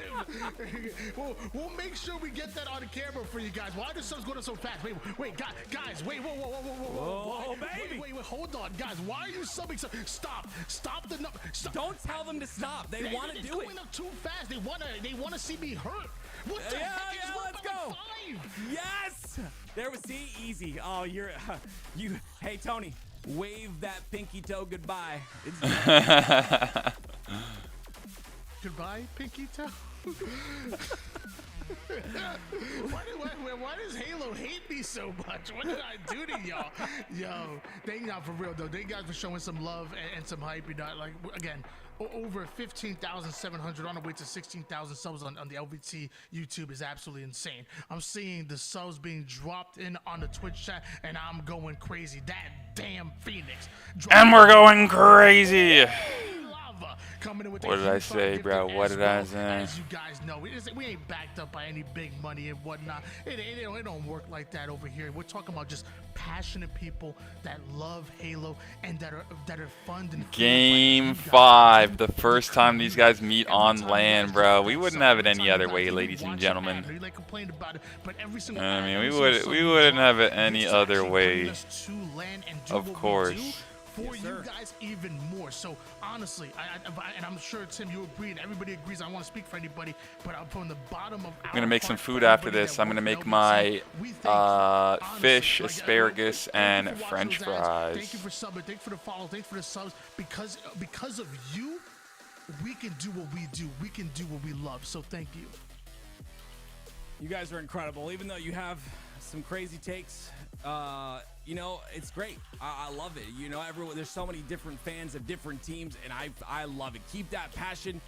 We'll make sure we get that on camera for you guys. Why are the subs going up so fast? Wait, guys, wait, whoa, baby. Wait, hold on, guys. Why are you subbing? Stop the number. Don't tell them to stop. They want to do it. It's going up too fast. They want to see me hurt. What the heck is let's go. Yes. There was easy. Oh, hey Tony. Wave that pinky toe goodbye. Goodbye, pinky toe. Why does Halo hate me so much? What did I do to y'all? Yo, thank y'all for real though. Thank you guys for showing some love and some hype. You know, like again, over 15,700 on the way to 16,000 subs on the LVT YouTube is absolutely insane. I'm seeing the subs being dropped in on the Twitch chat, and I'm going crazy. That damn Phoenix. And we're going crazy. What did I say, bro? What did I say? As you guys know, we ain't backed up by any big money and whatnot. It don't work like that over here. We're talking about just passionate people that love Halo and that are fun and Game 5, the first time these guys meet on LAN, bro. We wouldn't have it any other way, ladies and gentlemen. I mean, we wouldn't have it any other way. Of course. For you guys even more. So honestly, and I'm sure Tim, you agree, and everybody agrees. I don't want to speak for anybody, but from the bottom of I'm gonna make some food after this. I'm gonna make my fish, asparagus, and French fries. Thank you for subbing. Thank you for the follow. Thank you for the subs. Because of you, we can do what we do. We can do what we love. So thank you. You guys are incredible. Even though you have some crazy takes, you know, it's great. I love it. You know, there's so many different fans of different teams, and I love it. Keep that passion.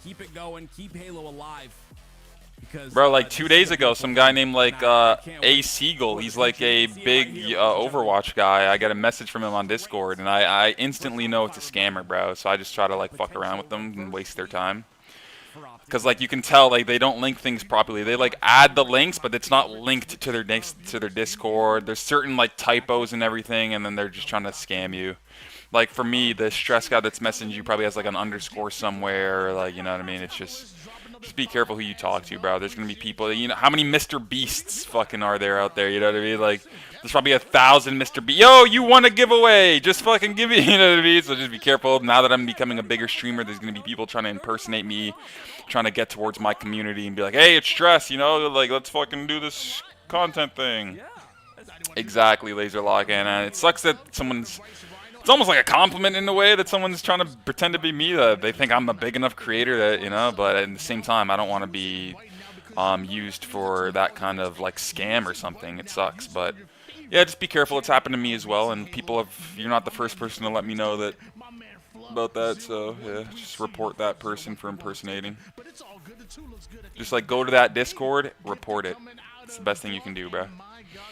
Keep it going. Keep Halo alive. Because, bro, like 2 days ago, some guy named like A Seagull, he's like a big Overwatch guy. I got a message from him on Discord, and I instantly know it's a scammer, bro. So I just try to like fuck around with them and waste their time. Because like you can tell, like they don't link things properly. They like add the links, but it's not linked to their Discord. There's certain like typos and everything, and then they're just trying to scam you. Like for me, the stress guy that's messaging you probably has like an underscore somewhere, or like, you know what I mean? It's just be careful who you talk to, bro. There's gonna be people. You know how many Mr. Beasts fucking are there out there? You know what I mean? Like there's probably 1,000 Mr. Beast. Yo, you want a giveaway? Just fucking give me. You know what I mean? So just be careful. Now that I'm becoming a bigger streamer, there's gonna be people trying to impersonate me, trying to get towards my community and be like, hey, it's stress, you know, like let's fucking do this content thing. Exactly, Laser Lock, and it sucks that someone's. It's almost like a compliment in a way that someone's trying to pretend to be me. That they think I'm a big enough creator that, you know, but at the same time, I don't want to be used for that kind of like scam or something. It sucks, but yeah, just be careful. It's happened to me as well, and people have. You're not the first person to let me know that. About that, so yeah, just report that person for impersonating. Just like go to that Discord, report it. It's the best thing you can do, bro.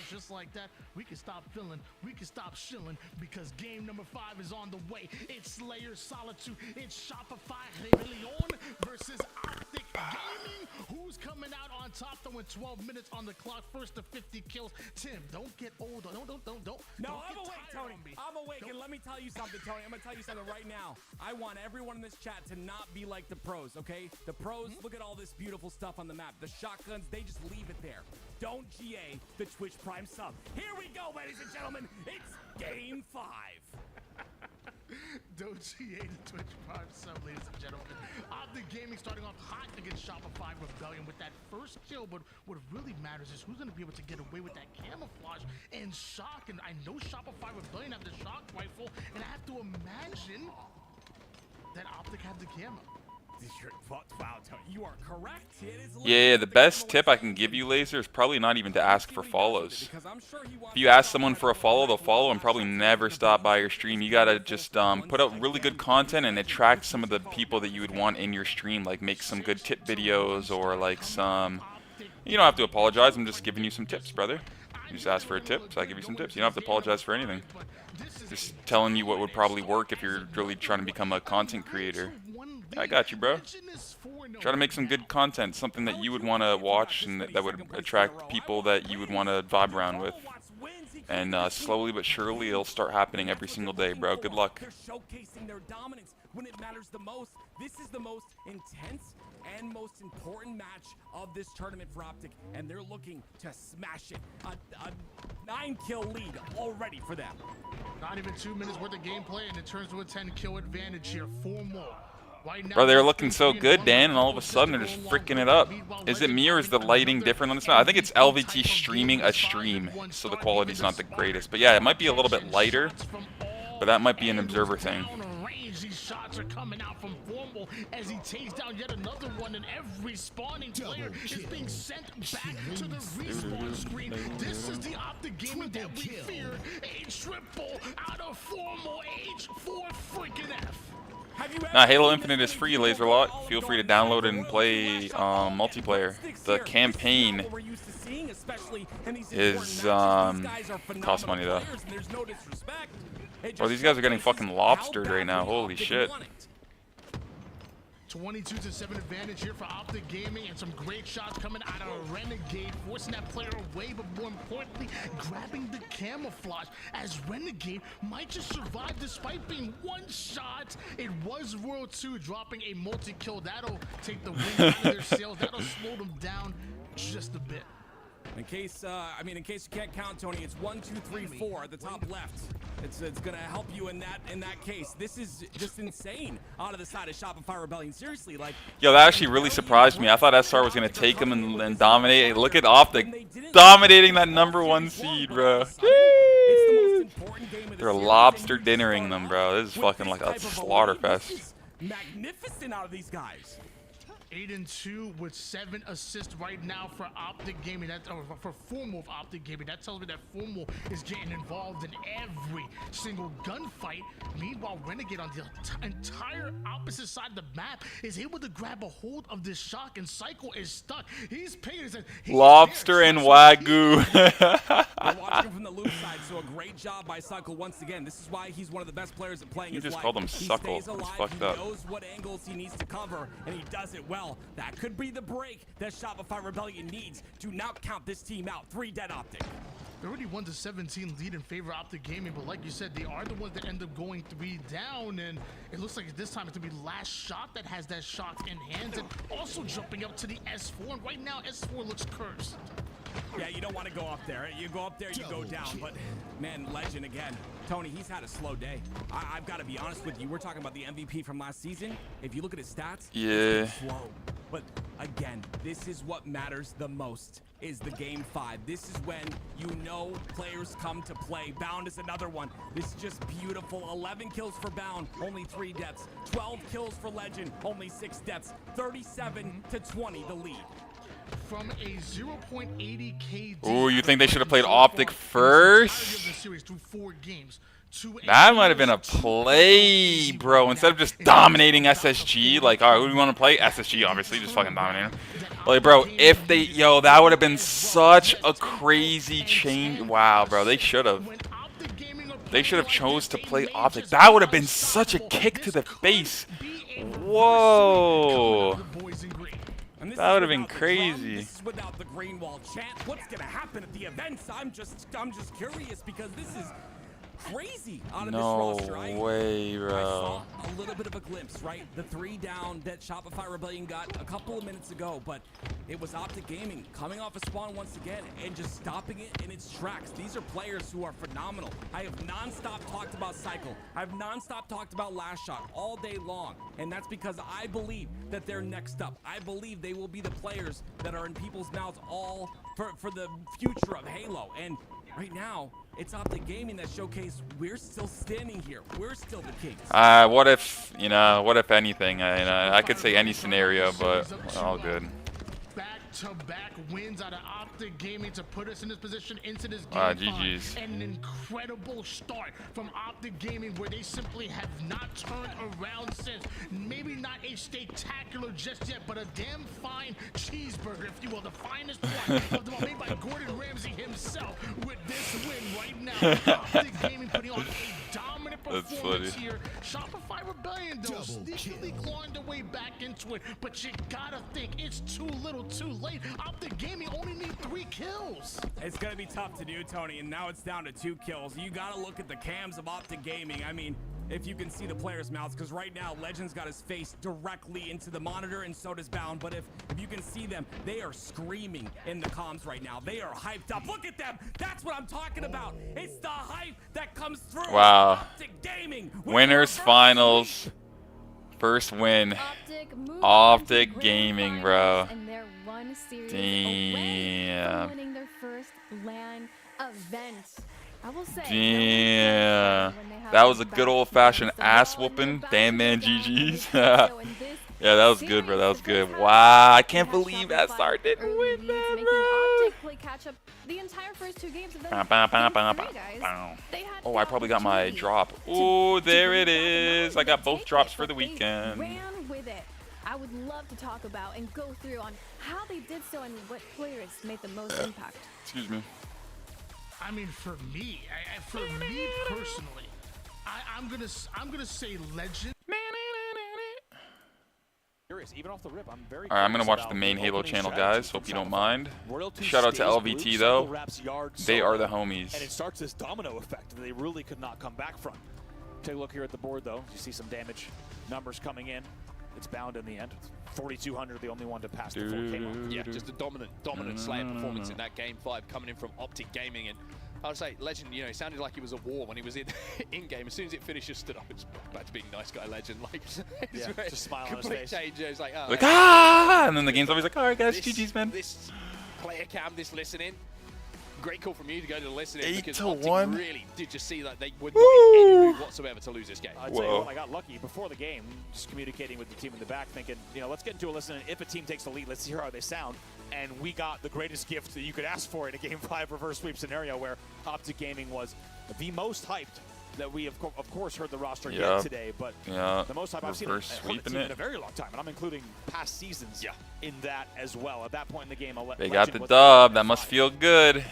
Just like that, we can stop feeling, we can stop shilling, because game number 5 is on the way. It's Slayer Solitude, it's Shopify Rebellion versus Optic Gaming. Who's coming out on top though in 12 minutes on the clock, first to 50 kills? Tim, don't get old. Don't. No, I'm awake, Tony. I'm awake, and let me tell you something, Tony. I'm gonna tell you something right now. I want everyone in this chat to not be like the pros, okay? The pros, look at all this beautiful stuff on the map. The shotguns, they just leave it there. Don't GA the Twitch Prime sub. Here we go, ladies and gentlemen. It's game 5. Don't GA the Twitch Prime sub, ladies and gentlemen. Optic Gaming starting off hot against Shopify Rebellion with that first kill, but what really matters is who's going to be able to get away with that camouflage and shock. And I know Shopify Rebellion have the shock rifle, and I have to imagine that Optic have the camo. Wow, Tony, you are correct. Yeah, the best tip I can give you, Laser, is probably not even to ask for follows. If you ask someone for a follow, they'll follow and probably never stop by your stream. You gotta just put out really good content and attract some of the people that you would want in your stream. Like make some good tip videos or like some. You don't have to apologize. I'm just giving you some tips, brother. You just ask for a tip, so I give you some tips. You don't have to apologize for anything. Just telling you what would probably work if you're really trying to become a content creator. I got you, bro. Try to make some good content, something that you would want to watch and that would attract people that you would want to vibe around with. And slowly but surely, it'll start happening every single day, bro. Good luck. They're showcasing their dominance when it matters the most. This is the most intense and most important match of this tournament for Optic, and they're looking to smash it. A 9-kill lead already for them. Not even 2 minutes worth of gameplay, and it turns to a 10-kill advantage here. 4 more. Bro, they were looking so good, Dan, and all of a sudden they're just freaking it up. Is it me or is the lighting different on this map? I think it's LVT streaming a stream, so the quality's not the greatest. But yeah, it might be a little bit lighter, but that might be an observer thing. crazy shots are coming out from Formal as he takes down yet another one, and every spawning player is being sent back to the respawn screen. This is the Optic Gaming that we feared. A triple out of Formal H4 freaking F. Halo Infinite is free, Laserlock. Feel free to download it and play multiplayer. The campaign is costs money though. Bro, these guys are getting fucking lobstered right now. Holy shit. 22-7 advantage here for Optic Gaming, and some great shots coming out of Renegade, forcing that player away, but more importantly, grabbing the camouflage, as Renegade might just survive despite being one shot. It was World 2 dropping a multi-kill. That'll take the wind out of their sails. That'll slow them down just a bit. In case, in case you can't count, Tony, it's 1, 2, 3, 4 at the top left. It's gonna help you in that case. This is just insane out of the side of Shopify Rebellion. Seriously, like. Yo, that actually really surprised me. I thought SR was gonna take him and dominate. Hey, look at Optic dominating that #1 seed, bro. They're lobster dinnering them, bro. This is fucking like a slaughter fest. Magnificent out of these guys. 8-2 with 7 assists right now for Optic Gaming. For Formal of Optic Gaming. That tells me that Formal is getting involved in every single gunfight. Meanwhile, Renegade on the entire opposite side of the map is able to grab a hold of this shock, and Cycle is stuck. He's paying. Lobster and Wagyu. We're watching from the loop side, so a great job by Cycle once again. This is why he's one of the best players at playing. You his just life. called him He Suckle. stays alive. That's fucked He up. knows what angles he needs to cover, and he does it well. That could be the break that Shopify Rebellion needs to not count this team out. 3 dead Optic. They already won the 17 lead in favor of Optic Gaming, but like you said, they are the ones that end up going 3 down, and it looks like this time it's gonna be Last Shot that has that shock in hand, and also jumping up to the S4, and right now S4 looks cursed. Yeah, you don't want to go up there. You go up there, you go down. But, man, Legend again. Tony, he's had a slow day. I've got to be honest with you. We're talking about the MVP from last season. If you look at his stats, yeah, it's been slow. But, again, this is what matters the most, is the Game 5. This is when you know players come to play. Bound is another one. This is just beautiful. 11 kills for Bound, only 3 deaths. 12 kills for Legend, only 6 deaths. 37-20, the lead. From a 0.80 KD. Ooh, you think they should have played Optic first? That might have been a play, bro. Instead of just dominating SSG, like, all right, who do you want to play? SSG, obviously, just fucking dominating. Like, bro, if they, yo, that would have been such a crazy change. Wow, bro, they should have. They should have chose to play Optic. That would have been such a kick to the face. Whoa. That would have been crazy. This is without the green wall chant. What's gonna happen at the events? I'm just curious, because this is crazy out of this roster. No way, bro. I saw a little bit of a glimpse, right? The 3 down that Shopify Rebellion got a couple of minutes ago, but it was Optic Gaming coming off a spawn once again and just stopping it in its tracks. These are players who are phenomenal. I have nonstop talked about Cycle. I've nonstop talked about Last Shot all day long, and that's because I believe that they're next up. I believe they will be the players that are in people's mouths all for the future of Halo. And right now, it's Optic Gaming that showcase we're still standing here. We're still the kings. What if, what if anything? I could say any scenario, but all good. Back-to-back wins out of Optic Gaming to put us in this position into this game. GG's. And an incredible start from Optic Gaming, where they simply have not turned around since. Maybe not a spectacular just yet, but a damn fine cheeseburger, if you will. The finest one of them all, made by Gordon Ramsay himself with this win right now. Optic Gaming putting on a dominant performance here. Shopify Rebellion, though, sneakily clawing their way back into it, but you gotta think it's too little too late. Optic Gaming only need 3 kills. It's gonna be tough to do, Tony, and now it's down to 2 kills. You gotta look at the cams of Optic Gaming. I mean, if you can see the players' mouths, because right now Legend's got his face directly into the monitor, and so does Bound. But if you can see them, they are screaming in the comms right now. They are hyped up. Look at them. That's what I'm talking about. It's the hype that comes through. Wow. Optic Gaming. Winners finals. First win. Optic Gaming, bro. Damn. Winning their first LAN event. I will say, damn. when they That was a good old-fashioned ass whooping. Damn, man, GG's. Yeah, that was good, bro. That was good. Wow, I can't believe SR didn't win that, bro. The entire first 2 games of Oh, I probably got my drop. Oh, there it is. I got both drops for the weekend. Ran with it. I would love to talk about and go through on how they did so and what players made the most impact. Excuse me. I mean, for me personally, I'm gonna say Legend. Even off the rip, I'm very All right, I'm gonna curious watch about the main the Halo opening channel, strategy guys. from Hope you don't Shopify. mind. Royalty Shout out to stays LVT blue, though. Circle wraps yard They are the solo, homies. and it starts this domino effect that they really could not come back from. Take a look here at the board, though. You see some damage numbers coming in. It's bound in the end. 4,200, the only one to pass the 4K mark. Yeah, just a dominant Slayer performance in that game 5 coming in from Optic Gaming. And I would say Legend, you know, it sounded like it was a war when he was in game. As soon as it finished, just stood up. It's back to being nice guy Legend. Like, yeah, just smile on his complete face. change. It's like, oh, Like, ah! And then the game's always like, all right, guys, GG's, man. This player cam, this listening. Great call from you to go to the listening 8 because to Optic 1. really did just see that they were not in any mood whatsoever to lose this game. I'd tell you what, I got lucky before the game, just communicating with the team in the back, thinking, you know, let's get into a listen. If a team takes the lead, let's hear how they sound. And we got the greatest gift that you could ask for in a Game 5 reverse sweep scenario where Optic Gaming was the most hyped that we, of course, heard the roster get today. But the most hype I've seen in a very long time. And I'm including past seasons in that as well. At that point in the game, they got the dub. That must feel good.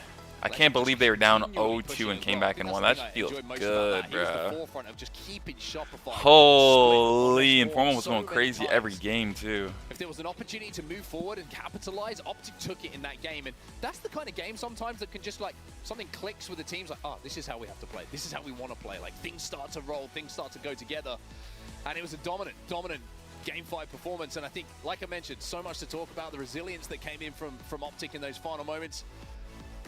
I can't believe they were down 0-2 and came back and won. That feels good, bro. Holy, Informal was going crazy every game, too. If there was an opportunity to move forward and capitalize, Optic took it in that game. And that's the kind of game sometimes that can just, like, something clicks with the teams. Like, oh, this is how we have to play. This is how we want to play. Like, things start to roll. Things start to go together. And it was a dominant Game 5 performance. And I think, like I mentioned, so much to talk about. The resilience that came in from Optic in those final moments.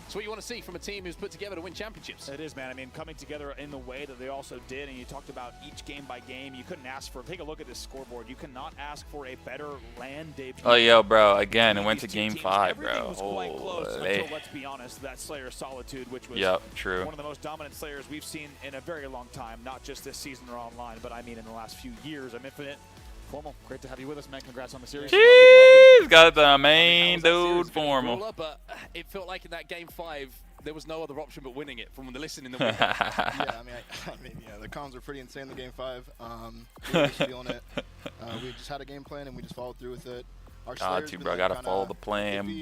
It's what you want to see from a team who's put together to win championships. It is, man. I mean, coming together in the way that they also did, and you talked about each game by game, you couldn't ask for, take a look at this scoreboard, you cannot ask for a better LAN debut. Oh, yo, bro, again, it went to Game 5, bro. Everything was quite close until, let's be honest, that Slayer Solitude, which was one of the most dominant Slayers we've seen in a very long time, not just this season or online, but I mean in the last few years. I'm Infinite. Formal, great to have you with us, man. Congrats on the series. He's got the main dude, Formal. But it felt like in that Game 5, there was no other option but winning it from the listening. The the comms were pretty insane in the Game 5. We were just feeling it. We just had a game plan and we just followed through with it. Got to, bro. Gotta follow the plan.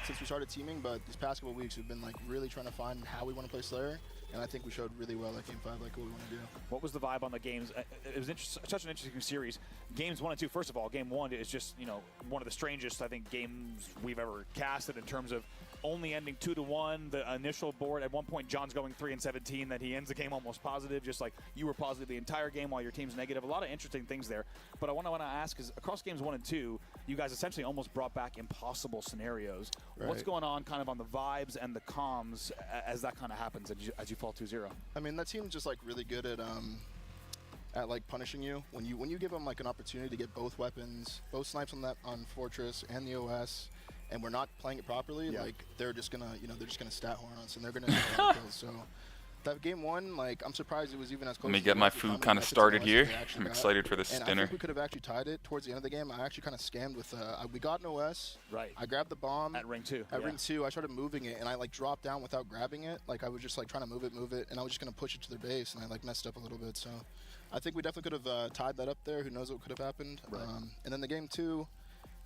Since we started teaming, but these past couple of weeks we've been like really trying to find how we want to play Slayer. And I think we showed really well at Game 5, like what we want to do. What was the vibe on the games? It was such an interesting series. Games 1 and 2, first of all, Game 1 is just, you know, one of the strangest, I think, games we've ever casted in terms of only ending 2-1. The initial board, at one point, John's going 3-17, that he ends the game almost positive, just like you were positive the entire game while your team's negative. A lot of interesting things there. But I want to ask is, across Games 1 and 2, you guys essentially almost brought back impossible scenarios. Right. What's going on kind of on the vibes and the comms as that kind of happens as you fall 2-0? I mean, that team's just like really good at like punishing you when you give them like an opportunity to get both weapons, both snipes on Fortress and the OS, and we're not playing it properly. Like they're just gonna stat horn us and they're gonna get kills. So that Game 1, like I'm surprised it was even as close. Let me get my food kind of started here. I'm excited for this dinner. I think we could have actually tied it towards the end of the game. I actually kind of scammed with we got an OS. Right. I grabbed the bomb at ring 2. At ring 2, I started moving it and I like dropped down without grabbing it. Like I was just like trying to move it, and I was just gonna push it to their base, and I like messed up a little bit. So I think we definitely could have tied that up there. Who knows what could have happened? Right. And then the Game 2.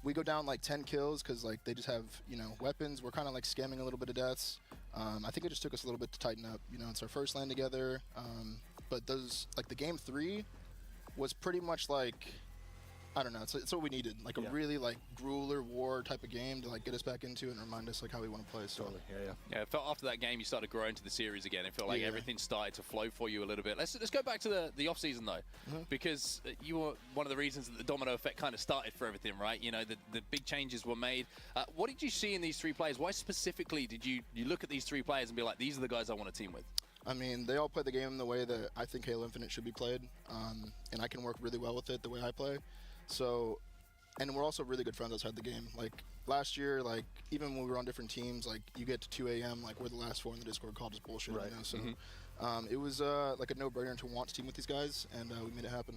We go down like 10 kills because like they just have, you know, weapons. We're kind of like scamming a little bit of deaths. I think it just took us a little bit to tighten up. You know, it's our first LAN together. But those, like the Game 3 was pretty much like, I don't know, it's what we needed. Like a really like grueler war type of game to like get us back into and remind us like how we want to play. So yeah, it felt after that game you started growing to the series again. It felt like everything started to flow for you a little bit. Let's go back to the off season though, because you were one of the reasons that the domino effect kind of started for everything, right? You know, the big changes were made. What did you see in these 3 players? Why specifically did you look at these 3 players and be like, these are the guys I want to team with? I mean, they all play the game the way that I think Halo Infinite should be played, and I can work really well with it the way I play. So, and we're also really good friends outside the game. Like last year, like even when we were on different teams, like you get to 2 a.m., like we're the last 4 in the Discord call, just bullshit. Right. You know? So It was like a no-brainer to want to team with these guys, and we made it happen.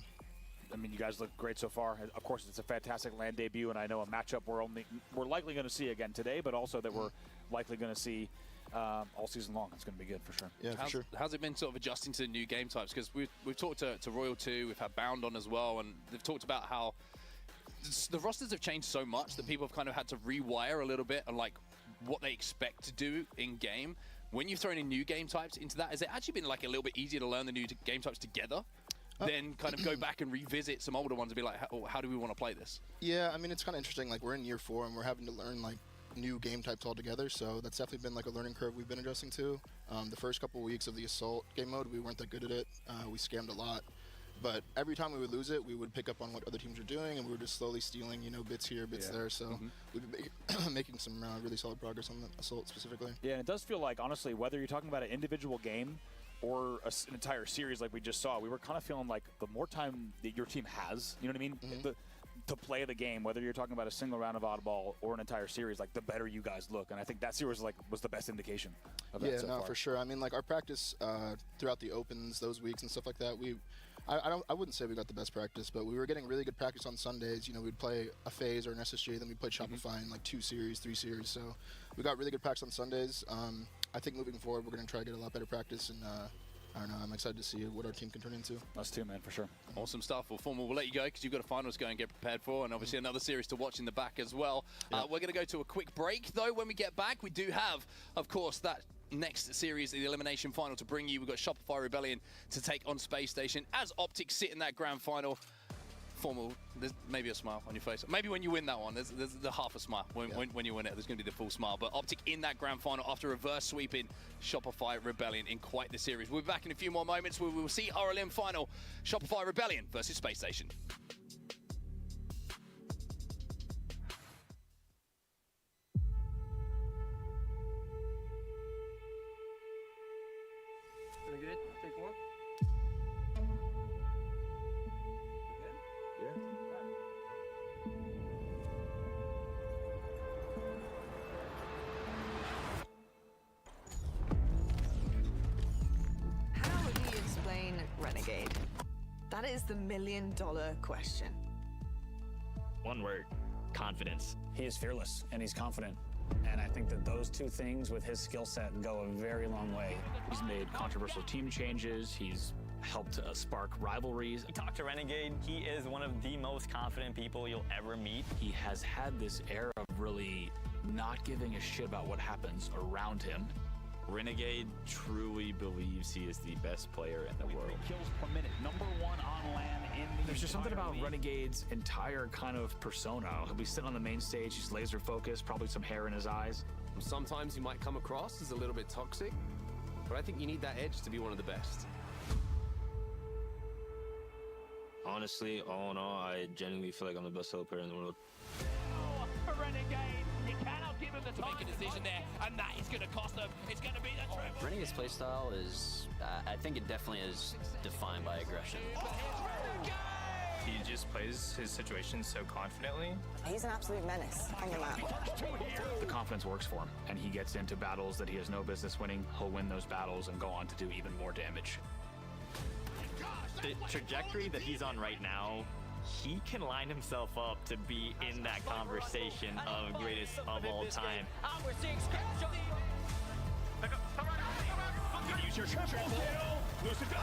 I mean, you guys look great so far. Of course, it's a fantastic LAN debut, and I know a matchup we're likely going to see again today, but also that we're likely going to see all season long. It's going to be good for sure. Yeah, for sure. How's it been sort of adjusting to the new game types? Because we've talked to Royal 2, we've had Bound on as well, and they've talked about how the rosters have changed so much that people have kind of had to rewire a little bit on like what they expect to do in game. When you've thrown in new game types into that, has it actually been like a little bit easier to learn the new game types together? Then kind of go back and revisit some older ones and be like, how do we want to play this? Yeah, I mean, it's kind of interesting. Like, we're in year 4 and we're having to learn like new game types altogether. So that's definitely been like a learning curve we've been adjusting to. The first couple weeks of the Assault game mode, we weren't that good at it. We scammed a lot. But every time we would lose it, we would pick up on what other teams were doing, and we were just slowly stealing, you know, bits here, bits there. So we've been making some really solid progress on the Assault specifically. Yeah, and it does feel like, honestly, whether you're talking about an individual game or an entire series like we just saw, we were kind of feeling like the more time that your team has, you know what I mean, to play the game, whether you're talking about a single round of oddball or an entire series, like the better you guys look. And I think that series was the best indication of that so far. For sure. I mean, like our practice throughout the opens, those weeks and stuff like that, I wouldn't say we got the best practice, but we were getting really good practice on Sundays. You know, we'd play a FaZe or an SSG, then we'd play Shopify in like 2 series, 3 series. So we got really good practice on Sundays. I think moving forward, we're going to try to get a lot better practice, and I don't know, I'm excited to see what our team can turn into. Us too, man, for sure. Awesome stuff. Well, Formal, we'll let you go because you've got a finals to go and get prepared for, and obviously another series to watch in the back as well. We're going to go to a quick break, though. When we get back, we do have, of course, that next series, the elimination final to bring you. We've got Shopify Rebellion to take on Space Station as Optic sit in that grand final. Formal, there's maybe a smile on your face. Maybe when you win that one, there's the half a smile. When you win it, there's going to be the full smile. But Optic in that grand final after reverse sweeping Shopify Rebellion in quite the series. We'll be back in a few more moments where we will see our elim final, Shopify Rebellion versus Space Station. Pretty good. Take one. How would you explain Renegade? That is the $1 million question. One word: confidence. He is fearless and he's confident. And I think that those two things with his skill set go a very long way. He's made controversial team changes. He's helped spark rivalries. You talk to Renegade, he is one of the most confident people you'll ever meet. He has had this air of really not giving a shit about what happens around him. Renegade truly believes he is the best player in the world. Kills per minute, #1 on LAN in the There's just something about league. Renegade's entire kind of persona. He'll be sitting on the main stage, he's laser focused, probably some hair in his eyes. Sometimes you might come across as a little bit toxic, but I think you need that edge to be one of the best. Honestly, all in all, I genuinely feel like I'm the best solo player in the world. Renegade, you cannot give him the time. Make a decision there, and that is going to cost them. It's going to be the triple. Renegade's playstyle is, I think it definitely is defined by aggression. He just plays his situations so confidently. He's an absolute menace on the map. The confidence works for him, and he gets into battles that he has no business winning. He'll win those battles and go on to do even more damage. The trajectory that he's on right now, he can line himself up to be in that conversation of greatest of all time. We're seeing use your triple kill. Lucid goes.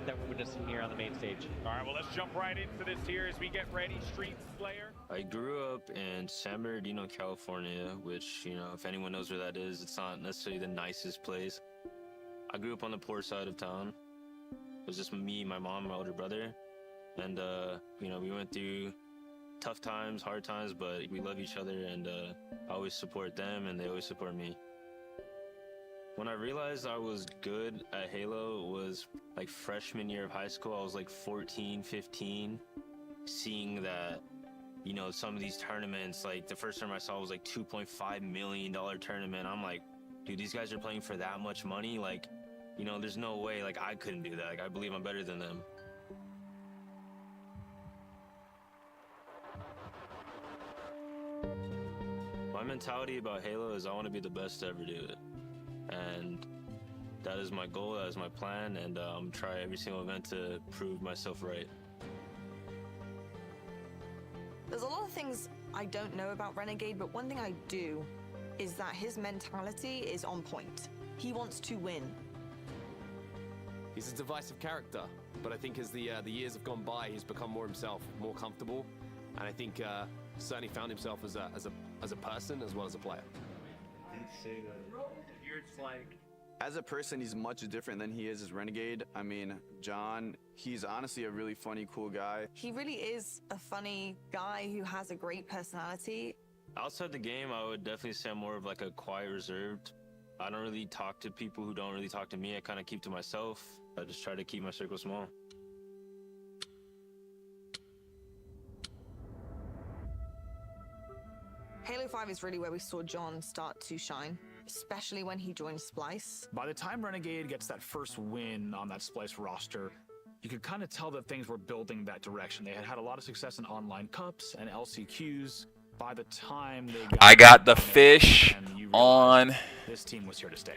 That we're witnessing here on the main stage. All right, well, let's jump right into this here as we get ready. Street Slayer. I grew up in San Bernardino, California, which, you know, if anyone knows where that is, it's not necessarily the nicest place. I grew up on the poor side of town. It was just me, my mom, my older brother. And, you know, we went through tough times, hard times, but we love each other, and I always support them, and they always support me. When I realized I was good at Halo was like freshman year of high school. I was like 14, 15, seeing that, you know, some of these tournaments, like the first time I saw was like $2.5 million tournament. I'm like, dude, these guys are playing for that much money. Like, you know, there's no way like I couldn't do that. Like I believe I'm better than them. My mentality about Halo is I want to be the best to ever do it, and that is my goal, that is my plan, and try every single event to prove myself right. There's a lot of things I don't know about Renegade, but one thing I do is that his mentality is on point. He wants to win. He's a divisive character, but I think as the years have gone by, he's become more himself, more comfortable, and I think certainly found himself as a person as well as a player. As a person, he's much different than he is as Renegade. I mean, John, he's honestly a really funny, cool guy. He really is a funny guy who has a great personality. Outside the game, I would definitely say I'm more of like a quiet, reserved. I don't really talk to people who don't really talk to me. I kind of keep to myself. I just try to keep my circle small. Halo 5 is really where we saw John start to shine, especially when he joined Splice. By the time Renegade gets that first win on that Splice roster, you could kind of tell that things were building that direction. They had had a lot of success in online cups and LCQs. By the time they got I got the fish on. This team was here to stay.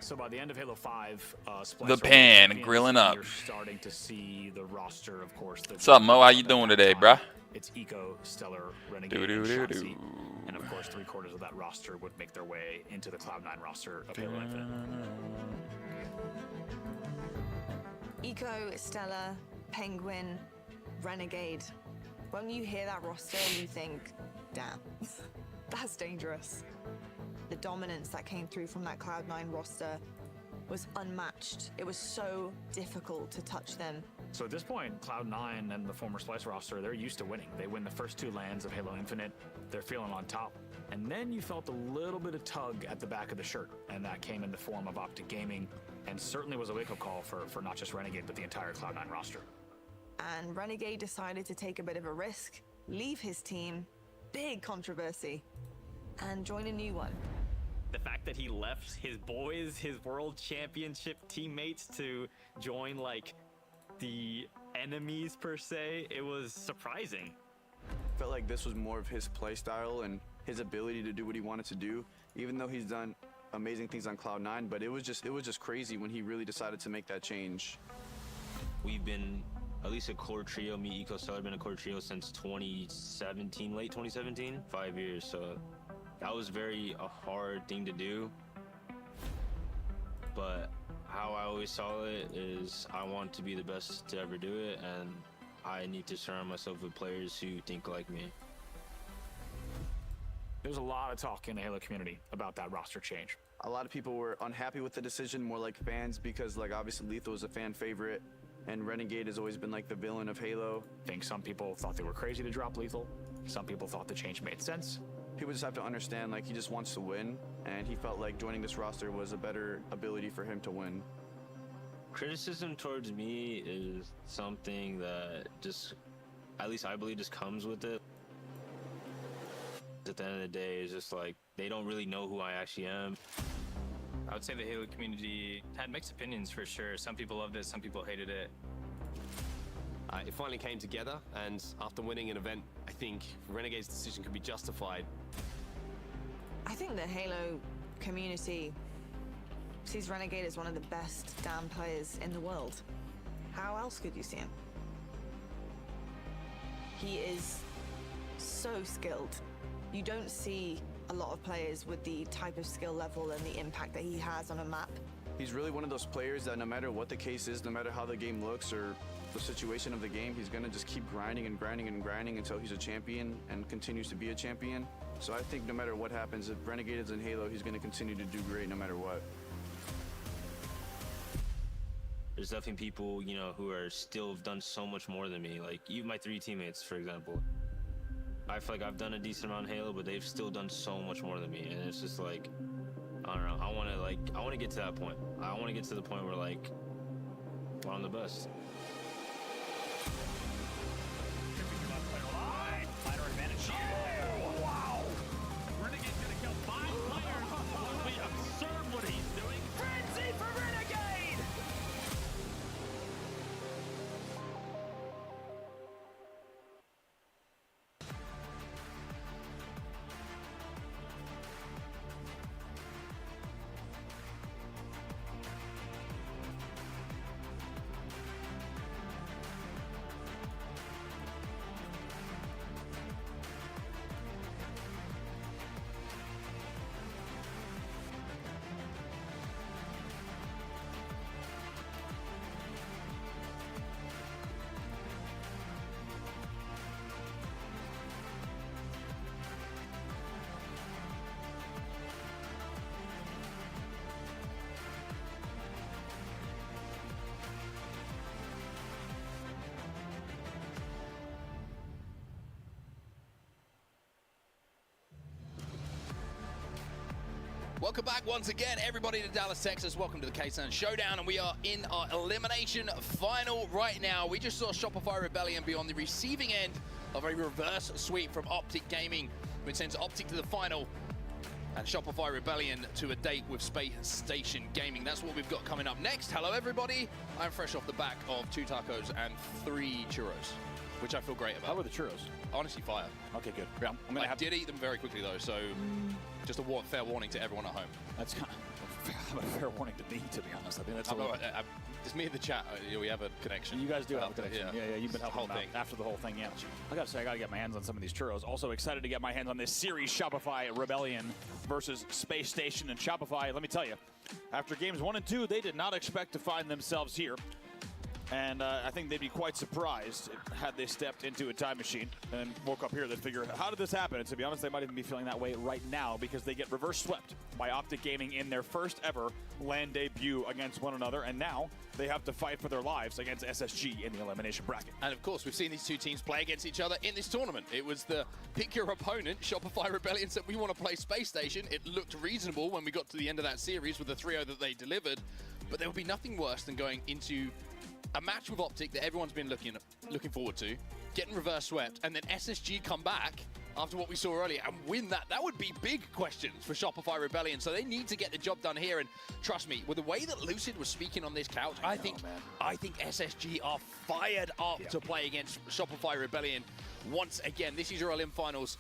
So by the end of Halo 5, Splice the pan grilling up. You're starting to see the roster, of course. What's up, Mo? How you doing today, bruh? It's Eco, Stellar, Renegade, and Shotzzy. And of course, 3/4 of that roster would make their way into the Cloud9 roster of Halo Infinite. Eco, Stella, Penguin, Renegade. When you hear that roster, you think, damn, that's dangerous. The dominance that came through from that Cloud9 roster was unmatched. It was so difficult to touch them. So at this point, Cloud9 and the former Splice roster, they're used to winning. They win the first 2 LANs of Halo Infinite. They're feeling on top. And then you felt a little bit of tug at the back of the shirt, and that came in the form of Optic Gaming, and certainly was a wake-up call for not just Renegade, but the entire Cloud9 roster. And Renegade decided to take a bit of a risk, leave his team, big controversy, and join a new one. The fact that he left his boys, his world championship teammates, to join like the enemies per se, it was surprising. Felt like this was more of his play style and his ability to do what he wanted to do, even though he's done amazing things on Cloud9, but it was just crazy when he really decided to make that change. We've been at least a core trio. Me, Eco, Stellar, been a core trio since 2017, late 2017, 5 years. So that was a hard thing to do. But how I always saw it is I want to be the best to ever do it, and I need to surround myself with players who think like me. There's a lot of talk in the Halo community about that roster change. A lot of people were unhappy with the decision, more like fans, because like obviously Lethal is a fan favorite, and Renegade has always been like the villain of Halo. I think some people thought they were crazy to drop Lethal. Some people thought the change made sense. People just have to understand, like, he just wants to win, and he felt like joining this roster was a better ability for him to win. Criticism towards me is something that just, at least I believe, just comes with it. At the end of the day, it's just like, they don't really know who I actually am. I would say the Halo community had mixed opinions for sure. Some people loved it, some people hated it. It finally came together, and after winning an event, I think Renegade's decision could be justified. I think the Halo community sees Renegade as one of the best damn players in the world. How else could you see him? He is so skilled. You don't see a lot of players with the type of skill level and the impact that he has on a map. He's really one of those players that no matter what the case is, no matter how the game looks or the situation of the game, he's gonna just keep grinding and grinding and grinding until he's a champion and continues to be a champion. So I think no matter what happens, if Renegade is in Halo, he's gonna continue to do great no matter what. There's definitely people, you know, who are still done so much more than me. Like, even my 3 teammates, for example. I feel like I've done a decent amount in Halo, but they've still done so much more than me. And it's just like, I don't know. I want to get to that point. I want to get to the point where, like, well, I'm the best. Fighter advantage. Oh, wow! Renegade's gonna kill 5 players. We observe what he's doing. Welcome back once again, everybody, to Dallas, Texas. Welcome to the Kaysan Showdown, and we are in our elimination final right now. We just saw Shopify Rebellion be on the receiving end of a reverse sweep from Optic Gaming, which sends Optic to the final and Shopify Rebellion to a date with Space Station Gaming. That's what we've got coming up next. Hello, everybody. I'm fresh off the back of 2 tacos and 3 churros, which I feel great about. How were the churros? Honestly, fire. Okay, good. Yeah, I did eat them very quickly, though, so just a fair warning to everyone at home. That's kind of a fair warning to me, to be honest. I think that's it's me in the chat. We have a connection. You guys do have a connection. Yeah, you've been helping whole them out after the whole thing, yeah. I gotta say, I gotta get my hands on some of these churros. Also excited to get my hands on this series, Shopify Rebellion versus Space Station. And Shopify, let me tell you, after games 1 and 2, they did not expect to find themselves here. And I think they'd be quite surprised had they stepped into a time machine and woke up here. They'd figure, how did this happen? And to be honest, they might even be feeling that way right now because they get reverse swept by Optic Gaming in their first ever LAN debut against one another. And now they have to fight for their lives against SSG in the elimination bracket. And of course, we've seen these 2 teams play against each other in this tournament. It was the pick your opponent. Shopify Rebellion said, we want to play Space Station. It looked reasonable when we got to the end of that series with the 3-0 that they delivered. But there would be nothing worse than going into a match with Optic that everyone's been looking forward to, getting reverse swept, and then SSG come back after what we saw earlier and win that. That would be big questions for Shopify Rebellion, so they need to get the job done here. And trust me, with the way that Lucid was speaking on this couch, I think SSG are fired up to play against Shopify Rebellion once again. This is your Elim Finals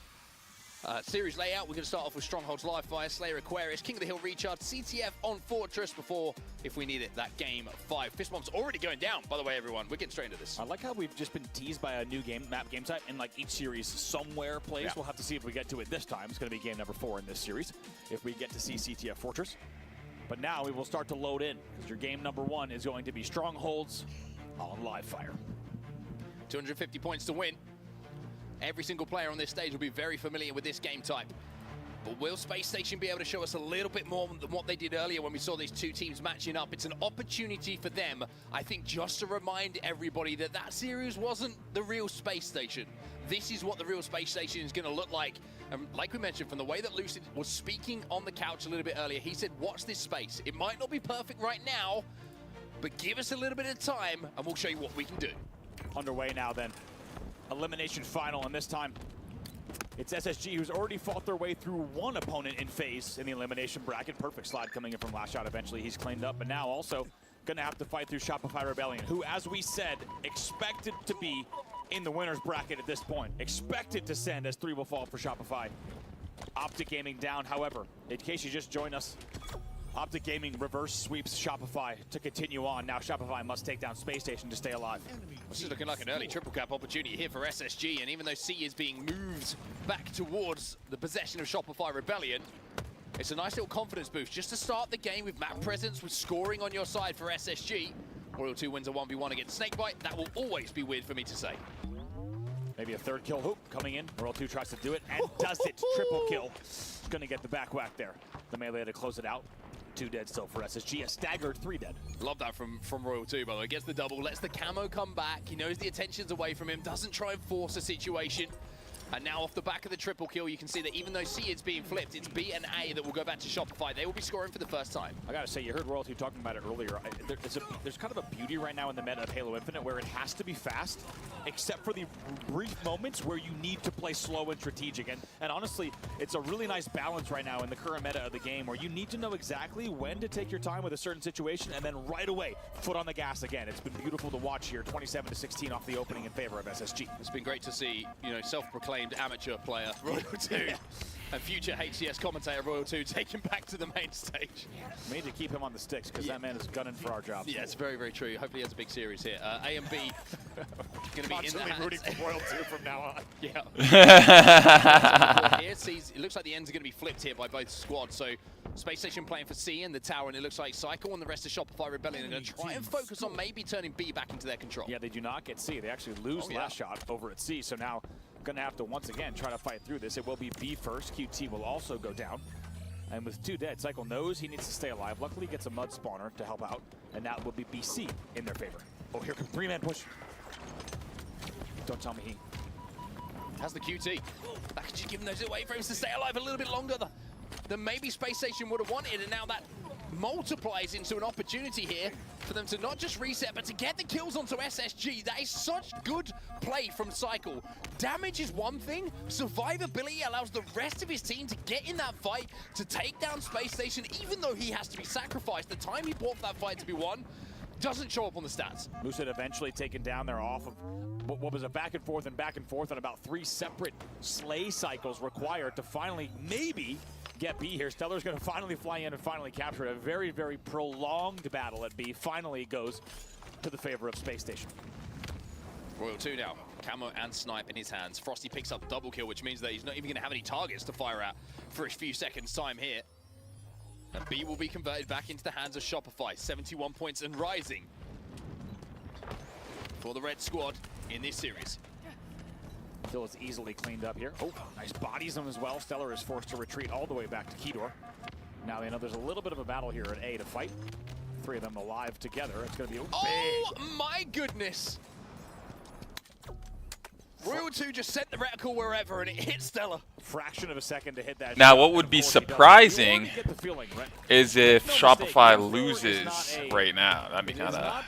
series layout. We're going to start off with Strongholds Live Fire, Slayer Aquarius, King of the Hill Recharge, CTF on Fortress before, if we need it, that game 5. Fist Bomb's already going down, by the way, everyone. We're getting straight into this. I like how we've just been teased by a new map game type in like each series somewhere plays. Yeah. We'll have to see if we get to it this time. It's going to be game number 4 in this series, if we get to see CTF Fortress. But now we will start to load in, because your game number 1 is going to be Strongholds on Live Fire. 250 points to win. Every single player on this stage will be very familiar with this game type. But will Space Station be able to show us a little bit more than what they did earlier when we saw these 2 teams matching up? It's an opportunity for them, I think, just to remind everybody that that series wasn't the real Space Station. This is what the real Space Station is going to look like. And like we mentioned, from the way that Lucid was speaking on the couch a little bit earlier, he said, watch this space. It might not be perfect right now, but give us a little bit of time and we'll show you what we can do. Underway now then. Elimination final, and this time it's SSG, who's already fought their way through one opponent in FaZe in the elimination bracket. Perfect slide coming in from last shot. Eventually he's cleaned up, but now also gonna have to fight through Shopify Rebellion, who, as we said, expected to be in the winner's bracket at this point. Expected to send, as 3 will fall for Shopify. Optic Gaming down, however, in case you just joined us, Optic Gaming reverse sweeps Shopify to continue on. Now Shopify must take down Space Station to stay alive. This is looking like an early triple cap opportunity here for SSG, and even though C is being moved back towards the possession of Shopify Rebellion, it's a nice little confidence boost just to start the game with map presence, with scoring on your side for SSG. Royal 2 wins a 1v1 against Snakebite. That will always be weird for me to say. Maybe a 3rd kill hoop coming in. Royal 2 tries to do it and does it. Triple kill. Gonna get the back whack there. The melee to close it out. 2 dead still for SSG, a staggered 3 dead. Love that from Royal 2, by the way. Gets the double, lets the camo come back. He knows the attention's away from him, doesn't try and force a situation. And now off the back of the triple kill, you can see that even though C is being flipped, it's B and A that will go back to Shopify. They will be scoring for the first time. I gotta say, you heard Royalty talking about it earlier. There's kind of a beauty right now in the meta of Halo Infinite where it has to be fast, except for the brief moments where you need to play slow and strategic. And honestly, it's a really nice balance right now in the current meta of the game where you need to know exactly when to take your time with a certain situation and then right away, foot on the gas again. It's been beautiful to watch here, 27-16 off the opening in favor of SSG. It's been great to see, you know, self-proclaimed amateur player Royal 2 and future HCS commentator Royal 2 taken back to the main stage. We need to keep him on the sticks because that man is gunning for our job. Yeah, it's very, very true. Hopefully he has a big series here. A and B going to be in the hands. Rooting for Royal 2 from now on. Yeah. Here, it looks like the ends are going to be flipped here by both squads. So Space Station playing for C in the tower, and it looks like Cycle and the rest of Shopify Rebellion are going to try and focus on maybe turning B back into their control. Yeah, they do not get C. They actually lose last shot over at C. So now gonna have to once again try to fight through this. It will be B first. QT will also go down. And with 2 dead, Cycle knows he needs to stay alive. Luckily he gets a mud spawner to help out. And now it will be BC in their favor. Oh, here comes 3-man push. Don't tell me he has the QT. That could just give him those away frames to stay alive a little bit longer. than maybe Space Station would have wanted, and now that multiplies into an opportunity here for them to not just reset, but to get the kills onto SSG. That is such good play from Cycle. Damage is one thing, survivability allows the rest of his team to get in that fight, to take down Space Station, even though he has to be sacrificed. The time he bought for that fight to be won doesn't show up on the stats. Lucid eventually taken down there off of what was a back and forth on about 3 separate slay cycles required to finally maybe get B here. Stellar's going to finally fly in and finally capture it. A very, very prolonged battle at B finally goes to the favor of Space Station. Royal 2 now. Camo and snipe in his hands. Frosty picks up double kill, which means that he's not even going to have any targets to fire at for a few seconds time here. And B will be converted back into the hands of Shopify. 71 points and rising for the red squad in this series. Still is easily cleaned up here. Oh, nice bodies him as well. Stellar is forced to retreat all the way back to Keydor. Now they know there's a little bit of a battle here at A to fight. 3 of them alive together. It's going to be oh my goodness! Royal 2 just sent the reticle wherever and it hit Stellar. Fraction of a second to hit that. Now, what would be surprising is if Shopify loses right now. That'd be kind of.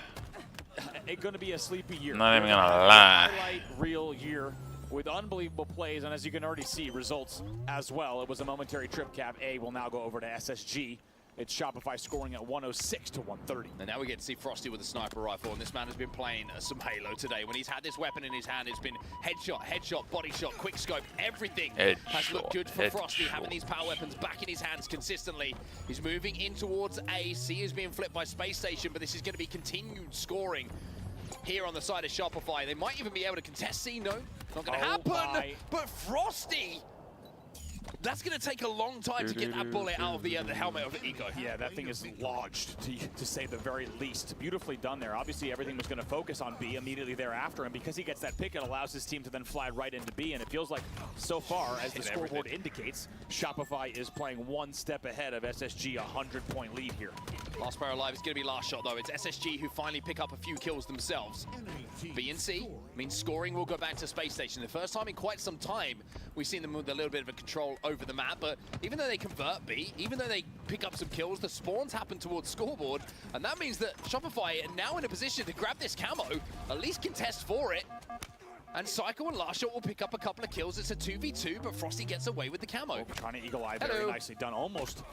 It's going to be a sleepy year. Not even gonna lie. Highlight real year with unbelievable plays, and as you can already see, results as well. It was a momentary trip cap. A will now go over to SSG. It's Shopify scoring at 106 to 130. And now we get to see Frosty with a sniper rifle, and this man has been playing some Halo today. When he's had this weapon in his hand, it's been headshot, body shot, quick scope, everything has looked good for Frosty, having these power weapons back in his hands consistently. He's moving in towards A. C is being flipped by Space Station, but this is going to be continued scoring here on the side of Shopify. They might even be able to contest C. No, not going to happen. But Frosty, that's going to take a long time to get that bullet out of the helmet of Eco. Yeah, that thing is lodged, to say the very least. Beautifully done there. Obviously, everything was going to focus on B immediately thereafter, and because he gets that pick, it allows his team to then fly right into B, and it feels like, so far, as the scoreboard indicates, Shopify is playing one step ahead of SSG, a 100-point lead here. Last player alive is going to be last shot, though. It's SSG who finally pick up a few kills themselves. B and C means scoring will go back to Space Station. The first time in quite some time we've seen them with a little bit of a control over the map, but even though they convert B, even though they pick up some kills, the spawns happen towards scoreboard, and that means that Shopify are now in a position to grab this camo, at least contest for it, and Psycho and Larshot will pick up a couple of kills. It's a 2v2, but Frosty gets away with the camo. Trying to eagle eye, very nicely done, almost.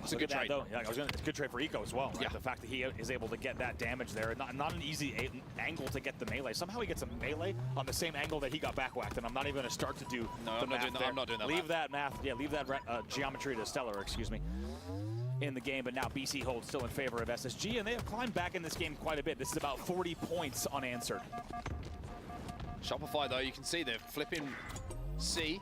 It's a good trade. Though. Yeah, it's a good trade for Eco as well. Right? Yeah. The fact that he is able to get that damage there, not an easy angle to get the melee. Somehow he gets a melee on the same angle that he got back whacked, and I'm not even going to start to do the math there. I'm not doing that. Leave that math. Yeah, leave that geometry to Stellar, excuse me, in the game. But now BC holds still in favor of SSG, and they have climbed back in this game quite a bit. This is about 40 points unanswered. Shopify, though, you can see they're flipping C.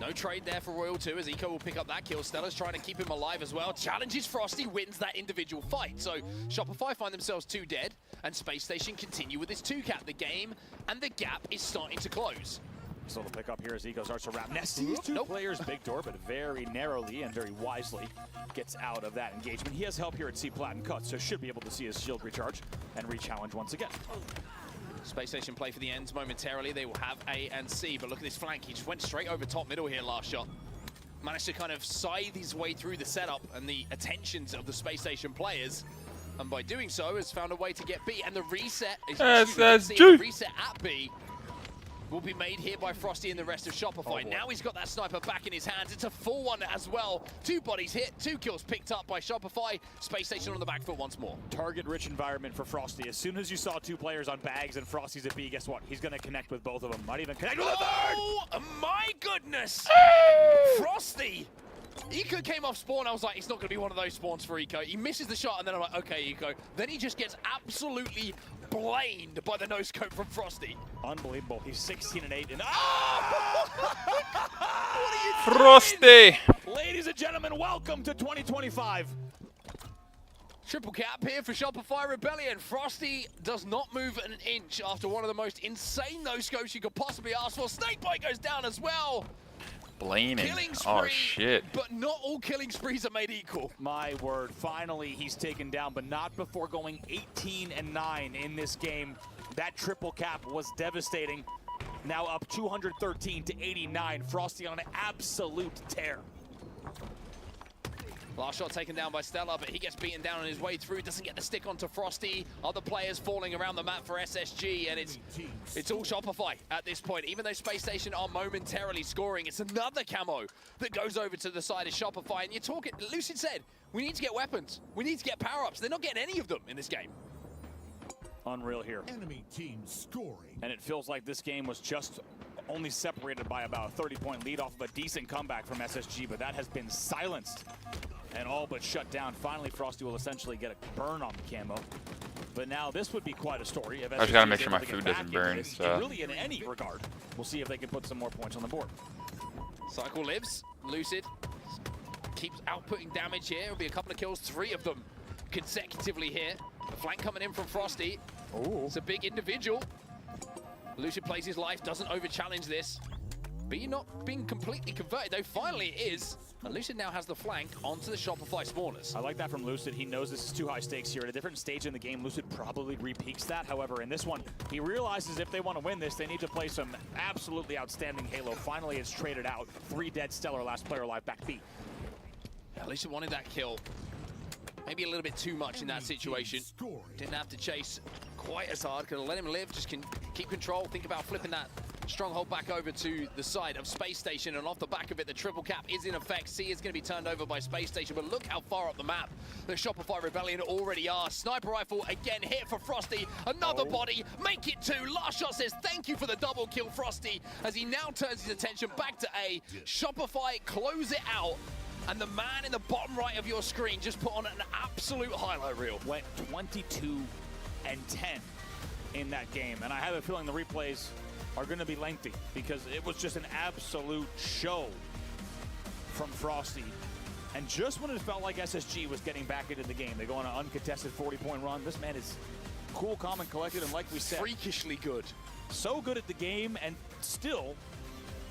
No trade there for Royal 2 as Eco will pick up that kill. Stellar's trying to keep him alive as well. Challenges Frosty, wins that individual fight. So Shopify find themselves 2 dead, and Space Station continue with this 2-cap. The game and the gap is starting to close. So the pick up here as Eco starts to wrap. Sees 2 players, big door, but very narrowly and very wisely gets out of that engagement. He has help here at C Plat and Cut, so should be able to see his shield recharge and re-challenge once again. Space Station play for the ends momentarily. They will have A and C, but look at this flank. He just went straight over top middle here last shot. Managed to kind of scythe his way through the setup and the attentions of the Space Station players. And by doing so, has found a way to get B. And the reset is the reset at B will be made here by Frosty and the rest of Shopify. Now he's got that sniper back in his hands. It's a full one as well. 2 bodies hit, 2 kills picked up by Shopify. Space Station on the back foot once more. Target-rich environment for Frosty. As soon as you saw 2 players on bags and Frosty's at B, guess what? He's going to connect with both of them. Might even connect with a third! Oh my goodness! Frosty! Eco came off spawn. I was like, it's not going to be one of those spawns for Eco. He misses the shot, and then I'm like, okay, Eco. Then he just gets absolutely blamed by the no-scope from Frosty. Unbelievable. He's 16-8. And Frosty! Ladies and gentlemen, welcome to 2025. Triple cap here for Shopify Rebellion. Frosty does not move an inch after one of the most insane no-scopes you could possibly ask for. Snakebite goes down as well. Blaming. Oh, shit. But not all killing sprees are made equal. My word. Finally, he's taken down, but not before going 18-9 in this game. That triple cap was devastating. now up 213 to 89. Frosty on an absolute tear. Last shot taken down by Stella, but he gets beaten down on his way through. Doesn't get the stick onto Frosty. Other players falling around the map for SSG, and it's all Shopify at this point. Even though Space Station are momentarily scoring, it's another camo that goes over to the side of Shopify. And you're talking, Lucid said, we need to get weapons. We need to get power-ups. They're not getting any of them in this game. Unreal here. Enemy team scoring. And it feels like this game was just only separated by about a 30-point lead off of a decent comeback from SSG, but that has been silenced and all but shut down. Finally, Frosty will essentially get a burn on the camo. But now this would be quite a story. If I just gotta make sure my food doesn't burn. So. Really, in any regard, we'll see if they can put some more points on the board. Cycle lives. Lucid keeps outputting damage here. It'll be a couple of kills, 3 of them consecutively here. The flank coming in from Frosty. Ooh. It's a big individual. Lucid plays his life, doesn't over-challenge this. B not being completely converted, though finally it is. And Lucid now has the flank onto the Shopify spawners. I like that from Lucid. He knows this is too high stakes here. At a different stage in the game, Lucid probably re-peaks that. However, in this one, he realizes if they want to win this, they need to play some absolutely outstanding Halo. Finally, it's traded out. 3 dead Stellar, last player alive, back B. Yeah, Lucid wanted that kill. Maybe a little bit too much in that situation. Didn't have to chase quite as hard. Could have let him live, just can keep control. Think about flipping that stronghold back over to the side of Space Station, and off the back of it, the triple cap is in effect. C is going to be turned over by Space Station, but look how far up the map the Shopify Rebellion already are. Sniper rifle again hit for Frosty. Another body, make it 2. Last shot says thank you for the double kill, Frosty, as he now turns his attention back to A. Shopify close it out. And the man in the bottom right of your screen just put on an absolute highlight reel. Went 22 and 10 in that game. And I have a feeling the replays are going to be lengthy because it was just an absolute show from Frosty. And just when it felt like SSG was getting back into the game, they go on an uncontested 40-point run. This man is cool, calm, and collected. And like we said, freakishly good. So good at the game, and still,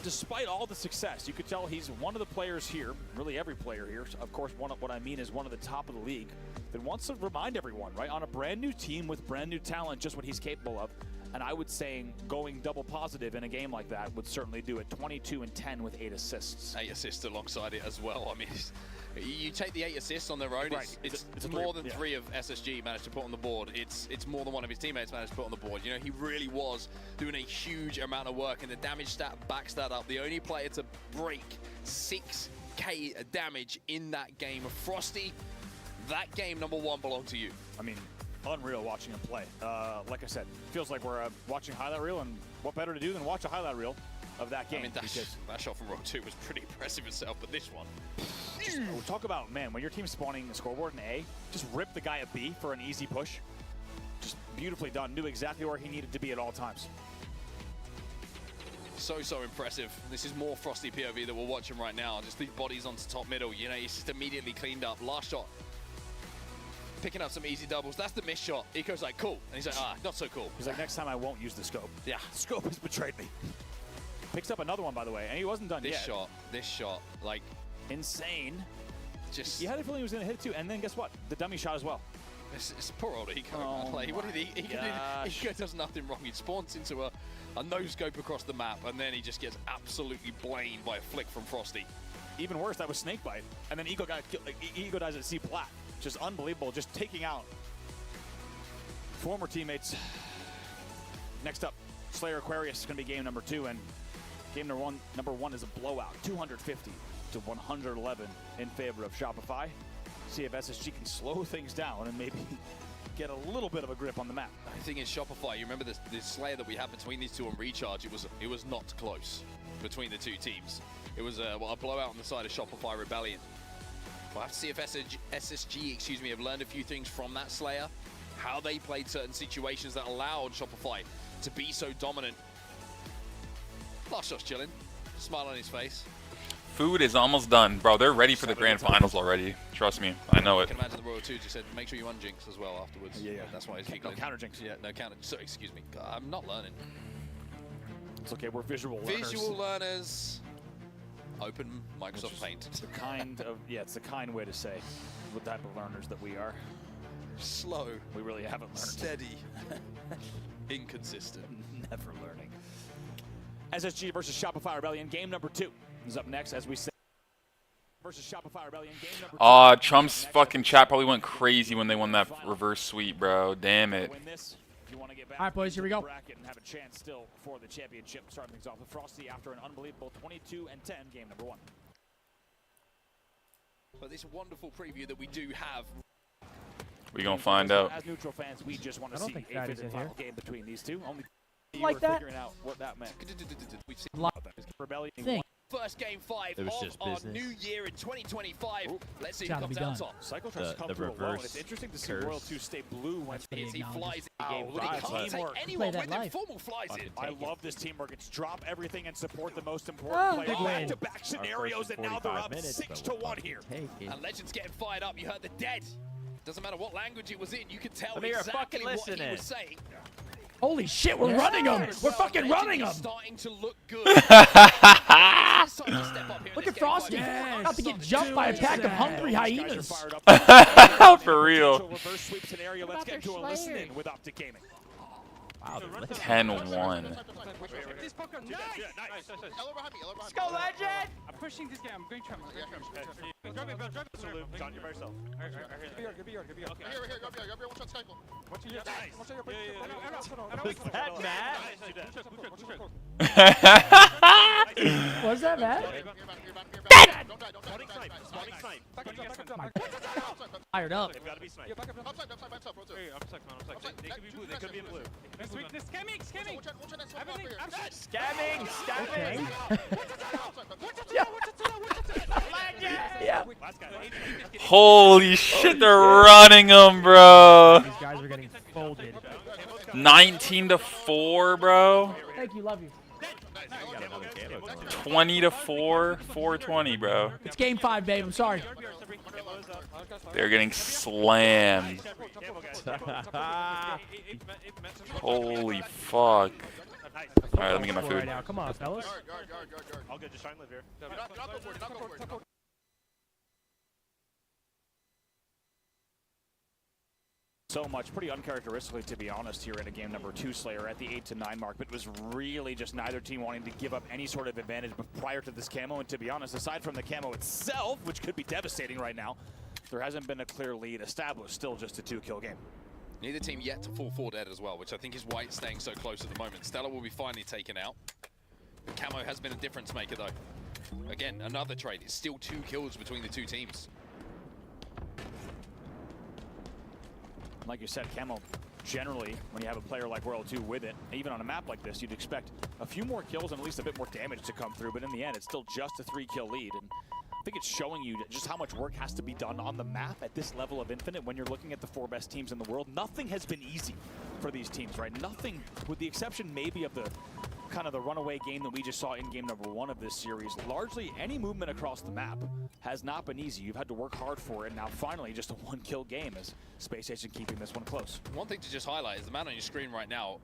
despite all the success, you could tell he's one of the players here, really every player here, of course, what I mean is one of the top of the league, that wants to remind everyone, right, on a brand new team with brand new talent, just what he's capable of. And I would say going double positive in a game like that would certainly do it. 22 and 10 with 8 assists. 8 assists alongside it as well. I mean, you take the 8 assists on their own, right. it's more than 3 of SSG managed to put on the board. It's more than one of his teammates managed to put on the board. You know, he really was doing a huge amount of work, and the damage stat backs that up. The only player to break 6K damage in that game. Frosty, that game number 1 belonged to you. I mean, unreal watching him play. Like I said, feels like we're watching highlight reel, and what better to do than watch a highlight reel of that game? I mean, that shot from row 2 was pretty impressive itself, but this one. We'll talk about, man, when your team's spawning the scoreboard in A, just rip the guy at B for an easy push. Just beautifully done. Knew exactly where he needed to be at all times. So impressive. This is more Frosty POV that we're watching right now. Just these bodies onto top middle. You know, he's just immediately cleaned up. Last shot. Picking up some easy doubles. That's the missed shot. Eco's like, cool. And he's like, not so cool. He's like, next time I won't use the scope. Yeah. The scope has betrayed me. Picks up another one, by the way, and he wasn't done yet. This shot, like, insane. Just. You had a feeling he was going to hit it too, and then guess what? The dummy shot as well. It's poor old Eco. Oh like, what did Eco does nothing wrong. He spawns into a no-scope across the map, and then he just gets absolutely blamed by a flick from Frosty. Even worse, that was Snakebite, and then Eco dies at C plat. Just unbelievable, just taking out former teammates. Next up, Slayer Aquarius is going to be game number 2, and game number one is a blowout, 250 to 111 in favor of Shopify. See if SSG can slow things down and maybe get a little bit of a grip on the map. I think in Shopify, you remember this Slayer that we had between these two on Recharge, it was not close between the two teams. It was a blowout on the side of Shopify Rebellion. We'll have to see if SSG, have learned a few things from that Slayer, how they played certain situations that allowed Shopify to be so dominant. Last shot's chilling, smile on his face. Food is almost done, bro. They're ready for the grand finals already. Trust me, I know it. I can imagine the Royal 2 just said, make sure you unjinx as well afterwards. Yeah. That's why he's giggling. No counter jinx. Yeah, no counter. So, excuse me. God, I'm not learning. It's okay, we're visual learners. Visual learners. Open Microsoft Paint. It's the kind of, it's the kind way to say what type of learners that we are. Slow. We really haven't learned. Steady. Inconsistent. Never learning. SSG versus Shopify Rebellion. Game number 2 is up next, as we say. Versus Shopify Rebellion. Game number 2. Trump's fucking chat probably went crazy when they won that reverse sweep, bro. Damn it. All right, boys, here we go. And have a chance still for the championship. Starting things off with Frosty after an unbelievable 22-10 game number 1. But this wonderful preview that we do have. We gonna find out. As neutral fans, we just want to see a Fatty's fifth in final here. game between these two. Only Like were that? figuring out what that meant. We've seen Rebellion. Thing. first game 5 It was of just our business. new year in 2025. Let's see who Gotta comes be out done. top. Cycle tries to come The through alone. reverse It's interesting to see curse. Royal 2 stay blue when That's what As he acknowledges. flies Wow, in, but he right. can't Teamwork. take anyone Play with that him. life. Formal flies in. I love this teamwork. It's drop everything and support the most important player. big win. Back-to-back scenarios, and now they're up 6-1 here. Take it. And Legend's getting fired up. You heard the dead. Doesn't matter what language it was in, you could tell I mean, you're exactly fucking what he listening. was saying. Holy shit, we're running them. We're fucking running them. Starting to look good. It's time to step up here in Look this at Frosty. game. About to get jumped by a pack of hungry hyenas. For real. Reverse sweep scenario. Let's get to a listen with Optic Gaming. Wow, they're listening. 10-1. This poker, nice! Yellow behind me, yellow behind Let's me. go, Legend! I'm pushing this game. I'm going tram. Drop it, drop it. John, you're by yourself. Be here, be here. Right here, right here, grab here, one shot cycle. Watch your That Matt? What's that, Matt? Don't die, don't die. Spawning snipe, spawning snipe. Fired up. They've got to be sniped. Upside, roll through. Hey, I'm stuck, man, I'm stuck. They could be blue, they could be in blue. This week, this scamming! Watch out, next one, Everything, up here. Scamming! Scamming! Yeah. Last guy. Holy shit, they're running them, bro. These guys are getting folded. 19-4, bro. Thank you, love you. 20-4, 420, bro. It's game 5, babe. I'm sorry. They're getting slammed. Holy fuck. Alright, let me get my Right food. now. Come on, fellas. Guard. All good, just try and live here. Do not go for it, do not go for it. So much, pretty uncharacteristically, to be honest, here in a game number 2 Slayer at the 8-9 mark, but it was really just neither team wanting to give up any sort of advantage prior to this camo, and to be honest, aside from the camo itself, which could be devastating right now, there hasn't been a clear lead established, still just a 2-kill game. Neither team yet to fall 4 dead as well, which I think is why it's staying so close at the moment. Stella will be finally taken out. The camo has been a difference maker though. Again, another trade. It's still 2 kills between the two teams. Like you said, camo, generally, when you have a player like Royal 2 with it, even on a map like this, you'd expect a few more kills and at least a bit more damage to come through, but in the end, it's still just a 3-kill lead. And I think it's showing you just how much work has to be done on the map at this level of Infinite when you're looking at the 4 best teams in the world. Nothing has been easy for these teams, right? Nothing, with the exception maybe of the kind of the runaway game that we just saw in game number 1 of this series. Largely, any movement across the map has not been easy. You've had to work hard for it. Now, finally, just a 1-kill game as Space Station keeping this one close. One thing to just highlight is the man on your screen right now,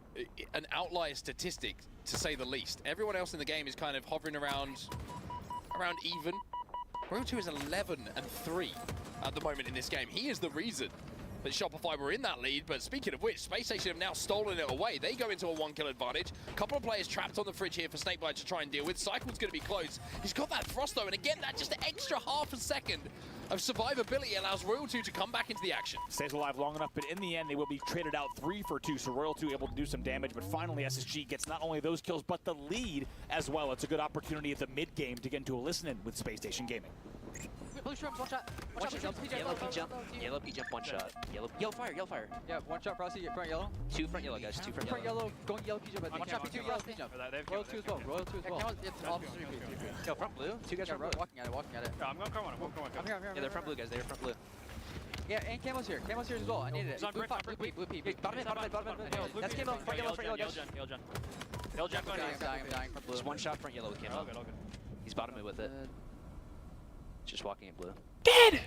an outlier statistic, to say the least. Everyone else in the game is kind of hovering around even. Royal 2 is 11-3 at the moment in this game. He is the reason that Shopify were in that lead, but speaking of which, Space Station have now stolen it away. They go into a 1-kill advantage. A couple of players trapped on the fridge here for Snakebite to try and deal with. Cycle's going to be close. He's got that Frost though, and again, that just extra half a second of survivability allows Royal 2 to come back into the action. Stays alive long enough, but in the end, they will be traded out 3 for 2, so Royal 2 able to do some damage, but finally SSG gets not only those kills, but the lead as well. It's a good opportunity at the mid-game to get into a listen-in with Space Station Gaming. Blue shrimp, one shot. Yellow P jump, one shot. Yellow fire. Yeah, one shot, Frosty, front yellow. 2 front yellow, guys, 2 front Front yellow. yellow, going yellow P jump. One shot, P2, yellow P jump. Royal 2 as well, Royal 2 as well. It's all 3 P. Yo, front blue. 2 guys front blue. Walking at it. Yeah, I'm going to come on. I'm here. Yeah, they're front blue, guys, they're front blue. Yeah, and Camo's here as well. I needed it. Blue P. Bottom mid. That's Camo, front yellow, guys. Yellow jump. I'm dying, front blue. Just 1 shot front yellow with camo. He's bottom mid with it. Just walking in blue. Dead!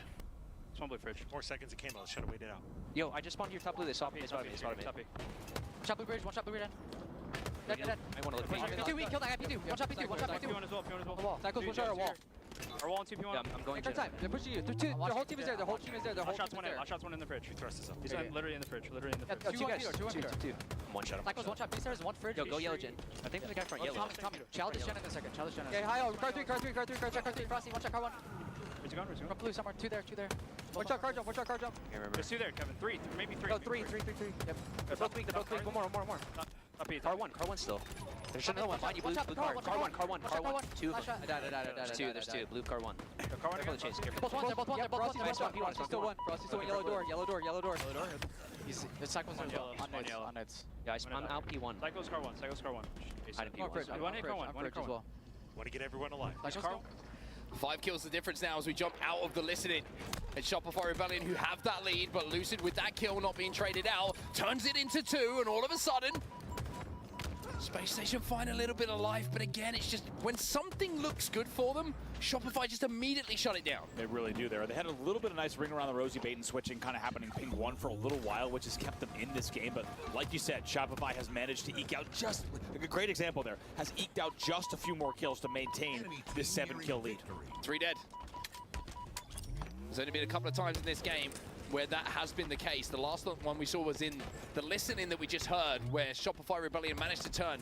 Spawn blue fridge. 4 seconds of camo. Should have waited out. Yo, I just spawned your top blue. They saw me. They spotted me. One shot blue bridge, dead. I want to look P2, we killed that guy, P2. One shot P2. P1 as well. Cycles, one shot or wall. Our wall and 2P1. Yeah, I'm going to. Time. They're pushing you. Their whole team is there. Their whole team is there. Their whole team is there. Last shot's one in the fridge. He thrusts us up. He's literally in the fridge. Literally in the fridge. Two guys. Two. One shot. Cycles, one shot. B stairs, one fridge. Yo, go yellow gen. I think there's a guy front yellow. Tommy. Childish Gen in a second. Childish Gen. Okay, hi. Car 3. Frosty, one shot, car 1. Where's he going? From blue somewhere. Two there. One shot, car jump. There's 2 there, Kevin. 3. Maybe 3. No, 3. Yep. They're both weak. One more. Up here. Car one still. There's another one. Behind you, blue car. Car one. Two of them. There's two. Blue car 1. Car 1 Careful to chase. Both one. Frosty's still one. Yellow door. The cycles are on nades. Yeah, I'm out P1. Cycles car 1. Hiding P1. One as well. Want to get everyone alive. Cycles 5 kills the difference now as we jump out of the listening. It's Shopify Rebellion who have that lead, but Lucid with that kill not being traded out, turns it into 2, and all of a sudden, Space Station find a little bit of life, but again, it's just when something looks good for them, Shopify just immediately shut it down. They really do there. They had a little bit of nice ring around the rosy bait and switching kind of happening ping 1 for a little while, which has kept them in this game. But like you said, Shopify has managed to eke out just, a great example there, has eked out just a few more kills to maintain this 7-kill lead. 3 dead. There's only been a couple of times in this game where that has been the case. The last one we saw was in the listening that we just heard, where Shopify Rebellion managed to turn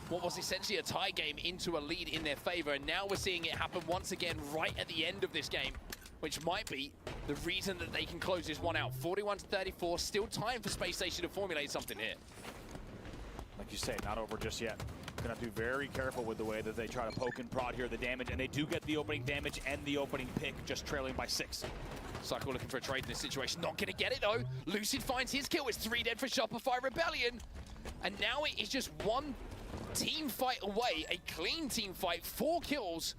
what was essentially a tie game into a lead in their favor, and now we're seeing it happen once again right at the end of this game, which might be the reason that they can close this one out. 41-34, still time for Space Station to formulate something here. Like you say, not over just yet. Gonna have to be very careful with the way that they try to poke and prod here the damage, and they do get the opening damage and the opening pick, just trailing by 6. Cycle looking for a trade in this situation, not gonna get it though. Lucid finds his kill, it's 3 dead for Shopify Rebellion. And now it is just one team fight away, a clean team fight, 4 kills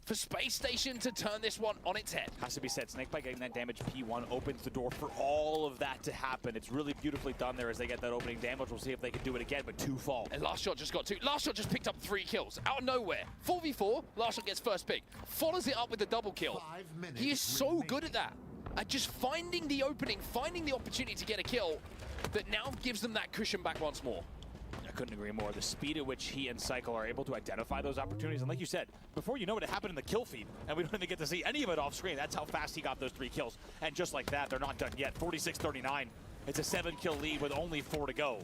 for Space Station to turn this one on its head. Has to be said, Snakebite getting that damage P1 opens the door for all of that to happen. It's really beautifully done there as they get that opening damage. We'll see if they can do it again, but 2 fall. And Last Shot just got 2. Last Shot just picked up 3 kills out of nowhere. 4v4, Last Shot gets first pick. Follows it up with the double kill. He is so good at that. At just finding the opening, finding the opportunity to get a kill that now gives them that cushion back once more. I couldn't agree more. The speed at which he and Cycle are able to identify those opportunities, and like you said, before you know it, it happened in the kill feed, and we don't even get to see any of it off screen. That's how fast he got those 3 kills. And just like that, they're not done yet. 46-39. It's a 7-kill lead with only 4 to go.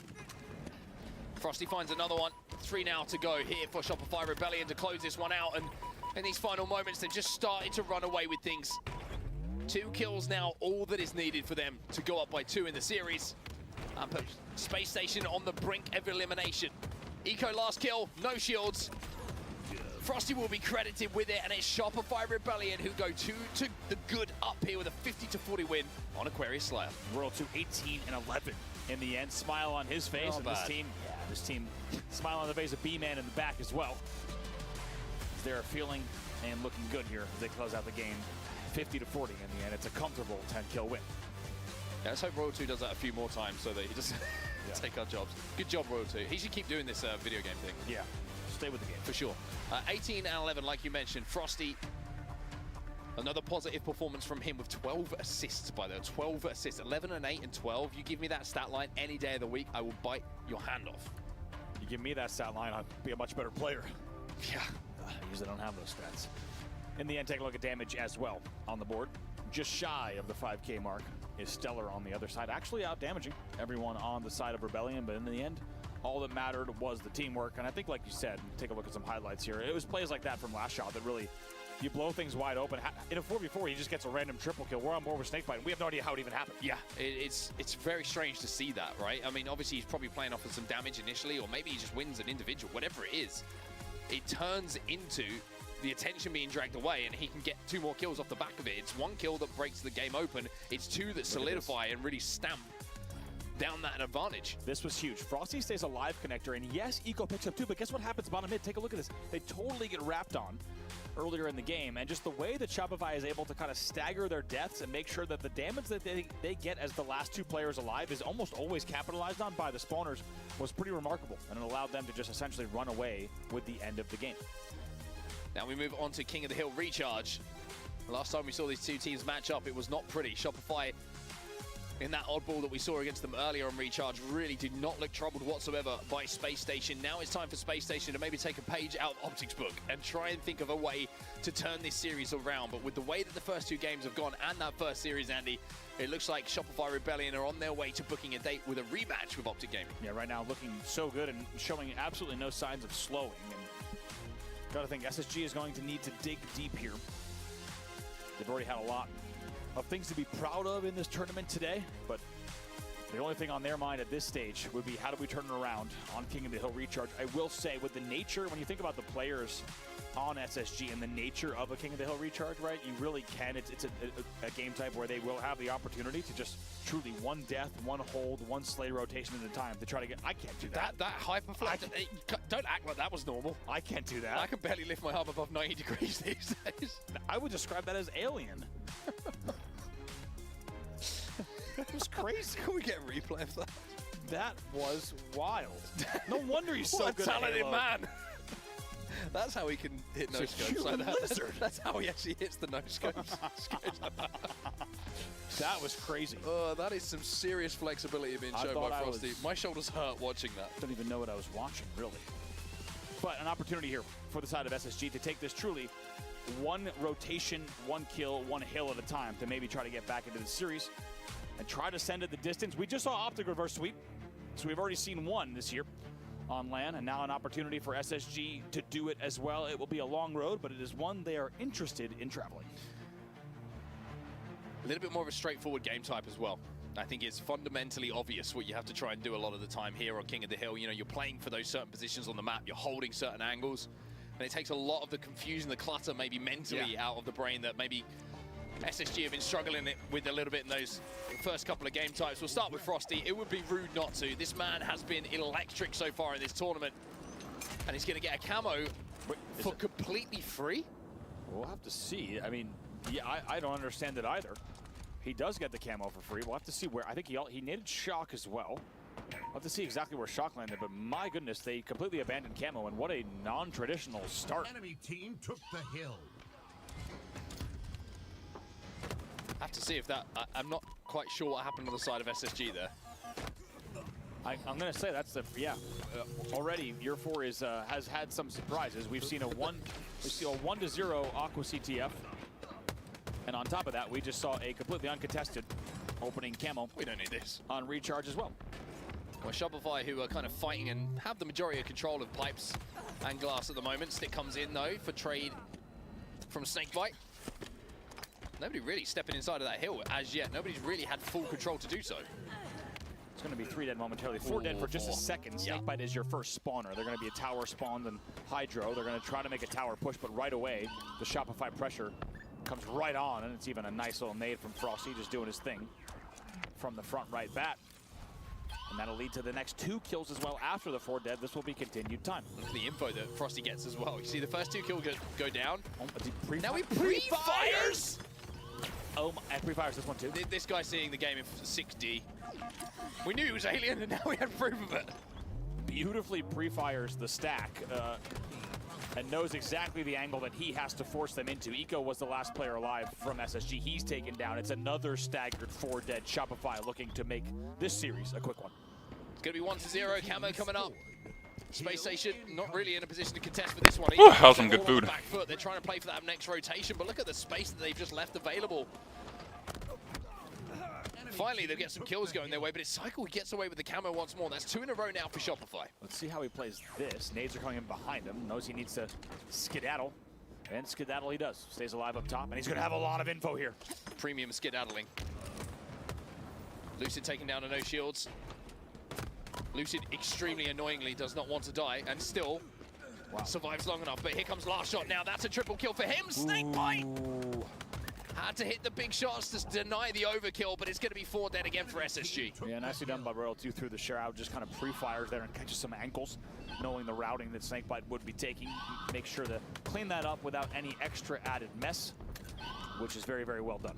Frosty finds another one. 3 now to go here for Shopify Rebellion to close this one out, and in these final moments, they've just started to run away with things. 2 kills now, all that is needed for them to go up by 2 in the series. And put Space Station on the brink of elimination. Eco last kill, no shields. Frosty will be credited with it, and it's Shopify Rebellion who go to the good up here with a 50-40 win on Aquarius Slayer. World 2 18-11 in the end. Smile on his face, and this team smile on the face of B-Man in the back as well. They're feeling and looking good here as they close out the game. 50-40 in the end. It's a comfortable 10-kill win. Yeah, let's hope Royal 2 does that a few more times so that he doesn't take our jobs. Good job, Royal 2. He should keep doing this video game thing. Yeah, stay with the game. For sure. 18-11, like you mentioned. Frosty, another positive performance from him with 12 assists, by the way. 12 assists, 11 and 8 and 12. You give me that stat line any day of the week, I will bite your hand off. You give me that stat line, I'll be a much better player. Yeah. I usually don't have those stats. In the end, take a look at damage as well on the board. Just shy of the 5K mark is Stellar on the other side, actually out damaging everyone on the side of Rebellion, but in the end, all that mattered was the teamwork. And I think, like you said, take a look at some highlights here. It was plays like that from Last Shot that really, you blow things wide open. In a 4v4, he just gets a random triple kill. We're on board with Snakebite, and we have no idea how it even happened. Yeah, it's very strange to see that, right? I mean, obviously he's probably playing off of some damage initially, or maybe he just wins an individual, whatever it is. It turns into the attention being dragged away, and he can get 2 more kills off the back of it. It's 1 kill that breaks the game open. It's 2 that solidify and really stamp down that advantage. This was huge. Frosty stays alive connector, and yes, Eco picks up 2, but guess what happens bottom mid? Take a look at this. They totally get wrapped on earlier in the game, and just the way that Shopify is able to kind of stagger their deaths and make sure that the damage that they get as the last 2 players alive is almost always capitalized on by the spawners was pretty remarkable, and it allowed them to just essentially run away with the end of the game. Now we move on to King of the Hill Recharge. Last time we saw these 2 teams match up, it was not pretty. Shopify in that oddball that we saw against them earlier on Recharge really did not look troubled whatsoever by Space Station. Now it's time for Space Station to maybe take a page out of Optic's book and try and think of a way to turn this series around. But with the way that the first 2 games have gone and that first series, Andy, it looks like Shopify Rebellion are on their way to booking a date with a rematch with Optic Gaming. Yeah, right now looking so good and showing absolutely no signs of slowing. And gotta think SSG is going to need to dig deep here. They've already had a lot of things to be proud of in this tournament today, but the only thing on their mind at this stage would be how do we turn it around on King of the Hill Recharge. I will say with the nature, when you think about the players on SSG and the nature of a King of the Hill Recharge, right, you really can. It's a game type where they will have the opportunity to just truly one death, one hold, one slay rotation at a time to try to get. I can't do that. That hyperflex, don't act like that was normal. I can't do that. I can barely lift my arm above 90 degrees these days. I would describe that as alien. That was crazy. Can we get a replay of that? That was wild. No wonder he's so what good a talented at Halo. man. That's how he can hit no scopes like that. Lizard. That's how he actually hits the no scopes. That was crazy. Oh, that is some serious flexibility being shown by Frosty. My shoulders hurt watching that. Don't even know what I was watching, really. But an opportunity here for the side of SSG to take this truly one rotation, one kill, one hill at a time to maybe try to get back into the series and try to send it the distance. We just saw Optic reverse sweep, so we've already seen one this year on LAN, and now an opportunity for SSG to do it as well. It will be a long road, but it is one they are interested in traveling. A little bit more of a straightforward game type as well. I think it's fundamentally obvious what you have to try and do a lot of the time here on King of the Hill. You know, you're playing for those certain positions on the map, you're holding certain angles, and it takes a lot of the confusion, the clutter maybe mentally out of the brain that maybe SSG have been struggling with a little bit in those first couple of game types. We'll start with Frosty. It would be rude not to. This man has been electric so far in this tournament, and he's going to get a camo for completely free? We'll have to see. I mean, yeah, I don't understand it either. He does get the camo for free. We'll have to see where. I think he needed Shock as well. We'll have to see exactly where Shock landed, but my goodness, they completely abandoned camo, and what a non-traditional start. Enemy team took the hill. I have to see if that. I'm not quite sure what happened on the side of SSG there. I'm going to say that's the already Year 4 is has had some surprises. We've seen a 1-0 Aqua CTF, and on top of that, we just saw a completely uncontested opening camo. We don't need this on Recharge as well. Well, Shopify, who are kind of fighting and have the majority of control of pipes and glass at the moment. Stick comes in though for trade from Snakebite. Nobody really stepping inside of that hill as yet. Nobody's really had full control to do so. It's going to be 3 dead momentarily. 4 dead for just a second. Snakebite is your first spawner. They're going to be a tower spawned and Hydro. They're going to try to make a tower push, but right away, the Shopify pressure comes right on, and it's even a nice little nade from Frosty, just doing his thing from the front right bat. And that'll lead to the next 2 kills as well after the 4 dead. This will be continued time. Look at the info that Frosty gets as well. You see the first 2 kills go down. Now he pre-fires! Oh, and pre-fires this one too. This guy's seeing the game in 6D. We knew he was alien, and now we had proof of it. Beautifully pre-fires the stack and knows exactly the angle that he has to force them into. Eco was the last player alive from SSG. He's taken down. It's another staggered 4 dead. Shopify looking to make this series a quick one. It's going to be 1-0 camo coming up. Space Station not really in a position to contest for this one. Ooh, that was some good food. Back foot. They're trying to play for that next rotation, but look at the space that they've just left available. Finally, they'll get some kills going their way, but it's Cycle who gets away with the camo once more. That's 2 in a row now for Shopify. Let's see how he plays this. Nades are coming in behind him. Knows he needs to skedaddle. And skedaddle he does. Stays alive up top, and he's going to have a lot of info here. Premium skedaddling. Lucid taking down a no shields. Lucid extremely annoyingly does not want to die, and still survives long enough. But here comes last shot now. That's a triple kill for him. Snakebite! Had to hit the big shots to deny the overkill, but it's going to be 4 dead again for SSG. Yeah, nicely done by Royal 2 through the shroud. Just kind of pre-fires there and catches some ankles, knowing the routing that Snakebite would be taking. Make sure to clean that up without any extra added mess, which is very, very well done.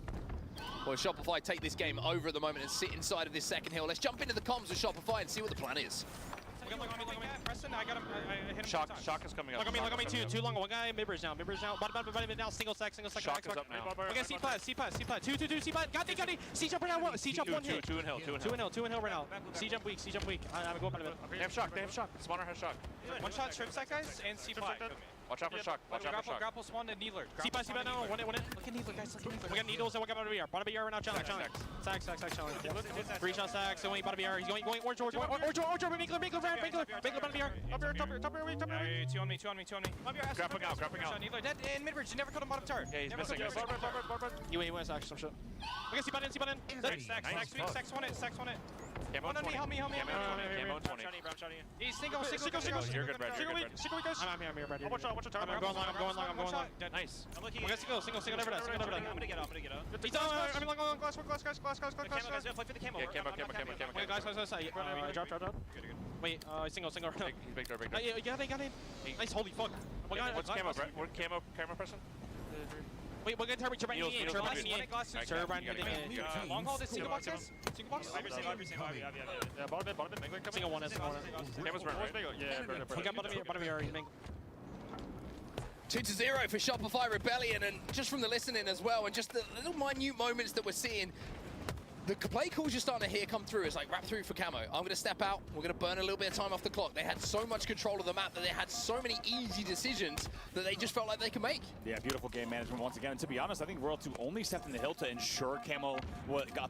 Well, Shopify take this game over at the moment and sit inside of this second hill. Let's jump into the comms with Shopify and see what the plan is. Look on me. Preston, I got him. I hit him. Shock is coming up. Look on me, two long. One guy, mid-bridge now. Bottom now, single stack. Shock is up now. Okay, C-plat. Two, C-plat. Got it. C-jump right now, C-jump one hit. Two in hill right now. C-jump weak. I'm going up. They have shock. Spawner has shock. One shot, trip stack, guys, and C-plat. Watch out for shock. Grapple spawn and needler. C-plat now, one it. Look at needler, guys. We got needles and we got bottom BR. Bottom BR right now, challenge. Stack, challenge. 3 shot stacks, going bottom BR. He's going orange, Minkler, bottom BR. Top here. Two on me. Grappling out. Needler dead, and mid-bridge, you never cut him bottom turret. Yeah, he's missing. He went stack, some shit. Okay, C-button. Stacks one it. Camo 20. Help me. Camo 20. He's single. You're good, Brad. Single weak, guys. I'm here, Brad. Watch out. I'm going long. Nice. We got single, never die. I'm gonna get up. He's down, I'm long, glass. Play for the camo. Yeah, camo. Wait, guys. Drop. Wait, single right now. He's big door. You got it. Nice, holy fuck. What's camo, Brad? What camo person? Wait, we're gonna turbine long haul this single box, guys. Single box. Yeah, bottom mid. Single one. Camo's burn, right? Yeah, We got bottom here. 2-0 for Shopify Rebellion, and just from the listening as well, and just the little minute moments that we're seeing, the play calls you're starting to hear come through. It's like wrap through for camo. I'm going to step out. We're going to burn a little bit of time off the clock. They had so much control of the map that they had so many easy decisions that they just felt like they could make. Yeah, beautiful game management once again. And to be honest, I think Royal 2 only stepped in the hill to ensure camo.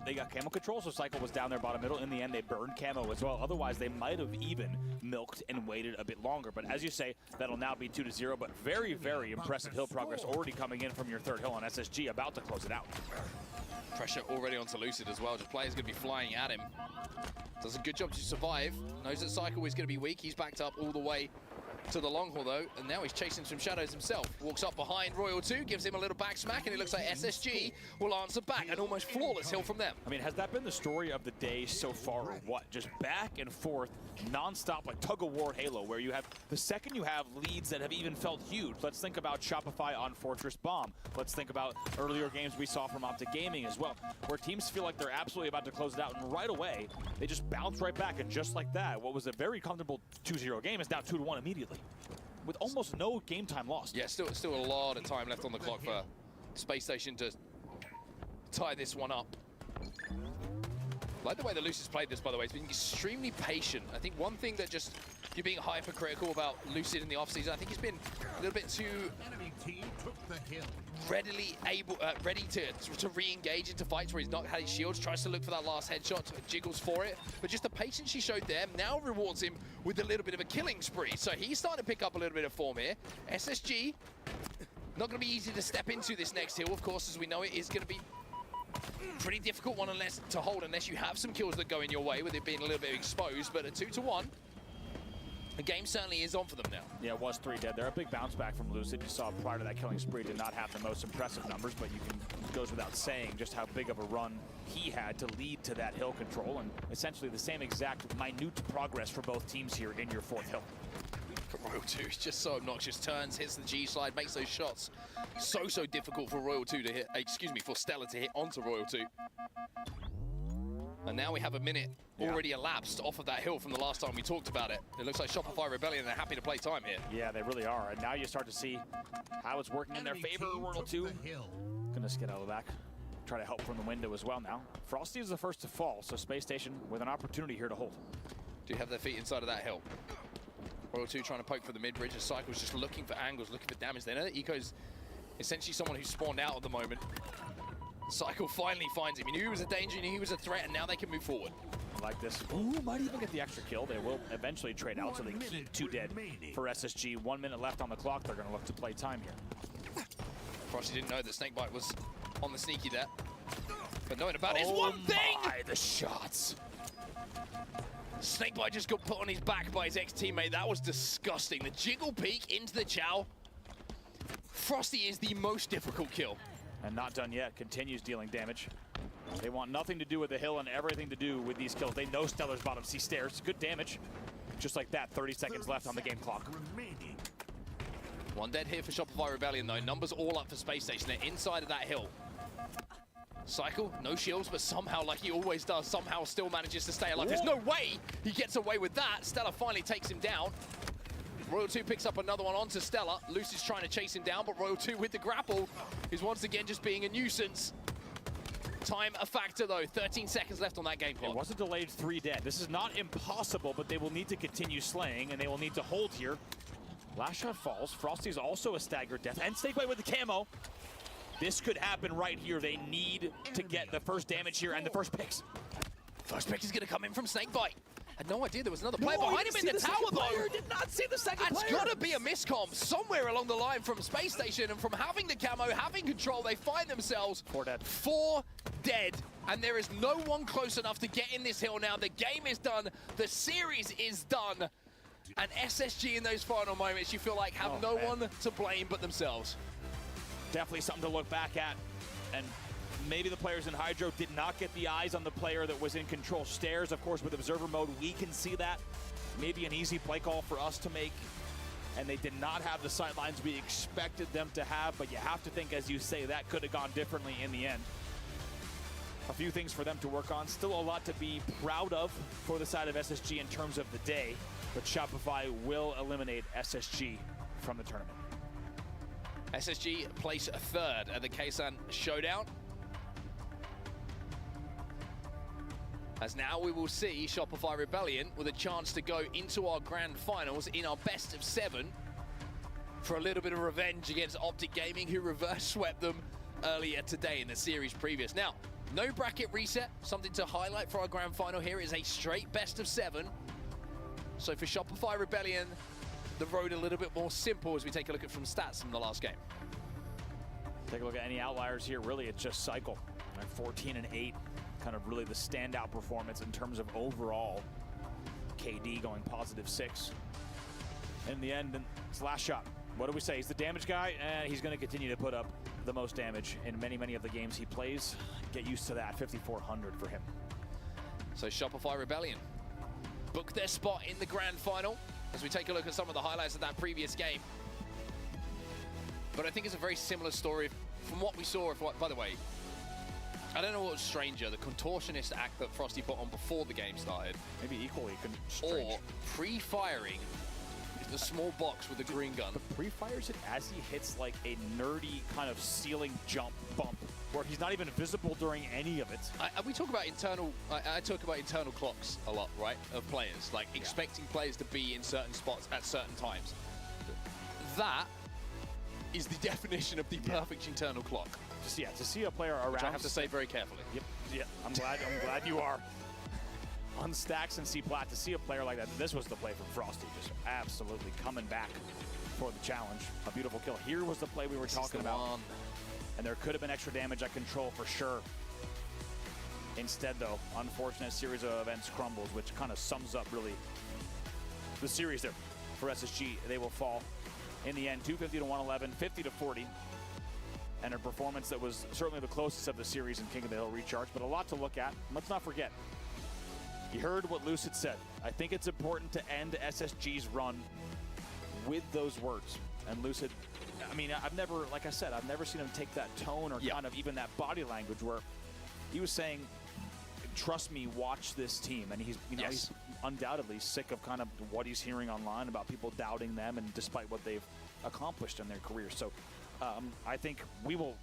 They got camo control, so Cycle was down there bottom middle. In the end, they burned camo as well. Otherwise, they might have even milked and waited a bit longer. But as you say, that'll now be 2-0. But very, very impressive hill progress already coming in from your third hill on SSG, about to close it out. Pressure already onto Lucid as well. Just players going to be flying at him. Does a good job to survive. Knows that Cycle is going to be weak. He's backed up all the way to the long haul though, and now he's chasing some shadows himself. Walks up behind Royal 2, gives him a little back smack, and it looks like SSG will answer back. An almost flawless hill from them. I mean, has that been the story of the day so far, or what? Just back and forth, non-stop, like tug-of-war Halo, where you have, the second you have leads that have even felt huge. Let's think about Shopify on Fortress Bomb. Let's think about earlier games we saw from Optic Gaming as well, where teams feel like they're absolutely about to close it out, and right away, they just bounce right back, and just like that, what was a very comfortable 2-0 game is now 2-1 immediately, with almost no game time lost. Yeah, still a lot of time left on the clock for Space Station to tie this one up. I like the way the Lucid's played this, by the way. It's been extremely patient. I think one thing that just you're being hypercritical about Lucid in the offseason, I think he's been a little bit too ready to re-engage into fights where he's not had his shields, tries to look for that last headshot, jiggles for it. But just the patience he showed there now rewards him with a little bit of a killing spree. So he's starting to pick up a little bit of form here. SSG, not going to be easy to step into this next hill, of course, as we know it is going to be pretty difficult one to hold unless you have some kills that go in your way with it being a little bit exposed. But a 2-1. The game certainly is on for them now. Yeah, it was 3 dead there. A big bounce back from Lucid. You saw prior to that killing spree did not have the most impressive numbers, but it goes without saying just how big of a run he had to lead to that hill control, and essentially the same exact minute progress for both teams here in your 4th hill. For Royal 2, it's just so obnoxious. Turns, hits the G-slide, makes those shots so difficult for Royal 2 to hit, for Stellar to hit onto Royal 2. And now we have a minute already elapsed off of that hill from the last time we talked about it. It looks like Shopify Rebellion are happy to play time here. Yeah, they really are. And now you start to see how it's working in their favor. Royal 2 gonna skid out of the back. Try to help from the window as well now. Frosty is the first to fall, so Space Station with an opportunity here to hold. Do have their feet inside of that hill. Royal 2 trying to poke for the mid-bridge. The Cycle's just looking for angles, looking for damage. They know that Eco's essentially someone who's spawned out at the moment. Cycle finally finds him. He knew he was a danger, he knew he was a threat, and now they can move forward. Like this. Ooh, might even get the extra kill. They will eventually trade out, so they keep 2 dead for SSG. 1 minute left on the clock. They're going to look to play time here. Frosty didn't know that Snakebite was on the sneaky there. But knowing about it is one thing! The shots. Snakebite just got put on his back by his ex-teammate. That was disgusting. The jiggle peek into the chow. Frosty is the most difficult kill. And not done yet. Continues dealing damage. They want nothing to do with the hill and everything to do with these kills. They know Stellar's bottom C stairs. Good damage. Just like that, 30 seconds left on the game clock. One dead here for Shopify Rebellion though. Numbers all up for Space Station. They're inside of that hill. Cycle, no shields, but somehow, like he always does, somehow still manages to stay alive. There's no way he gets away with that. Stella finally takes him down. Royal 2 picks up another one onto Stella. Lucy's trying to chase him down, but Royal 2 with the grapple is once again just being a nuisance. Time a factor though, 13 seconds left on that game clock. It wasn't delayed 3 dead. This is not impossible, but they will need to continue slaying, and they will need to hold here. Last shot falls. Frosty's also a staggered death, and Snakebite with the camo. This could happen right here. They need to get the first damage here and the first picks. First pick is going to come in from Snakebite. Had no idea there was another player behind him in the tower, though. Did not see the second That's player. got to be a miscomm somewhere along the line from Space Station, and from having the camo, having control, they find themselves 4 dead. 4 dead, and there is no one close enough to get in this hill now. The game is done. The series is done. And SSG in those final moments, you feel like have no one to blame but themselves. Definitely something to look back at. And maybe the players in Hydro did not get the eyes on the player that was in control. Stairs, of course, with observer mode, we can see that. Maybe an easy play call for us to make. And they did not have the sightlines we expected them to have, but you have to think, as you say, that could have gone differently in the end. A few things for them to work on. Still a lot to be proud of for the side of SSG in terms of the day, but Shopify will eliminate SSG from the tournament. SSG place 3rd at the Kaysan Showdown. As now we will see Shopify Rebellion with a chance to go into our grand finals in our best of 7 for a little bit of revenge against Optic Gaming, who reverse swept them earlier today in the series previous. Now, no bracket reset. Something to highlight for our grand final here is a straight best of 7. So for Shopify Rebellion, the road a little bit more simple as we take a look at from stats from the last game. Take a look at any outliers here. Really, it's just Cycle. Like 14 and 8, kind of really the standout performance in terms of overall. KD going +6. In the end, it's last shot. What do we say? He's the damage guy, and he's going to continue to put up the most damage in many, many of the games he plays. Get used to that. 5,400 for him. So Shopify Rebellion book their spot in the grand final as we take a look at some of the highlights of that previous game. But I think it's a very similar story from what we saw. By the way, I don't know what was stranger, the contortionist act that Frosty put on before the game started. Maybe equally strange. Or pre-firing the small box with the green gun. But pre-fires it as he hits like a nerdy kind of ceiling jump bump where he's not even visible during any of it. We talk about internal, I talk about internal clocks a lot, right, of players, like expecting players to be in certain spots at certain times. That is the definition of the perfect internal clock. To see a player around. Which I have to say very carefully. Yep. Yeah, I'm glad you are. On Stacks and C-Plat, to see a player like that, this was the play from Frosty, just absolutely coming back for the challenge. A beautiful kill. Here was the play we were talking about. And there could have been extra damage at control for sure. Instead, though, unfortunate series of events crumbles, which kind of sums up really the series there for SSG. They will fall in the end, 250 to 111, 50 to 40. And a performance that was certainly the closest of the series in King of the Hill Recharge, but a lot to look at. Let's not forget, you heard what Lucid said. I think it's important to end SSG's run with those words. And Lucid, I mean, I've never, like I said, I've never seen him take that tone or kind of even that body language where he was saying, trust me, watch this team. And he's, you know, he's undoubtedly sick of kind of what he's hearing online about people doubting them and despite what they've accomplished in their career. So I think we will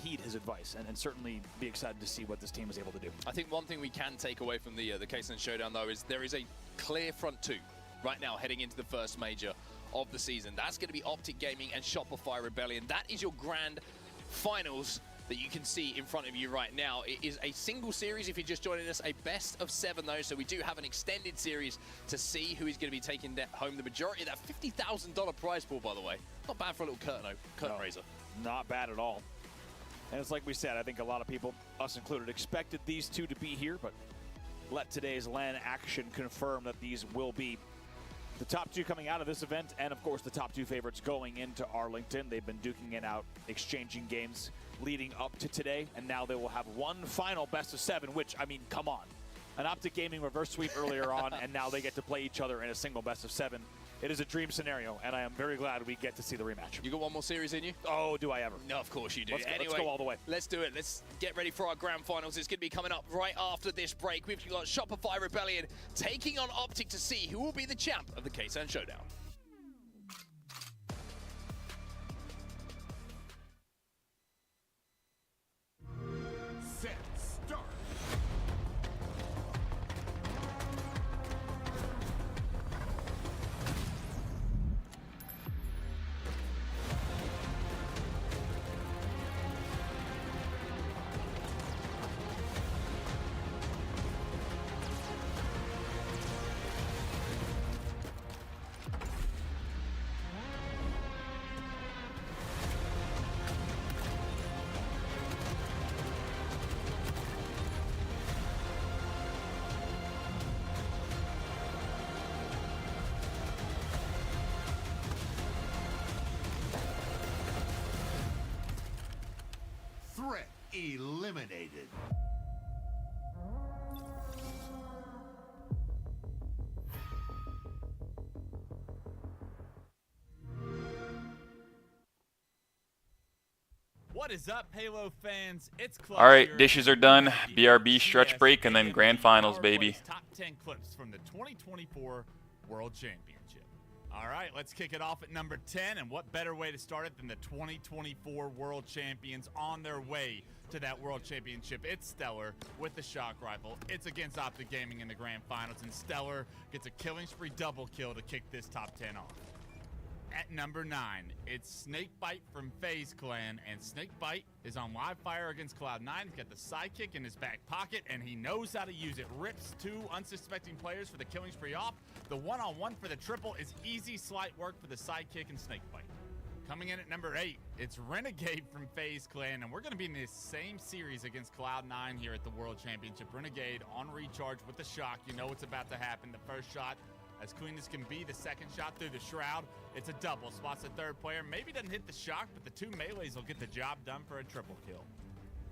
heed his advice and certainly be excited to see what this team is able to do. I think one thing we can take away from the Kaysan Showdown, though, is there is a clear front two right now heading into the first major of the season. That's going to be Optic Gaming and Shopify Rebellion. That is your grand finals that you can see in front of you right now. It is a single series if you're just joining us, a best of 7 though, so we do have an extended series to see who is going to be taking home the majority of that $50,000 prize pool, by the way. Not bad for a little curtain raiser. Not bad at all. And it's like we said, I think a lot of people, us included, expected these two to be here, but let today's LAN action confirm that these will be the top 2 coming out of this event, and of course the top 2 favorites going into Arlington. They've been duking it out, exchanging games leading up to today, and now they will have one final best of 7, which, I mean, come on. An Optic Gaming reverse sweep earlier on, and now they get to play each other in a single best of 7. It is a dream scenario, and I am very glad we get to see the rematch. You got one more series in you? Oh, do I ever? No, of course you do. Let's go all the way. Let's do it. Let's get ready for our grand finals. It's going to be coming up right after this break. We've got Shopify Rebellion taking on Optic to see who will be the champ of the Kaysan Showdown. Set, start. Threat eliminated. What is up, Halo fans? It's Clutch All right, here. dishes are done. BRB stretch break and then grand finals, baby. Top 10 clips from the 2024 World Championship. All right, let's kick it off at number 10, and what better way to start it than the 2024 World Champions on their way to that World Championship. It's Stellar with the shock rifle. It's against Optic Gaming in the grand finals, and Stellar gets a killing spree double kill to kick this top 10 off. At number 9, it's Snakebite from FaZe Clan, and Snakebite is on live fire against Cloud9. He's got the sidekick in his back pocket, and he knows how to use it. Rips 2 unsuspecting players for the killing spree off. The one-on-one for the triple is easy slight work for the sidekick and Snakebite. Coming in at number 8, it's Renegade from FaZe Clan, and we're going to be in this same series against Cloud9 here at the World Championship. Renegade on recharge with the shock. You know what's about to happen. The first shot, as clean as can be. The second shot through the shroud, it's a double. Spots the third player. Maybe doesn't hit the shock, but the 2 melees will get the job done for a triple kill.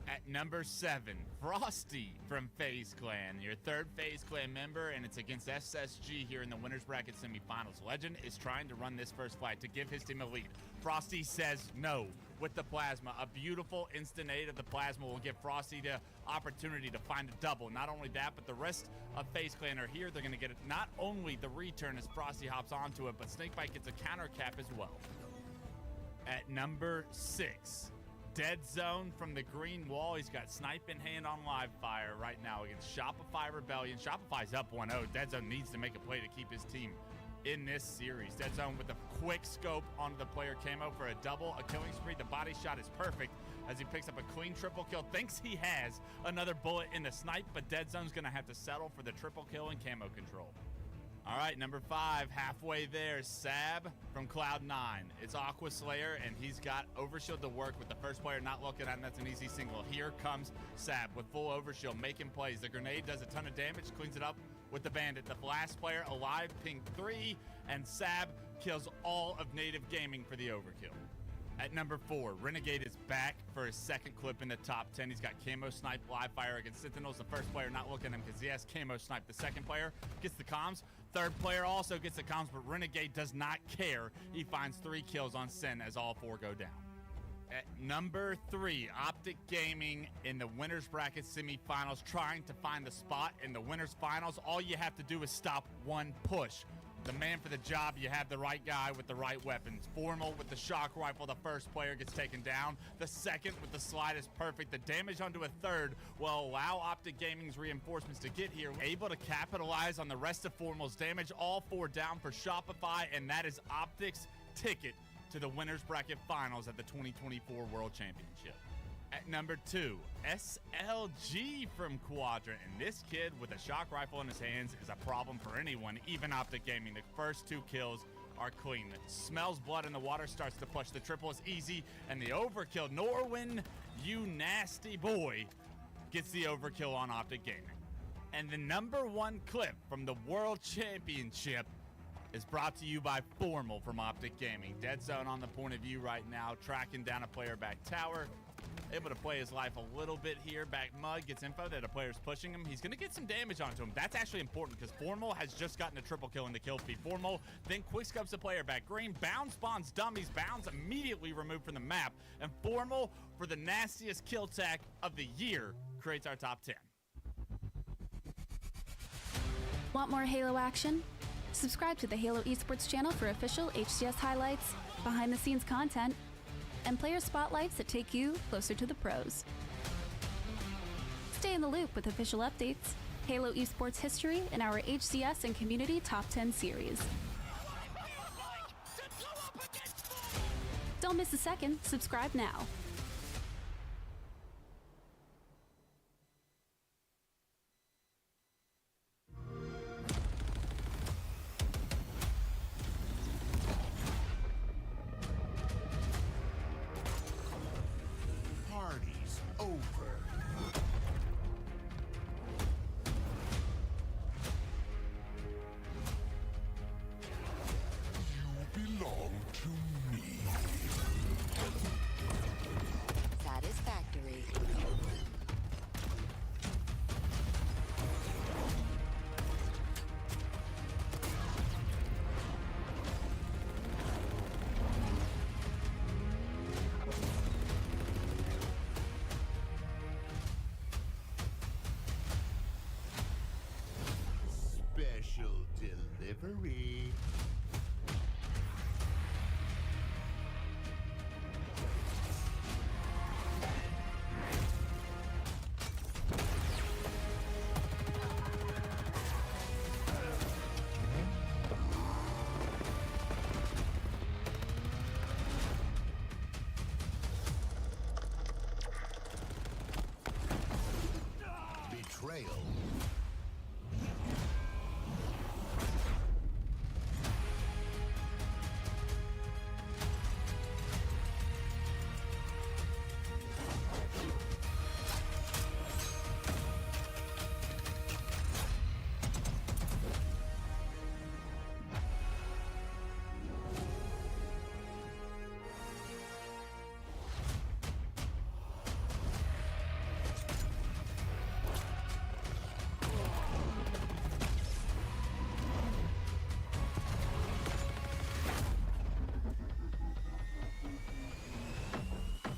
At number 7, Frosty from FaZe Clan, your third FaZe Clan member, and it's against SSG here in the winners bracket semifinals. Legend is trying to run this first fight to give his team a lead. Frosty says no with the plasma. A beautiful instant aid of the plasma will give Frosty the opportunity to find a double. Not only that, but the rest of FaZe Clan are here. They're going to get not only the return as Frosty hops onto it, but Snakebite gets a counter cap as well. At number 6, Dead Zone from the green wall. He's got snipe in hand on live fire right now against Shopify Rebellion. Shopify's up 1-0. Dead Zone needs to make a play to keep his team in this series. Dead Zone with a quick scope onto the player camo for a double, a killing spree. The body shot is perfect as he picks up a clean triple kill. Thinks he has another bullet in the snipe, but Dead Zone's going to have to settle for the triple kill and camo control. All right, number 5, halfway there, Sab from Cloud9. It's Aqua Slayer, and he's got overshield to work with the first player not looking at him. That's an easy single. Here comes Sab with full overshield, making plays. The grenade does a ton of damage, cleans it up with the bandit. The last player alive, ping 3, and Sab kills all of Native Gaming for the overkill. At number 4, Renegade is back for his second clip in the top 10. He's got camo snipe live fire against Sentinels. The first player not looking at him because he has camo snipe. The second player gets the comms. Third player also gets the comms, but Renegade does not care. He finds 3 kills on Sen as all 4 go down. At number 3, Optic Gaming in the winners bracket semifinals, trying to find the spot in the winners finals. All you have to do is stop one push. The man for the job, you have the right guy with the right weapons. Formal with the shock rifle, the first player gets taken down. The second with the slide is perfect. The damage onto a third will allow Optic Gaming's reinforcements to get here. Able to capitalize on the rest of Formal's damage. All 4 down for Shopify, and that is Optic's ticket to the winners bracket finals at the 2024 World Championship. At number 2, SLG from Quadrant, and this kid with a shock rifle in his hands is a problem for anyone, even Optic Gaming. The first 2 kills are clean. Smells blood in the water, starts to push. The triple is easy, and the overkill. Norwin, you nasty boy, gets the overkill on Optic Gaming. And the number 1 clip from the World Championship is brought to you by Formal from Optic Gaming. Dead Zone on the point of view right now, tracking down a player back tower. Able to play his life a little bit here. Back mud gets info that a player's pushing him. He's going to get some damage onto him. That's actually important because Formal has just gotten a triple kill in the kill feed. Formal then quickscopes the player back green. Bound spawns dummies. Bounds immediately removed from the map. And Formal, for the nastiest kill tech of the year, creates our top 10. Want more Halo action? Subscribe to the Halo Esports channel for official HCS highlights, behind-the-scenes content, and player spotlights that take you closer to the pros. Stay in the loop with official updates, Halo Esports history, and our HCS and Community Top 10 series. Don't miss a second. Subscribe now. Party's over. You belong to me. Satisfactory. Special delivery. Betrayal.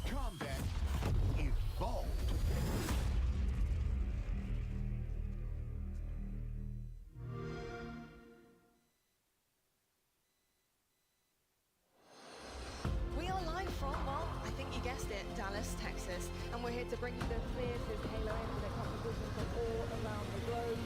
Combat evolved. We are live from, well, I think you guessed it, Dallas, Texas. And we're here to bring you the fiercest Halo Infinite competition from all around the globe.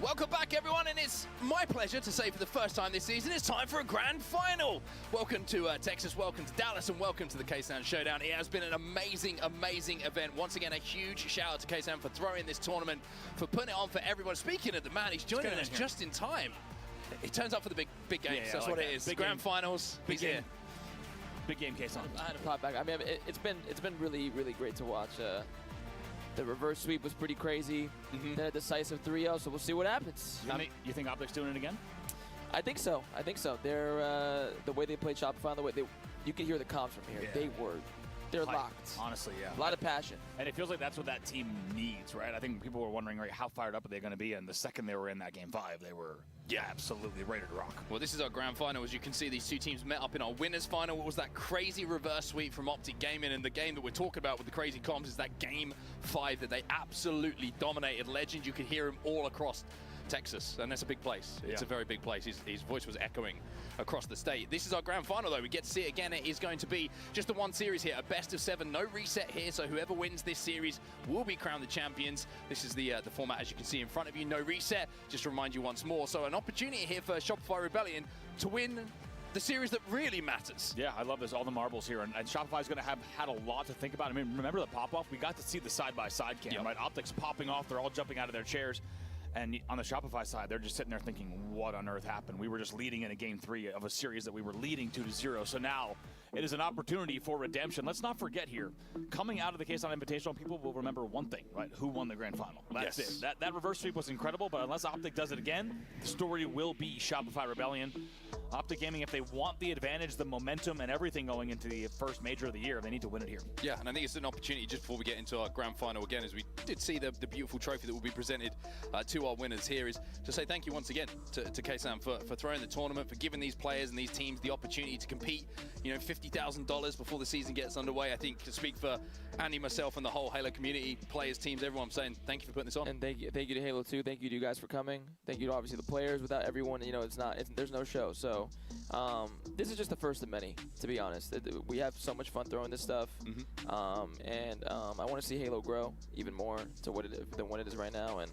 Welcome back, everyone, and it's my pleasure to say for the first time this season, it's time for a grand final. Welcome to Texas, welcome to Dallas, and welcome to the Kaysan Showdown. It has been an amazing, amazing event. Once again, a huge shout out to Kaysan for throwing this tournament, for putting it on for everyone. Speaking of the man, he's joining us just in time. He turns up for the big games. Yeah, That's like what that. it is. Big Grand game. finals. Big He's here. game. Big game, Kaysan. I had to pop back. I mean, it's been really great to watch. The reverse sweep was pretty crazy. The decisive 3-0, so we'll see what happens. You think Optic's doing it again? I think so. They're the way they played Shopify, the way you can hear the comms from here. Yeah. They're Hype, locked. Honestly, yeah. A lot of passion. And it feels like that's what that team needs, right? I think people were wondering, right, how fired up are they going to be? And the second they were in that game 5, they were absolutely ready to rock. Well, this is our grand final. As you can see, these two teams met up in our winners final. It was that crazy reverse sweep from Optic Gaming, and the game that we're talking about with the crazy comms is that game 5 that they absolutely dominated. Legend, you could hear him all across Texas, and that's a big place. It's a very big place. His voice was echoing across the state. This is our grand final, though. We get to see it again. It is going to be just the one series here, a best of 7, no reset here, so whoever wins this series will be crowned the champions. This is the format, as you can see in front of you, no reset. Just to remind you once more, so an opportunity here for Shopify Rebellion to win the series that really matters. Yeah, I love this. All the marbles here. And Shopify's going to have had a lot to think about. I mean, remember the pop-off? We got to see the side-by-side cam, right? Optics popping off. They're all jumping out of their chairs. And on the Shopify side, they're just sitting there thinking, what on earth happened? We were just leading in a game 3 of a series that we were leading 2-0. So now it is an opportunity for redemption. Let's not forget here, coming out of the Kaysan Invitational, people will remember one thing, right? Who won the grand final? That's it. That reverse sweep was incredible, but unless Optic does it again, the story will be Shopify Rebellion. Optic Gaming, if they want the advantage, the momentum, and everything going into the first major of the year, they need to win it here. Yeah, and I think it's an opportunity just before we get into our grand final again, as we did see the beautiful trophy that will be presented to our winners here, is to say thank you once again to Kaysan for throwing the tournament, for giving these players and these teams the opportunity to compete. You know, $50,000 before the season gets underway. I think to speak for Andy, myself, and the whole Halo community, players, teams, everyone, I'm saying thank you for putting this on. And thank you to Halo 2. Thank you to you guys for coming. Thank you to obviously the players. Without everyone, you know, there's no show. So this is just the first of many, to be honest. We have so much fun throwing this stuff, and I want to see Halo grow even more to than what it is right now, and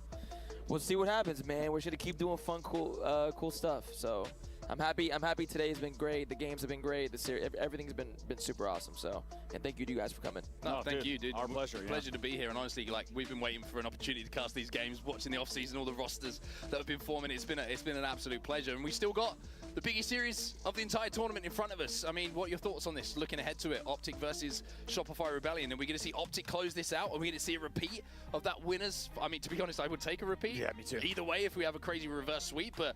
we'll see what happens, man. We're gonna keep doing fun, cool stuff. So I'm happy. Today has been great. The games have been great. The series, everything's been super awesome. So, and thank you to you guys for coming. No, thank you, dude. Our pleasure. Pleasure to be here. And honestly, like, we've been waiting for an opportunity to cast these games, watching the off-season, all the rosters that have been forming. It's been an absolute pleasure. And we still got the biggest series of the entire tournament in front of us. I mean, what are your thoughts on this? Looking ahead to it, Optic versus Shopify Rebellion. Are we going to see Optic close this out? Are we going to see a repeat of that winners? I mean, to be honest, I would take a repeat. Yeah, me too. Either way, if we have a crazy reverse sweep, but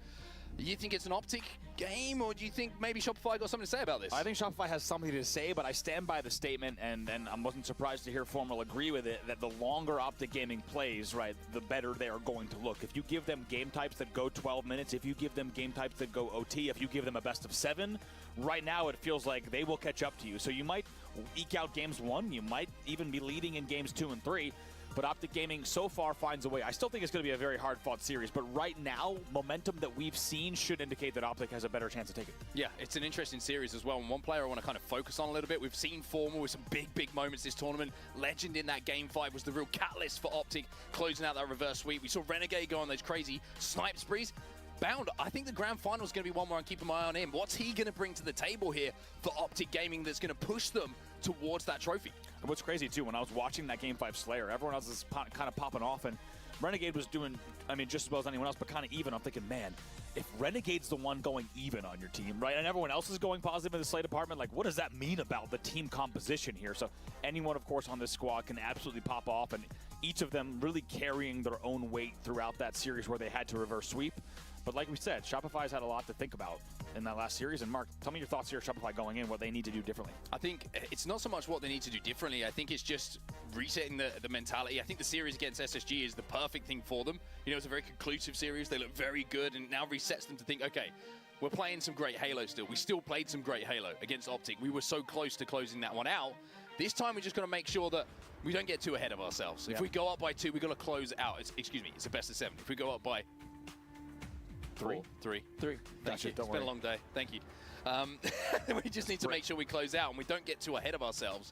do you think it's an Optic game, or do you think maybe Shopify got something to say about this? I think Shopify has something to say, but I stand by the statement, and I wasn't surprised to hear Formal agree with it, that the longer Optic Gaming plays, right, the better they are going to look. If you give them game types that go 12 minutes, if you give them game types that go OT, if you give them a best of 7, right now it feels like they will catch up to you. So you might eke out games 1, you might even be leading in games 2 and 3, but Optic Gaming so far finds a way. I still think it's going to be a very hard-fought series, but right now, momentum that we've seen should indicate that Optic has a better chance to take it. Yeah, it's an interesting series as well, and one player I want to kind of focus on a little bit. We've seen Formal with some big moments this tournament. Legend in that Game 5 was the real catalyst for Optic closing out that reverse sweep. We saw Renegade go on those crazy snipe sprees. Bound, I think the grand final is going to be one where I'm keeping my eye on him. What's he going to bring to the table here for Optic Gaming that's going to push them towards that trophy? What's crazy, too, when I was watching that Game 5 Slayer, everyone else is kind of popping off, and Renegade was doing, I mean, just as well as anyone else, but kind of even. I'm thinking, man, if Renegade's the one going even on your team, right, and everyone else is going positive in the Slay department, like, what does that mean about the team composition here? So anyone, of course, on this squad can absolutely pop off, and each of them really carrying their own weight throughout that series where they had to reverse sweep. But like we said, Shopify's had a lot to think about in that last series. And Mark, tell me your thoughts here, Shopify going in, what they need to do differently. I think it's not so much what they need to do differently. I think it's just resetting the mentality. I think the series against SSG is the perfect thing for them. You know, it's a very conclusive series. They look very good, and now resets them to think, okay, we're playing some great Halo still. We still played some great Halo against Optic. We were so close to closing that one out. This time, we're just going to make sure that we don't get too ahead of ourselves. If we go up by 2, we've got to close out. Excuse me, it's a best of 7. If we go up by 3. Thank Gotcha, you. It's been a long day. Thank you. We just need to make sure we close out and we don't get too ahead of ourselves.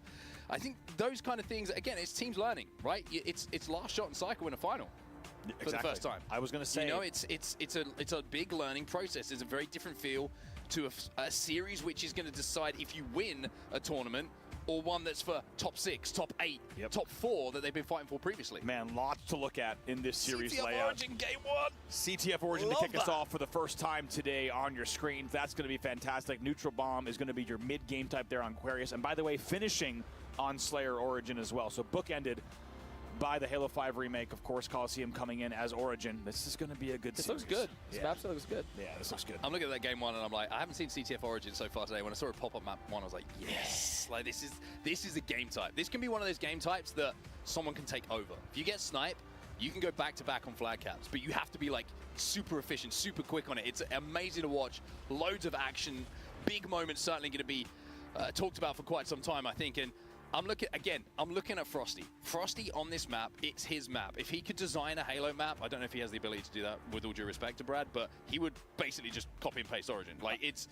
I think those kind of things, again, it's teams learning, right? It's last shot and cycle in a final for the first time. I was going to say, you know, it's a big learning process. It's a very different feel to a series which is going to decide if you win a tournament, or one that's for top 6, top 8, top 4 that they've been fighting for previously. Man, lots to look at in this series CTF layout. Origin Game 1. CTF Origin to kick us off for the first time today on your screen. That's going to be fantastic. Neutral Bomb is going to be your mid-game type there on Aquarius. And by the way, finishing on Slayer Origin as well. So bookended by the Halo 5 remake, of course, Coliseum coming in as Origin. This is going to be a good series. This looks good. This map looks good. Yeah, this looks good. I'm looking at that game 1 and I'm like, I haven't seen CTF Origin so far today. When I saw it pop up map 1, I was like, yes! Like, this is a game type. This can be one of those game types that someone can take over. If you get snipe, you can go back-to-back on flag caps, but you have to be like super efficient, super quick on it. It's amazing to watch. Loads of action. Big moments certainly going to be talked about for quite some time, I think. And I'm looking at Frosty. Frosty on this map, it's his map. If he could design a Halo map, I don't know if he has the ability to do that, with all due respect to Brad, but he would basically just copy and paste Origin. Like, it's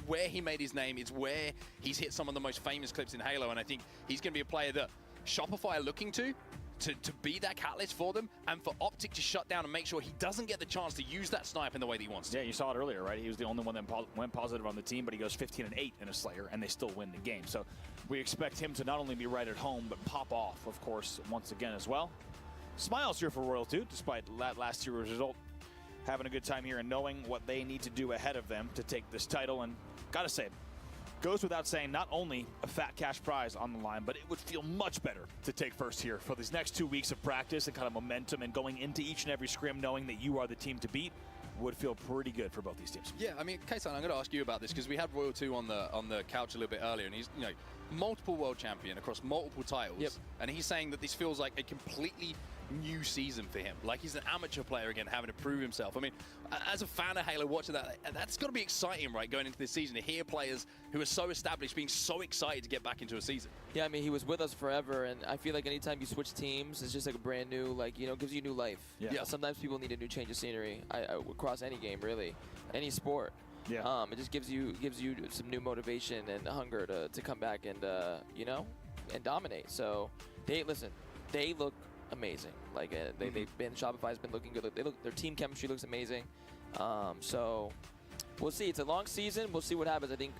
where he made his name. It's where he's hit some of the most famous clips in Halo, and I think he's going to be a player that Shopify are looking to to be that catalyst for them, and for Optic to shut down and make sure he doesn't get the chance to use that snipe in the way that he wants to. Yeah, you saw it earlier, right? He was the only one that went positive on the team, but he goes 15-8 in a Slayer, and they still win the game. So we expect him to not only be right at home, but pop off, of course, once again as well. Smiles here for Royal 2, despite that last year's result. Having a good time here and knowing what they need to do ahead of them to take this title. And gotta say, goes without saying, not only a fat cash prize on the line, but it would feel much better to take first here for these next 2 weeks of practice and kind of momentum, and going into each and every scrim knowing that you are the team to beat would feel pretty good for both these teams. Yeah, I mean, Kaysan, I'm going to ask you about this because we had Royal 2 on the couch a little bit earlier, and he's, you know, multiple world champion across multiple titles, and he's saying that this feels like a completely new season for him. Like he's an amateur player again, having to prove himself. I mean, as a fan of Halo watching that, that's got to be exciting, right, going into this season, to hear players who are so established being so excited to get back into a season. Yeah, I mean, he was with us forever, and I feel like anytime you switch teams, it's just like a brand new, like, you know, gives you new life. Yeah. Sometimes people need a new change of scenery across any game, really, any sport. Yeah. It just gives you some new motivation and hunger to come back and you know, and dominate. So they look amazing. Like Shopify's been looking good. Their team chemistry looks amazing. So we'll see. It's a long season. We'll see what happens. I think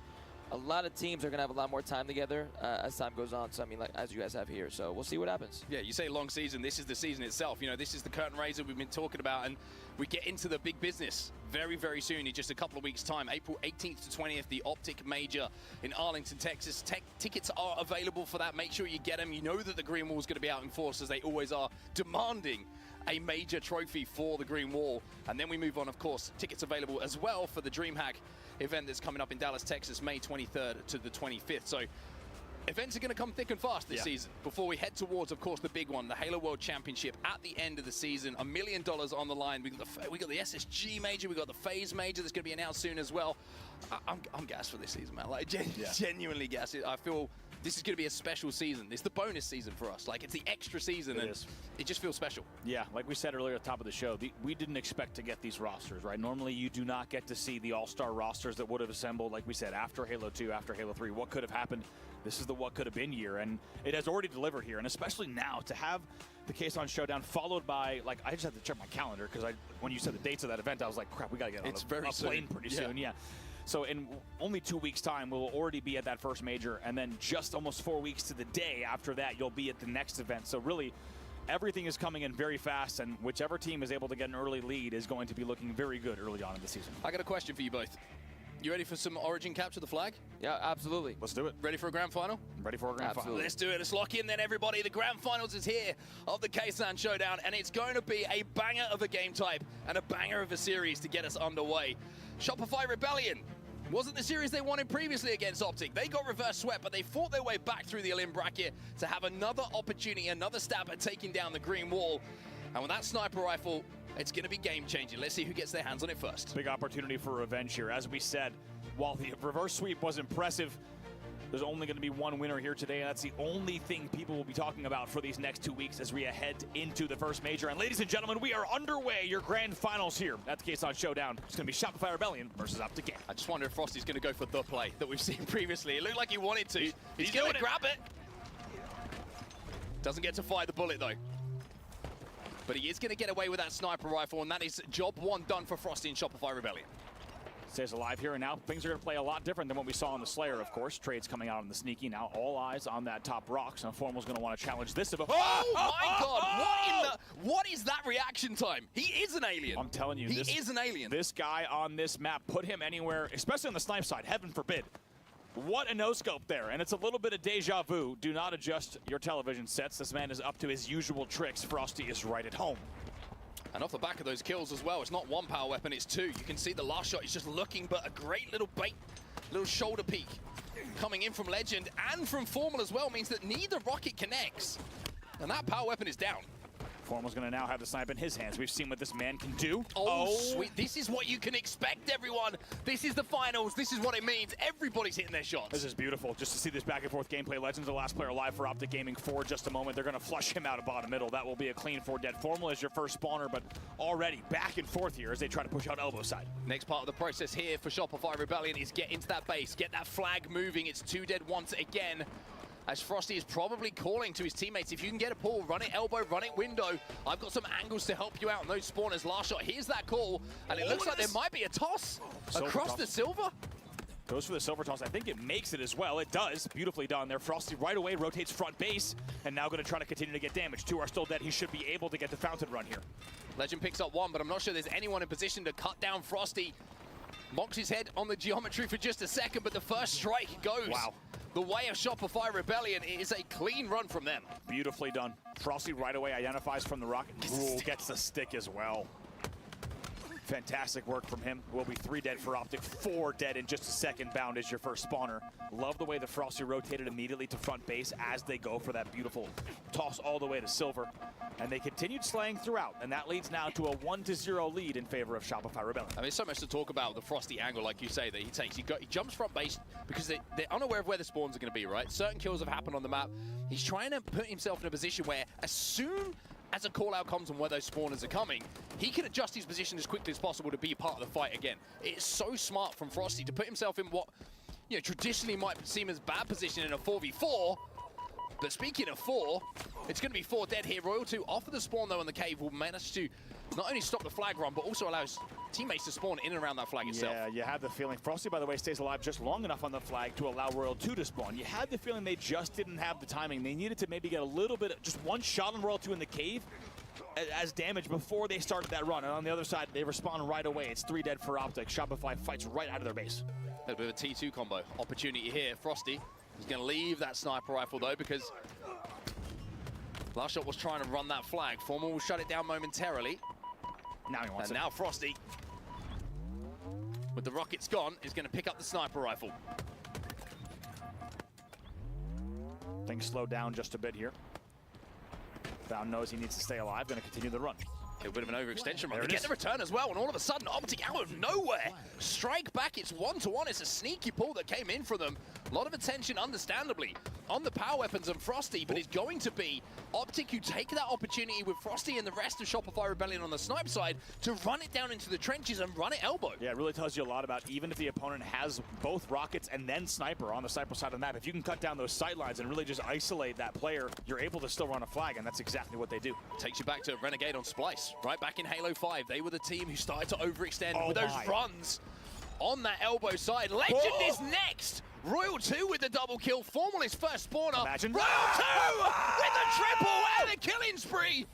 a lot of teams are gonna have a lot more time together as time goes on. So I mean, like as you guys have here. So we'll see what happens. Yeah, you say long season. This is the season itself. You know, this is the curtain raiser we've been talking about, and we get into the big business very, very soon in just a couple of weeks' time. April 18th to 20th, the Optic Major in Arlington, Texas. Tickets are available for that. Make sure you get them. You know that the Green Wall is going to be out in force, as they always are, demanding a major trophy for the Green Wall. And then we move on, of course, tickets available as well for the DreamHack event that's coming up in Dallas, Texas, May 23rd to the 25th. So events are going to come thick and fast this season before we head towards, of course, the big one, the Halo World Championship at the end of the season. $1 million on the line. We got the SSG Major. We got the FaZe Major that's going to be announced soon as well. I'm gassed for this season, man. Like genuinely gassed. I feel this is going to be a special season. It's the bonus season for us. Like, it's the extra season, and it just feels special. Yeah, like we said earlier at the top of the show, we didn't expect to get these rosters, right? Normally, you do not get to see the all-star rosters that would have assembled, like we said, after Halo 2, after Halo 3. What could have happened? This is the what could have been year, and it has already delivered here. And especially now, to have the Kaysan Showdown followed by, like, I just had to check my calendar, because when you said the dates of that event, I was like, crap, we got to get on a plane pretty soon. Yeah. So in only 2 weeks' time, we'll already be at that first major, and then just almost 4 weeks to the day after that, you'll be at the next event. So really, everything is coming in very fast, and whichever team is able to get an early lead is going to be looking very good early on in the season. I got a question for you both. You ready for some Origin capture the flag? Yeah, absolutely. Let's do it. Ready for a grand final? I'm ready for a grand final. Let's do it. Let's lock in then, everybody. The grand finals is here of the Kaysan Showdown, and it's going to be a banger of a game type and a banger of a series to get us underway. Shopify Rebellion wasn't the series they wanted previously against Optic. They got reverse swept, but they fought their way back through the Elim bracket to have another opportunity, another stab at taking down the Green Wall. And with that sniper rifle, it's going to be game-changing. Let's see who gets their hands on it first. Big opportunity for revenge here. As we said, while the reverse sweep was impressive, there's only going to be one winner here today, and that's the only thing people will be talking about for these next 2 weeks as we head into the first major. And ladies and gentlemen, we are underway. Your grand finals here at the Kaysan Showdown. It's going to be Shopify Rebellion versus Optic Game. I just wonder if Frosty's going to go for the play that we've seen previously. It looked like he wanted to. He's going to grab it. Doesn't get to fire the bullet, though. But he is going to get away with that sniper rifle, and that is job one done for Frosty and Shopify Rebellion. Stays alive here, and now things are going to play a lot different than what we saw on the Slayer, of course. Trades coming out on the sneaky. Now all eyes on that top rock. So Formal's going to want to challenge this. Oh my God! What is that reaction time? He is an alien. I'm telling you, he is an alien. This guy on this map, put him anywhere, especially on the snipe side. Heaven forbid. What a no-scope there, and it's a little bit of deja vu. Do not adjust your television sets. This man is up to his usual tricks. Frosty is right at home. And off the back of those kills as well, it's not one power weapon, it's two. You can see the last shot is just looking, but a great little bait, little shoulder peek coming in from Legend and from Formal as well, means that neither rocket connects. And that power weapon is down. Formal's going to now have the snipe in his hands. We've seen what this man can do. Oh, sweet. This is what you can expect, everyone. This is the finals. This is what it means. Everybody's hitting their shots. This is beautiful. Just to see this back and forth gameplay. Legend's the last player alive for Optic Gaming for just a moment. They're going to flush him out of bottom middle. That will be a clean 4 dead. Formal is your first spawner, but already back and forth here as they try to push out elbow side. Next part of the process here for Shopify Rebellion is get into that base, get that flag moving. It's 2 dead once again. as Frosty is probably calling to his teammates, if you can get a pull, run it elbow, run it window. I've got some angles to help you out on those spawners. Last shot, here's that call, and it looks like there might be a toss across the silver. Goes for the silver toss. I think it makes it as well. It does. Beautifully done there. Frosty right away rotates front base, and now going to try to continue to get damage. 2 are still dead. He should be able to get the fountain run here. Legend picks up 1, but I'm not sure there's anyone in position to cut down Frosty. Mocks his head on the geometry for just a second, but the first strike goes the way of Shopify Rebellion. It is a clean run from them. Beautifully done. Frosty right away identifies from the rocket. Ooh, gets the stick as well. Fantastic work from him. Will be 3 dead for Optic, 4 dead in just a second. Bound is your first spawner. Love the way the Frosty rotated immediately to front base as they go for that beautiful toss all the way to silver. And they continued slaying throughout, and that leads now to a 1-0 lead in favor of Shopify Rebellion. I mean, so much to talk about the Frosty angle, like you say, that he takes. He jumps front base because they're unaware of where the spawns are going to be, right? Certain kills have happened on the map. He's trying to put himself in a position where as soon as a call out comes on where those spawners are coming, he can adjust his position as quickly as possible to be part of the fight again. It's so smart from Frosty to put himself in what, you know, traditionally might seem as bad position in a 4v4. But speaking of 4, it's going to be 4 dead here. Royal 2 off of the spawn though in the cave will manage to not only stop the flag run, but also allows teammates to spawn in and around that flag itself. Yeah, you have the feeling. Frosty, by the way, stays alive just long enough on the flag to allow Royal 2 to spawn. You had the feeling they just didn't have the timing. They needed to maybe get a little bit, just one shot on Royal 2 in the cave as damage before they started that run. And on the other side, they respond right away. It's 3 dead for Optic. Shopify fights right out of their base. A little bit of a T2 combo opportunity here. Frosty is going to leave that sniper rifle though, because last shot was trying to run that flag. Formal will shut it down momentarily. Now he wants and now Frosty, with the rockets gone, is going to pick up the sniper rifle. Things slow down just a bit here. Bound knows he needs to stay alive, going to continue the run. A bit of an overextension run. They get the return as well, and all of a sudden, Optic out of nowhere. Strike back, it's 1-1. It's a sneaky pull that came in for them. A lot of attention, understandably, on the power weapons and Frosty, but it's going to be Optic who take that opportunity with Frosty and the rest of Shopify Rebellion on the snipe side to run it down into the trenches and run it elbow. Yeah, it really tells you a lot about even if the opponent has both rockets and then sniper on the sniper side of the map, if you can cut down those sight lines and really just isolate that player, you're able to still run a flag, and that's exactly what they do. Takes you back to Renegade on Splice. Right back in Halo 5, they were the team who started to overextend with those runs on that elbow side. Legend is next! Royal 2 with the double kill. Formal his first spawner. Imagine. Royal 2 with the triple and a killing spree!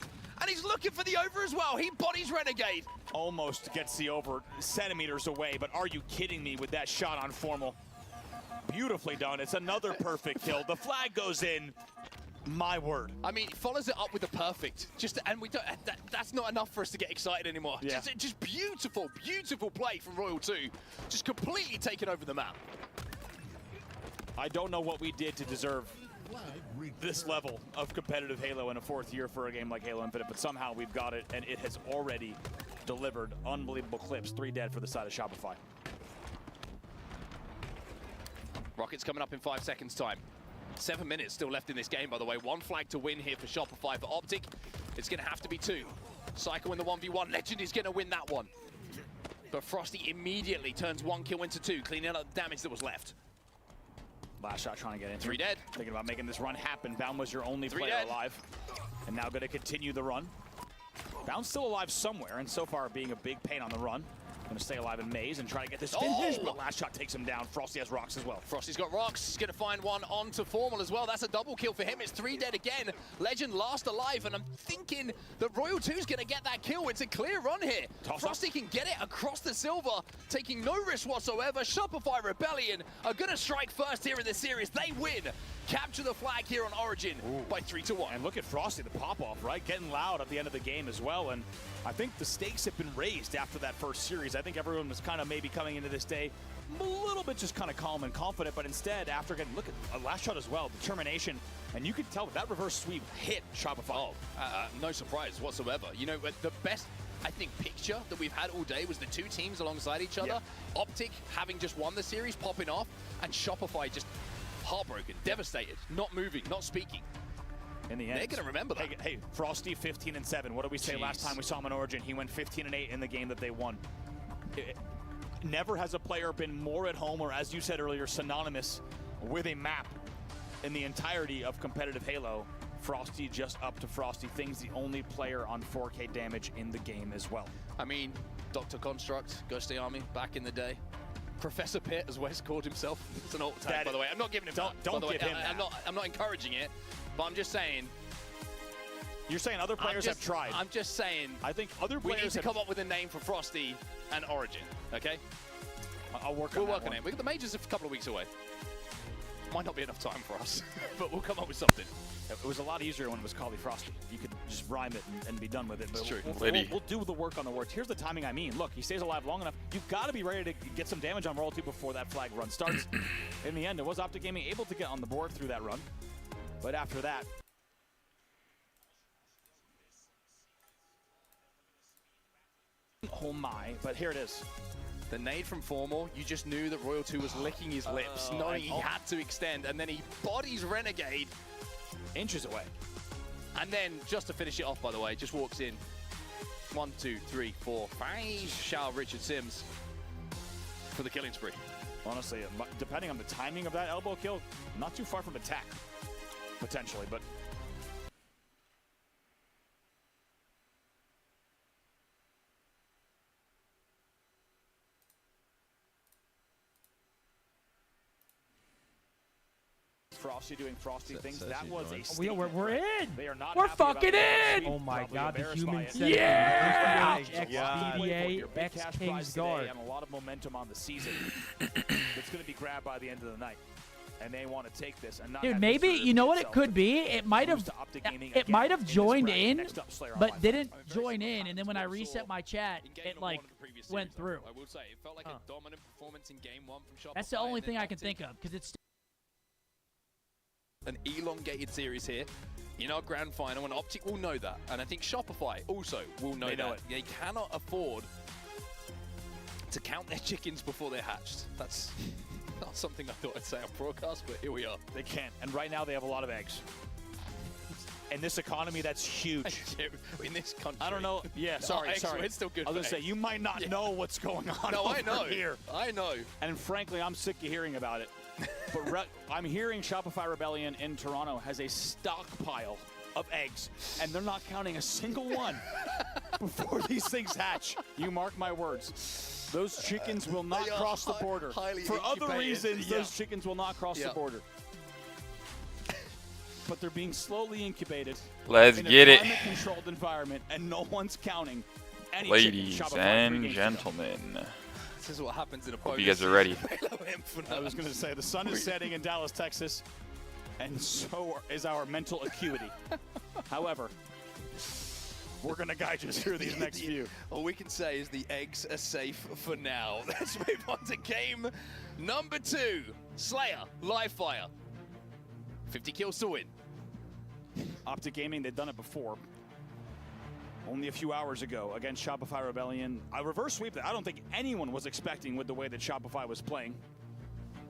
And he's looking for the over as well. He bodies Renegade. Almost gets the over centimeters away, but are you kidding me with that shot on Formal? Beautifully done. It's another perfect kill. The flag goes in. My word. I mean, he follows it up with the perfect. And we don't. That's not enough for us to get excited anymore. Yeah. Just beautiful, beautiful play from Royal 2. Just completely taken over the map. I don't know what we did to deserve this level of competitive Halo in a 4th year for a game like Halo Infinite, but somehow we've got it, and it has already delivered unbelievable clips. 3 dead for the side of Shopify. Rockets coming up in 5 seconds time. 7 minutes still left in this game, by the way. 1 flag to win here for Shopify. For Optic, it's going to have to be 2. Psycho in the 1v1. Legend is going to win that one. But Frosty immediately turns 1 kill into 2, cleaning up the damage that was left. Last shot trying to get in. 3 dead. Thinking about making this run happen. Bound was your only 3 player dead. alive. And now going to continue the run. Bound's still alive somewhere, and so far being a big pain on the run. Going to stay alive in maze and try to get this finish, but last shot takes him down. Frosty has rocks as well. Frosty's got rocks. He's going to find one onto Formal as well. That's a double kill for him. It's 3 dead again. Legend last alive, and I'm thinking that Royal 2's going to get that kill. It's a clear run here. Frosty can get it across the silver, taking no risk whatsoever. Shopify Rebellion are going to strike first here in this series. They win. Capture the flag here on Origin by 3-1. And look at Frosty, the pop-off, right? Getting loud at the end of the game as well. And I think the stakes have been raised after that first series. I think everyone was kind of maybe coming into this day a little bit just kind of calm and confident, but instead, after getting, look at a last shot as well, determination, and you could tell that reverse sweep hit Shopify. No surprise whatsoever. You know, the best, I think, picture that we've had all day was the 2 teams alongside each other. Yeah. Optic having just won the series, popping off, and Shopify just heartbroken, devastated, not moving, not speaking. In the end, they're going to remember that. Hey, Frosty 15-7. What did we say last time we saw him in Origin? He went 15-8 in the game that they won. Never has a player been more at home, or as you said earlier, synonymous with a map in the entirety of competitive Halo, Frosty just up to Frosty. Thing's the only player on 4K damage in the game as well. I mean, Dr. Construct, Ghost of the Army, back in the day. Professor Pitt, as Wes called himself. It's an alt tag, by the way. I'm not giving him that. Don't by the give way. him I'm not encouraging it, but I'm just saying. You're saying other players have tried. I'm just saying. I think other we players need to come up with a name for Frosty and Origin, okay? I'll work on We'll that work on one. it. We got the majors a couple of weeks away. Might not be enough time for us, but we'll come up with something. It was a lot easier when it was Callie Frosty. You could just rhyme it and be done with it. But It's true. We'll do the work on the words. Here's the timing I mean. Look, he stays alive long enough. You've got to be ready to get some damage on royalty before that flag run starts. In the end, it was Optic Gaming able to get on the board through that run. But after that, oh my, but here it is. The nade from Formal, you just knew that Royal 2 was licking his lips, knowing he had to extend, and then he bodies Renegade. Inches away. And then, just to finish it off, by the way, just walks in. 1, 2, 3, 4, 5. Shout Richard Sims for the killing spree. Honestly, depending on the timing of that elbow kill, not too far from attack, potentially, but Frosty doing Frosty things. That was a statement. We're in. They are not We're happy about fucking that. in. Oh my Probably God, the embarrassed human by it. said Yeah! XBL, X King's guard. And a lot of momentum on the season. It's going to be grabbed by the end of the night. And they want to take this and not Dude, have maybe this you know what it itself. could be. It might have joined in, Next up, Slayer on but my didn't join in. And then when I reset my chat, it like went through. I will say, it felt like a dominant performance in game 1 from Shopify. That's the only thing I can think of because it's an elongated series here in our grand final, and Optic will know that. And I think Shopify also will know that. They cannot afford to count their chickens before they're hatched. That's not something I thought I'd say on broadcast, but here we are. They can't. And right now they have a lot of eggs. In this economy, that's huge. In this country. I don't know. Yeah, sorry. It's still good I was going to say, eggs. you might not know what's going on No, over I know. here. I know. And frankly, I'm sick of hearing about it. But I'm hearing Shopify Rebellion in Toronto has a stockpile of eggs, and they're not counting a single one before these things hatch. You mark my words. Those chickens will not cross the border. For other reasons, those chickens will not cross the border. But they're being slowly incubated. Let's in get a it. climate-controlled environment, and no one's counting any Ladies chickens. Shopify and 3 games ago. gentlemen. This is what happens in a Hope you guys are ready. I was going to say, the sun is setting in Dallas, Texas, and so is our mental acuity. However, we're going to guide you through these next few. All we can say is the eggs are safe for now. Let's move on to game number 2. Slayer, live fire. 50 kills to win. Optic Gaming, they've done it before. Only a few hours ago against Shopify Rebellion. A reverse sweep that I don't think anyone was expecting with the way that Shopify was playing.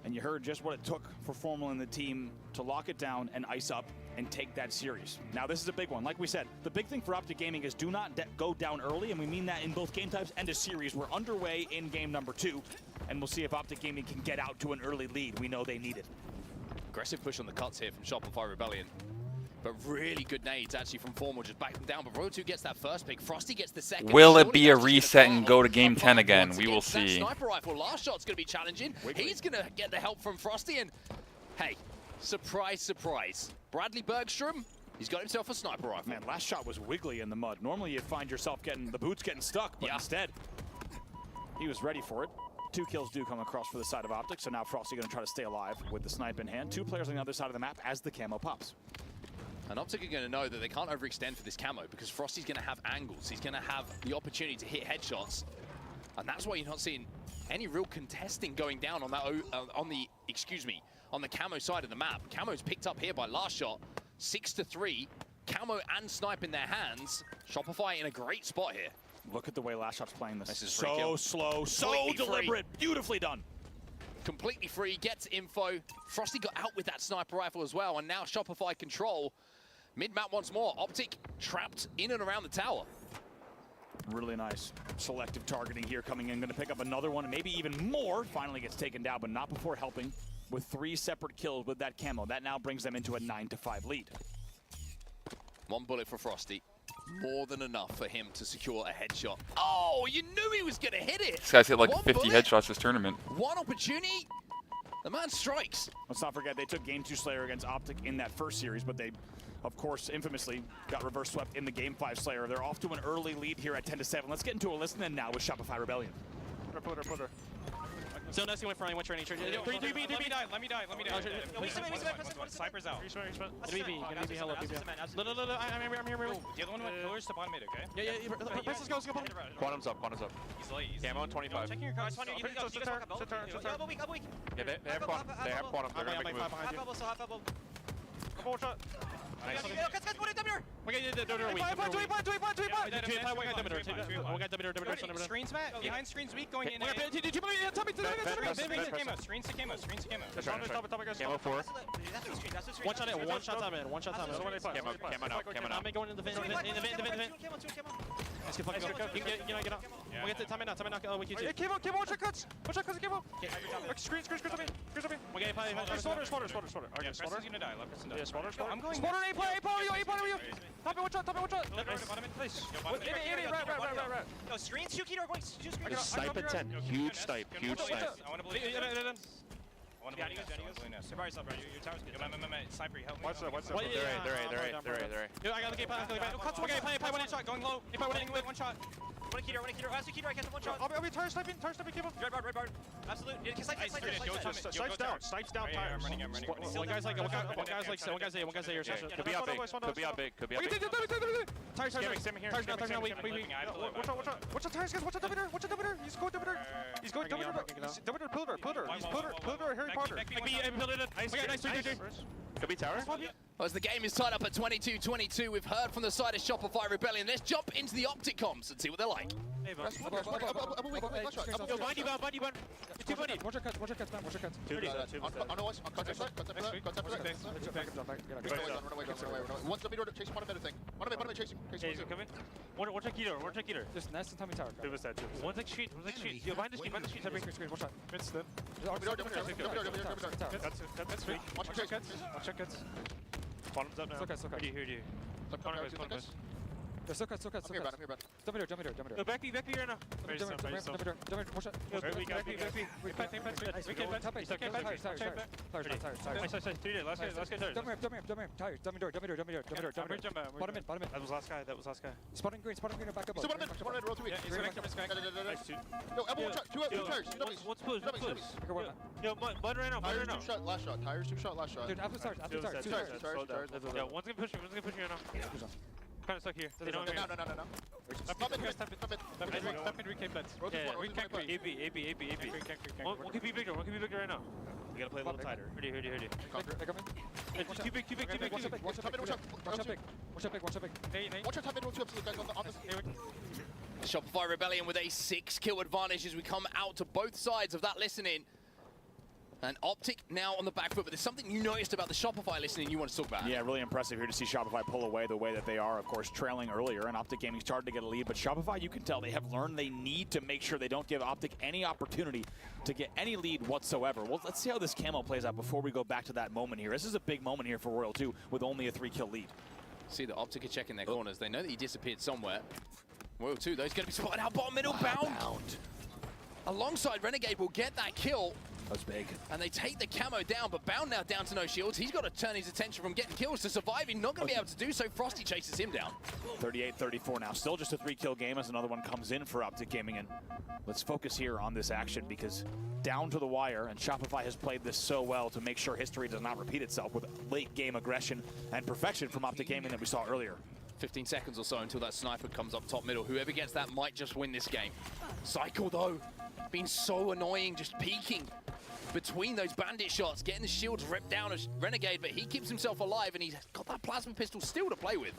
And you heard just what it took for Formal and the team to lock it down and ice up and take that series. Now, this is a big one. Like we said, the big thing for Optic Gaming is do not go down early, and we mean that in both game types and a series. We're underway in game number 2, and we'll see if Optic Gaming can get out to an early lead. We know they need it. Aggressive push on the cuts here from Shopify Rebellion. But really good nades actually from Formal, just back them down. But Royal 2 gets that first pick. Frosty gets the second. Will it be a reset and go to game 10 again? We will see. Sniper rifle, last shot's going to be challenging. He's going to get the help from Frosty. And hey, surprise, surprise. Bradley Bergstrom, he's got himself a sniper rifle. Man, last shot was wiggly in the mud. Normally you find yourself getting the boots getting stuck, but instead he was ready for it. 2 kills do come across for the side of Optic, so now Frosty going to try to stay alive with the snipe in hand. 2 players on the other side of the map as the camo pops. And Optic are going to know that they can't overextend for this camo because Frosty's going to have angles. He's going to have the opportunity to hit headshots. And that's why you're not seeing any real contesting going down on that on the camo side of the map. Camo's picked up here by last shot, 6-3. Camo and snipe in their hands. Shopify in a great spot here. Look at the way last shot's playing this. This is so slow, so deliberate, beautifully done. Completely free, gets info. Frosty got out with that sniper rifle as well, and now Shopify control. Mid-map once more. Optic trapped in and around the tower. Really nice selective targeting here coming in. Going to pick up another one, maybe even more. Finally gets taken down, but not before helping with 3 separate kills with that camo. That now brings them into a 9-5 lead. 1 bullet for Frosty. More than enough for him to secure a headshot. Oh, you knew he was going to hit it. This guy's hit like 1 50 bullet, headshots this tournament. 1 opportunity. The man strikes. Let's not forget, they took Game 2 Slayer against Optic in that first series, but they, of course, infamously got reverse swept in the Game 5 Slayer. They're off to an early lead here at 10-7. Let's get into a listen in now with Shopify Rebellion. Put her. Still nesting with front, one training. 3 B, let me die. Cypher's out. BB, hello, BB. No, I'm here. The other one went pillars to bottom mid, okay? Yeah. Let's go. Quantum's up. He's late. Camo 25. Checking your cards. Sit there. Yeah, they have quantum. They're gonna make a move. Half elbow. One shot. Nice. Guys, what are you doing? Okay, screens, Matt. Behind screens, weak going in. Screens to camo. Camo 4. One shot top man. Camo now. I'm going in the vent. Let's get fucking go. You can get up. We'll get to time out. We can see. Camo, watch your cuts. Screens on me. We'll get spotter. Okay, Preston's gonna die. Yeah, spotter. I'm going. Spotter, A play. Top it, one shot. Bottom in place. Yo, screens, Shuki are going. Snipe at 10. Huge snipe. I want to believe. Johnny goes. Surprise, bro. Your tower's good. Cypher, help me. What's up? They're right. Yo, I got the game plan. Okay, play one shot. Going low. One shot. One Keter. Last Keter, I catch one shot. I'll be tire sniping, cable. Red bar. Absolute. Snipes down, tire. I'm running. One guy's A, one guy's A here. Could be out big. Tire's now, weak. Watch out, tires, guys. Watch out, W. He's going W. Pillar. He's Pillar, Harry Potter. Nice 3 Could be tower. As the game is tied up at 22-22, we've heard from the side of Shopify Rebellion. Let's jump into the Optic comms and see what they're like. Yo, bind you. You're too funny. Watch your cuts, man. Watch your cuts. One's the middle chasing one thing. One chasing. Watch a Keter. Just nest and tummy tower. One's like street. Yo, bind the street. Screen. Watch out. That's sweet. Watch your cuts. Bottom's up now. Here do you. They're so cuts. I'm here, bud. Jump here. Yo, back B right now. Jump here. Watch out. Back B. Last guy. Jump here. Tires. Dummy door. Bottom in. That was last guy. Spotting green and back up. Roll 2 weeks. Yo, elbow, one shot. Two tires. What's push? Yo, mud right now. Tires 2 shot, last shot. Dude, after tires. Tires. Yo, one's gonna push me right now. Kind of stuck here. No. Stop in recap bets. AB. One can be bigger right now. We gotta play a little tighter. Ready. They're coming. Too big. Watch out big. Watch out top mid, roll 2 up to the guys on this. Shopify Rebellion with a 6-kill advantage as we come out to both sides of that listening. And Optic now on the back foot, but there's something you noticed about the Shopify listening you want to talk about. Yeah, really impressive here to see Shopify pull away the way that they are. Of course, trailing earlier, and Optic Gaming started to get a lead, but Shopify, you can tell they have learned they need to make sure they don't give Optic any opportunity to get any lead whatsoever. Well, let's see how this camo plays out before we go back to that moment here. This is a big moment here for Royal 2 with only a 3-kill lead. See the Optic are checking their corners. They know that he disappeared somewhere. Royal 2, though, he's going to be spotted out bottom middle, bound. Alongside Renegade will get that kill. That's big. And they take the camo down, but Bound now down to no shields. He's got to turn his attention from getting kills to surviving. Not going to be able to do so. Frosty chases him down. 38-34 now. Still just a 3-kill game as another one comes in for Optic Gaming. And let's focus here on this action because down to the wire, and Shopify has played this so well to make sure history does not repeat itself with late game aggression and perfection from Optic Gaming that we saw earlier. 15 seconds or so until that sniper comes up top middle. Whoever gets that might just win this game. Cycle, though, being so annoying, just peeking between those bandit shots, getting the shields ripped down as Renegade, but he keeps himself alive and he's got that plasma pistol still to play with.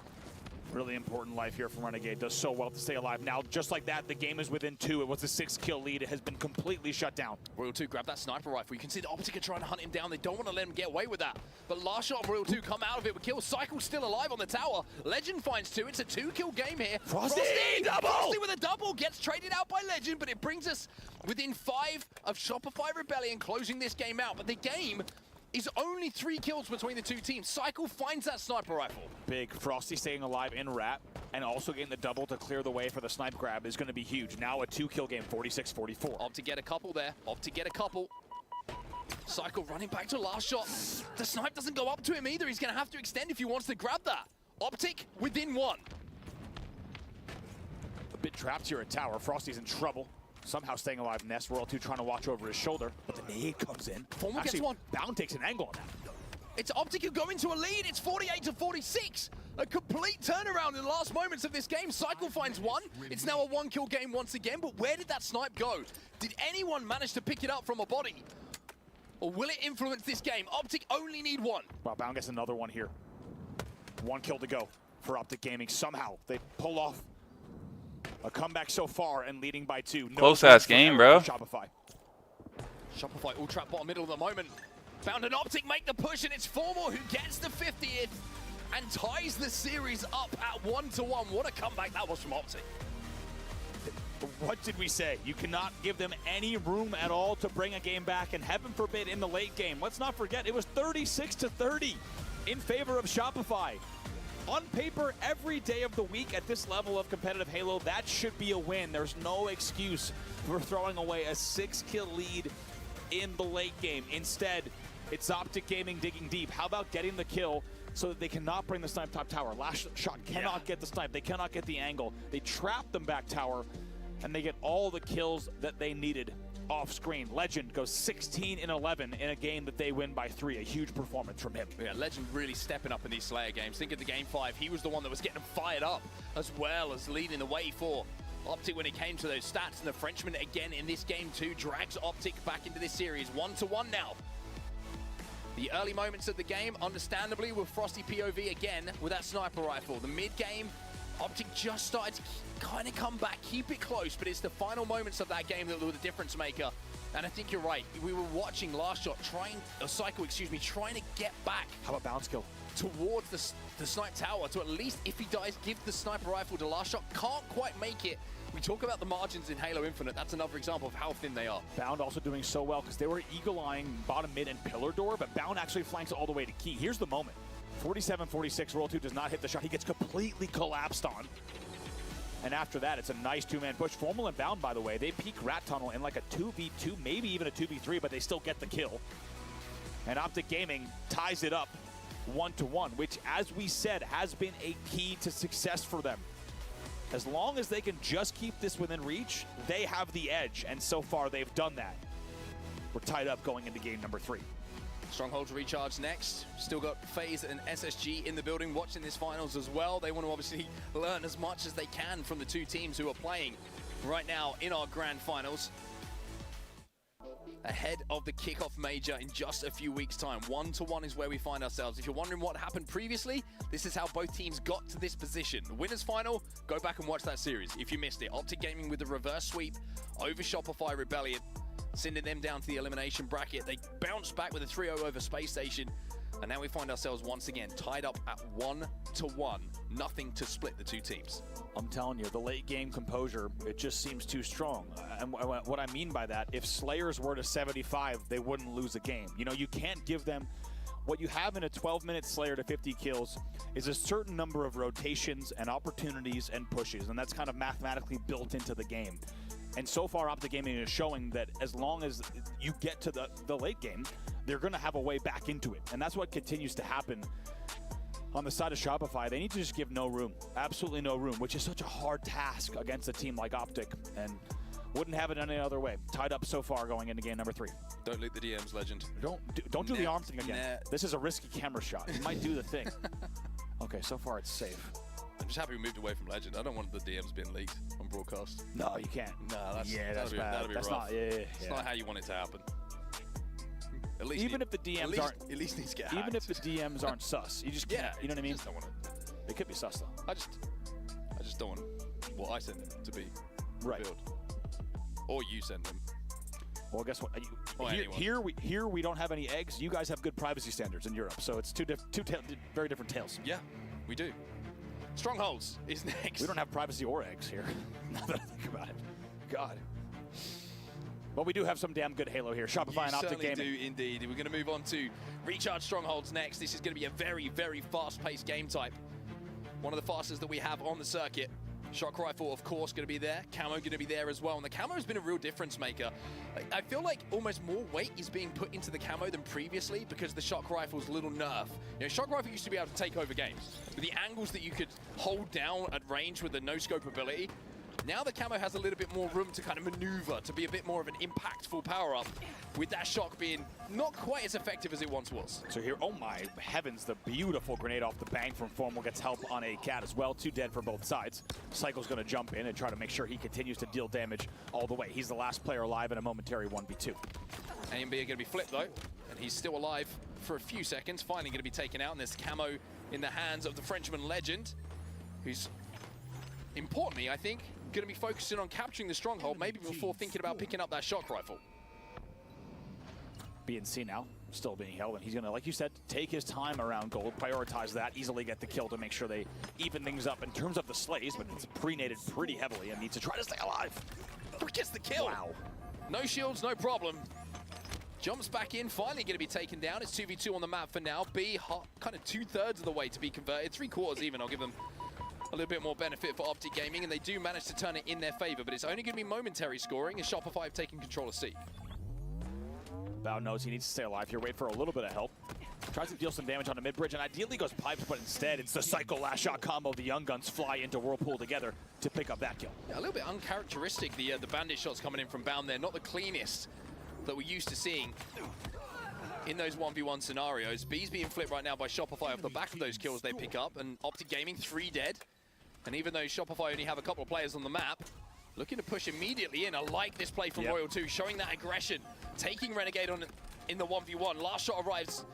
Really important life here from Renegade. Does so well to stay alive. Now, just like that, the game is within 2. It was a 6-kill lead. It has been completely shut down. Royal 2 grab that sniper rifle. You can see the Optic are trying to hunt him down. They don't want to let him get away with that. But last shot of Royal 2 come out of it with kills. Cycle's still alive on the tower. Legend finds 2. It's a 2-kill game here. Frosty double! Frosty with a double gets traded out by Legend, but it brings us within 5 of Shopify Rebellion closing this game out. But the game is only 3 kills between the 2 teams. Cycle finds that sniper rifle. Big. Frosty staying alive in Rat and also getting the double to clear the way for the snipe grab is going to be huge. Now a 2-kill game, 46-44. Opt to get a couple there. Opt to get a couple. Cycle running back to last shot. The snipe doesn't go up to him either. He's going to have to extend if he wants to grab that. Optic within 1. A bit trapped here at tower. Frosty's in trouble. Somehow staying alive. Nest Royal 2 trying to watch over his shoulder, but the nade comes in. Formal gets one. Bound takes an angle on that. It's Optic who go into a lead. It's 48-46. A complete turnaround in the last moments of this game. Cycle finds 1. It's now a 1-kill game once again, but where did that snipe go? Did anyone manage to pick it up from a body? Or will it influence this game? Optic only need 1. Wow, Bound gets another one here. 1 kill to go for Optic Gaming. Somehow they pull off a comeback so far and leading by 2. No close-ass game, bro. Shopify all trapped bottom middle at the moment. Bound and Optic make the push, and it's Formal who gets the 50th and ties the series up at 1-1. What a comeback that was from Optic. What did we say? You cannot give them any room at all to bring a game back, and heaven forbid in the late game. Let's not forget, it was 36-30 in favor of Shopify. On paper, every day of the week at this level of competitive Halo, that should be a win. There's no excuse for throwing away a 6-kill lead in the late game. Instead, it's Optic Gaming digging deep. How about getting the kill so that they cannot bring the snipe top tower? Last shot cannot get the snipe. They cannot get the angle. They trap them back tower, and they get all the kills that they needed off screen. Legend goes 16-11 in a game that they win by 3. A huge performance from him. Yeah, Legend really stepping up in these Slayer games. Think of the game 5. He was the one that was getting them fired up, as well as leading the way for Optic when it came to those stats. And the Frenchman again in this game too drags Optic back into this series. 1-1 now. The early moments of the game, understandably, with Frosty POV again with that sniper rifle. The mid game, Optic just started to kind of come back, keep it close, but it's the final moments of that game that were the difference maker. And I think you're right. We were watching last shot, trying to get back. How about bounce kill? Towards the snipe tower to at least, if he dies, give the sniper rifle to last shot. Can't quite make it. We talk about the margins in Halo Infinite. That's another example of how thin they are. Bound also doing so well because they were eagle-eyeing bottom mid and pillar door, but Bound actually flanks all the way to key. Here's the moment. 47-46, Roll 2 does not hit the shot. He gets completely collapsed on. And after that, it's a nice 2-man push. Formal and Bound, by the way, they peek Rat Tunnel in like a 2v2, maybe even a 2v3, but they still get the kill. And Optic Gaming ties it up 1-1, which, as we said, has been a key to success for them. As long as they can just keep this within reach, they have the edge, and so far they've done that. We're tied up going into game number 3. Strongholds recharge next. Still got FaZe and SSG in the building watching this finals as well. They want to obviously learn as much as they can from the 2 teams who are playing right now in our grand finals. Ahead of the kickoff major in just a few weeks' time. 1-1 is where we find ourselves. If you're wondering what happened previously, this is how both teams got to this position. The winners final, go back and watch that series if you missed it. Optic Gaming with the reverse sweep over Shopify Rebellion, sending them down to the elimination bracket. They bounced back with a 3-0 over Space Station. And now we find ourselves once again tied up at 1-1. Nothing to split the 2 teams. I'm telling you, the late game composure, it just seems too strong. And what I mean by that, if Slayers were to 75, they wouldn't lose a game. You know, you can't give them what you have in a 12-minute Slayer to 50 kills is a certain number of rotations and opportunities and pushes, and that's kind of mathematically built into the game. And so far, Optic Gaming is showing that as long as you get to the late game, they're going to have a way back into it. And that's what continues to happen on the side of Shopify. They need to just give no room, absolutely no room, which is such a hard task against a team like Optic. And wouldn't have it any other way. Tied up so far going into game number 3. Don't leak the DMs, Legend. Don't do the arm thing again. This is a risky camera shot. You might do the thing. Okay, so far it's safe. I'm just happy we moved away from Legend. I don't want the DMs being leaked on broadcast. No, you can't. No, that's bad. That'd be that's rough. It's yeah. not how you want it to happen. At least even if the DMs aren't, at least needs to get even hacked. if the DMs aren't sus, you just can't. You know what I mean? Just don't want it. It could be sus though. I just don't want what I send them to be revealed. Or you send them. Well, guess what? Or Here we don't have any eggs. You guys have good privacy standards in Europe, so it's two very different tales. Yeah, we do. Strongholds is next. We don't have privacy or eggs here. Now that I think about it, God. But we do have some damn good Halo here. Shopify and Optic Gaming. We do indeed. We're going to move on to Recharge Strongholds next. This is going to be a very, very fast-paced game type. One of the fastest that we have on the circuit. Shock Rifle, of course, going to be there. Camo going to be there as well. And the camo has been a real difference maker. I feel like almost more weight is being put into the camo than previously because the Shock Rifle's little nerf. You know, Shock Rifle used to be able to take over games. With the angles that you could hold down at range with the no-scope ability, now the camo has a little bit more room to kind of maneuver, to be a bit more of an impactful power-up, with that shock being not quite as effective as it once was. So here, oh my heavens, the beautiful grenade off the bank from Formal gets help on a cat as well. 2 dead for both sides. Cycle's going to jump in and try to make sure he continues to deal damage all the way. He's the last player alive in a momentary 1v2. A and B are going to be flipped, though, and he's still alive for a few seconds. Finally going to be taken out, and there's camo in the hands of the Frenchman Legend, who's, importantly, I think, going to be focusing on capturing the stronghold, maybe before thinking about picking up that shock rifle. BNC now still being held, and he's going to, like you said, take his time around gold, prioritize that, easily get the kill to make sure they even things up in terms of the slays, but it's pre-nated pretty heavily and needs to try to stay alive. Gets the kill. Wow. No shields, no problem. Jumps back in, finally going to be taken down. It's 2v2 on the map for now. B, kind of 2/3 of the way to be converted, 3/4 even. I'll give them a little bit more benefit for Optic Gaming, and they do manage to turn it in their favor, but it's only going to be momentary scoring as Shopify have taken control of C. Bao knows he needs to stay alive here, wait for a little bit of help. Tries to deal some damage on the mid-bridge, and ideally goes pipes, but instead it's the Cycle last shot combo. The Young Guns fly into Whirlpool together to pick up that kill. Yeah, a little bit uncharacteristic, the bandit shots coming in from Bound there. Not the cleanest that we're used to seeing in those 1v1 scenarios. B's being flipped right now by Shopify off the back of those kills they pick up, and Optic Gaming 3 dead. And even though Shopify only have a couple of players on the map, looking to push immediately in. I like this play from Royal 2, showing that aggression, taking Renegade on in the 1v1. Last shot arrives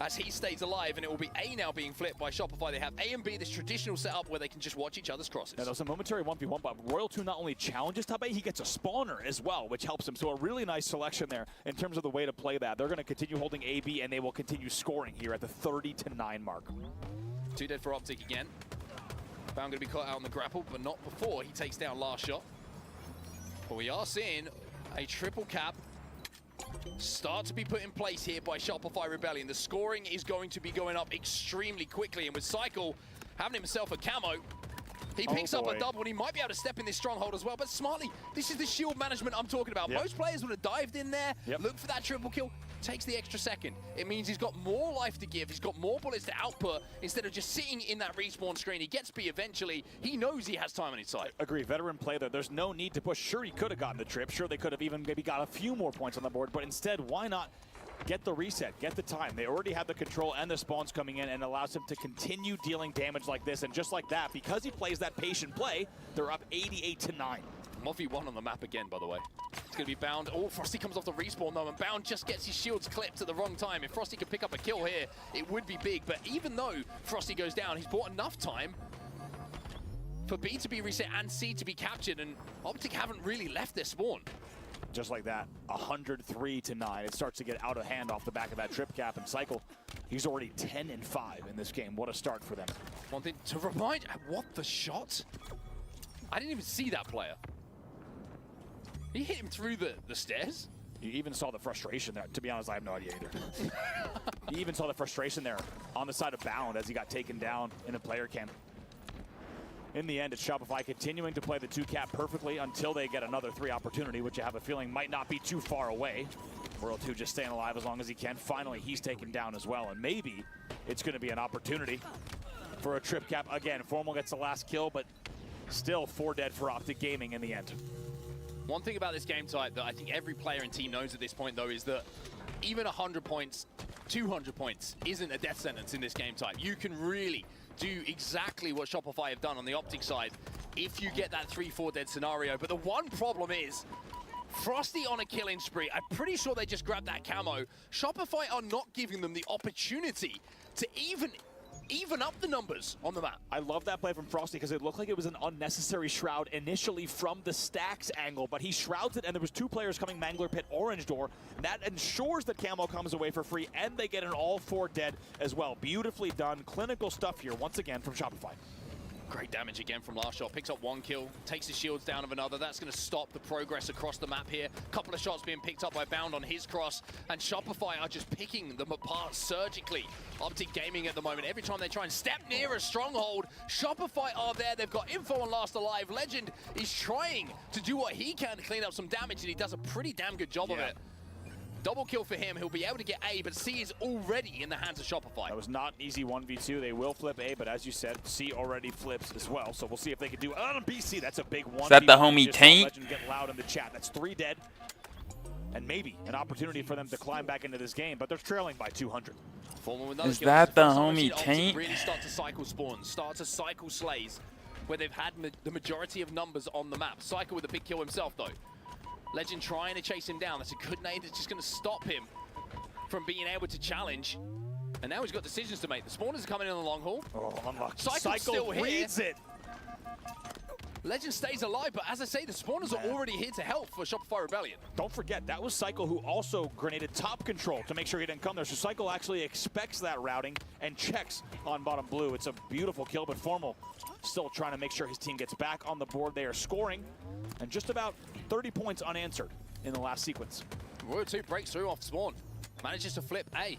as he stays alive, and it will be A now being flipped by Shopify. They have A and B, this traditional setup where they can just watch each other's crosses. Yeah, there's a momentary 1v1, but Royal 2 not only challenges top A, he gets a spawner as well, which helps him. So a really nice selection there in terms of the way to play that. They're going to continue holding AB, and they will continue scoring here at the 30-9 mark. 2 dead for Optic again. Bound going to be caught out on the grapple, but not before he takes down last shot. But we are seeing a triple cap start to be put in place here by Shopify Rebellion. The scoring is going to be going up extremely quickly, and with Cycle having himself a camo, he picks up a double, and he might be able to step in this stronghold as well. But smartly, this is the shield management I'm talking about. Most players would have dived in there, looked for that triple kill, takes the extra second. It means he's got more life to give, he's got more bullets to output instead of just sitting in that respawn screen. He gets B eventually. He knows he has time on his side. Agree, veteran play there. There's no need to push. Sure, he could have gotten the trip. Sure, they could have even maybe got a few more points on the board, but instead, why not get the reset, get the time? They already have the control and the spawns coming in, and allows him to continue dealing damage like this. And just like that, because he plays that patient play, they're up 88-9. 1v1 on the map again, by the way. It's going to be Bound. Oh, Frosty comes off the respawn, though, and Bound just gets his shields clipped at the wrong time. If Frosty could pick up a kill here, it would be big. But even though Frosty goes down, he's bought enough time for B to be reset and C to be captured, and Optic haven't really left their spawn. Just like that, 103-9. It starts to get out of hand off the back of that trip cap, and Cycle, he's already 10-5 in this game. What a start for them. One thing to remind, what the shot? I didn't even see that player. He hit him through the stairs? You even saw the frustration there. To be honest, I have no idea either. You even saw the frustration there on the side of Bound as he got taken down in a player cam. In the end, it's Shopify continuing to play the 2-cap perfectly until they get another 3 opportunity, which I have a feeling might not be too far away. Royal 2 just staying alive as long as he can. Finally, he's taken down as well, and maybe it's going to be an opportunity for a trip cap. Again, Formal gets the last kill, but still 4 dead for Optic Gaming in the end. One thing about this game type that I think every player and team knows at this point, though, is that even 100 points, 200 points isn't a death sentence in this game type. You can really do exactly what Shopify have done on the Optic side if you get that 3-4 dead scenario. But the one problem is Frosty on a killing spree. I'm pretty sure they just grabbed that camo. Shopify are not giving them the opportunity to even even up the numbers on the map. I love that play from Frosty because it looked like it was an unnecessary shroud initially from the stacks angle, but he shrouds it, and there was 2 players coming Mangler Pit Orange Door, and that ensures that Camo comes away for free, and they get an all 4 dead as well. Beautifully done, clinical stuff here once again from Shopify. Great damage again from last shot. Picks up 1 kill, takes his shields down of another. That's going to stop the progress across the map here. Couple of shots being picked up by Bound on his cross, and Shopify are just picking them apart surgically. Optic Gaming at the moment, every time they try and step near a stronghold, Shopify are there. They've got info on Last Alive. Legend is trying to do what he can to clean up some damage, and he does a pretty damn good job of it. Double kill for him. He'll be able to get A, but C is already in the hands of Shopify. That was not an easy 1v2. They will flip A, but as you said, C already flips as well. So we'll see if they can do it on BC. That's a big one. Is that the homie Taint? Legend get loud in the chat. That's 3 dead. And maybe an opportunity for them to climb back into this game, but they're trailing by 200. Is that the homie Taint? Really start to cycle spawns, start to cycle slays, where they've had the majority of numbers on the map. Cycle with a big kill himself, though. Legend trying to chase him down. That's a good nade that's just going to stop him from being able to challenge. And now he's got decisions to make. The spawners are coming in on the long haul. Oh, unlucky. Cycle's still here. Reads it. Legend stays alive, but as I say, the spawners are already here to help for Shopify Rebellion. Don't forget, that was Cycle who also grenaded top control to make sure he didn't come there. So Cycle actually expects that routing and checks on bottom blue. It's a beautiful kill, but Formal still trying to make sure his team gets back on the board. They are scoring, and just about 30 points unanswered in the last sequence. Royal 2 breaks through off spawn. Manages to flip A.